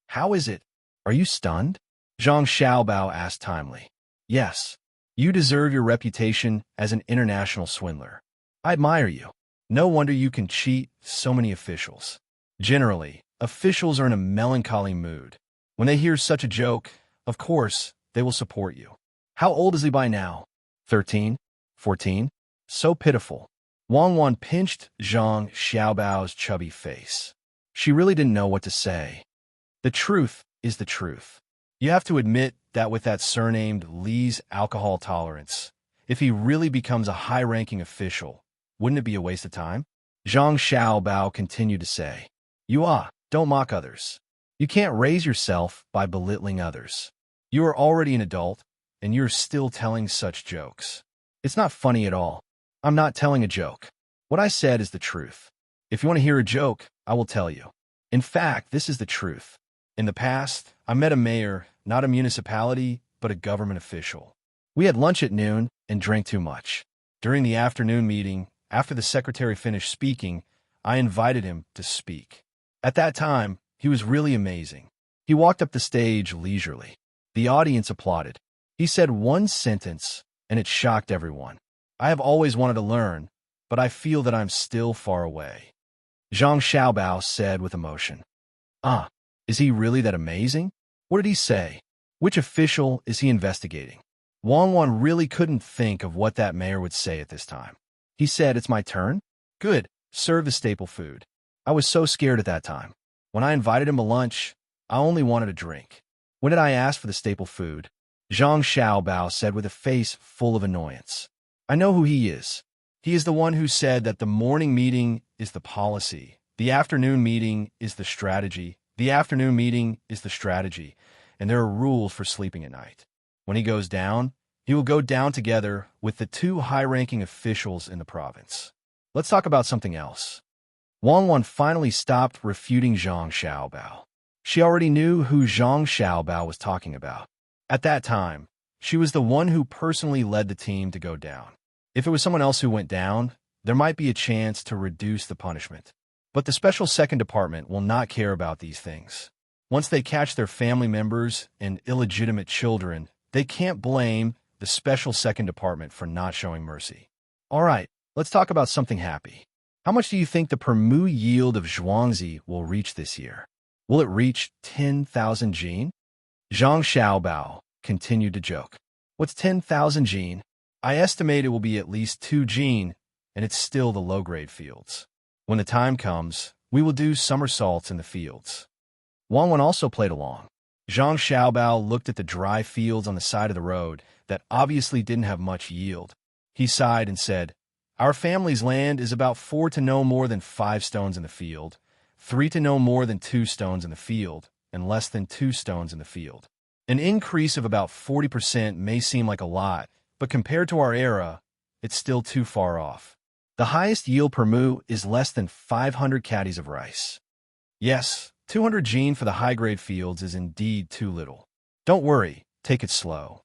How is it? Are you stunned? Zhang Xiaobao asked timely. Yes. You deserve your reputation as an international swindler. I admire you. No wonder you can cheat so many officials. Generally, officials are in a melancholy mood. When they hear such a joke, of course, they will support you. How old is he by now? 13? 14? So pitiful. Wang Wan pinched Zhang Xiaobao's chubby face. She really didn't know what to say. The truth is the truth. You have to admit that with that surnamed Li's alcohol tolerance, if he really becomes a high-ranking official, wouldn't it be a waste of time? Zhang Xiaobao continued to say, don't mock others. You can't raise yourself by belittling others. You are already an adult, and you're still telling such jokes. It's not funny at all. I'm not telling a joke. What I said is the truth. If you want to hear a joke, I will tell you. In fact, this is the truth. In the past, I met a mayor, not a municipality, but a government official. We had lunch at noon and drank too much. During the afternoon meeting, after the secretary finished speaking, I invited him to speak. At that time, he was really amazing. He walked up the stage leisurely. The audience applauded. He said one sentence, and it shocked everyone. I have always wanted to learn, but I feel that I'm still far away. Zhang Xiaobao said with emotion. Is he really that amazing? What did he say? Which official is he investigating? Wang Wan really couldn't think of what that mayor would say at this time. He said, "It's my turn? Good, serve the staple food." I was so scared at that time. When I invited him to lunch, I only wanted a drink. When did I ask for the staple food? Zhang Xiaobao said with a face full of annoyance. I know who he is. He is the one who said that the morning meeting is the policy, the afternoon meeting is the strategy, and there are rules for sleeping at night. When he goes down, he will go down together with the two high-ranking officials in the province. Let's talk about something else. Wang Wan finally stopped refuting Zhang Xiaobao. She already knew who Zhang Xiaobao was talking about. At that time, she was the one who personally led the team to go down. If it was someone else who went down, there might be a chance to reduce the punishment. But the Special Second Department will not care about these things. Once they catch their family members and illegitimate children, they can't blame the Special Second Department for not showing mercy. All right, let's talk about something happy. How much do you think the per-mu yield of Zhuangzi will reach this year? Will it reach 10,000 jin? Zhang Xiaobao continued to joke. What's 10,000 jin? I estimate it will be at least 2 jin, and it's still the low-grade fields. When the time comes, we will do somersaults in the fields. Wang Wan also played along. Zhang Xiaobao looked at the dry fields on the side of the road that obviously didn't have much yield. He sighed and said, Our family's land is about 4 to no more than 5 stones in the field, 3 to no more than 2 stones in the field, and less than 2 stones in the field. An increase of about 40% may seem like a lot, but compared to our era, it's still too far off. The highest yield per mu is less than 500 caddies of rice. Yes, 200 jin for the high-grade fields is indeed too little. Don't worry, take it slow.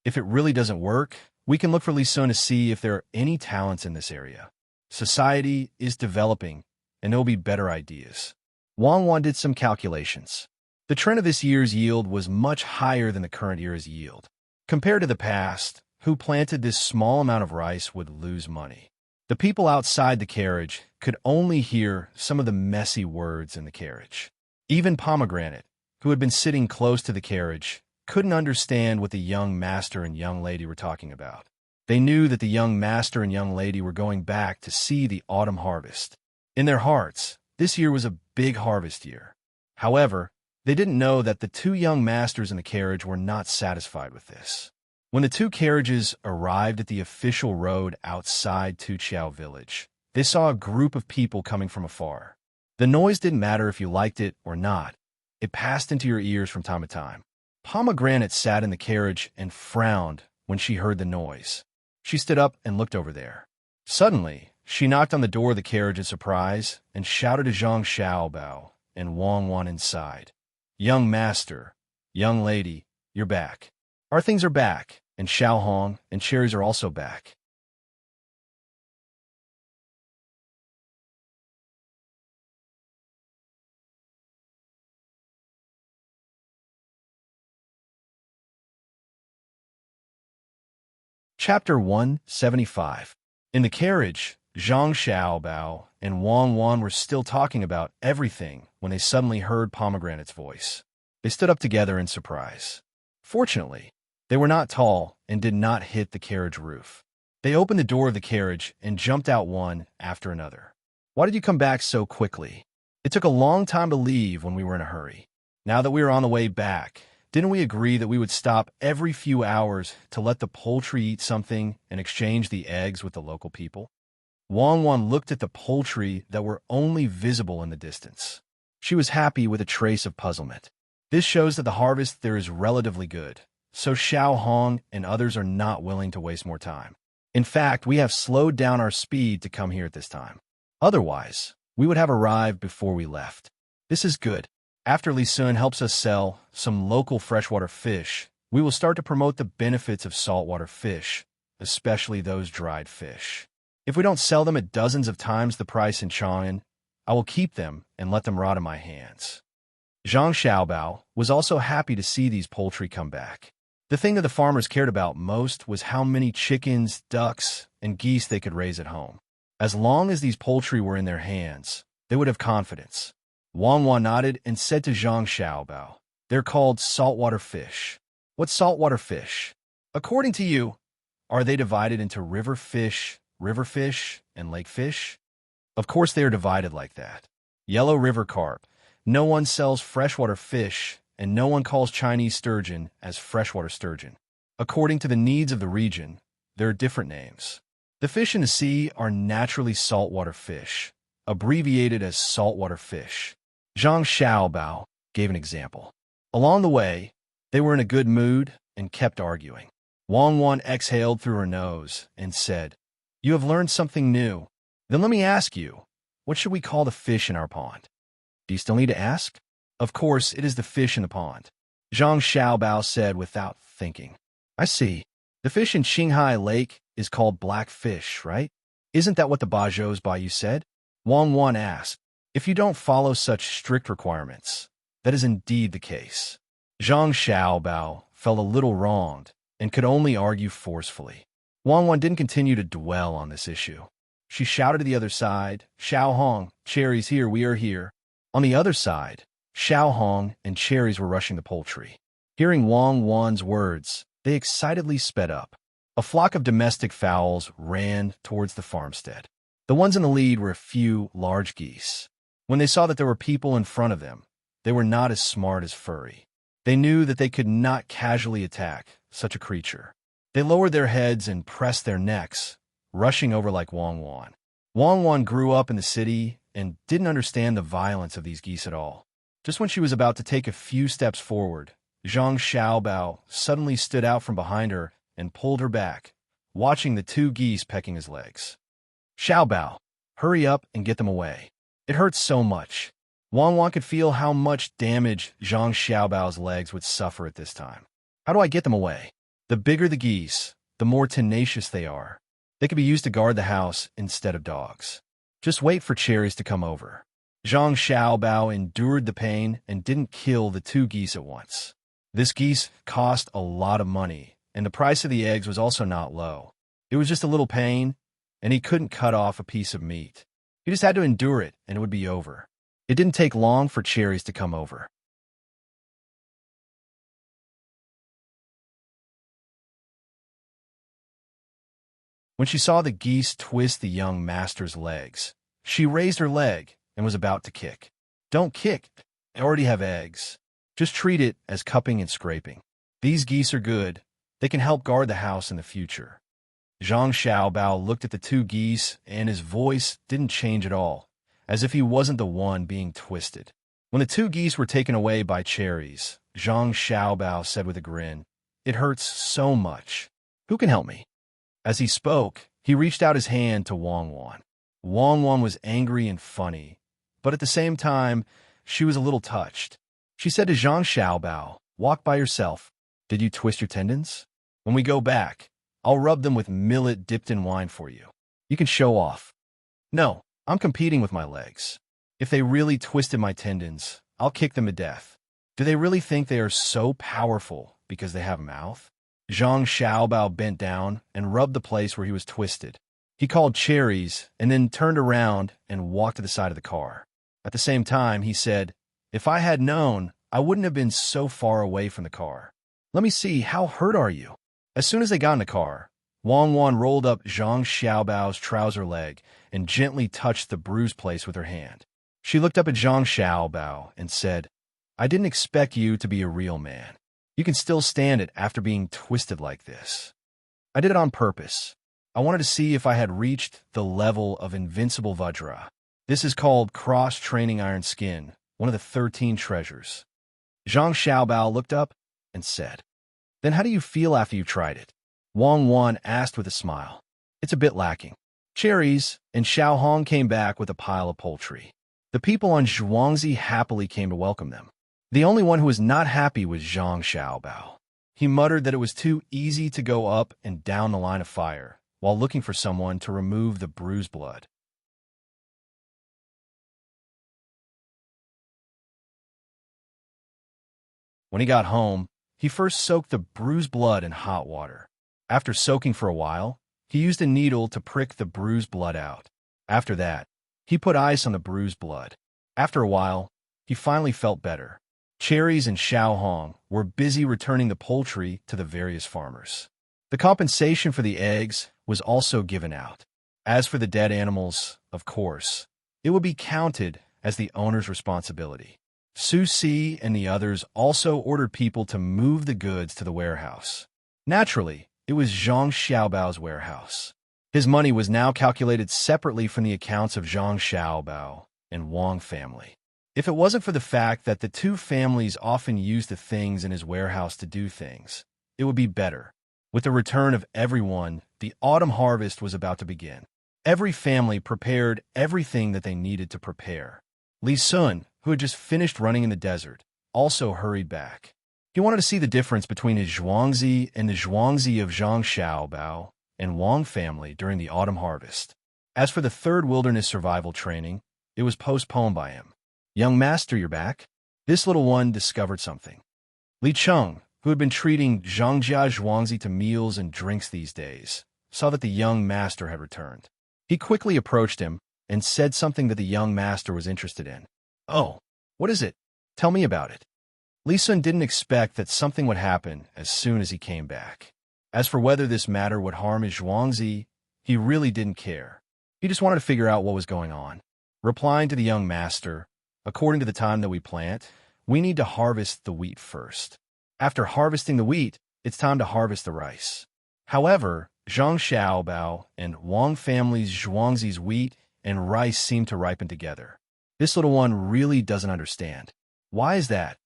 If it really doesn't work, we can look for Li Sun to see if there are any talents in this area. Society is developing, and there will be better ideas. Wang Wan did some calculations. The trend of this year's yield was much higher than the current year's yield. Compared to the past, who planted this small amount of rice would lose money. The people outside the carriage could only hear some of the messy words in the carriage. Even Pomegranate, who had been sitting close to the carriage, couldn't understand what the young master and young lady were talking about. They knew that the young master and young lady were going back to see the autumn harvest. In their hearts, this year was a big harvest year. However, they didn't know that the 2 young masters in the carriage were not satisfied with this. When the 2 carriages arrived at the official road outside Tuqiao village, they saw a group of people coming from afar. The noise didn't matter if you liked it or not. It passed into your ears from time to time. Pomegranate sat in the carriage and frowned when she heard the noise. She stood up and looked over there. Suddenly, she knocked on the door of the carriage in surprise and shouted to Zhang Xiaobao and Wang Wan inside. Young master, young lady, you're back. Our things are back, and Xiaohong and cherries are also back. Chapter 175. In the carriage, Zhang Xiaobao and Wang Wan were still talking about everything when they suddenly heard Pomegranate's voice. They stood up together in surprise. Fortunately, they were not tall and did not hit the carriage roof. They opened the door of the carriage and jumped out one after another. Why did you come back so quickly? It took a long time to leave when we were in a hurry. Now that we are on the way back, didn't we agree that we would stop every few hours to let the poultry eat something and exchange the eggs with the local people? Wang Wan looked at the poultry that were only visible in the distance. She was happy with a trace of puzzlement. This shows that the harvest there is relatively good, so Xiao Hong and others are not willing to waste more time. In fact, we have slowed down our speed to come here at this time. Otherwise, we would have arrived before we left. This is good. After Li Sun helps us sell some local freshwater fish, we will start to promote the benefits of saltwater fish, especially those dried fish. If we don't sell them at dozens of times the price in Chang'an, I will keep them and let them rot in my hands. Zhang Xiaobao was also happy to see these poultry come back. The thing that the farmers cared about most was how many chickens, ducks, and geese they could raise at home. As long as these poultry were in their hands, they would have confidence. Wang Wan nodded and said to Zhang Xiaobao, "They're called saltwater fish." "What's saltwater fish? According to you, are they divided into river fish, and lake fish?" Of course they are divided like that. Yellow river carp. No one sells freshwater fish, and no one calls Chinese sturgeon as freshwater sturgeon. According to the needs of the region, there are different names. The fish in the sea are naturally saltwater fish, abbreviated as saltwater fish. Zhang Xiaobao gave an example. Along the way, they were in a good mood and kept arguing. Wang Wan exhaled through her nose and said, "You have learned something new. Then let me ask you, what should we call the fish in our pond?" "Do you still need to ask?" "Of course, it is the fish in the pond," Zhang Xiaobao said without thinking. "I see. The fish in Qinghai Lake is called black fish, right? Isn't that what the Bajos Bayou said?" Wang Wan asked. "If you don't follow such strict requirements, that is indeed the case." Zhang Xiaobao felt a little wronged and could only argue forcefully. Wang Wan didn't continue to dwell on this issue. She shouted to the other side, "Xiao Hong, Cherries here, we are here." On the other side, Xiao Hong and Cherries were rushing the poultry. Hearing Wang Wan's words, they excitedly sped up. A flock of domestic fowls ran towards the farmstead. The ones in the lead were a few large geese. When they saw that there were people in front of them, they were not as smart as Furry. They knew that they could not casually attack such a creature. They lowered their heads and pressed their necks, rushing over like Wang Wan. Wang Wan grew up in the city and didn't understand the violence of these geese at all. Just when she was about to take a few steps forward, Zhang Xiaobao suddenly stood out from behind her and pulled her back, watching the two geese pecking his legs. "Xiaobao, hurry up and get them away. It hurts so much." Wang Wan could feel how much damage Zhang Xiaobao's legs would suffer at this time. "How do I get them away?" The bigger the geese, the more tenacious they are. They could be used to guard the house instead of dogs. Just wait for Cherries to come over. Zhang Xiaobao endured the pain and didn't kill the two geese at once. This geese cost a lot of money, and the price of the eggs was also not low. It was just a little pain, and he couldn't cut off a piece of meat. He just had to endure it, and it would be over. It didn't take long for Cherries to come over. When she saw the geese twist the young master's legs, she raised her leg and was about to kick. "Don't kick. They already have eggs. Just treat it as cupping and scraping. These geese are good. They can help guard the house in the future." Zhang Xiaobao looked at the two geese, and his voice didn't change at all, as if he wasn't the one being twisted. When the two geese were taken away by Cherries, Zhang Xiaobao said with a grin, "It hurts so much. Who can help me?" As he spoke, he reached out his hand to Wang Wan. Wang Wan was angry and funny, but at the same time, she was a little touched. She said to Zhang Xiaobao, "Walk by yourself. Did you twist your tendons? When we go back, I'll rub them with millet dipped in wine for you. You can show off." "No, I'm competing with my legs. If they really twisted my tendons, I'll kick them to death. Do they really think they are so powerful because they have a mouth?" Zhang Xiaobao bent down and rubbed the place where he was twisted. He called Cherries and then turned around and walked to the side of the car. At the same time, he said, "If I had known, I wouldn't have been so far away from the car. Let me see, how hurt are you?" As soon as they got in the car, Wang Wan rolled up Zhang Xiaobao's trouser leg and gently touched the bruised place with her hand. She looked up at Zhang Xiaobao and said, "I didn't expect you to be a real man. You can still stand it after being twisted like this. I did it on purpose. I wanted to see if I had reached the level of invincible Vajra. This is called cross-training iron skin, one of the 13 treasures. Zhang Xiaobao looked up and said, "Then how do you feel after you tried it?" Wang Wan asked with a smile. "It's a bit lacking." Cherries, and Xiao Hong came back with a pile of poultry. The people on Zhuangzi happily came to welcome them. The only one who was not happy was Zhang Xiaobao. He muttered that it was too easy to go up and down the line of fire while looking for someone to remove the bruised blood. When he got home, he first soaked the bruised blood in hot water. After soaking for a while, he used a needle to prick the bruised blood out. After that, he put ice on the bruised blood. After a while, he finally felt better. Cherries and Xiao Hong were busy returning the poultry to the various farmers. The compensation for the eggs was also given out. As for the dead animals, of course, it would be counted as the owner's responsibility. Su Si and the others also ordered people to move the goods to the warehouse. Naturally, it was Zhang Xiaobao's warehouse. His money was now calculated separately from the accounts of Zhang Xiaobao and Wang family. If it wasn't for the fact that the two families often used the things in his warehouse to do things, it would be better. With the return of everyone, the autumn harvest was about to begin. Every family prepared everything that they needed to prepare. Li Sun, who had just finished running in the desert, also hurried back. He wanted to see the difference between his Zhuangzi and the Zhuangzi of Zhang Xiaobao and Wang family during the autumn harvest. As for the third wilderness survival training, it was postponed by him. "Young master, you're back?" This little one discovered something. Li Cheng, who had been treating Zhangjia Zhuangzi to meals and drinks these days, saw that the young master had returned. He quickly approached him and said something that the young master was interested in. "Oh, what is it? Tell me about it." Li Sun didn't expect that something would happen as soon as he came back. As for whether this matter would harm his Zhuangzi, he really didn't care. He just wanted to figure out what was going on. Replying to the young master, "According to the time that we plant, we need to harvest the wheat first. After harvesting the wheat, it's time to harvest the rice." However, Zhang Xiaobao and Wang family's Zhuangzi's wheat and rice seem to ripen together. This little one really doesn't understand. Why is that?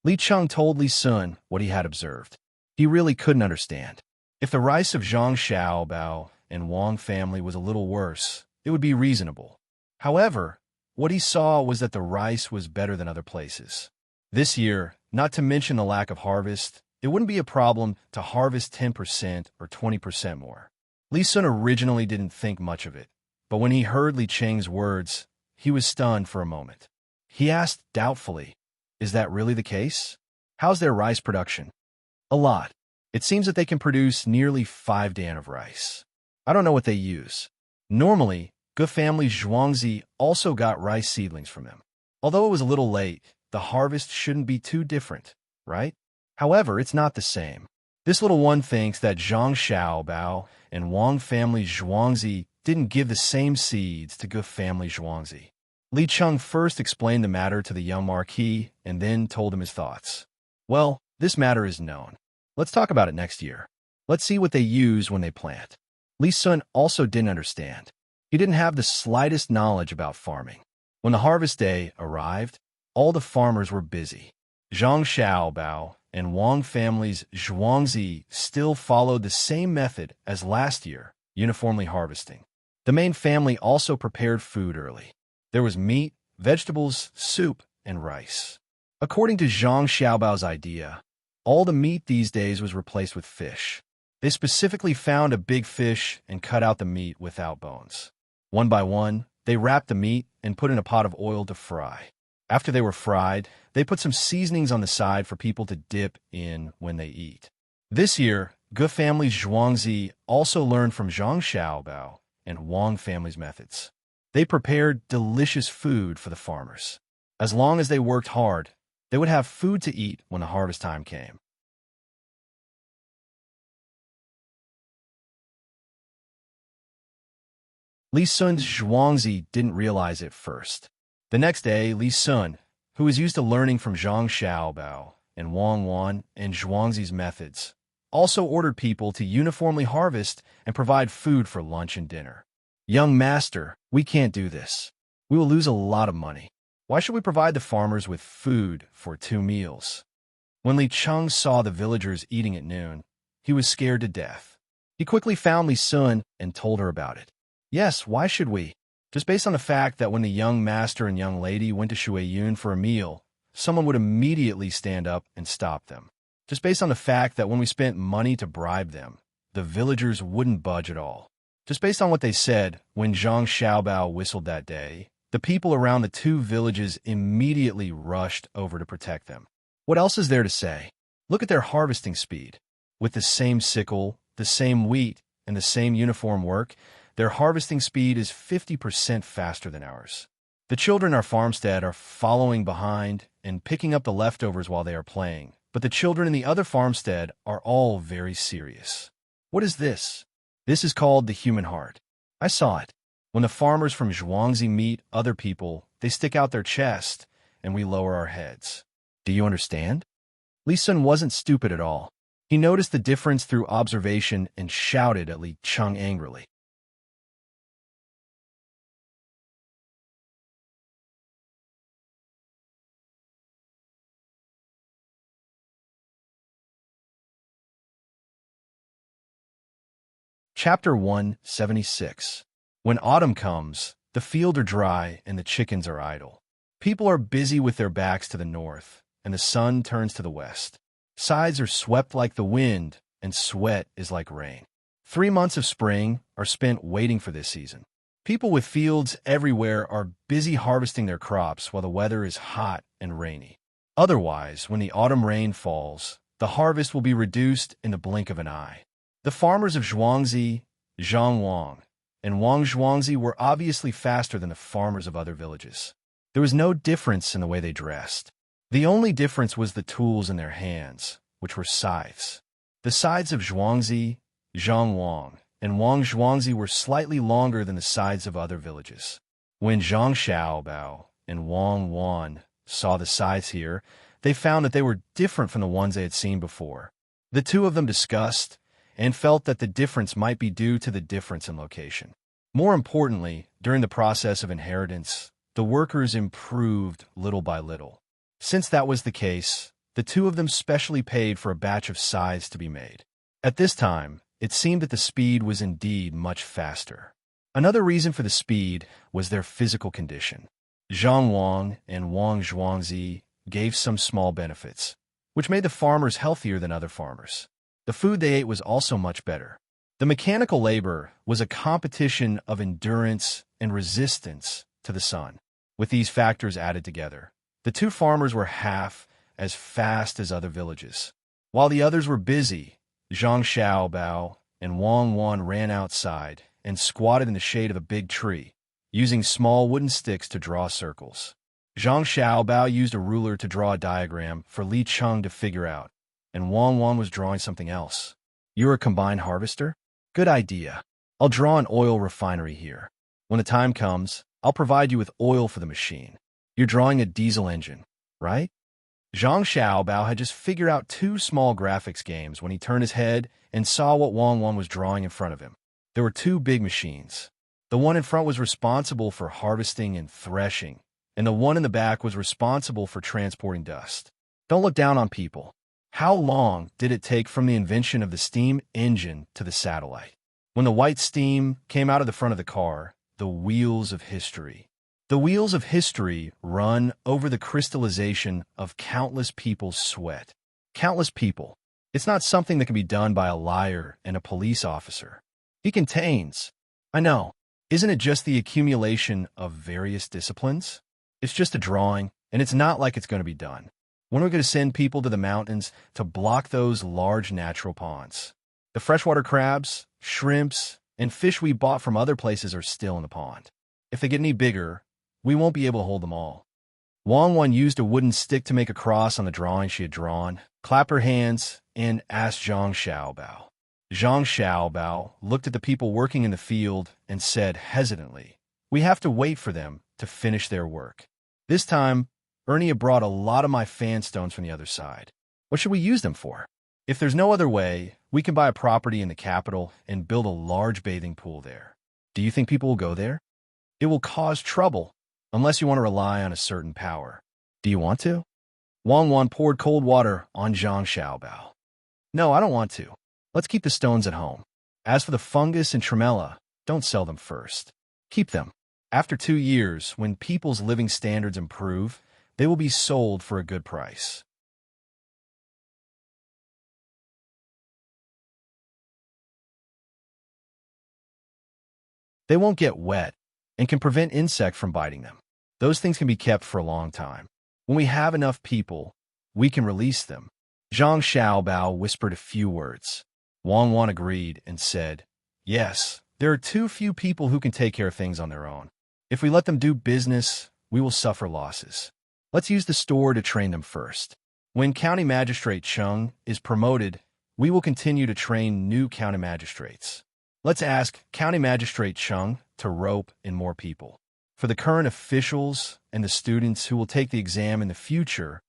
Li Cheng told Li Sun what he had observed. He really couldn't understand. If the rice of Zhang Xiaobao and Wang family was a little worse, it would be reasonable. However, what he saw was that the rice was better than other places. This year, not to mention the lack of harvest, it wouldn't be a problem to harvest 10% or 20% more. Li Sun originally didn't think much of it, but when he heard Li Cheng's words, he was stunned for a moment. He asked doubtfully, "Is that really the case? How's their rice production?" "A lot. It seems that they can produce nearly 5 dan of rice. I don't know what they use." Normally, Ge family's Zhuangzi also got rice seedlings from him. Although it was a little late, the harvest shouldn't be too different, right? However, it's not the same. This little one thinks that Zhang Xiaobao and Wang family's Zhuangzi didn't give the same seeds to Ge family Zhuangzi. Li Cheng first explained the matter to the young marquis and then told him his thoughts. "Well, this matter is known. Let's talk about it next year. Let's see what they use when they plant." Li Sun also didn't understand. He didn't have the slightest knowledge about farming. When the harvest day arrived, all the farmers were busy. Zhang Xiaobao and Wang family's Zhuangzi still followed the same method as last year, uniformly harvesting. The main family also prepared food early. There was meat, vegetables, soup, and rice. According to Zhang Xiaobao's idea, all the meat these days was replaced with fish. They specifically found a big fish and cut out the meat without bones. One by one, they wrapped the meat and put in a pot of oil to fry. After they were fried, they put some seasonings on the side for people to dip in when they eat. This year, Ge family's Zhuangzi also learned from Zhang Xiaobao and Wang family's methods. They prepared delicious food for the farmers. As long as they worked hard, they would have food to eat when the harvest time came. Li Sun's Zhuangzi didn't realize it first. The next day, Li Sun, who was used to learning from Zhang Xiaobao and Wang Wan and Zhuangzi's methods, also ordered people to uniformly harvest and provide food for lunch and dinner. "Young master, we can't do this. We will lose a lot of money. Why should we provide the farmers with food for 2 meals? When Li Cheng saw the villagers eating at noon, he was scared to death. He quickly found Li Sun and told her about it. Yes, why should we? Just based on the fact that when the young master and young lady went to Shui Yun for a meal, someone would immediately stand up and stop them. Just based on the fact that when we spent money to bribe them, the villagers wouldn't budge at all. Just based on what they said, when Zhang Xiaobao whistled that day, the people around the 2 villages immediately rushed over to protect them. What else is there to say? Look at their harvesting speed. With the same sickle, the same wheat, and the same uniform work, their harvesting speed is 50% faster than ours. The children in our farmstead are following behind and picking up the leftovers while they are playing, but the children in the other farmstead are all very serious. What is this? This is called the human heart. I saw it. When the farmers from Zhuangzi meet other people, they stick out their chest, and we lower our heads. Do you understand? Li Sun wasn't stupid at all. He noticed the difference through observation and shouted at Li Cheng angrily. Chapter 176. When autumn comes, the fields are dry and the chickens are idle. People are busy with their backs to the north, and the sun turns to the west. Sides are swept like the wind, and sweat is like rain. 3 months of spring are spent waiting for this season. People with fields everywhere are busy harvesting their crops while the weather is hot and rainy. Otherwise, when the autumn rain falls, the harvest will be reduced in the blink of an eye. The farmers of Zhuangzi, Zhang Wang, and Wang Zhuangzi were obviously faster than the farmers of other villages. There was no difference in the way they dressed. The only difference was the tools in their hands, which were scythes. The scythes of Zhuangzi, Zhang Wang, and Wang Zhuangzi were slightly longer than the scythes of other villages. When Zhang Xiaobao and Wang Wan saw the scythes here, they found that they were different from the ones they had seen before. The 2 of them discussed and felt that the difference might be due to the difference in location. More importantly, during the process of inheritance, the workers improved little by little. Since that was the case, the 2 of them specially paid for a batch of scythes to be made. At this time, it seemed that the speed was indeed much faster. Another reason for the speed was their physical condition. Zhang Wang and Wang Zhuangzi gave some small benefits, which made the farmers healthier than other farmers. The food they ate was also much better. The mechanical labor was a competition of endurance and resistance to the sun. With these factors added together, the 2 farmers were half as fast as other villages. While the others were busy, Zhang Xiaobao and Wang Wan ran outside and squatted in the shade of a big tree, using small wooden sticks to draw circles. Zhang Xiaobao used a ruler to draw a diagram for Li Cheng to figure out, and Wang Wan was drawing something else. You're a combined harvester? Good idea. I'll draw an oil refinery here. When the time comes, I'll provide you with oil for the machine. You're drawing a diesel engine, right? Zhang Xiaobao had just figured out 2 small graphics games when he turned his head and saw what Wang Wan was drawing in front of him. There were 2 big machines. The one in front was responsible for harvesting and threshing, and the one in the back was responsible for transporting dust. Don't look down on people. How long did it take from the invention of the steam engine to the satellite? When the white steam came out of the front of the car, the wheels of history. The wheels of history run over the crystallization of countless people's sweat. Countless people. It's not something that can be done by a liar and a police officer. He contains. I know. Isn't it just the accumulation of various disciplines? It's just a drawing, and it's not like it's going to be done. When are we going to send people to the mountains to block those large natural ponds? The freshwater crabs, shrimps, and fish we bought from other places are still in the pond. If they get any bigger, we won't be able to hold them all. Wang Wan used a wooden stick to make a cross on the drawing she had drawn, clapped her hands, and asked Zhang Xiaobao. Zhang Xiaobao looked at the people working in the field and said hesitantly, "We have to wait for them to finish their work. This time, Ernie brought a lot of my fan stones from the other side. What should we use them for? If there's no other way, we can buy a property in the capital and build a large bathing pool there. Do you think people will go there? It will cause trouble. unless you want to rely on a certain power. Do you want to? Wang Wan poured cold water on Zhang Xiaobao. No, I don't want to. Let's keep the stones at home. As for the fungus and tremella, don't sell them first. Keep them. After 2 years, when people's living standards improve, they will be sold for a good price. They won't get wet and can prevent insect from biting them. Those things can be kept for a long time. When we have enough people, we can release them. Zhang Xiaobao whispered a few words. Wang Wan agreed and said, yes, there are too few people who can take care of things on their own. If we let them do business, we will suffer losses. Let's use the store to train them first. When County Magistrate Chung is promoted, we will continue to train new county magistrates. Let's ask County Magistrate Chung to rope in more people. For the current officials and the students who will take the exam in the future,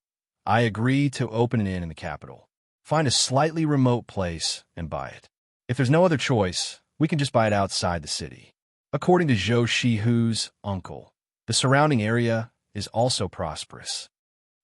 I agree to open an inn in the capital. Find a slightly remote place and buy it. If there's no other choice, we can just buy it outside the city. According to Zhou Shihu's uncle, the surrounding area is also prosperous.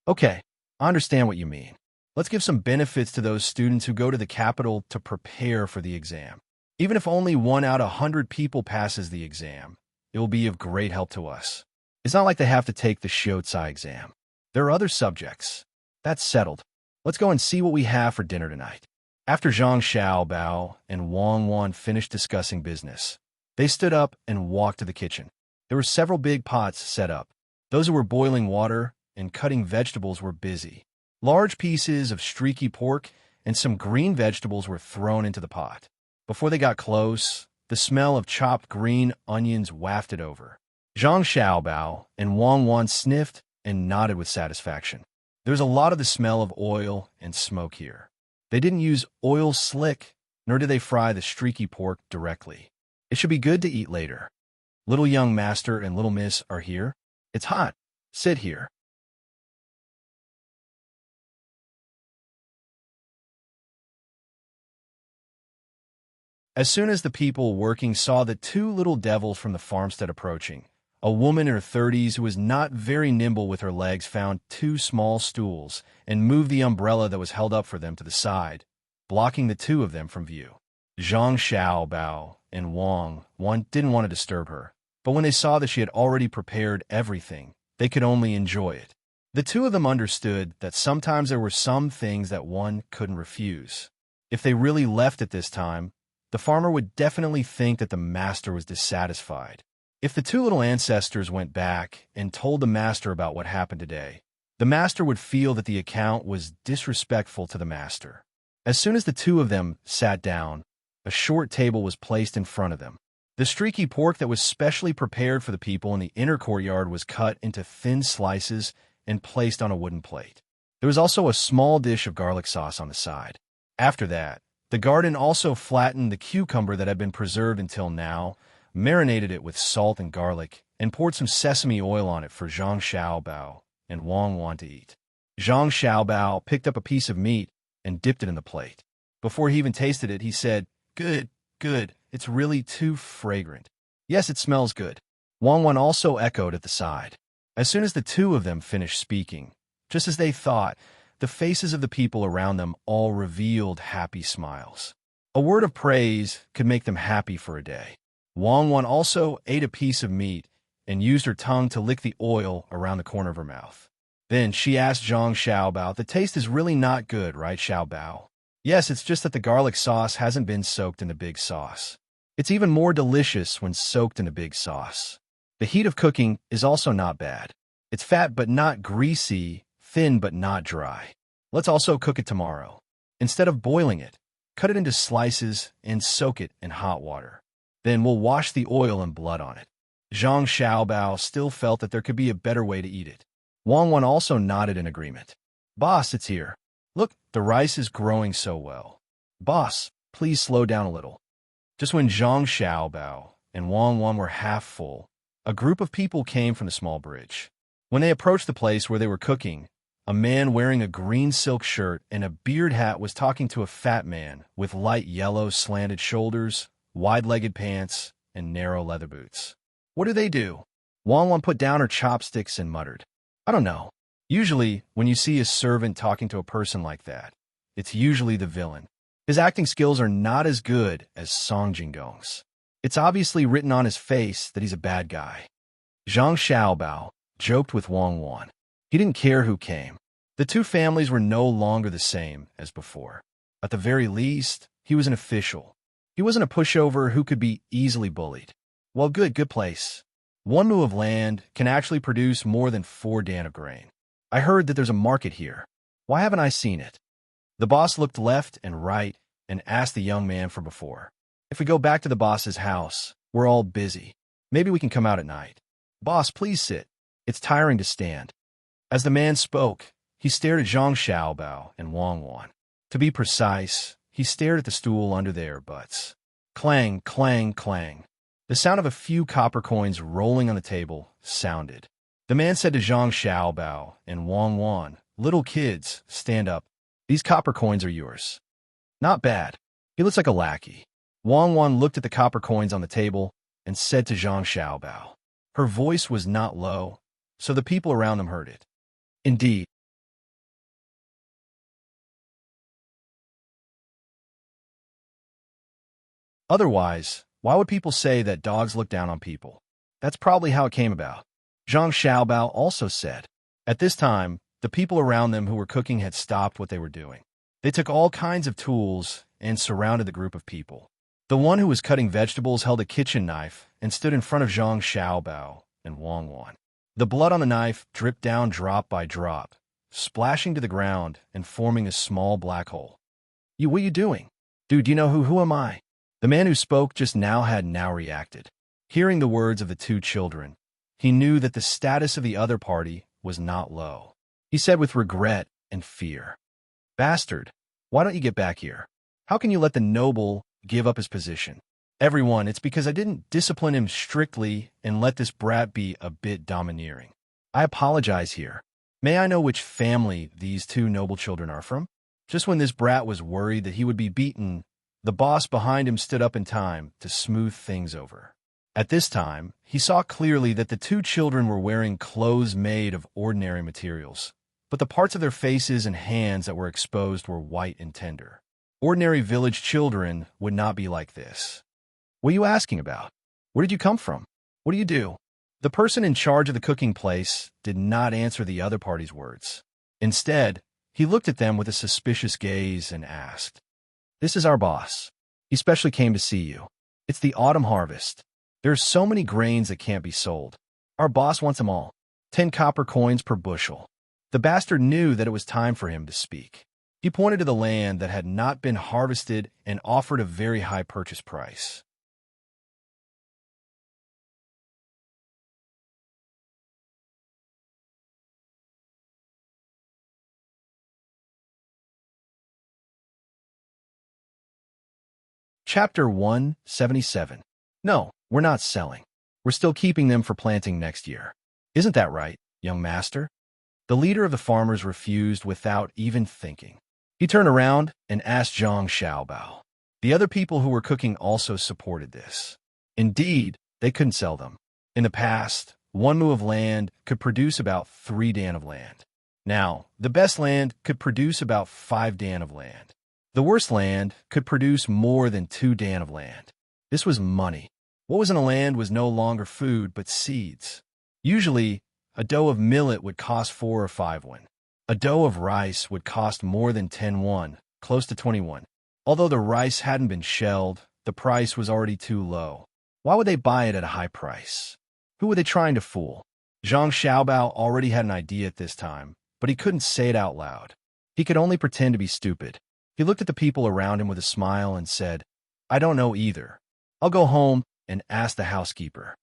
Okay, I understand what you mean. Let's give some benefits to those students who go to the capital to prepare for the exam. Even if only 1 out of 100 people passes the exam, it will be of great help to us. It's not like they have to take the Shiozai exam. There are other subjects. That's settled. Let's go and see what we have for dinner tonight. After Zhang Xiaobao and Wang Wan finished discussing business, they stood up and walked to the kitchen. There were several big pots set up. Those who were boiling water and cutting vegetables were busy. Large pieces of streaky pork and some green vegetables were thrown into the pot. Before they got close, the smell of chopped green onions wafted over. Zhang Xiaobao and Wang Wan sniffed and nodded with satisfaction. There was a lot of the smell of oil and smoke here. They didn't use oil slick, nor did they fry the streaky pork directly. It should be good to eat later. Little young master and little miss are here. It's hot. Sit here. As soon as the people working saw the 2 little devils from the farmstead approaching, a woman in her 30s who was not very nimble with her legs found 2 small stools and moved the umbrella that was held up for them to the side, blocking the 2 of them from view. Zhang Xiaobao and Wang Wan didn't want to disturb her, but when they saw that she had already prepared everything, they could only enjoy it. The 2 of them understood that sometimes there were some things that one couldn't refuse. If they really left at this time, the farmer would definitely think that the master was dissatisfied. If the 2 little ancestors went back and told the master about what happened today, the master would feel that the account was disrespectful to the master. As soon as the 2 of them sat down, a short table was placed in front of them. The streaky pork that was specially prepared for the people in the inner courtyard was cut into thin slices and placed on a wooden plate. There was also a small dish of garlic sauce on the side. After that, the garden also flattened the cucumber that had been preserved until now, marinated it with salt and garlic, and poured some sesame oil on it for Zhang Xiaobao and Wang Wan to eat. Zhang Xiaobao picked up a piece of meat and dipped it in the plate. Before he even tasted it, he said, "Good, good, it's really too fragrant." "Yes, it smells good." Wang Wan also echoed at the side. As soon as the 2 of them finished speaking, just as they thought, the faces of the people around them all revealed happy smiles. A word of praise could make them happy for a day. Wang Wan also ate a piece of meat and used her tongue to lick the oil around the corner of her mouth. Then she asked Zhang Xiaobao, "The taste is really not good, right, Xiaobao?" "Yes, it's just that the garlic sauce hasn't been soaked in the big sauce. It's even more delicious when soaked in the big sauce. The heat of cooking is also not bad. It's fat but not greasy, thin but not dry. Let's also cook it tomorrow. Instead of boiling it, cut it into slices and soak it in hot water. Then we'll wash the oil and blood on it." Zhang Xiaobao still felt that there could be a better way to eat it. Wang Wan also nodded in agreement. "Boss, it's here. Look, the rice is growing so well. Boss, please slow down a little." Just when Zhang Xiaobao and Wang Wan were half full, a group of people came from the small bridge. When they approached the place where they were cooking, a man wearing a green silk shirt and a beard hat was talking to a fat man with light yellow slanted shoulders, wide-legged pants, and narrow leather boots. "What do they do?" Wang Wan put down her chopsticks and muttered, I don't know. Usually, when you see a servant talking to a person like that, it's usually the villain. His acting skills are not as good as Song Jingdong's. It's obviously written on his face that he's a bad guy. Zhang Xiaobao joked with Wang Wan. He didn't care who came. The two families were no longer the same as before. At the very least, he was an official. He wasn't a pushover who could be easily bullied. Well, good place. 1 mu of land can actually produce more than 4 dan of grain. I heard that there's a market here. Why haven't I seen it? The boss looked left and right and asked the young man from before. If we go back to the boss's house, we're all busy. Maybe we can come out at night. Boss, please sit. It's tiring to stand. As the man spoke, he stared at Zhang Xiaobao and Wang Wan. To be precise, he stared at the stool under their butts. Clang, clang, clang. The sound of a few copper coins rolling on the table sounded. The man said to Zhang Xiaobao and Wang Wan, little kids, stand up. These copper coins are yours. Not bad. He looks like a lackey. Wang Wan looked at the copper coins on the table and said to Zhang Xiaobao. Her voice was not low, so the people around them heard it. Indeed. Otherwise, why would people say that dogs look down on people? That's probably how it came about. Zhang Xiaobao also said. At this time, the people around them who were cooking had stopped what they were doing. They took all kinds of tools and surrounded the group of people. The one who was cutting vegetables held a kitchen knife and stood in front of Zhang Xiaobao and Wang Wan. The blood on the knife dripped down drop by drop, splashing to the ground and forming a small black hole. What are you doing? Dude, do you know who am I? The man who spoke just now had now reacted. Hearing the words of the two children, he knew that the status of the other party was not low. He said with regret and fear, Bastard, why don't you get back here? How can you let the noble give up his position? Everyone, it's because I didn't discipline him strictly and let this brat be a bit domineering. I apologize here. May I know which family these two noble children are from? Just when this brat was worried that he would be beaten, the boss behind him stood up in time to smooth things over. At this time, he saw clearly that the two children were wearing clothes made of ordinary materials, but the parts of their faces and hands that were exposed were white and tender. Ordinary village children would not be like this. What are you asking about? Where did you come from? What do you do? The person in charge of the cooking place did not answer the other party's words. Instead, he looked at them with a suspicious gaze and asked, This is our boss. He specially came to see you. It's the autumn harvest. There are so many grains that can't be sold. Our boss wants them all. 10 copper coins per bushel. The bastard knew that it was time for him to speak. He pointed to the land that had not been harvested and offered a very high purchase price. Chapter 177. No, we're not selling. We're still keeping them for planting next year. Isn't that right, young master? The leader of the farmers refused without even thinking. He turned around and asked Zhang Xiaobao. The other people who were cooking also supported this. Indeed, they couldn't sell them. In the past, 1 mu of land could produce about 3 dan of land. Now, the best land could produce about 5 dan of land. The worst land could produce more than 2 dan of land. This was money. What was in a land was no longer food but seeds. Usually, a dough of millet would cost 4 or 5 won. A dough of rice would cost more than 10 won, close to 21. Although the rice hadn't been shelled, the price was already too low. Why would they buy it at a high price? Who were they trying to fool? Zhang Xiaobao already had an idea at this time, but he couldn't say it out loud. He could only pretend to be stupid. He looked at the people around him with a smile and said, I don't know either. I'll go home and ask the housekeeper.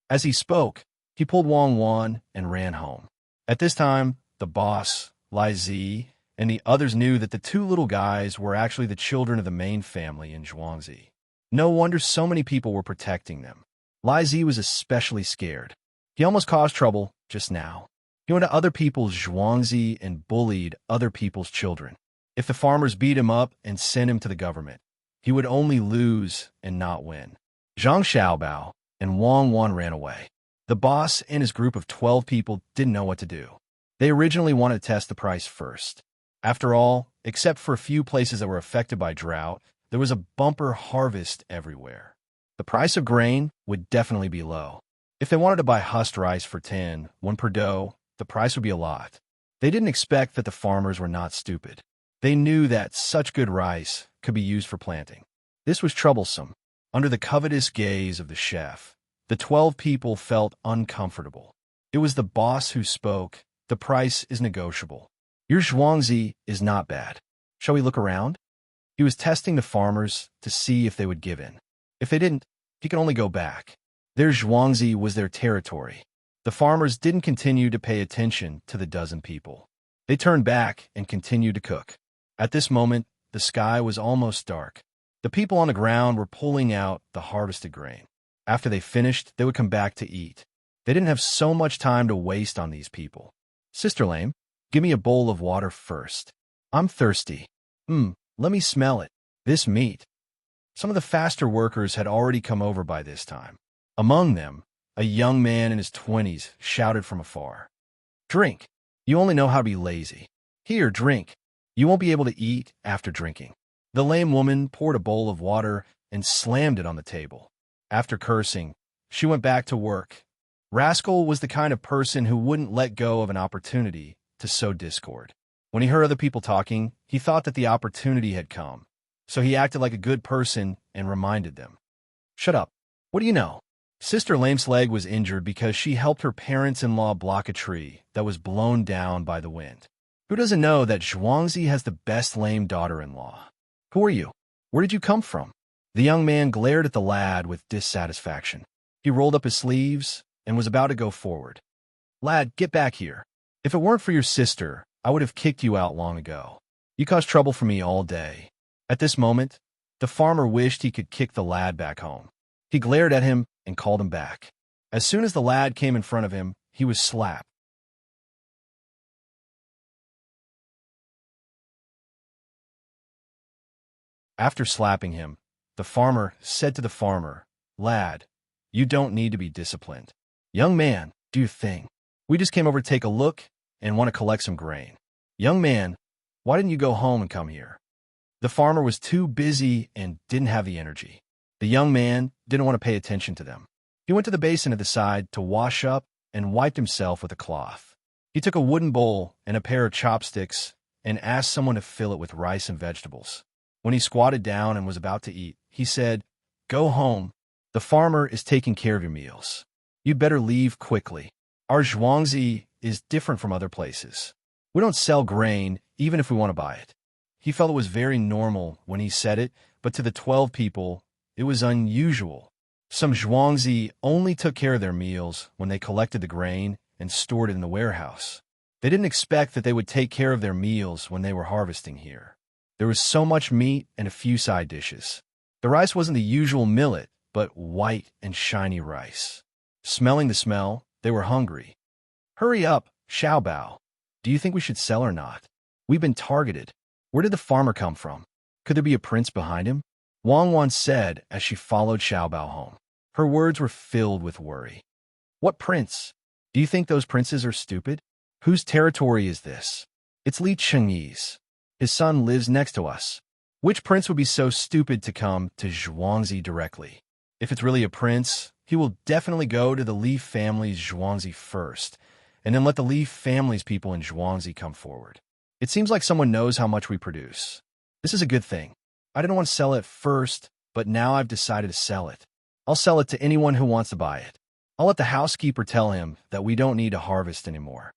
As he spoke, he pulled Wang Wan and ran home. At this time, the boss, Lai Zi, and the others knew that the two little guys were actually the children of the main family in Zhuangzi. No wonder so many people were protecting them. Lai Zi was especially scared. He almost caused trouble just now. He went to other people's Zhuangzi and bullied other people's children. If the farmers beat him up and sent him to the government, he would only lose and not win. Zhang Xiaobao and Wang Wan ran away. The boss and his group of 12 people didn't know what to do. They originally wanted to test the price first. After all, except for a few places that were affected by drought, there was a bumper harvest everywhere. The price of grain would definitely be low. If they wanted to buy husked rice for 1 per dough, the price would be a lot. They didn't expect that the farmers were not stupid. They knew that such good rice could be used for planting. This was troublesome. Under the covetous gaze of the chef, the 12 people felt uncomfortable. It was the boss who spoke. The price is negotiable. Your zhuangzi is not bad. Shall we look around? He was testing the farmers to see if they would give in. If they didn't, he could only go back. Their zhuangzi was their territory. The farmers didn't continue to pay attention to the dozen people. They turned back and continued to cook. At this moment, the sky was almost dark. The people on the ground were pulling out the harvested grain. After they finished, they would come back to eat. They didn't have so much time to waste on these people. Sister Lame, give me a bowl of water first. I'm thirsty. Let me smell it. This meat. Some of the faster workers had already come over by this time. Among them, a young man in his 20s shouted from afar. Drink. You only know how to be lazy. Here, drink. You won't be able to eat after drinking. The lame woman poured a bowl of water and slammed it on the table. After cursing, she went back to work. Rascal was the kind of person who wouldn't let go of an opportunity to sow discord. When he heard other people talking, he thought that the opportunity had come. So he acted like a good person and reminded them. Shut up. What do you know? Sister Lame's leg was injured because she helped her parents-in-law block a tree that was blown down by the wind. Who doesn't know that Zhuangzi has the best lame daughter-in-law? Who are you? Where did you come from? The young man glared at the lad with dissatisfaction. He rolled up his sleeves and was about to go forward. Lad, get back here. If it weren't for your sister, I would have kicked you out long ago. You caused trouble for me all day. At this moment, the farmer wished he could kick the lad back home. He glared at him and called him back. As soon as the lad came in front of him, he was slapped. After slapping him, the farmer said to the farmer, Lad, you don't need to be disciplined. Young man, do your thing. We just came over to take a look and want to collect some grain. Young man, why didn't you go home and come here? The farmer was too busy and didn't have the energy. The young man didn't want to pay attention to them. He went to the basin at the side to wash up and wiped himself with a cloth. He took a wooden bowl and a pair of chopsticks and asked someone to fill it with rice and vegetables. When he squatted down and was about to eat, he said, Go home. The farmer is taking care of your meals. You'd better leave quickly. Our zhuangzi is different from other places. We don't sell grain even if we want to buy it. He felt it was very normal when he said it, but to the 12 people, it was unusual. Some zhuangzi only took care of their meals when they collected the grain and stored it in the warehouse. They didn't expect that they would take care of their meals when they were harvesting here. There was so much meat and a few side dishes. The rice wasn't the usual millet, but white and shiny rice. Smelling the smell, they were hungry. Hurry up, Xiaobao. Do you think we should sell or not? We've been targeted. Where did the farmer come from? Could there be a prince behind him? Wang Wan said as she followed Xiaobao home. Her words were filled with worry. What prince? Do you think those princes are stupid? Whose territory is this? It's Li Chengyi's. His son lives next to us. Which prince would be so stupid to come to Zhuangzi directly? If it's really a prince, he will definitely go to the Li family's Zhuangzi first, and then let the Li family's people in Zhuangzi come forward. It seems like someone knows how much we produce. This is a good thing. I didn't want to sell it first, but now I've decided to sell it. I'll sell it to anyone who wants to buy it. I'll let the housekeeper tell him that we don't need to harvest anymore.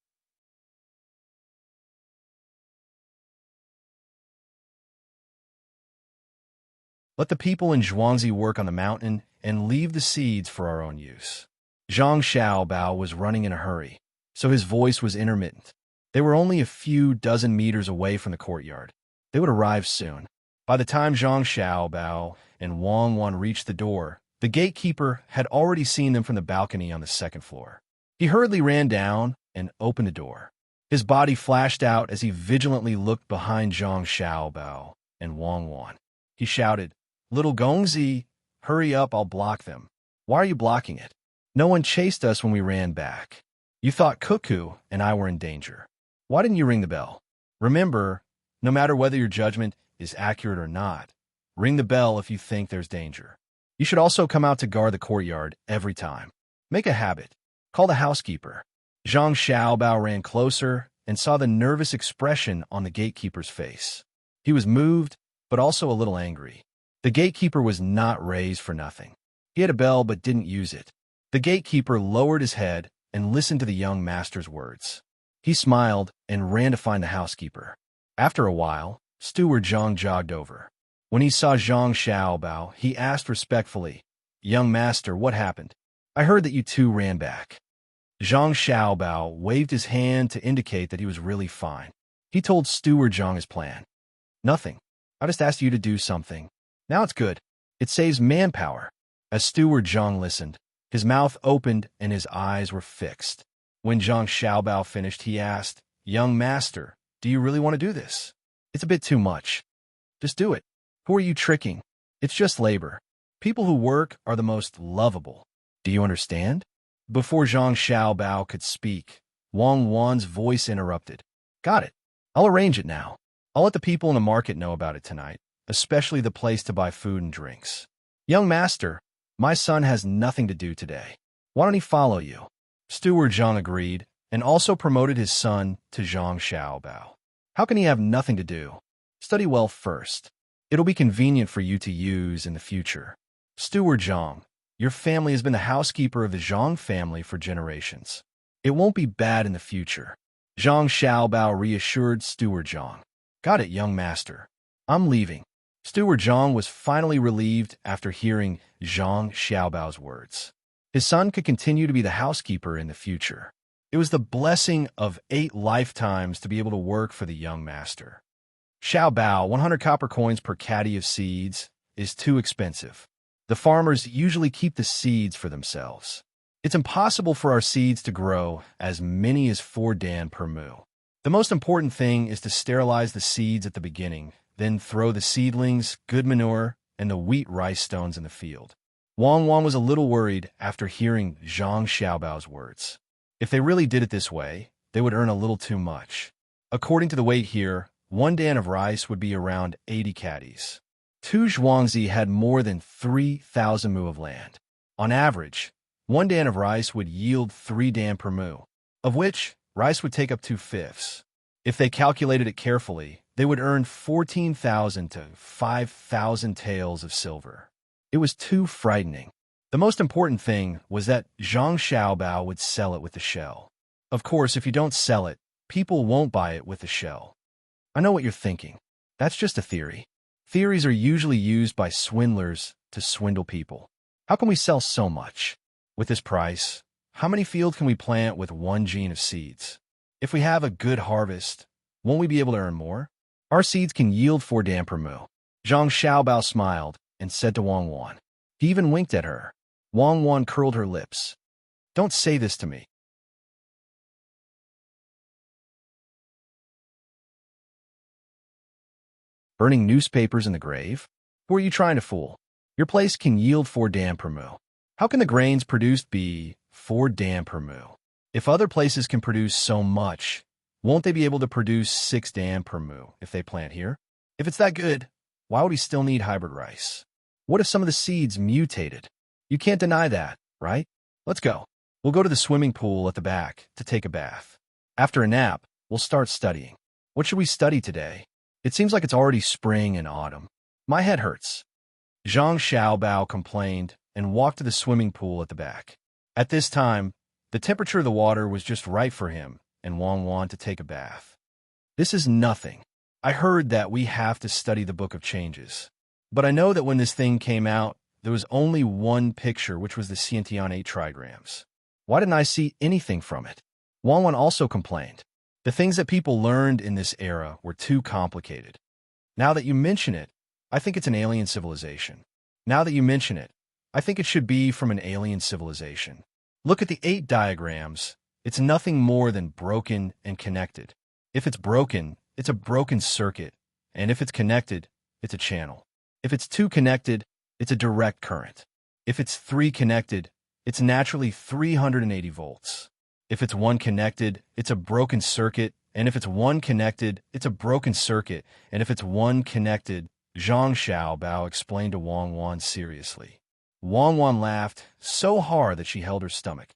Let the people in Zhuangzi work on the mountain and leave the seeds for our own use. Zhang Xiaobao was running in a hurry, so his voice was intermittent. They were only a few dozen meters away from the courtyard. They would arrive soon. By the time Zhang Xiaobao and Wang Wan reached the door, the gatekeeper had already seen them from the balcony on the second floor. He hurriedly ran down and opened the door. His body flashed out as he vigilantly looked behind Zhang Xiaobao and Wang Wan. He shouted, Little Gongzi, hurry up, I'll block them. Why are you blocking it? No one chased us when we ran back. You thought Cuckoo and I were in danger. Why didn't you ring the bell? Remember, no matter whether your judgment is accurate or not, ring the bell if you think there's danger. You should also come out to guard the courtyard every time. Make a habit. Call the housekeeper. Zhang Xiaobao ran closer and saw the nervous expression on the gatekeeper's face. He was moved, but also a little angry. The gatekeeper was not raised for nothing. He had a bell but didn't use it. The gatekeeper lowered his head and listened to the young master's words. He smiled and ran to find the housekeeper. After a while, Steward Zhang jogged over. When he saw Zhang Xiaobao, he asked respectfully, "Young master, what happened? I heard that you two ran back." Zhang Xiaobao waved his hand to indicate that he was really fine. He told Steward Zhang his plan. "Nothing. I just asked you to do something. Now it's good. It saves manpower." As Steward Zhang listened, his mouth opened and his eyes were fixed. When Zhang Xiaobao finished, he asked, "Young master, do you really want to do this? It's a bit too much. Just do it. Who are you tricking? It's just labor. People who work are the most lovable. Do you understand?" Before Zhang Xiaobao could speak, Wang Wan's voice interrupted. "Got it. I'll arrange it now. I'll let the people in the market know about it tonight, especially the place to buy food and drinks. Young master, my son has nothing to do today. Why don't he follow you?" Steward Zhang agreed and also promoted his son to Zhang Xiaobao. "How can he have nothing to do? Study well first. It'll be convenient for you to use in the future. Steward Zhang, your family has been the housekeeper of the Zhang family for generations. It won't be bad in the future." Zhang Xiaobao reassured Steward Zhang. "Got it, young master. I'm leaving." Steward Zhang was finally relieved after hearing Zhang Xiaobao's words. His son could continue to be the housekeeper in the future. It was the blessing of 8 lifetimes to be able to work for the young master. Xiaobao, 100 copper coins per caddy of seeds, is too expensive. The farmers usually keep the seeds for themselves. It's impossible for our seeds to grow as many as 4 dan per mu. The most important thing is to sterilize the seeds at the beginning, then throw the seedlings, good manure, and the wheat rice stones in the field. Wang Wan was a little worried after hearing Zhang Xiaobao's words. If they really did it this way, they would earn a little too much. According to the weight here, 1 dan of rice would be around 80 caddies. 2 zhuangzi had more than 3,000 mu of land. On average, 1 dan of rice would yield 3 dan per mu, of which rice would take up 2/5. If they calculated it carefully, they would earn 14,000 to 5,000 taels of silver. It was too frightening. The most important thing was that Zhang Xiaobao would sell it with the shell. Of course, if you don't sell it, people won't buy it with the shell. I know what you're thinking. That's just a theory. Theories are usually used by swindlers to swindle people. How can we sell so much? With this price, how many fields can we plant with 1 gene of seeds? If we have a good harvest, won't we be able to earn more? Our seeds can yield 4 dan per mu. Zhang Xiaobao smiled and said to Wang Wan. He even winked at her. Wang Wan curled her lips. "Don't say this to me." Burning newspapers in the grave? Who are you trying to fool? Your place can yield 4 dan per mu. How can the grains produced be 4 dan per mu? If other places can produce so much, won't they be able to produce 6 dan per mu if they plant here? If it's that good, why would we still need hybrid rice? What if some of the seeds mutated? You can't deny that, right? Let's go. We'll go to the swimming pool at the back to take a bath. After a nap, we'll start studying. What should we study today? It seems like it's already spring and autumn. My head hurts. Zhang Xiaobao complained and walked to the swimming pool at the back. At this time, the temperature of the water was just right for him and Wang Wan to take a bath. This is nothing. I heard that we have to study the Book of Changes. But I know that when this thing came out, there was only one picture, which was the Xiantian 8 trigrams. Why didn't I see anything from it? Wang Wan also complained. The things that people learned in this era were too complicated. Now that you mention it, I think it's an alien civilization. Now that you mention it, I think it should be from an alien civilization. Look at the 8 diagrams. It's nothing more than broken and connected. If it's broken, it's a broken circuit. And if it's connected, it's a channel. If it's 2 connected, it's a direct current. If it's 3 connected, It's naturally 380 volts. If it's one connected, it's a broken circuit, and if it's one connected, it's a broken circuit, and if it's one connected, Zhang Xiaobao explained to Wang Wan seriously. Wang Wan laughed so hard that she held her stomach.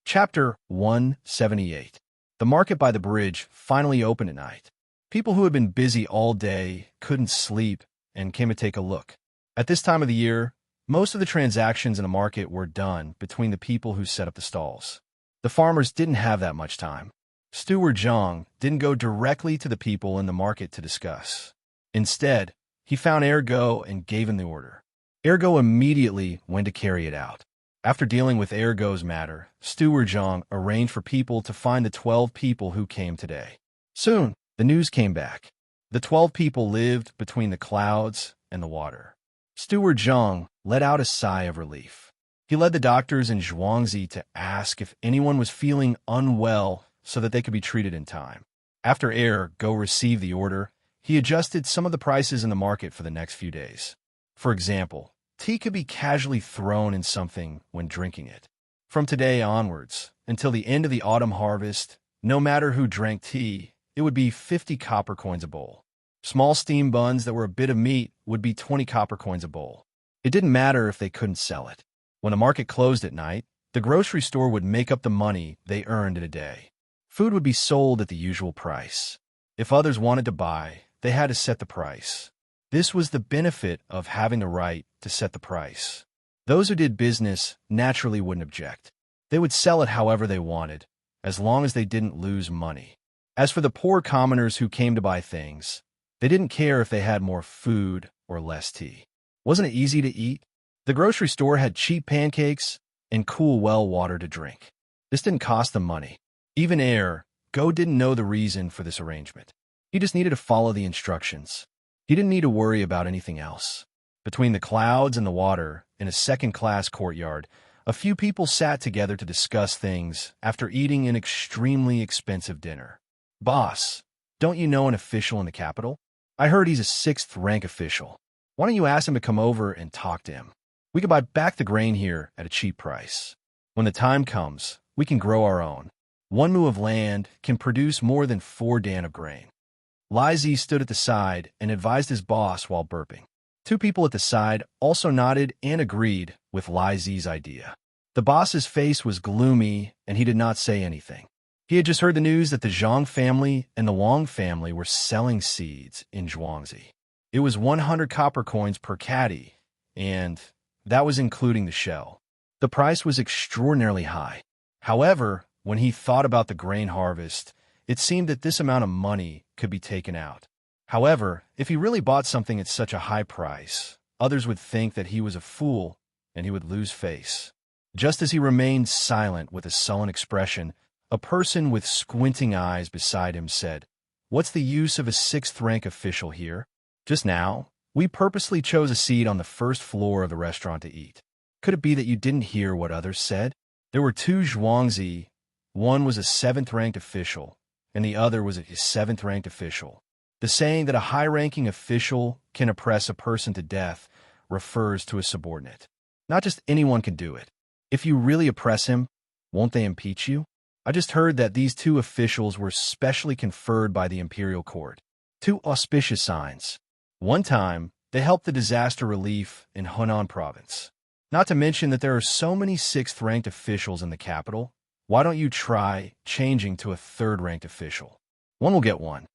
Chapter 178. The market by the bridge finally opened at night. People who had been busy all day couldn't sleep and came to take a look. At this time of the year, most of the transactions in the market were done between the people who set up the stalls. The farmers didn't have that much time. Steward Zhang didn't go directly to the people in the market to discuss. Instead, he found Ergo and gave him the order. Ergo immediately went to carry it out. After dealing with Ergo's matter, Steward Zhang arranged for people to find the 12 people who came today. Soon, the news came back. The 12 people lived between the clouds and the water. Steward Zhang let out a sigh of relief. He led the doctors in Zhuangzi to ask if anyone was feeling unwell so that they could be treated in time. After Ergo received the order, he adjusted some of the prices in the market for the next few days. For example, tea could be casually thrown in something when drinking it. From today onwards, until the end of the autumn harvest, no matter who drank tea, it would be 50 copper coins a bowl. Small steam buns that were a bit of meat would be 20 copper coins a bowl. It didn't matter if they couldn't sell it. When the market closed at night, the grocery store would make up the money they earned in a day. Food would be sold at the usual price. If others wanted to buy, they had to set the price. This was the benefit of having the right to set the price. Those who did business naturally wouldn't object. They would sell it however they wanted, as long as they didn't lose money. As for the poor commoners who came to buy things, they didn't care if they had more food or less tea. Wasn't it easy to eat? The grocery store had cheap pancakes and cool well water to drink. This didn't cost them money. Even Go didn't know the reason for this arrangement. He just needed to follow the instructions. He didn't need to worry about anything else. Between the clouds and the water, in a second-class courtyard, a few people sat together to discuss things after eating an extremely expensive dinner. Boss, don't you know an official in the capital? I heard he's a 6th-rank official. Why don't you ask him to come over and talk to him? We can buy back the grain here at a cheap price. When the time comes, we can grow our own. 1 mu of land can produce more than 4 dan of grain. Lai Zi stood at the side and advised his boss while burping. 2 people at the side also nodded and agreed with Lai Zi's idea. The boss's face was gloomy and he did not say anything. He had just heard the news that the Zhang family and the Wang family were selling seeds in Zhuangzi. It was 100 copper coins per caddy, and that was including the shell. The price was extraordinarily high. However, when he thought about the grain harvest, it seemed that this amount of money could be taken out. However, if he really bought something at such a high price, others would think that he was a fool and he would lose face. Just as he remained silent with a sullen expression, a person with squinting eyes beside him said, "What's the use of a 6th-rank official here? Just now, we purposely chose a seat on the first floor of the restaurant to eat. Could it be that you didn't hear what others said? There were 2 Zhuangzi. One was a 7th-ranked official, and the other was a 7th-ranked official. The saying that a high-ranking official can oppress a person to death refers to a subordinate. Not just anyone can do it. If you really oppress him, won't they impeach you? I just heard that these 2 officials were specially conferred by the imperial court. 2 auspicious signs. One time, they helped the disaster relief in Hunan province. Not to mention that there are so many 6th-ranked officials in the capital. Why don't you try changing to a 3rd-ranked official? One will get one."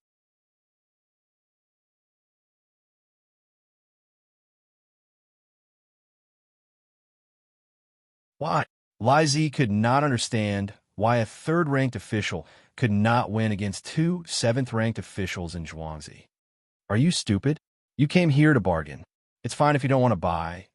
Why? Lai Zi could not understand why a 3rd-ranked official could not win against 2 7th-ranked officials in Zhuangzi. Are you stupid? You came here to bargain. It's fine if you don't want to buy,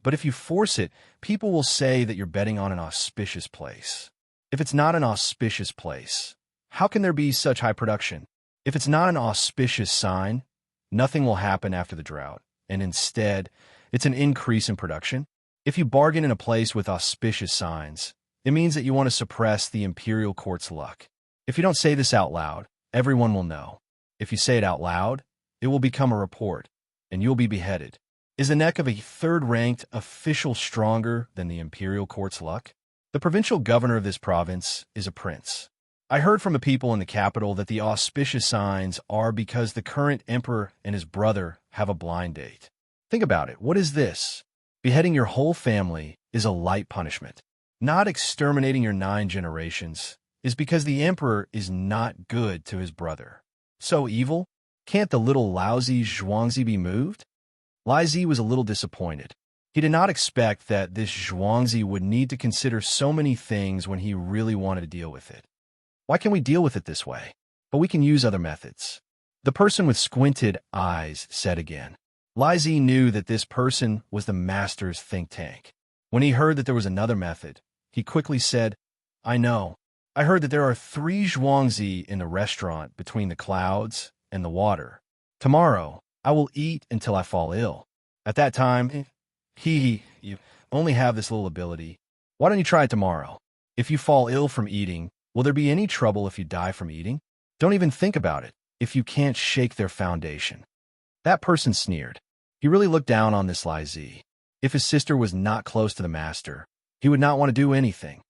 but if you force it, people will say that you're betting on an auspicious place. If it's not an auspicious place, how can there be such high production? If it's not an auspicious sign, nothing will happen after the drought, and instead, it's an increase in production. If you bargain in a place with auspicious signs, It means that you want to suppress the imperial court's luck. If you don't say this out loud, everyone will know. If you say it out loud, it will become a report, and you'll be beheaded. Is the neck of a third-ranked official stronger than the imperial court's luck? The provincial governor of this province is a prince. I heard from the people in the capital that the auspicious signs are because the current emperor and his brother have a blind date. Think about it. What is this? Beheading your whole family is a light punishment. Not exterminating your 9 generations is because the emperor is not good to his brother. So evil? Can't the little lousy Zhuangzi be moved? Lai Zi was a little disappointed. He did not expect that this Zhuangzi would need to consider so many things when he really wanted to deal with it. Why can we deal with it this way? But we can use other methods. The person with squinted eyes said again. Lai Zi knew that this person was the master's think tank. When he heard that there was another method, he quickly said, I know. I heard that there are 3 Zhuangzi in the restaurant between the clouds and the water. Tomorrow, I will eat until I fall ill. At that time, you only have this little ability. Why don't you try it tomorrow? If you fall ill from eating, will there be any trouble if you die from eating? Don't even think about it if you can't shake their foundation. That person sneered. He really looked down on this Lai Zi. If his sister was not close to the master, he would not want to do anything.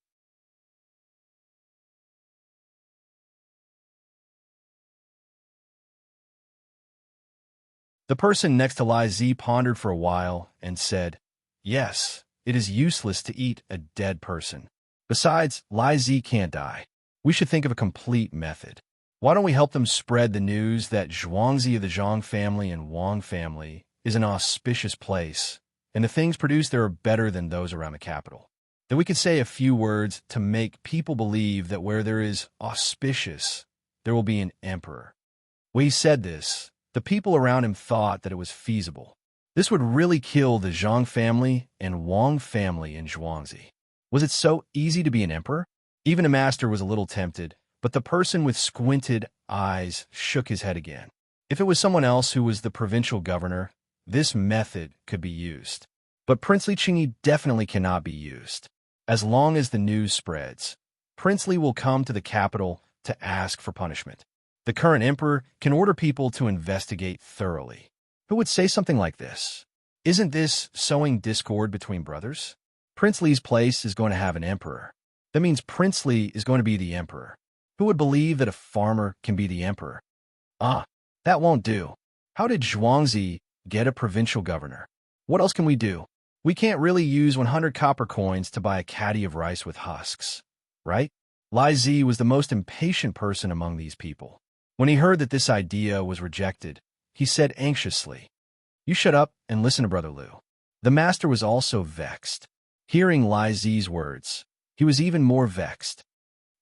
The person next to Lai Zi pondered for a while and said, Yes, it is useless to eat a dead person. Besides, Lai Zi can't die. We should think of a complete method. Why don't we help them spread the news that Zhuangzi of the Zhang family and Wang family is an auspicious place, and the things produced there are better than those around the capital? Then we could say a few words to make people believe that where there is auspicious, there will be an emperor. When he said this, the people around him thought that it was feasible. This would really kill the Zhang family and Wang family in Zhuangzi. Was it so easy to be an emperor? Even a master was a little tempted, but the person with squinted eyes shook his head again. If it was someone else who was the provincial governor, this method could be used. But Princely Qingyi definitely cannot be used. As long as the news spreads, Princely will come to the capital to ask for punishment. The current emperor can order people to investigate thoroughly. Who would say something like this? Isn't this sowing discord between brothers? Princely's place is going to have an emperor. That means Princely is going to be the emperor. Who would believe that a farmer can be the emperor? That won't do. How did Zhuangzi get a provincial governor? What else can we do? We can't really use 100 copper coins to buy a caddy of rice with husks, right? Lai Zi was the most impatient person among these people. When he heard that this idea was rejected, he said anxiously, You shut up and listen to Brother Liu. The master was also vexed. Hearing Lai Zi's words, he was even more vexed.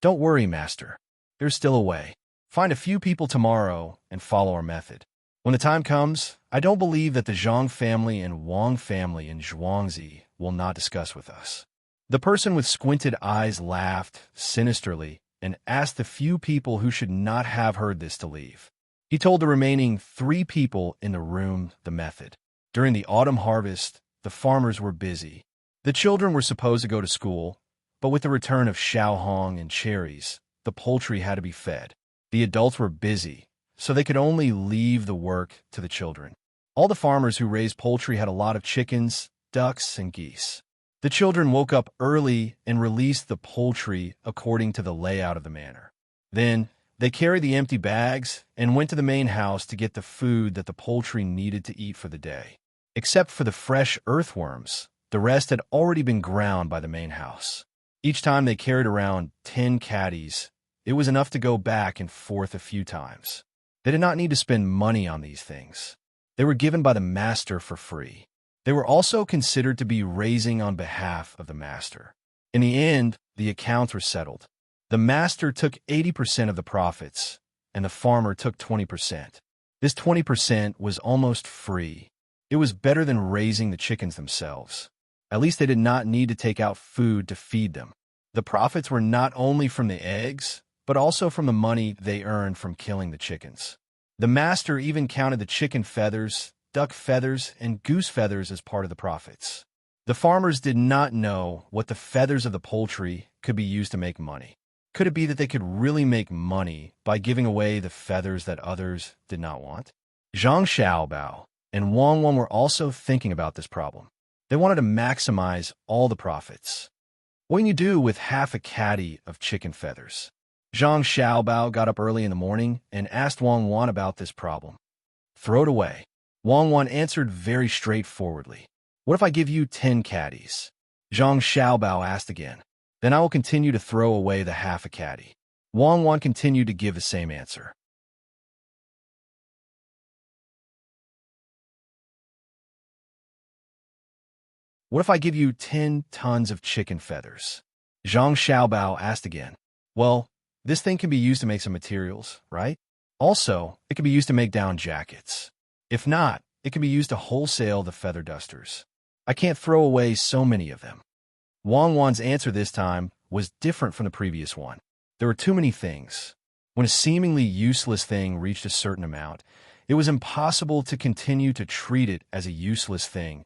Don't worry, master. There's still a way. Find a few people tomorrow and follow our method. When the time comes, I don't believe that the Zhang family and Wang family in Zhuangzi will not discuss with us. The person with squinted eyes laughed sinisterly and asked the few people who should not have heard this to leave. He told the remaining 3 people in the room the method. During the autumn harvest, the farmers were busy. The children were supposed to go to school, but with the return of Xiaohong and cherries, the poultry had to be fed. The adults were busy, so they could only leave the work to the children. All the farmers who raised poultry had a lot of chickens, ducks, and geese. The children woke up early and released the poultry according to the layout of the manor. Then, they carried the empty bags and went to the main house to get the food that the poultry needed to eat for the day. Except for the fresh earthworms, the rest had already been ground by the main house. Each time they carried around 10 caddies. It was enough to go back and forth a few times. They did not need to spend money on these things. They were given by the master for free. They were also considered to be raising on behalf of the master. In the end, the accounts were settled. The master took 80% of the profits, and the farmer took 20%. This 20% was almost free. It was better than raising the chickens themselves. At least they did not need to take out food to feed them. The profits were not only from the eggs, but also from the money they earned from killing the chickens. The master even counted the chicken feathers, duck feathers, and goose feathers as part of the profits. The farmers did not know what the feathers of the poultry could be used to make money? Could it be that they could really make money by giving away the feathers that others did not want? Zhang Xiaobao and Wang Wan were also thinking about this problem. They wanted to maximize all the profits. What can you do with half a caddy of chicken feathers? Zhang Xiaobao got up early in the morning and asked Wang Wan about this problem. Throw it away. Wang Wan answered very straightforwardly. What if I give you 10 caddies? Zhang Xiaobao asked again. Then I will continue to throw away the half a caddy. Wang Wan continued to give the same answer. What if I give you 10 tons of chicken feathers? Zhang Xiaobao asked again. Well, this thing can be used to make some materials, right? Also, it can be used to make down jackets. If not, it can be used to wholesale the feather dusters. I can't throw away so many of them. Wang Wan's answer this time was different from the previous one. There were too many things. When a seemingly useless thing reached a certain amount, it was impossible to continue to treat it as a useless thing,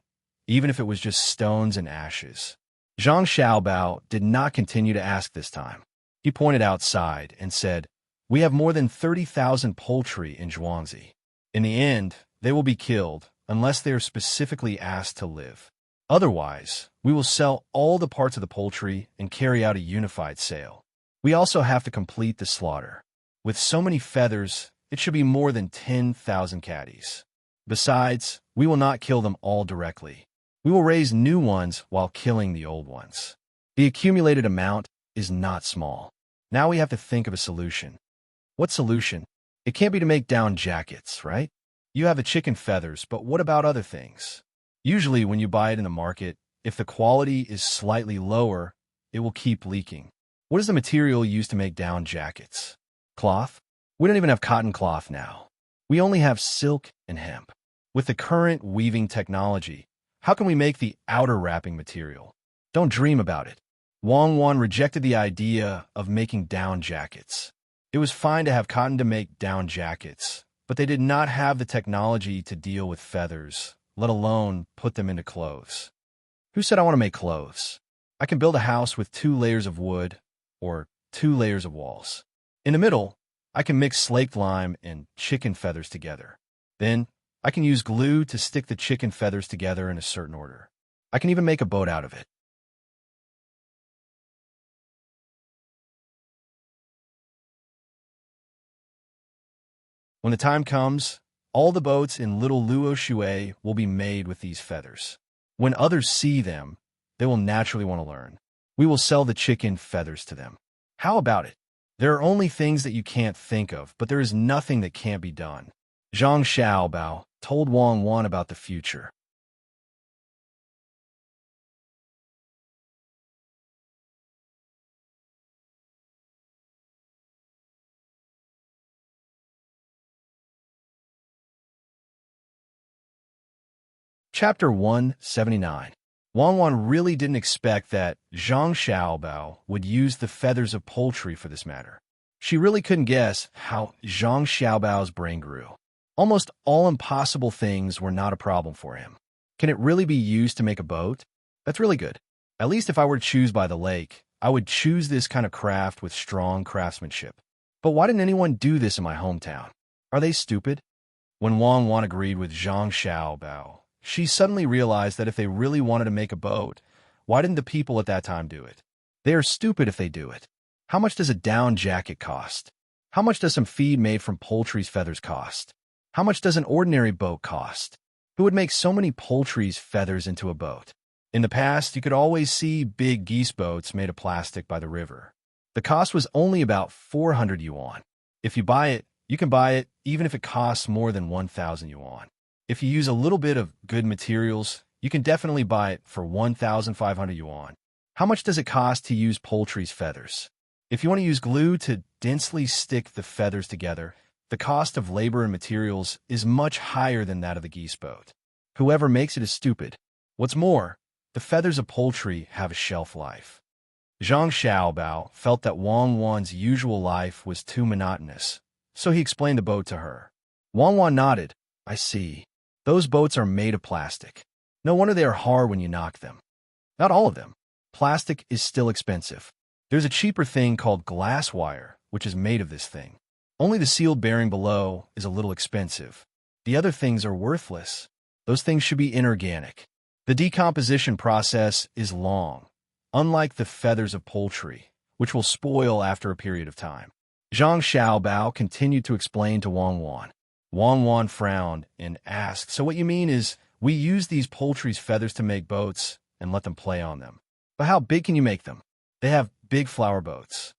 even if it was just stones and ashes. Zhang Xiaobao did not continue to ask this time. He pointed outside and said, We have more than 30,000 poultry in Zhuangzi. In the end, they will be killed unless they are specifically asked to live. Otherwise, we will sell all the parts of the poultry and carry out a unified sale. We also have to complete the slaughter. With so many feathers, it should be more than 10,000 caddies. Besides, we will not kill them all directly. We will raise new ones while killing the old ones. The accumulated amount is not small. Now we have to think of a solution. What solution? It can't be to make down jackets, right? You have the chicken feathers, but what about other things? Usually when you buy it in the market, if the quality is slightly lower, it will keep leaking. What is the material used to make down jackets? Cloth? We don't even have cotton cloth now. We only have silk and hemp. With the current weaving technology, how can we make the outer wrapping material? Don't dream about it. Wang Wan rejected the idea of making down jackets. It was fine to have cotton to make down jackets, but they did not have the technology to deal with feathers, let alone put them into clothes. Who said I want to make clothes? I can build a house with 2 layers of wood or 2 layers of walls. In the middle, I can mix slaked lime and chicken feathers together. Then, I can use glue to stick the chicken feathers together in a certain order. I can even make a boat out of it. When the time comes, all the boats in Little Luo Shui will be made with these feathers. When others see them, they will naturally want to learn. We will sell the chicken feathers to them. How about it? There are only things that you can't think of, but there is nothing that can't be done. Zhang Xiaobao told Wang Wan about the future. Chapter 179. Wang Wan really didn't expect that Zhang Xiaobao would use the feathers of poultry for this matter. She really couldn't guess how Zhang Xiaobao's brain grew. Almost all impossible things were not a problem for him. Can it really be used to make a boat? That's really good. At least if I were to choose by the lake, I would choose this kind of craft with strong craftsmanship. But why didn't anyone do this in my hometown? Are they stupid? When Wang Wan agreed with Zhang Xiaobao, she suddenly realized that if they really wanted to make a boat, why didn't the people at that time do it? They are stupid if they do it. How much does a down jacket cost? How much does some feed made from poultry's feathers cost? How much does an ordinary boat cost? Who would make so many poultry's feathers into a boat? In the past, you could always see big geese boats made of plastic by the river. The cost was only about 400 yuan. If you buy it, you can buy it even if it costs more than 1,000 yuan. If you use a little bit of good materials, you can definitely buy it for 1,500 yuan. How much does it cost to use poultry's feathers? If you want to use glue to densely stick the feathers together, the cost of labor and materials is much higher than that of the geese boat. Whoever makes it is stupid. What's more, the feathers of poultry have a shelf life. Zhang Xiaobao felt that Wang Wan's usual life was too monotonous, so he explained the boat to her. Wang Wan nodded. I see. Those boats are made of plastic. No wonder they are hard when you knock them. Not all of them. Plastic is still expensive. There's a cheaper thing called glass wire, which is made of this thing. Only the sealed bearing below is a little expensive. The other things are worthless. Those things should be inorganic. The decomposition process is long, unlike the feathers of poultry, which will spoil after a period of time. Zhang Xiaobao continued to explain to Wang Wan. Wang Wan frowned and asked, "So what you mean is we use these poultry's feathers to make boats and let them play on them. But how big can you make them?" "They have big flower boats."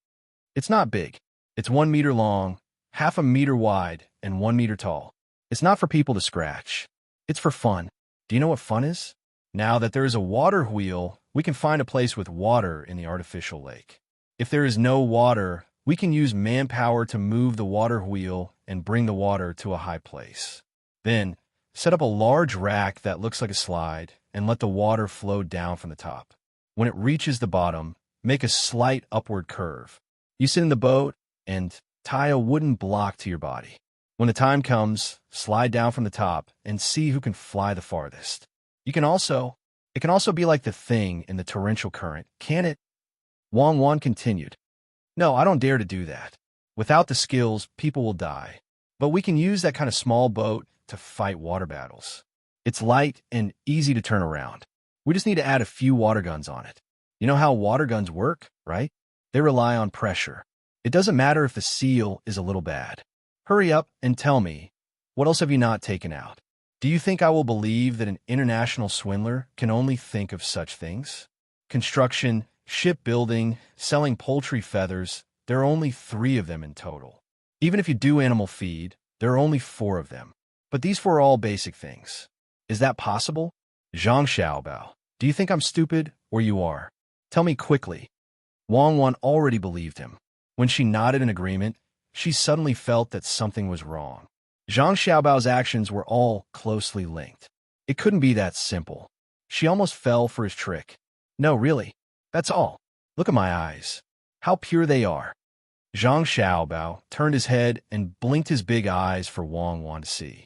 "It's not big. It's 1 meter long, half a meter wide, and 1 meter tall. It's not for people to scratch. It's for fun." "Do you know what fun is?" "Now that there is a water wheel, we can find a place with water in the artificial lake. If there is no water, we can use manpower to move the water wheel and bring the water to a high place. Then, set up a large rack that looks like a slide and let the water flow down from the top. When it reaches the bottom, make a slight upward curve. You sit in the boat and tie a wooden block to your body. When the time comes, slide down from the top and see who can fly the farthest. It can also be like the thing in the torrential current, can it?" Wang Wan continued. "No, I don't dare to do that. Without the skills, people will die. But we can use that kind of small boat to fight water battles. It's light and easy to turn around. We just need to add a few water guns on it. You know how water guns work, right? They rely on pressure. It doesn't matter if the seal is a little bad. Hurry up and tell me, what else have you not taken out? Do you think I will believe that an international swindler can only think of such things? Construction, shipbuilding, selling poultry feathers, there are only 3 of them in total. Even if you do animal feed, there are only 4 of them. But these 4 are all basic things. Is that possible?" "Zhang Xiaobao, do you think I'm stupid, or you are? Tell me quickly." Wang Wan already believed him. When she nodded in agreement, she suddenly felt that something was wrong. Zhang Xiaobao's actions were all closely linked. It couldn't be that simple. She almost fell for his trick. "No, really. That's all. Look at my eyes. How pure they are." Zhang Xiaobao turned his head and blinked his big eyes for Wang Wan to see.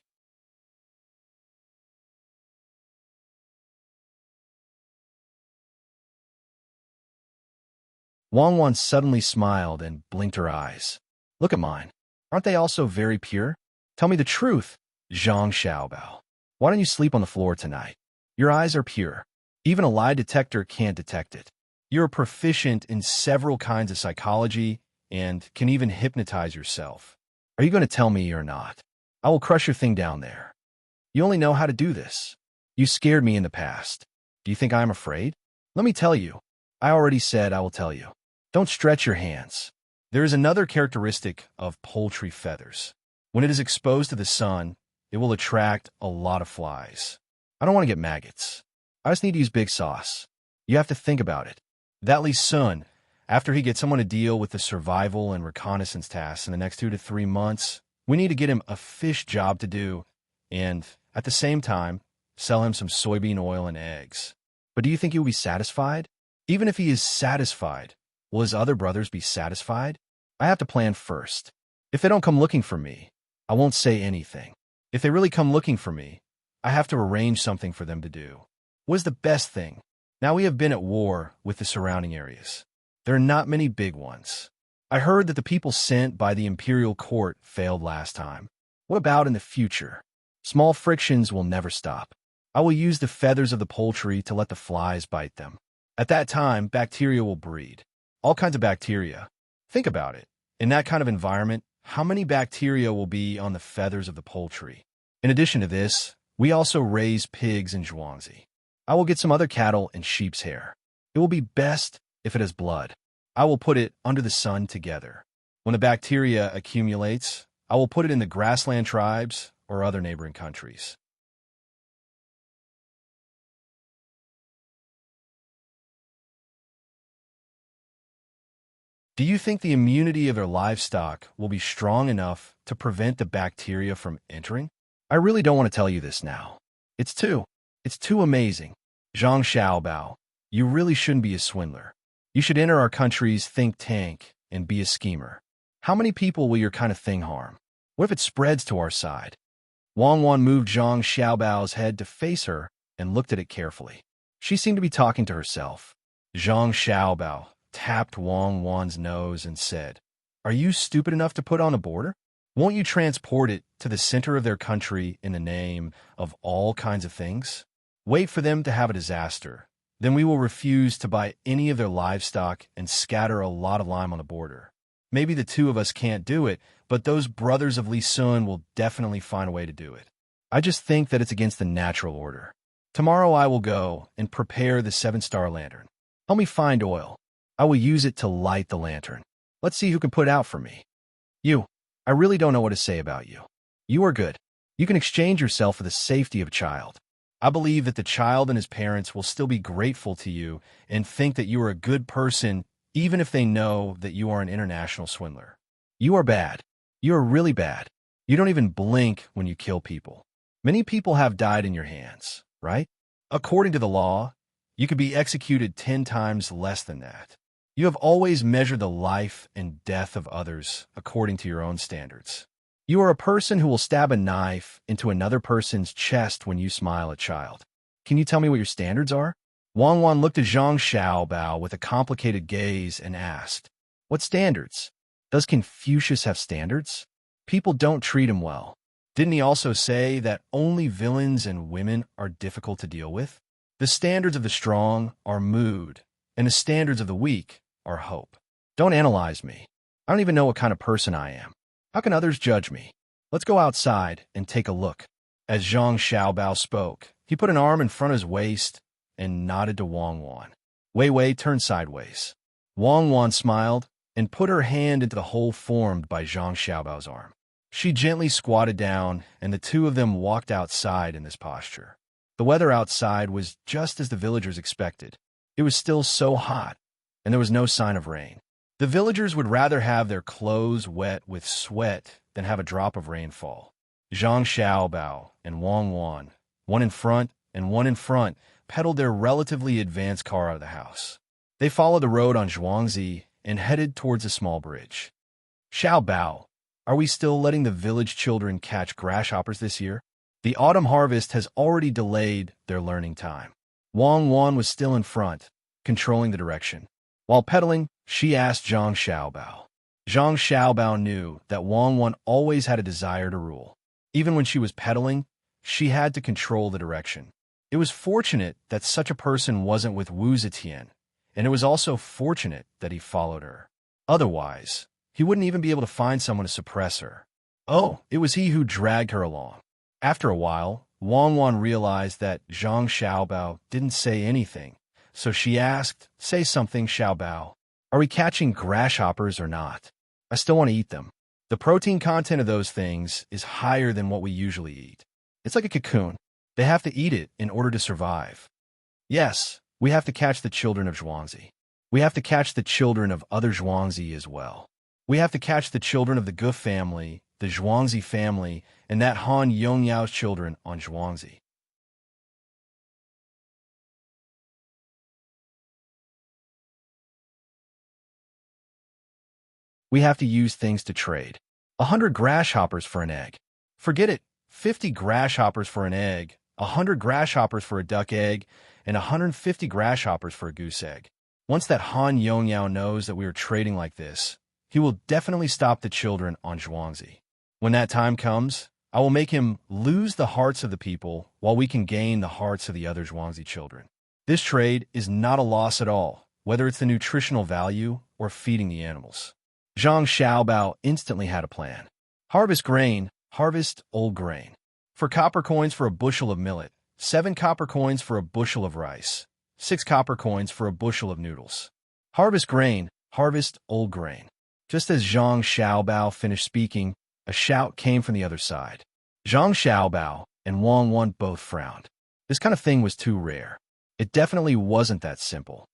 Wang Wan suddenly smiled and blinked her eyes. "Look at mine. Aren't they also very pure? Tell me the truth, Zhang Xiaobao. Why don't you sleep on the floor tonight? Your eyes are pure. Even a lie detector can't detect it. You're proficient in several kinds of psychology and can even hypnotize yourself. Are you going to tell me or not? I will crush your thing down there. You only know how to do this. You scared me in the past. Do you think I'm afraid? Let me tell you. I already said I will tell you. Don't stretch your hands. There is another characteristic of poultry feathers. When it is exposed to the sun, it will attract a lot of flies. I don't want to get maggots. I just need to use big sauce. You have to think about it. That Li Sun, after he gets someone to deal with the survival and reconnaissance tasks in the next 2 to 3 months, we need to get him a fish job to do and, at the same time, sell him some soybean oil and eggs. But do you think he will be satisfied? Even if he is satisfied, will his other brothers be satisfied? I have to plan first. If they don't come looking for me, I won't say anything. If they really come looking for me, I have to arrange something for them to do. What is the best thing? Now we have been at war with the surrounding areas. There are not many big ones. I heard that the people sent by the imperial court failed last time. What about in the future? Small frictions will never stop. I will use the feathers of the poultry to let the flies bite them. At that time, bacteria will breed. All kinds of bacteria. Think about it. In that kind of environment, how many bacteria will be on the feathers of the poultry? In addition to this, we also raise pigs in Zhuangzi. I will get some other cattle and sheep's hair. It will be best if it has blood. I will put it under the sun together. When the bacteria accumulates, I will put it in the grassland tribes or other neighboring countries. Do you think the immunity of their livestock will be strong enough to prevent the bacteria from entering? I really don't want to tell you this now. It's too amazing. Zhang Xiaobao, you really shouldn't be a swindler. You should enter our country's think tank and be a schemer. How many people will your kind of thing harm? What if it spreads to our side? Wang Wan moved Zhang Xiaobao's head to face her and looked at it carefully. She seemed to be talking to herself. Zhang Xiaobao, tapped Wang Wan's nose and said, "Are you stupid enough to put on a border? Won't you transport it to the center of their country in the name of all kinds of things? Wait for them to have a disaster. Then we will refuse to buy any of their livestock and scatter a lot of lime on the border. Maybe the two of us can't do it, but those brothers of Li Sun will definitely find a way to do it. I just think that it's against the natural order. Tomorrow I will go and prepare the 7-star lantern. Help me find oil. I will use it to light the lantern. Let's see who can put it out for me. You, I really don't know what to say about you. You are good. You can exchange yourself for the safety of a child. I believe that the child and his parents will still be grateful to you and think that you are a good person even if they know that you are an international swindler. You are bad. You are really bad. You don't even blink when you kill people. Many people have died in your hands, right? According to the law, you could be executed 10 times less than that. You have always measured the life and death of others according to your own standards. You are a person who will stab a knife into another person's chest when you smile at a child. Can you tell me what your standards are? Wang Wan looked at Zhang Xiaobao with a complicated gaze and asked, "What standards? Does Confucius have standards? People don't treat him well. Didn't he also say that only villains and women are difficult to deal with? The standards of the strong are mood, and the standards of the weak are hope. Don't analyze me. I don't even know what kind of person I am. How can others judge me? Let's go outside and take a look." As Zhang Xiaobao spoke, he put an arm in front of his waist and nodded to Wang Wan. Wei Wei turned sideways. Wang Wan smiled and put her hand into the hole formed by Zhang Xiaobao's arm. She gently squatted down, and the two of them walked outside in this posture. The weather outside was just as the villagers expected. It was still so hot, and there was no sign of rain. The villagers would rather have their clothes wet with sweat than have a drop of rain fall. Zhang Xiaobao and Wang Wan, one in front and one in front, pedaled their relatively advanced car out of the house. They followed the road on Zhuangzi and headed towards a small bridge. "Xiaobao, are we still letting the village children catch grasshoppers this year? The autumn harvest has already delayed their learning time." Wang Wan was still in front, controlling the direction. While pedaling, she asked Zhang Xiaobao. Zhang Xiaobao knew that Wang Wan always had a desire to rule. Even when she was pedaling, she had to control the direction. It was fortunate that such a person wasn't with Wu Zetian, and it was also fortunate that he followed her. Otherwise, he wouldn't even be able to find someone to suppress her. Oh, it was he who dragged her along. After a while, Wang Wan realized that Zhang Xiaobao didn't say anything, so she asked, "Say something, Xiaobao. Are we catching grasshoppers or not? I still want to eat them. The protein content of those things is higher than what we usually eat. It's like a cocoon. They have to eat it in order to survive." "Yes, we have to catch the children of Zhuangzi. We have to catch the children of other Zhuangzi as well. We have to catch the children of the Gu family, the Zhuangzi family, and that Han Yongyao's children on Zhuangzi." We have to use things to trade. 100 grasshoppers for an egg. Forget it. 50 grasshoppers for an egg, 100 grasshoppers for a duck egg, and 150 grasshoppers for a goose egg. Once that Han Yongyao knows that we are trading like this, he will definitely stop the children on Zhuangzi. When that time comes, I will make him lose the hearts of the people while we can gain the hearts of the other Zhuangzi children. This trade is not a loss at all, whether it's the nutritional value or feeding the animals. Zhang Xiaobao instantly had a plan. Harvest grain, harvest old grain. For copper coins for a bushel of millet, 7 copper coins for a bushel of rice, 6 copper coins for a bushel of noodles. Harvest grain, harvest old grain. Just as Zhang Xiaobao finished speaking, a shout came from the other side. Zhang Xiaobao and Wang Wan both frowned. This kind of thing was too rare. It definitely wasn't that simple.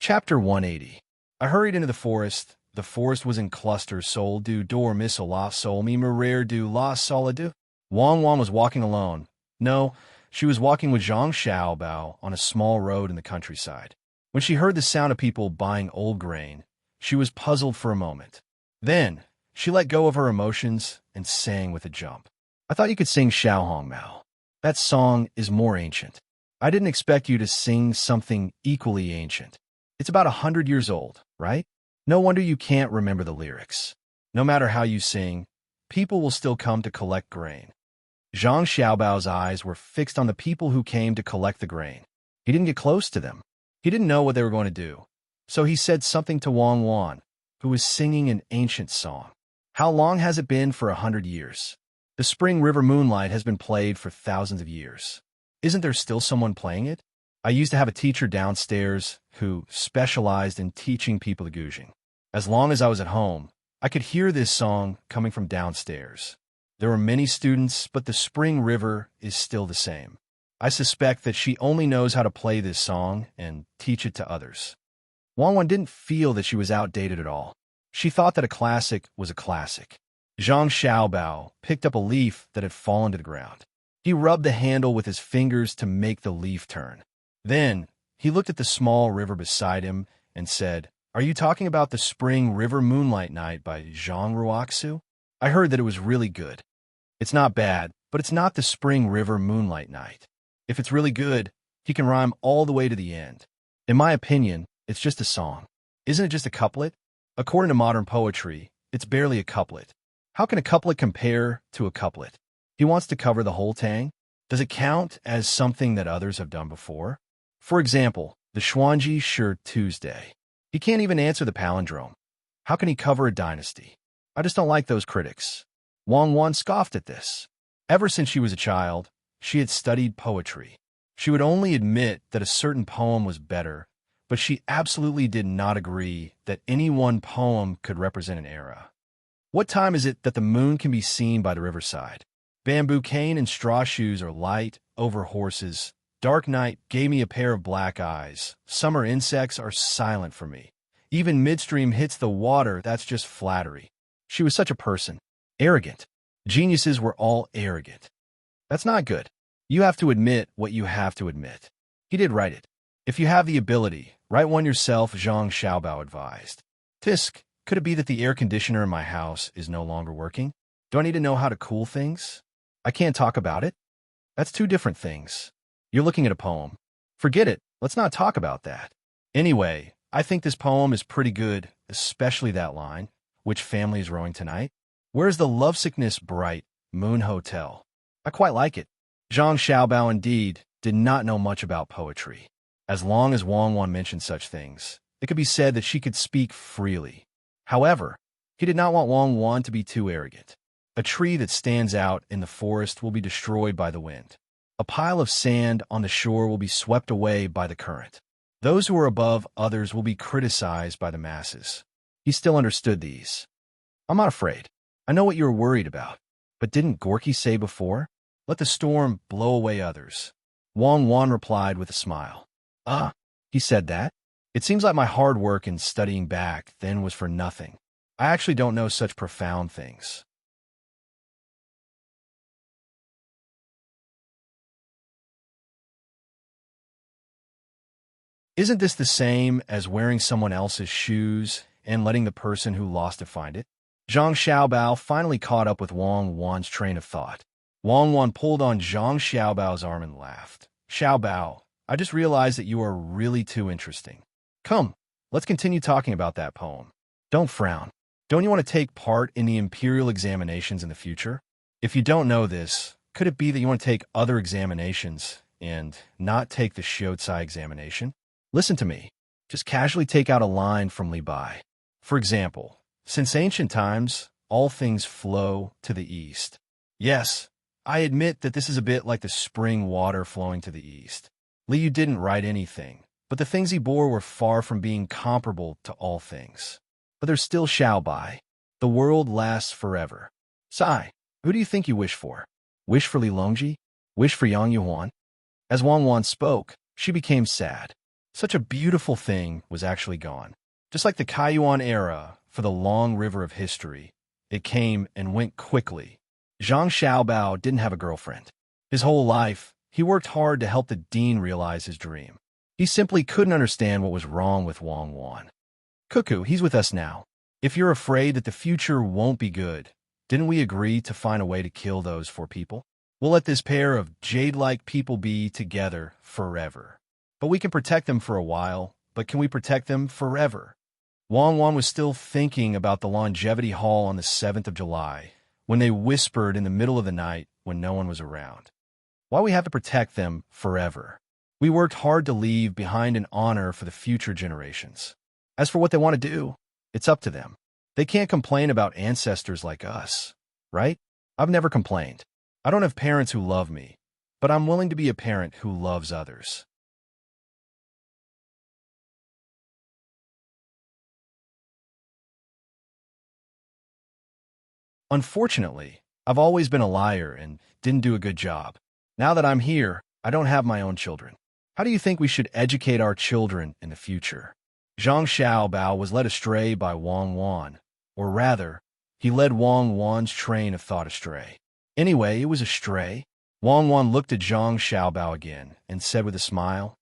Chapter 180. I hurried into the forest. The forest was in clusters. Sol du dor missile la sol mi marer du la soladu. Wang Wan was walking alone. No, she was walking with Zhang Xiaobao on a small road in the countryside. When she heard the sound of people buying old grain, she was puzzled for a moment. Then, she let go of her emotions and sang with a jump. I thought you could sing Xiao Hong Mao. That song is more ancient. I didn't expect you to sing something equally ancient. It's about 100 years old, right? No wonder you can't remember the lyrics. No matter how you sing, people will still come to collect grain. Zhang Xiaobao's eyes were fixed on the people who came to collect the grain. He didn't get close to them. He didn't know what they were going to do. So he said something to Wang Wan, who was singing an ancient song. How long has it been for 100 years? The Spring River Moonlight has been played for thousands of years. Isn't there still someone playing it? I used to have a teacher downstairs who specialized in teaching people the guzheng. As long as I was at home, I could hear this song coming from downstairs. There were many students, but the Spring River is still the same. I suspect that she only knows how to play this song and teach it to others. Wang Wan didn't feel that she was outdated at all. She thought that a classic was a classic. Zhang Xiaobao picked up a leaf that had fallen to the ground. He rubbed the handle with his fingers to make the leaf turn. Then, he looked at the small river beside him and said, "Are you talking about the Spring River Moonlight Night by Zhang Ruoxu? I heard that it was really good." "It's not bad, but it's not the Spring River Moonlight Night. If it's really good, he can rhyme all the way to the end. In my opinion, it's just a song. Isn't it just a couplet? According to modern poetry, it's barely a couplet. How can a couplet compare to a couplet? He wants to cover the whole Tang? Does it count as something that others have done before? For example, the Xuanji Shi Tuesday. He can't even answer the palindrome. How can he cover a dynasty? I just don't like those critics." Wang Wan scoffed at this. Ever since she was a child, she had studied poetry. She would only admit that a certain poem was better, but she absolutely did not agree that any one poem could represent an era. "What time is it that the moon can be seen by the riverside? Bamboo cane and straw shoes are light over horses. Dark night gave me a pair of black eyes. Summer insects are silent for me. Even midstream hits the water, that's just flattery." She was such a person. Arrogant. Geniuses were all arrogant. That's not good. You have to admit what you have to admit. He did write it. "If you have the ability, write one yourself," Zhang Xiaobao advised. "Tisk, could it be that the air conditioner in my house is no longer working? Do I need to know how to cool things? I can't talk about it? That's two different things. You're looking at a poem. Forget it. Let's not talk about that. Anyway, I think this poem is pretty good, especially that line, 'Which family is rowing tonight? Where's the lovesickness bright moon hotel?' I quite like it." Zhang Xiaobao indeed did not know much about poetry. As long as Wang Wan mentioned such things, it could be said that she could speak freely. However, he did not want Wang Wan to be too arrogant. A tree that stands out in the forest will be destroyed by the wind. A pile of sand on the shore will be swept away by the current. Those who are above others will be criticized by the masses. He still understood these. "I'm not afraid. I know what you were worried about. But didn't Gorky say before? Let the storm blow away others." Wang Wan replied with a smile. "Ah, he said that? It seems like my hard work in studying back then was for nothing. I actually don't know such profound things." Isn't this the same as wearing someone else's shoes and letting the person who lost it find it? Zhang Xiaobao finally caught up with Wang Wan's train of thought. Wang Wan pulled on Zhang Xiaobao's arm and laughed. "Xiaobao, I just realized that you are really too interesting. Come, let's continue talking about that poem. Don't frown. Don't you want to take part in the imperial examinations in the future? If you don't know this, could it be that you want to take other examinations and not take the Shiotsi examination? Listen to me. Just casually take out a line from Li Bai. For example, since ancient times, all things flow to the east. Yes, I admit that this is a bit like the spring water flowing to the east. Li Yu didn't write anything, but the things he bore were far from being comparable to all things. But there's still Xiao Bai. The world lasts forever. Sai, who do you think you wish for? Wish for Li Longji? Wish for Yang Yuan?" As Wang Wan spoke, she became sad. Such a beautiful thing was actually gone. Just like the Kaiyuan era for the long river of history, it came and went quickly. Zhang Xiaobao didn't have a girlfriend. His whole life, he worked hard to help the dean realize his dream. He simply couldn't understand what was wrong with Wang Wan. Cuckoo, he's with us now. If you're afraid that the future won't be good, didn't we agree to find a way to kill those 4 people? We'll let this pair of jade-like people be together forever. But we can protect them for a while, but can we protect them forever? Wang Wan was still thinking about the longevity hall on the 7th of July, when they whispered in the middle of the night when no one was around. Why we have to protect them forever? We worked hard to leave behind an honor for the future generations. As for what they want to do, it's up to them. They can't complain about ancestors like us, right? I've never complained. I don't have parents who love me, but I'm willing to be a parent who loves others. Unfortunately, I've always been a liar and didn't do a good job. Now that I'm here, I don't have my own children. How do you think we should educate our children in the future? Zhang Xiaobao was led astray by Wang Wan, or rather, he led Wang Wan's train of thought astray. Anyway, it was astray. Wang Wan looked at Zhang Xiaobao again and said with a smile,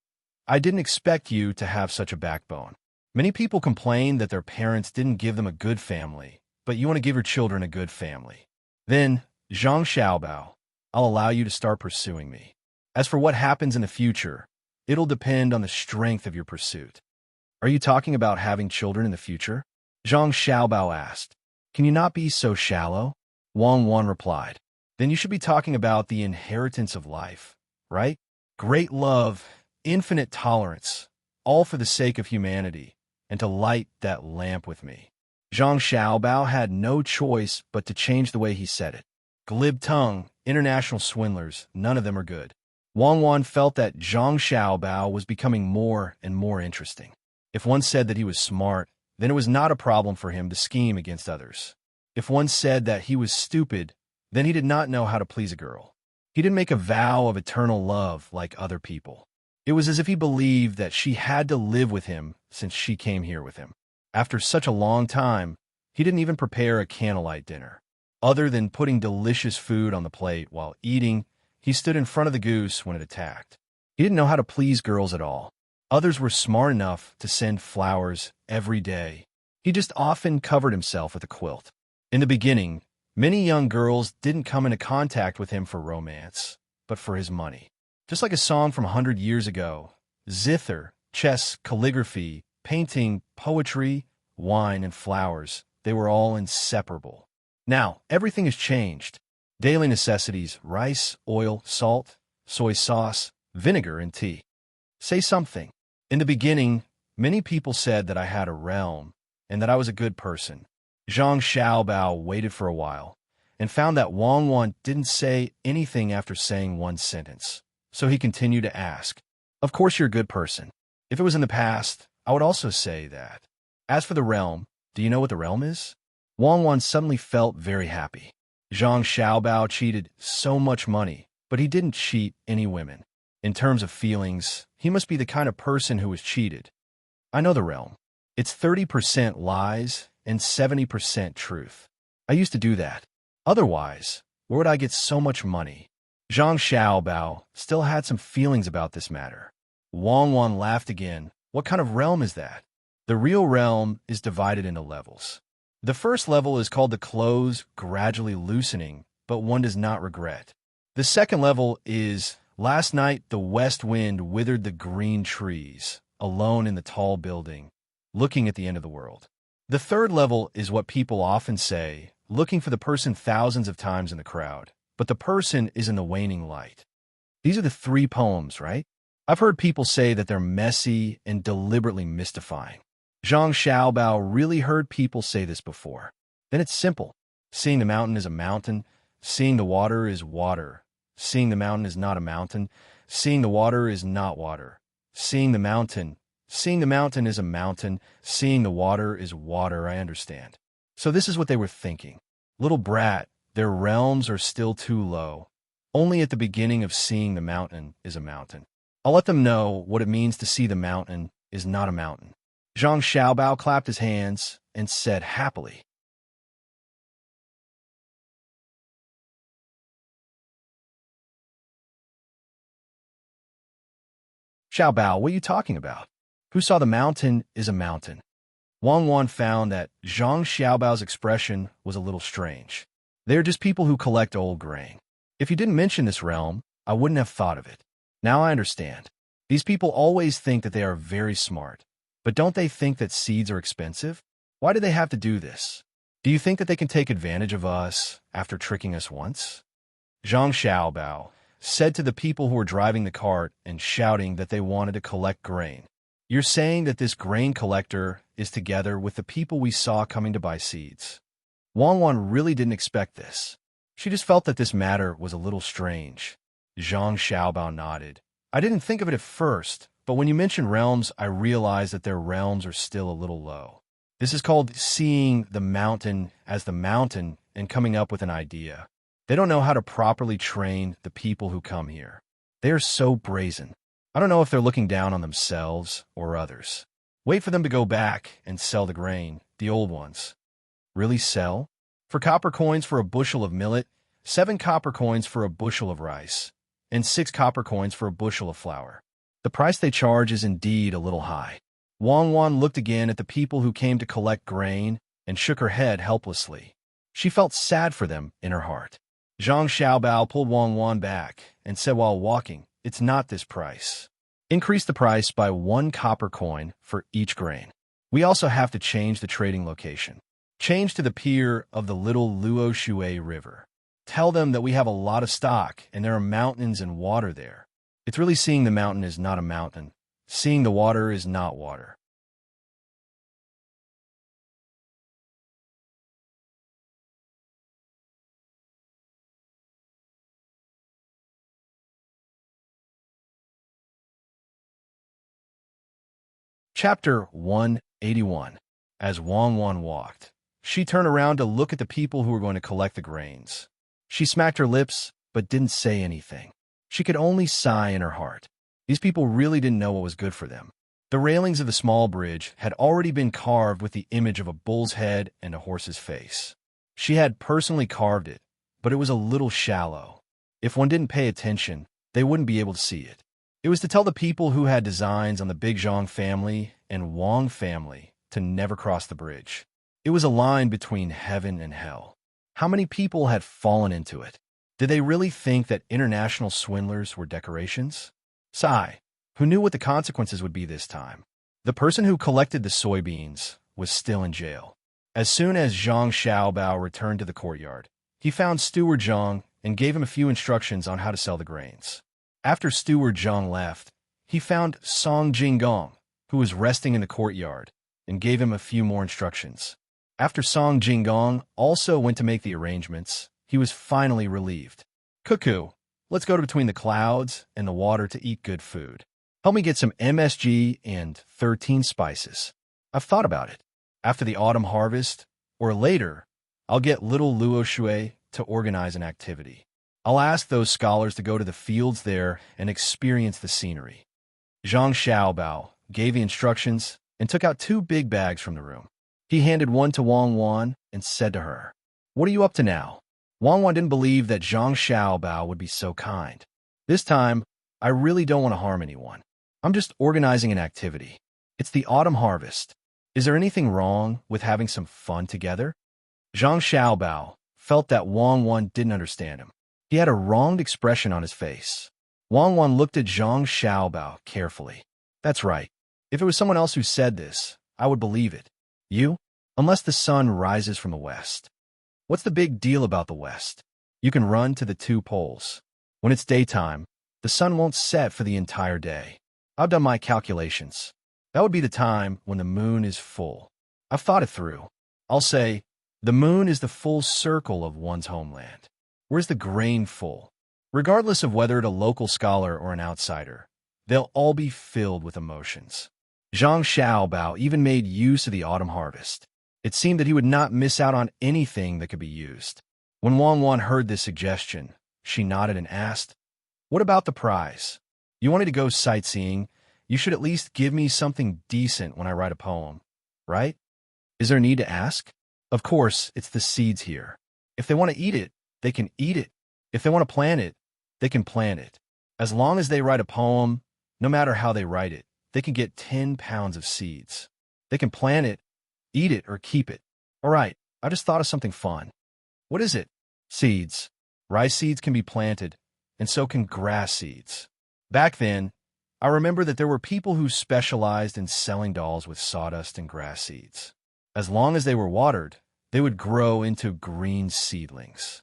I didn't expect you to have such a backbone. Many people complain that their parents didn't give them a good family, but you want to give your children a good family. Then, Zhang Xiaobao, I'll allow you to start pursuing me. As for what happens in the future, it'll depend on the strength of your pursuit. Are you talking about having children in the future? Zhang Xiaobao asked. Can you not be so shallow? Wang Wan replied. Then you should be talking about the inheritance of life, right? Great love, infinite tolerance, all for the sake of humanity, and to light that lamp with me. Zhang Xiaobao had no choice but to change the way he said it. Glib tongue, international swindlers, none of them are good. Wang Wan felt that Zhang Xiaobao was becoming more and more interesting. If one said that he was smart, then it was not a problem for him to scheme against others. If one said that he was stupid, then he did not know how to please a girl. He didn't make a vow of eternal love like other people. It was as if he believed that she had to live with him since she came here with him. After such a long time, he didn't even prepare a candlelight dinner. Other than putting delicious food on the plate while eating, he stood in front of the goose when it attacked. He didn't know how to please girls at all. Others were smart enough to send flowers every day. He just often covered himself with a quilt. In the beginning, many young girls didn't come into contact with him for romance, but for his money. Just like a song from 100 years ago, zither, chess, calligraphy, painting, poetry, wine, and flowers, they were all inseparable. Now, everything has changed. Daily necessities, rice, oil, salt, soy sauce, vinegar, and tea. Say something. In the beginning, many people said that I had a realm and that I was a good person. Zhang Xiaobao waited for a while and found that Wang Wan didn't say anything after saying one sentence. So he continued to ask, Of course you're a good person. If it was in the past, I would also say that. As for the realm, do you know what the realm is? Wang Wan suddenly felt very happy. Zhang Xiaobao cheated so much money, but he didn't cheat any women. In terms of feelings, he must be the kind of person who was cheated. I know the realm. It's 30% lies and 70% truth. I used to do that. Otherwise, where would I get so much money? Zhang Xiaobao still had some feelings about this matter. Wang Wan laughed again. What kind of realm is that? The real realm is divided into levels. The first level is called the close, gradually loosening, but one does not regret. The second level is, last night the west wind withered the green trees, alone in the tall building, looking at the end of the world. The third level is what people often say, looking for the person thousands of times in the crowd, but the person is in the waning light. These are the 3 poems, right? I've heard people say that they're messy and deliberately mystifying. Zhang Xiaobao really heard people say this before. Then it's simple. Seeing the mountain is a mountain. Seeing the water is water. Seeing the mountain is not a mountain. Seeing the water is not water. Seeing the mountain is a mountain. Seeing the water is water, I understand. So this is what they were thinking. Little brat, their realms are still too low. Only at the beginning of seeing the mountain is a mountain. I'll let them know what it means to see the mountain is not a mountain. Zhang Xiaobao clapped his hands and said happily, Xiao Bao, what are you talking about? Who saw the mountain is a mountain. Wang Wan found that Zhang Xiaobao's expression was a little strange. They are just people who collect old grain. If you didn't mention this realm, I wouldn't have thought of it. Now I understand. These people always think that they are very smart. But don't they think that seeds are expensive? Why do they have to do this? Do you think that they can take advantage of us after tricking us once? Zhang Xiaobao said to the people who were driving the cart and shouting that they wanted to collect grain. You're saying that this grain collector is together with the people we saw coming to buy seeds. Wang Wan really didn't expect this. She just felt that this matter was a little strange. Zhang Xiaobao nodded. I didn't think of it at first, but when you mentioned realms, I realized that their realms are still a little low. This is called seeing the mountain as the mountain and coming up with an idea. They don't know how to properly train the people who come here. They are so brazen. I don't know if they're looking down on themselves or others. Wait for them to go back and sell the grain, the old ones. Really sell? For copper coins for a bushel of millet, 7 copper coins for a bushel of rice, and 6 copper coins for a bushel of flour. The price they charge is indeed a little high. Wang Wan looked again at the people who came to collect grain and shook her head helplessly. She felt sad for them in her heart. Zhang Xiaobao pulled Wang Wan back and said while walking, it's not this price. Increase the price by 1 copper coin for each grain. We also have to change the trading location. Change to the pier of the little Luoshui River. Tell them that we have a lot of stock and there are mountains and water there. It's really seeing the mountain is not a mountain. Seeing the water is not water. Chapter 181. As Wang Wan walked, she turned around to look at the people who were going to collect the grains. She smacked her lips, but didn't say anything. She could only sigh in her heart. These people really didn't know what was good for them. The railings of the small bridge had already been carved with the image of a bull's head and a horse's face. She had personally carved it, but it was a little shallow. If one didn't pay attention, they wouldn't be able to see it. It was to tell the people who had designs on the Big Zhang family and Wang family to never cross the bridge. It was a line between heaven and hell. How many people had fallen into it? Did they really think that international swindlers were decorations? Sai, who knew what the consequences would be this time. The person who collected the soybeans was still in jail. As soon as Zhang Xiaobao returned to the courtyard, he found Steward Zhang and gave him a few instructions on how to sell the grains. After Steward Zhang left, he found Song Jinggong, who was resting in the courtyard, and gave him a few more instructions. After Song Jinggong also went to make the arrangements, he was finally relieved. Cuckoo, let's go to between the clouds and the water to eat good food. Help me get some MSG and 13 spices. I've thought about it. After the autumn harvest, or later, I'll get little Luo Shui to organize an activity. I'll ask those scholars to go to the fields there and experience the scenery. Zhang Xiaobao gave the instructions and took out 2 big bags from the room. He handed one to Wang Wan and said to her, "What are you up to now?" Wang Wan didn't believe that Zhang Xiaobao would be so kind. This time, I really don't want to harm anyone. I'm just organizing an activity. It's the autumn harvest. Is there anything wrong with having some fun together? Zhang Xiaobao felt that Wang Wan didn't understand him. He had a wronged expression on his face. Wang Wan looked at Zhang Xiaobao carefully. That's right. If it was someone else who said this, I would believe it. You? Unless the sun rises from the west. What's the big deal about the west? You can run to the 2 poles. When it's daytime, the sun won't set for the entire day. I've done my calculations. That would be the time when the moon is full. I've thought it through. I'll say, the moon is the full circle of one's homeland. Where's the grain full? Regardless of whether it's a local scholar or an outsider, they'll all be filled with emotions. Zhang Xiaobao even made use of the autumn harvest. It seemed that he would not miss out on anything that could be used. When Wang Wan heard this suggestion, she nodded and asked, "What about the prize? You wanted to go sightseeing. You should at least give me something decent when I write a poem, right? Is there a need to ask? Of course, it's the seeds here. If they want to eat it, they can eat it. If they want to plant it, they can plant it. As long as they write a poem, No matter how they write it, they can get 10 pounds of seeds. They can plant it, eat it, or keep it. All right, I just thought of something fun. What is it? Seeds. Rice seeds can be planted, and so can grass seeds. Back then, I remember that there were people who specialized in selling dolls with sawdust and grass seeds. As long as they were watered, they would grow into green seedlings.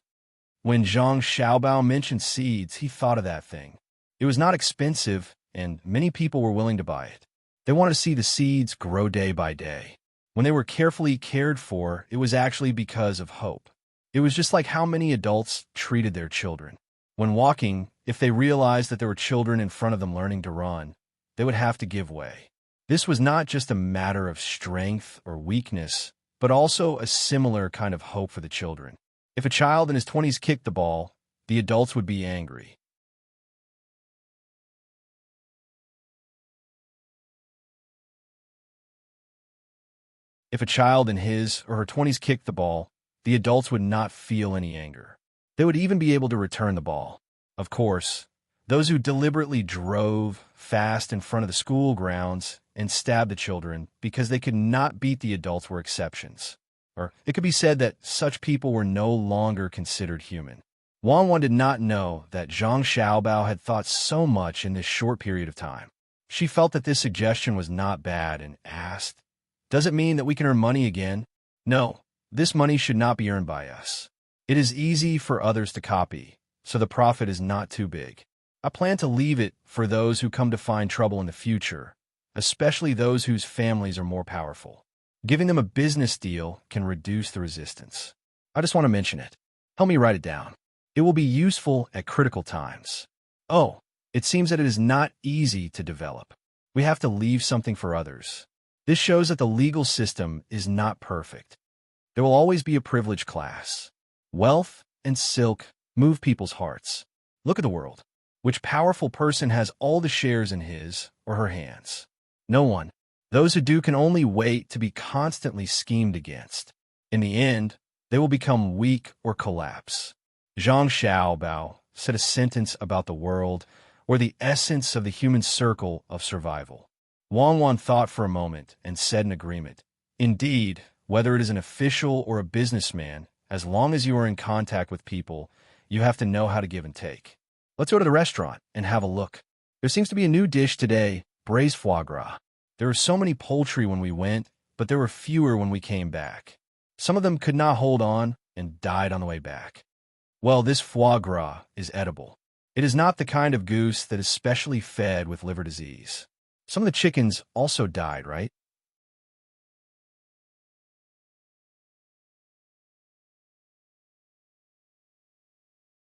When Zhang Xiaobao mentioned seeds, he thought of that thing. It was not expensive, and many people were willing to buy it. They wanted to see the seeds grow day by day. When they were carefully cared for, it was actually because of hope. It was just like how many adults treated their children. When walking, if they realized that there were children in front of them learning to run, they would have to give way. This was not just a matter of strength or weakness, but also a similar kind of hope for the children. If a child in his 20s kicked the ball, the adults would be angry. If a child in his or her 20s kicked the ball, the adults would not feel any anger. They would even be able to return the ball. Of course, those who deliberately drove fast in front of the school grounds and stabbed the children because they could not beat the adults were exceptions. Or it could be said that such people were no longer considered human. Wang did not know that Zhang Xiaobao had thought so much in this short period of time. She felt that this suggestion was not bad and asked, "Does it mean that we can earn money again?" "No, this money should not be earned by us. It is easy for others to copy, so the profit is not too big. I plan to leave it for those who come to find trouble in the future, especially those whose families are more powerful. Giving them a business deal can reduce the resistance. I just want to mention it. Help me write it down. It will be useful at critical times." Oh, it seems that it is not easy to develop. We have to leave something for others. This shows that the legal system is not perfect. There will always be a privileged class. Wealth and silk move people's hearts. Look at the world. Which powerful person has all the shares in his or her hands? No one. Those who do can only wait to be constantly schemed against. In the end, they will become weak or collapse. Zhang Xiaobao said a sentence about the world or the essence of the human circle of survival. Wang thought for a moment and said in agreement, "Indeed, whether it is an official or a businessman, as long as you are in contact with people, you have to know how to give and take. Let's go to the restaurant and have a look. There seems to be a new dish today, braised foie gras. There were so many poultry when we went, but there were fewer when we came back. Some of them could not hold on and died on the way back. Well, this foie gras is edible. It is not the kind of goose that is specially fed with liver disease. Some of the chickens also died, right?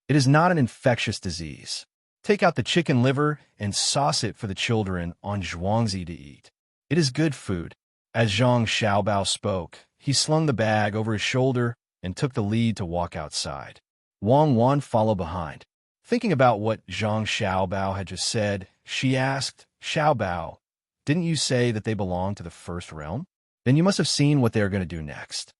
It is not an infectious disease. Take out the chicken liver and sauce it for the children on zhuangzi to eat. It is good food." As Zhang Xiaobao spoke, he slung the bag over his shoulder and took the lead to walk outside. Wang followed behind. Thinking about what Zhang Xiaobao had just said, she asked, "Xiaobao, didn't you say that they belong to the first realm? Then you must have seen what they are going to do next."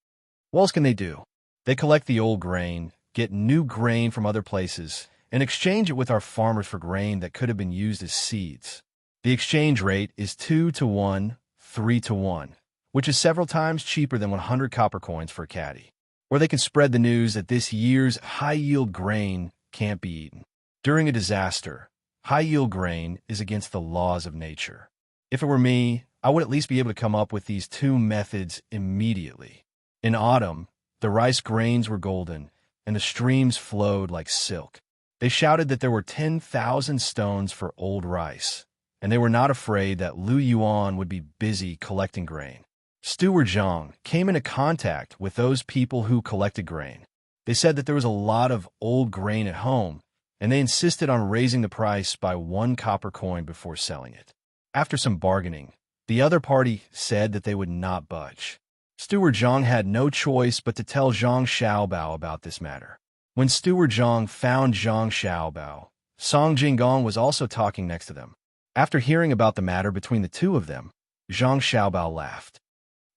"What else can they do? They collect the old grain, get new grain from other places, and exchange it with our farmers for grain that could have been used as seeds. The exchange rate is 2 to 1, 3 to 1, which is several times cheaper than 100 copper coins for a caddy. Or they can spread the news that this year's high-yield grain can't be eaten. During a disaster, high-yield grain is against the laws of nature. If it were me, I would at least be able to come up with these two methods immediately. In autumn, the rice grains were golden, and the streams flowed like silk. They shouted that there were 10,000 stones for old rice, and they were not afraid that Lu Yuan would be busy collecting grain. Steward Zhang came into contact with those people who collected grain. They said that there was a lot of old grain at home, and they insisted on raising the price by 1 copper coin before selling it. After some bargaining, the other party said that they would not budge. Steward Zhang had no choice but to tell Zhang Xiaobao about this matter. When Steward Zhang found Zhang Xiaobao, Song Jinggong was also talking next to them. After hearing about the matter between the two of them, Zhang Xiaobao laughed.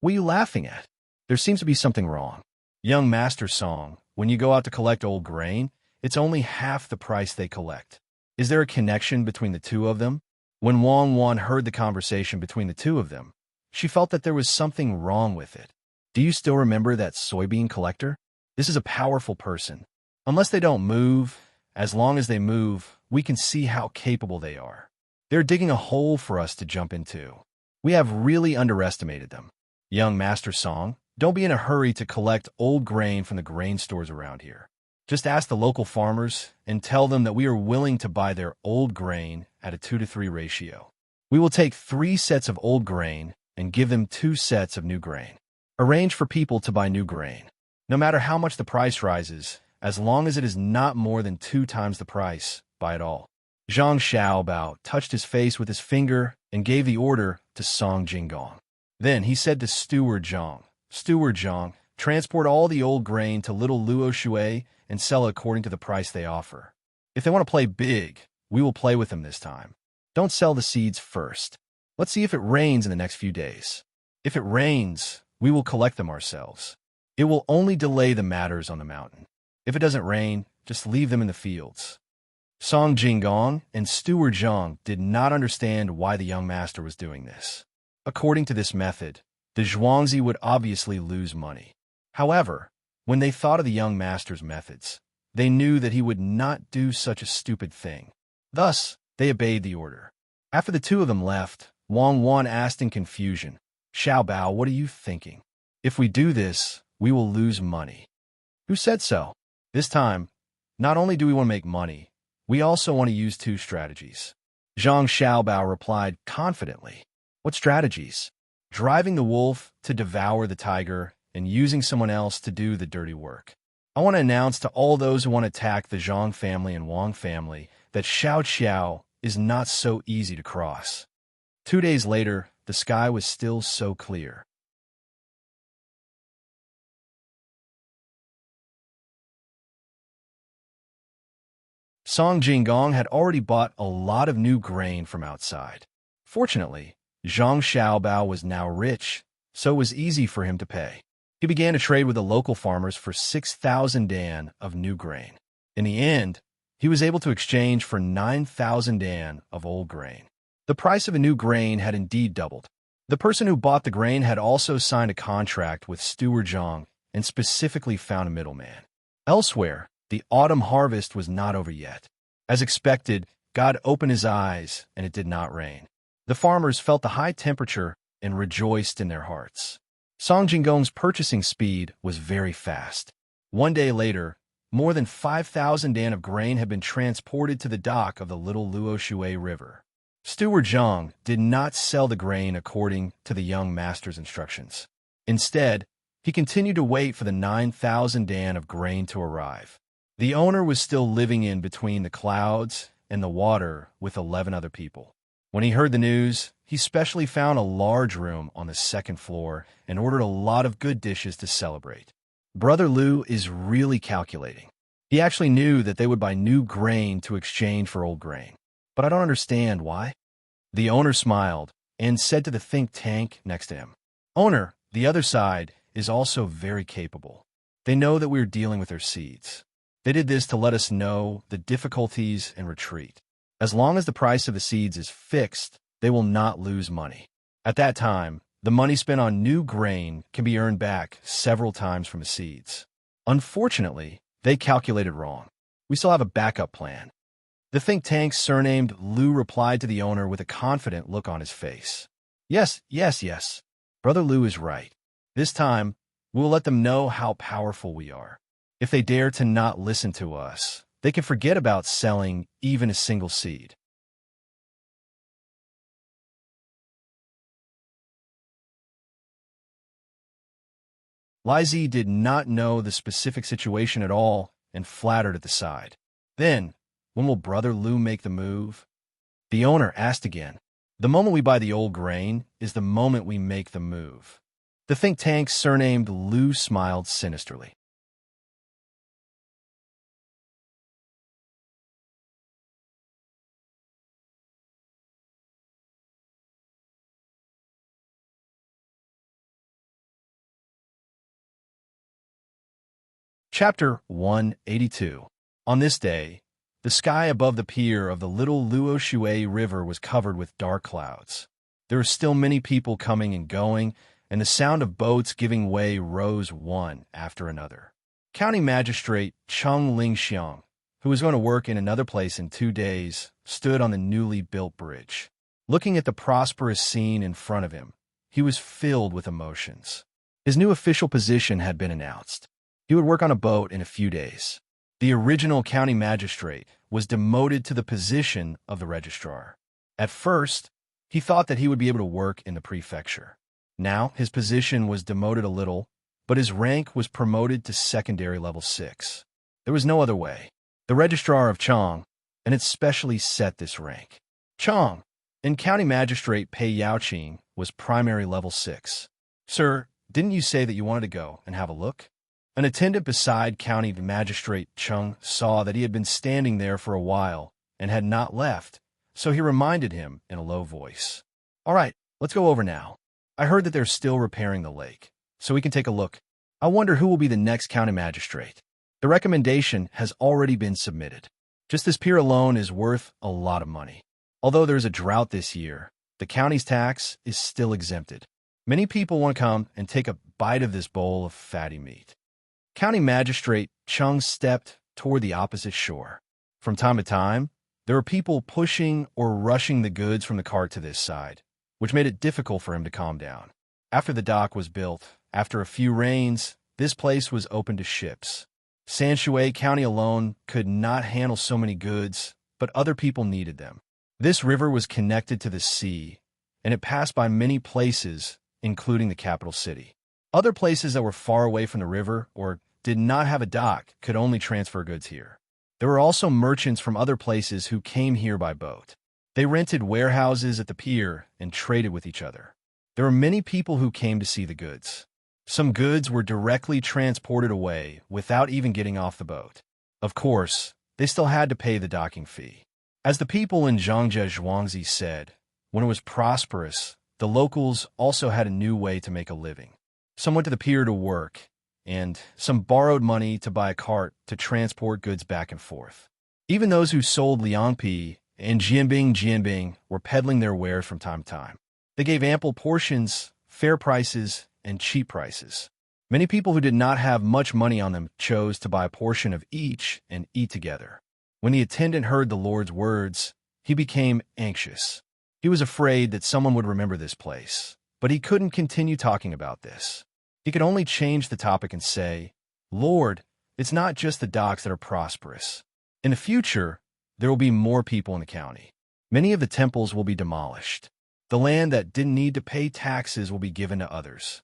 "What are you laughing at? There seems to be something wrong. Young Master Song, when you go out to collect old grain, it's only half the price they collect. Is there a connection between the two of them?" When Wang Wan heard the conversation between the two of them, she felt that there was something wrong with it. Do you still remember that soybean collector? This is a powerful person. Unless they don't move, as long as they move, we can see how capable they are. They're digging a hole for us to jump into. We have really underestimated them. Young Master Song, don't be in a hurry to collect old grain from the grain stores around here. Just ask the local farmers and tell them that we are willing to buy their old grain at a 2-to-3 ratio. We will take 3 sets of old grain and give them 2 sets of new grain. Arrange for people to buy new grain. No matter how much the price rises, as long as it is not more than 2 times the price, buy it all. Zhang Xiaobao touched his face with his finger and gave the order to Song Jinggong. Then he said to Steward Zhang, transport all the old grain to Little Luo Shui and sell it according to the price they offer. If they want to play big, we will play with them this time. Don't sell the seeds first. Let's see if it rains in the next few days. If it rains, we will collect them ourselves. It will only delay the matters on the mountain. If it doesn't rain, just leave them in the fields. Song Jinggong and Steward Zhang did not understand why the young master was doing this. According to this method, the Zhuangzi would obviously lose money. However, when they thought of the young master's methods, they knew that he would not do such a stupid thing. Thus, they obeyed the order. After the two of them left, Wang Wan asked in confusion, Xiaobao, what are you thinking? If we do this, we will lose money. Who said so? This time, not only do we want to make money, we also want to use 2 strategies. Zhang Xiaobao replied confidently. What strategies? Driving the wolf to devour the tiger and using someone else to do the dirty work. I want to announce to all those who want to attack the Zhang family and Wang family that Xiao is not so easy to cross. 2 days later, the sky was still so clear. Song Jinggong had already bought a lot of new grain from outside. Fortunately, Zhang Xiaobao was now rich, so it was easy for him to pay. He began to trade with the local farmers for 6,000 dan of new grain. In the end, he was able to exchange for 9,000 dan of old grain. The price of a new grain had indeed doubled. The person who bought the grain had also signed a contract with Steward Zhang and specifically found a middleman. Elsewhere, the autumn harvest was not over yet. As expected, God opened his eyes, and it did not rain. The farmers felt the high temperature and rejoiced in their hearts. Song Jinggong's purchasing speed was very fast. 1 day later, more than 5,000 dan of grain had been transported to the dock of the Little Luo Shui River. Steward Zhang did not sell the grain according to the young master's instructions. Instead, he continued to wait for the 9,000 dan of grain to arrive. The owner was still living in between the clouds and the water with 11 other people. When he heard the news, he specially found a large room on the 2nd floor and ordered a lot of good dishes to celebrate. Brother Lu is really calculating. He actually knew that they would buy new grain to exchange for old grain. But I don't understand why. The owner smiled and said to the think tank next to him, Owner, the other side is also very capable. They know that we are dealing with their seeds. They did this to let us know the difficulties and retreat. As long as the price of the seeds is fixed, they will not lose money. At that time, the money spent on new grain can be earned back several times from the seeds. Unfortunately, they calculated wrong. We still have a backup plan. The think tank surnamed Lu replied to the owner with a confident look on his face. Yes. Brother Lu is right. This time, we will let them know how powerful we are. If they dare to not listen to us, they can forget about selling even a single seed. Li Zi did not know the specific situation at all and flattered at the side. Then, when will Brother Lu make the move? The owner asked again. The moment we buy the old grain is the moment we make the move. The think tank surnamed Lu smiled sinisterly. Chapter 182. On this day, the The sky above the pier of the little Luoshui River was covered with dark clouds. There were still many people coming and going, and the sound of boats giving way rose one after another. County Magistrate Chung Lingxiang, who was going to work in another place in 2 days, stood on the newly built bridge. Looking at the prosperous scene in front of him, he was filled with emotions. His new official position had been announced. He would work on a boat in a few days. The original county magistrate was demoted to the position of the registrar. At first, he thought that he would be able to work in the prefecture. Now, his position was demoted a little, but his rank was promoted to secondary level 6. There was no other way. The registrar of Chang, and it specially set this rank. Chang, and county magistrate Pei Yaoqing, was primary level 6. Sir, didn't you say that you wanted to go and have a look? An attendant beside county magistrate Chung saw that he had been standing there for a while and had not left, so he reminded him in a low voice. All right, let's go over now. I heard that they're still repairing the lake, so we can take a look. I wonder who will be the next county magistrate. The recommendation has already been submitted. Just this pier alone is worth a lot of money. Although there's a drought this year, the county's tax is still exempted. Many people want to come and take a bite of this bowl of fatty meat. County Magistrate Chung stepped toward the opposite shore. From time to time, there were people pushing or rushing the goods from the cart to this side, which made it difficult for him to calm down. After the dock was built, after a few rains, this place was open to ships. Sanshui County alone could not handle so many goods, but other people needed them. This river was connected to the sea, and it passed by many places, including the capital city. Other places that were far away from the river or did not have a dock could only transfer goods here. There were also merchants from other places who came here by boat. They rented warehouses at the pier and traded with each other. There were many people who came to see the goods. Some goods were directly transported away without even getting off the boat. Of course, they still had to pay the docking fee. As the people in Zhangzhe Zhuangzi said, when it was prosperous, the locals also had a new way to make a living. Some went to the pier to work, and some borrowed money to buy a cart to transport goods back and forth. Even those who sold liangpi and jianbing were peddling their wares from time to time. They gave ample portions, fair prices, and cheap prices. Many people who did not have much money on them chose to buy a portion of each and eat together. When the attendant heard the Lord's words, he became anxious. He was afraid that someone would remember this place, but he couldn't continue talking about this. He could only change the topic and say, Lord, it's not just the docks that are prosperous. In the future, there will be more people in the county. Many of the temples will be demolished. The land that didn't need to pay taxes will be given to others.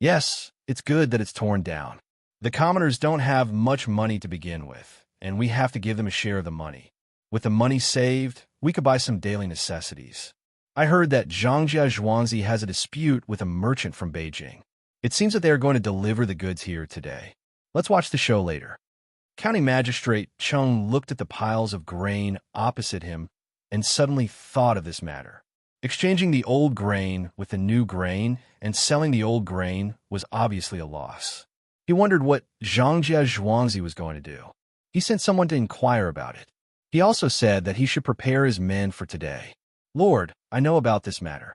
Yes, it's good that it's torn down. The commoners don't have much money to begin with, and we have to give them a share of the money. With the money saved, we could buy some daily necessities. I heard that Zhangzhe Zhuangzi has a dispute with a merchant from Beijing. It seems that they are going to deliver the goods here today. Let's watch the show later. County Magistrate Chung looked at the piles of grain opposite him and suddenly thought of this matter. Exchanging the old grain with the new grain and selling the old grain was obviously a loss. He wondered what Zhangzhe Zhuangzi was going to do. He sent someone to inquire about it. He also said that he should prepare his men for today. Lord, I know about this matter.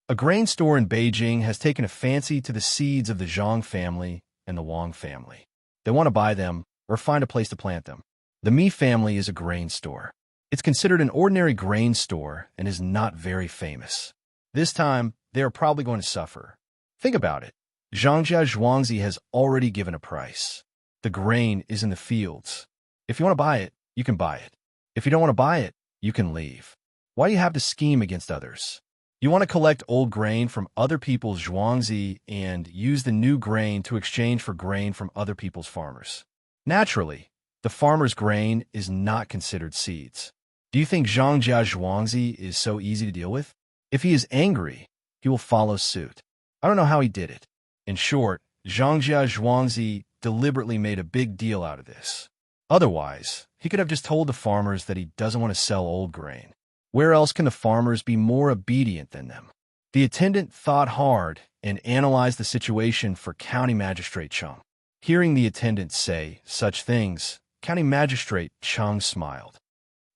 A grain store in Beijing has taken a fancy to the seeds of the Zhang family and the Wang family. They want to buy them or find a place to plant them. The Mi family is a grain store. It's considered an ordinary grain store and is not very famous. This time, they are probably going to suffer. Think about it. Zhangzhe Zhuangzi has already given a price. The grain is in the fields. If you want to buy it, you can buy it. If you don't want to buy it, you can leave. Why do you have to scheme against others? You want to collect old grain from other people's Zhuangzi and use the new grain to exchange for grain from other people's farmers. Naturally, the farmer's grain is not considered seeds. Do you think Zhangzhe Zhuangzi is so easy to deal with? If he is angry, he will follow suit. I don't know how he did it. In short, Zhangzhe Zhuangzi deliberately made a big deal out of this. Otherwise, he could have just told the farmers that he doesn't want to sell old grain. Where else can the farmers be more obedient than them? The attendant thought hard and analyzed the situation for County Magistrate Chung. Hearing the attendant say such things, County Magistrate Chung smiled.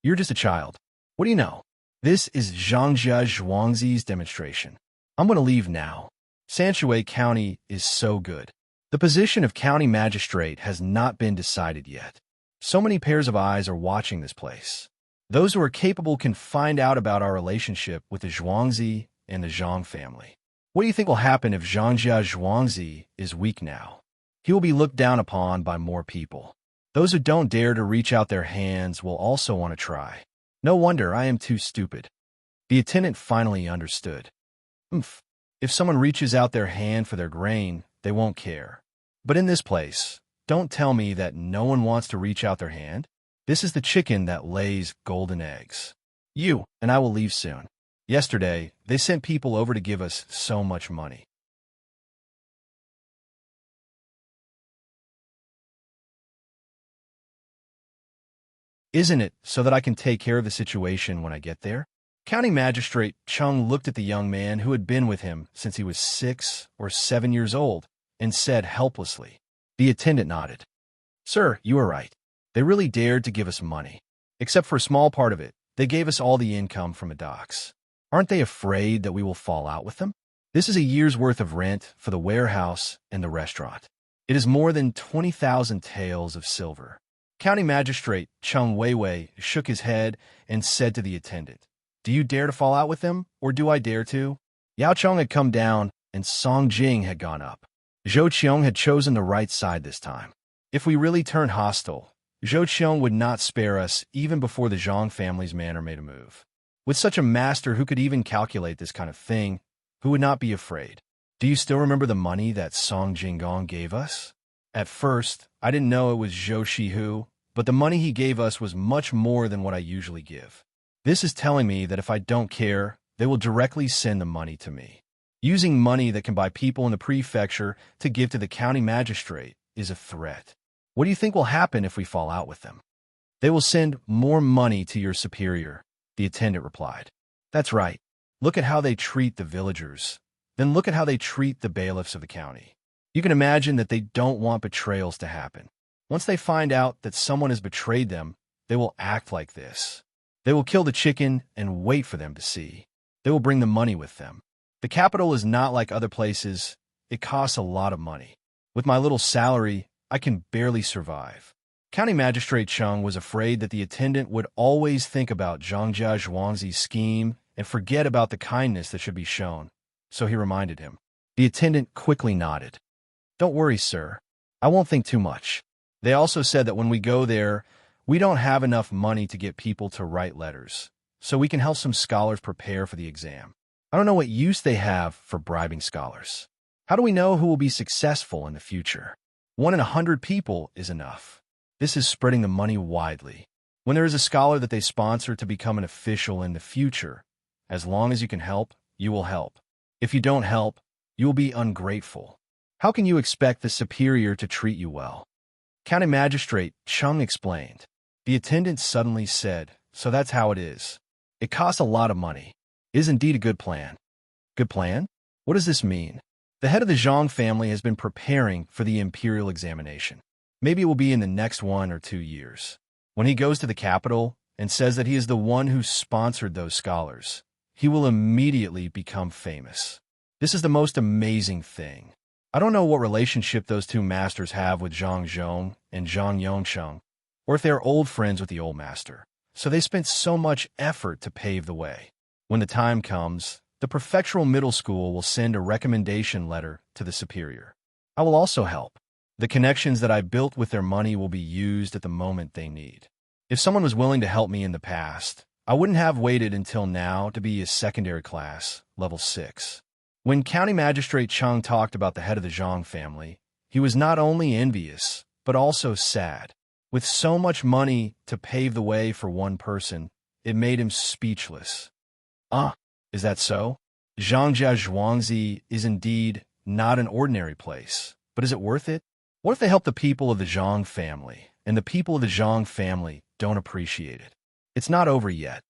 You're just a child. What do you know? This is Zhangjia Zhuangzi's demonstration. I'm going to leave now. Sanshui County is so good. The position of County Magistrate has not been decided yet. So many pairs of eyes are watching this place. Those who are capable can find out about our relationship with the Zhuangzi and the Zhang family. What do you think will happen if Zhangjia Zhuangzi is weak now? He will be looked down upon by more people. Those who don't dare to reach out their hands will also want to try. No wonder I am too stupid. The attendant finally understood. If someone reaches out their hand for their grain, they won't care. But in this place, don't tell me that no one wants to reach out their hand. This is the chicken that lays golden eggs. You and I will leave soon. Yesterday, they sent people over to give us so much money. Isn't it so that I can take care of the situation when I get there? County Magistrate Chung looked at the young man who had been with him since he was 6 or 7 years old and said helplessly. The attendant nodded. Sir, you are right. They really dared to give us money. Except for a small part of it, they gave us all the income from the docks. Aren't they afraid that we will fall out with them? This is a year's worth of rent for the warehouse and the restaurant. It is more than 20,000 taels of silver. County Magistrate Chung Weiwei shook his head and said to the attendant, Do you dare to fall out with them, or do I dare to? Yao Chong had come down, and Song Jing had gone up. Zhou Qiong had chosen the right side this time. If we really turned hostile, Zhou Qiong would not spare us even before the Zhang family's manor made a move. With such a master who could even calculate this kind of thing, who would not be afraid? Do you still remember the money that Song Jinggong gave us? At first, I didn't know it was Zhou Shihu, but the money he gave us was much more than what I usually give. This is telling me that if I don't care, they will directly send the money to me. Using money that can buy people in the prefecture to give to the county magistrate is a threat. What do you think will happen if we fall out with them? They will send more money to your superior, the attendant replied. That's right. Look at how they treat the villagers. Then look at how they treat the bailiffs of the county. You can imagine that they don't want betrayals to happen. Once they find out that someone has betrayed them, they will act like this. They will kill the chicken and wait for them to see. They will bring the money with them. The capital is not like other places. It costs a lot of money. With my little salary, I can barely survive. County Magistrate Chung was afraid that the attendant would always think about Zhangjia Zhuangzi's scheme and forget about the kindness that should be shown, so he reminded him. The attendant quickly nodded. Don't worry, sir. I won't think too much. They also said that when we go there, we don't have enough money to get people to write letters, so we can help some scholars prepare for the exam. I don't know what use they have for bribing scholars. How do we know who will be successful in the future? 1 in 100 people is enough. This is spreading the money widely. When there is a scholar that they sponsor to become an official in the future, as long as you can help, you will help. If you don't help, you will be ungrateful. How can you expect the superior to treat you well? County Magistrate Chung explained. The attendant suddenly said, So that's how it is. It costs a lot of money. It is indeed a good plan. Good plan? What does this mean? The head of the Zhang family has been preparing for the imperial examination. Maybe it will be in the next 1 or 2 years. When he goes to the capital and says that he is the one who sponsored those scholars, he will immediately become famous. This is the most amazing thing. I don't know what relationship those two masters have with Zhang Zhong and Zhang Yongsheng, or if they are old friends with the old master, so they spent so much effort to pave the way. When the time comes, the prefectural middle school will send a recommendation letter to the superior. I will also help. The connections that I built with their money will be used at the moment they need. If someone was willing to help me in the past, I wouldn't have waited until now to be a secondary class, level 6. When County Magistrate Chung talked about the head of the Zhang family, he was not only envious, but also sad. With so much money to pave the way for one person, it made him speechless. Is that so? Zhangjia Zhuangzi is indeed not an ordinary place, but is it worth it? What if they help the people of the Zhang family, and the people of the Zhang family don't appreciate it? It's not over yet.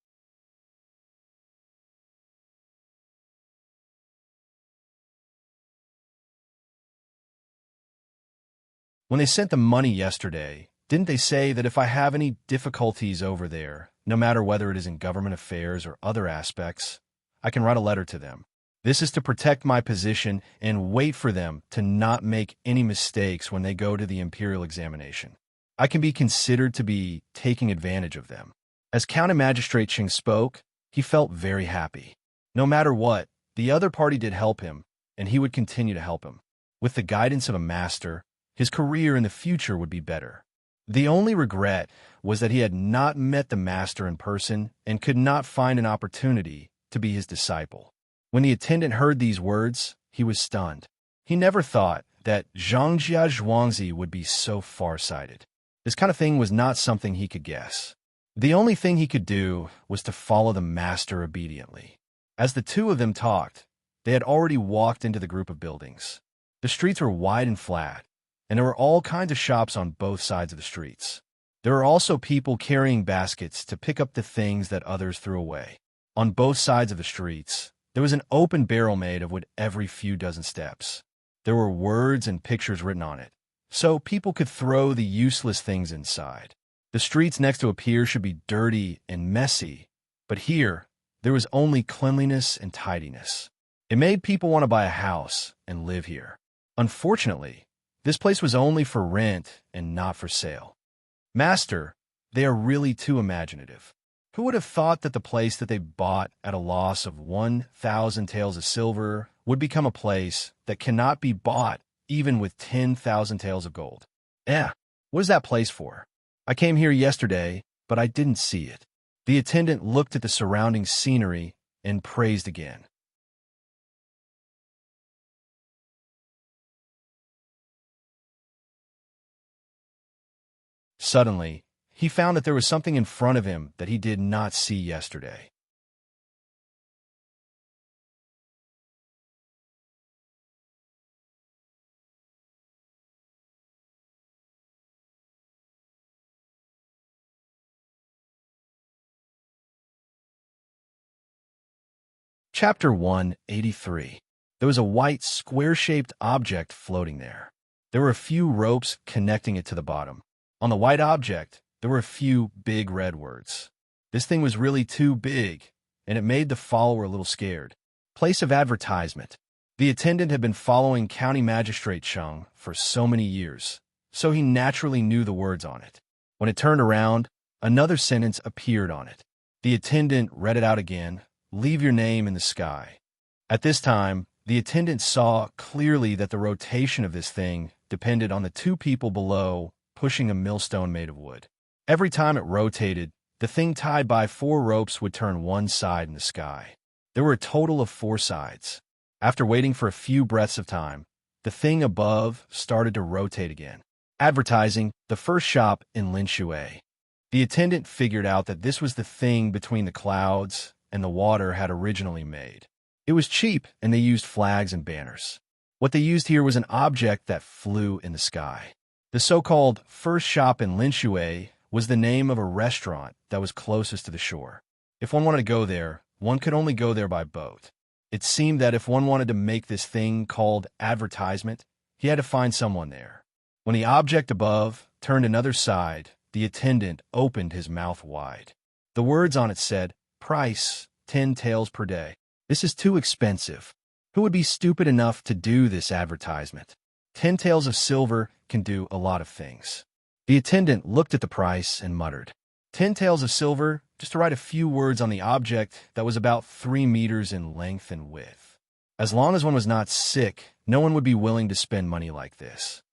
When they sent the money yesterday, didn't they say that if I have any difficulties over there, no matter whether it is in government affairs or other aspects, I can write a letter to them? This is to protect my position and wait for them to not make any mistakes when they go to the imperial examination. I can be considered to be taking advantage of them. As County Magistrate Ching spoke, he felt very happy. No matter what, the other party did help him, and he would continue to help him. With the guidance of a master, his career in the future would be better. The only regret was that he had not met the master in person and could not find an opportunity to be his disciple. When the attendant heard these words, he was stunned. He never thought that Zhangjia Zhuangzi would be so far-sighted. This kind of thing was not something he could guess. The only thing he could do was to follow the master obediently. As the two of them talked, they had already walked into the group of buildings. The streets were wide and flat, and there were all kinds of shops on both sides of the streets. There were also people carrying baskets to pick up the things that others threw away. On both sides of the streets, there was an open barrel made of wood every few dozen steps. There were words and pictures written on it, so people could throw the useless things inside. The streets next to a pier should be dirty and messy, but here, there was only cleanliness and tidiness. It made people want to buy a house and live here. Unfortunately, this place was only for rent and not for sale. Master, they are really too imaginative. Who would have thought that the place that they bought at a loss of 1,000 taels of silver would become a place that cannot be bought even with 10,000 taels of gold? What is that place for? I came here yesterday, but I didn't see it. The attendant looked at the surrounding scenery and praised again. Suddenly, he found that there was something in front of him that he did not see yesterday. Chapter 183. There was a white, square-shaped object floating there. There were a few ropes connecting it to the bottom. On the white object, there were a few big red words. This thing was really too big, and it made the follower a little scared. Place of advertisement. The attendant had been following County Magistrate Chung for so many years, so he naturally knew the words on it. When it turned around, another sentence appeared on it. The attendant read it out again. Leave your name in the sky. At this time, the attendant saw clearly that the rotation of this thing depended on the two people below pushing a millstone made of wood. Every time it rotated, the thing tied by 4 ropes would turn one side in the sky. There were a total of 4 sides. After waiting for a few breaths of time, the thing above started to rotate again. Advertising, the first shop in Linshui. The attendant figured out that this was the thing between the clouds and the water had originally made. It was cheap, and they used flags and banners. What they used here was an object that flew in the sky. The so-called first shop in Linshui was the name of a restaurant that was closest to the shore. If one wanted to go there, one could only go there by boat. It seemed that if one wanted to make this thing called advertisement, he had to find someone there. When the object above turned another side, the attendant opened his mouth wide. The words on it said, "Price, 10 taels per day. This is too expensive. Who would be stupid enough to do this advertisement? 10 taels of silver can do a lot of things." The attendant looked at the price and muttered, 10 taels of silver just to write a few words on the object that was about 3 meters in length and width. As long as one was not sick, no one would be willing to spend money like this.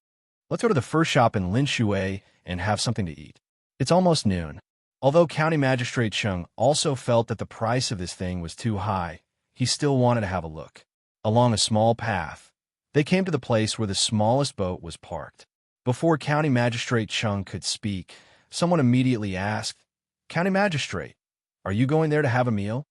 Let's go to the first shop in Linshui and have something to eat. It's almost noon. Although County Magistrate Chung also felt that the price of this thing was too high, he still wanted to have a look. Along a small path, they came to the place where the smallest boat was parked. Before County Magistrate Chung could speak, someone immediately asked, "County Magistrate, are you going there to have a meal?"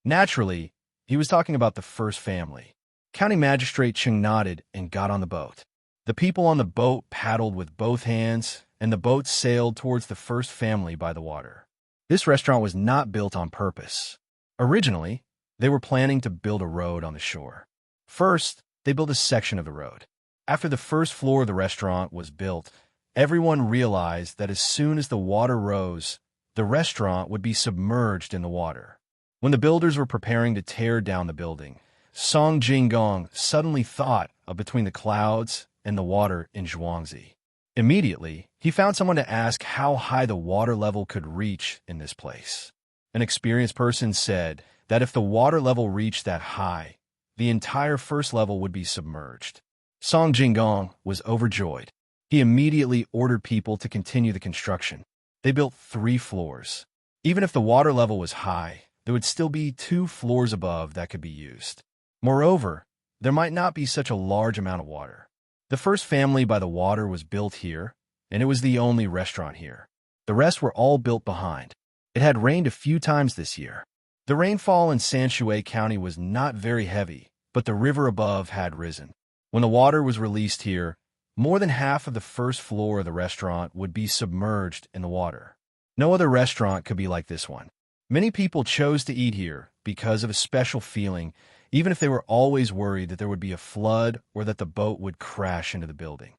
Naturally, he was talking about the first family. County Magistrate Chung nodded and got on the boat. The people on the boat paddled with both hands, and the boat sailed towards the first family by the water. This restaurant was not built on purpose. Originally, they were planning to build a road on the shore. First, they built a section of the road. After the first floor of the restaurant was built, everyone realized that as soon as the water rose, the restaurant would be submerged in the water. When the builders were preparing to tear down the building, Song Jinggong suddenly thought of between the clouds and the water in Zhuangzi. Immediately, he found someone to ask how high the water level could reach in this place. An experienced person said that if the water level reached that high, the entire first level would be submerged. Song Jinggong was overjoyed. He immediately ordered people to continue the construction. They built 3 floors. Even if the water level was high, there would still be 2 floors above that could be used. Moreover, there might not be such a large amount of water. The first family by the water was built here, and it was the only restaurant here. The rest were all built behind. It had rained a few times this year. The rainfall in Sanshui County was not very heavy, but the river above had risen. When the water was released here, more than half of the first floor of the restaurant would be submerged in the water. No other restaurant could be like this one. Many people chose to eat here because of a special feeling, even if they were always worried that there would be a flood or that the boat would crash into the building.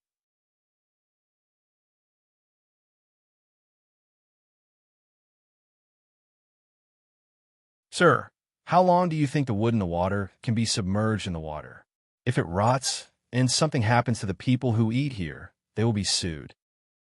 Sir, how long do you think the wood in the water can be submerged in the water? If it rots and something happens to the people who eat here, they will be sued.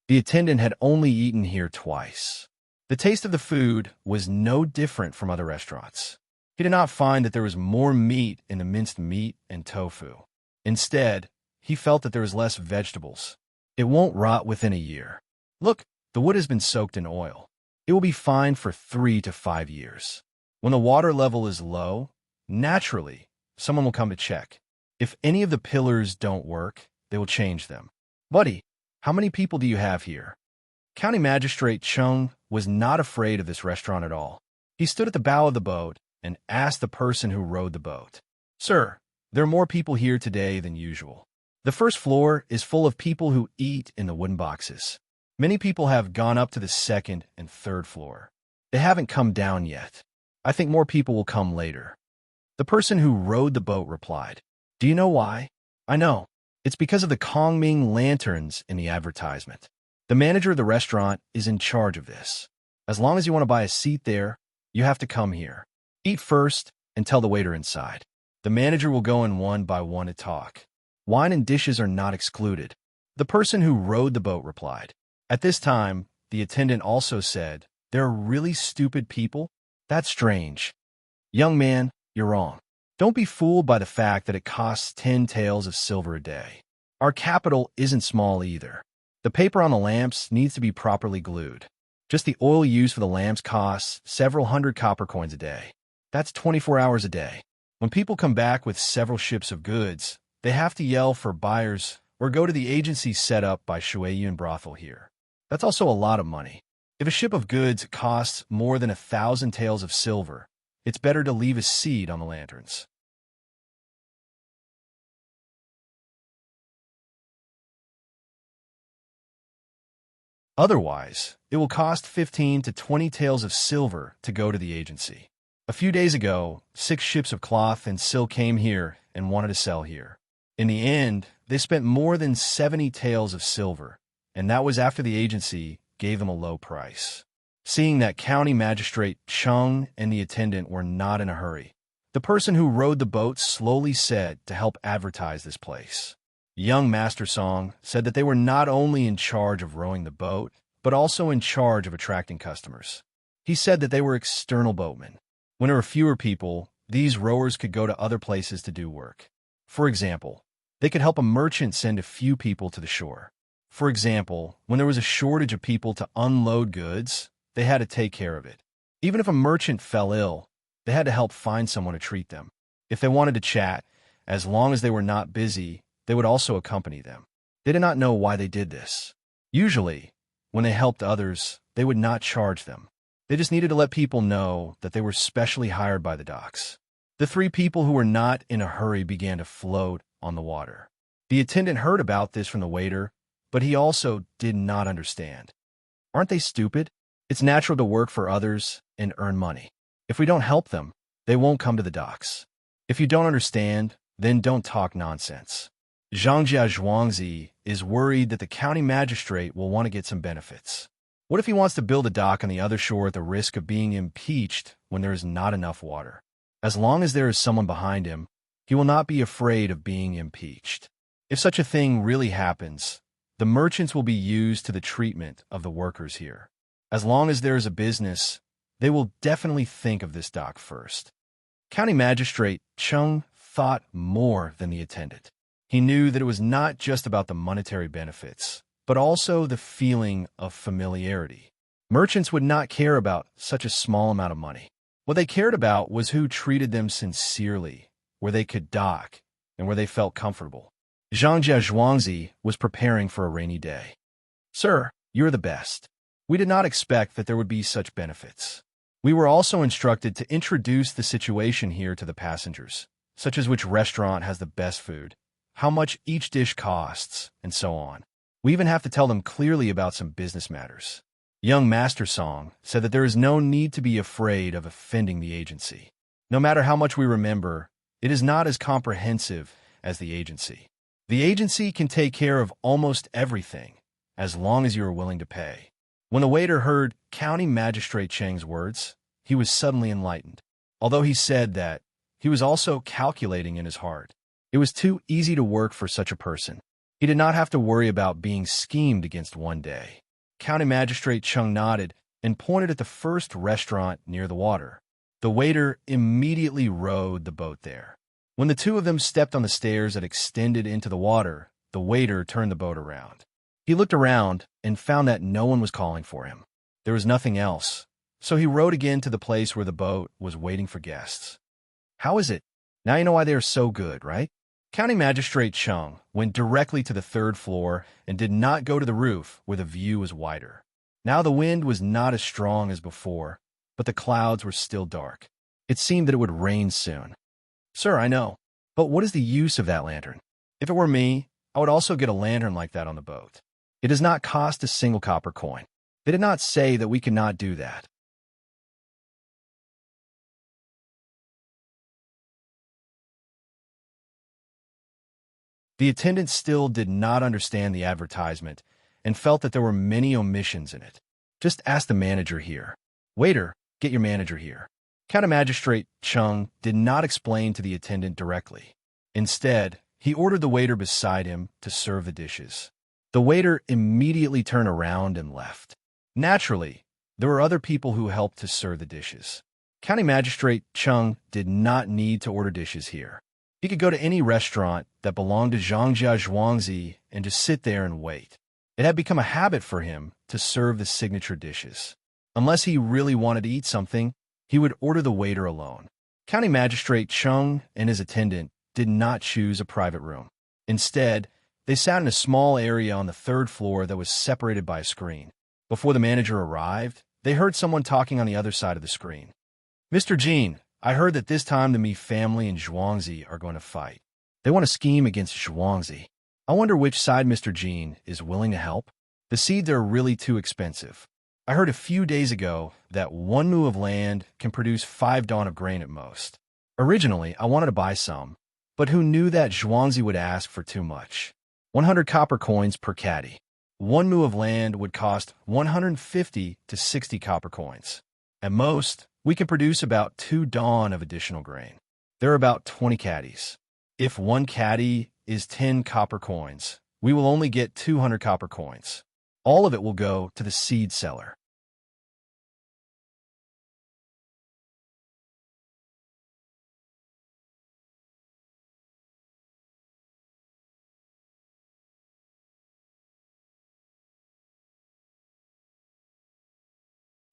The attendant had only eaten here twice. The taste of the food was no different from other restaurants. He did not find that there was more meat in the minced meat and tofu. Instead, he felt that there was less vegetables. It won't rot within a year. Look, the wood has been soaked in oil. It will be fine for 3 to 5 years. When the water level is low, naturally, someone will come to check. If any of the pillars don't work, they will change them. Buddy, how many people do you have here? County Magistrate Chung was not afraid of this restaurant at all. He stood at the bow of the boat and asked the person who rowed the boat, "Sir, there are more people here today than usual. The first floor is full of people who eat in the wooden boxes. Many people have gone up to the second and third floor. They haven't come down yet. I think more people will come later." The person who rowed the boat replied, "Do you know why? I know. It's because of the Kongming lanterns in the advertisement. The manager of the restaurant is in charge of this. As long as you want to buy a seat there, you have to come here. Eat first and tell the waiter inside. The manager will go in one by one to talk. Wine and dishes are not excluded." The person who rowed the boat replied. At this time, the attendant also said, "There are really stupid people? That's strange. Young man, you're wrong. Don't be fooled by the fact that it costs 10 taels of silver a day. Our capital isn't small either. The paper on the lamps needs to be properly glued. Just the oil used for the lamps costs several hundred copper coins a day. That's 24 hours a day. When people come back with several ships of goods, they have to yell for buyers or go to the agency set up by Shueiyun brothel here. That's also a lot of money. If a ship of goods costs more than 1,000 taels of silver, it's better to leave a seed on the lanterns." Otherwise, it will cost 15 to 20 taels of silver to go to the agency. A few days ago, 6 ships of cloth and silk came here and wanted to sell here. In the end, they spent more than 70 taels of silver, and that was after the agency gave them a low price. Seeing that County Magistrate Chung and the attendant were not in a hurry, the person who rowed the boat slowly said to help advertise this place. Young Master Song said that they were not only in charge of rowing the boat, but also in charge of attracting customers. He said that they were external boatmen. When there were fewer people, these rowers could go to other places to do work. For example, they could help a merchant send a few people to the shore. For example, when there was a shortage of people to unload goods, they had to take care of it. Even if a merchant fell ill, they had to help find someone to treat them. If they wanted to chat, as long as they were not busy, they would also accompany them. They did not know why they did this. Usually, when they helped others, they would not charge them. They just needed to let people know that they were specially hired by the docks. The 3 people who were not in a hurry began to float on the water. The attendant heard about this from the waiter, but he also did not understand. Aren't they stupid? It's natural to work for others and earn money. If we don't help them, they won't come to the docks. If you don't understand, then don't talk nonsense. Zhangjia Zhuangzi is worried that the county magistrate will want to get some benefits. What if he wants to build a dock on the other shore at the risk of being impeached when there is not enough water? As long as there is someone behind him, he will not be afraid of being impeached. If such a thing really happens, the merchants will be used to the treatment of the workers here. As long as there is a business, they will definitely think of this dock first. County Magistrate Chung thought more than the attendant. He knew that it was not just about the monetary benefits, but also the feeling of familiarity. Merchants would not care about such a small amount of money. What they cared about was who treated them sincerely, where they could dock, and where they felt comfortable. Zhangjia Zhuangzi was preparing for a rainy day. "Sir, you're the best. We did not expect that there would be such benefits. We were also instructed to introduce the situation here to the passengers, such as which restaurant has the best food, how much each dish costs, and so on. We even have to tell them clearly about some business matters." Young Master Song said that there is no need to be afraid of offending the agency. No matter how much we remember, it is not as comprehensive as the agency. The agency can take care of almost everything, as long as you are willing to pay. When the waiter heard County Magistrate Cheng's words, he was suddenly enlightened. Although he said that, he was also calculating in his heart. It was too easy to work for such a person. He did not have to worry about being schemed against one day. County Magistrate Chung nodded and pointed at the first restaurant near the water. The waiter immediately rowed the boat there. When the two of them stepped on the stairs that extended into the water, the waiter turned the boat around. He looked around and found that no one was calling for him. There was nothing else, so he rowed again to the place where the boat was waiting for guests. "How is it? Now you know why they are so good, right?" County Magistrate Chung went directly to the third floor and did not go to the roof where the view was wider. Now the wind was not as strong as before, but the clouds were still dark. It seemed that it would rain soon. "Sir, I know, but what is the use of that lantern? If it were me, I would also get a lantern like that on the boat. It does not cost a single copper coin. They did not say that we could not do that." The attendant still did not understand the advertisement and felt that there were many omissions in it. "Just ask the manager here." "Waiter, get your manager here." County Magistrate Chung did not explain to the attendant directly. Instead, he ordered the waiter beside him to serve the dishes. The waiter immediately turned around and left. Naturally, there were other people who helped to serve the dishes. County Magistrate Chung did not need to order dishes here. He could go to any restaurant that belonged to Zhangjia Zhuangzi and just sit there and wait. It had become a habit for him to serve the signature dishes. Unless he really wanted to eat something, he would order the waiter alone. County Magistrate Chung and his attendant did not choose a private room. Instead, they sat in a small area on the third floor that was separated by a screen. Before the manager arrived, they heard someone talking on the other side of the screen. "Mr. Jean, I heard that this time the Mi family and Zhuangzi are going to fight. They want to scheme against Zhuangzi. I wonder which side Mr. Jean is willing to help. The seeds are really too expensive. I heard a few days ago that 1 mu of land can produce 5 dawn of grain at most. Originally, I wanted to buy some, but who knew that Zhuangzi would ask for too much? 100 copper coins per caddy. 1 mu of land would cost 150 to 60 copper coins. At most, we can produce about 2 dawn of additional grain. There are about 20 caddies. If 1 caddy is 10 copper coins, we will only get 200 copper coins. All of it will go to the seed seller."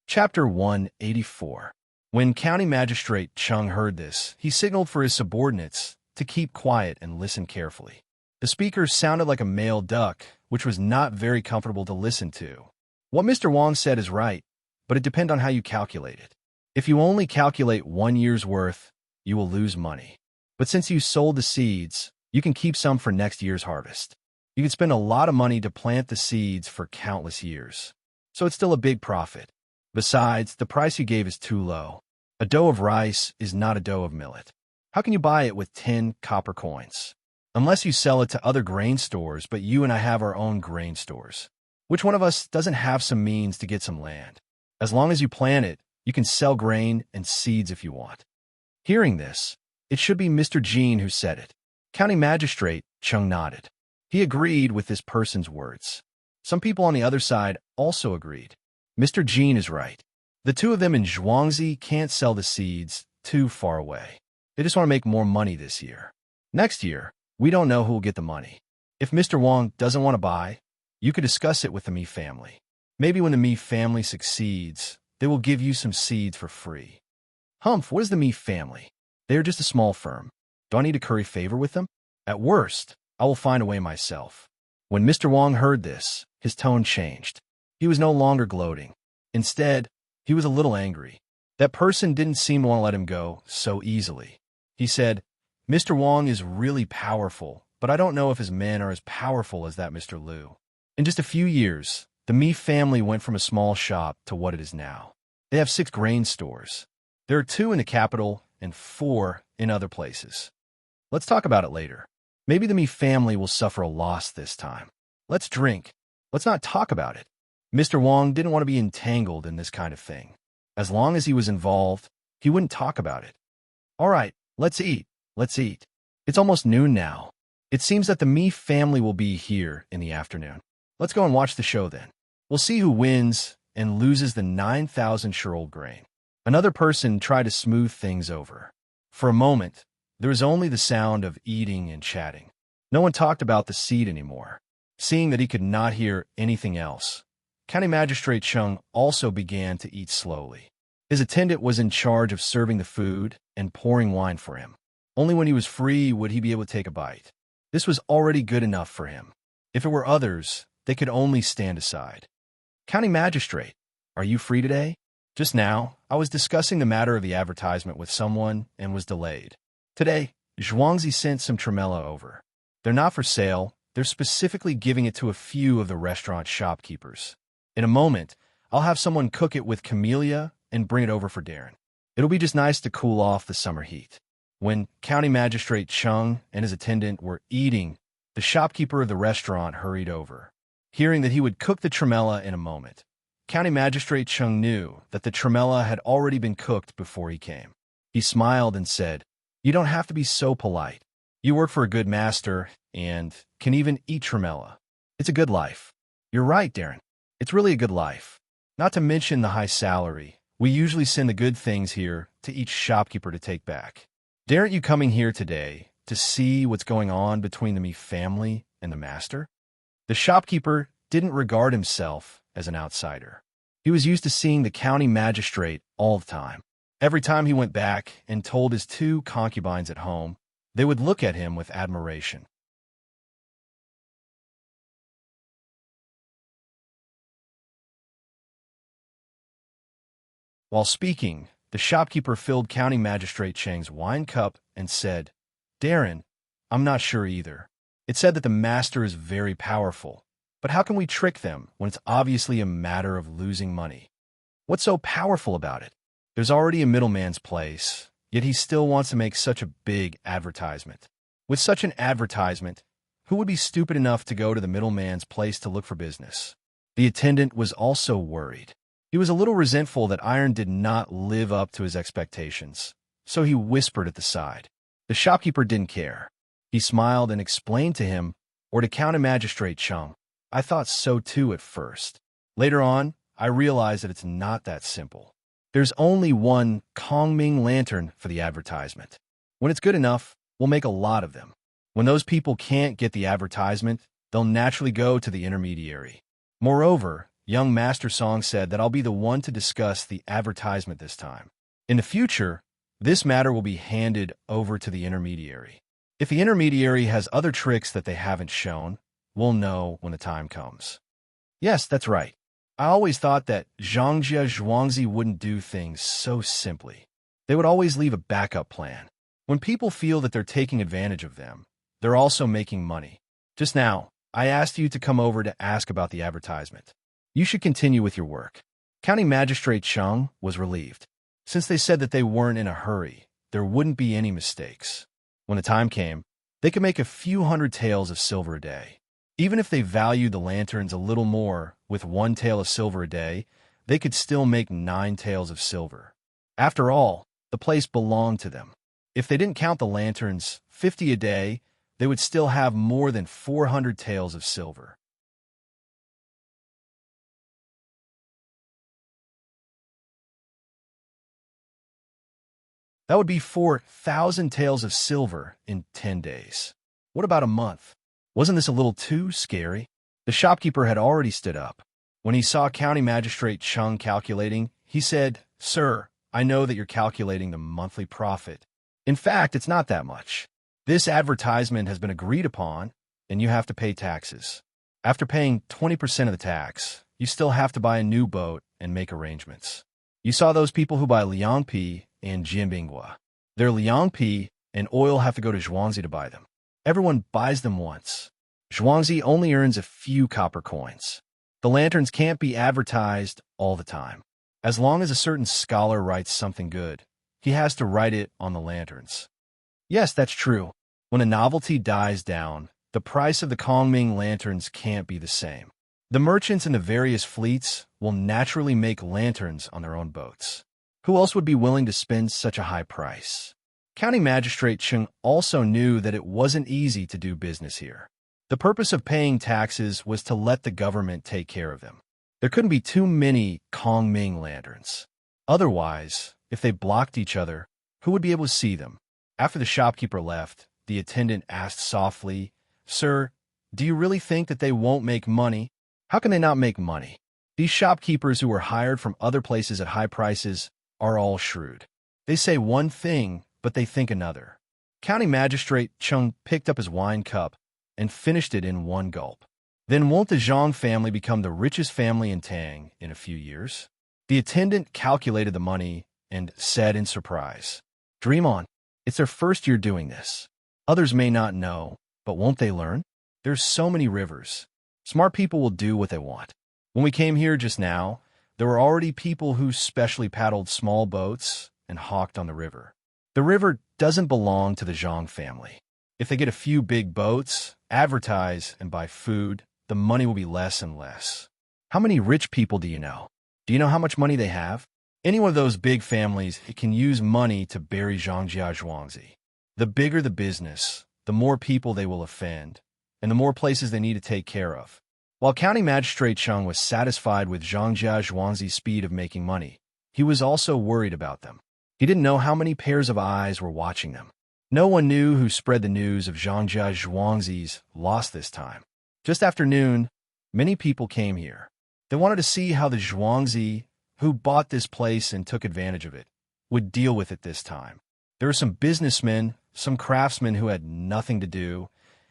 Chapter 184. When County Magistrate Chung heard this, he signaled for his subordinates to keep quiet and listen carefully. The speaker sounded like a male duck, which was not very comfortable to listen to. What Mr. Wong said is right, but it depends on how you calculate it. If you only calculate 1 year's worth, you will lose money. But since you sold the seeds, you can keep some for next year's harvest. You can spend a lot of money to plant the seeds for countless years. So it's still a big profit. Besides, the price you gave is too low. A dough of rice is not a dough of millet. How can you buy it with 10 copper coins? Unless you sell it to other grain stores, but you and I have our own grain stores. Which one of us doesn't have some means to get some land? As long as you plant it, you can sell grain and seeds if you want. Hearing this, it should be Mr. Jean who said it. County Magistrate Chung nodded. He agreed with this person's words. Some people on the other side also agreed. Mr. Jean is right. The two of them in Zhuangzi can't sell the seeds too far away. They just want to make more money this year. Next year, we don't know who will get the money. If Mr. Wang doesn't want to buy, you could discuss it with the Mi family. Maybe when the Mi family succeeds, they will give you some seeds for free. Humph, what is the Mi family? They are just a small firm. Do I need to curry favor with them? At worst, I will find a way myself. When Mr. Wang heard this, his tone changed. He was no longer gloating. Instead, he was a little angry. That person didn't seem to want to let him go so easily. He said, Mr. Wang is really powerful, but I don't know if his men are as powerful as that Mr. Liu. In just a few years, the Mi family went from a small shop to what it is now. They have 6 grain stores. There are 2 in the capital and 4 in other places. Let's talk about it later. Maybe the Mi family will suffer a loss this time. Let's drink. Let's not talk about it. Mr. Wang didn't want to be entangled in this kind of thing. As long as he was involved, he wouldn't talk about it. All right, let's eat. Let's eat. It's almost noon now. It seems that the Mi family will be here in the afternoon. Let's go and watch the show then. We'll see who wins and loses the 9,000-year-old grain. Another person tried to smooth things over. For a moment, there was only the sound of eating and chatting. No one talked about the seed anymore. Seeing that he could not hear anything else, County Magistrate Chung also began to eat slowly. His attendant was in charge of serving the food and pouring wine for him. Only when he was free would he be able to take a bite. This was already good enough for him. If it were others, they could only stand aside. County Magistrate, are you free today? Just now, I was discussing the matter of the advertisement with someone and was delayed. Today, Zhuangzi sent some tremella over. They're not for sale. They're specifically giving it to a few of the restaurant shopkeepers. In a moment, I'll have someone cook it with camellia and bring it over for Darren. It'll be just nice to cool off the summer heat. When County Magistrate Chung and his attendant were eating, the shopkeeper of the restaurant hurried over. Hearing that he would cook the tremella in a moment, County Magistrate Chung knew that the tremella had already been cooked before he came. He smiled and said, "You don't have to be so polite. You work for a good master and can even eat tremella. It's a good life." "You're right, Darren. It's really a good life. Not to mention the high salary. We usually send the good things here to each shopkeeper to take back. Daren't you coming here today to see what's going on between the Mi family and the master?" The shopkeeper didn't regard himself as an outsider. He was used to seeing the county magistrate all the time. Every time he went back and told his 2 concubines at home, they would look at him with admiration. While speaking, the shopkeeper filled County Magistrate Chang's wine cup and said, "Darren, I'm not sure either. It said that the master is very powerful, but how can we trick them when it's obviously a matter of losing money? What's so powerful about it? There's already a middleman's place, yet he still wants to make such a big advertisement. With such an advertisement, who would be stupid enough to go to the middleman's place to look for business?" The attendant was also worried. He was a little resentful that Iron did not live up to his expectations, so he whispered at the side. The shopkeeper didn't care. He smiled and explained to him, or to County Magistrate Chung, "I thought so too at first. Later on, I realized that it's not that simple. There's only one Kongming lantern for the advertisement. When it's good enough, we'll make a lot of them. When those people can't get the advertisement, they'll naturally go to the intermediary. Moreover, young Master Song said that I'll be the one to discuss the advertisement this time. In the future, this matter will be handed over to the intermediary. If the intermediary has other tricks that they haven't shown, we'll know when the time comes." "Yes, that's right. I always thought that Zhangjia Zhuangzi wouldn't do things so simply. They would always leave a backup plan. When people feel that they're taking advantage of them, they're also making money. Just now, I asked you to come over to ask about the advertisement. You should continue with your work." County Magistrate Chung was relieved. Since they said that they weren't in a hurry, there wouldn't be any mistakes. When the time came, They could make a few hundred taels of silver a day. Even if they valued the lanterns a little more, with 1 tael of silver a day, they could still make 9 taels of silver. After all, the place belonged to them. If they didn't count the lanterns, 50 a day, they would still have more than 400 taels of silver. That would be 4,000 taels of silver in 10 days. What about a month? Wasn't this a little too scary? The shopkeeper had already stood up. When he saw County Magistrate Chung calculating, he said, "Sir, I know that you're calculating the monthly profit. In fact, it's not that much. This advertisement has been agreed upon, and you have to pay taxes. After paying 20% of the tax, you still have to buy a new boat and make arrangements. You saw those people who buy liangpi and jianbingua. Their liangpi and oil have to go to Zhuangzi to buy them. Everyone buys them once. Zhuangzi only earns a few copper coins. The lanterns can't be advertised all the time. As long as a certain scholar writes something good, he has to write it on the lanterns. Yes, that's true. When a novelty dies down, the price of the Kongming lanterns can't be the same. The merchants in the various fleets will naturally make lanterns on their own boats. Who else would be willing to spend such a high price? County Magistrate Chung also knew that it wasn't easy to do business here. The purpose of paying taxes was to let the government take care of them. There couldn't be too many Kongming lanterns. Otherwise, if they blocked each other, who would be able to see them? After the shopkeeper left, the attendant asked softly, "Sir, do you really think that they won't make money?" How can they not make money? These shopkeepers who were hired from other places at high prices are all shrewd. They say one thing, but they think another. County Magistrate Chung picked up his wine cup and finished it in one gulp. Then won't the Zhang family become the richest family in Tang in a few years? The attendant calculated the money and said in surprise, "Dream on. It's their first year doing this. Others may not know, but won't they learn? There's so many rivers. Smart people will do what they want. When we came here just now, there were already people who specially paddled small boats and hawked on the river. The river doesn't belong to the Zhang family. If they get a few big boats, advertise, and buy food, the money will be less and less. How many rich people do you know? Do you know how much money they have? Any one of those big families can use money to bury Zhangjia Zhuangzi. The bigger the business, the more people they will offend, and the more places they need to take care of." While County Magistrate Chung was satisfied with Zhangjia Zhuangzi's speed of making money, he was also worried about them. He didn't know how many pairs of eyes were watching them. No one knew who spread the news of Zhangjia Zhuangzi's loss this time. Just after noon, many people came here. They wanted to see how the Zhuangzi, who bought this place and took advantage of it, would deal with it this time. There were some businessmen, some craftsmen who had nothing to do,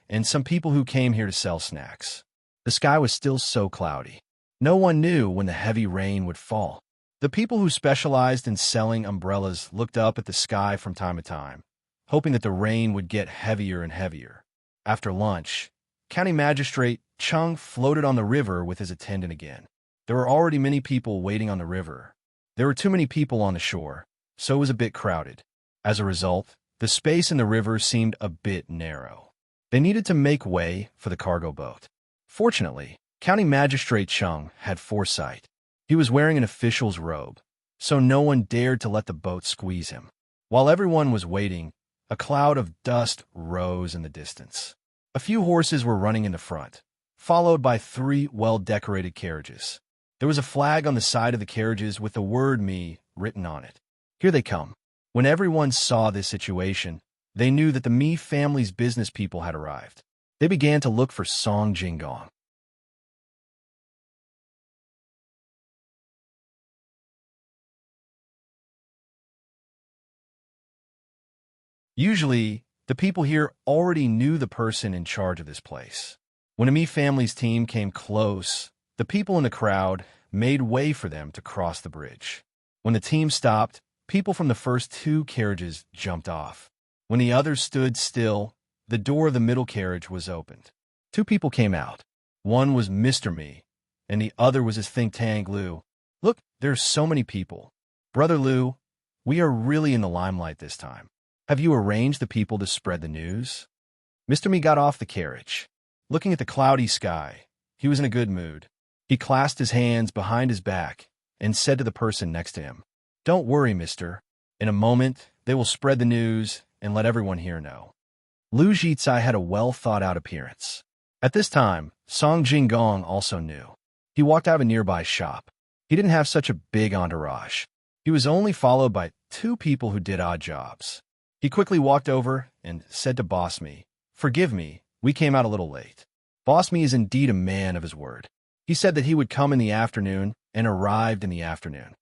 and some people who came here to sell snacks. The sky was still so cloudy. No one knew when the heavy rain would fall. The people who specialized in selling umbrellas looked up at the sky from time to time, hoping that the rain would get heavier and heavier. After lunch, County Magistrate Chung floated on the river with his attendant again. There were already many people waiting on the river. There were too many people on the shore, so it was a bit crowded. As a result, the space in the river seemed a bit narrow. They needed to make way for the cargo boat. Fortunately, County Magistrate Chung had foresight. He was wearing an official's robe, so no one dared to let the boat squeeze him. While everyone was waiting, a cloud of dust rose in the distance. A few horses were running in the front, followed by 3 well-decorated carriages. There was a flag on the side of the carriages with the word "Me" written on it. Here they come. When everyone saw this situation, they knew that the Mi family's business people had arrived. They began to look for Song Jinggong. Usually, the people here already knew the person in charge of this place. When a Mi family's team came close, the people in the crowd made way for them to cross the bridge. When the team stopped, people from the first 2 carriages jumped off. When the others stood still, the door of the middle carriage was opened. 2 people came out. One was Mr. Mi, and the other was his think Tang Lu. "Look, there's so many people. Brother Lu, we are really in the limelight this time. Have you arranged the people to spread the news?" Mr. Mi got off the carriage. Looking at the cloudy sky, he was in a good mood. He clasped his hands behind his back and said to the person next to him, "Don't worry, mister. In a moment, they will spread the news and let everyone here know." Lu Jizai had a well-thought-out appearance. At this time, Song Jinggong also knew. He walked out of a nearby shop. He didn't have such a big entourage. He was only followed by 2 people who did odd jobs. He quickly walked over and said to Boss Mi, "Forgive me, we came out a little late." Boss Mi is indeed a man of his word. He said that he would come in the afternoon and arrived in the afternoon.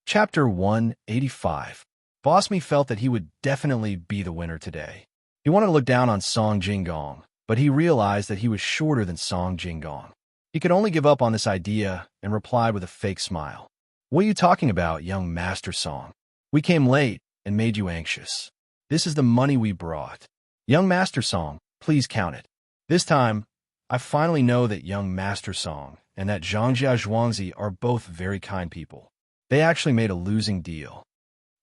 Chapter 185. Boss Mi felt that he would definitely be the winner today. He wanted to look down on Song Jinggong, but he realized that he was shorter than Song Jinggong. He could only give up on this idea and replied with a fake smile. "What are you talking about, young Master Song? We came late and made you anxious. This is the money we brought. Young Master Song, please count it." This time, I finally know that young Master Song and that Zhangjia Zhuangzi are both very kind people. They actually made a losing deal.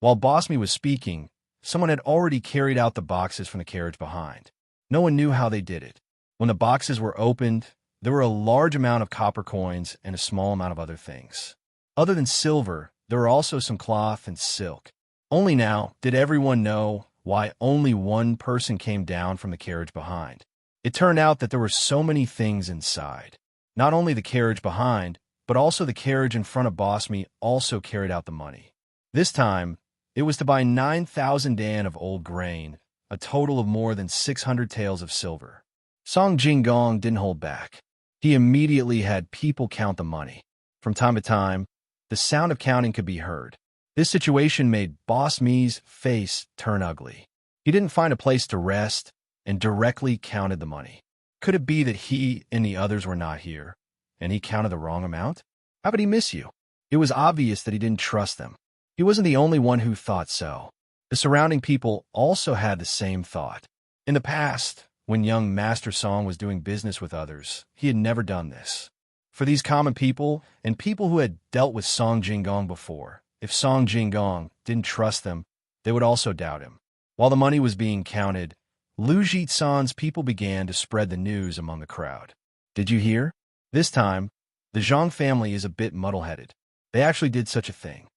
While Boss Mi was speaking, someone had already carried out the boxes from the carriage behind. No one knew how they did it. When the boxes were opened, there were a large amount of copper coins and a small amount of other things. Other than silver, there were also some cloth and silk. Only now did everyone know why only one person came down from the carriage behind. It turned out that there were so many things inside. Not only the carriage behind, but also the carriage in front of Boss Mi also carried out the money. This time, it was to buy 9,000 dan of old grain, a total of more than 600 taels of silver. Song Jinggong didn't hold back. He immediately had people count the money. From time to time, the sound of counting could be heard. This situation made Boss Mi's face turn ugly. He didn't find a place to rest and directly counted the money. Could it be that he and the others were not here, and he counted the wrong amount? How could he miss you? It was obvious that he didn't trust them. He wasn't the only one who thought so. The surrounding people also had the same thought. In the past, when young Master Song was doing business with others, he had never done this. For these common people and people who had dealt with Song Jinggong before, if Song Jinggong didn't trust them, they would also doubt him. While the money was being counted, Lu Jitsan's people began to spread the news among the crowd. "Did you hear? This time, the Zhang family is a bit muddle-headed. They actually did such a thing."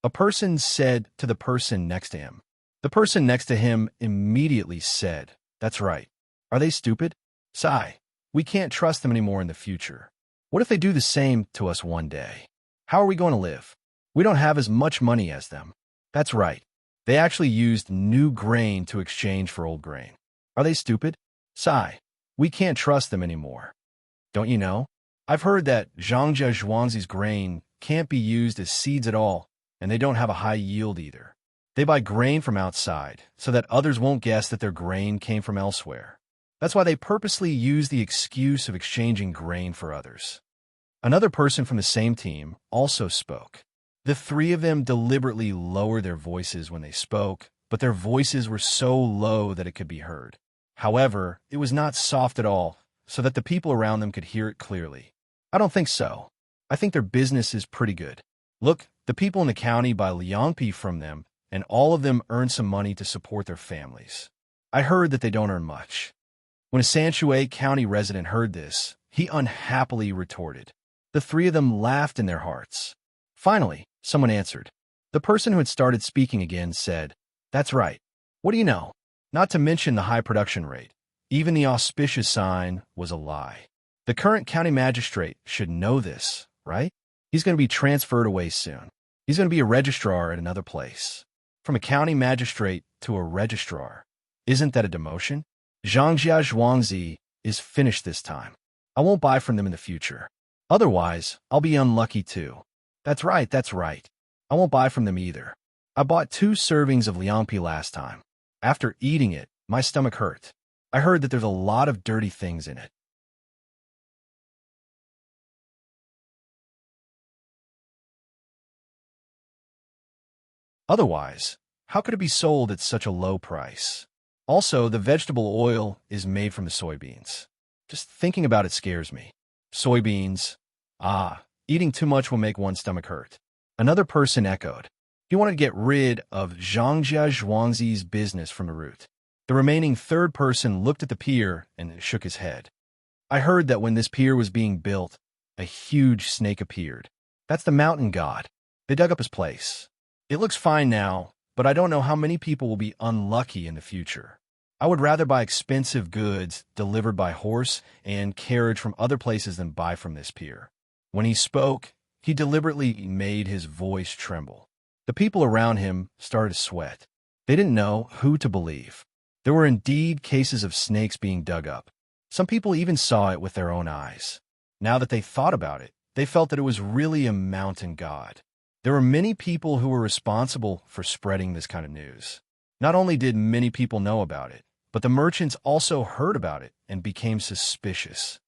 A person said to the person next to him. The person next to him immediately said, "That's right. Are they stupid? Sigh. We can't trust them anymore in the future. What if they do the same to us one day? How are we going to live? We don't have as much money as them." That's right. They actually used new grain to exchange for old grain. Are they stupid? Sigh. We can't trust them anymore. Don't you know? I've heard that Zhangjia Zhuangzi's grain can't be used as seeds at all, and they don't have a high yield either. They buy grain from outside so that others won't guess that their grain came from elsewhere. That's why they purposely use the excuse of exchanging grain for others. Another person from the same team also spoke. The 3 of them deliberately lowered their voices when they spoke, but their voices were so low that it could be heard. However, it was not soft at all, so that the people around them could hear it clearly. I don't think so. I think their business is pretty good. Look, the people in the county buy liangpi from them, and all of them earn some money to support their families. I heard that they don't earn much. When a Sanshui County resident heard this, he unhappily retorted. The 3 of them laughed in their hearts. Finally, someone answered. The person who had started speaking again said, "That's right. What do you know? Not to mention the high production rate. Even the auspicious sign was a lie. The current county magistrate should know this, right? He's going to be transferred away soon. He's going to be a registrar at another place. From a county magistrate to a registrar. Isn't that a demotion? Zhangjia Zhuangzi is finished this time. I won't buy from them in the future. Otherwise, I'll be unlucky too. That's right, that's right. I won't buy from them either. I bought 2 servings of liangpi last time. After eating it, my stomach hurt. I heard that there's a lot of dirty things in it." Otherwise, how could it be sold at such a low price? Also, the vegetable oil is made from the soybeans. Just thinking about it scares me. Soybeans. Eating too much will make one's stomach hurt. Another person echoed. He wanted to get rid of Zhangjia Zhuangzi's business from the root. The remaining third person looked at the pier and shook his head. I heard that when this pier was being built, a huge snake appeared. That's the mountain god. They dug up his place. It looks fine now, but I don't know how many people will be unlucky in the future. I would rather buy expensive goods delivered by horse and carriage from other places than buy from this pier. When he spoke, he deliberately made his voice tremble. The people around him started to sweat. They didn't know who to believe. There were indeed cases of snakes being dug up. Some people even saw it with their own eyes. Now that they thought about it, they felt that it was really a mountain god. There were many people who were responsible for spreading this kind of news. Not only did many people know about it, but the merchants also heard about it and became suspicious.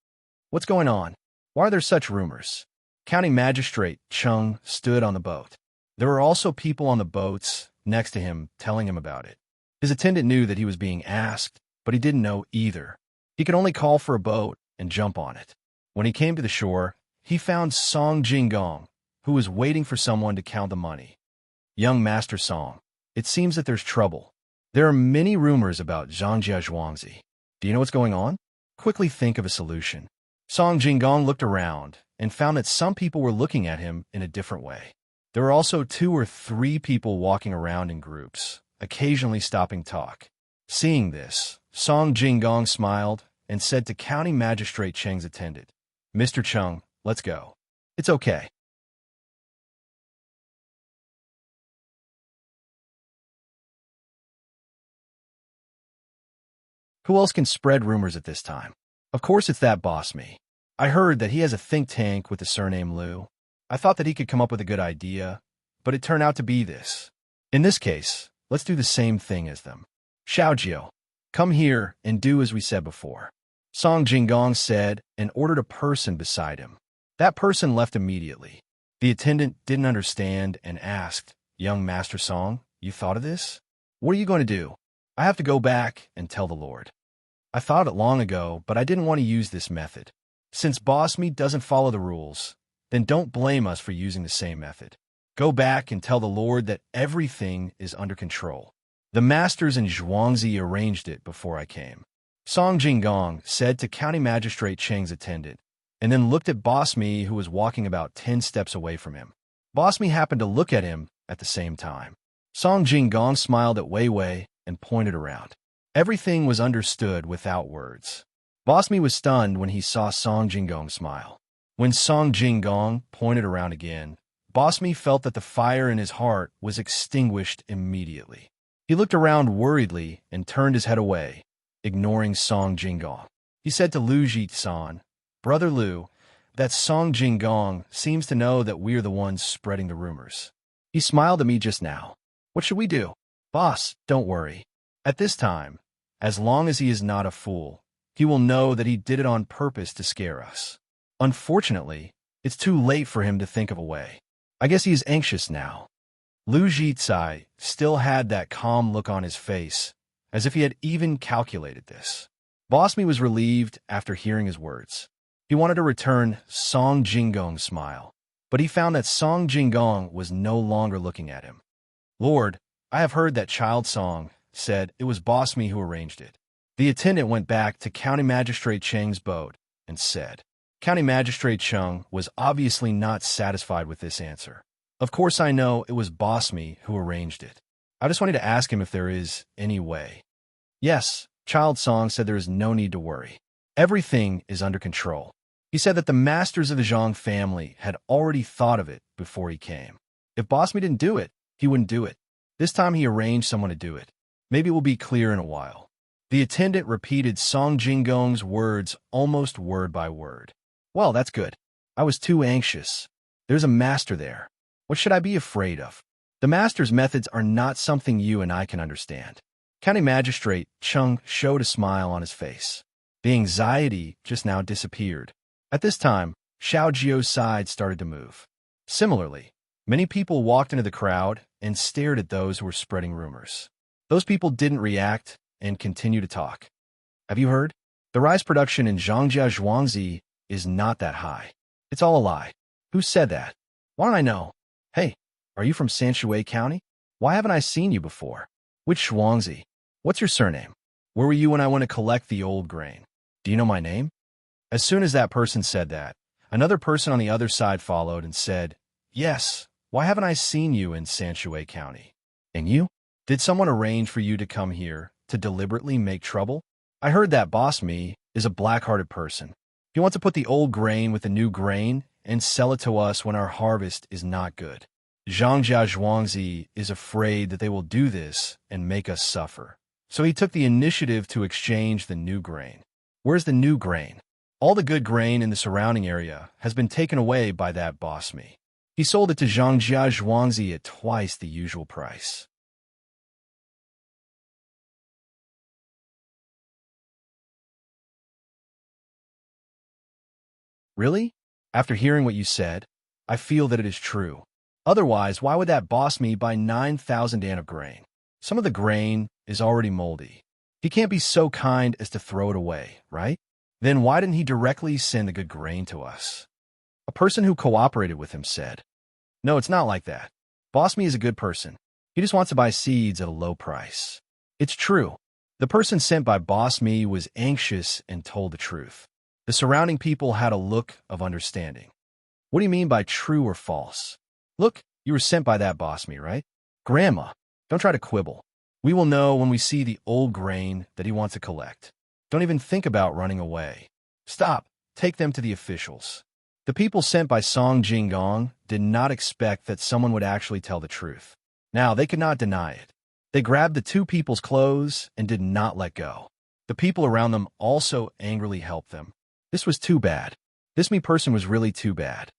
What's going on? Why are there such rumors? County Magistrate Chung stood on the boat. There were also people on the boats next to him telling him about it. His attendant knew that he was being asked, but he didn't know either. He could only call for a boat and jump on it. When he came to the shore, he found Song Jinggong, who was waiting for someone to count the money. Young Master Song, it seems that there's trouble. There are many rumors about Zhangjia Zhuangzi. Do you know what's going on? Quickly think of a solution. Song Jinggong looked around and found that some people were looking at him in a different way. There were also 2 or 3 people walking around in groups, occasionally stopping talk. Seeing this, Song Jinggong smiled and said to County Magistrate Cheng's attendant, "Mr. Chung, let's go." "It's okay." Who else can spread rumors at this time? Of course it's that boss me. I heard that he has a think tank with the surname Liu. I thought that he could come up with a good idea, but it turned out to be this. In this case, let's do the same thing as them. Xiaojiu, come here and do as we said before. Song Jinggong said and ordered a person beside him. That person left immediately. The attendant didn't understand and asked, "Young Master Song, you thought of this? What are you going to do?" "I have to go back and tell the Lord. I thought it long ago, but I didn't want to use this method. Since Boss Me doesn't follow the rules, then don't blame us for using the same method. Go back and tell the Lord that everything is under control. The masters in Zhuangzi arranged it before I came." Song Jinggong said to County Magistrate Cheng's attendant, and then looked at Boss Me, who was walking about 10 steps away from him. Boss Me happened to look at him at the same time. Song Jinggong smiled at Wei Wei and pointed around. Everything was understood without words. Boss Me was stunned when he saw Song Jinggong smile. When Song Jinggong pointed around again, Boss Me felt that the fire in his heart was extinguished immediately. He looked around worriedly and turned his head away, ignoring Song Jinggong. He said to Lu Jitsan, "Brother Lu, that Song Jinggong seems to know that we are the ones spreading the rumors. He smiled at me just now. What should we do?" "Boss, don't worry. At this time, as long as he is not a fool, he will know that he did it on purpose to scare us. Unfortunately, it's too late for him to think of a way. I guess he is anxious now." Lu Jitsai still had that calm look on his face, as if he had even calculated this. Boss Me was relieved after hearing his words. He wanted to return Song Jinggong's smile, but he found that Song Jinggong was no longer looking at him. "Lord, I have heard that Child Song said it was Boss Me who arranged it." The attendant went back to County Magistrate Cheng's boat and said. County Magistrate Chung was obviously not satisfied with this answer. "Of course I know it was Boss Me who arranged it. I just wanted to ask him if there is any way." "Yes," Child Song said, "there is no need to worry. Everything is under control." He said that the masters of the Zhang family had already thought of it before he came. If Boss Me didn't do it, he wouldn't do it. This time he arranged someone to do it. Maybe it will be clear in a while. The attendant repeated Song Jinggong's words almost word by word. "Well, that's good. I was too anxious. There's a master there. What should I be afraid of? The master's methods are not something you and I can understand." County Magistrate Chung showed a smile on his face. The anxiety just now disappeared. At this time, Xiaojio's side started to move. Similarly, many people walked into the crowd and stared at those who were spreading rumors. Those people didn't react and continue to talk. Have you heard? The rice production in Zhangjiao Zhuangzi is not that high. It's all a lie. Who said that? Why don't I know? Hey, are you from Sanshui County? Why haven't I seen you before? Which Zhuangzi? What's your surname? Where were you when I went to collect the old grain? Do you know my name? As soon as that person said that, another person on the other side followed and said, Yes, why haven't I seen you in Sanshui County? And you? Did someone arrange for you to come here to deliberately make trouble? I heard that Boss Me is a black-hearted person. He wants to put the old grain with the new grain and sell it to us when our harvest is not good. Zhangjia Zhuangzi is afraid that they will do this and make us suffer. So he took the initiative to exchange the new grain. Where's the new grain? All the good grain in the surrounding area has been taken away by that Boss Me. He sold it to Zhangjia Zhuangzi at twice the usual price. Really? After hearing what you said, I feel that it is true. Otherwise, why would that Boss Me buy 9,000 dan of grain? Some of the grain is already moldy. He can't be so kind as to throw it away, right? Then why didn't he directly send the good grain to us? A person who cooperated with him said, No, it's not like that. Boss Me is a good person. He just wants to buy seeds at a low price. It's true. The person sent by Boss Me was anxious and told the truth. The surrounding people had a look of understanding. What do you mean by true or false? Look, you were sent by that Boss Me, right? Grandma, don't try to quibble. We will know when we see the old grain that he wants to collect. Don't even think about running away. Stop. Take them to the officials. The people sent by Song Jinggong did not expect that someone would actually tell the truth. Now, they could not deny it. They grabbed the two people's clothes and did not let go. The people around them also angrily helped them. This was too bad. This me person was really too bad.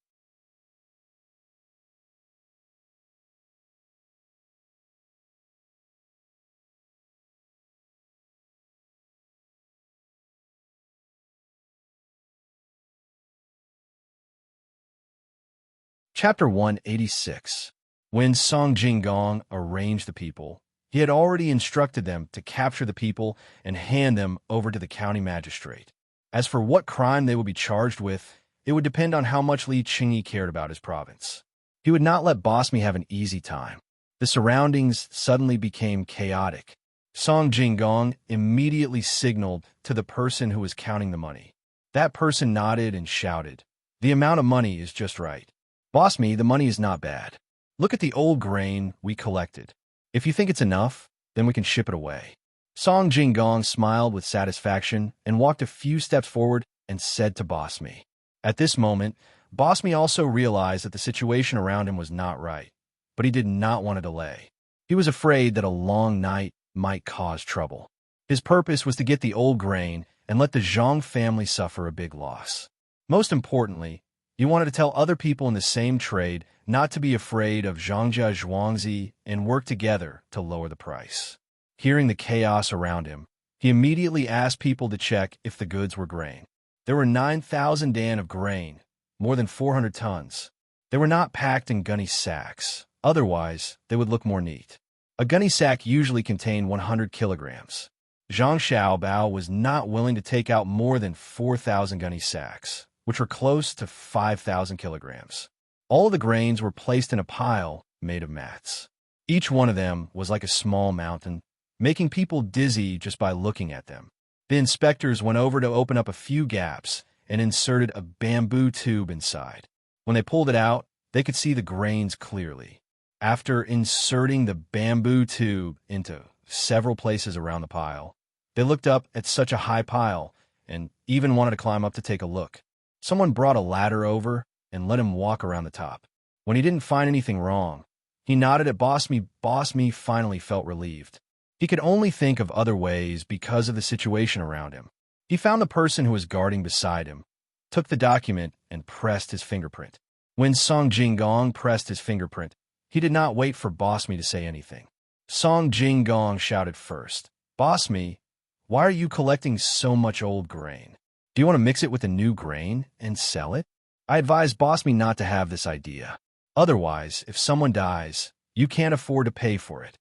Chapter 186. When Song Jinggong arranged the people, he had already instructed them to capture the people and hand them over to the county magistrate. As for what crime they would be charged with, it would depend on how much Li Qingyi cared about his province. He would not let Boss Me have an easy time. The surroundings suddenly became chaotic. Song Jinggong immediately signaled to the person who was counting the money. That person nodded and shouted, The amount of money is just right. Boss Me, the money is not bad. Look at the old grain we collected. If you think it's enough, then we can ship it away. Song Jinggong smiled with satisfaction and walked a few steps forward and said to Boss Me. At this moment, Boss Me also realized that the situation around him was not right, but he did not want to delay. He was afraid that a long night might cause trouble. His purpose was to get the old grain and let the Zhang family suffer a big loss. Most importantly, he wanted to tell other people in the same trade not to be afraid of Zhangjia Zhuangzi and work together to lower the price. Hearing the chaos around him, he immediately asked people to check if the goods were grain. There were 9,000 dan of grain, more than 400 tons. They were not packed in gunny sacks. Otherwise, they would look more neat. A gunny sack usually contained 100 kilograms. Zhang Xiaobao was not willing to take out more than 4,000 gunny sacks, which were close to 5,000 kilograms. All of the grains were placed in a pile made of mats. Each one of them was like a small mountain, making people dizzy just by looking at them. The inspectors went over to open up a few gaps and inserted a bamboo tube inside. When they pulled it out, they could see the grains clearly. After inserting the bamboo tube into several places around the pile, they looked up at such a high pile and even wanted to climb up to take a look. Someone brought a ladder over and let him walk around the top. When he didn't find anything wrong, he nodded at Boss Me. Boss Me finally felt relieved. He could only think of other ways because of the situation around him. He found the person who was guarding beside him, took the document, and pressed his fingerprint. When Song Jinggong pressed his fingerprint, he did not wait for Boss Me to say anything. Song Jinggong shouted first, Boss Me, why are you collecting so much old grain? Do you want to mix it with the new grain and sell it? I advise Boss Me not to have this idea. Otherwise, if someone dies, you can't afford to pay for it.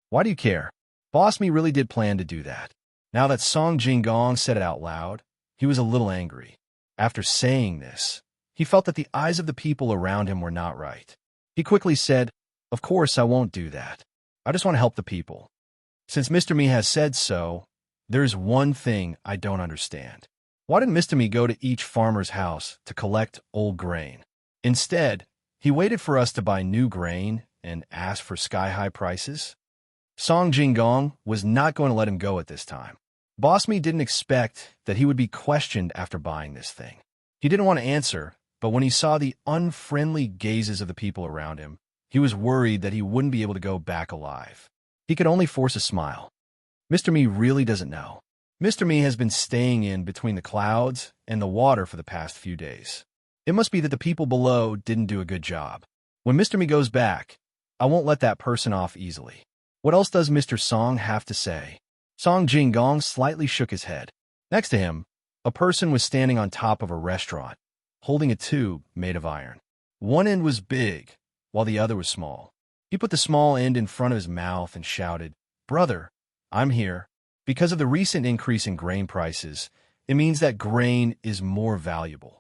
Why do you care? Boss Me really did plan to do that. Now that Song Jinggong said it out loud, he was a little angry. After saying this, he felt that the eyes of the people around him were not right. He quickly said, "Of course I won't do that. I just want to help the people. Since Mr. Me has said so, there's one thing I don't understand. Why didn't Mr. Me go to each farmer's house to collect old grain? Instead, he waited for us to buy new grain and asked for sky-high prices?" Song Jinggong was not going to let him go at this time. Boss Me didn't expect that he would be questioned after buying this thing. He didn't want to answer, but when he saw the unfriendly gazes of the people around him, he was worried that he wouldn't be able to go back alive. He could only force a smile. Mr. Me really doesn't know. Mr. Me has been staying in between the clouds and the water for the past few days. It must be that the people below didn't do a good job. When Mr. Me goes back, I won't let that person off easily. What else does Mr. Song have to say? Song Jinggong slightly shook his head. Next to him, a person was standing on top of a restaurant, holding a tube made of iron. One end was big, while the other was small. He put the small end in front of his mouth and shouted, "Brother, I'm here. Because of the recent increase in grain prices, it means that grain is more valuable.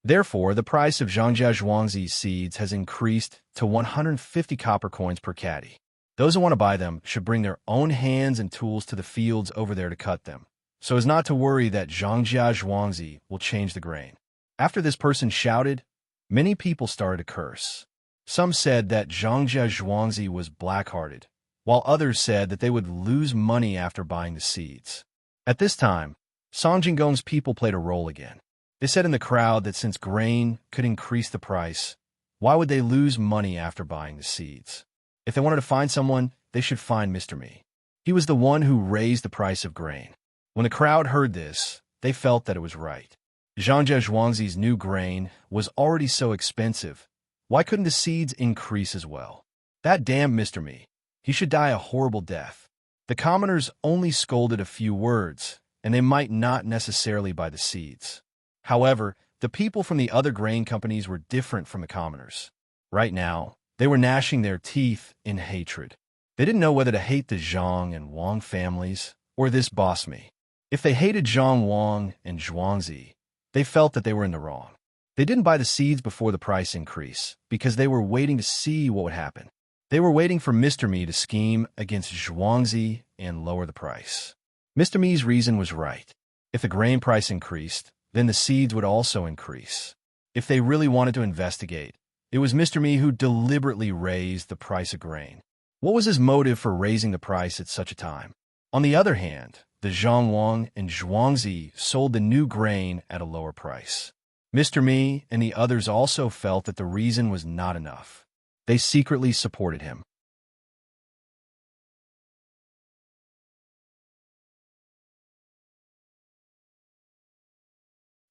Therefore, the price of Zhangjia Zhuangzi seeds has increased to 150 copper coins per caddy. Those who want to buy them should bring their own hands and tools to the fields over there to cut them, so as not to worry that Zhangjia Zhuangzi will change the grain." After this person shouted, many people started to curse. Some said that Zhangjia Zhuangzi was black-hearted, while others said that they would lose money after buying the seeds. At this time, Song Jinggong's people played a role again. They said in the crowd that since grain could increase the price, why would they lose money after buying the seeds? If they wanted to find someone, they should find Mr. Me. He was the one who raised the price of grain. When the crowd heard this, they felt that it was right. Zhangjia Zhuangzi's new grain was already so expensive. Why couldn't the seeds increase as well? That damned Mr. Me. He should die a horrible death. The commoners only scolded a few words, and they might not necessarily buy the seeds. However, the people from the other grain companies were different from the commoners. Right now, they were gnashing their teeth in hatred. They didn't know whether to hate the Zhang and Wang families or this Boss Me. If they hated Zhang Wang and Zhuangzi, they felt that they were in the wrong. They didn't buy the seeds before the price increase because they were waiting to see what would happen. They were waiting for Mr. Me to scheme against Zhuangzi and lower the price. Mr. Me's reason was right. If the grain price increased, then the seeds would also increase. If they really wanted to investigate, it was Mr. Me who deliberately raised the price of grain. What was his motive for raising the price at such a time? On the other hand, the Zhang Wang and Zhuangzi sold the new grain at a lower price. Mr. Me and the others also felt that the reason was not enough. They secretly supported him.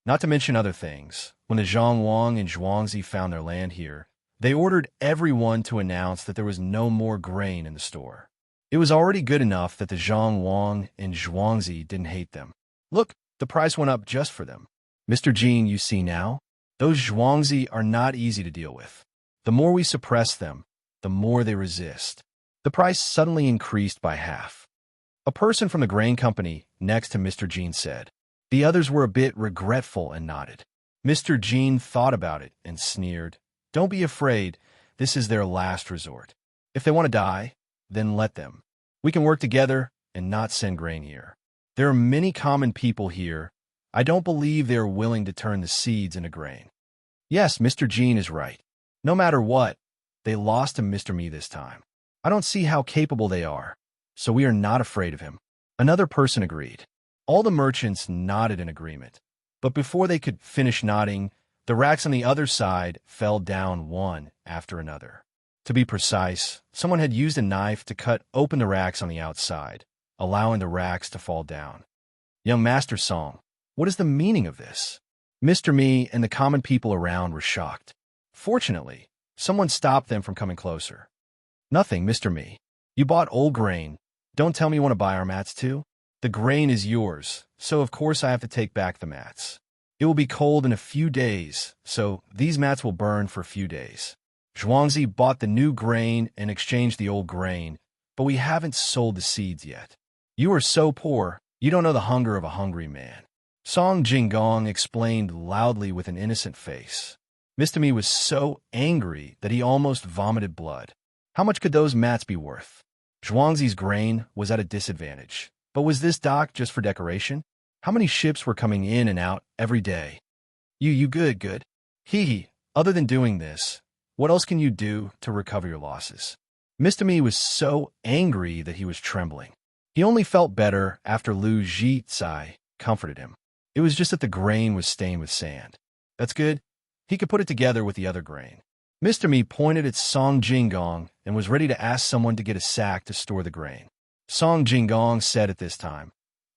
Not to mention other things, when the Zhang Wang and Zhuangzi found their land here, they ordered everyone to announce that there was no more grain in the store. It was already good enough that the Zhang Wang and Zhuangzi didn't hate them. Look, the price went up just for them. Mr. Jean, you see now? Those Zhuangzi are not easy to deal with. The more we suppress them, the more they resist. The price suddenly increased by half. A person from the grain company next to Mr. Jean said. The others were a bit regretful and nodded. Mr. Jean thought about it and sneered. Don't be afraid, this is their last resort. If they want to die, then let them. We can work together and not send grain here. There are many common people here. I don't believe they are willing to turn the seeds into grain. Yes, Mr. Jean is right. No matter what, they lost to Mr. Me this time. I don't see how capable they are, so we are not afraid of him. Another person agreed. All the merchants nodded in agreement, but before they could finish nodding, the racks on the other side fell down one after another. To be precise, someone had used a knife to cut open the racks on the outside, allowing the racks to fall down. Young Master Song, what is the meaning of this? Mr. Me and the common people around were shocked. Fortunately, someone stopped them from coming closer. Nothing, Mr. Me. You bought old grain. Don't tell me you want to buy our mats too? The grain is yours, so of course I have to take back the mats. It will be cold in a few days, so these mats will burn for a few days. Zhuangzi bought the new grain and exchanged the old grain, but we haven't sold the seeds yet. You are so poor, you don't know the hunger of a hungry man. Song Jinggong explained loudly with an innocent face. Mr. Mi was so angry that he almost vomited blood. How much could those mats be worth? Zhuangzi's grain was at a disadvantage. But was this dock just for decoration? How many ships were coming in and out every day? You good. Hee hee. Other than doing this, what else can you do to recover your losses? Mr. Mi was so angry that he was trembling. He only felt better after Lu Zhizai comforted him. It was just that the grain was stained with sand. That's good. He could put it together with the other grain. Mr. Mi pointed at Song Jinggong and was ready to ask someone to get a sack to store the grain. Song Jinggong said at this time,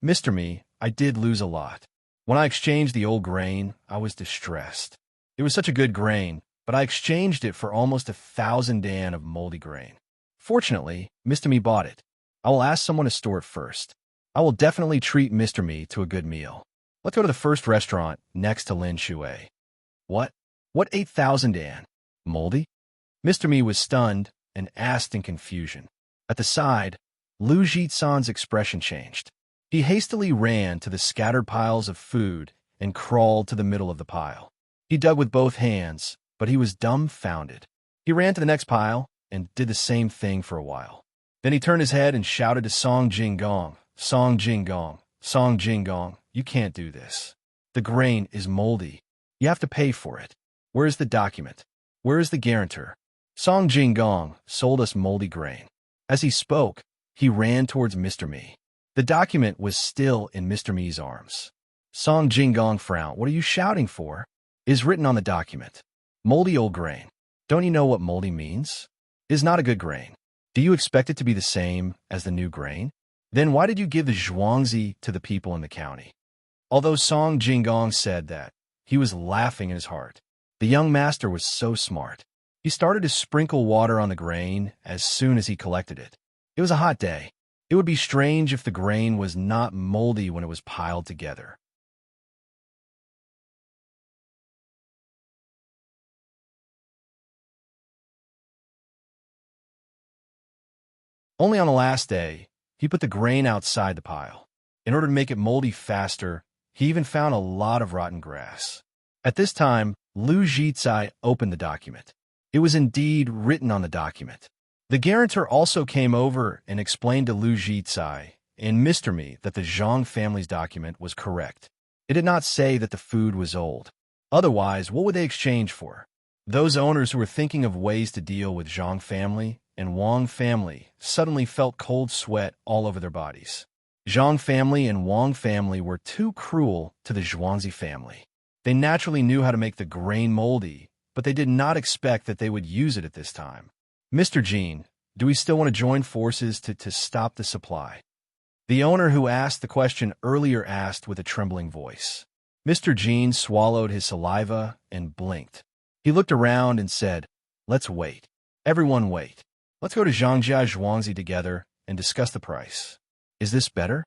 Mr. Mi, I did lose a lot. When I exchanged the old grain, I was distressed. It was such a good grain, but I exchanged it for almost 1,000 dan of moldy grain. Fortunately, Mr. Mi bought it. I will ask someone to store it first. I will definitely treat Mr. Mi to a good meal. Let's go to the first restaurant next to Lin Shui. What? What 8,000 dan? Moldy? Mr. Mi was stunned and asked in confusion. At the side, Lu Zhizan's expression changed. He hastily ran to the scattered piles of food and crawled to the middle of the pile. He dug with both hands, but he was dumbfounded. He ran to the next pile and did the same thing for a while. Then he turned his head and shouted to Song Jinggong, Song Jinggong, Song Jinggong, you can't do this. The grain is moldy. You have to pay for it. Where is the document? Where is the guarantor? Song Jinggong sold us moldy grain. As he spoke, he ran towards Mr. Mi. The document was still in Mr. Mi's arms. Song Jinggong frowned. What are you shouting for? It is written on the document. Moldy old grain. Don't you know what moldy means? It is not a good grain. Do you expect it to be the same as the new grain? Then why did you give the Zhuangzi to the people in the county? Although Song Jinggong said that, he was laughing in his heart. The young master was so smart. He started to sprinkle water on the grain as soon as he collected it. It was a hot day. It would be strange if the grain was not moldy when it was piled together. Only on the last day, he put the grain outside the pile. In order to make it moldy faster, he even found a lot of rotten grass. At this time, Lu Zhizai opened the document. It was indeed written on the document. The guarantor also came over and explained to Lu Zhizai and Mr. Mi that the Zhang family's document was correct. It did not say that the food was old. Otherwise, what would they exchange for? Those owners who were thinking of ways to deal with Zhang family and Wang family suddenly felt cold sweat all over their bodies. Zhang family and Wang family were too cruel to the Zhuangzi family. They naturally knew how to make the grain moldy, but they did not expect that they would use it at this time. Mr. Jean, do we still want to join forces to stop the supply? The owner who asked the question earlier asked with a trembling voice. Mr. Jean swallowed his saliva and blinked. He looked around and said, let's wait. Everyone wait. Let's go to Zhangjia Zhuangzi together and discuss the price. Is this better?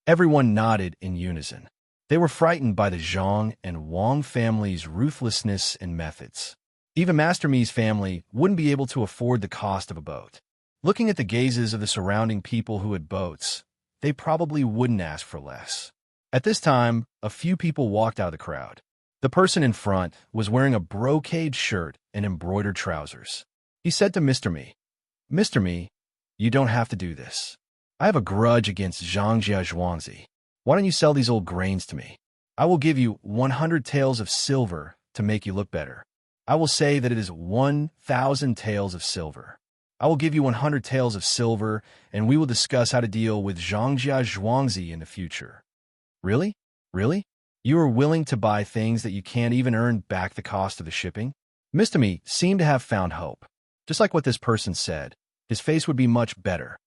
Everyone nodded in unison. They were frightened by the Zhang and Wang families' ruthlessness and methods. Even Master Mi's family wouldn't be able to afford the cost of a boat. Looking at the gazes of the surrounding people who had boats, they probably wouldn't ask for less. At this time, a few people walked out of the crowd. The person in front was wearing a brocade shirt and embroidered trousers. He said to Mr. Mi, Mr. Mi, you don't have to do this. I have a grudge against Zhangjia Zhuangzi. Why don't you sell these old grains to me? I will give you 100 taels of silver to make you look better. I will say that it is 1,000 taels of silver. I will give you 100 taels of silver, and we will discuss how to deal with Zhangjia Zhuangzi in the future. Really? Really? You are willing to buy things that you can't even earn back the cost of the shipping? Mr. Mi seemed to have found hope. Just like what this person said, his face would be much better.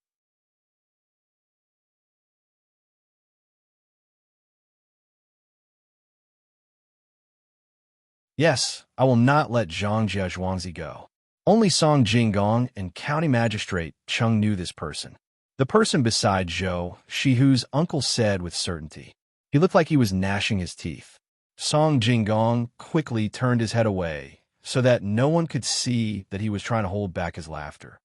Yes, I will not let Zhangjia Zhuangzi go. Only Song Jinggong and County Magistrate Chung knew this person. The person beside Zhou, Shihu's uncle said with certainty. He looked like he was gnashing his teeth. Song Jinggong quickly turned his head away so that no one could see that he was trying to hold back his laughter.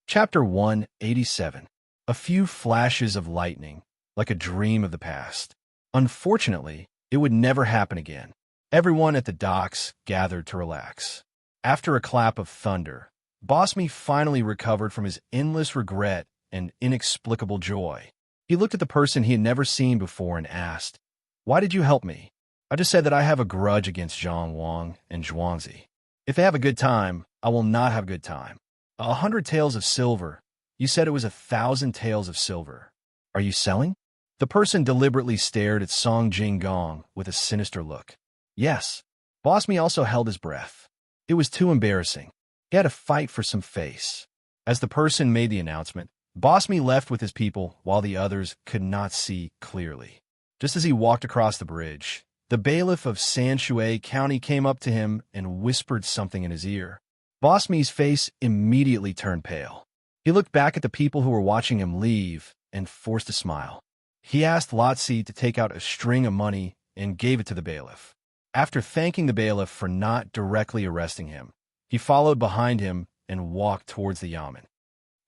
Chapter 187. A few flashes of lightning, like a dream of the past. Unfortunately, it would never happen again. Everyone at the docks gathered to relax. After a clap of thunder, Bosme finally recovered from his endless regret and inexplicable joy. He looked at the person he had never seen before and asked, "Why did you help me?" "I just said that I have a grudge against Zhang Wang and Zhuangzi. If they have a good time, I will not have a good time." 100 taels of silver. You said it was 1,000 taels of silver. Are you selling? The person deliberately stared at Song Jinggong with a sinister look. Yes. Bosme also held his breath. It was too embarrassing. He had to fight for some face. As the person made the announcement, Bosme left with his people while the others could not see clearly. Just as he walked across the bridge, the bailiff of Sanshui County came up to him and whispered something in his ear. Bosme's face immediately turned pale. He looked back at the people who were watching him leave and forced a smile. He asked Lotzi to take out a string of money and gave it to the bailiff. After thanking the bailiff for not directly arresting him, he followed behind him and walked towards the yamen.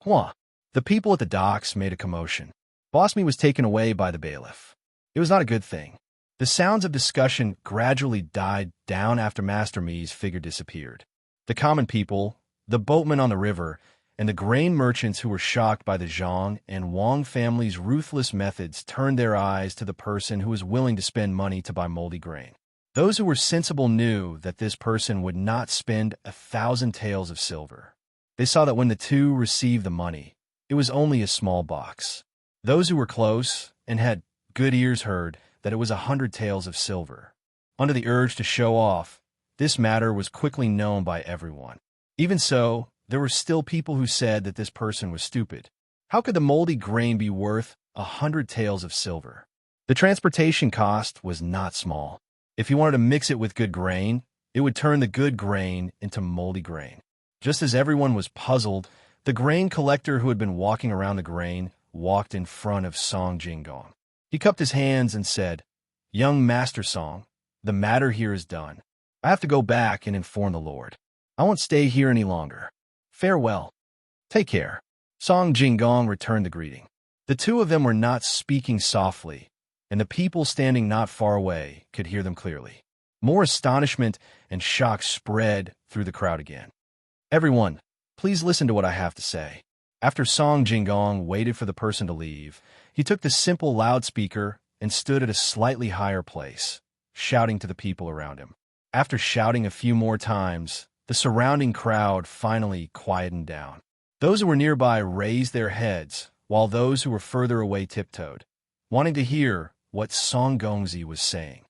Huh. The people at the docks made a commotion. Bosme was taken away by the bailiff. It was not a good thing. The sounds of discussion gradually died down after Master Mi's figure disappeared. The common people, the boatmen on the river, and the grain merchants who were shocked by the Zhang and Wang family's ruthless methods turned their eyes to the person who was willing to spend money to buy moldy grain. Those who were sensible knew that this person would not spend 1,000 taels of silver. They saw that when the two received the money, it was only a small box. Those who were close and had good ears heard that it was 100 taels of silver. Under the urge to show off, this matter was quickly known by everyone. Even so, there were still people who said that this person was stupid. How could the moldy grain be worth 100 taels of silver? The transportation cost was not small. If you wanted to mix it with good grain, it would turn the good grain into moldy grain. Just as everyone was puzzled, the grain collector who had been walking around the grain walked in front of Song Jinggong. He cupped his hands and said, "Young Master Song, the matter here is done. I have to go back and inform the Lord. I won't stay here any longer. Farewell. Take care." Song Jinggong returned the greeting. The two of them were not speaking softly, and the people standing not far away could hear them clearly. More astonishment and shock spread through the crowd again. "Everyone, please listen to what I have to say." After Song Jinggong waited for the person to leave, he took the simple loudspeaker and stood at a slightly higher place, shouting to the people around him. After shouting a few more times, the surrounding crowd finally quietened down. Those who were nearby raised their heads, while those who were further away tiptoed, wanting to hear what Song Gongzi was saying.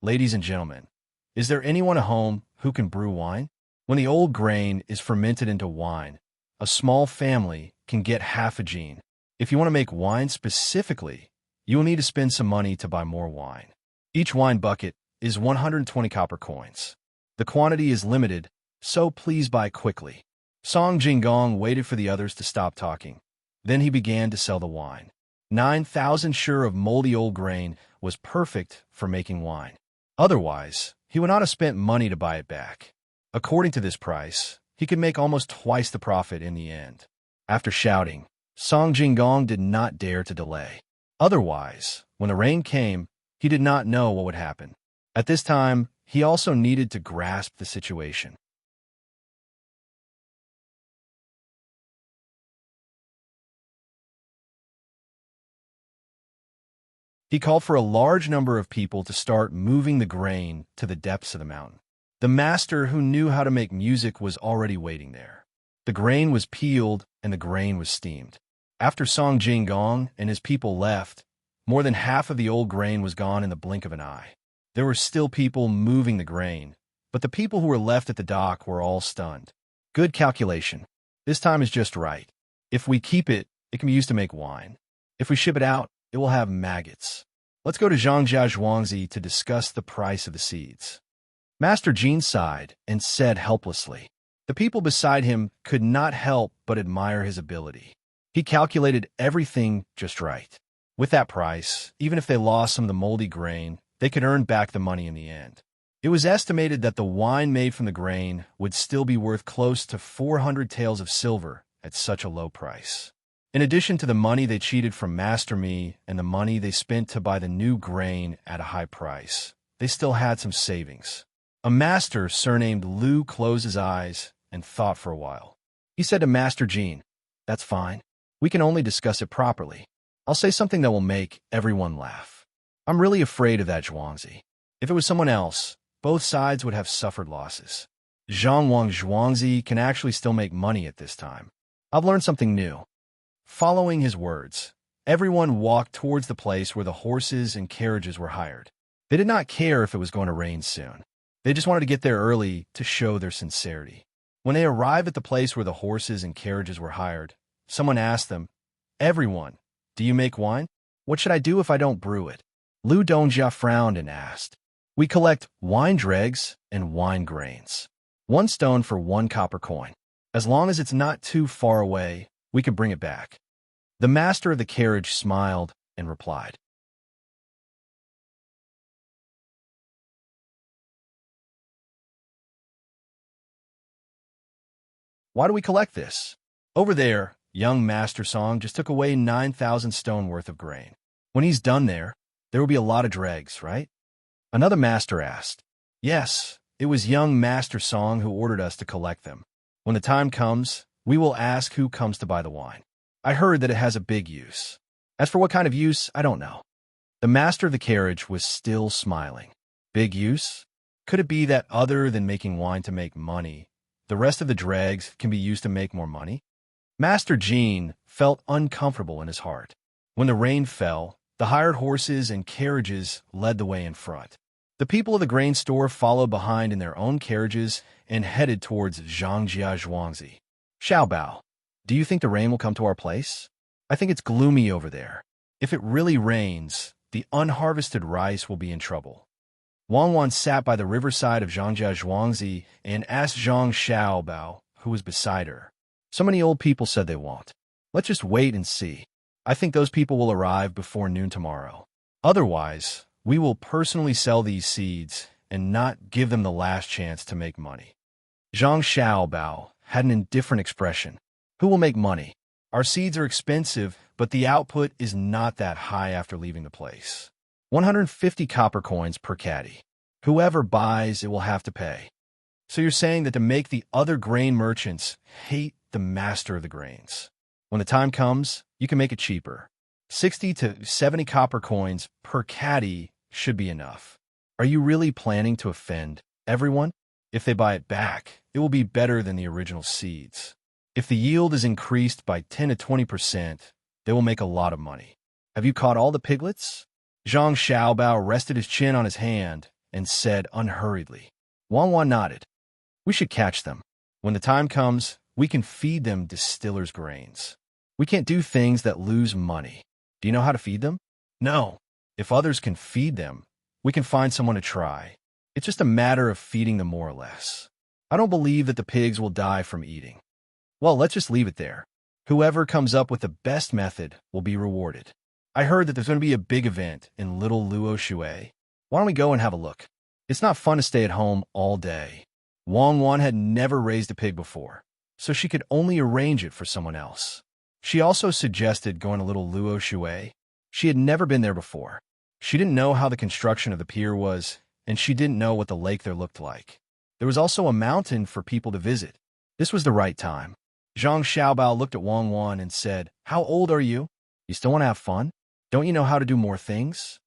"Ladies and gentlemen, is there anyone at home who can brew wine? When the old grain is fermented into wine, a small family can get half a gene. If you want to make wine specifically, you will need to spend some money to buy more wine. Each wine bucket is 120 copper coins. The quantity is limited, so please buy quickly." Song Jinggong waited for the others to stop talking. Then he began to sell the wine. 9,000 sure of moldy old grain was perfect for making wine. Otherwise, he would not have spent money to buy it back. According to this price, he could make almost twice the profit in the end. After shouting, Song Jinggong did not dare to delay. Otherwise, when the rain came, he did not know what would happen. At this time, he also needed to grasp the situation. He called for a large number of people to start moving the grain to the depths of the mountain. The master who knew how to make music was already waiting there. The grain was peeled and the grain was steamed. After Song Jinggong and his people left, more than half of the old grain was gone in the blink of an eye. There were still people moving the grain, but the people who were left at the dock were all stunned. Good calculation. This time is just right. If we keep it, it can be used to make wine. If we ship it out, it will have maggots. Let's go to Zhangjia Zhuangzi to discuss the price of the seeds. Master Jin sighed and said helplessly. The people beside him could not help but admire his ability. He calculated everything just right. With that price, even if they lost some of the moldy grain, they could earn back the money in the end. It was estimated that the wine made from the grain would still be worth close to 400 taels of silver at such a low price. In addition to the money they cheated from Master Mi and the money they spent to buy the new grain at a high price, they still had some savings. A master surnamed Lu closed his eyes and thought for a while. He said to Master Jin, "That's fine. We can only discuss it properly. I'll say something that will make everyone laugh. I'm really afraid of that Zhuangzi. If it was someone else, both sides would have suffered losses. Zhangwang Zhuangzi can actually still make money at this time. I've learned something new." Following his words, everyone walked towards the place where the horses and carriages were hired. They did not care if it was going to rain soon. They just wanted to get there early to show their sincerity. When they arrived at the place where the horses and carriages were hired, someone asked them, "Everyone, do you make wine? What should I do if I don't brew it?" Lu Dongjia frowned and asked, "We collect wine dregs and wine grains. 1 stone for 1 copper coin. As long as it's not too far away, we can bring it back." The master of the carriage smiled and replied, "Why do we collect this? Over there, young Master Song just took away 9,000 stone worth of grain. When he's done there will be a lot of dregs, right?" Another master asked. "Yes, it was young Master Song who ordered us to collect them. When the time comes, we will ask who comes to buy the wine. I heard that it has a big use. As for what kind of use, I don't know." The master of the carriage was still smiling. Big use? Could it be that other than making wine to make money, the rest of the dregs can be used to make more money? Master Jin felt uncomfortable in his heart. When the rain fell, the hired horses and carriages led the way in front. The people of the grain store followed behind in their own carriages and headed towards Zhangjia Zhuangzi. "Xiaobao, do you think the rain will come to our place? I think it's gloomy over there. If it really rains, the unharvested rice will be in trouble." Wang Wan sat by the riverside of Zhangjia Zhuangzi and asked Zhang Xiaobao, who was beside her. "So many old people said they won't. Let's just wait and see. I think those people will arrive before noon tomorrow. Otherwise, we will personally sell these seeds and not give them the last chance to make money." Zhang Xiaobao had an indifferent expression. "Who will make money? Our seeds are expensive, but the output is not that high after leaving the place. 150 copper coins per caddy. Whoever buys it will have to pay." "So you're saying that to make the other grain merchants hate the master of the grains. When the time comes, you can make it cheaper. 60 to 70 copper coins per caddy should be enough. Are you really planning to offend everyone? If they buy it back, it will be better than the original seeds. If the yield is increased by 10 to 20%, they will make a lot of money. Have you caught all the piglets?" Zhang Xiaobao rested his chin on his hand and said unhurriedly. Wang Wan nodded. "We should catch them. When the time comes, we can feed them distiller's grains. We can't do things that lose money. Do you know how to feed them?" "No. If others can feed them, we can find someone to try. It's just a matter of feeding them more or less. I don't believe that the pigs will die from eating." "Well, let's just leave it there. Whoever comes up with the best method will be rewarded. I heard that there's going to be a big event in Little Luo Shui. Why don't we go and have a look? It's not fun to stay at home all day." Wang Wan had never raised a pig before, so she could only arrange it for someone else. She also suggested going to Little Luo Shui. She had never been there before. She didn't know how the construction of the pier was, and she didn't know what the lake there looked like. There was also a mountain for people to visit. This was the right time. Zhang Xiaobao looked at Wang Wan and said, "How old are you? You still want to have fun? Don't you know how to do more things?"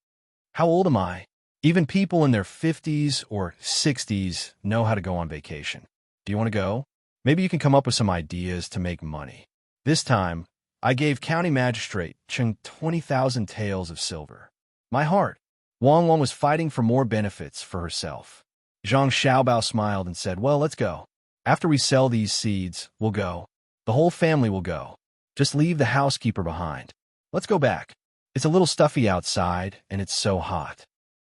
"How old am I? Even people in their 50s or 60s know how to go on vacation. Do you want to go? Maybe you can come up with some ideas to make money." This time, I gave County Magistrate Cheng 20,000 taels of silver. My heart. Wang Wan was fighting for more benefits for herself. Zhang Xiaobao smiled and said, "Well, let's go. After we sell these seeds, we'll go. The whole family will go. Just leave the housekeeper behind. Let's go back." It's a little stuffy outside, and it's so hot.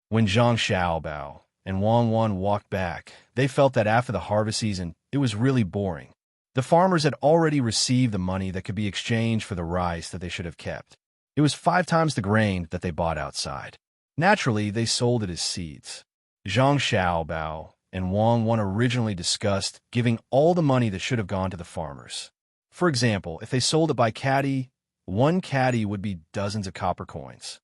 When Zhang Xiaobao and Wang Wan walked back, they felt that after the harvest season, it was really boring. The farmers had already received the money that could be exchanged for the rice that they should have kept. It was 5 times the grain that they bought outside. Naturally, they sold it as seeds. Zhang Xiaobao and Wang Wan originally discussed giving all the money that should have gone to the farmers. For example, if they sold it by caddy, 1 caddy would be dozens of copper coins.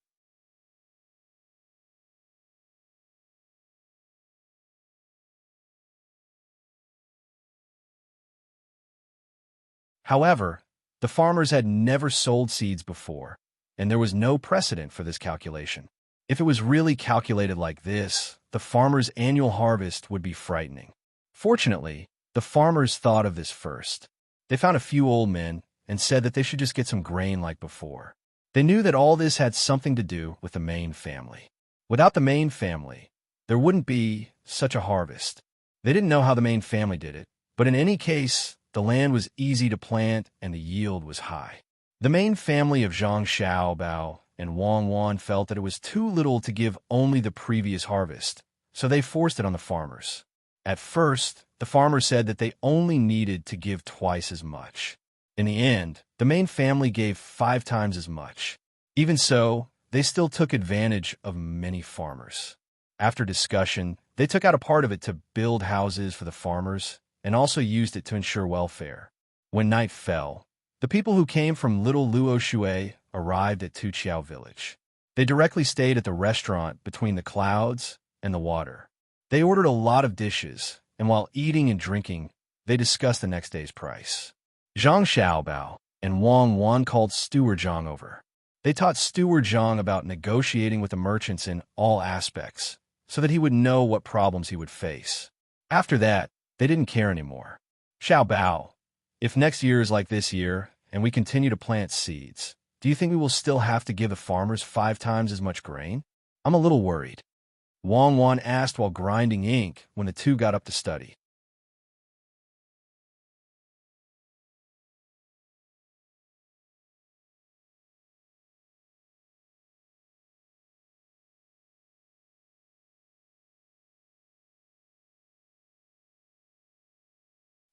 However, the farmers had never sold seeds before, and there was no precedent for this calculation. If it was really calculated like this, the farmers' annual harvest would be frightening. Fortunately, the farmers thought of this first. They found a few old men and said that they should just get some grain like before. They knew that all this had something to do with the main family. Without the main family, there wouldn't be such a harvest. They didn't know how the main family did it, but in any case, the land was easy to plant and the yield was high. The main family of Zhang Xiaobao and Wang Wan felt that it was too little to give only the previous harvest, so they forced it on the farmers. At first, the farmers said that they only needed to give twice as much. In the end, the main family gave 5 times as much. Even so, they still took advantage of many farmers. After discussion, they took out a part of it to build houses for the farmers and also used it to ensure welfare. When night fell, the people who came from Little Luoshui arrived at Tuqiao village. They directly stayed at the restaurant between the clouds and the water. They ordered a lot of dishes, and while eating and drinking, they discussed the next day's price. Zhang Xiaobao and Wang Wan called Steward Zhang over. They taught Steward Zhang about negotiating with the merchants in all aspects, so that he would know what problems he would face. After that, they didn't care anymore. Xiaobao, if next year is like this year, and we continue to plant seeds, do you think we will still have to give the farmers 5 times as much grain? I'm a little worried. Wang Wan asked while grinding ink when the two got up to study.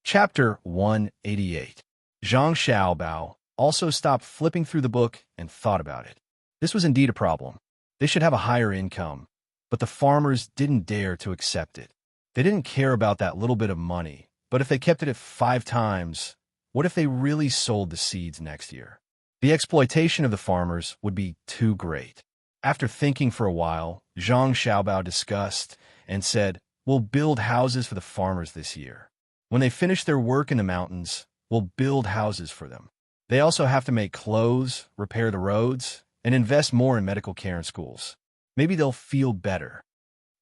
Chapter 188. Zhang Xiaobao also stopped flipping through the book and thought about it. This was indeed a problem. They should have a higher income, but the farmers didn't dare to accept it. They didn't care about that little bit of money, but if they kept it at 5 times, what if they really sold the seeds next year? The exploitation of the farmers would be too great. After thinking for a while, Zhang Xiaobao discussed and said, "We'll build houses for the farmers this year. When they finish their work in the mountains, we'll build houses for them. They also have to make clothes, repair the roads, and invest more in medical care and schools. Maybe they'll feel better."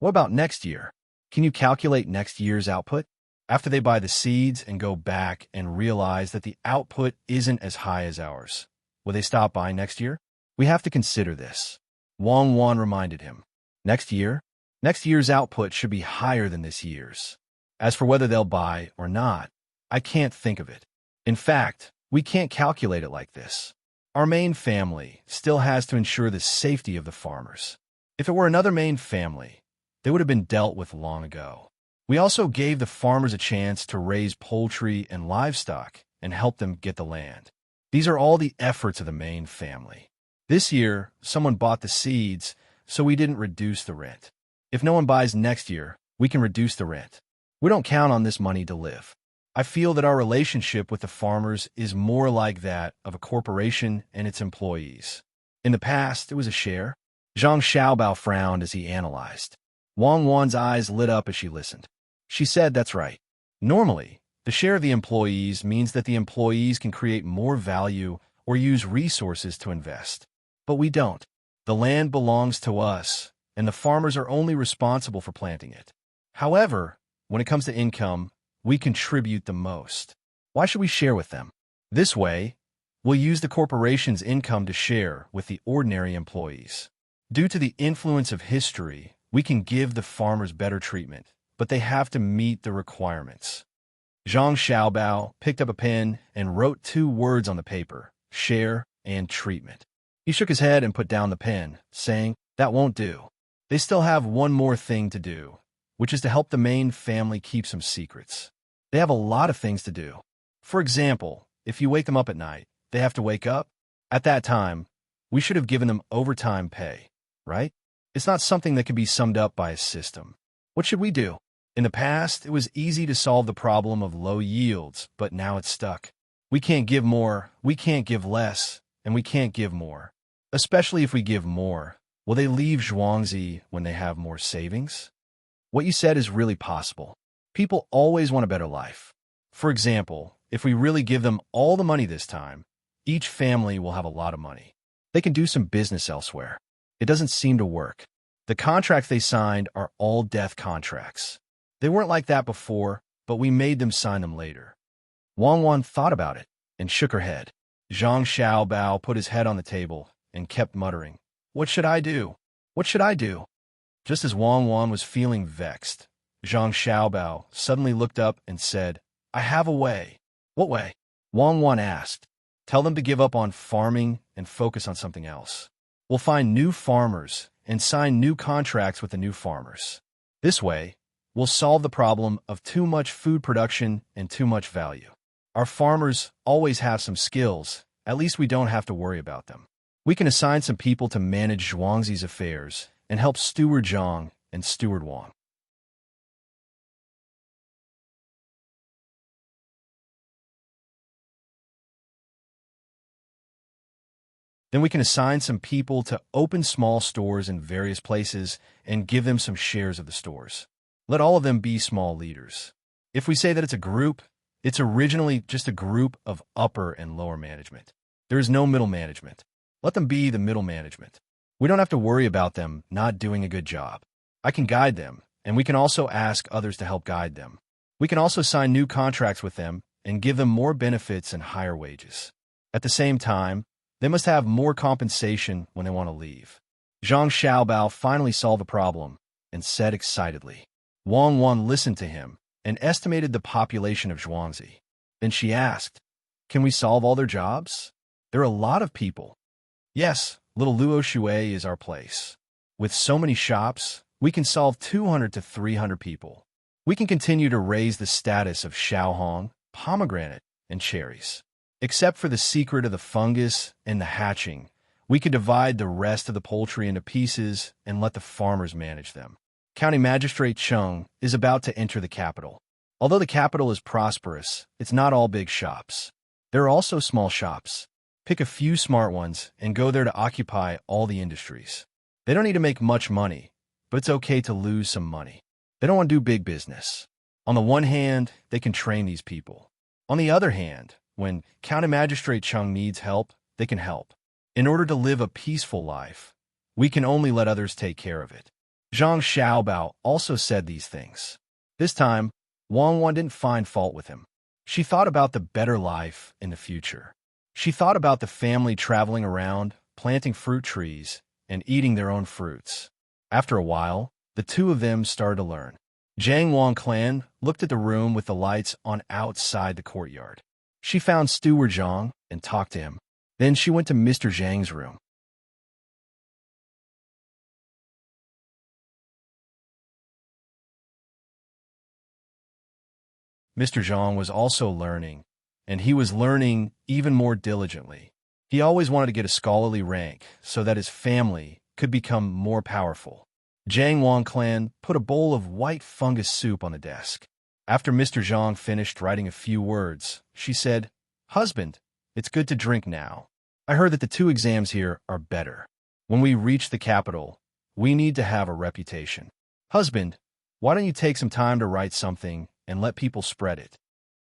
What about next year? Can you calculate next year's output? After they buy the seeds and go back and realize that the output isn't as high as ours, will they stop buying next year? We have to consider this. Wang Wan reminded him. Next year's output should be higher than this year's. As for whether they'll buy or not, I can't think of it. In fact, we can't calculate it like this. Our main family still has to ensure the safety of the farmers. If it were another main family, they would have been dealt with long ago. We also gave the farmers a chance to raise poultry and livestock and help them get the land. These are all the efforts of the main family. This year, someone bought the seeds, so we didn't reduce the rent. If no one buys next year, we can reduce the rent. We don't count on this money to live. I feel that our relationship with the farmers is more like that of a corporation and its employees. In the past, it was a share. Zhang Xiaobao frowned as he analyzed. Wang Wan's eyes lit up as she listened. She said, "That's right. Normally, the share of the employees means that the employees can create more value or use resources to invest. But we don't. The land belongs to us, and the farmers are only responsible for planting it. However, when it comes to income, we contribute the most. Why should we share with them? This way, we'll use the corporation's income to share with the ordinary employees. Due to the influence of history, we can give the farmers better treatment, but they have to meet the requirements." Zhang Xiaobao picked up a pen and wrote 2 words on the paper: share and treatment. He shook his head and put down the pen, saying, "That won't do. They still have one more thing to do, which is to help the main family keep some secrets. They have a lot of things to do. For example, if you wake them up at night, they have to wake up. At that time, we should have given them overtime pay, right? It's not something that can be summed up by a system. What should we do? In the past, it was easy to solve the problem of low yields, but now it's stuck. We can't give more, we can't give less, and we can't give more. Especially if we give more, will they leave Zhuangzi when they have more savings? What you said is really possible. People always want a better life. For example, if we really give them all the money this time, each family will have a lot of money. They can do some business elsewhere. It doesn't seem to work. The contracts they signed are all death contracts. They weren't like that before, but we made them sign them later." Wang Wan thought about it and shook her head. Zhang Xiaobao put his head on the table and kept muttering, "What should I do? What should I do?" Just as Wang Wan was feeling vexed, Zhang Xiaobao suddenly looked up and said, "I have a way." "What way?" Wang Wan asked. "Tell them to give up on farming and focus on something else. We'll find new farmers and sign new contracts with the new farmers. This way, we'll solve the problem of too much food production and too much value. Our farmers always have some skills, at least we don't have to worry about them. We can assign some people to manage Zhuangzi's affairs and help Steward Zhang and Steward Wang. Then we can assign some people to open small stores in various places and give them some shares of the stores. Let all of them be small leaders. If we say that it's a group, it's originally just a group of upper and lower management. There is no middle management. Let them be the middle management. We don't have to worry about them not doing a good job. I can guide them, and we can also ask others to help guide them. We can also sign new contracts with them and give them more benefits and higher wages. At the same time, they must have more compensation when they want to leave." Zhang Xiaobao finally solved the problem and said excitedly. Wang Wan listened to him and estimated the population of Zhuangzi. Then she asked, "Can we solve all their jobs? There are a lot of people." "Yes, little Luo Shui is our place. With so many shops, we can solve 200 to 300 people. We can continue to raise the status of Xiaohong, pomegranate, and cherries. Except for the secret of the fungus and the hatching, we could divide the rest of the poultry into pieces and let the farmers manage them." County Magistrate Chung is about to enter the capital. Although the capital is prosperous, it's not all big shops. There are also small shops. Pick a few smart ones and go there to occupy all the industries. They don't need to make much money, but it's okay to lose some money. They don't want to do big business. On the one hand, they can train these people. On the other hand, when County Magistrate Chung needs help, they can help. In order to live a peaceful life, we can only let others take care of it. Zhang Xiaobao also said these things. This time, Wang Wan didn't find fault with him. She thought about the better life in the future. She thought about the family traveling around, planting fruit trees, and eating their own fruits. After a while, the two of them started to learn. Zhang Wang clan looked at the room with the lights on outside the courtyard. She found Steward Zhang and talked to him. Then she went to Mr. Zhang's room. Mr. Zhang was also learning, and he was learning even more diligently. He always wanted to get a scholarly rank so that his family could become more powerful. Zhang Wang clan put a bowl of white fungus soup on the desk. After Mr. Zhang finished writing a few words, she said, "Husband, it's good to drink now. I heard that the 2 exams here are better. When we reach the capital, we need to have a reputation. Husband, why don't you take some time to write something and let people spread it?"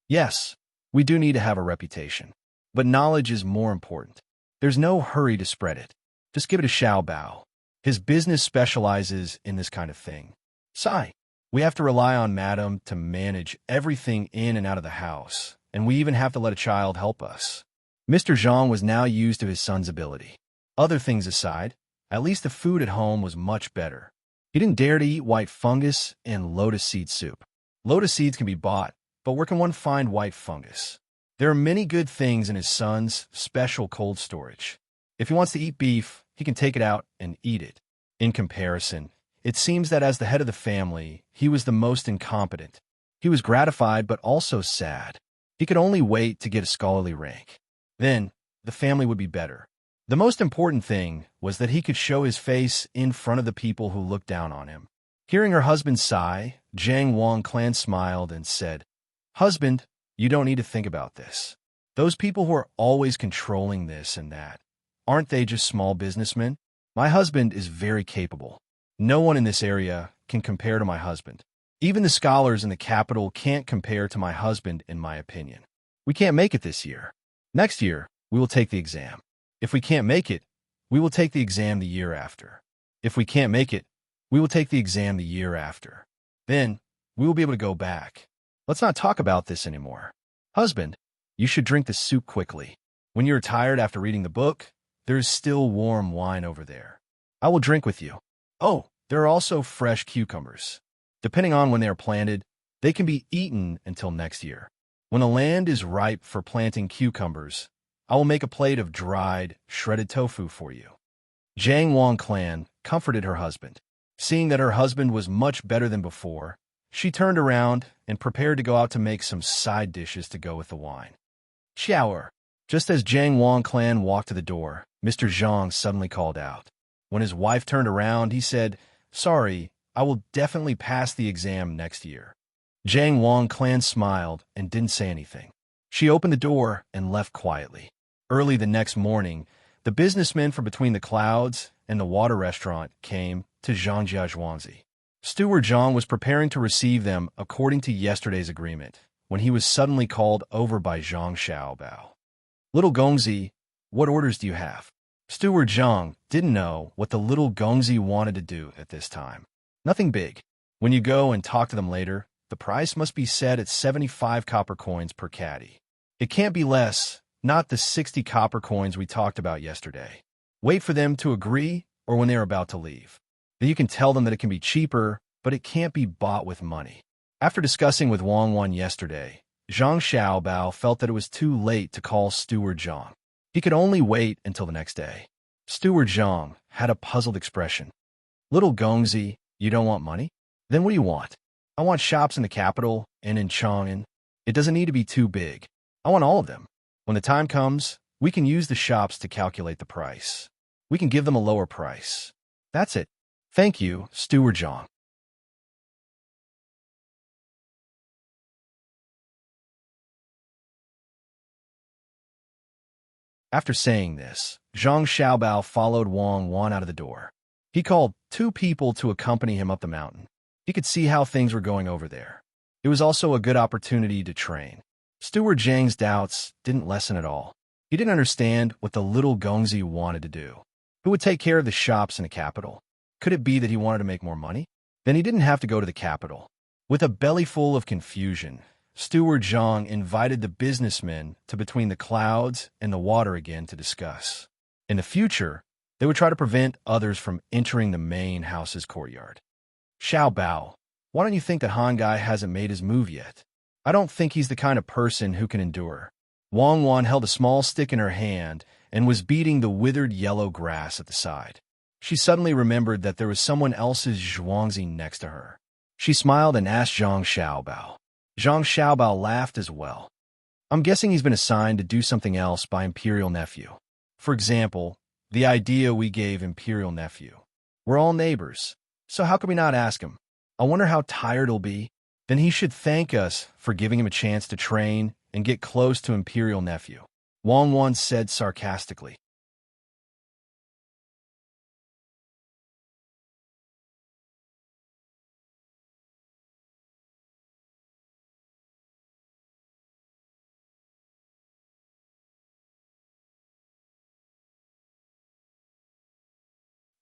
"Yes, we do need to have a reputation, but knowledge is more important. There's no hurry to spread it. Just give it to Xiao Bao. His business specializes in this kind of thing. Sai, we have to rely on Madam to manage everything in and out of the house, and we even have to let a child help us." Mr. Zhang was now used to his son's ability. Other things aside, at least the food at home was much better. He didn't dare to eat white fungus and lotus seed soup. Lotus seeds can be bought, but where can one find white fungus? There are many good things in his son's special cold storage. If he wants to eat beef, he can take it out and eat it. In comparison, it seems that as the head of the family, he was the most incompetent. He was gratified but also sad. He could only wait to get a scholarly rank. Then, the family would be better. The most important thing was that he could show his face in front of the people who looked down on him. Hearing her husband sigh, Zhang Wang Clan smiled and said, "Husband, you don't need to think about this. Those people who are always controlling this and that, aren't they just small businessmen? My husband is very capable. No one in this area can compare to my husband. Even the scholars in the capital can't compare to my husband, in my opinion. We can't make it this year. Next year, we will take the exam. If we can't make it, we will take the exam the year after. If we can't make it, we will take the exam the year after. Then, we will be able to go back. Let's not talk about this anymore. Husband, you should drink the soup quickly. When you're tired after reading the book, there is still warm wine over there. I will drink with you. Oh, there are also fresh cucumbers. Depending on when they are planted, they can be eaten until next year. When the land is ripe for planting cucumbers, I will make a plate of dried, shredded tofu for you." Zhang Wang Clan comforted her husband. Seeing that her husband was much better than before, she turned around and prepared to go out to make some side dishes to go with the wine. "Shower." Just as Zhang Wang Clan walked to the door, Mr. Zhang suddenly called out. When his wife turned around, he said, "Sorry, I will definitely pass the exam next year." Zhang Wang Clan smiled and didn't say anything. She opened the door and left quietly. Early the next morning, the businessmen from between the clouds and the water restaurant came to Zhangjia Zhuangzi. Steward Zhang was preparing to receive them according to yesterday's agreement, when he was suddenly called over by Zhang Xiaobao. "Little Gongzi, what orders do you have?" Steward Zhang didn't know what the little Gongzi wanted to do at this time. "Nothing big. When you go and talk to them later, the price must be set at 75 copper coins per caddy. It can't be less, not the 60 copper coins we talked about yesterday. Wait for them to agree or when they're about to leave. Then you can tell them that it can be cheaper, but it can't be bought with money." After discussing with Wang Wan yesterday, Zhang Xiaobao felt that it was too late to call Steward Zhang. He could only wait until the next day. Steward Zhang had a puzzled expression. "Little Gongzi, you don't want money? Then what do you want?" "I want shops in the capital and in Chang'an. It doesn't need to be too big. I want all of them. When the time comes, we can use the shops to calculate the price. We can give them a lower price. That's it. Thank you, Steward Zhang." After saying this, Zhang Xiaobao followed Wang Wan out of the door. He called 2 people to accompany him up the mountain. He could see how things were going over there. It was also a good opportunity to train. Steward Zhang's doubts didn't lessen at all. He didn't understand what the little Gongzi wanted to do. Who would take care of the shops in the capital? Could it be that he wanted to make more money? Then he didn't have to go to the capital. With a belly full of confusion, Steward Zhang invited the businessmen to between the clouds and the water again to discuss. In the future, they would try to prevent others from entering the main house's courtyard. "Xiao Bao, why don't you think that Han Guy hasn't made his move yet? I don't think he's the kind of person who can endure." Wang Wan held a small stick in her hand and was beating the withered yellow grass at the side. She suddenly remembered that there was someone else's Zhuangzi next to her. She smiled and asked Zhang Xiaobao. Zhang Xiaobao laughed as well. "I'm guessing he's been assigned to do something else by Imperial Nephew. For example, the idea we gave Imperial Nephew. We're all neighbors, so how could we not ask him? I wonder how tired he'll be. Then he should thank us for giving him a chance to train and get close to Imperial Nephew," Wang Wan said sarcastically.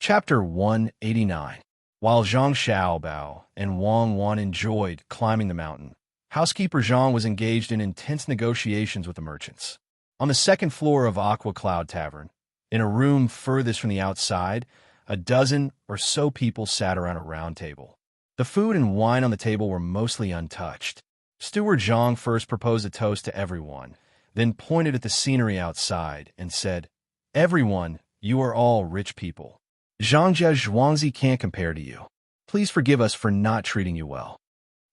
Chapter 189. While Zhang Xiaobao and Wang Wan enjoyed climbing the mountain, housekeeper Zhang was engaged in intense negotiations with the merchants. On the second floor of Aqua Cloud Tavern, in a room furthest from the outside, a dozen or so people sat around a round table. The food and wine on the table were mostly untouched. Steward Zhang first proposed a toast to everyone, then pointed at the scenery outside and said, "Everyone, You are all rich people. Zhangjia Zhuangzi can't compare to you. Please forgive us for not treating you well.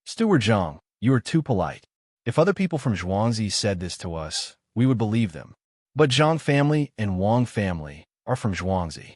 Steward Zhang, you are too polite. If other people from Zhuangzi said this to us, we would believe them. But Zhang family and Wang family are from Zhuangzi.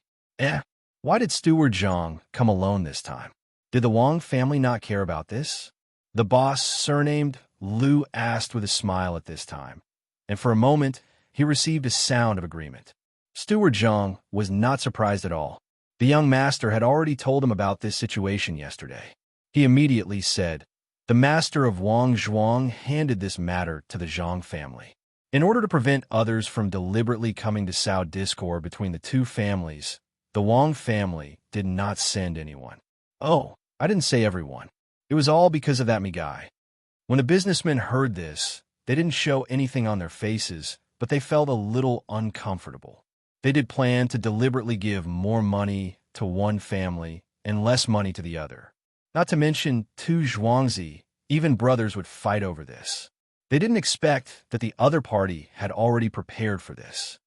Why did Steward Zhang come alone this time? Did the Wang family not care about this? The boss, surnamed Lu, asked with a smile at this time, and for a moment, he received a sound of agreement. Steward Zhang was not surprised at all. The young master had already told him about this situation yesterday. He immediately said, "The master of Wang Zhuang handed this matter to the Zhang family. In order to prevent others from deliberately coming to sow discord between the two families, the Wang family did not send anyone." Oh, I didn't say everyone. It was all because of that me guy. When the businessmen heard this, they didn't show anything on their faces, but they felt a little uncomfortable. They did plan to deliberately give more money to one family and less money to the other. Not to mention, two Zhuangzi, even brothers, would fight over this. They didn't expect that the other party had already prepared for this.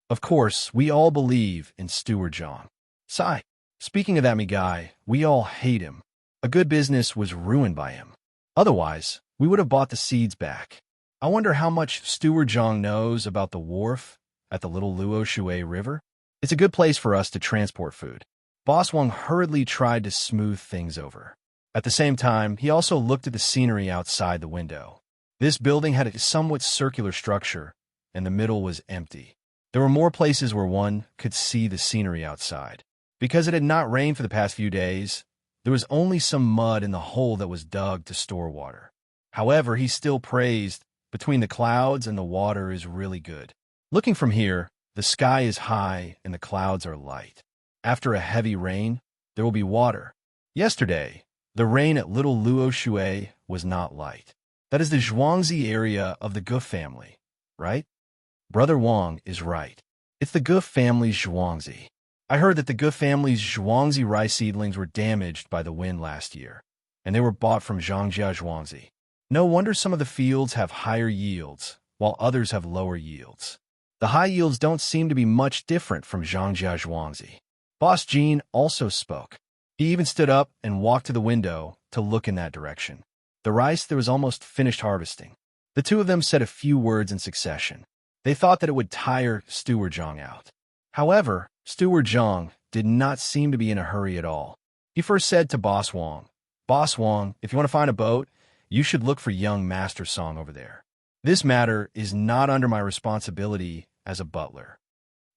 Of course, we all believe in Steward Zhang. Sigh. Speaking of that me guy, we all hate him. A good business was ruined by him. Otherwise, we would have bought the seeds back. I wonder how much Steward Zhang knows about the wharf at the little Luo Shui River. It's a good place for us to transport food. Boss Wang hurriedly tried to smooth things over. At the same time, he also looked at the scenery outside the window. This building had a somewhat circular structure, and the middle was empty. There were more places where one could see the scenery outside. Because it had not rained for the past few days, there was only some mud in the hole that was dug to store water. However, he still praised, "Between the clouds and the water is really good." Looking from here, the sky is high and the clouds are light. After a heavy rain, there will be water. Yesterday, the rain at Little Luo Shui was not light. That is the Zhuangzi area of the Gu family, right? Brother Wang is right. It's the Gu family's Zhuangzi. I heard that the Gu family's Zhuangzi rice seedlings were damaged by the wind last year, and they were bought from Zhangjia Zhuangzi. No wonder some of the fields have higher yields, while others have lower yields. The high yields don't seem to be much different from Zhangjia Zhuangzi. Boss Jean also spoke. He even stood up and walked to the window to look in that direction. The rice there was almost finished harvesting. The two of them said a few words in succession. They thought that it would tire Steward Zhang out. However, Steward Zhang did not seem to be in a hurry at all. He first said to Boss Wang, "Boss Wang, if you want to find a boat, you should look for young Master Song over there. This matter is not under my responsibility as a butler."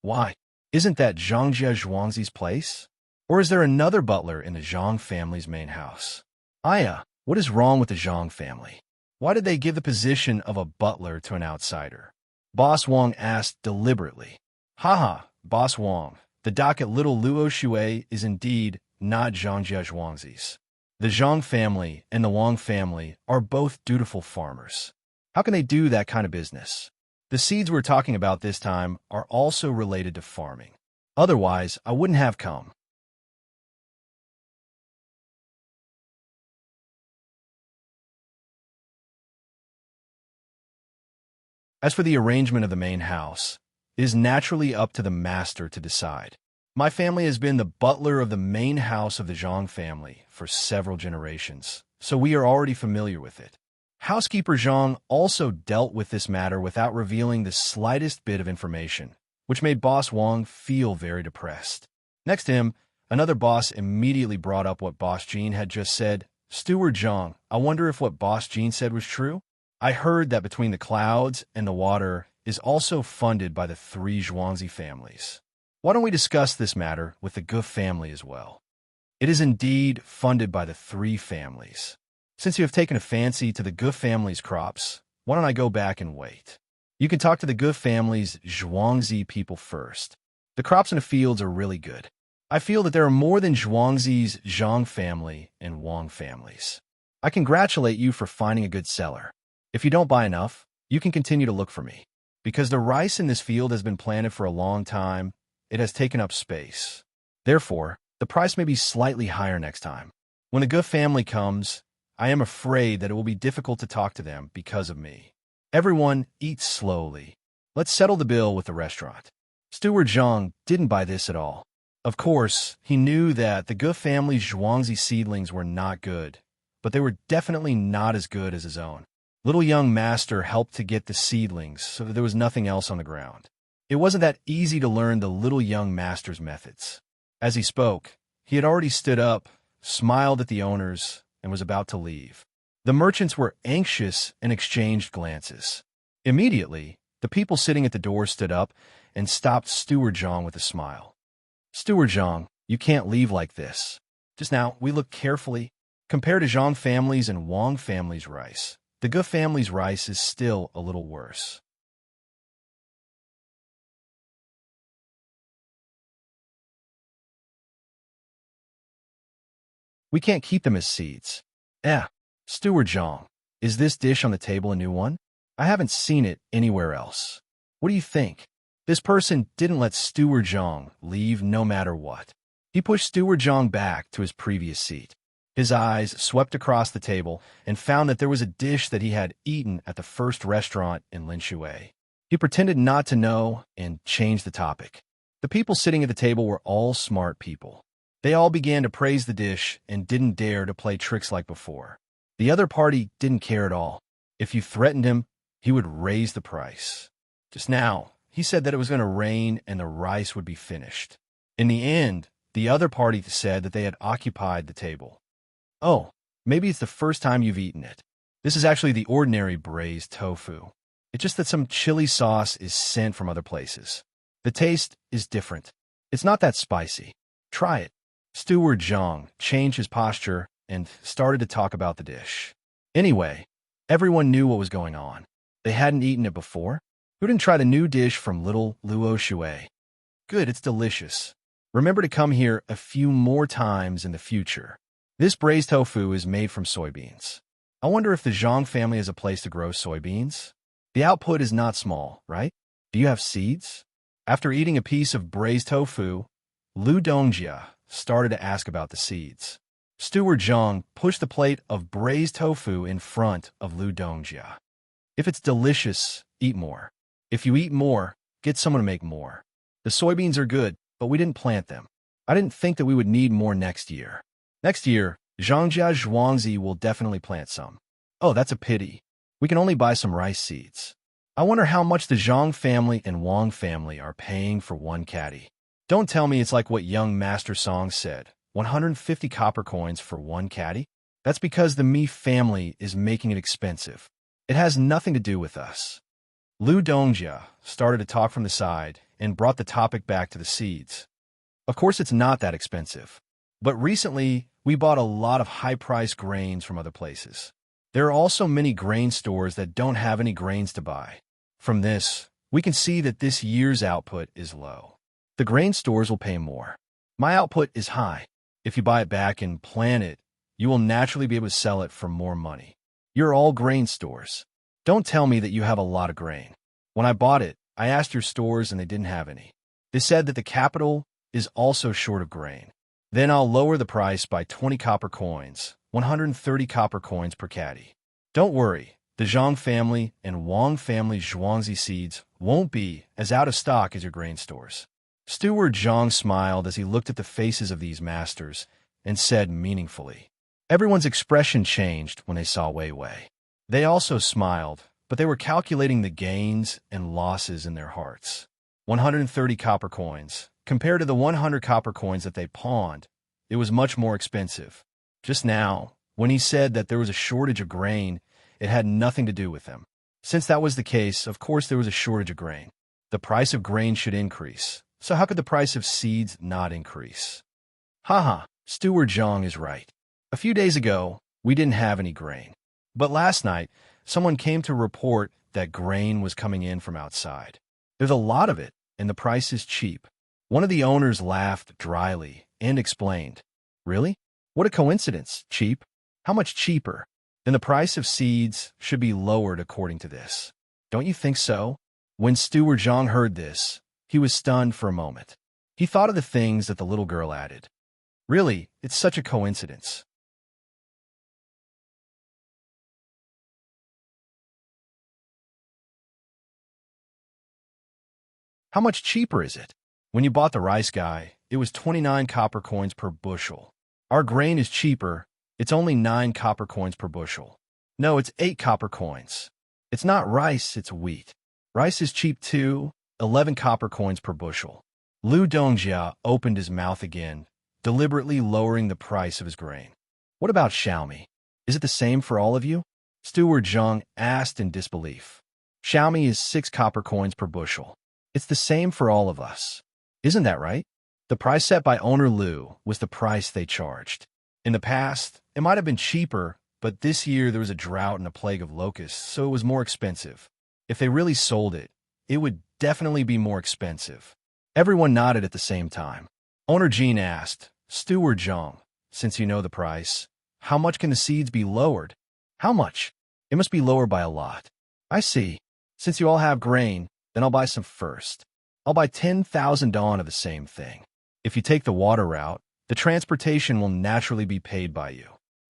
Why? Isn't that Zhangjia Zhuangzi's place? Or is there another butler in the Zhang family's main house? Aya, what is wrong with the Zhang family? Why did they give the position of a butler to an outsider? Boss Wang asked deliberately. Haha, Boss Wang, the dock at Little Luo Shui is indeed not Zhangjia Zhuangzi's. The Zhang family and the Wang family are both dutiful farmers. How can they do that kind of business? The seeds we're talking about this time are also related to farming. Otherwise, I wouldn't have come. As for the arrangement of the main house, it is naturally up to the master to decide. My family has been the butler of the main house of the Zhang family for several generations, so we are already familiar with it. Housekeeper Zhang also dealt with this matter without revealing the slightest bit of information, which made Boss Wang feel very depressed. Next to him, another boss immediately brought up what Boss Jean had just said. "Steward Zhang, I wonder if what Boss Jean said was true? I heard that Between the Clouds and the Water is also funded by the three Zhuangzi families. Why don't we discuss this matter with the Gu family as well? It is indeed funded by the three families. Since you have taken a fancy to the Gu family's crops, why don't I go back and wait? You can talk to the Gu family's Zhuangzi people first. The crops in the fields are really good. I feel that there are more than Zhuangzi's Zhang family and Wang families. I congratulate you for finding a good seller. If you don't buy enough, you can continue to look for me. Because the rice in this field has been planted for a long time, it has taken up space. Therefore, the price may be slightly higher next time. When the Gu family comes, I am afraid that it will be difficult to talk to them because of me. Everyone, eat slowly. Let's settle the bill with the restaurant." Steward Zhang didn't buy this at all. Of course, he knew that the Ge family's Zhuangzi seedlings were not good, but they were definitely not as good as his own. Little young master helped to get the seedlings so that there was nothing else on the ground. It wasn't that easy to learn the little young master's methods. As he spoke, he had already stood up, smiled at the owners, and was about to leave. The merchants were anxious and exchanged glances. Immediately, the people sitting at the door stood up and stopped Steward Zhang with a smile. Steward Zhang, you can't leave like this. Just now, we looked carefully. Compared to Zhang family's and Wang family's rice, the Ge family's rice is still a little worse. We can't keep them as seeds. Steward Zhang, is this dish on the table a new one? I haven't seen it anywhere else. What do you think? This person didn't let Steward Zhang leave no matter what. He pushed Steward Zhang back to his previous seat. His eyes swept across the table and found that there was a dish that he had eaten at the first restaurant in Linshui. He pretended not to know and changed the topic. The people sitting at the table were all smart people. They all began to praise the dish and didn't dare to play tricks like before. The other party didn't care at all. If you threatened him, he would raise the price. Just now, he said that it was going to rain and the rice would be finished. In the end, the other party said that they had occupied the table. Oh, maybe it's the first time you've eaten it. This is actually the ordinary braised tofu. It's just that some chili sauce is sent from other places. The taste is different. It's not that spicy. Try it. Steward Zhang changed his posture and started to talk about the dish. Anyway, everyone knew what was going on. They hadn't eaten it before. Who didn't try the new dish from Little Luo Shui? Good, it's delicious. Remember to come here a few more times in the future. This braised tofu is made from soybeans. I wonder if the Zhang family has a place to grow soybeans? The output is not small, right? Do you have seeds? After eating a piece of braised tofu, Lu Dongjia started to ask about the seeds. Steward Zhang pushed the plate of braised tofu in front of Lu Dongjia. If it's delicious, eat more. If you eat more, get someone to make more. The soybeans are good, but we didn't plant them. I didn't think that we would need more next year. Next year, Zhangjia Zhuangzi will definitely plant some. Oh, that's a pity. We can only buy some rice seeds. I wonder how much the Zhang family and Wang family are paying for one caddy. Don't tell me it's like what young Master Song said, 150 copper coins for one caddy? That's because the Mi family is making it expensive. It has nothing to do with us. Lu Dongjia started to talk from the side and brought the topic back to the seeds. Of course, it's not that expensive. But recently, we bought a lot of high-priced grains from other places. There are also many grain stores that don't have any grains to buy. From this, we can see that this year's output is low. The grain stores will pay more. My output is high. If you buy it back and plant it, you will naturally be able to sell it for more money. You're all grain stores. Don't tell me that you have a lot of grain. When I bought it, I asked your stores and they didn't have any. They said that the capital is also short of grain. Then I'll lower the price by 20 copper coins, 130 copper coins per caddy. Don't worry, the Zhang family and Wang family's Zhuangzi seeds won't be as out of stock as your grain stores. Steward Zhang smiled as he looked at the faces of these masters and said meaningfully. Everyone's expression changed when they saw Wei Wei. They also smiled, but they were calculating the gains and losses in their hearts. 130 copper coins. Compared to the 100 copper coins that they pawned, it was much more expensive. Just now, when he said that there was a shortage of grain, it had nothing to do with them. Since that was the case, of course there was a shortage of grain. The price of grain should increase. So how could the price of seeds not increase? Haha, Steward Zhang is right. A few days ago, we didn't have any grain. But last night, someone came to report that grain was coming in from outside. There's a lot of it, and the price is cheap. One of the owners laughed dryly and explained, Really? What a coincidence, cheap. How much cheaper? Then the price of seeds should be lowered according to this. Don't you think so? When Steward Zhang heard this, he was stunned for a moment. He thought of the things that the little girl added. Really, it's such a coincidence. How much cheaper is it? When you bought the rice guy, it was 29 copper coins per bushel. Our grain is cheaper. It's only 9 copper coins per bushel. No, it's 8 copper coins. It's not rice, it's wheat. Rice is cheap too, 11 copper coins per bushel. Lu Dongjia opened his mouth again, deliberately lowering the price of his grain. What about Xiaomi? Is it the same for all of you? Steward Zhang asked in disbelief. Xiaomi is 6 copper coins per bushel. It's the same for all of us. Isn't that right? The price set by owner Lu was the price they charged. In the past, it might have been cheaper, but this year there was a drought and a plague of locusts, so it was more expensive. If they really sold it, it would definitely be more expensive. Everyone nodded at the same time. Owner Jean asked, Steward Zhang, since you know the price, how much can the seeds be lowered? How much? It must be lower by a lot. I see. Since you all have grain, then I'll buy some first. I'll buy 10,000 dawn of the same thing. If you take the water route, the transportation will naturally be paid by you.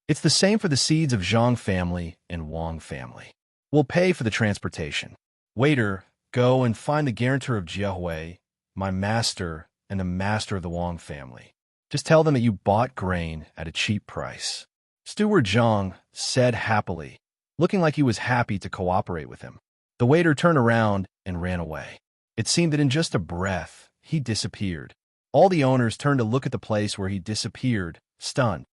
It's the same for the seeds of Zhang family and Wang family. We'll pay for the transportation. Waiter, go and find the guarantor of Jiehui, my master, and the master of the Wang family. Just tell them that you bought grain at a cheap price. Steward Zhang said happily, looking like he was happy to cooperate with him. The waiter turned around and ran away. It seemed that in just a breath, he disappeared. All the owners turned to look at the place where he disappeared, stunned.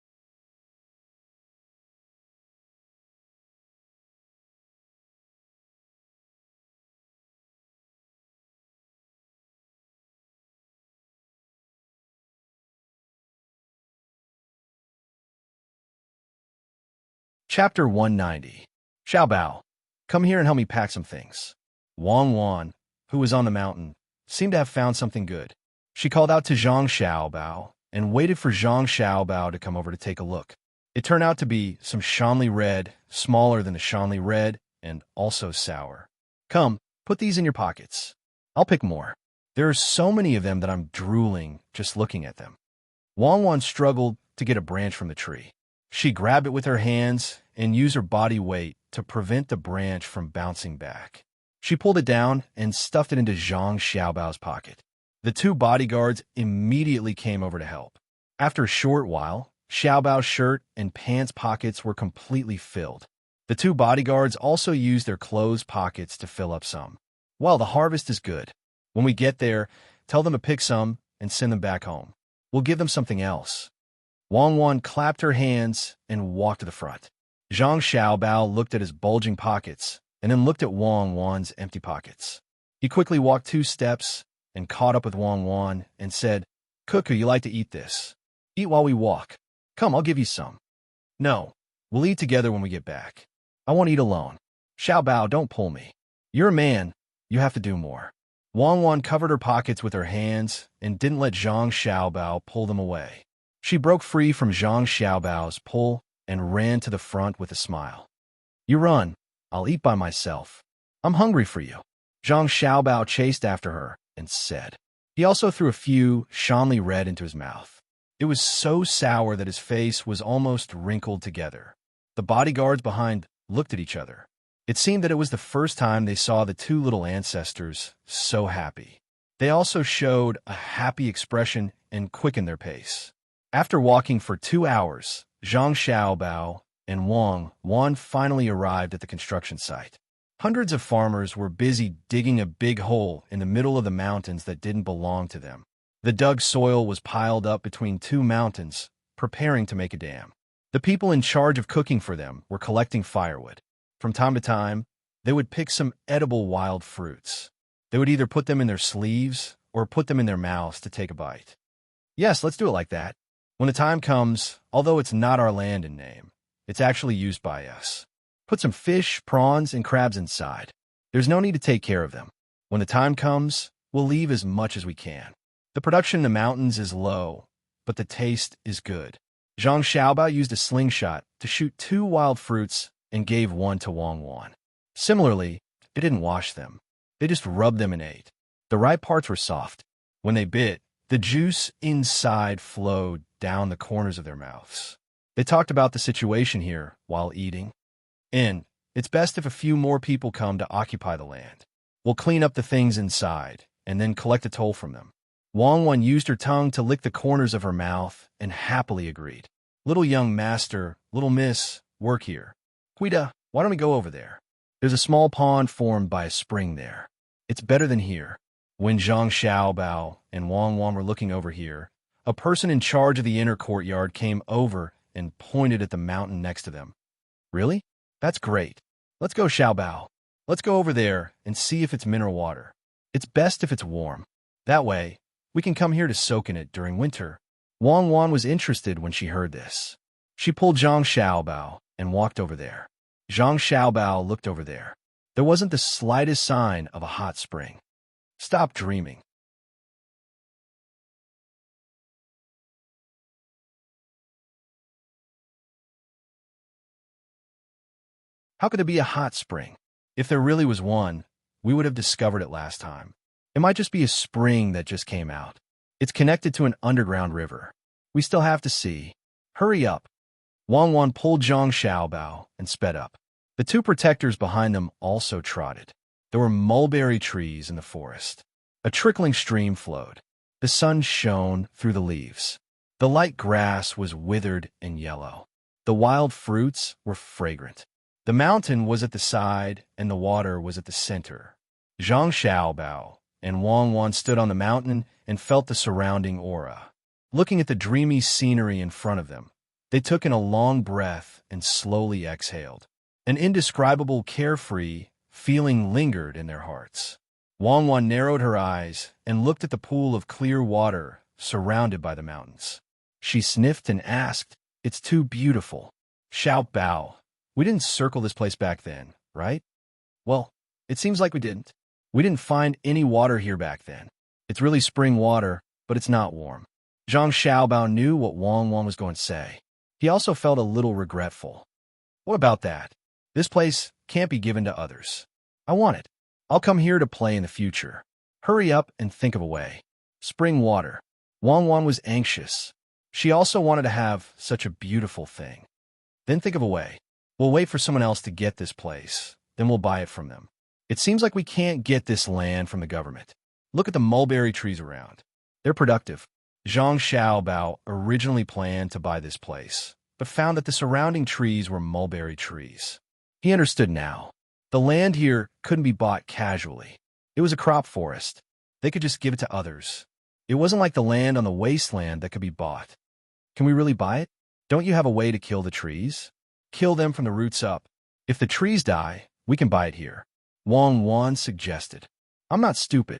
Chapter 190. Xiaobao, come here and help me pack some things. Wang Wan, who was on the mountain, seemed to have found something good. She called out to Zhang Xiaobao and waited for Zhang Xiaobao to come over to take a look. It turned out to be some Shanli Red, smaller than the Shanli Red, and also sour. Come, put these in your pockets. I'll pick more. There are so many of them that I'm drooling just looking at them. Wang Wan struggled to get a branch from the tree. She grabbed it with her hands and used her body weight to prevent the branch from bouncing back. She pulled it down and stuffed it into Zhang Xiaobao's pocket. The 2 bodyguards immediately came over to help. After a short while, Xiaobao's shirt and pants pockets were completely filled. The 2 bodyguards also used their clothes pockets to fill up some. Well, the harvest is good. When we get there, tell them to pick some and send them back home. We'll give them something else. Wang Wan clapped her hands and walked to the front. Zhang Xiaobao looked at his bulging pockets and then looked at Wang Wan's empty pockets. He quickly walked 2 steps and caught up with Wang Wan and said, Cuckoo, you like to eat this. Eat while we walk. Come, I'll give you some. No, we'll eat together when we get back. I won't eat alone. Xiaobao, don't pull me. You're a man. You have to do more. Wang Wan covered her pockets with her hands and didn't let Zhang Xiaobao pull them away. She broke free from Zhang Xiaobao's pull and ran to the front with a smile. You run. I'll eat by myself. I'm hungry for you. Zhang Xiaobao chased after her and said. He also threw a few Shanli Red into his mouth. It was so sour that his face was almost wrinkled together. The bodyguards behind looked at each other. It seemed that it was the first time they saw the 2 little ancestors so happy. They also showed a happy expression and quickened their pace. After walking for 2 hours, Zhang Xiaobao and Wang Wan finally arrived at the construction site. Hundreds of farmers were busy digging a big hole in the middle of the mountains that didn't belong to them. The dug soil was piled up between 2 mountains, preparing to make a dam. The people in charge of cooking for them were collecting firewood. From time to time, they would pick some edible wild fruits. They would either put them in their sleeves or put them in their mouths to take a bite. Yes, let's do it like that. When the time comes, although it's not our land in name, it's actually used by us. Put some fish, prawns, and crabs inside. There's no need to take care of them. When the time comes, we'll leave as much as we can. The production in the mountains is low, but the taste is good. Zhang Xiaobao used a slingshot to shoot 2 wild fruits and gave one to Wang Wan. Similarly, they didn't wash them. They just rubbed them and ate. The ripe parts were soft. When they bit, the juice inside flowed down the corners of their mouths. They talked about the situation here while eating. It's best if a few more people come to occupy the land. We'll clean up the things inside, and then collect a toll from them. Wang Wan used her tongue to lick the corners of her mouth and happily agreed. Little young master, little miss, work here. Guida, why don't we go over there? There's a small pond formed by a spring there. It's better than here. When Zhang Xiaobao and Wang Wan were looking over here, a person in charge of the inner courtyard came over and pointed at the mountain next to them. Really? That's great. Let's go, Xiaobao. Let's go over there and see if it's mineral water. It's best if it's warm. That way, we can come here to soak in it during winter. Wang Wan was interested when she heard this. She pulled Zhang Xiaobao and walked over there. Zhang Xiaobao looked over there. There wasn't the slightest sign of a hot spring. Stop dreaming. How could there be a hot spring? If there really was one, we would have discovered it last time. It might just be a spring that just came out. It's connected to an underground river. We still have to see. Hurry up. Wang Wan pulled Zhang Xiaobao and sped up. The two protectors behind them also trotted. There were mulberry trees in the forest. A trickling stream flowed. The sun shone through the leaves. The light grass was withered and yellow. The wild fruits were fragrant. The mountain was at the side, and the water was at the center. Zhang Xiaobao and Wang Wan stood on the mountain and felt the surrounding aura. Looking at the dreamy scenery in front of them, they took in a long breath and slowly exhaled. An indescribable carefree feeling lingered in their hearts. Wang Wan narrowed her eyes and looked at the pool of clear water surrounded by the mountains. She sniffed and asked, "It's too beautiful." Xiaobao, we didn't circle this place back then, right? Well, it seems like we didn't. We didn't find any water here back then. It's really spring water, but it's not warm. Zhang Xiaobao knew what Wang Wan was going to say. He also felt a little regretful. What about that? This place can't be given to others. I want it. I'll come here to play in the future. Hurry up and think of a way. Spring water. Wang Wan was anxious. She also wanted to have such a beautiful thing. Then think of a way. We'll wait for someone else to get this place. Then we'll buy it from them. It seems like we can't get this land from the government. Look at the mulberry trees around. They're productive. Zhang Xiaobao originally planned to buy this place, but found that the surrounding trees were mulberry trees. He understood now. The land here couldn't be bought casually. It was a crop forest. They could just give it to others. It wasn't like the land on the wasteland that could be bought. Can we really buy it? Don't you have a way to kill the trees? Kill them from the roots up. If the trees die, we can buy it here. Wang Wan suggested. I'm not stupid.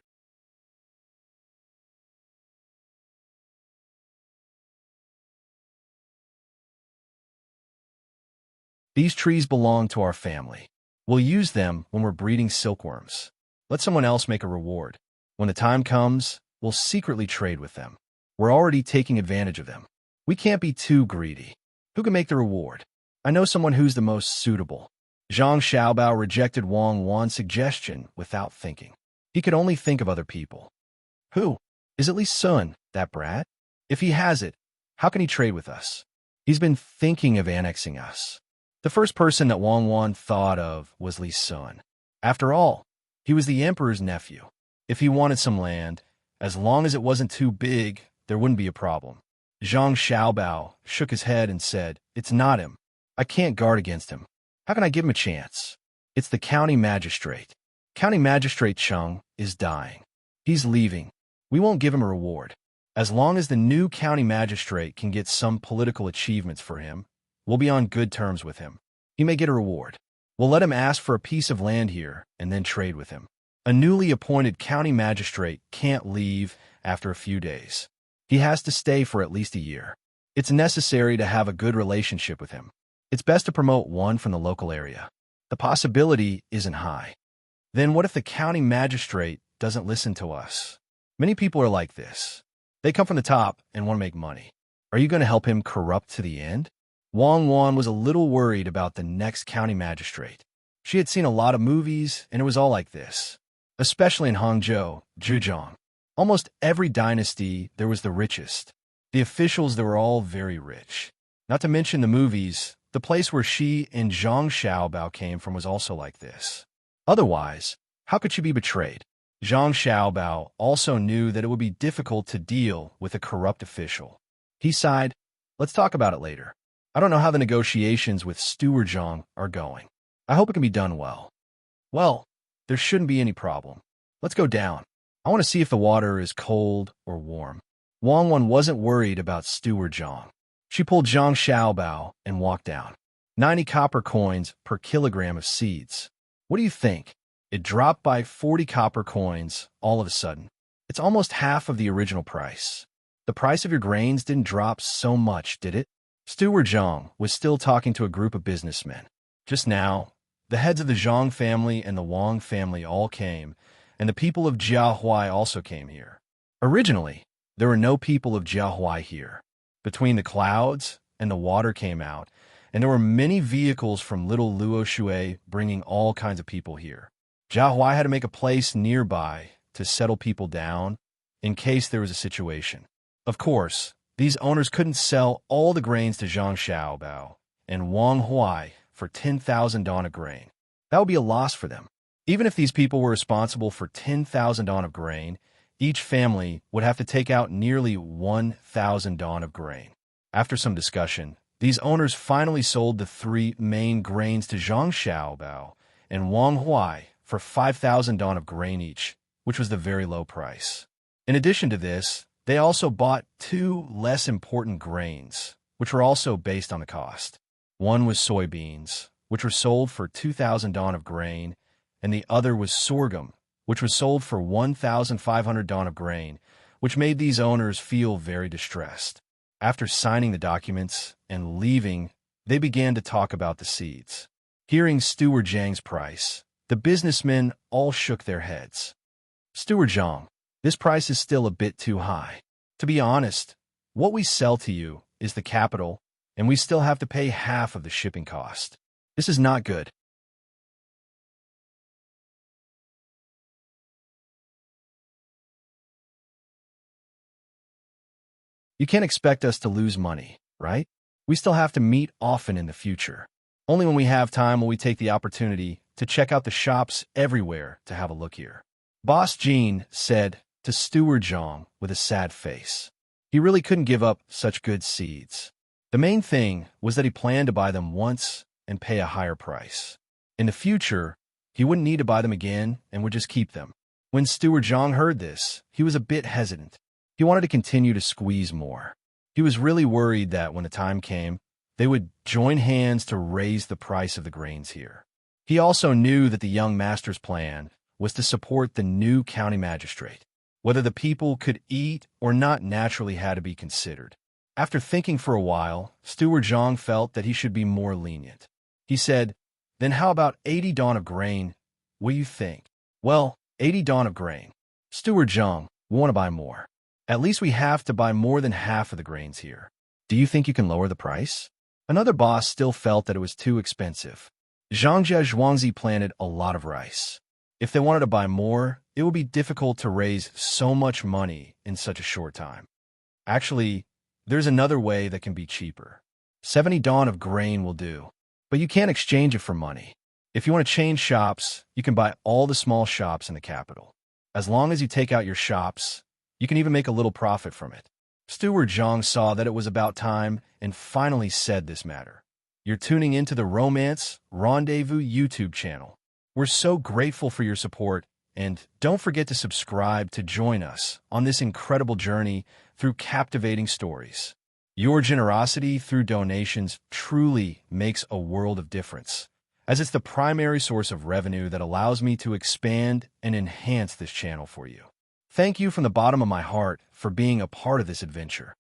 These trees belong to our family. We'll use them when we're breeding silkworms. Let someone else make a reward. When the time comes, we'll secretly trade with them. We're already taking advantage of them. We can't be too greedy. Who can make the reward? I know someone who's the most suitable. Zhang Xiaobao rejected Wang Wan's suggestion without thinking. He could only think of other people. Who? Is it Li Sun, that brat? If he has it, how can he trade with us? He's been thinking of annexing us. The first person that Wang Wan thought of was Li Sun. After all, he was the emperor's nephew. If he wanted some land, as long as it wasn't too big, there wouldn't be a problem. Zhang Xiaobao shook his head and said, "It's not him. I can't guard against him. How can I give him a chance? It's the county magistrate. County Magistrate Chung is dying. He's leaving. We won't give him a reward. As long as the new county magistrate can get some political achievements for him, we'll be on good terms with him. He may get a reward. We'll let him ask for a piece of land here and then trade with him. A newly appointed county magistrate can't leave after a few days. He has to stay for at least a year. It's necessary to have a good relationship with him. It's best to promote one from the local area. The possibility isn't high. Then what if the county magistrate doesn't listen to us? Many people are like this. They come from the top and want to make money. Are you going to help him corrupt to the end? Wang Wan was a little worried about the next county magistrate. She had seen a lot of movies, and it was all like this. Especially in Hangzhou, Zhejiang. Almost every dynasty, there was the richest. The officials, they were all very rich. Not to mention the movies, the place where she and Zhang Xiaobao came from was also like this. Otherwise, how could she be betrayed? Zhang Xiaobao also knew that it would be difficult to deal with a corrupt official. He sighed, "Let's talk about it later. I don't know how the negotiations with Steward Zhang are going. I hope it can be done well." "Well, there shouldn't be any problem. Let's go down. I want to see if the water is cold or warm." Wang Wen wasn't worried about Steward Zhang. She pulled Zhang Xiaobao and walked down. 90 copper coins per kilogram of seeds. "What do you think?" It dropped by 40 copper coins all of a sudden. "It's almost half of the original price. The price of your grains didn't drop so much, did it?" Steward Zhang was still talking to a group of businessmen. Just now, the heads of the Zhang family and the Wang family all came, and the people of Jiahuai also came here. Originally, there were no people of Jiahuai here. Between the clouds and the water came out, and there were many vehicles from Little Luoshui bringing all kinds of people here. Jiahuai had to make a place nearby to settle people down in case there was a situation. Of course, these owners couldn't sell all the grains to Zhang Xiaobao and Wang Huai for 10,000 don of grain. That would be a loss for them. Even if these people were responsible for 10,000 don of grain, each family would have to take out nearly 1,000 don of grain. After some discussion, these owners finally sold the 3 main grains to Zhang Xiaobao and Wang Huai for 5,000 don of grain each, which was the very low price. In addition to this, they also bought 2 less important grains, which were also based on the cost. One was soybeans, which were sold for 2,000 don of grain, and the other was sorghum, which was sold for 1,500 don of grain, which made these owners feel very distressed. After signing the documents and leaving, they began to talk about the seeds. Hearing Steward Zhang's price, the businessmen all shook their heads. "Steward Zhang, this price is still a bit too high. To be honest, what we sell to you is the capital, and we still have to pay half of the shipping cost. This is not good." "You can't expect us to lose money, right? We still have to meet often in the future. Only when we have time will we take the opportunity to check out the shops everywhere to have a look here," Boss Jean said to Steward Zhang with a sad face. He really couldn't give up such good seeds. The main thing was that he planned to buy them once and pay a higher price. In the future, he wouldn't need to buy them again and would just keep them. When Steward Zhang heard this, he was a bit hesitant. He wanted to continue to squeeze more. He was really worried that when the time came, they would join hands to raise the price of the grains here. He also knew that the young master's plan was to support the new county magistrate. Whether the people could eat or not naturally had to be considered. After thinking for a while, Steward Zhang felt that he should be more lenient. He said, "Then how about 80 don of grain? What do you think?" "Well, 80 don of grain. Steward Zhang, we want to buy more. At least we have to buy more than half of the grains here. Do you think you can lower the price?" Another boss still felt that it was too expensive. Zhangjia Zhuangzi planted a lot of rice. If they wanted to buy more, it would be difficult to raise so much money in such a short time. Actually, there's another way that can be cheaper. 70 don of grain will do, but you can't exchange it for money. If you want to change shops, you can buy all the small shops in the capital. As long as you take out your shops, you can even make a little profit from it. Steward Zhang saw that it was about time and finally said this matter. "You're tuning into the Romance Rendezvous YouTube channel. We're so grateful for your support, and don't forget to subscribe to join us on this incredible journey through captivating stories. Your generosity through donations truly makes a world of difference, as it's the primary source of revenue that allows me to expand and enhance this channel for you. Thank you from the bottom of my heart for being a part of this adventure.